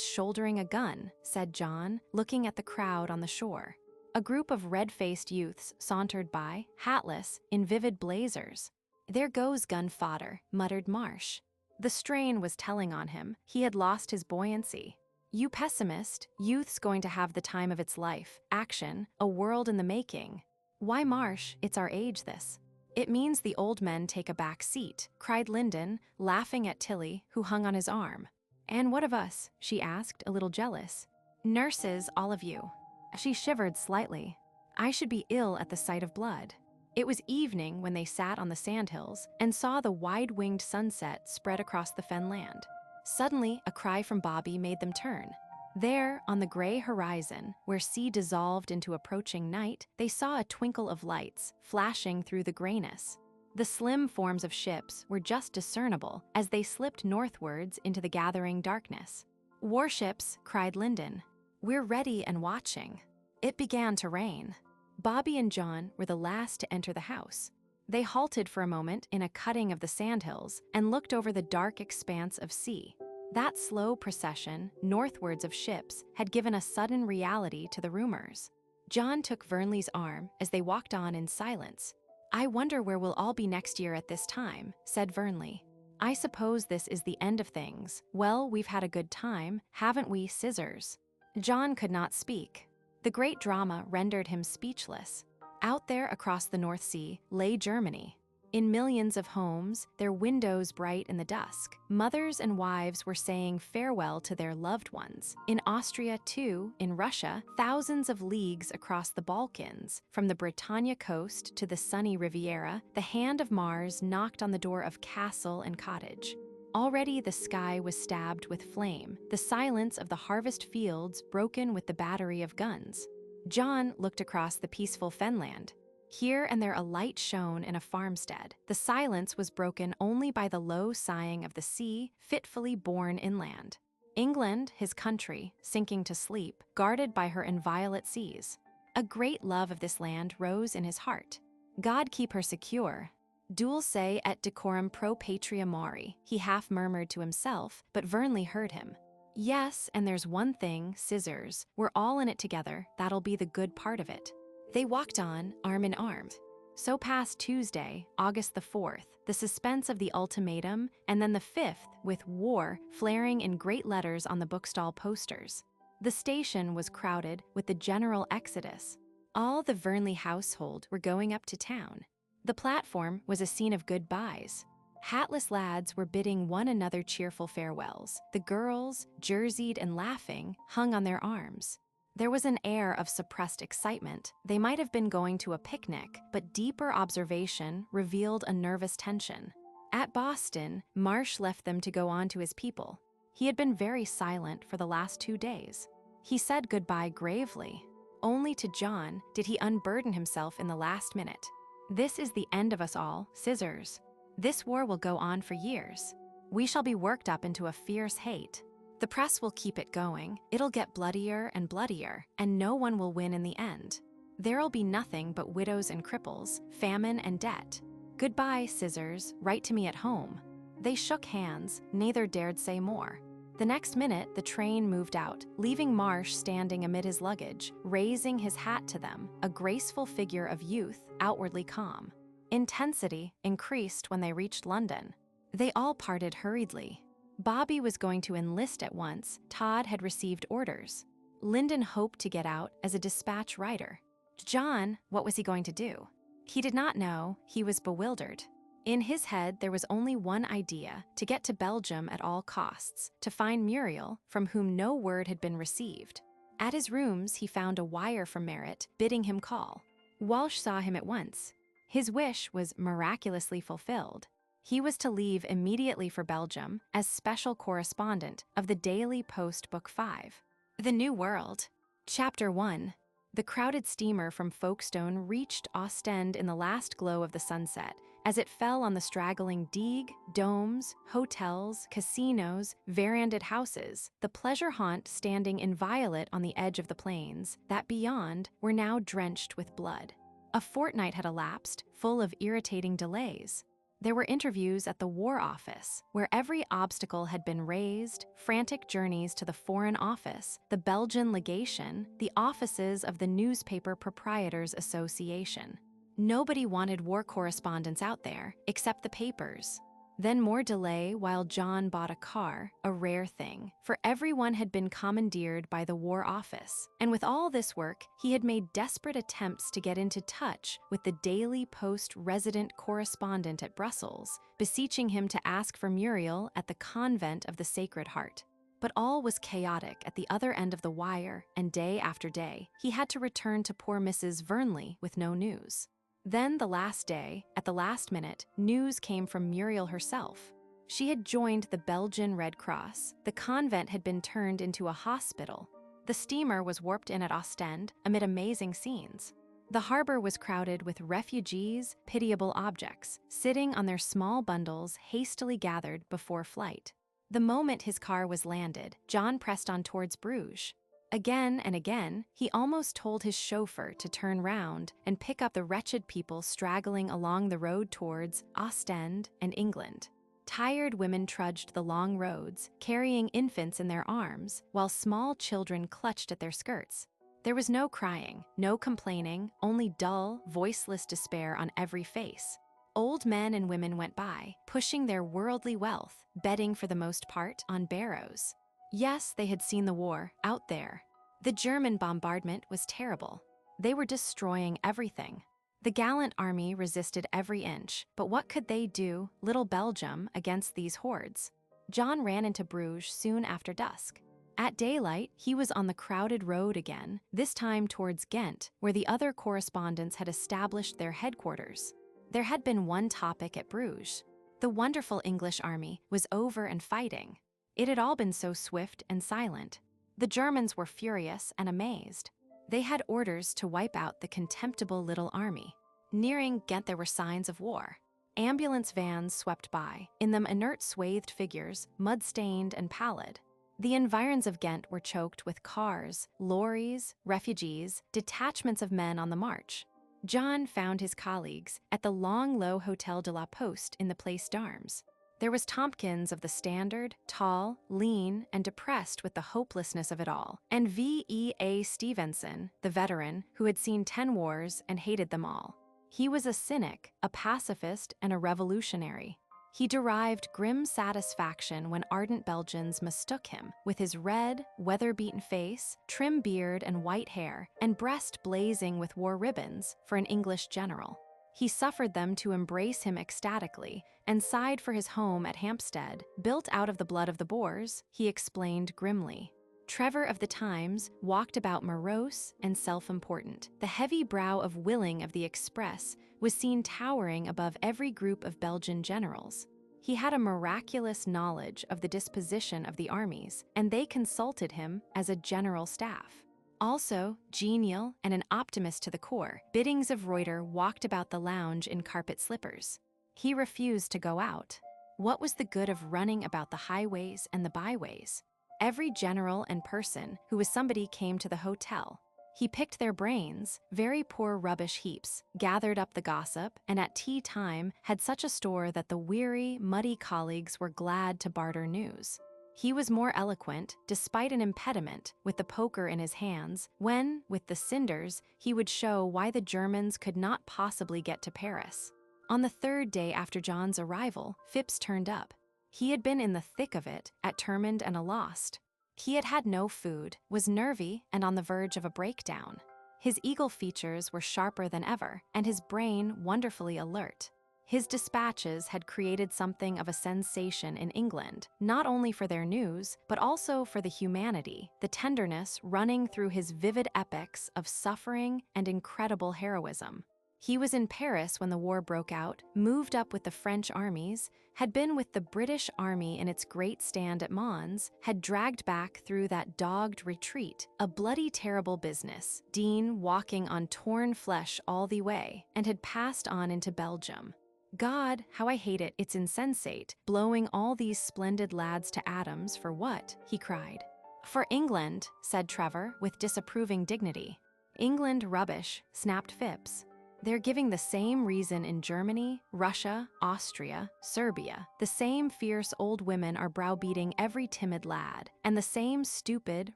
shouldering a gun," said John, looking at the crowd on the shore. A group of red-faced youths sauntered by, hatless, in vivid blazers. "There goes gun fodder," muttered Marsh. The strain was telling on him. He had lost his buoyancy. "You pessimist, youth's going to have the time of its life. Action, a world in the making." "Why, Marsh, it's our age, this." "It means the old men take a back seat," cried Lyndon, laughing at Tilly, who hung on his arm. "And what of us?" she asked, a little jealous. "Nurses, all of you." She shivered slightly. "I should be ill at the sight of blood." It was evening when they sat on the sandhills and saw the wide-winged sunset spread across the fenland. Suddenly, a cry from Bobby made them turn. There, on the gray horizon, where sea dissolved into approaching night, they saw a twinkle of lights flashing through the grayness. The slim forms of ships were just discernible as they slipped northwards into the gathering darkness. "Warships," cried Lyndon. "We're ready and watching." It began to rain. Bobby and John were the last to enter the house. They halted for a moment in a cutting of the sandhills and looked over the dark expanse of sea. That slow procession, northwards of ships, had given a sudden reality to the rumors. John took Vernley's arm as they walked on in silence. "I wonder where we'll all be next year at this time," said Vernley. "I suppose this is the end of things. Well, we've had a good time, haven't we, Scissors?" John could not speak. The great drama rendered him speechless. Out there across the North Sea lay Germany. In millions of homes, their windows bright in the dusk, mothers and wives were saying farewell to their loved ones. In Austria, too, in Russia, thousands of leagues across the Balkans, from the Britannia coast to the sunny Riviera, the hand of Mars knocked on the door of castle and cottage. Already the sky was stabbed with flame, the silence of the harvest fields broken with the battery of guns. John looked across the peaceful fenland. Here and there a light shone in a farmstead. The silence was broken only by the low sighing of the sea, fitfully borne inland. England, his country, sinking to sleep, guarded by her inviolate seas. A great love of this land rose in his heart. God keep her secure. Dulce et decorum pro patria mori, he half murmured to himself, but Vernley heard him. "Yes, and there's one thing, Scissors, we're all in it together, that'll be the good part of it." They walked on, arm in arm. So passed Tuesday, August the 4th, the suspense of the ultimatum, and then the 5th, with war flaring in great letters on the bookstall posters. The station was crowded with the general exodus. All the Vernley household were going up to town. The platform was a scene of goodbyes. Hatless lads were bidding one another cheerful farewells. The girls, jerseyed and laughing, hung on their arms. There was an air of suppressed excitement. They might have been going to a picnic, but deeper observation revealed a nervous tension. At Boston, Marsh left them to go on to his people. He had been very silent for the last 2 days. He said goodbye gravely. Only to John did he unburden himself in the last minute. "This is the end of us all, Scissors. This war will go on for years. We shall be worked up into a fierce hate. The press will keep it going. It'll get bloodier and bloodier, and no one will win in the end. There'll be nothing but widows and cripples, famine and debt. Goodbye, Scissors, write to me at home." They shook hands, neither dared say more. The next minute, the train moved out, leaving Marsh standing amid his luggage, raising his hat to them, a graceful figure of youth, outwardly calm. Intensity increased when they reached London. They all parted hurriedly. Bobby was going to enlist at once. Todd had received orders. Lyndon hoped to get out as a dispatch writer. John, what was he going to do? He did not know. He was bewildered. In his head, there was only one idea: to get to Belgium at all costs, to find Muriel, from whom no word had been received. At his rooms, he found a wire from Merritt bidding him call. Walsh saw him at once. His wish was miraculously fulfilled. He was to leave immediately for Belgium as special correspondent of the Daily Post Book 5. The New World. Chapter 1. The crowded steamer from Folkestone reached Ostend in the last glow of the sunset, as it fell on the straggling digue, domes, hotels, casinos, veranded houses, the pleasure haunt standing inviolate on the edge of the plains, that beyond were now drenched with blood. A fortnight had elapsed, full of irritating delays. There were interviews at the War Office, where every obstacle had been raised, frantic journeys to the Foreign Office, the Belgian legation, the offices of the Newspaper Proprietors Association. Nobody wanted war correspondents out there, except the papers. Then more delay while John bought a car, a rare thing, for everyone had been commandeered by the War Office. And with all this work, he had made desperate attempts to get into touch with the Daily Post resident correspondent at Brussels, beseeching him to ask for Muriel at the Convent of the Sacred Heart. But all was chaotic at the other end of the wire, and day after day, he had to return to poor Mrs. Vernley with no news. Then, the last day, at the last minute, news came from Muriel herself. She had joined the Belgian Red Cross. The convent had been turned into a hospital. The steamer was warped in at Ostend amid amazing scenes. The harbor was crowded with refugees, pitiable objects, sitting on their small bundles hastily gathered before flight. The moment his car was landed, John pressed on towards Bruges. Again and again, he almost told his chauffeur to turn round and pick up the wretched people straggling along the road towards Ostend and England. Tired women trudged the long roads, carrying infants in their arms, while small children clutched at their skirts. There was no crying, no complaining, only dull, voiceless despair on every face. Old men and women went by, pushing their worldly wealth, bedding for the most part on barrows. Yes, they had seen the war, out there. The German bombardment was terrible. They were destroying everything. The gallant army resisted every inch, but what could they do, little Belgium, against these hordes? John ran into Bruges soon after dusk. At daylight, he was on the crowded road again, this time towards Ghent, where the other correspondents had established their headquarters. There had been one topic at Bruges. The wonderful English army was over and fighting. It had all been so swift and silent. The Germans were furious and amazed. They had orders to wipe out the contemptible little army. Nearing Ghent, there were signs of war. Ambulance vans swept by, in them inert swathed figures, mud-stained and pallid. The environs of Ghent were choked with cars, lorries, refugees, detachments of men on the march. John found his colleagues at the long, low Hotel de la Poste in the Place d'Armes. There was Tompkins of the Standard, tall, lean, and depressed with the hopelessness of it all, and V.E.A. Stevenson, the veteran, who had seen 10 wars and hated them all. He was a cynic, a pacifist, and a revolutionary. He derived grim satisfaction when ardent Belgians mistook him, with his red, weather-beaten face, trim beard and white hair, and breast blazing with war ribbons, for an English general. He suffered them to embrace him ecstatically and sighed for his home at Hampstead, built out of the blood of the Boers, he explained grimly. Trevor of the Times walked about morose and self-important. The heavy brow of Willing of the Express was seen towering above every group of Belgian generals. He had a miraculous knowledge of the disposition of the armies, and they consulted him as a general staff. Also, genial and an optimist to the core, Biddings of Reuter walked about the lounge in carpet slippers. He refused to go out. What was the good of running about the highways and the byways? Every general and person who was somebody came to the hotel. He picked their brains, very poor rubbish heaps, gathered up the gossip, and at tea time had such a store that the weary, muddy colleagues were glad to barter news. He was more eloquent, despite an impediment, with the poker in his hands, when, with the cinders, he would show why the Germans could not possibly get to Paris. On the third day after John's arrival, Phipps turned up. He had been in the thick of it, at Termond and Alost. He had had no food, was nervy, and on the verge of a breakdown. His eagle features were sharper than ever, and his brain wonderfully alert. His dispatches had created something of a sensation in England, not only for their news, but also for the humanity, the tenderness running through his vivid epics of suffering and incredible heroism. He was in Paris when the war broke out, moved up with the French armies, had been with the British army in its great stand at Mons, had dragged back through that dogged retreat, a bloody terrible business, Dean walking on torn flesh all the way, and had passed on into Belgium. God, how I hate it, it's insensate, blowing all these splendid lads to atoms for what? He cried. For England, said Trevor, with disapproving dignity. England rubbish, snapped Phipps. They're giving the same reason in Germany, Russia, Austria, Serbia. The same fierce old women are browbeating every timid lad, and the same stupid,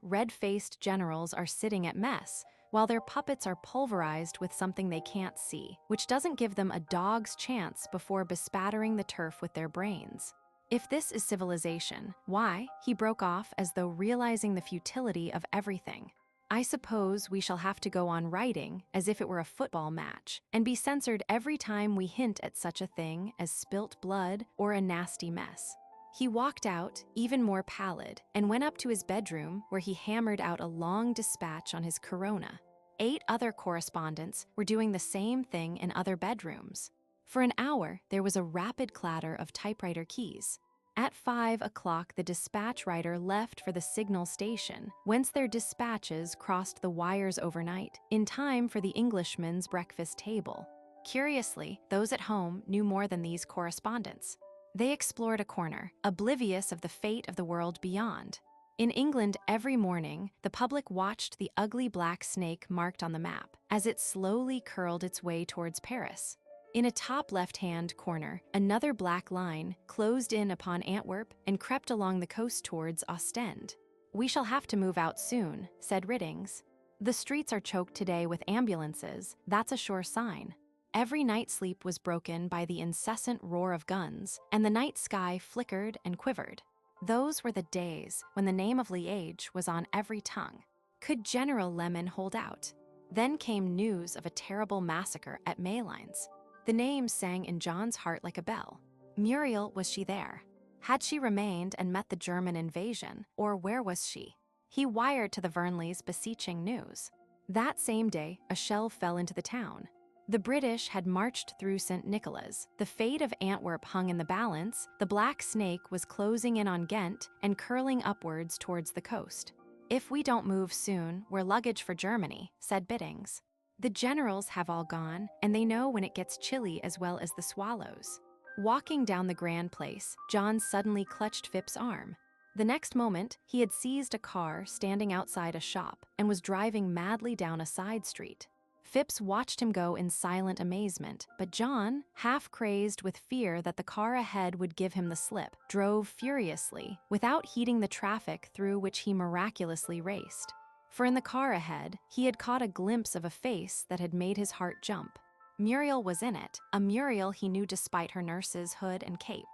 red-faced generals are sitting at mess, while their puppets are pulverized with something they can't see, which doesn't give them a dog's chance before bespattering the turf with their brains. If this is civilization, why, he broke off as though realizing the futility of everything. I suppose we shall have to go on writing as if it were a football match, and be censored every time we hint at such a thing as spilt blood or a nasty mess. He walked out, even more pallid, and went up to his bedroom where he hammered out a long dispatch on his Corona. 8 other correspondents were doing the same thing in other bedrooms. For an hour, there was a rapid clatter of typewriter keys. At 5 o'clock, the dispatch writer left for the signal station, whence their dispatches crossed the wires overnight, in time for the Englishman's breakfast table. Curiously, those at home knew more than these correspondents. They explored a corner, oblivious of the fate of the world beyond. In England, every morning, the public watched the ugly black snake marked on the map as it slowly curled its way towards Paris. In a top left-hand corner, another black line closed in upon Antwerp and crept along the coast towards Ostend. We shall have to move out soon, said Riddings. The streets are choked today with ambulances, that's a sure sign. Every night's sleep was broken by the incessant roar of guns, and the night sky flickered and quivered. Those were the days when the name of Liège was on every tongue. Could General Lemon hold out? Then came news of a terrible massacre at Malines. The name sang in John's heart like a bell. Muriel, was she there? Had she remained and met the German invasion, or where was she? He wired to the Vernleys beseeching news. That same day, a shell fell into the town. The British had marched through St. Nicholas. The fate of Antwerp hung in the balance. The Black Snake was closing in on Ghent and curling upwards towards the coast. If we don't move soon, we're luggage for Germany, said Biddings. The generals have all gone, and they know when it gets chilly as well as the swallows. Walking down the Grand Place, John suddenly clutched Phipps's arm. The next moment, he had seized a car standing outside a shop and was driving madly down a side street. Phipps watched him go in silent amazement, but John, half crazed with fear that the car ahead would give him the slip, drove furiously, without heeding the traffic through which he miraculously raced. For in the car ahead, he had caught a glimpse of a face that had made his heart jump. Muriel was in it, a Muriel he knew despite her nurse's hood and cape.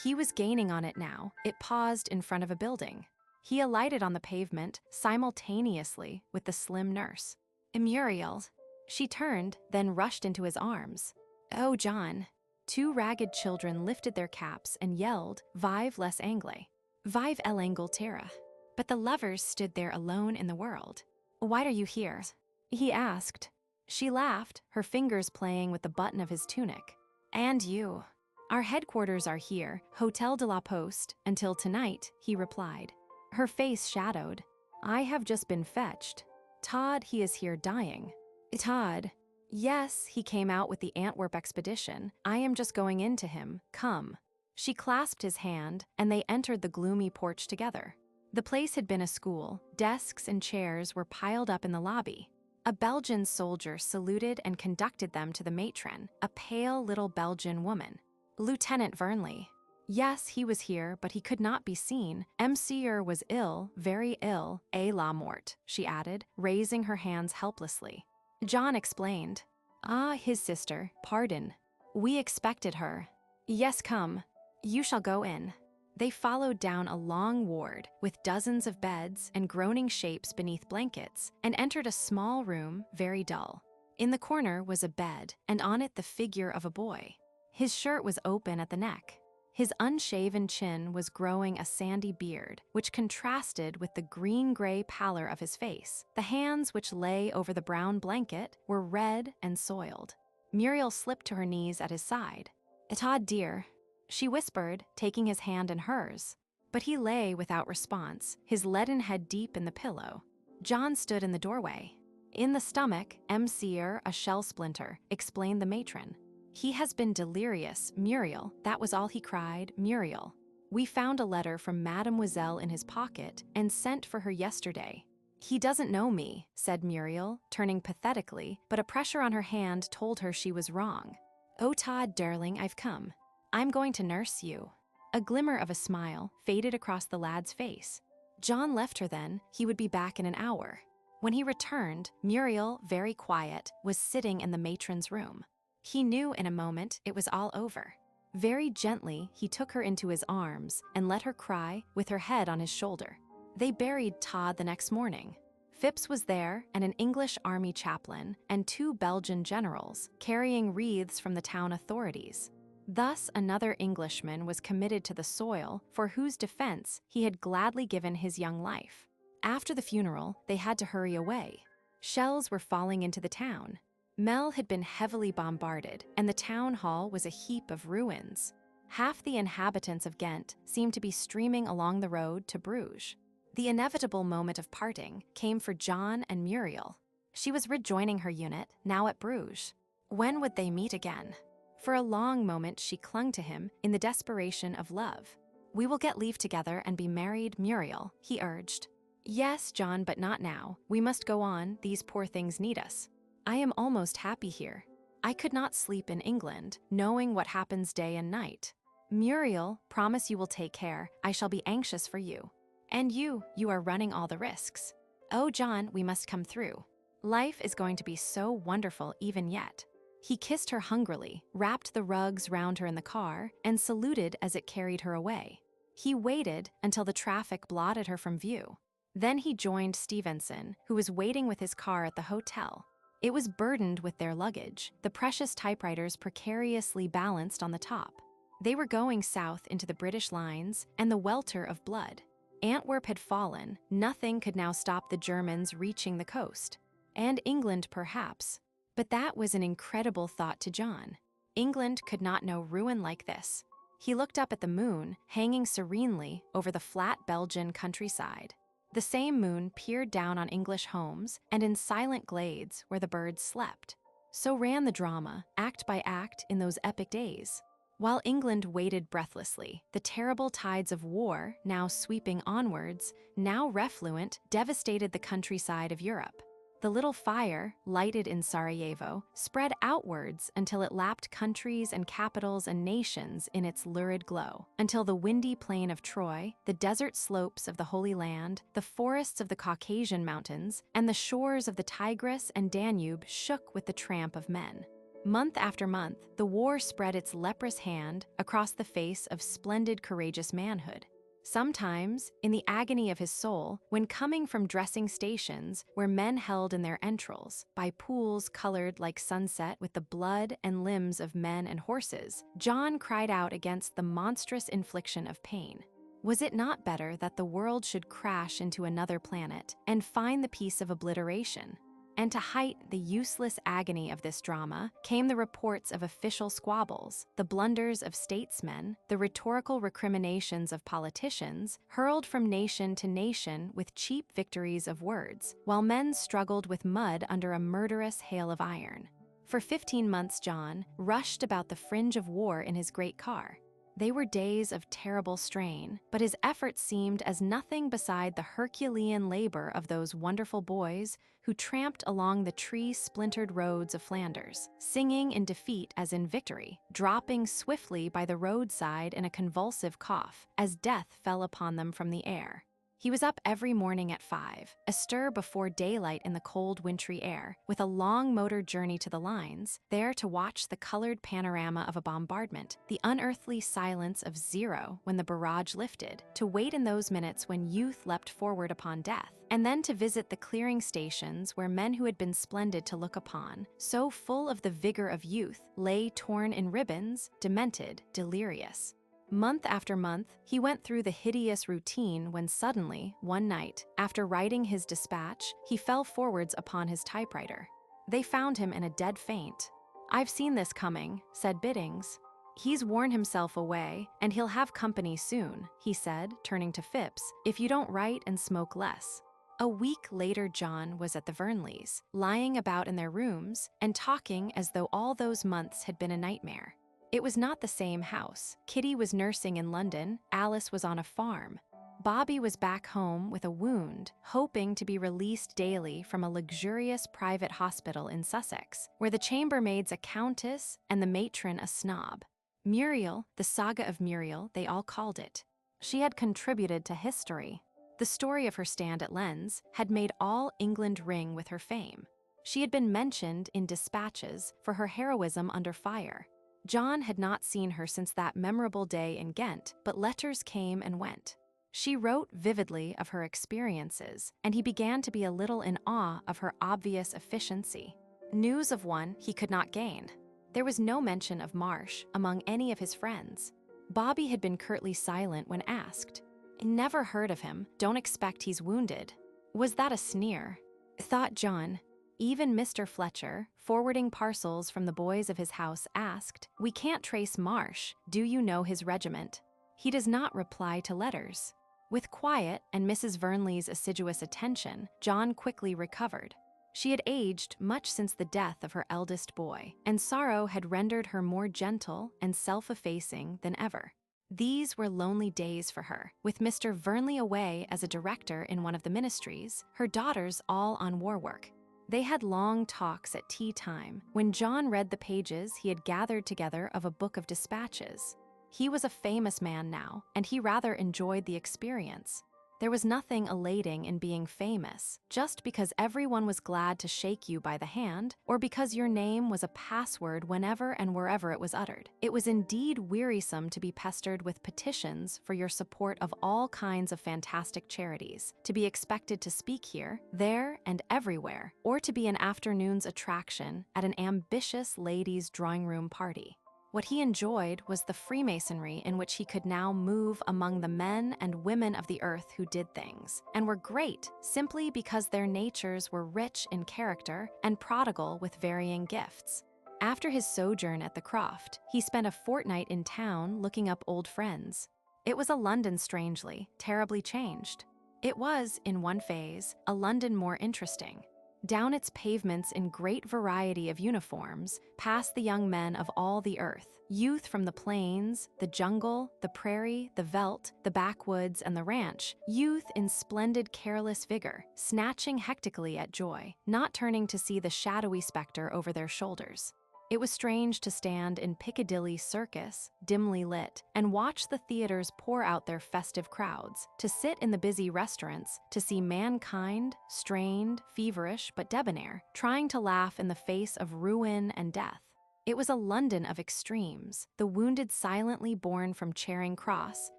He was gaining on it now. It paused in front of a building. He alighted on the pavement simultaneously with the slim nurse. Muriel. She turned, then rushed into his arms. Oh, John. 2 ragged children lifted their caps and yelled, Vive les Anglais. Vive l'Angleterre. But the lovers stood there alone in the world. Why are you here? He asked. She laughed, her fingers playing with the button of his tunic. And you. Our headquarters are here, Hotel de la Poste, until tonight, he replied. Her face shadowed. I have just been fetched. Todd, he is here dying. Todd. Yes, he came out with the Antwerp expedition. I am just going in to him. Come. She clasped his hand, and they entered the gloomy porch together. The place had been a school. Desks and chairs were piled up in the lobby. A Belgian soldier saluted and conducted them to the matron, a pale little Belgian woman. Lieutenant Vernley. Yes, he was here, but he could not be seen. Monsieur was ill, very ill, et la mort, she added, raising her hands helplessly. John explained. Ah, his sister, pardon. We expected her. Yes, come. You shall go in. They followed down a long ward with dozens of beds and groaning shapes beneath blankets and entered a small room, very dull. In the corner was a bed, and on it the figure of a boy. His shirt was open at the neck. His unshaven chin was growing a sandy beard, which contrasted with the green-gray pallor of his face. The hands which lay over the brown blanket were red and soiled. Muriel slipped to her knees at his side. "Todd, dear," she whispered, taking his hand in hers. But he lay without response, his leaden head deep in the pillow. John stood in the doorway. "In the stomach, Sear, a shell splinter," explained the matron. "He has been delirious, Muriel." That was all he cried, "Muriel. We found a letter from Mademoiselle in his pocket and sent for her yesterday." "He doesn't know me," said Muriel, turning pathetically, but a pressure on her hand told her she was wrong. "Oh, Todd, darling, I've come. I'm going to nurse you." A glimmer of a smile faded across the lad's face. John left her then. He would be back in an hour. When he returned, Muriel, very quiet, was sitting in the matron's room. He knew in a moment it was all over. Very gently, he took her into his arms and let her cry with her head on his shoulder. They buried Todd the next morning. Phipps was there, and an English army chaplain and 2 Belgian generals carrying wreaths from the town authorities. Thus, another Englishman was committed to the soil for whose defense he had gladly given his young life. After the funeral, they had to hurry away. Shells were falling into the town. Mel had been heavily bombarded, and the town hall was a heap of ruins. Half the inhabitants of Ghent seemed to be streaming along the road to Bruges. The inevitable moment of parting came for John and Muriel. She was rejoining her unit, now at Bruges. When would they meet again? For a long moment she clung to him in the desperation of love. "We will get leave together and be married, Muriel," he urged. "Yes, John, but not now. We must go on. These poor things need us. I am almost happy here. I could not sleep in England, knowing what happens day and night. Muriel, promise you will take care. I shall be anxious for you. And you are running all the risks. Oh, John, we must come through. Life is going to be so wonderful even yet." He kissed her hungrily, wrapped the rugs round her in the car, and saluted as it carried her away. He waited until the traffic blotted her from view. Then he joined Stevenson, who was waiting with his car at the hotel. It was burdened with their luggage, the precious typewriters precariously balanced on the top. They were going south into the British lines and the welter of blood. Antwerp had fallen. Nothing could now stop the Germans reaching the coast. And England, perhaps. But that was an incredible thought to John. England could not know ruin like this. He looked up at the moon, hanging serenely over the flat Belgian countryside. The same moon peered down on English homes and in silent glades where the birds slept. So ran the drama, act by act, in those epic days. While England waited breathlessly, the terrible tides of war, now sweeping onwards, now refluent, devastated the countryside of Europe. The little fire, lighted in Sarajevo, spread outwards until it lapped countries and capitals and nations in its lurid glow, until the windy plain of Troy, the desert slopes of the Holy Land, the forests of the Caucasian mountains, and the shores of the Tigris and Danube shook with the tramp of men. Month after month, the war spread its leprous hand across the face of splendid, courageous manhood. Sometimes, in the agony of his soul, when coming from dressing stations where men held in their entrails, by pools colored like sunset with the blood and limbs of men and horses, John cried out against the monstrous infliction of pain. Was it not better that the world should crash into another planet and find the peace of obliteration? And to height the useless agony of this drama came the reports of official squabbles, the blunders of statesmen, the rhetorical recriminations of politicians, hurled from nation to nation with cheap victories of words, while men struggled with mud under a murderous hail of iron. For 15 months John rushed about the fringe of war in his great car. They were days of terrible strain, but his efforts seemed as nothing beside the Herculean labor of those wonderful boys who tramped along the tree-splintered roads of Flanders, singing in defeat as in victory, dropping swiftly by the roadside in a convulsive cough as death fell upon them from the air. He was up every morning at 5, astir before daylight in the cold, wintry air, with a long motor journey to the lines, there to watch the colored panorama of a bombardment, the unearthly silence of zero when the barrage lifted, to wait in those minutes when youth leapt forward upon death, and then to visit the clearing stations where men who had been splendid to look upon, so full of the vigor of youth, lay torn in ribbons, demented, delirious. Month after month, he went through the hideous routine when suddenly, one night, after writing his dispatch, he fell forwards upon his typewriter. They found him in a dead faint. "I've seen this coming," said Biddings. "He's worn himself away, and he'll have company soon," he said, turning to Phipps, "if you don't write and smoke less." A week later, John was at the Vernleys, lying about in their rooms and talking as though all those months had been a nightmare. It was not the same house. Kitty was nursing in London, Alice was on a farm. Bobby was back home with a wound, hoping to be released daily from a luxurious private hospital in Sussex, where the chambermaid's a countess and the matron a snob. Muriel, the saga of Muriel, they all called it. She had contributed to history. The story of her stand at Lens had made all England ring with her fame. She had been mentioned in dispatches for her heroism under fire. John had not seen her since that memorable day in Ghent, but letters came and went. She wrote vividly of her experiences, and he began to be a little in awe of her obvious efficiency. News of one he could not gain. There was no mention of Marsh among any of his friends. Bobby had been curtly silent when asked. "Never heard of him, don't expect he's wounded." Was that a sneer? Thought John. Even Mr. Fletcher, forwarding parcels from the boys of his house, asked, "We can't trace Marsh. Do you know his regiment?" He does not reply to letters. With quiet and Mrs. Vernley's assiduous attention, John quickly recovered. She had aged much since the death of her eldest boy, and sorrow had rendered her more gentle and self-effacing than ever. These were lonely days for her, with Mr. Vernley away as a director in one of the ministries, her daughters all on war work. They had long talks at tea time, when John read the pages he had gathered together of a book of dispatches. He was a famous man now, and he rather enjoyed the experience. There was nothing elating in being famous, just because everyone was glad to shake you by the hand, or because your name was a password whenever and wherever it was uttered. It was indeed wearisome to be pestered with petitions for your support of all kinds of fantastic charities, to be expected to speak here, there, and everywhere, or to be an afternoon's attraction at an ambitious ladies' drawing-room party. What he enjoyed was the Freemasonry in which he could now move among the men and women of the earth who did things, and were great simply because their natures were rich in character and prodigal with varying gifts. After his sojourn at the Croft, he spent a fortnight in town looking up old friends. It was a London strangely, terribly changed. It was, in one phase, a London more interesting. Down its pavements in great variety of uniforms passed the young men of all the earth, youth from the plains, the jungle, the prairie, the veldt, the backwoods, and the ranch, youth in splendid careless vigor, snatching hectically at joy, not turning to see the shadowy specter over their shoulders. It was strange to stand in Piccadilly Circus, dimly lit, and watch the theaters pour out their festive crowds, to sit in the busy restaurants, to see mankind, strained, feverish, but debonair, trying to laugh in the face of ruin and death. It was a London of extremes, the wounded silently borne from Charing Cross,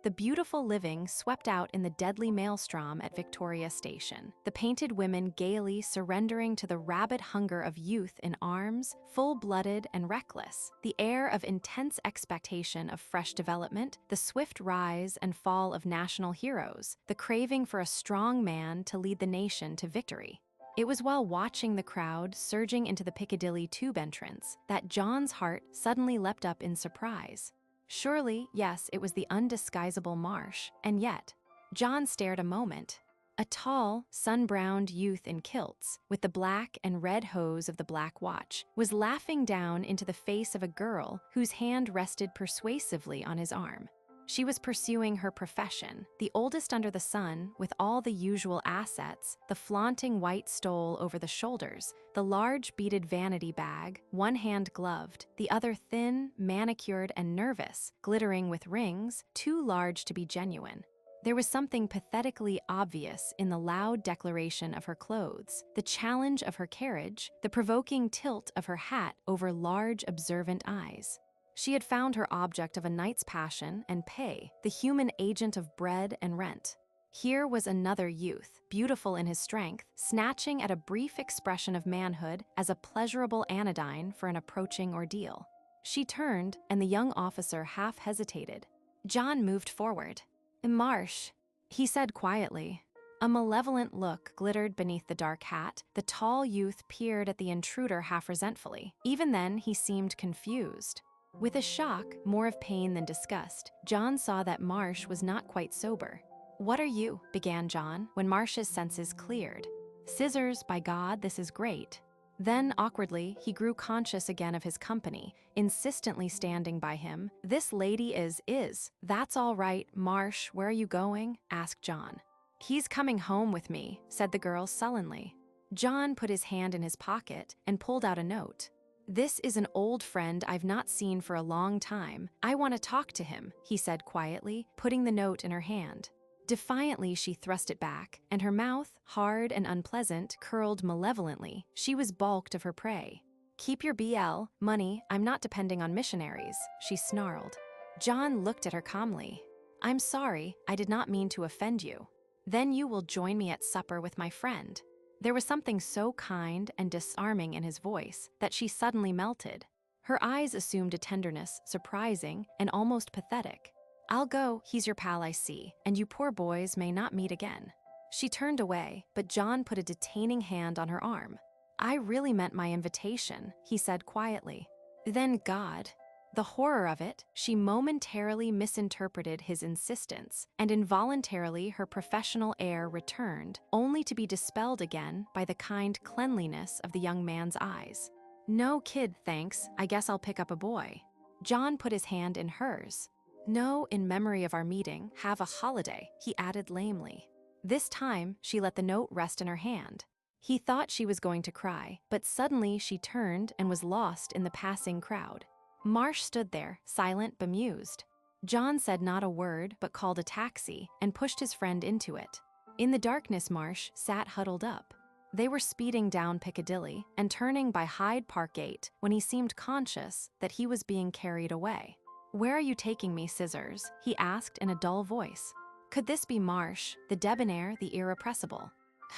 the beautiful living swept out in the deadly maelstrom at Victoria Station, the painted women gaily surrendering to the rabid hunger of youth in arms, full-blooded and reckless, the air of intense expectation of fresh development, the swift rise and fall of national heroes, the craving for a strong man to lead the nation to victory. It was while watching the crowd surging into the Piccadilly tube entrance that John's heart suddenly leapt up in surprise. Surely, yes, it was the undisguisable Marsh, and yet, John stared a moment. A tall, sun-browned youth in kilts, with the black and red hose of the Black Watch, was laughing down into the face of a girl whose hand rested persuasively on his arm. She was pursuing her profession, the oldest under the sun, with all the usual assets, the flaunting white stole over the shoulders, the large beaded vanity bag, one hand gloved, the other thin, manicured and nervous, glittering with rings, too large to be genuine. There was something pathetically obvious in the loud declaration of her clothes, the challenge of her carriage, the provoking tilt of her hat over large, observant eyes. She had found her object of a night's passion and pay, the human agent of bread and rent. Here was another youth, beautiful in his strength, snatching at a brief expression of manhood as a pleasurable anodyne for an approaching ordeal. She turned, and the young officer half hesitated. John moved forward. "Marsh," he said quietly. A malevolent look glittered beneath the dark hat. The tall youth peered at the intruder half resentfully. Even then, he seemed confused. With a shock, more of pain than disgust, John saw that Marsh was not quite sober. "What are you?" began John, when Marsh's senses cleared. "Scissors, by God, this is great." Then, awkwardly, he grew conscious again of his company, insistently standing by him. "This lady is. That's all right, Marsh, where are you going?" asked John. "He's coming home with me," said the girl sullenly. John put his hand in his pocket and pulled out a note. "This is an old friend I've not seen for a long time. I want to talk to him," he said quietly, putting the note in her hand. Defiantly, she thrust it back, and her mouth, hard and unpleasant, curled malevolently. She was balked of her prey. "Keep your BL, money, I'm not depending on missionaries," she snarled. John looked at her calmly. "I'm sorry, I did not mean to offend you. Then you will join me at supper with my friend." There was something so kind and disarming in his voice that she suddenly melted. Her eyes assumed a tenderness surprising and almost pathetic. "I'll go, he's your pal I see, and you poor boys may not meet again." She turned away, but John put a detaining hand on her arm. "I really meant my invitation," he said quietly. Then God. The horror of it, she momentarily misinterpreted his insistence, and involuntarily her professional air returned, only to be dispelled again by the kind cleanliness of the young man's eyes. "No kid, thanks, I guess I'll pick up a boy." John put his hand in hers. "No, in memory of our meeting, have a holiday," he added lamely. This time, she let the note rest in her hand. He thought she was going to cry, but suddenly she turned and was lost in the passing crowd. Marsh stood there, silent, bemused. John said not a word, but called a taxi and pushed his friend into it. In the darkness, Marsh sat huddled up. They were speeding down Piccadilly and turning by Hyde Park Gate when he seemed conscious that he was being carried away. "Where are you taking me, Scissors?" he asked in a dull voice. Could this be Marsh, the debonair, the irrepressible?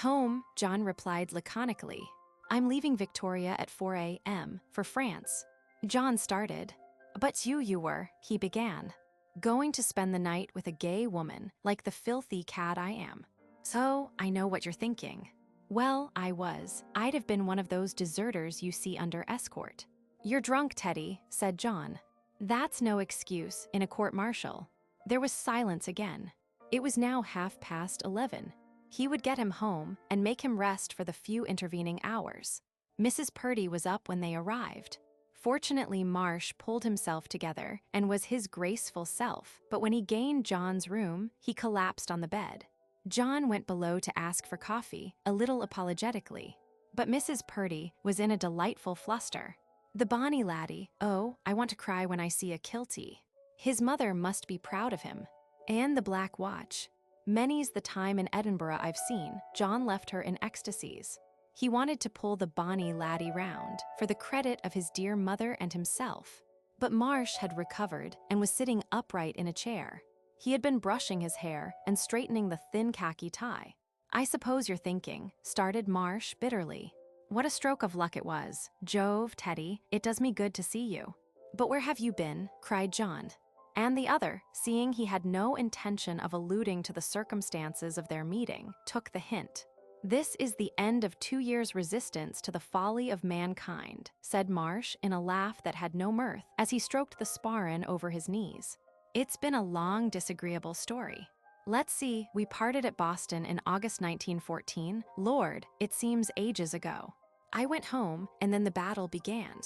"Home," John replied laconically. "I'm leaving Victoria at 4 a.m. for France." John started. "But you were," he began. "Going to spend the night with a gay woman, like the filthy cad I am." "So, I know what you're thinking." "Well, I was. I'd have been one of those deserters you see under escort." "You're drunk, Teddy," said John. That's no excuse in a court-martial. There was silence again. It was now 11:30. He would get him home and make him rest for the few intervening hours. Mrs. Purdy was up when they arrived. Fortunately, Marsh pulled himself together and was his graceful self, but when he gained John's room, he collapsed on the bed. John went below to ask for coffee, a little apologetically. But Mrs. Purdy was in a delightful fluster. "The bonny laddie, oh, I want to cry when I see a kiltie. His mother must be proud of him. And the black watch. Many's the time in Edinburgh I've seen." John left her in ecstasies. He wanted to pull the bonny laddie round, for the credit of his dear mother and himself. But Marsh had recovered and was sitting upright in a chair. He had been brushing his hair and straightening the thin khaki tie. "I suppose you're thinking," started Marsh bitterly. "What a stroke of luck it was. Jove, Teddy, it does me good to see you." "But where have you been?" cried John. And the other, seeing he had no intention of alluding to the circumstances of their meeting, took the hint. "This is the end of 2 years' resistance to the folly of mankind," said Marsh in a laugh that had no mirth, as he stroked the sparran over his knees. "It's been a long, disagreeable story. Let's see, we parted at Boston in August 1914. Lord, it seems ages ago. I went home, and then the battle began.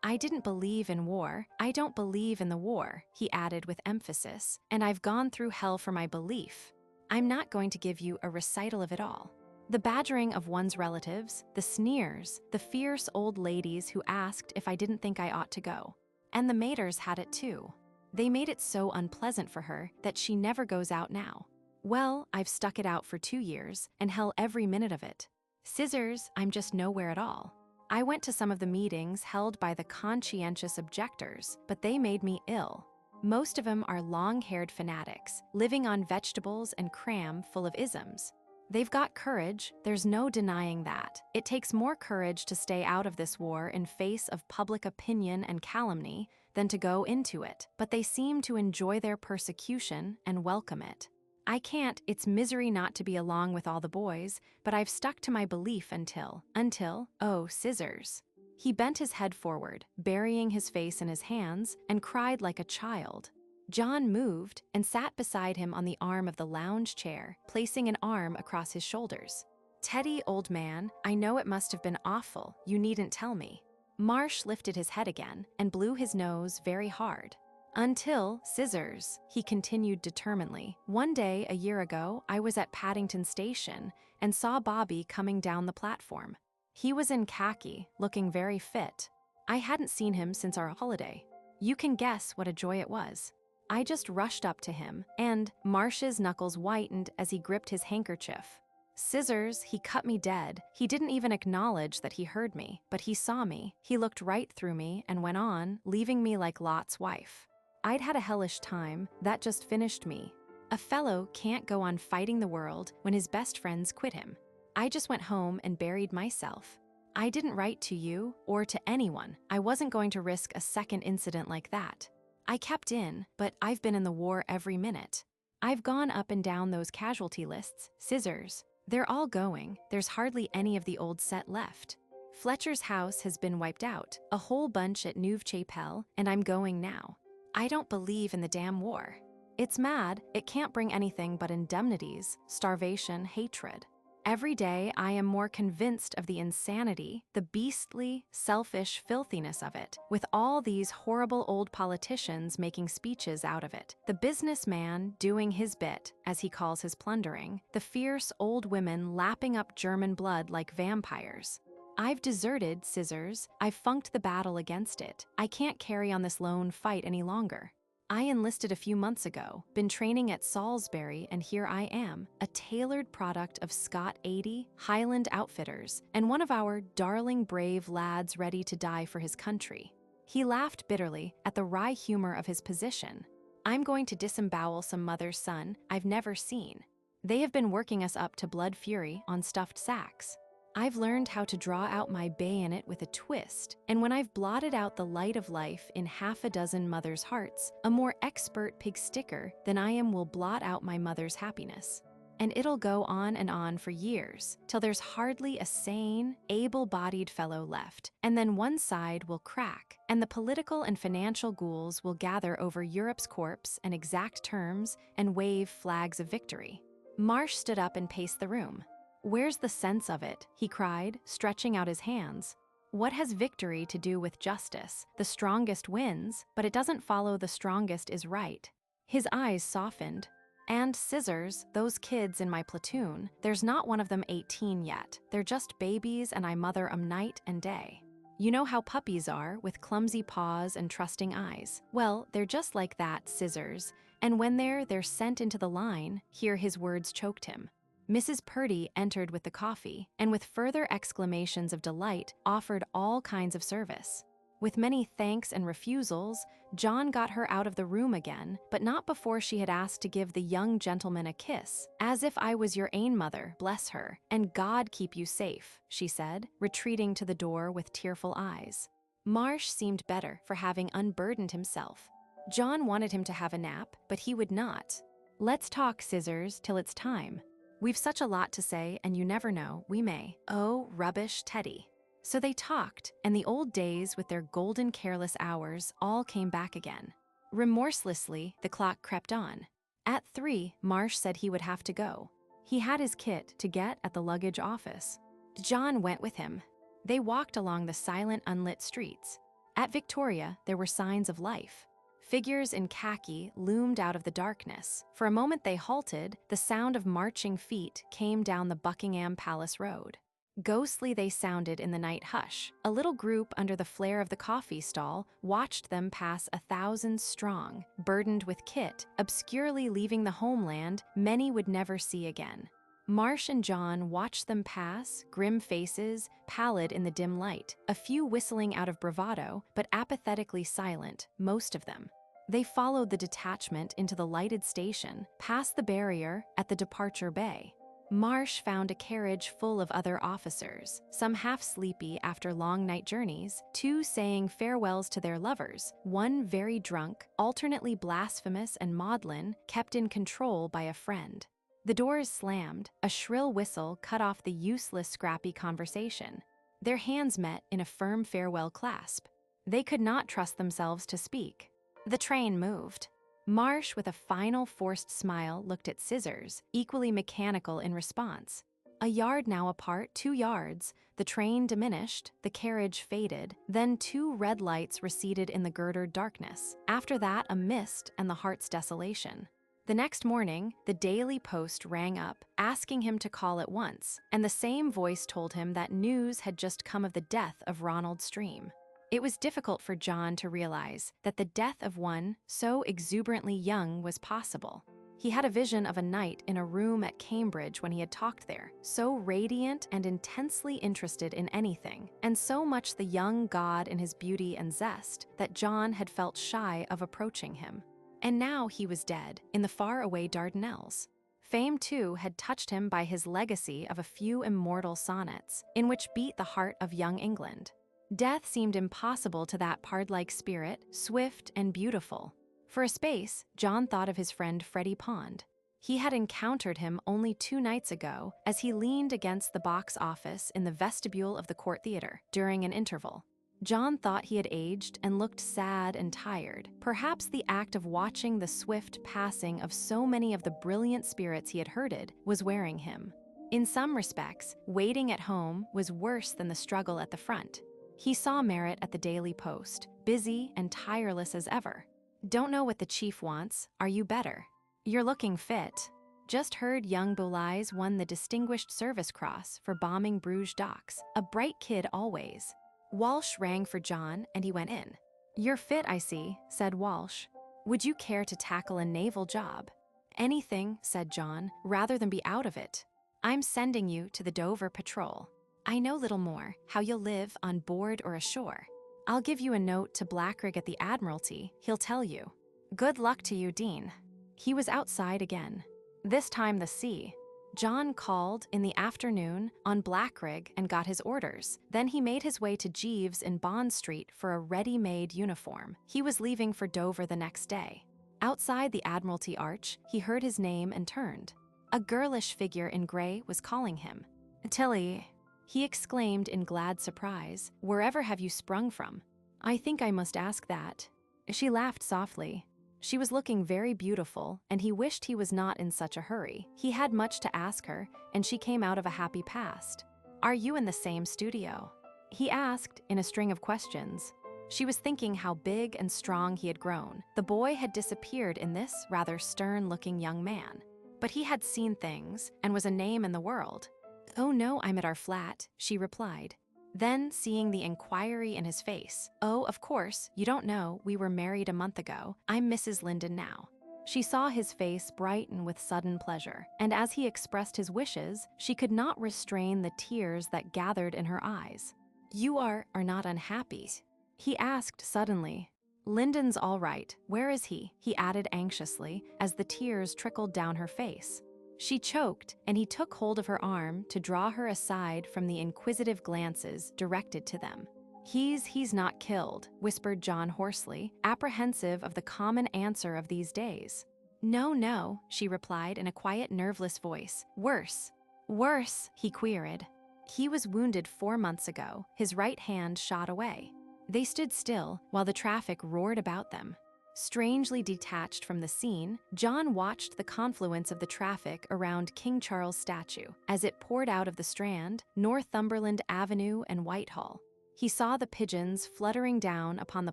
I didn't believe in war. I don't believe in the war," he added with emphasis, "and I've gone through hell for my belief. I'm not going to give you a recital of it all. The badgering of one's relatives, the sneers, the fierce old ladies who asked if I didn't think I ought to go. And the maters had it too. They made it so unpleasant for her that she never goes out now. Well, I've stuck it out for 2 years, and hell every minute of it. Scissors, I'm just nowhere at all. I went to some of the meetings held by the conscientious objectors, but they made me ill. Most of them are long-haired fanatics, living on vegetables and cram full of isms. They've got courage, there's no denying that. It takes more courage to stay out of this war in face of public opinion and calumny than to go into it, but they seem to enjoy their persecution and welcome it. I can't, it's misery not to be along with all the boys, but I've stuck to my belief until, oh, scissors. He bent his head forward, burying his face in his hands, and cried like a child. John moved and sat beside him on the arm of the lounge chair, placing an arm across his shoulders. Teddy, old man, I know it must have been awful, you needn't tell me. Marsh lifted his head again and blew his nose very hard. Until, scissors, he continued determinedly. One day, a year ago, I was at Paddington Station and saw Bobby coming down the platform. He was in khaki, looking very fit. I hadn't seen him since our holiday. You can guess what a joy it was. I just rushed up to him, and Marsh's knuckles whitened as he gripped his handkerchief. Scissors, he cut me dead. He didn't even acknowledge that he heard me, but he saw me. He looked right through me and went on, leaving me like Lot's wife. I'd had a hellish time, that just finished me. A fellow can't go on fighting the world when his best friends quit him. I just went home and buried myself. I didn't write to you or to anyone. I wasn't going to risk a second incident like that. I kept in, but I've been in the war every minute. I've gone up and down those casualty lists, scissors. They're all going, there's hardly any of the old set left. Fletcher's house has been wiped out, a whole bunch at Neuve Chapelle, and I'm going now. I don't believe in the damn war. It's mad, it can't bring anything but indemnities, starvation, hatred. Every day I am more convinced of the insanity, the beastly, selfish filthiness of it, with all these horrible old politicians making speeches out of it, the businessman doing his bit, as he calls his plundering, the fierce old women lapping up German blood like vampires. I've deserted, scissors. I've funked the battle against it. I can't carry on this lone fight any longer. I enlisted a few months ago, been training at Salisbury, and here I am, a tailored product of Scott 80, Highland Outfitters, and one of our darling brave lads ready to die for his country. He laughed bitterly at the wry humor of his position. I'm going to disembowel some mother's son I've never seen. They have been working us up to blood fury on stuffed sacks. I've learned how to draw out my bayonet with a twist, and when I've blotted out the light of life in half a dozen mothers' hearts, a more expert pig sticker than I am will blot out my mother's happiness. And it'll go on and on for years, till there's hardly a sane, able-bodied fellow left, and then one side will crack, and the political and financial ghouls will gather over Europe's corpse and exact terms and wave flags of victory. Marsh stood up and paced the room. Where's the sense of it? He cried, stretching out his hands. What has victory to do with justice? The strongest wins, but it doesn't follow the strongest is right. His eyes softened. And scissors, those kids in my platoon, there's not one of them 18 yet. They're just babies and I mother 'em night and day. You know how puppies are, with clumsy paws and trusting eyes. Well, they're just like that, scissors. And when they're sent into the line, here his words choked him. Mrs. Purdy entered with the coffee, and with further exclamations of delight, offered all kinds of service. With many thanks and refusals, John got her out of the room again, but not before she had asked to give the young gentleman a kiss. As if I was your ain mother, bless her, and God keep you safe, she said, retreating to the door with tearful eyes. Marsh seemed better for having unburdened himself. John wanted him to have a nap, but he would not. Let's talk, scissors, till it's time. We've such a lot to say, and you never know, we may. Oh, rubbish, Teddy. So they talked, and the old days with their golden careless hours all came back again. Remorselessly, the clock crept on. At 3, Marsh said he would have to go. He had his kit to get at the luggage office. John went with him. They walked along the silent, unlit streets. At Victoria, there were signs of life. Figures in khaki loomed out of the darkness. For a moment they halted, the sound of marching feet came down the Buckingham Palace Road. Ghostly they sounded in the night hush. A little group under the flare of the coffee stall watched them pass 1,000 strong, burdened with kit, obscurely leaving the homeland many would never see again. Marsh and John watched them pass, grim faces, pallid in the dim light, a few whistling out of bravado, but apathetically silent, most of them. They followed the detachment into the lighted station, past the barrier at the departure bay. Marsh found a carriage full of other officers, some half sleepy after long night journeys, two saying farewells to their lovers, one very drunk, alternately blasphemous and maudlin, kept in control by a friend. The doors slammed, a shrill whistle cut off the useless scrappy conversation. Their hands met in a firm farewell clasp. They could not trust themselves to speak. The train moved. Marsh, with a final forced smile, looked at Scissors, equally mechanical in response. A yard now apart, 2 yards, the train diminished, the carriage faded, then 2 red lights receded in the girdered darkness. After that, a mist and the heart's desolation. The next morning, the Daily Post rang up, asking him to call at once, and the same voice told him that news had just come of the death of Ronald Stream. It was difficult for John to realize that the death of one so exuberantly young was possible. He had a vision of a night in a room at Cambridge when he had talked there, so radiant and intensely interested in anything, and so much the young god in his beauty and zest that John had felt shy of approaching him. And now he was dead, in the far-away Dardanelles. Fame, too, had touched him by his legacy of a few immortal sonnets, in which beat the heart of young England. Death seemed impossible to that pard-like spirit, swift and beautiful. For a space, John thought of his friend Freddie Pond. He had encountered him only 2 nights ago as he leaned against the box office in the vestibule of the Court Theater during an interval. John thought he had aged and looked sad and tired. Perhaps the act of watching the swift passing of so many of the brilliant spirits he had herded was wearing him. In some respects, waiting at home was worse than the struggle at the front. He saw Merritt at the Daily Post, busy and tireless as ever. "Don't know what the chief wants. Are you better? You're looking fit. Just heard young Boulais won the Distinguished Service Cross for bombing Bruges docks. A bright kid always." Walsh rang for John, and he went in. "You're fit, I see," said Walsh. "Would you care to tackle a naval job?" "Anything," said John, "rather than be out of it. I'm sending you to the Dover Patrol. I know little more, how you'll live on board or ashore. I'll give you a note to Blackrig at the Admiralty. He'll tell you. Good luck to you, Dean." He was outside again. This time the sea. John called in the afternoon on Blackrig and got his orders. Then he made his way to Jeeves in Bond Street for a ready-made uniform. He was leaving for Dover the next day. Outside the Admiralty Arch, he heard his name and turned. A girlish figure in gray was calling him. "Tilly," he exclaimed in glad surprise, "wherever have you sprung from?" "I think I must ask that." She laughed softly. She was looking very beautiful, and he wished he was not in such a hurry. He had much to ask her, and she came out of a happy past. "Are you in the same studio?" he asked in a string of questions. She was thinking how big and strong he had grown. The boy had disappeared in this rather stern-looking young man. But he had seen things, and was a name in the world. "Oh no, I'm at our flat," she replied. Then, seeing the inquiry in his face, "Oh, of course, you don't know, we were married a month ago. I'm Mrs. Linden now." She saw his face brighten with sudden pleasure, and as he expressed his wishes, she could not restrain the tears that gathered in her eyes. "You are not unhappy?" he asked suddenly. "Linden's all right. Where is he?" he added anxiously, as the tears trickled down her face. She choked, and he took hold of her arm to draw her aside from the inquisitive glances directed to them. He's not killed," whispered John hoarsely, apprehensive of the common answer of these days. No, she replied in a quiet, nerveless voice. Worse, he queried. "He was wounded 4 months ago. His right hand shot away." They stood still while the traffic roared about them. Strangely detached from the scene, John watched the confluence of the traffic around King Charles statue as it poured out of the Strand, Northumberland Avenue, and Whitehall. He saw the pigeons fluttering down upon the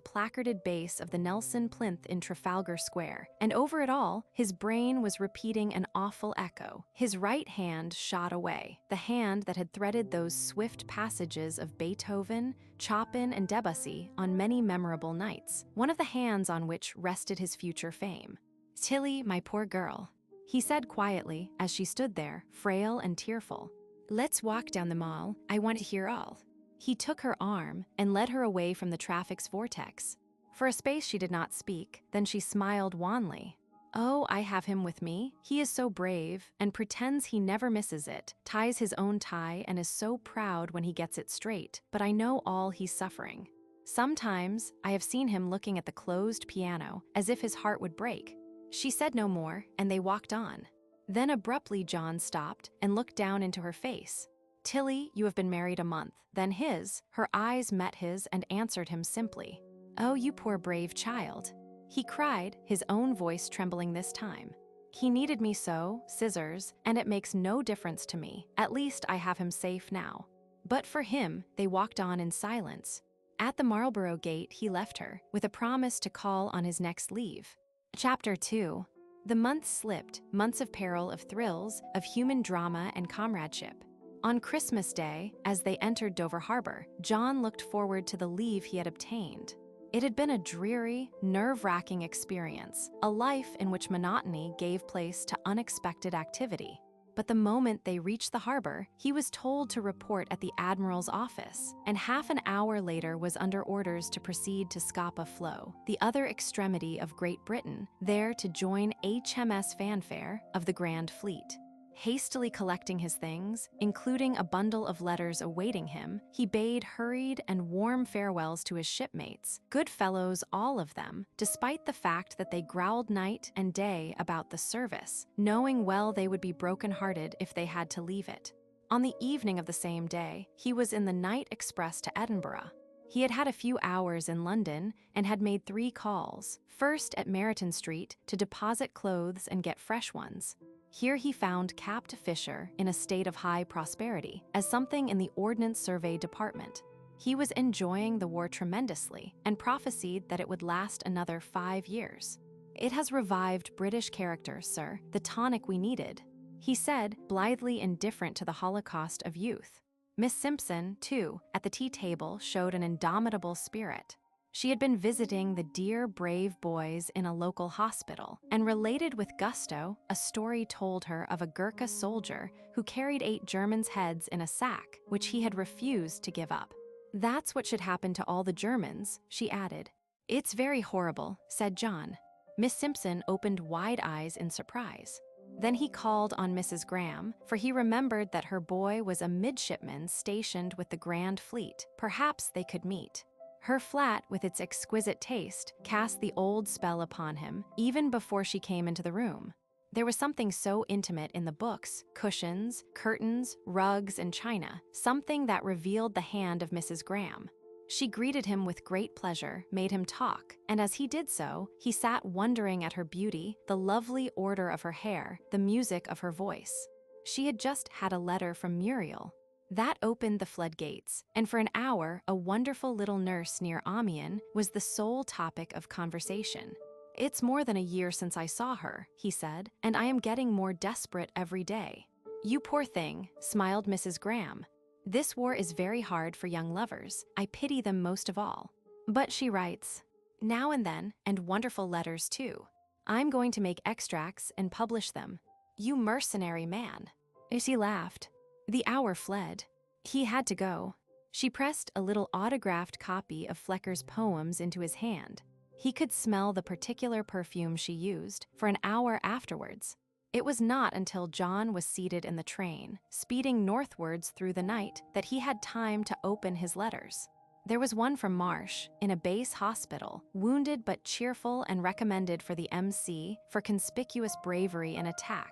placarded base of the Nelson plinth in Trafalgar Square, and over it all, his brain was repeating an awful echo. His right hand shot away, the hand that had threaded those swift passages of Beethoven, Chopin, and Debussy on many memorable nights, one of the hands on which rested his future fame. "Tilly, my poor girl," he said quietly as she stood there, frail and tearful. "Let's walk down the Mall. I want to hear all." He took her arm and led her away from the traffic's vortex. For a space she did not speak, then she smiled wanly. "Oh, I have him with me. He is so brave and pretends he never misses it, ties his own tie and is so proud when he gets it straight, but I know all he's suffering. Sometimes I have seen him looking at the closed piano as if his heart would break." She said no more, and they walked on. Then abruptly John stopped and looked down into her face. "Tilly, you have been married a month." Then her eyes met his and answered him simply. "Oh, you poor brave child," he cried, his own voice trembling this time. "He needed me so, Scissors, and it makes no difference to me. At least I have him safe now." But for him, they walked on in silence. At the Marlborough gate he left her, with a promise to call on his next leave. Chapter 2. The months slipped, months of peril, of thrills, of human drama and comradeship. On Christmas Day, as they entered Dover Harbor, John looked forward to the leave he had obtained. It had been a dreary, nerve-wracking experience, a life in which monotony gave place to unexpected activity. But the moment they reached the harbor, he was told to report at the Admiral's office, and half an hour later was under orders to proceed to Scapa Flow, the other extremity of Great Britain, there to join HMS Fanfare of the Grand Fleet. Hastily collecting his things, including a bundle of letters awaiting him, he bade hurried and warm farewells to his shipmates, good fellows all of them, despite the fact that they growled night and day about the service, knowing well they would be broken-hearted if they had to leave it. On the evening of the same day, he was in the night express to Edinburgh. He had had a few hours in London and had made 3 calls, first at Meryton Street to deposit clothes and get fresh ones. Here he found Capt. Fisher in a state of high prosperity, as something in the Ordnance Survey Department. He was enjoying the war tremendously and prophesied that it would last another 5 years. "It has revived British character, sir, the tonic we needed," he said, blithely indifferent to the holocaust of youth. Miss Simpson, too, at the tea table showed an indomitable spirit. She had been visiting the dear, brave boys in a local hospital and related with gusto a story told her of a Gurkha soldier who carried 8 Germans' heads in a sack, which he had refused to give up. "That's what should happen to all the Germans," she added. "It's very horrible," said John. Miss Simpson opened wide eyes in surprise. Then he called on Mrs. Graham, for he remembered that her boy was a midshipman stationed with the Grand Fleet. Perhaps they could meet. Her flat, with its exquisite taste, cast the old spell upon him, even before she came into the room. There was something so intimate in the books, cushions, curtains, rugs, and china, something that revealed the hand of Mrs. Graham. She greeted him with great pleasure, made him talk, and as he did so, he sat wondering at her beauty, the lovely order of her hair, the music of her voice. She had just had a letter from Muriel. That opened the floodgates, and for an hour, a wonderful little nurse near Amiens was the sole topic of conversation. "It's more than a year since I saw her," he said, "and I am getting more desperate every day." "You poor thing," smiled Mrs. Graham. "This war is very hard for young lovers. I pity them most of all. But she writes, now and then, and wonderful letters too. I'm going to make extracts and publish them. You mercenary man." She laughed. The hour fled. He had to go. She pressed a little autographed copy of Flecker's poems into his hand. He could smell the particular perfume she used for an hour afterwards. It was not until John was seated in the train, speeding northwards through the night, that he had time to open his letters. There was one from Marsh, in a base hospital, wounded but cheerful and recommended for the MC for conspicuous bravery in attack.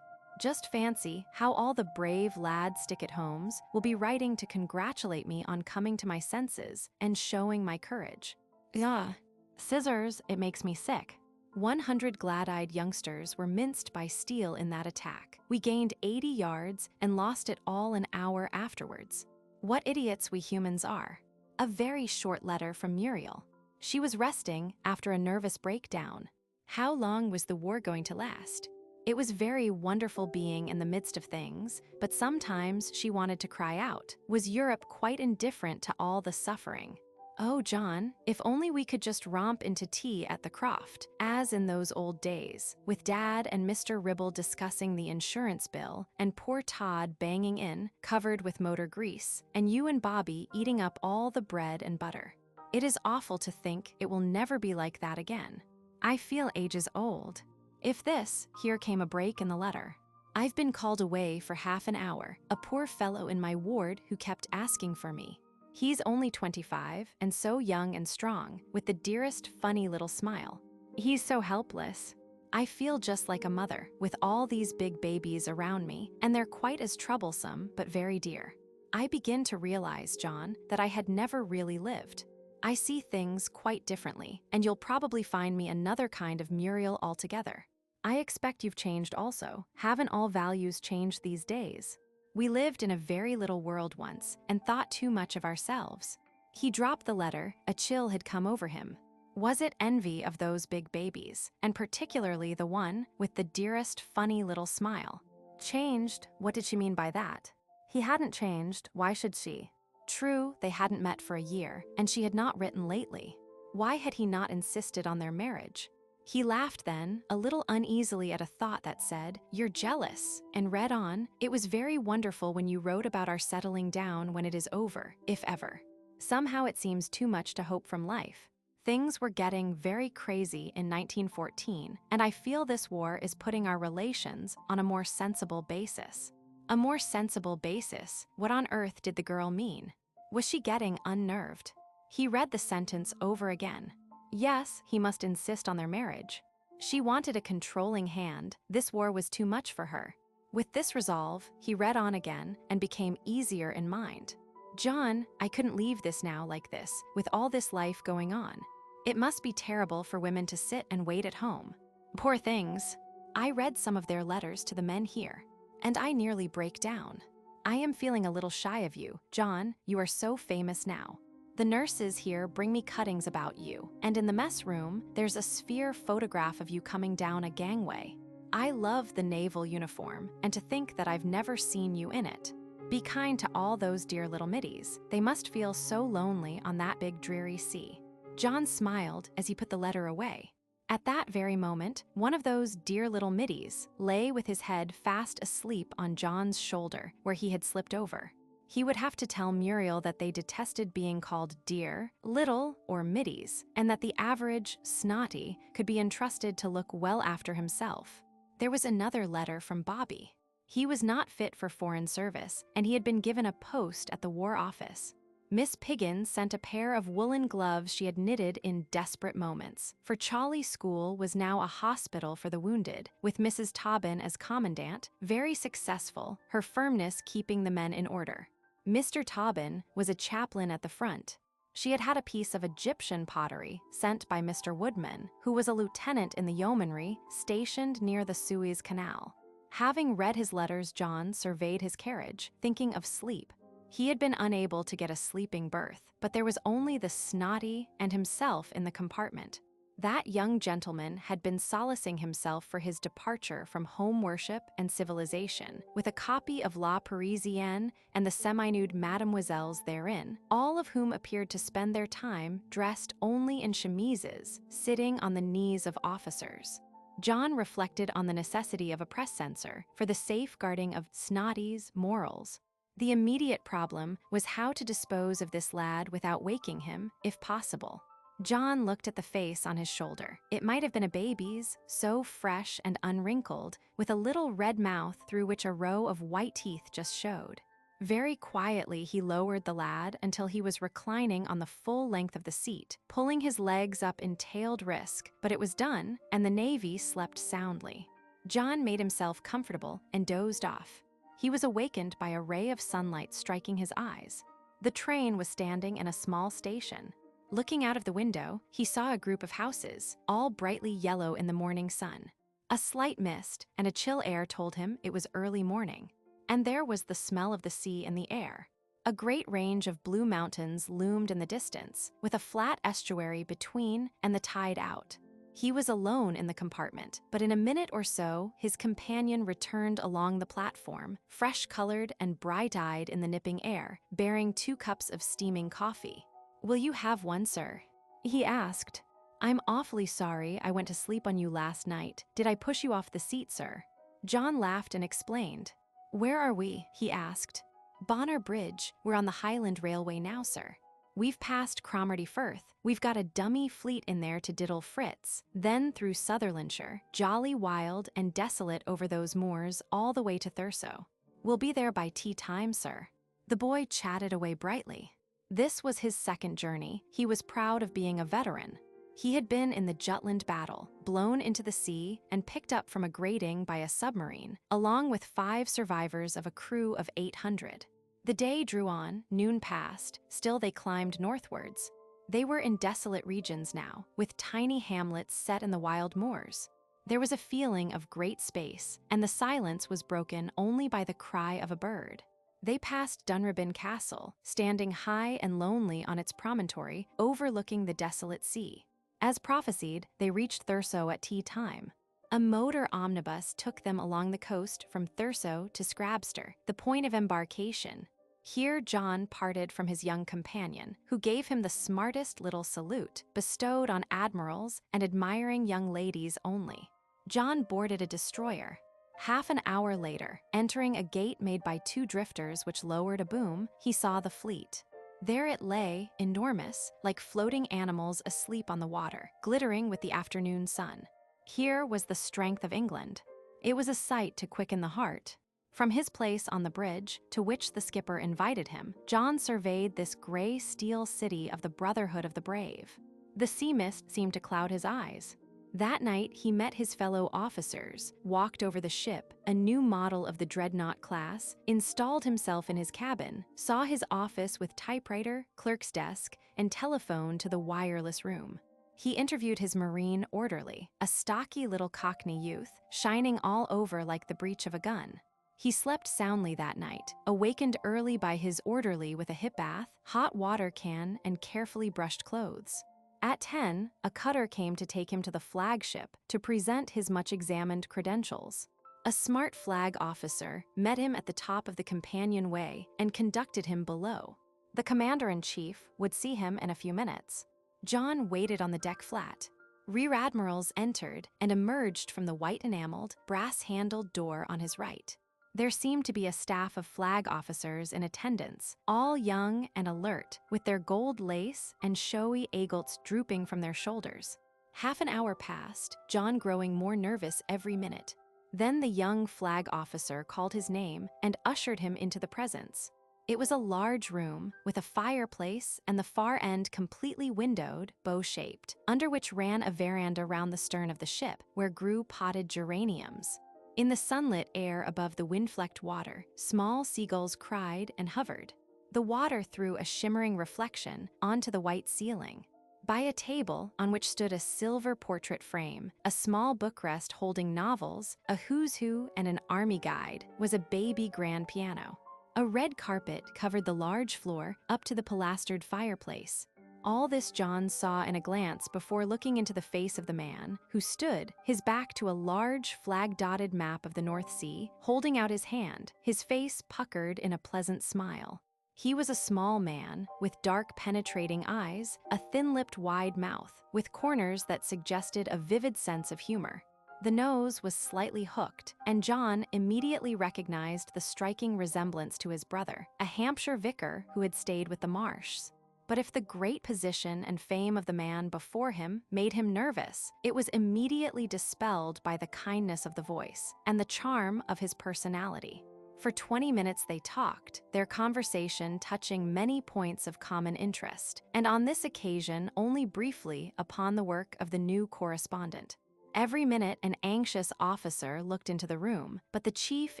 "Just fancy how all the brave lad stick-at-homes will be writing to congratulate me on coming to my senses and showing my courage. Ah, Scissors, it makes me sick. 100 glad-eyed youngsters were minced by steel in that attack. We gained 80 yards and lost it all an hour afterwards. What idiots we humans are. A very short letter from Muriel. She was resting after a nervous breakdown. How long was the war going to last? It was very wonderful being in the midst of things, but sometimes she wanted to cry out. Was Europe quite indifferent to all the suffering? Oh, John, if only we could just romp into tea at the Croft, as in those old days, with Dad and Mr. Ribble discussing the insurance bill, and poor Todd banging in, covered with motor grease, and you and Bobby eating up all the bread and butter. It is awful to think it will never be like that again. I feel ages old. If this, here came a break in the letter. I've been called away for half an hour, a poor fellow in my ward who kept asking for me. He's only 25 and so young and strong, with the dearest funny little smile. He's so helpless. I feel just like a mother, with all these big babies around me, and they're quite as troublesome but very dear. I begin to realize, John, that I had never really lived. I see things quite differently, and you'll probably find me another kind of Muriel altogether. I expect you've changed also. Haven't all values changed these days? We lived in a very little world once and thought too much of ourselves. He dropped the letter, a chill had come over him. Was it envy of those big babies, and particularly the one with the dearest funny little smile? Changed? What did she mean by that? He hadn't changed, why should she? True, they hadn't met for a year, and she had not written lately. Why had he not insisted on their marriage? He laughed then, a little uneasily at a thought that said, "You're jealous," and read on, "It was very wonderful when you wrote about our settling down when it is over, if ever. Somehow it seems too much to hope from life. Things were getting very crazy in 1914, and I feel this war is putting our relations on a more sensible basis." A more sensible basis? What on earth did the girl mean? Was she getting unnerved? He read the sentence over again. Yes, he must insist on their marriage. She wanted a controlling hand. This war was too much for her. With this resolve, he read on again and became easier in mind. John, I couldn't leave this now like this, with all this life going on. It must be terrible for women to sit and wait at home. Poor things. I read some of their letters to the men here, and I nearly break down. I am feeling a little shy of you, John. You are so famous now. The nurses here bring me cuttings about you, and in the mess room, there's a sphere photograph of you coming down a gangway. I love the naval uniform, and to think that I've never seen you in it. Be kind to all those dear little middies. They must feel so lonely on that big dreary sea. John smiled as he put the letter away. At that very moment, one of those dear little middies lay with his head fast asleep on John's shoulder, where he had slipped over. He would have to tell Muriel that they detested being called dear, little, or middies, and that the average snotty could be entrusted to look well after himself. There was another letter from Bobby. He was not fit for foreign service, and he had been given a post at the War Office. Miss Piggins sent a pair of woolen gloves she had knitted in desperate moments, for Chawley School was now a hospital for the wounded, with Mrs. Taubin as commandant, very successful, her firmness keeping the men in order. Mr. Taubin was a chaplain at the front. She had had a piece of Egyptian pottery sent by Mr. Woodman, who was a lieutenant in the yeomanry stationed near the Suez Canal. Having read his letters, John surveyed his carriage, thinking of sleep. He had been unable to get a sleeping berth, but there was only the snotty and himself in the compartment. That young gentleman had been solacing himself for his departure from home worship and civilization with a copy of La Parisienne and the semi-nude mademoiselles therein, all of whom appeared to spend their time dressed only in chemises, sitting on the knees of officers. John reflected on the necessity of a press censor for the safeguarding of snotty's morals. The immediate problem was how to dispose of this lad without waking him, if possible. John looked at the face on his shoulder. It might have been a baby's, so fresh and unwrinkled, with a little red mouth through which a row of white teeth just showed. Very quietly he lowered the lad until he was reclining on the full length of the seat, pulling his legs up in tailed risk, but it was done, and the navy slept soundly. John made himself comfortable and dozed off. He was awakened by a ray of sunlight striking his eyes. The train was standing in a small station. Looking out of the window, he saw a group of houses, all brightly yellow in the morning sun. A slight mist and a chill air told him it was early morning. And there was the smell of the sea in the air. A great range of blue mountains loomed in the distance, with a flat estuary between and the tide out. He was alone in the compartment, but in a minute or so, his companion returned along the platform, fresh-colored and bright-eyed in the nipping air, bearing 2 cups of steaming coffee. "Will you have one, sir?" he asked. "I'm awfully sorry I went to sleep on you last night. Did I push you off the seat, sir?" John laughed and explained. "Where are we?" he asked. "Bonner Bridge. We're on the Highland Railway now, sir. We've passed Cromarty Firth. We've got a dummy fleet in there to diddle Fritz, then through Sutherlandshire, jolly wild and desolate over those moors all the way to Thurso. We'll be there by tea time, sir." The boy chatted away brightly. This was his second journey. He was proud of being a veteran. He had been in the Jutland battle, blown into the sea, and picked up from a grating by a submarine, along with 5 survivors of a crew of 800. The day drew on, noon passed, still they climbed northwards. They were in desolate regions now, with tiny hamlets set in the wild moors. There was a feeling of great space, and the silence was broken only by the cry of a bird. They passed Dunrabin Castle, standing high and lonely on its promontory, overlooking the desolate sea. As prophesied, they reached Thurso at tea time. A motor omnibus took them along the coast from Thurso to Scrabster, the point of embarkation. Here John parted from his young companion, who gave him the smartest little salute, bestowed on admirals and admiring young ladies only. John boarded a destroyer. Half an hour later, entering a gate made by 2 drifters which lowered a boom, he saw the fleet. There it lay, enormous, like floating animals asleep on the water, glittering with the afternoon sun. Here was the strength of England. It was a sight to quicken the heart. From his place on the bridge, to which the skipper invited him, John surveyed this gray steel city of the Brotherhood of the Brave. The sea mist seemed to cloud his eyes. That night, he met his fellow officers, walked over the ship, a new model of the Dreadnought class, installed himself in his cabin, saw his office with typewriter, clerk's desk, and telephone to the wireless room. He interviewed his Marine orderly, a stocky little Cockney youth, shining all over like the breech of a gun. He slept soundly that night, awakened early by his orderly with a hip bath, hot water can, and carefully brushed clothes. At 10, a cutter came to take him to the flagship to present his much-examined credentials. A smart flag officer met him at the top of the companionway and conducted him below. The commander-in-chief would see him in a few minutes. John waited on the deck flat. Rear admirals entered and emerged from the white-enameled, brass-handled door on his right. There seemed to be a staff of flag officers in attendance, all young and alert, with their gold lace and showy aigults drooping from their shoulders. Half an hour passed, John growing more nervous every minute. Then the young flag officer called his name and ushered him into the presence. It was a large room with a fireplace and the far end completely windowed, bow-shaped, under which ran a veranda round the stern of the ship where grew potted geraniums. In the sunlit air above the wind-flecked water, small seagulls cried and hovered. The water threw a shimmering reflection onto the white ceiling. By a table on which stood a silver portrait frame, a small bookrest holding novels, a who's who, and an army guide, was a baby grand piano. A red carpet covered the large floor up to the pilastered fireplace. All this John saw in a glance before looking into the face of the man, who stood, his back to a large flag-dotted map of the North Sea, holding out his hand, his face puckered in a pleasant smile. He was a small man, with dark penetrating eyes, a thin-lipped wide mouth, with corners that suggested a vivid sense of humor. The nose was slightly hooked, and John immediately recognized the striking resemblance to his brother, a Hampshire vicar who had stayed with the Marshes. But if the great position and fame of the man before him made him nervous, it was immediately dispelled by the kindness of the voice and the charm of his personality. For 20 minutes they talked, their conversation touching many points of common interest, and on this occasion only briefly upon the work of the new correspondent. Every minute an anxious officer looked into the room, but the chief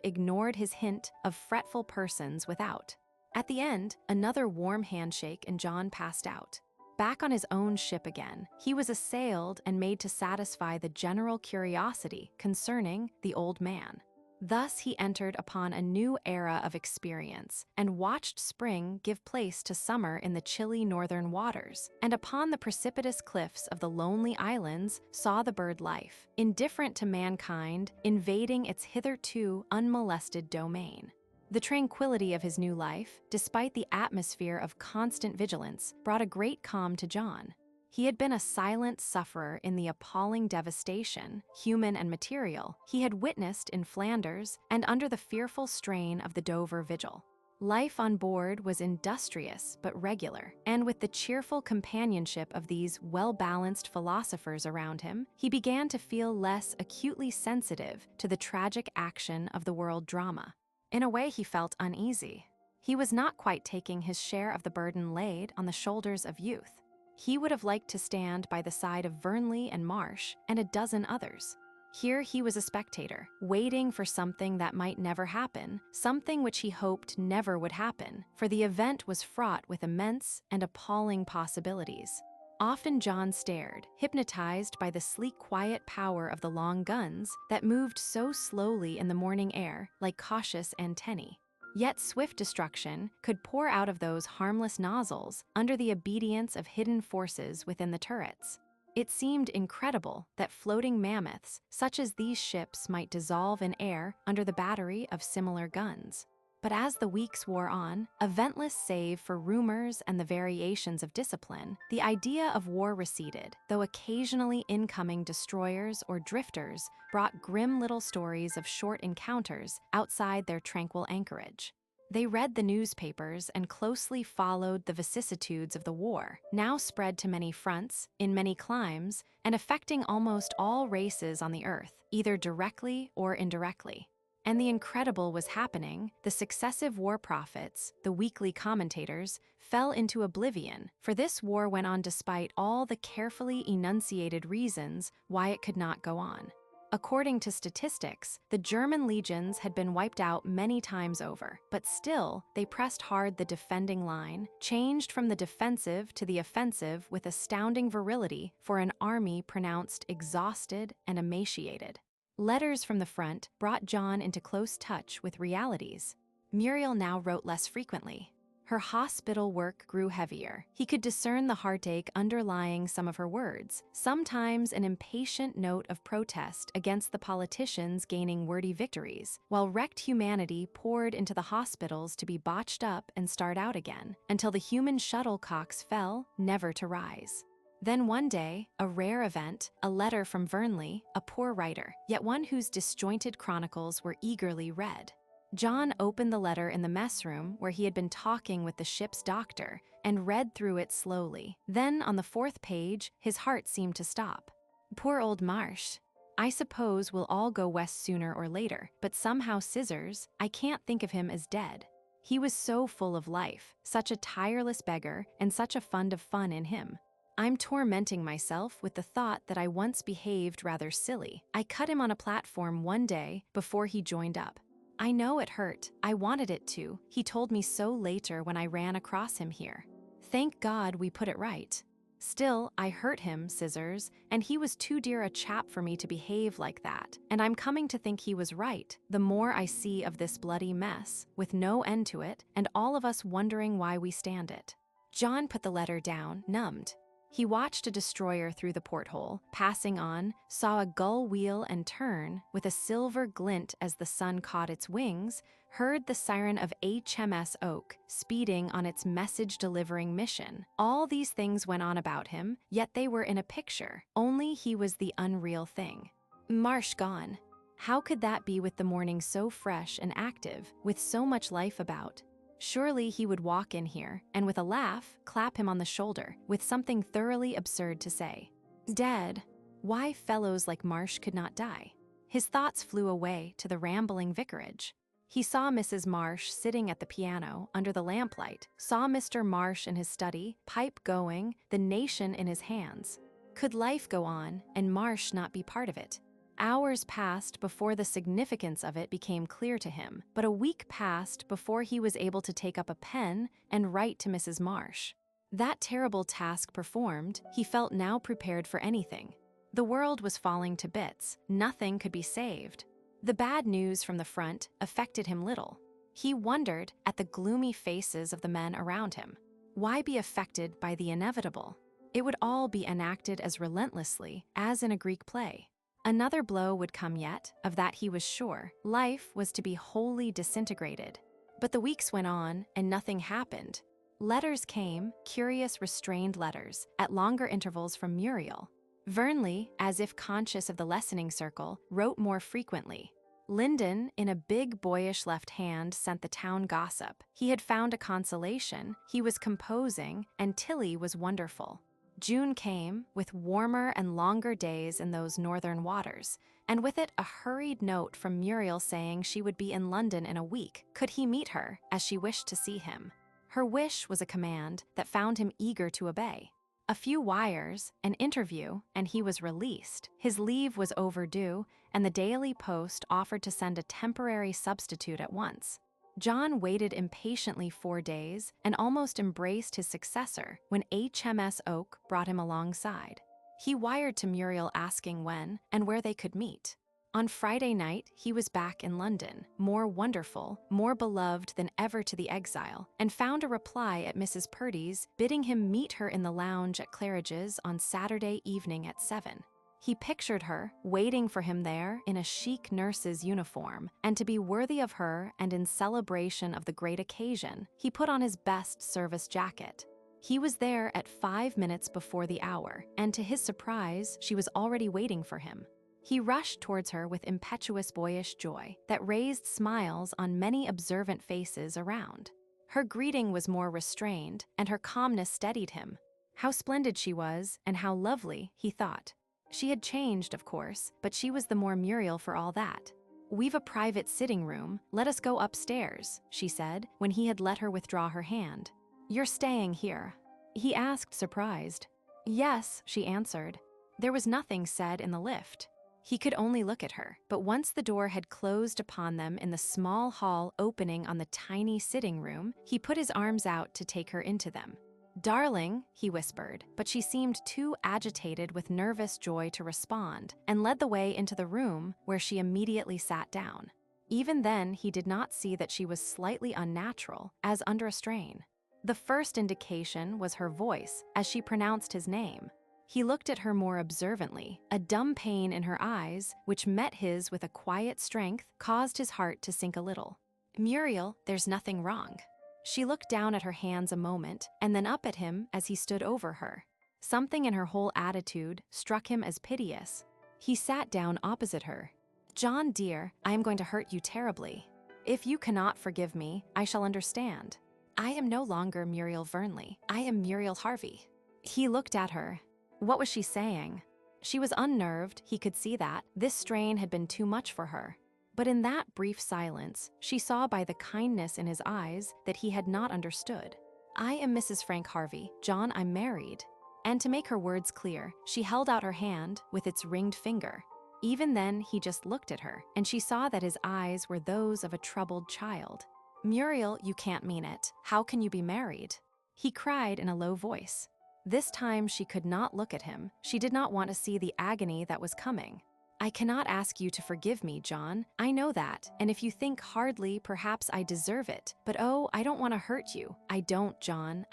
ignored his hint of fretful persons without. At the end, another warm handshake and John passed out. Back on his own ship again, he was assailed and made to satisfy the general curiosity concerning the old man. Thus he entered upon a new era of experience, and watched spring give place to summer in the chilly northern waters, and upon the precipitous cliffs of the lonely islands saw the bird life, indifferent to mankind, invading its hitherto unmolested domain. The tranquility of his new life, despite the atmosphere of constant vigilance, brought a great calm to John. He had been a silent sufferer in the appalling devastation, human and material, he had witnessed in Flanders and under the fearful strain of the Dover Vigil. Life on board was industrious but regular, and with the cheerful companionship of these well-balanced philosophers around him, he began to feel less acutely sensitive to the tragic action of the world drama. In a way, he felt uneasy. He was not quite taking his share of the burden laid on the shoulders of youth. He would have liked to stand by the side of Vernley and Marsh and a dozen others. Here he was a spectator, waiting for something that might never happen, something which he hoped never would happen, for the event was fraught with immense and appalling possibilities. Often John stared, hypnotized by the sleek, quiet power of the long guns that moved so slowly in the morning air like cautious antennae. Yet swift destruction could pour out of those harmless nozzles under the obedience of hidden forces within the turrets. It seemed incredible that floating mammoths, such as these ships, might dissolve in air under the battery of similar guns. But as the weeks wore on, eventless save for rumors and the variations of discipline, the idea of war receded, though occasionally incoming destroyers or drifters brought grim little stories of short encounters outside their tranquil anchorage. They read the newspapers and closely followed the vicissitudes of the war, now spread to many fronts, in many climes, and affecting almost all races on the earth, either directly or indirectly. And the incredible was happening. The successive war prophets, the weekly commentators, fell into oblivion, for this war went on despite all the carefully enunciated reasons why it could not go on. According to statistics, the German legions had been wiped out many times over, but still, they pressed hard the defending line, changed from the defensive to the offensive with astounding virility for an army pronounced exhausted and emaciated. Letters from the front brought John into close touch with realities. Muriel now wrote less frequently. Her hospital work grew heavier. He could discern the heartache underlying some of her words, sometimes an impatient note of protest against the politicians gaining wordy victories, while wrecked humanity poured into the hospitals to be botched up and start out again, until the human shuttlecocks fell, never to rise. Then one day, a rare event, a letter from Vernley, a poor writer, yet one whose disjointed chronicles were eagerly read. John opened the letter in the mess room where he had been talking with the ship's doctor and read through it slowly. Then, on the 4th page, his heart seemed to stop. Poor old Marsh. I suppose we'll all go west sooner or later, but somehow Scissors, I can't think of him as dead. He was so full of life, such a tireless beggar, and such a fund of fun in him. I'm tormenting myself with the thought that I once behaved rather silly. I cut him on a platform one day before he joined up. I know it hurt. I wanted it to. He told me so later when I ran across him here. Thank God we put it right. Still, I hurt him, Scissors, and he was too dear a chap for me to behave like that. And I'm coming to think he was right, the more I see of this bloody mess, with no end to it, and all of us wondering why we stand it. John put the letter down, numbed. He watched a destroyer through the porthole, passing on, saw a gull wheel and turn, with a silver glint as the sun caught its wings, heard the siren of HMS Oak, speeding on its message-delivering mission. All these things went on about him, yet they were in a picture, only he was the unreal thing. Marsh gone. How could that be with the morning so fresh and active, with so much life about? Surely he would walk in here, and with a laugh, clap him on the shoulder, with something thoroughly absurd to say. Dead. Why fellows like Marsh could not die. His thoughts flew away to the rambling vicarage. He saw Mrs. Marsh sitting at the piano under the lamplight, saw Mr. Marsh in his study, pipe going, the nation in his hands. Could life go on, and Marsh not be part of it? Hours passed before the significance of it became clear to him, but a week passed before he was able to take up a pen and write to Mrs. Marsh. That terrible task performed, he felt now prepared for anything. The world was falling to bits. Nothing could be saved. The bad news from the front affected him little. He wondered at the gloomy faces of the men around him. Why be affected by the inevitable? It would all be enacted as relentlessly as in a Greek play. Another blow would come yet, of that he was sure. Life was to be wholly disintegrated. But the weeks went on, and nothing happened. Letters came, curious restrained letters, at longer intervals from Muriel. Vernley, as if conscious of the lessening circle, wrote more frequently. Lyndon, in a big boyish left hand, sent the town gossip. He had found a consolation, he was composing, and Tilly was wonderful. June came, with warmer and longer days in those northern waters, and with it a hurried note from Muriel saying she would be in London in a week, could he meet her, as she wished to see him. Her wish was a command that found him eager to obey. A few wires, an interview, and he was released. His leave was overdue, and the Daily Post offered to send a temporary substitute at once. John waited impatiently 4 days and almost embraced his successor when HMS Oak brought him alongside. He wired to Muriel asking when and where they could meet. On Friday night, he was back in London, more wonderful, more beloved than ever to the exile, and found a reply at Mrs. Purdy's bidding him meet her in the lounge at Claridge's on Saturday evening at 7. He pictured her, waiting for him there in a chic nurse's uniform, and to be worthy of her and in celebration of the great occasion, he put on his best service jacket. He was there at 5 minutes before the hour, and to his surprise, she was already waiting for him. He rushed towards her with impetuous boyish joy that raised smiles on many observant faces around. Her greeting was more restrained, and her calmness steadied him. How splendid she was, and how lovely, he thought. She had changed, of course, but she was the more Muriel for all that. "We've a private sitting room, let us go upstairs," she said, when he had let her withdraw her hand. "You're staying here?" he asked, surprised. "Yes," she answered. There was nothing said in the lift. He could only look at her, but once the door had closed upon them in the small hall opening on the tiny sitting room, he put his arms out to take her into them. "Darling," he whispered, but she seemed too agitated with nervous joy to respond, and led the way into the room, where she immediately sat down. Even then, he did not see that she was slightly unnatural, as under a strain. The first indication was her voice, as she pronounced his name. He looked at her more observantly. A dumb pain in her eyes, which met his with a quiet strength, caused his heart to sink a little. "Muriel, there's nothing wrong." She looked down at her hands a moment, and then up at him as he stood over her. Something in her whole attitude struck him as piteous. He sat down opposite her. "John, dear, I am going to hurt you terribly. If you cannot forgive me, I shall understand. I am no longer Muriel Vernley. I am Muriel Harvey." He looked at her. What was she saying? She was unnerved, he could see that. This strain had been too much for her. But in that brief silence, she saw by the kindness in his eyes that he had not understood. "I am Mrs. Frank Harvey. John, I'm married." And to make her words clear, she held out her hand with its ringed finger. Even then, he just looked at her, and she saw that his eyes were those of a troubled child. "Muriel, you can't mean it. How can you be married?" he cried in a low voice. This time she could not look at him. She did not want to see the agony that was coming. "I cannot ask you to forgive me, John. I know that, and if you think hardly, perhaps I deserve it. But oh, I don't want to hurt you. I don't, John.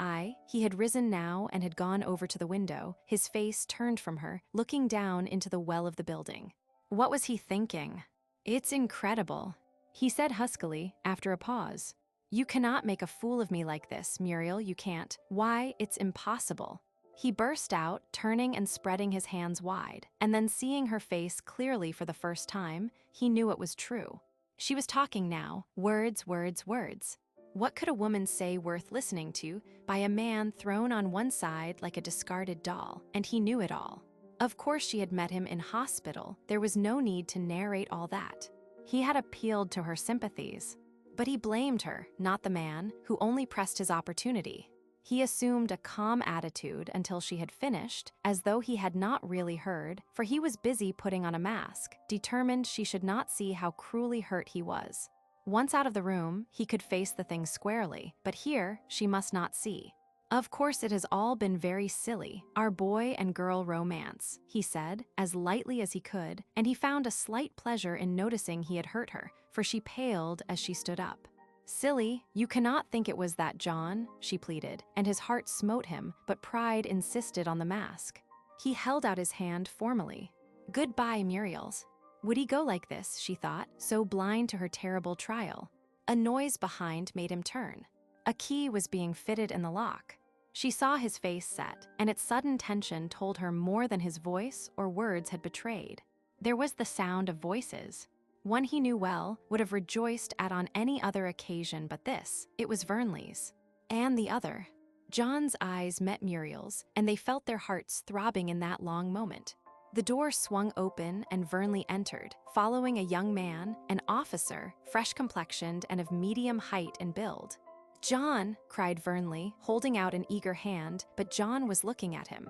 He had risen now and had gone over to the window, his face turned from her, looking down into the well of the building. What was he thinking? "It's incredible," he said huskily, after a pause. "You cannot make a fool of me like this, Muriel, you can't. Why, it's impossible." He burst out, turning and spreading his hands wide, and then seeing her face clearly for the first time, he knew it was true. She was talking now, words, words, words. What could a woman say worth listening to by a man thrown on one side like a discarded doll, and he knew it all. Of course she had met him in hospital, there was no need to narrate all that. He had appealed to her sympathies. But he blamed her, not the man, who only pressed his opportunity. He assumed a calm attitude until she had finished, as though he had not really heard, for he was busy putting on a mask, determined she should not see how cruelly hurt he was. Once out of the room, he could face the thing squarely, but here she must not see. "Of course it has all been very silly, our boy and girl romance," he said, as lightly as he could, and he found a slight pleasure in noticing he had hurt her, for she paled as she stood up. "Silly, you cannot think it was that, John," she pleaded, and his heart smote him, but pride insisted on the mask. He held out his hand formally. Goodbye, Muriel's. Would he go like this, she thought, so blind to her terrible trial? A noise behind made him turn. A key was being fitted in the lock. She saw his face set, and its sudden tension told her more than his voice or words had betrayed. There was the sound of voices. One he knew well, would have rejoiced at on any other occasion but this. It was Vernley's. And the other. John's eyes met Muriel's, and they felt their hearts throbbing in that long moment. The door swung open and Vernley entered, following a young man, an officer, fresh-complexioned and of medium height and build. "John!" cried Vernley, holding out an eager hand, but John was looking at him.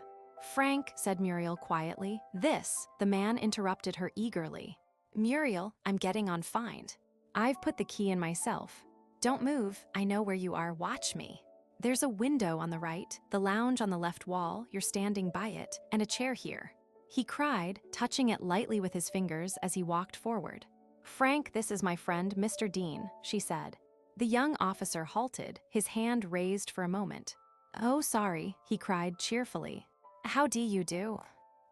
"Frank," said Muriel quietly. "This," the man interrupted her eagerly. "Muriel, I'm getting on fine. I've put the key in myself. Don't move, I know where you are, watch me. There's a window on the right, the lounge on the left wall, you're standing by it, and a chair here," he cried, touching it lightly with his fingers as he walked forward. "Frank, this is my friend, Mr. Dean," she said. The young officer halted, his hand raised for a moment. "Oh, sorry," he cried cheerfully. "How do you do?"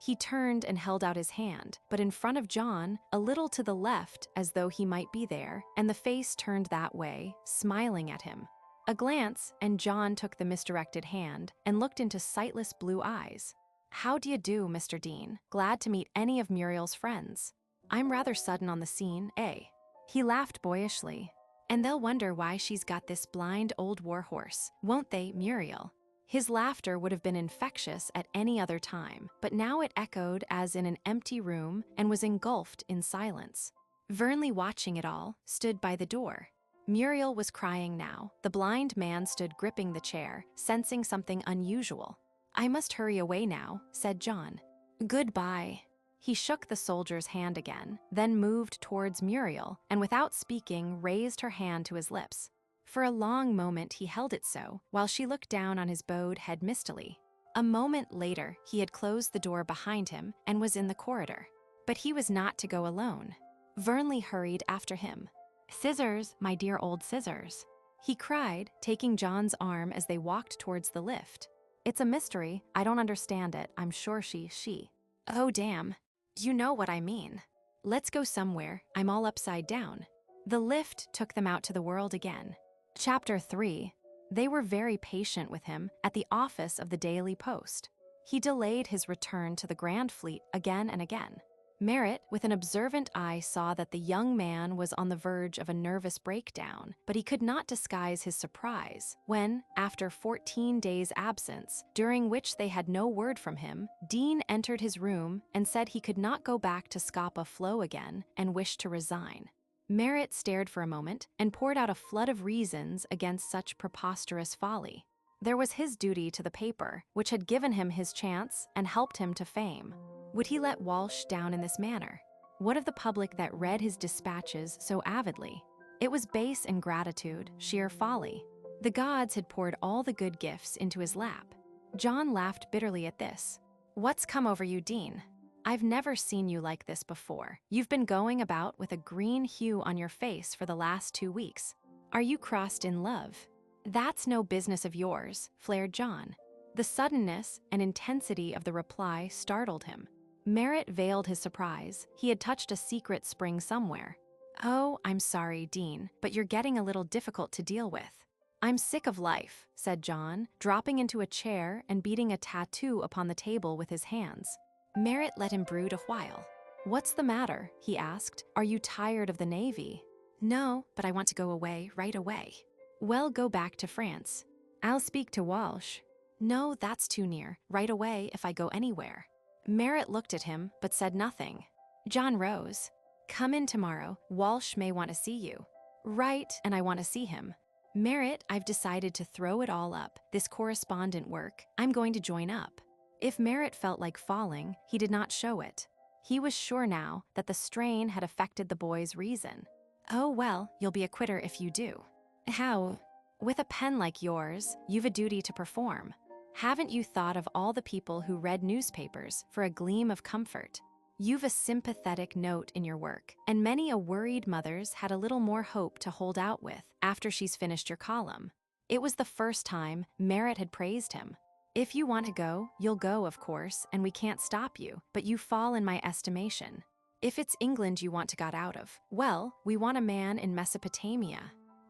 He turned and held out his hand, but in front of John, a little to the left as though he might be there, and the face turned that way, smiling at him. A glance, and John took the misdirected hand and looked into sightless blue eyes. "How do you do, Mr. Dean? Glad to meet any of Muriel's friends. I'm rather sudden on the scene, eh?" He laughed boyishly. "And they'll wonder why she's got this blind old warhorse, won't they, Muriel?" His laughter would have been infectious at any other time, but now it echoed as in an empty room and was engulfed in silence. Vernley, watching it all, stood by the door. Muriel was crying now. The blind man stood gripping the chair, sensing something unusual. "I must hurry away now," said John. "Goodbye." He shook the soldier's hand again, then moved towards Muriel, and without speaking, raised her hand to his lips. For a long moment he held it so, while she looked down on his bowed head mistily. A moment later, he had closed the door behind him and was in the corridor. But he was not to go alone. Vernley hurried after him. "Scissors, my dear old scissors," he cried, taking John's arm as they walked towards the lift. "It's a mystery, I don't understand it, I'm sure she. Oh damn, you know what I mean. Let's go somewhere, I'm all upside down." The lift took them out to the world again. Chapter 3. They were very patient with him at the office of the Daily Post. He delayed his return to the Grand Fleet again and again. Merritt, with an observant eye, saw that the young man was on the verge of a nervous breakdown, but he could not disguise his surprise when, after 14 days' absence, during which they had no word from him, Dean entered his room and said he could not go back to Scapa Flow again and wished to resign. Merritt stared for a moment and poured out a flood of reasons against such preposterous folly. There was his duty to the paper, which had given him his chance and helped him to fame. Would he let Walsh down in this manner? What of the public that read his dispatches so avidly? It was base ingratitude, sheer folly. The gods had poured all the good gifts into his lap. John laughed bitterly at this. "What's come over you, Dean? I've never seen you like this before. You've been going about with a green hue on your face for the last 2 weeks. Are you crossed in love?" "That's no business of yours," flared John. The suddenness and intensity of the reply startled him. Merritt veiled his surprise. He had touched a secret spring somewhere. "Oh, I'm sorry, Dean, but you're getting a little difficult to deal with." "I'm sick of life," said John, dropping into a chair and beating a tattoo upon the table with his hands. Merritt let him brood a while. "What's the matter?" he asked. "Are you tired of the Navy?" "No, but I want to go away right away." "Well, go back to France." "I'll speak to Walsh." "No, that's too near. Right away if I go anywhere." Merritt looked at him, but said nothing. John rose. "Come in tomorrow. Walsh may want to see you." "Right, and I want to see him." "Merritt, I've decided to throw it all up, this correspondent work. I'm going to join up." If Merritt felt like falling, he did not show it. He was sure now that the strain had affected the boy's reason. "Oh well, you'll be a quitter if you do." "How?" With a pen like yours, you've a duty to perform. Haven't you thought of all the people who read newspapers for a gleam of comfort? You've a sympathetic note in your work, and many a worried mother's had a little more hope to hold out with after she's finished your column. It was the first time Merritt had praised him. If you want to go, you'll go, of course, and we can't stop you, but you fall in my estimation. If it's England you want to get out of, well, we want a man in Mesopotamia.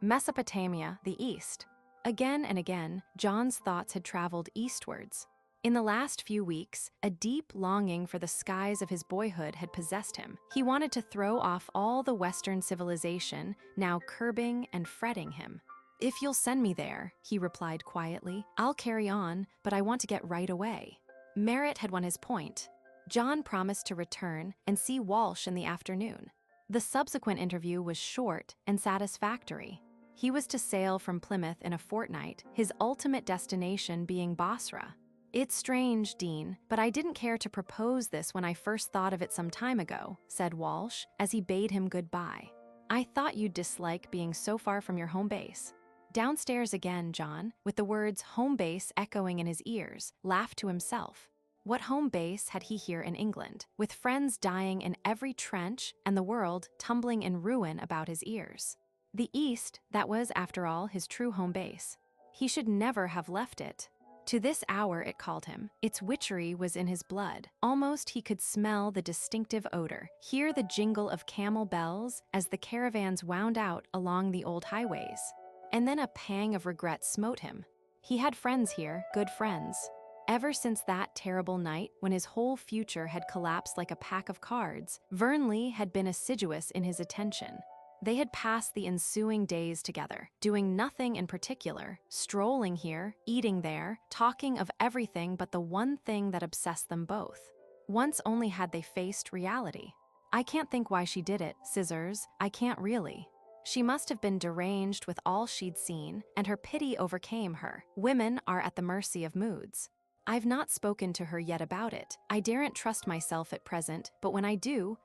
Mesopotamia, the East. Again and again, John's thoughts had traveled eastwards. In the last few weeks, a deep longing for the skies of his boyhood had possessed him. He wanted to throw off all the Western civilization, now curbing and fretting him. If you'll send me there, he replied quietly, I'll carry on, but I want to get right away. Merritt had won his point. John promised to return and see Walsh in the afternoon. The subsequent interview was short and satisfactory. He was to sail from Plymouth in a fortnight, his ultimate destination being Basra. It's strange, Dean, but I didn't care to propose this when I first thought of it some time ago, said Walsh, as he bade him goodbye. I thought you'd dislike being so far from your home base. Downstairs again, John, with the words home base echoing in his ears, laughed to himself. What home base had he here in England, with friends dying in every trench and the world tumbling in ruin about his ears? The East, that was, after all, his true home base. He should never have left it. To this hour it called him. Its witchery was in his blood. Almost he could smell the distinctive odor, hear the jingle of camel bells as the caravans wound out along the old highways. And then a pang of regret smote him. He had friends here, good friends. Ever since that terrible night when his whole future had collapsed like a pack of cards, Vernley had been assiduous in his attention. They had passed the ensuing days together, doing nothing in particular, strolling here, eating there, talking of everything but the one thing that obsessed them both. Once only had they faced reality. I can't think why she did it, Scissors, I can't really. She must have been deranged with all she'd seen, and her pity overcame her. Women are at the mercy of moods. I've not spoken to her yet about it. I daren't trust myself at present, but when I do,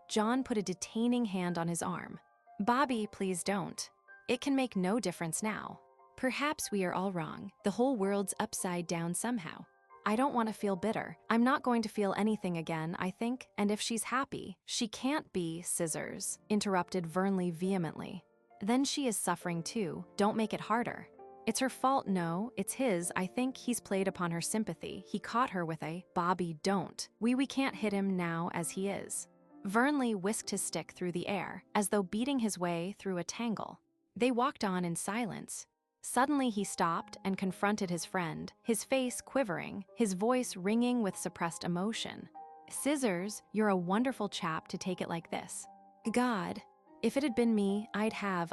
John put a detaining hand on his arm. Bobby, please don't. It can make no difference now. Perhaps we are all wrong. The whole world's upside down somehow. I don't want to feel bitter. I'm not going to feel anything again, I think, and if she's happy, she can't be, Scissors, interrupted Vernley vehemently. Then she is suffering too. Don't make it harder. It's her fault, no, it's his. I think he's played upon her sympathy. He caught her with a, Bobby, don't. We can't hit him now as he is. Vernley whisked his stick through the air, as though beating his way through a tangle. They walked on in silence. Suddenly he stopped and confronted his friend, his face quivering, his voice ringing with suppressed emotion. Scissors, you're a wonderful chap to take it like this. God, if it had been me, I'd have.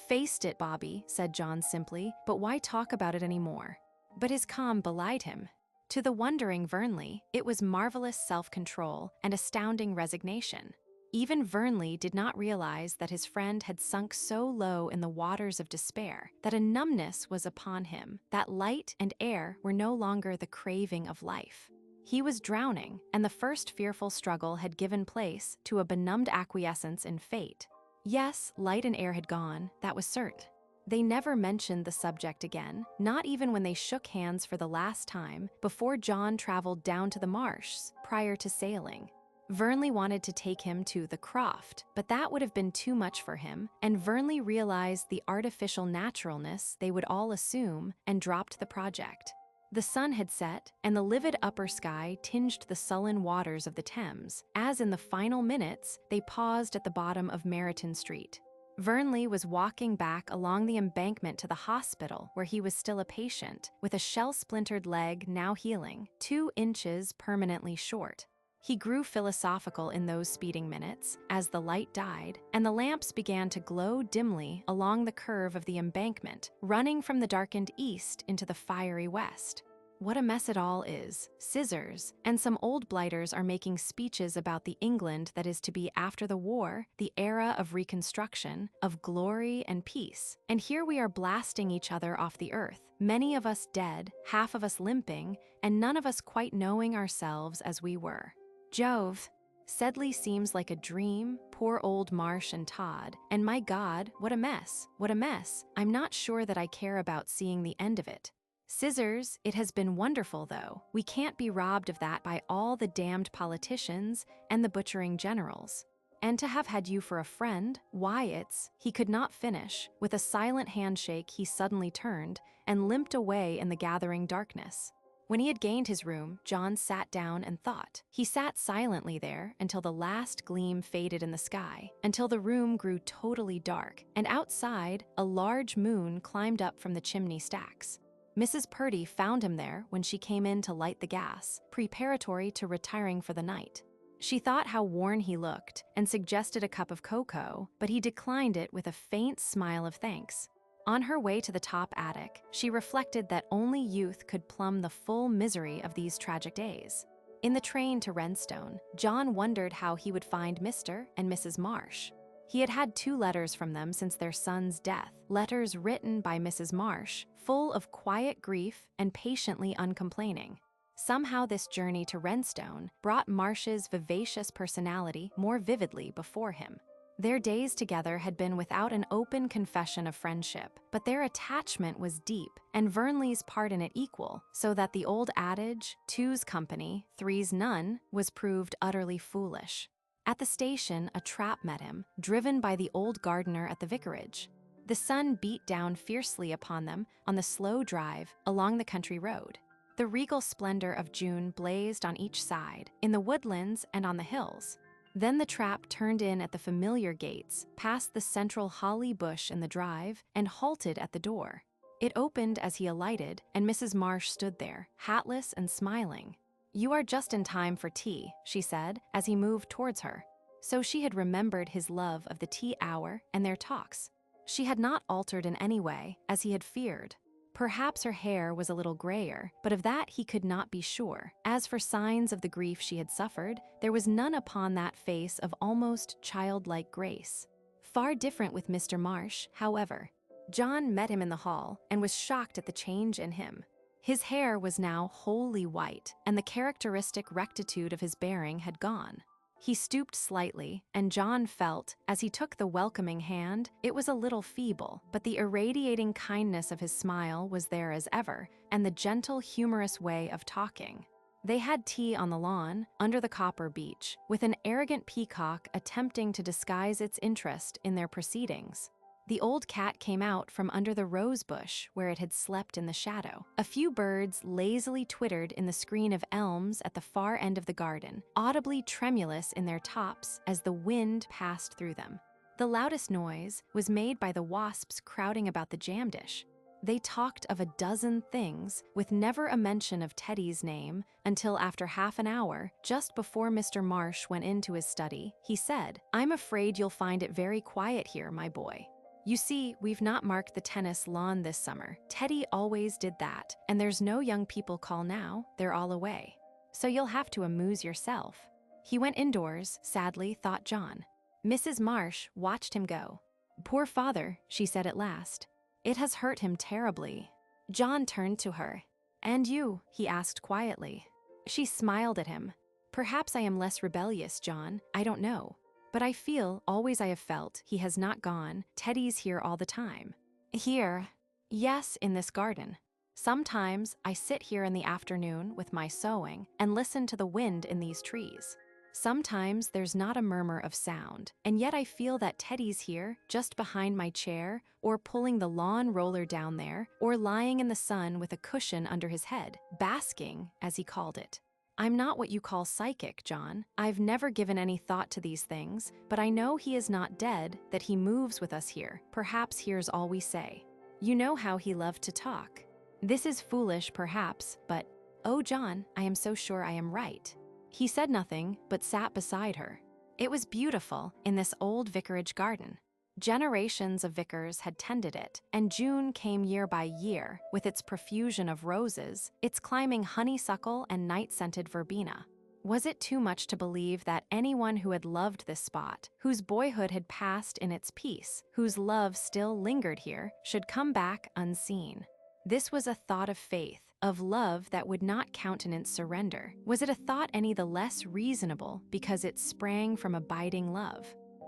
Faced it, Bobby, said John simply, but why talk about it anymore? But his calm belied him. To the wondering Vernley, it was marvelous self-control and astounding resignation. Even Vernley did not realize that his friend had sunk so low in the waters of despair that a numbness was upon him, that light and air were no longer the craving of life. He was drowning, and the first fearful struggle had given place to a benumbed acquiescence in fate. Yes, light and air had gone, that was cert. They never mentioned the subject again, not even when they shook hands for the last time before John traveled down to the marshes prior to sailing. Vernley wanted to take him to the Croft, but that would have been too much for him, and Vernley realized the artificial naturalness they would all assume and dropped the project. The sun had set, and the livid upper sky tinged the sullen waters of the Thames, as in the final minutes they paused at the bottom of Meryton Street. Vernley was walking back along the embankment to the hospital where he was still a patient, with a shell-splintered leg now healing, 2 inches permanently short. He grew philosophical in those speeding minutes as the light died, and the lamps began to glow dimly along the curve of the embankment, running from the darkened east into the fiery west. What a mess it all is. Scissors, and some old blighters are making speeches about the England that is to be after the war, the era of reconstruction, of glory and peace. And here we are blasting each other off the earth, many of us dead, half of us limping, and none of us quite knowing ourselves as we were. Jove, Sedley seems like a dream, poor old Marsh and Todd, and my God, what a mess, what a mess. I'm not sure that I care about seeing the end of it. Scissors, it has been wonderful though. We can't be robbed of that by all the damned politicians and the butchering generals. And to have had you for a friend, why he could not finish. With a silent handshake, he suddenly turned and limped away in the gathering darkness. When he had gained his room, John sat down and thought. He sat silently there until the last gleam faded in the sky, until the room grew totally dark, and outside, a large moon climbed up from the chimney stacks. Mrs. Purdy found him there when she came in to light the gas, preparatory to retiring for the night. She thought how worn he looked and suggested a cup of cocoa, but he declined it with a faint smile of thanks. On her way to the top attic, she reflected that only youth could plumb the full misery of these tragic days. In the train to Redstone, John wondered how he would find Mr. and Mrs. Marsh. He had had 2 letters from them since their son's death, letters written by Mrs. Marsh, full of quiet grief and patiently uncomplaining. Somehow this journey to Redstone brought Marsh's vivacious personality more vividly before him. Their days together had been without an open confession of friendship, but their attachment was deep, and Vernley's part in it equal, so that the old adage, two's company, three's none, was proved utterly foolish. At the station, a trap met him, driven by the old gardener at the vicarage. The sun beat down fiercely upon them on the slow drive along the country road. The regal splendor of June blazed on each side, in the woodlands and on the hills. Then the trap turned in at the familiar gates, past the central holly bush in the drive, and halted at the door. It opened as he alighted, and Mrs. Marsh stood there, hatless and smiling. "You are just in time for tea," she said, as he moved towards her. So she had remembered his love of the tea hour and their talks. She had not altered in any way, as he had feared. Perhaps her hair was a little grayer, but of that he could not be sure. As for signs of the grief she had suffered, there was none upon that face of almost childlike grace. Far different with Mr. Marsh, however. John met him in the hall and was shocked at the change in him. His hair was now wholly white, and the characteristic rectitude of his bearing had gone. He stooped slightly, and John felt, as he took the welcoming hand, it was a little feeble, but the irradiating kindness of his smile was there as ever, and the gentle, humorous way of talking. They had tea on the lawn, under the copper beech, with an arrogant peacock attempting to disguise its interest in their proceedings. The old cat came out from under the rose bush where it had slept in the shadow. A few birds lazily twittered in the screen of elms at the far end of the garden, audibly tremulous in their tops as the wind passed through them. The loudest noise was made by the wasps crowding about the jam dish. They talked of a dozen things, with never a mention of Teddy's name, until after half an hour, just before Mr. Marsh went into his study, he said, "I'm afraid you'll find it very quiet here, my boy. You see, we've not marked the tennis lawn this summer. Teddy always did that, and there's no young people call now, they're all away. So you'll have to amuse yourself." He went indoors, sadly, thought John. Mrs. Marsh watched him go. "Poor father," she said at last. "It has hurt him terribly." John turned to her. "And you?" he asked quietly. She smiled at him. "Perhaps I am less rebellious, John, I don't know. But I feel, always I have felt, he has not gone. Teddy's here all the time." "Here?" "Yes, in this garden. Sometimes I sit here in the afternoon with my sewing and listen to the wind in these trees. Sometimes there's not a murmur of sound, and yet I feel that Teddy's here, just behind my chair, or pulling the lawn roller down there, or lying in the sun with a cushion under his head, basking, as he called it. I'm not what you call psychic, John. I've never given any thought to these things, but I know he is not dead, that he moves with us here, perhaps hears all we say. You know how he loved to talk. This is foolish, perhaps, but, oh, John, I am so sure I am right." He said nothing, but sat beside her. It was beautiful, in this old vicarage garden. Generations of vicars had tended it, and June came year by year, with its profusion of roses, its climbing honeysuckle and night-scented verbena. Was it too much to believe that anyone who had loved this spot, whose boyhood had passed in its peace, whose love still lingered here, should come back unseen? This was a thought of faith, of love that would not countenance surrender? Was it a thought any the less reasonable because it sprang from abiding love?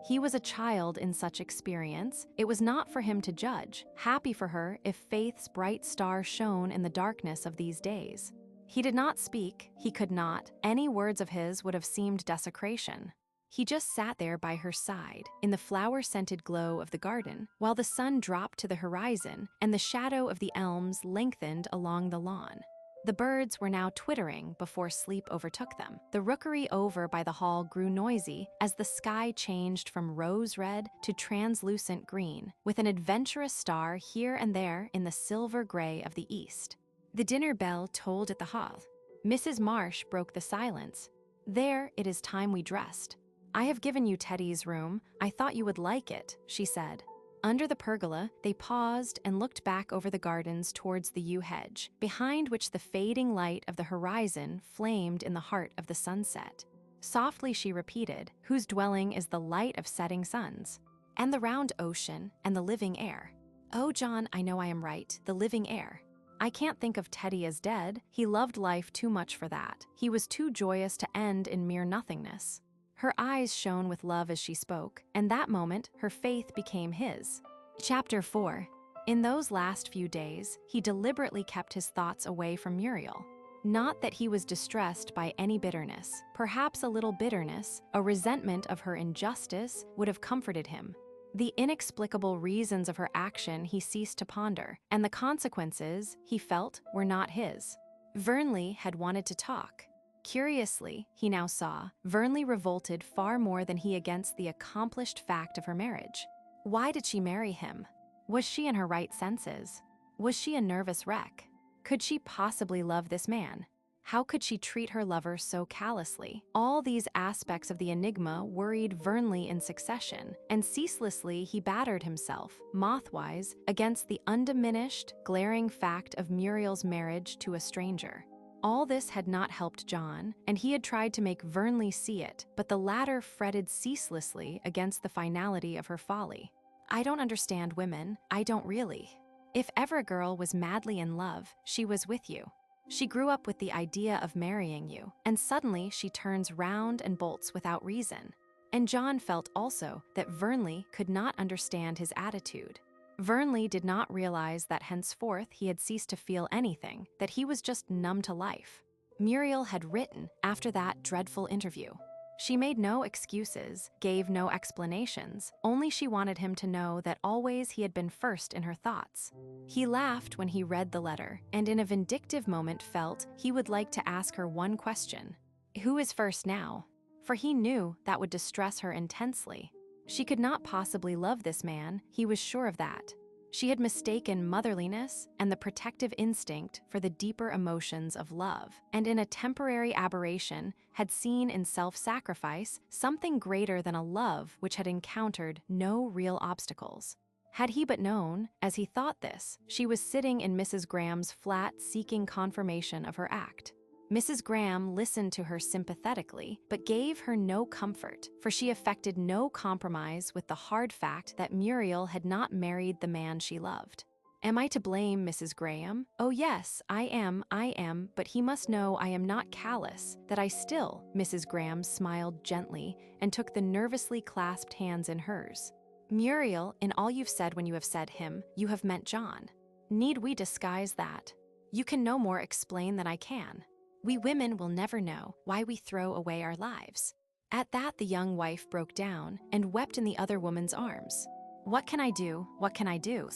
He was a child in such experience. It was not for him to judge, happy for her if faith's bright star shone in the darkness of these days. He did not speak, he could not. Any words of his would have seemed desecration. He just sat there by her side, in the flower-scented glow of the garden, while the sun dropped to the horizon and the shadow of the elms lengthened along the lawn. The birds were now twittering before sleep overtook them. The rookery over by the hall grew noisy as the sky changed from rose-red to translucent green, with an adventurous star here and there in the silver gray of the east. The dinner bell tolled at the hall. Mrs. Marsh broke the silence. "There, it is time we dressed. I have given you Teddy's room. I thought you would like it," she said. Under the pergola, they paused and looked back over the gardens towards the yew hedge, behind which the fading light of the horizon flamed in the heart of the sunset. Softly she repeated, "Whose dwelling is the light of setting suns? And the round ocean, and the living air." "Oh, John, I know I am right, the living air. I can't think of Teddy as dead. He loved life too much for that. He was too joyous to end in mere nothingness." Her eyes shone with love as she spoke, and that moment her faith became his. Chapter 4. In those last few days, he deliberately kept his thoughts away from Muriel. Not that he was distressed by any bitterness. Perhaps a little bitterness, a resentment of her injustice, would have comforted him. The inexplicable reasons of her action he ceased to ponder, and the consequences, he felt, were not his. Vernley had wanted to talk. Curiously, he now saw, Vernley revolted far more than he against the accomplished fact of her marriage. Why did she marry him? Was she in her right senses? Was she a nervous wreck? Could she possibly love this man? How could she treat her lover so callously? All these aspects of the enigma worried Vernley in succession, and ceaselessly he battered himself, mothwise, against the undiminished, glaring fact of Muriel's marriage to a stranger. All this had not helped John, and he had tried to make Vernley see it, but the latter fretted ceaselessly against the finality of her folly. "I don't understand women, I don't really. If ever a girl was madly in love, she was with you. She grew up with the idea of marrying you, and suddenly she turns round and bolts without reason." And John felt also that Vernley could not understand his attitude. Vernley did not realize that henceforth he had ceased to feel anything, that he was just numb to life. Muriel had written after that dreadful interview. She made no excuses, gave no explanations, only she wanted him to know that always he had been first in her thoughts. He laughed when he read the letter, and in a vindictive moment felt he would like to ask her one question. Who is first now? For he knew that would distress her intensely. She could not possibly love this man, he was sure of that. She had mistaken motherliness and the protective instinct for the deeper emotions of love, and in a temporary aberration had seen in self-sacrifice something greater than a love which had encountered no real obstacles. Had he but known, as he thought this, she was sitting in Mrs. Graham's flat seeking confirmation of her act. Mrs. Graham listened to her sympathetically, but gave her no comfort, for she affected no compromise with the hard fact that Muriel had not married the man she loved. "Am I to blame, Mrs. Graham? Oh yes, I am, but he must know I am not callous, that I still," Mrs. Graham smiled gently and took the nervously clasped hands in hers. "Muriel, in all you've said when you have said him, you have meant John. Need we disguise that? You can no more explain than I can. We women will never know why we throw away our lives." At that the young wife broke down and wept in the other woman's arms. "What can I do? What can I do?"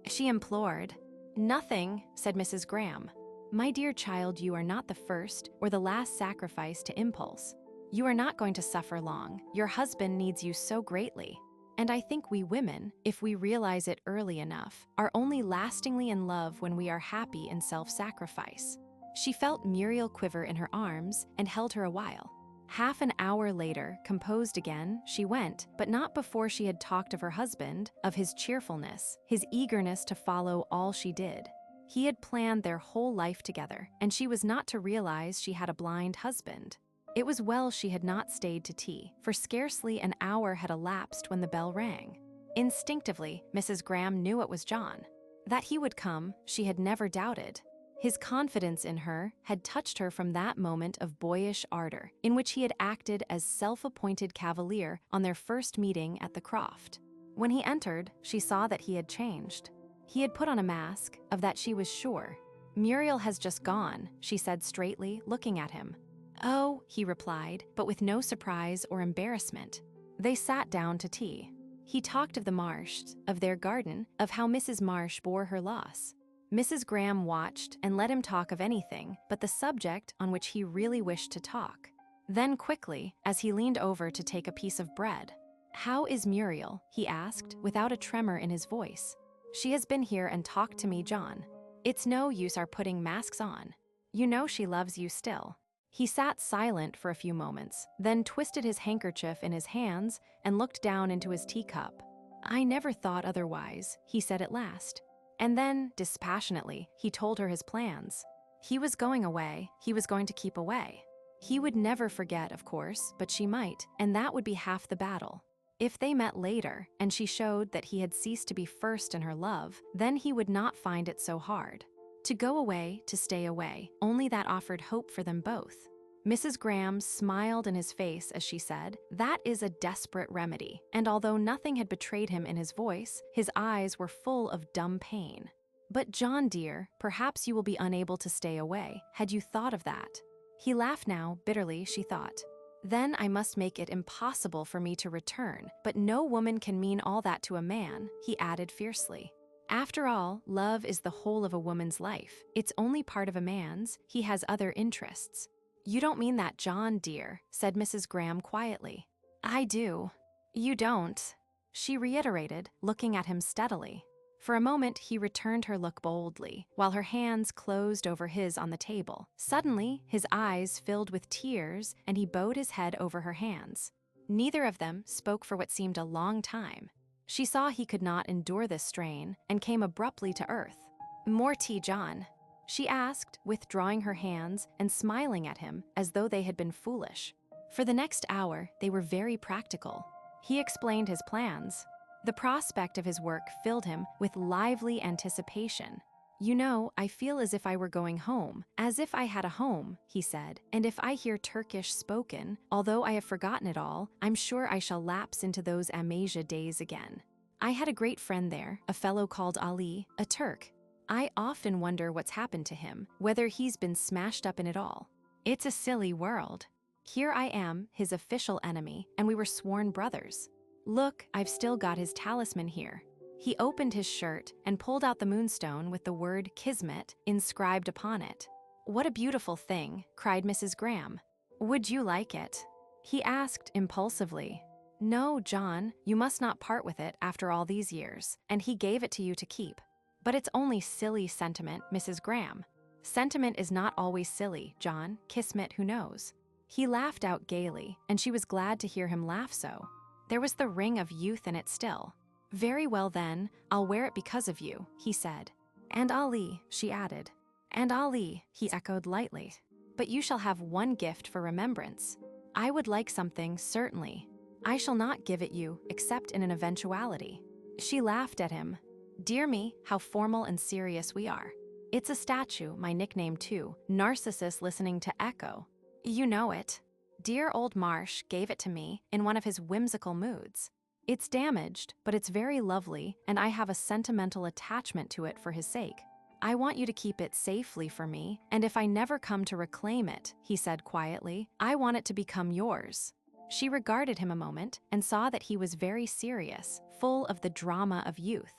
she implored. "Nothing," said Mrs. Graham. "My dear child, you are not the first or the last sacrifice to impulse. You are not going to suffer long. Your husband needs you so greatly. And I think we women, if we realize it early enough, are only lastingly in love when we are happy in self-sacrifice." She felt Muriel quiver in her arms and held her a while. Half an hour later, composed again, she went, but not before she had talked of her husband, of his cheerfulness, his eagerness to follow all she did. He had planned their whole life together, and she was not to realize she had a blind husband. It was well she had not stayed to tea, for scarcely an hour had elapsed when the bell rang. Instinctively, Mrs. Graham knew it was John. That he would come, she had never doubted. His confidence in her had touched her from that moment of boyish ardor in which he had acted as self-appointed cavalier on their first meeting at the Croft. When he entered, she saw that he had changed. He had put on a mask, of that she was sure. "Muriel has just gone," she said straightly, looking at him. "Oh," he replied, but with no surprise or embarrassment. They sat down to tea. He talked of the Marsh, of their garden, of how Mrs. Marsh bore her loss. Mrs. Graham watched and let him talk of anything but the subject on which he really wished to talk. Then quickly, as he leaned over to take a piece of bread, "How is Muriel?" he asked, without a tremor in his voice. "She has been here and talked to me, John. It's no use our putting masks on. You know she loves you still." He sat silent for a few moments, then twisted his handkerchief in his hands and looked down into his teacup. "I never thought otherwise," he said at last. And then, dispassionately, he told her his plans. He was going away, he was going to keep away. He would never forget, of course, but she might, and that would be half the battle. If they met later, and she showed that he had ceased to be first in her love, then he would not find it so hard. To go away, to stay away, only that offered hope for them both. Mrs. Graham smiled in his face as she said, "That is a desperate remedy," and although nothing had betrayed him in his voice, his eyes were full of dumb pain. "But John dear, perhaps you will be unable to stay away. Had you thought of that?" He laughed now, bitterly, she thought. "Then I must make it impossible for me to return, but no woman can mean all that to a man," he added fiercely. "After all, love is the whole of a woman's life. It's only part of a man's. He has other interests." "You don't mean that, John, dear," said Mrs. Graham quietly. "I do." "You don't," she reiterated, looking at him steadily. For a moment he returned her look boldly, while her hands closed over his on the table. Suddenly, his eyes filled with tears, and he bowed his head over her hands. Neither of them spoke for what seemed a long time. She saw he could not endure this strain, and came abruptly to earth. "More tea, John?" she asked, withdrawing her hands and smiling at him as though they had been foolish. For the next hour, they were very practical. He explained his plans. The prospect of his work filled him with lively anticipation. "You know, I feel as if I were going home, as if I had a home," he said, "and if I hear Turkish spoken, although I have forgotten it all, I'm sure I shall lapse into those Amasia days again. I had a great friend there, a fellow called Ali, a Turk. I often wonder what's happened to him, whether he's been smashed up in it all. It's a silly world. Here I am, his official enemy, and we were sworn brothers. Look, I've still got his talisman here." He opened his shirt and pulled out the moonstone with the word Kismet inscribed upon it. "What a beautiful thing," cried Mrs. Graham. "Would you like it?" he asked impulsively. "No, John, you must not part with it after all these years, and he gave it to you to keep. But it's only silly sentiment, Mrs. Graham. Sentiment is not always silly, John. Kismet, who knows?" He laughed out gaily, and she was glad to hear him laugh so. There was the ring of youth in it still. "Very well then, I'll wear it because of you," he said. "And Ali," she added. "And Ali," he echoed lightly. "But you shall have one gift for remembrance. I would like something, certainly. I shall not give it you, except in an eventuality." She laughed at him. "Dear me, how formal and serious we are. It's a statue, my nickname too, Narcissus listening to Echo. You know it. Dear old Marsh gave it to me in one of his whimsical moods. It's damaged, but it's very lovely, and I have a sentimental attachment to it for his sake. I want you to keep it safely for me, and if I never come to reclaim it," he said quietly, "I want it to become yours." She regarded him a moment and saw that he was very serious, full of the drama of youth.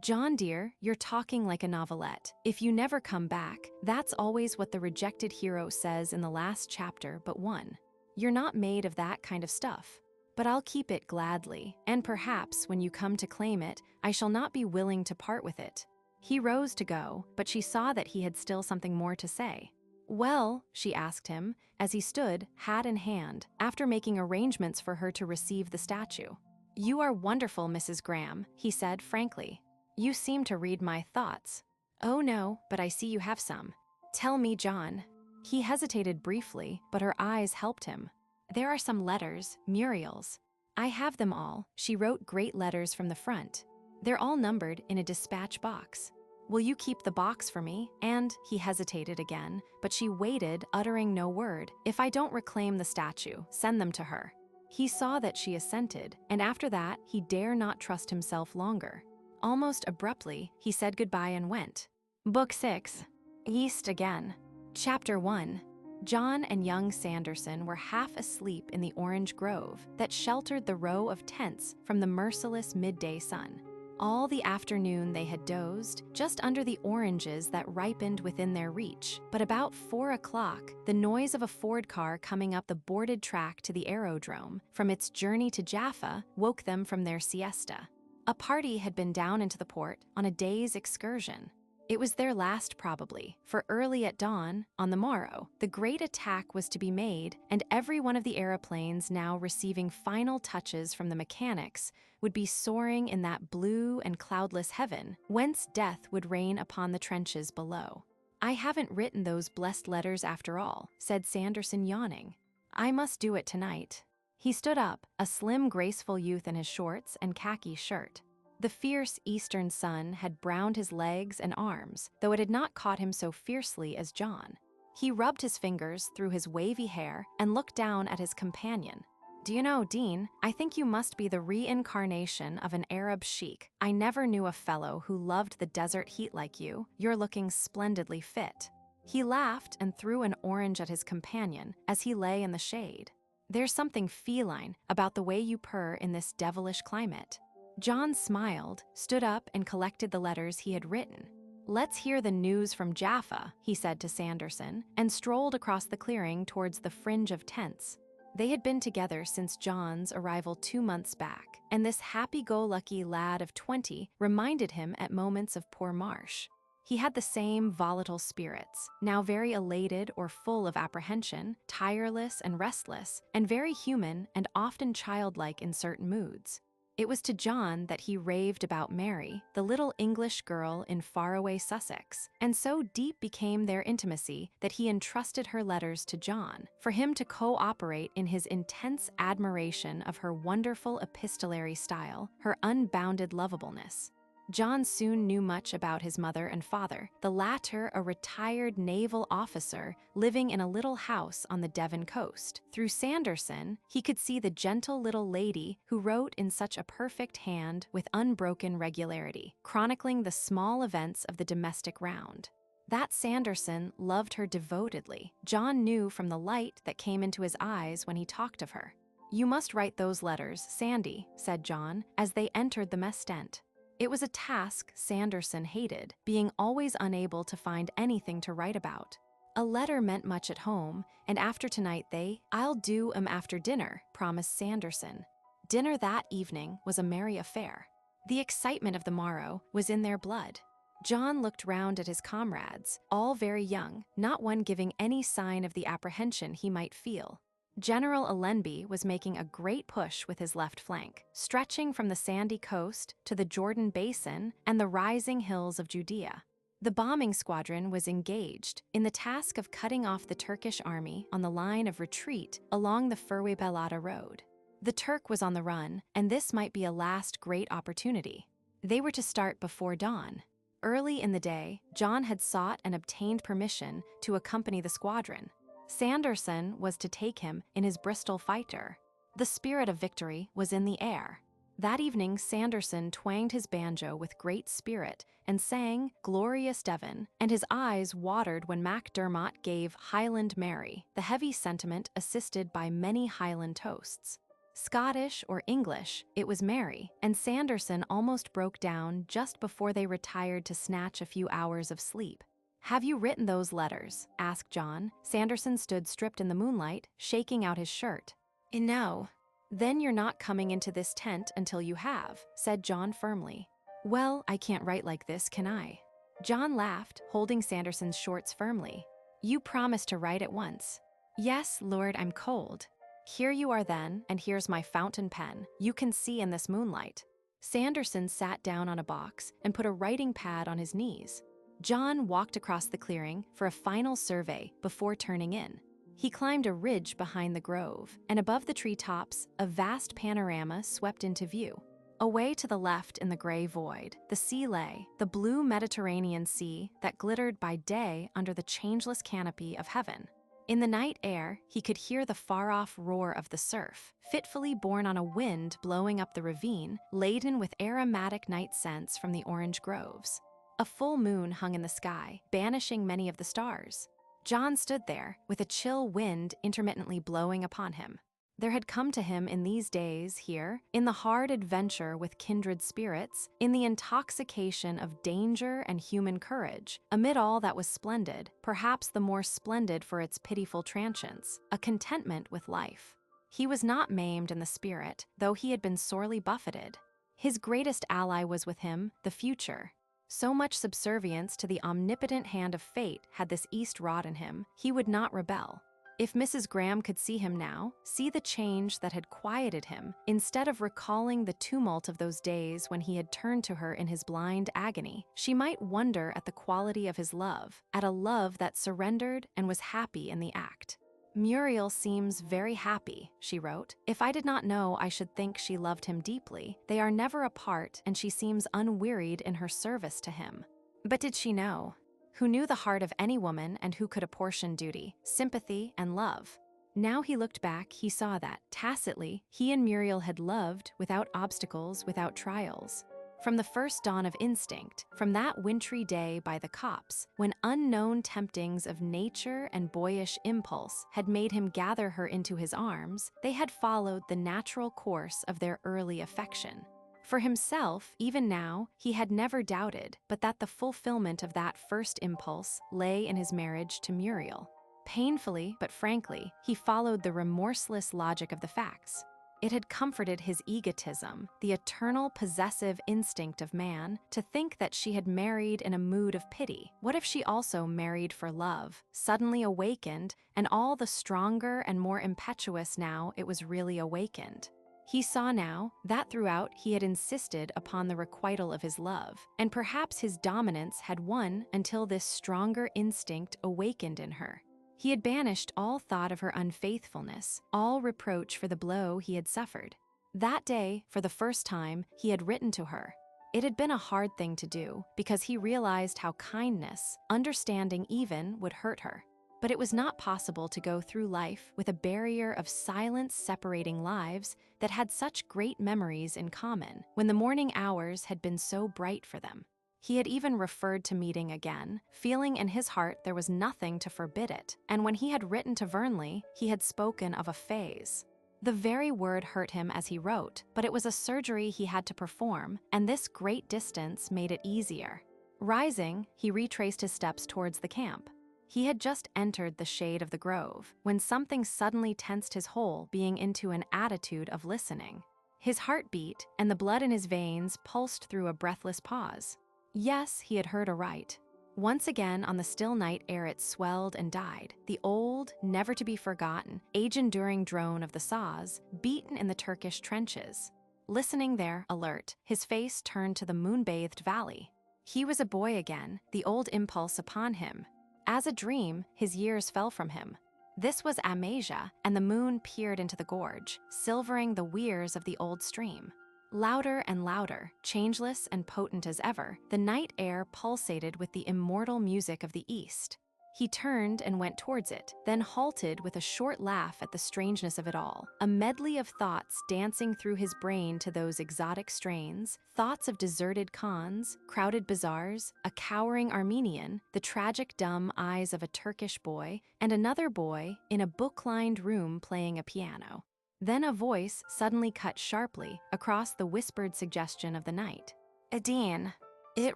"John dear, you're talking like a novelette. If you never come back, that's always what the rejected hero says in the last chapter but one. You're not made of that kind of stuff. But I'll keep it gladly, and perhaps when you come to claim it, I shall not be willing to part with it." He rose to go, but she saw that he had still something more to say. "Well," she asked him, as he stood, hat in hand, after making arrangements for her to receive the statue. "You are wonderful, Mrs. Graham," he said frankly. "You seem to read my thoughts." "Oh no, but I see you have some. Tell me, John." He hesitated briefly, but her eyes helped him. "There are some letters, Muriel's. I have them all. She wrote great letters from the front. They're all numbered in a dispatch box. "Will you keep the box for me?" And he hesitated again, but she waited, uttering no word. "If I don't reclaim the statue, send them to her." He saw that she assented, and after that, he dare not trust himself longer. Almost abruptly, he said goodbye and went. Book 6. East Again. Chapter 1. John and young Sanderson were half asleep in the orange grove that sheltered the row of tents from the merciless midday sun. All the afternoon they had dozed, just under the oranges that ripened within their reach. But about 4 o'clock, the noise of a Ford car coming up the boarded track to the aerodrome from its journey to Jaffa woke them from their siesta. A party had been down into the port on a day's excursion. It was their last probably, for early at dawn, on the morrow, the great attack was to be made, and every one of the aeroplanes now receiving final touches from the mechanics would be soaring in that blue and cloudless heaven, whence death would reign upon the trenches below. "I haven't written those blessed letters after all," said Sanderson, yawning. "I must do it tonight." He stood up, a slim, graceful youth in his shorts and khaki shirt. The fierce eastern sun had browned his legs and arms, though it had not caught him so fiercely as John. He rubbed his fingers through his wavy hair and looked down at his companion. "Do you know, Dean, I think you must be the reincarnation of an Arab sheik. I never knew a fellow who loved the desert heat like you. You're looking splendidly fit." He laughed and threw an orange at his companion as he lay in the shade. "There's something feline about the way you purr in this devilish climate." John smiled, stood up, and collected the letters he had written. "Let's hear the news from Jaffa," he said to Sanderson, and strolled across the clearing towards the fringe of tents. They had been together since John's arrival 2 months back, and this happy-go-lucky lad of 20 reminded him at moments of poor Marsh. He had the same volatile spirits, now very elated or full of apprehension, tireless and restless, and very human and often childlike in certain moods. It was to John that he raved about Mary, the little English girl in faraway Sussex, and so deep became their intimacy that he entrusted her letters to John, for him to co-operate in his intense admiration of her wonderful epistolary style, her unbounded lovableness. John soon knew much about his mother and father, the latter a retired naval officer living in a little house on the Devon coast. Through Sanderson, he could see the gentle little lady who wrote in such a perfect hand with unbroken regularity, chronicling the small events of the domestic round. That Sanderson loved her devotedly. John knew from the light that came into his eyes when he talked of her. "You must write those letters, Sandy," said John, as they entered the mess tent. It was a task Sanderson hated, being always unable to find anything to write about. A letter meant much at home, and after tonight "I'll do 'em after dinner," promised Sanderson. Dinner that evening was a merry affair. The excitement of the morrow was in their blood. John looked round at his comrades, all very young, not one giving any sign of the apprehension he might feel. General Allenby was making a great push with his left flank, stretching from the sandy coast to the Jordan Basin and the rising hills of Judea. The bombing squadron was engaged in the task of cutting off the Turkish army on the line of retreat along the Furwe Belada road. The Turk was on the run, and this might be a last great opportunity. They were to start before dawn. Early in the day, John had sought and obtained permission to accompany the squadron. Sanderson was to take him in his Bristol fighter. The spirit of victory was in the air. That evening, Sanderson twanged his banjo with great spirit and sang Glorious Devon, and his eyes watered when MacDermott gave Highland Mary, the heavy sentiment assisted by many Highland toasts. Scottish or English, it was Mary, and Sanderson almost broke down just before they retired to snatch a few hours of sleep. "Have you written those letters?" asked John. Sanderson stood stripped in the moonlight, shaking out his shirt. "No." "Then you're not coming into this tent until you have," said John firmly. "Well, I can't write like this, can I?" John laughed, holding Sanderson's shorts firmly. "You promised to write at once." "Yes, Lord, I'm cold." "Here you are then, and here's my fountain pen. You can see in this moonlight." Sanderson sat down on a box and put a writing pad on his knees. John walked across the clearing for a final survey before turning in. He climbed a ridge behind the grove, and above the treetops, a vast panorama swept into view. Away to the left in the gray void, the sea lay, the blue Mediterranean Sea that glittered by day under the changeless canopy of heaven. In the night air, he could hear the far-off roar of the surf, fitfully borne on a wind blowing up the ravine, laden with aromatic night scents from the orange groves. A full moon hung in the sky, banishing many of the stars. John stood there, with a chill wind intermittently blowing upon him. There had come to him in these days here, in the hard adventure with kindred spirits, in the intoxication of danger and human courage, amid all that was splendid, perhaps the more splendid for its pitiful transience, a contentment with life. He was not maimed in the spirit, though he had been sorely buffeted. His greatest ally was with him, the future. So much subservience to the omnipotent hand of fate had this East wrought in him, he would not rebel. If Mrs. Graham could see him now, see the change that had quieted him, instead of recalling the tumult of those days when he had turned to her in his blind agony, she might wonder at the quality of his love, at a love that surrendered and was happy in the act. "Muriel seems very happy," she wrote. "If I did not know, I should think she loved him deeply. They are never apart, and she seems unwearied in her service to him." But did she know? Who knew the heart of any woman and who could apportion duty, sympathy, and love? Now he looked back, he saw that, tacitly, he and Muriel had loved without obstacles, without trials. From the first dawn of instinct, from that wintry day by the copse, when unknown temptings of nature and boyish impulse had made him gather her into his arms, they had followed the natural course of their early affection. For himself, even now, he had never doubted but that the fulfillment of that first impulse lay in his marriage to Muriel. Painfully, but frankly, he followed the remorseless logic of the facts. It had comforted his egotism, the eternal possessive instinct of man, to think that she had married in a mood of pity. What if she also married for love, suddenly awakened, and all the stronger and more impetuous now it was really awakened? He saw now that throughout he had insisted upon the requital of his love, and perhaps his dominance had won until this stronger instinct awakened in her. He had banished all thought of her unfaithfulness, all reproach for the blow he had suffered. That day, for the first time, he had written to her. It had been a hard thing to do, because he realized how kindness, understanding even, would hurt her. But it was not possible to go through life with a barrier of silence separating lives that had such great memories in common, when the morning hours had been so bright for them. He had even referred to meeting again, feeling in his heart there was nothing to forbid it, and when he had written to Vernley, he had spoken of a phase. The very word hurt him as he wrote, but it was a surgery he had to perform, and this great distance made it easier. Rising, he retraced his steps towards the camp. He had just entered the shade of the grove, when something suddenly tensed his whole being into an attitude of listening. His heart beat, and the blood in his veins pulsed through a breathless pause. Yes, he had heard aright. Once again on the still night air it swelled and died, the old, never-to-be-forgotten, age-enduring drone of the saws, beaten in the Turkish trenches. Listening there, alert, his face turned to the moon-bathed valley. He was a boy again, the old impulse upon him. As a dream, his years fell from him. This was Amasia, and the moon peered into the gorge, silvering the weirs of the old stream. Louder and louder, changeless and potent as ever, the night air pulsated with the immortal music of the East. He turned and went towards it, then halted with a short laugh at the strangeness of it all, a medley of thoughts dancing through his brain to those exotic strains, thoughts of deserted khans, crowded bazaars, a cowering Armenian, the tragic dumb eyes of a Turkish boy, and another boy in a book-lined room playing a piano. Then a voice suddenly cut sharply across the whispered suggestion of the night. "Adine." It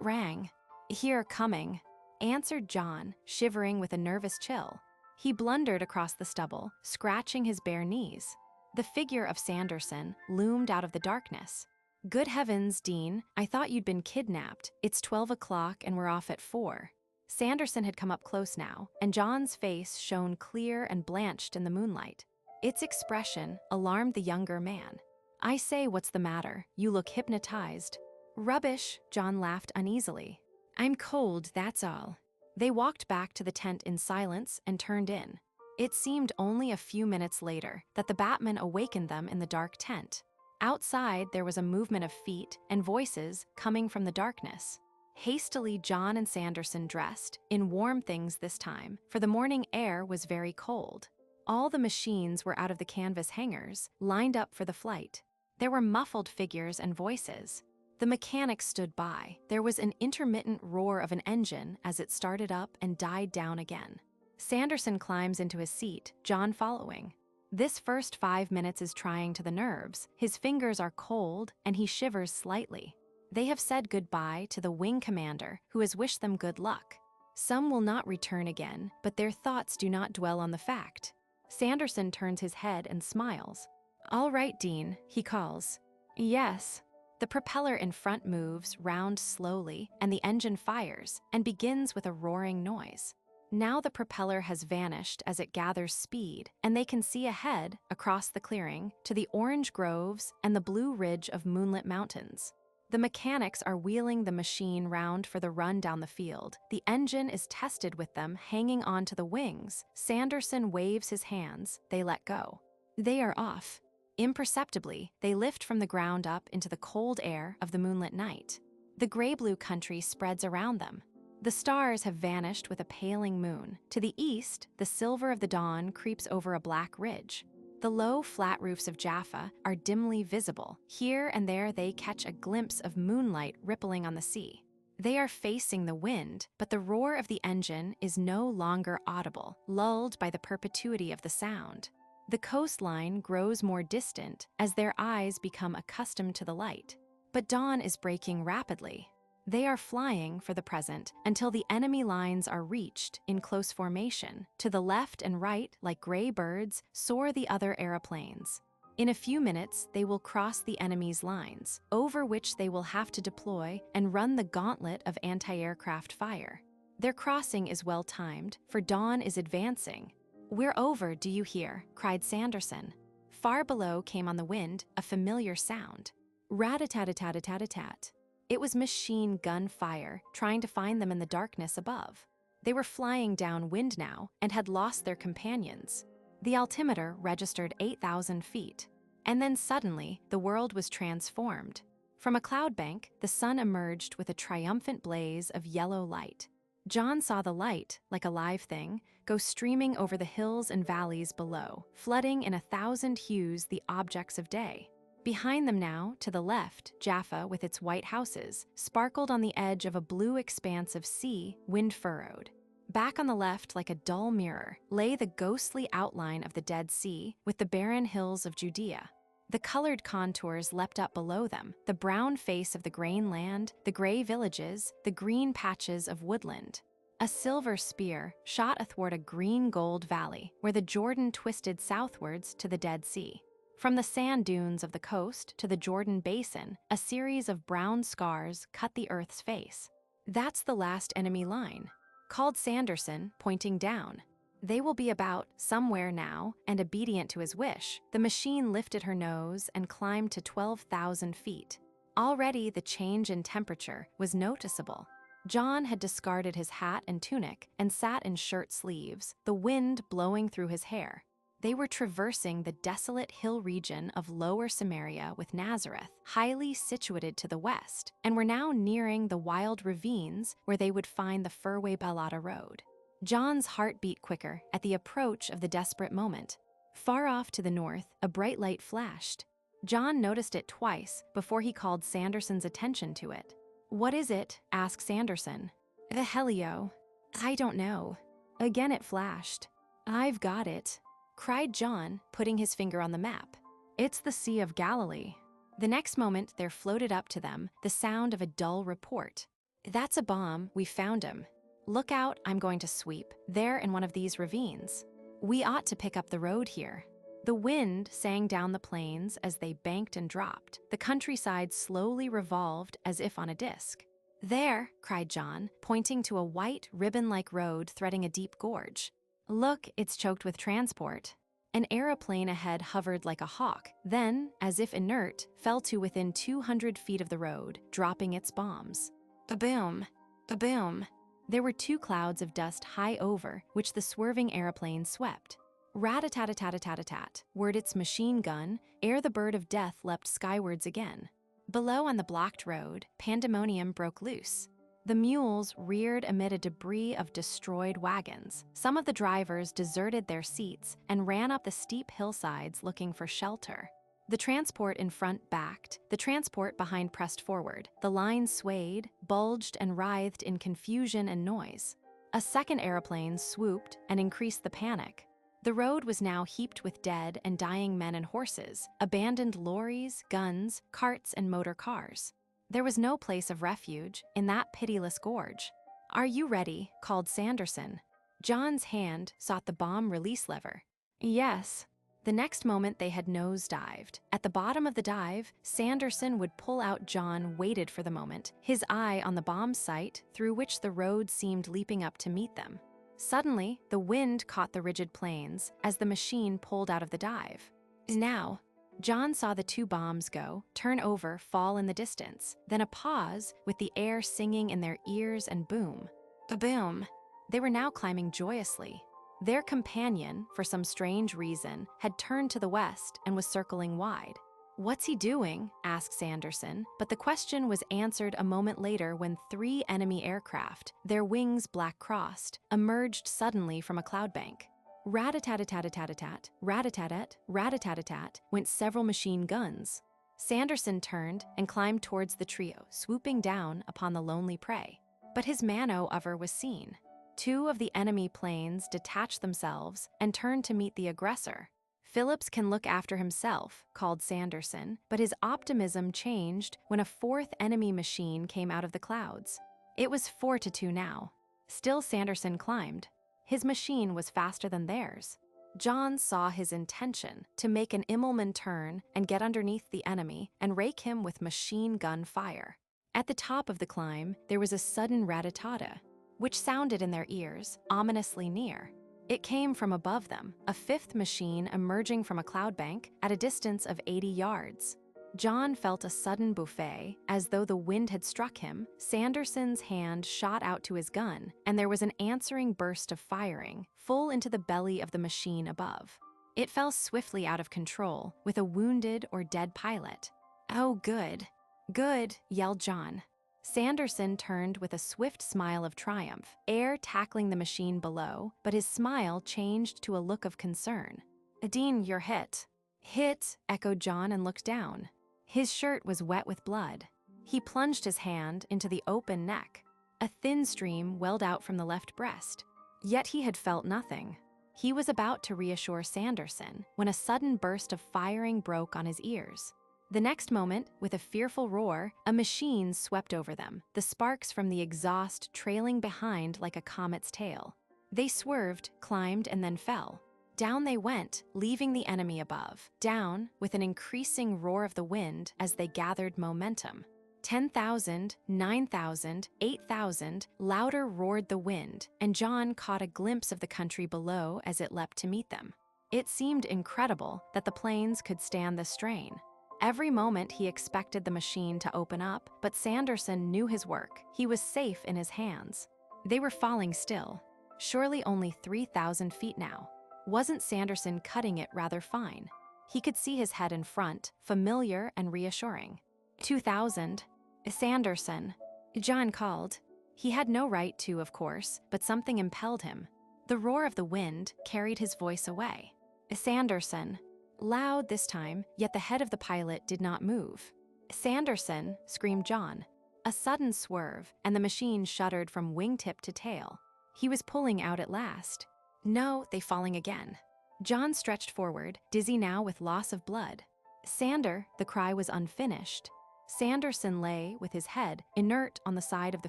rang. "Here, coming," answered John, shivering with a nervous chill. He blundered across the stubble, scratching his bare knees. The figure of Sanderson loomed out of the darkness. "Good heavens, Dean, I thought you'd been kidnapped. It's 12 o'clock and we're off at 4. Sanderson had come up close now, and John's face shone clear and blanched in the moonlight. Its expression alarmed the younger man. "I say, what's the matter? You look hypnotized." "Rubbish," John laughed uneasily. "I'm cold, that's all." They walked back to the tent in silence and turned in. It seemed only a few minutes later that the batman awakened them in the dark tent. Outside, there was a movement of feet and voices coming from the darkness. Hastily, John and Sanderson dressed, in warm things this time, for the morning air was very cold. All the machines were out of the canvas hangars, lined up for the flight. There were muffled figures and voices. The mechanics stood by. There was an intermittent roar of an engine as it started up and died down again. Sanderson climbs into his seat, John following. This first 5 minutes is trying to the nerves. His fingers are cold, and he shivers slightly. They have said goodbye to the wing commander, who has wished them good luck. Some will not return again, but their thoughts do not dwell on the fact. Sanderson turns his head and smiles. "All right, Dean," he calls. "Yes." The propeller in front moves round slowly, and the engine fires, and begins with a roaring noise. Now the propeller has vanished as it gathers speed, and they can see ahead, across the clearing, to the orange groves and the blue ridge of moonlit mountains. The mechanics are wheeling the machine round for the run down the field. The engine is tested with them hanging onto the wings. Sanderson waves his hands. They let go. They are off. Imperceptibly, they lift from the ground up into the cold air of the moonlit night. The gray-blue country spreads around them. The stars have vanished with a paling moon. To the east, the silver of the dawn creeps over a black ridge. The low, flat roofs of Jaffa are dimly visible. Here and there they catch a glimpse of moonlight rippling on the sea. They are facing the wind, but the roar of the engine is no longer audible, lulled by the perpetuity of the sound. The coastline grows more distant as their eyes become accustomed to the light. But dawn is breaking rapidly. They are flying, for the present, until the enemy lines are reached in close formation. To the left and right, like gray birds, soar the other aeroplanes. In a few minutes, they will cross the enemy's lines, over which they will have to deploy and run the gauntlet of anti-aircraft fire. Their crossing is well timed, for dawn is advancing. "We're over, do you hear?" cried Sanderson. Far below came on the wind a familiar sound. Rat-a-tat-a-tat-a-tat-a-tat. It was machine gun fire, trying to find them in the darkness above. They were flying downwind now and had lost their companions. The altimeter registered 8,000 feet. And then suddenly, the world was transformed. From a cloud bank, the sun emerged with a triumphant blaze of yellow light. John saw the light, like a live thing, go streaming over the hills and valleys below, flooding in 1,000 hues the objects of day. Behind them now, to the left, Jaffa, with its white houses, sparkled on the edge of a blue expanse of sea, wind-furrowed. Back on the left, like a dull mirror, lay the ghostly outline of the Dead Sea, with the barren hills of Judea. The colored contours leapt up below them, the brown face of the grain land, the gray villages, the green patches of woodland. A silver spear shot athwart a green-gold valley, where the Jordan twisted southwards to the Dead Sea. From the sand dunes of the coast to the Jordan basin, a series of brown scars cut the earth's face. "That's the last enemy line," called Sanderson, pointing down. "They will be about somewhere now," and obedient to his wish, the machine lifted her nose and climbed to 12,000 feet. Already the change in temperature was noticeable. John had discarded his hat and tunic and sat in shirt sleeves, the wind blowing through his hair. They were traversing the desolate hill region of Lower Samaria with Nazareth, highly situated to the west, and were now nearing the wild ravines where they would find the Furway Balata Road. John's heart beat quicker at the approach of the desperate moment. Far off to the north, a bright light flashed. John noticed it twice before he called Sanderson's attention to it. "What is it?" asked Sanderson. "The helio." "I don't know." Again it flashed. "I've got it," cried John, putting his finger on the map. "It's the Sea of Galilee." The next moment there floated up to them the sound of a dull report. "That's a bomb, we found him. Look out, I'm going to sweep, there in one of these ravines. We ought to pick up the road here." The wind sang down the plains as they banked and dropped. The countryside slowly revolved as if on a disc. "There," cried John, pointing to a white, ribbon-like road threading a deep gorge. "Look, it's choked with transport." An aeroplane ahead hovered like a hawk, then, as if inert, fell to within 200 feet of the road, dropping its bombs. A-boom, a-boom. There were 2 clouds of dust high over, which the swerving aeroplane swept. Rat-a-tat-a-tat-a-tat-a-tat, whirred its machine gun, ere the bird of death leapt skywards again. Below on the blocked road, pandemonium broke loose. The mules reared amid a debris of destroyed wagons. Some of the drivers deserted their seats and ran up the steep hillsides looking for shelter. The transport in front backed, the transport behind pressed forward. The line swayed, bulged, and writhed in confusion and noise. A second aeroplane swooped and increased the panic. The road was now heaped with dead and dying men and horses, abandoned lorries, guns, carts, and motor cars. There was no place of refuge in that pitiless gorge. "Are you ready?" called Sanderson. John's hand sought the bomb release lever. Yes. The next moment they had nose-dived. At the bottom of the dive, Sanderson would pull out. John waited for the moment, his eye on the bomb sight through which the road seemed leaping up to meet them. Suddenly, the wind caught the rigid planes as the machine pulled out of the dive. Now, John saw the two bombs go, turn over, fall in the distance. Then a pause, with the air singing in their ears, and boom. A boom. They were now climbing joyously. Their companion, for some strange reason, had turned to the west and was circling wide. "What's he doing?" asked Sanderson, but the question was answered a moment later when 3 enemy aircraft, their wings black-crossed, emerged suddenly from a cloud bank. Rat-a-tat-a-tat-a-tat-a-tat, rat-a-tat-tat, rat-a-tat-a-tat, went several machine guns. Sanderson turned and climbed towards the trio, swooping down upon the lonely prey. But his man-o-over was seen. 2 of the enemy planes detached themselves and turned to meet the aggressor. "Phillips can look after himself," called Sanderson, but his optimism changed when a 4th enemy machine came out of the clouds. It was 4-2 now. Still Sanderson climbed. His machine was faster than theirs. John saw his intention to make an Immelman turn and get underneath the enemy and rake him with machine gun fire. At the top of the climb, there was a sudden rat-a-tat-a, which sounded in their ears, ominously near. It came from above them, a 5th machine emerging from a cloud bank at a distance of 80 yards. John felt a sudden buffet, as though the wind had struck him. Sanderson's hand shot out to his gun, and there was an answering burst of firing, full into the belly of the machine above. It fell swiftly out of control, with a wounded or dead pilot. "Oh, good. Good," yelled John. Sanderson turned with a swift smile of triumph, air tackling the machine below, but his smile changed to a look of concern. "Dean, you're hit." "Hit?" echoed John and looked down. His shirt was wet with blood. He plunged his hand into the open neck. A thin stream welled out from the left breast. Yet he had felt nothing. He was about to reassure Sanderson when a sudden burst of firing broke on his ears. The next moment, with a fearful roar, a machine swept over them, the sparks from the exhaust trailing behind like a comet's tail. They swerved, climbed, and then fell. Down they went, leaving the enemy above. Down, with an increasing roar of the wind as they gathered momentum. 10,000, 9,000, 8,000, louder roared the wind, and John caught a glimpse of the country below as it leapt to meet them. It seemed incredible that the planes could stand the strain. Every moment he expected the machine to open up, but Sanderson knew his work. He was safe in his hands. They were falling still. Surely only 3,000 feet now. Wasn't Sanderson cutting it rather fine? He could see his head in front, familiar and reassuring. 2,000. "Sanderson," John called. He had no right to, of course, but something impelled him. The roar of the wind carried his voice away. "Sanderson." Loud this time, yet the head of the pilot did not move. "Sanderson," screamed John. A sudden swerve, and the machine shuddered from wingtip to tail. He was pulling out at last. No, they falling again. John stretched forward, dizzy now with loss of blood. "Sander," the cry was unfinished. Sanderson lay with his head inert on the side of the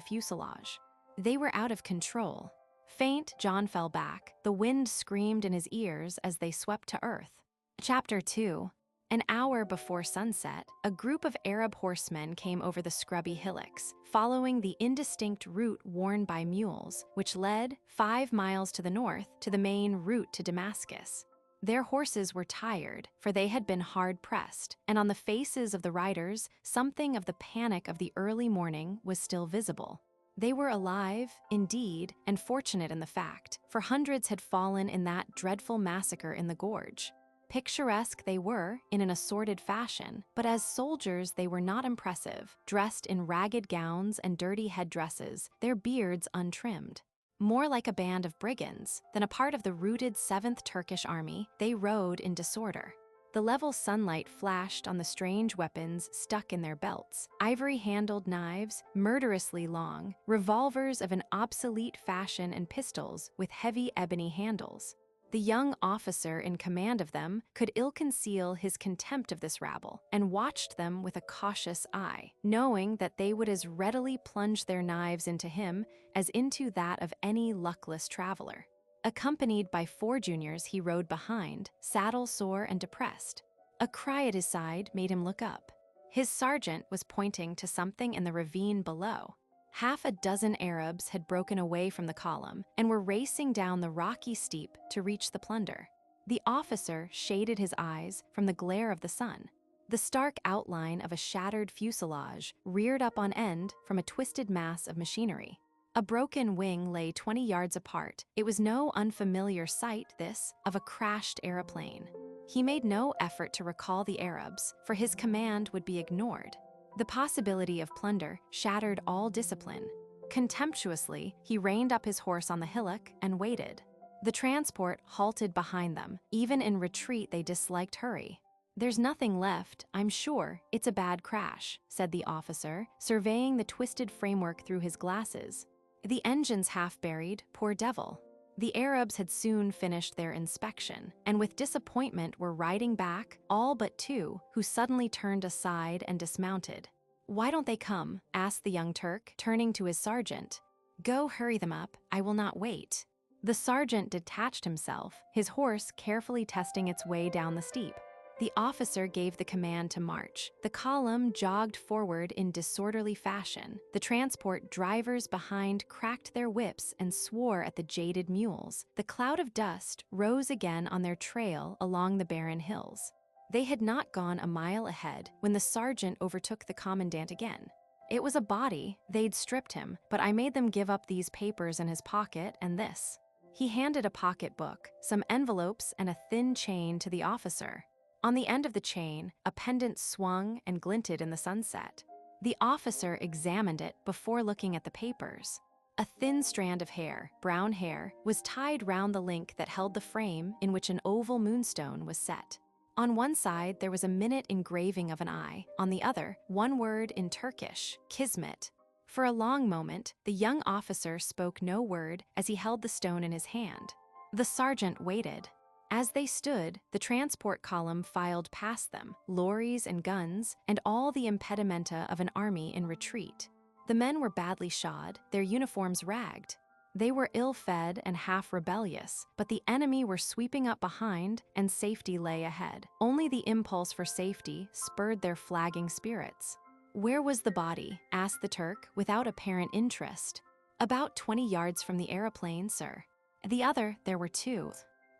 fuselage. They were out of control. Faint, John fell back. The wind screamed in his ears as they swept to earth. Chapter 2. An hour before sunset, a group of Arab horsemen came over the scrubby hillocks, following the indistinct route worn by mules, which led 5 miles to the north to the main route to Damascus. Their horses were tired, for they had been hard-pressed, and on the faces of the riders, something of the panic of the early morning was still visible. They were alive, indeed, and fortunate in the fact, for hundreds had fallen in that dreadful massacre in the gorge. Picturesque they were, in an assorted fashion, but as soldiers they were not impressive, dressed in ragged gowns and dirty headdresses, their beards untrimmed. More like a band of brigands than a part of the routed 7th Turkish Army, they rode in disorder. The level sunlight flashed on the strange weapons stuck in their belts, ivory-handled knives, murderously long, revolvers of an obsolete fashion and pistols with heavy ebony handles. The young officer in command of them could ill conceal his contempt of this rabble, and watched them with a cautious eye, knowing that they would as readily plunge their knives into him as into that of any luckless traveler. Accompanied by 4 juniors, he rode behind, saddle-sore and depressed. A cry at his side made him look up. His sergeant was pointing to something in the ravine below. Half a dozen Arabs had broken away from the column and were racing down the rocky steep to reach the plunder. The officer shaded his eyes from the glare of the sun. The stark outline of a shattered fuselage reared up on end from a twisted mass of machinery. A broken wing lay 20 yards apart. It was no unfamiliar sight, this, of a crashed aeroplane. He made no effort to recall the Arabs, for his command would be ignored. The possibility of plunder shattered all discipline. Contemptuously, he reined up his horse on the hillock and waited. The transport halted behind them. Even in retreat, they disliked hurry. "There's nothing left, I'm sure. It's a bad crash," said the officer, surveying the twisted framework through his glasses. "The engine's half buried, poor devil." The Arabs had soon finished their inspection, and with disappointment were riding back, all but 2, who suddenly turned aside and dismounted. "Why don't they come?" asked the young Turk, turning to his sergeant. "Go hurry them up, I will not wait." The sergeant detached himself, his horse carefully testing its way down the steep. The officer gave the command to march. The column jogged forward in disorderly fashion. The transport drivers behind cracked their whips and swore at the jaded mules. The cloud of dust rose again on their trail along the barren hills. They had not gone a mile ahead when the sergeant overtook the commandant again. "It was a body, they'd stripped him, but I made them give up these papers in his pocket and this." He handed a pocketbook, some envelopes, and a thin chain to the officer. On the end of the chain, a pendant swung and glinted in the sunset. The officer examined it before looking at the papers. A thin strand of hair, brown hair, was tied round the link that held the frame in which an oval moonstone was set. On one side, there was a minute engraving of an eye. On the other, one word in Turkish, Kismet. For a long moment, the young officer spoke no word as he held the stone in his hand. The sergeant waited. As they stood, the transport column filed past them, lorries and guns, and all the impedimenta of an army in retreat. The men were badly shod, their uniforms ragged. They were ill-fed and half rebellious, but the enemy were sweeping up behind and safety lay ahead. Only the impulse for safety spurred their flagging spirits. "Where was the body?" asked the Turk without apparent interest. "About 20 yards from the aeroplane, sir." "The other, there were 2.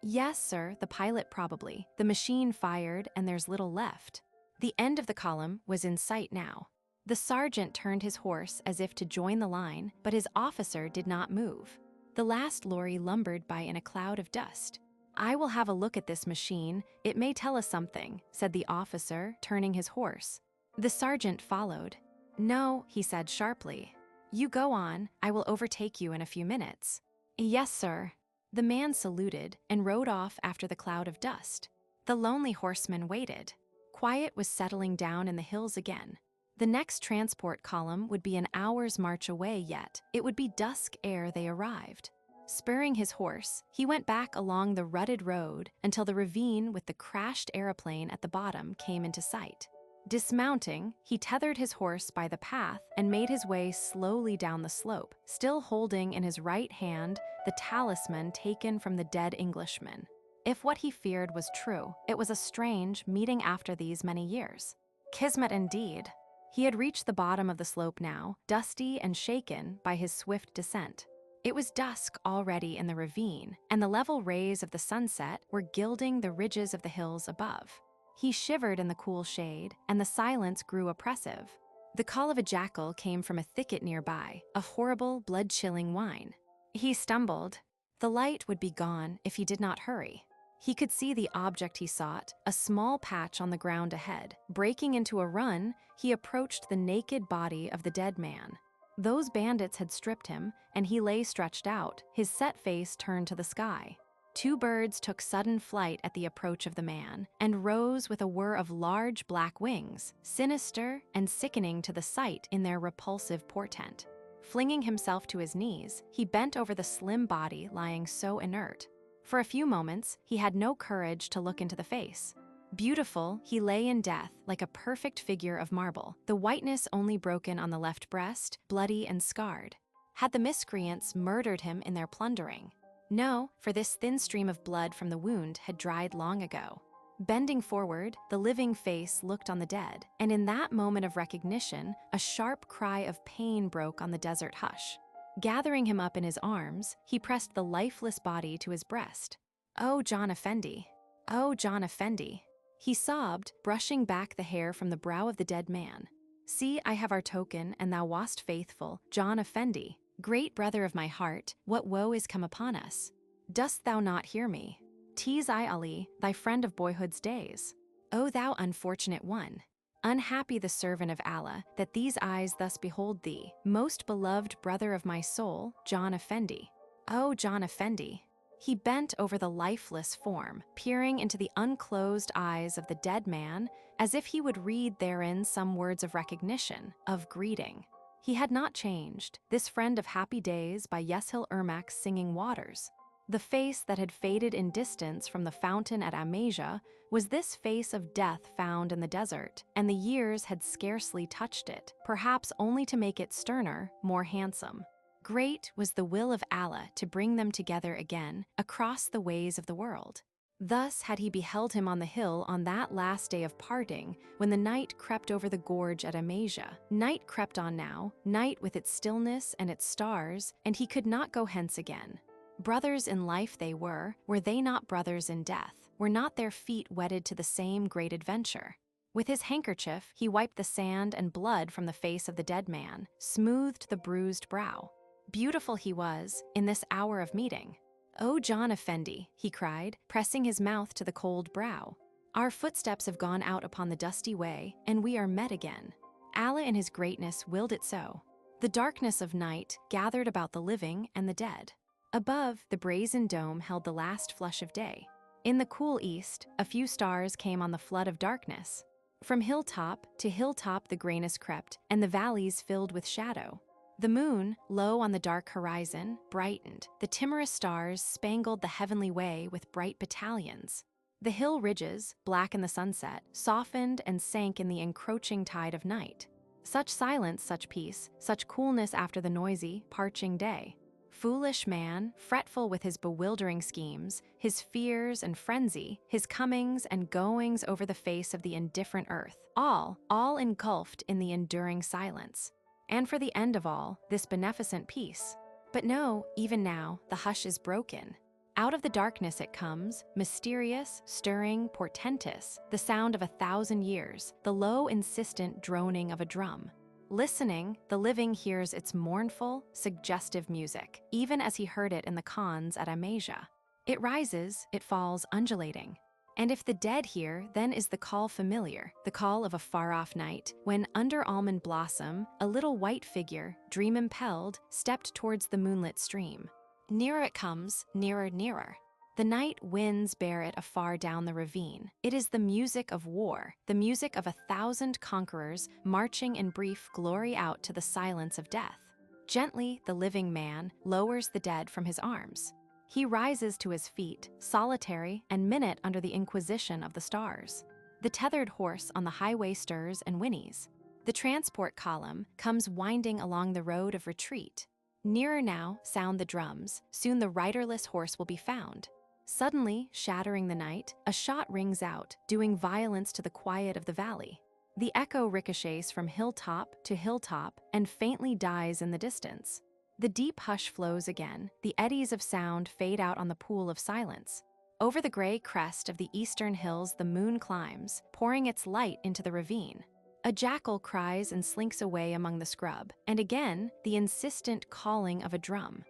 "Yes, sir, the pilot probably. The machine fired and there's little left." The end of the column was in sight now. The sergeant turned his horse as if to join the line, but his officer did not move. The last lorry lumbered by in a cloud of dust. "I will have a look at this machine. It may tell us something," said the officer, turning his horse. The sergeant followed. "No," he said sharply. "You go on. I will overtake you in a few minutes." "Yes, sir." The man saluted and rode off after the cloud of dust. The lonely horseman waited. Quiet was settling down in the hills again. The next transport column would be an hour's march away yet. It would be dusk ere they arrived. Spurring his horse, he went back along the rutted road until the ravine with the crashed aeroplane at the bottom came into sight. Dismounting, he tethered his horse by the path and made his way slowly down the slope, still holding in his right hand the talisman taken from the dead Englishman. If what he feared was true, it was a strange meeting after these many years. Kismet indeed. He had reached the bottom of the slope now, dusty and shaken by his swift descent. It was dusk already in the ravine, and the level rays of the sunset were gilding the ridges of the hills above. He shivered in the cool shade, and the silence grew oppressive. The call of a jackal came from a thicket nearby, a horrible, blood-chilling whine. He stumbled. The light would be gone if he did not hurry. He could see the object he sought, a small patch on the ground ahead. Breaking into a run, he approached the naked body of the dead man. Those bandits had stripped him, and he lay stretched out, his set face turned to the sky. Two birds took sudden flight at the approach of the man, and rose with a whir of large black wings, sinister and sickening to the sight in their repulsive portent. Flinging himself to his knees, he bent over the slim body lying so inert. For a few moments, he had no courage to look into the face. Beautiful, he lay in death like a perfect figure of marble, the whiteness only broken on the left breast, bloody and scarred. Had the miscreants murdered him in their plundering? No, for this thin stream of blood from the wound had dried long ago. Bending forward, the living face looked on the dead, and in that moment of recognition, a sharp cry of pain broke on the desert hush. Gathering him up in his arms, he pressed the lifeless body to his breast. "Oh, John Effendi! Oh, John Effendi!" He sobbed, brushing back the hair from the brow of the dead man. "See, I have our token, and thou wast faithful, John Effendi. Great brother of my heart, what woe is come upon us? Dost thou not hear me? 'Tis I, Ali, thy friend of boyhood's days. O thou unfortunate one! Unhappy the servant of Allah, that these eyes thus behold thee, most beloved brother of my soul, John Effendi. Oh, John Effendi!" He bent over the lifeless form, peering into the unclosed eyes of the dead man, as if he would read therein some words of recognition, of greeting. He had not changed, this friend of happy days by Yeshil Irmak's singing waters. The face that had faded in distance from the fountain at Amasia was this face of death found in the desert, and the years had scarcely touched it, perhaps only to make it sterner, more handsome. Great was the will of Allah to bring them together again, across the ways of the world. Thus had he beheld him on the hill on that last day of parting, when the night crept over the gorge at Amasia. Night crept on now, night with its stillness and its stars, and he could not go hence again. Brothers in life they were they not brothers in death? Were not their feet wedded to the same great adventure? With his handkerchief, he wiped the sand and blood from the face of the dead man, smoothed the bruised brow. Beautiful he was, in this hour of meeting. "Oh, John Effendi," he cried, pressing his mouth to the cold brow. "Our footsteps have gone out upon the dusty way, and we are met again. Allah in his greatness willed it so." The darkness of night gathered about the living and the dead. Above, the brazen dome held the last flush of day. In the cool east, a few stars came on the flood of darkness. From hilltop to hilltop the grayness crept, and the valleys filled with shadow. The moon, low on the dark horizon, brightened. The timorous stars spangled the heavenly way with bright battalions. The hill ridges, black in the sunset, softened and sank in the encroaching tide of night. Such silence, such peace, such coolness after the noisy, parching day. Foolish man, fretful with his bewildering schemes, his fears and frenzy, his comings and goings over the face of the indifferent earth, all engulfed in the enduring silence. And for the end of all, this beneficent peace. But no, even now, the hush is broken. Out of the darkness it comes, mysterious, stirring, portentous, the sound of 1,000 years, the low, insistent droning of a drum. Listening, the living hears its mournful, suggestive music, even as he heard it in the khans at Amasia. It rises, it falls undulating. And if the dead hear, then is the call familiar, the call of a far-off night, when under almond blossom, a little white figure, dream-impelled, stepped towards the moonlit stream. Nearer it comes, nearer, nearer. The night winds bear it afar down the ravine. It is the music of war, the music of 1,000 conquerors marching in brief glory out to the silence of death. Gently, the living man lowers the dead from his arms. He rises to his feet, solitary and minute under the inquisition of the stars. The tethered horse on the highway stirs and whinnies. The transport column comes winding along the road of retreat. Nearer now sound the drums, soon the riderless horse will be found. Suddenly, shattering the night, a shot rings out, doing violence to the quiet of the valley. The echo ricochets from hilltop to hilltop and faintly dies in the distance. The deep hush flows again, the eddies of sound fade out on the pool of silence. Over the gray crest of the eastern hills the moon climbs, pouring its light into the ravine. A jackal cries and slinks away among the scrub, and again, the insistent calling of a drum.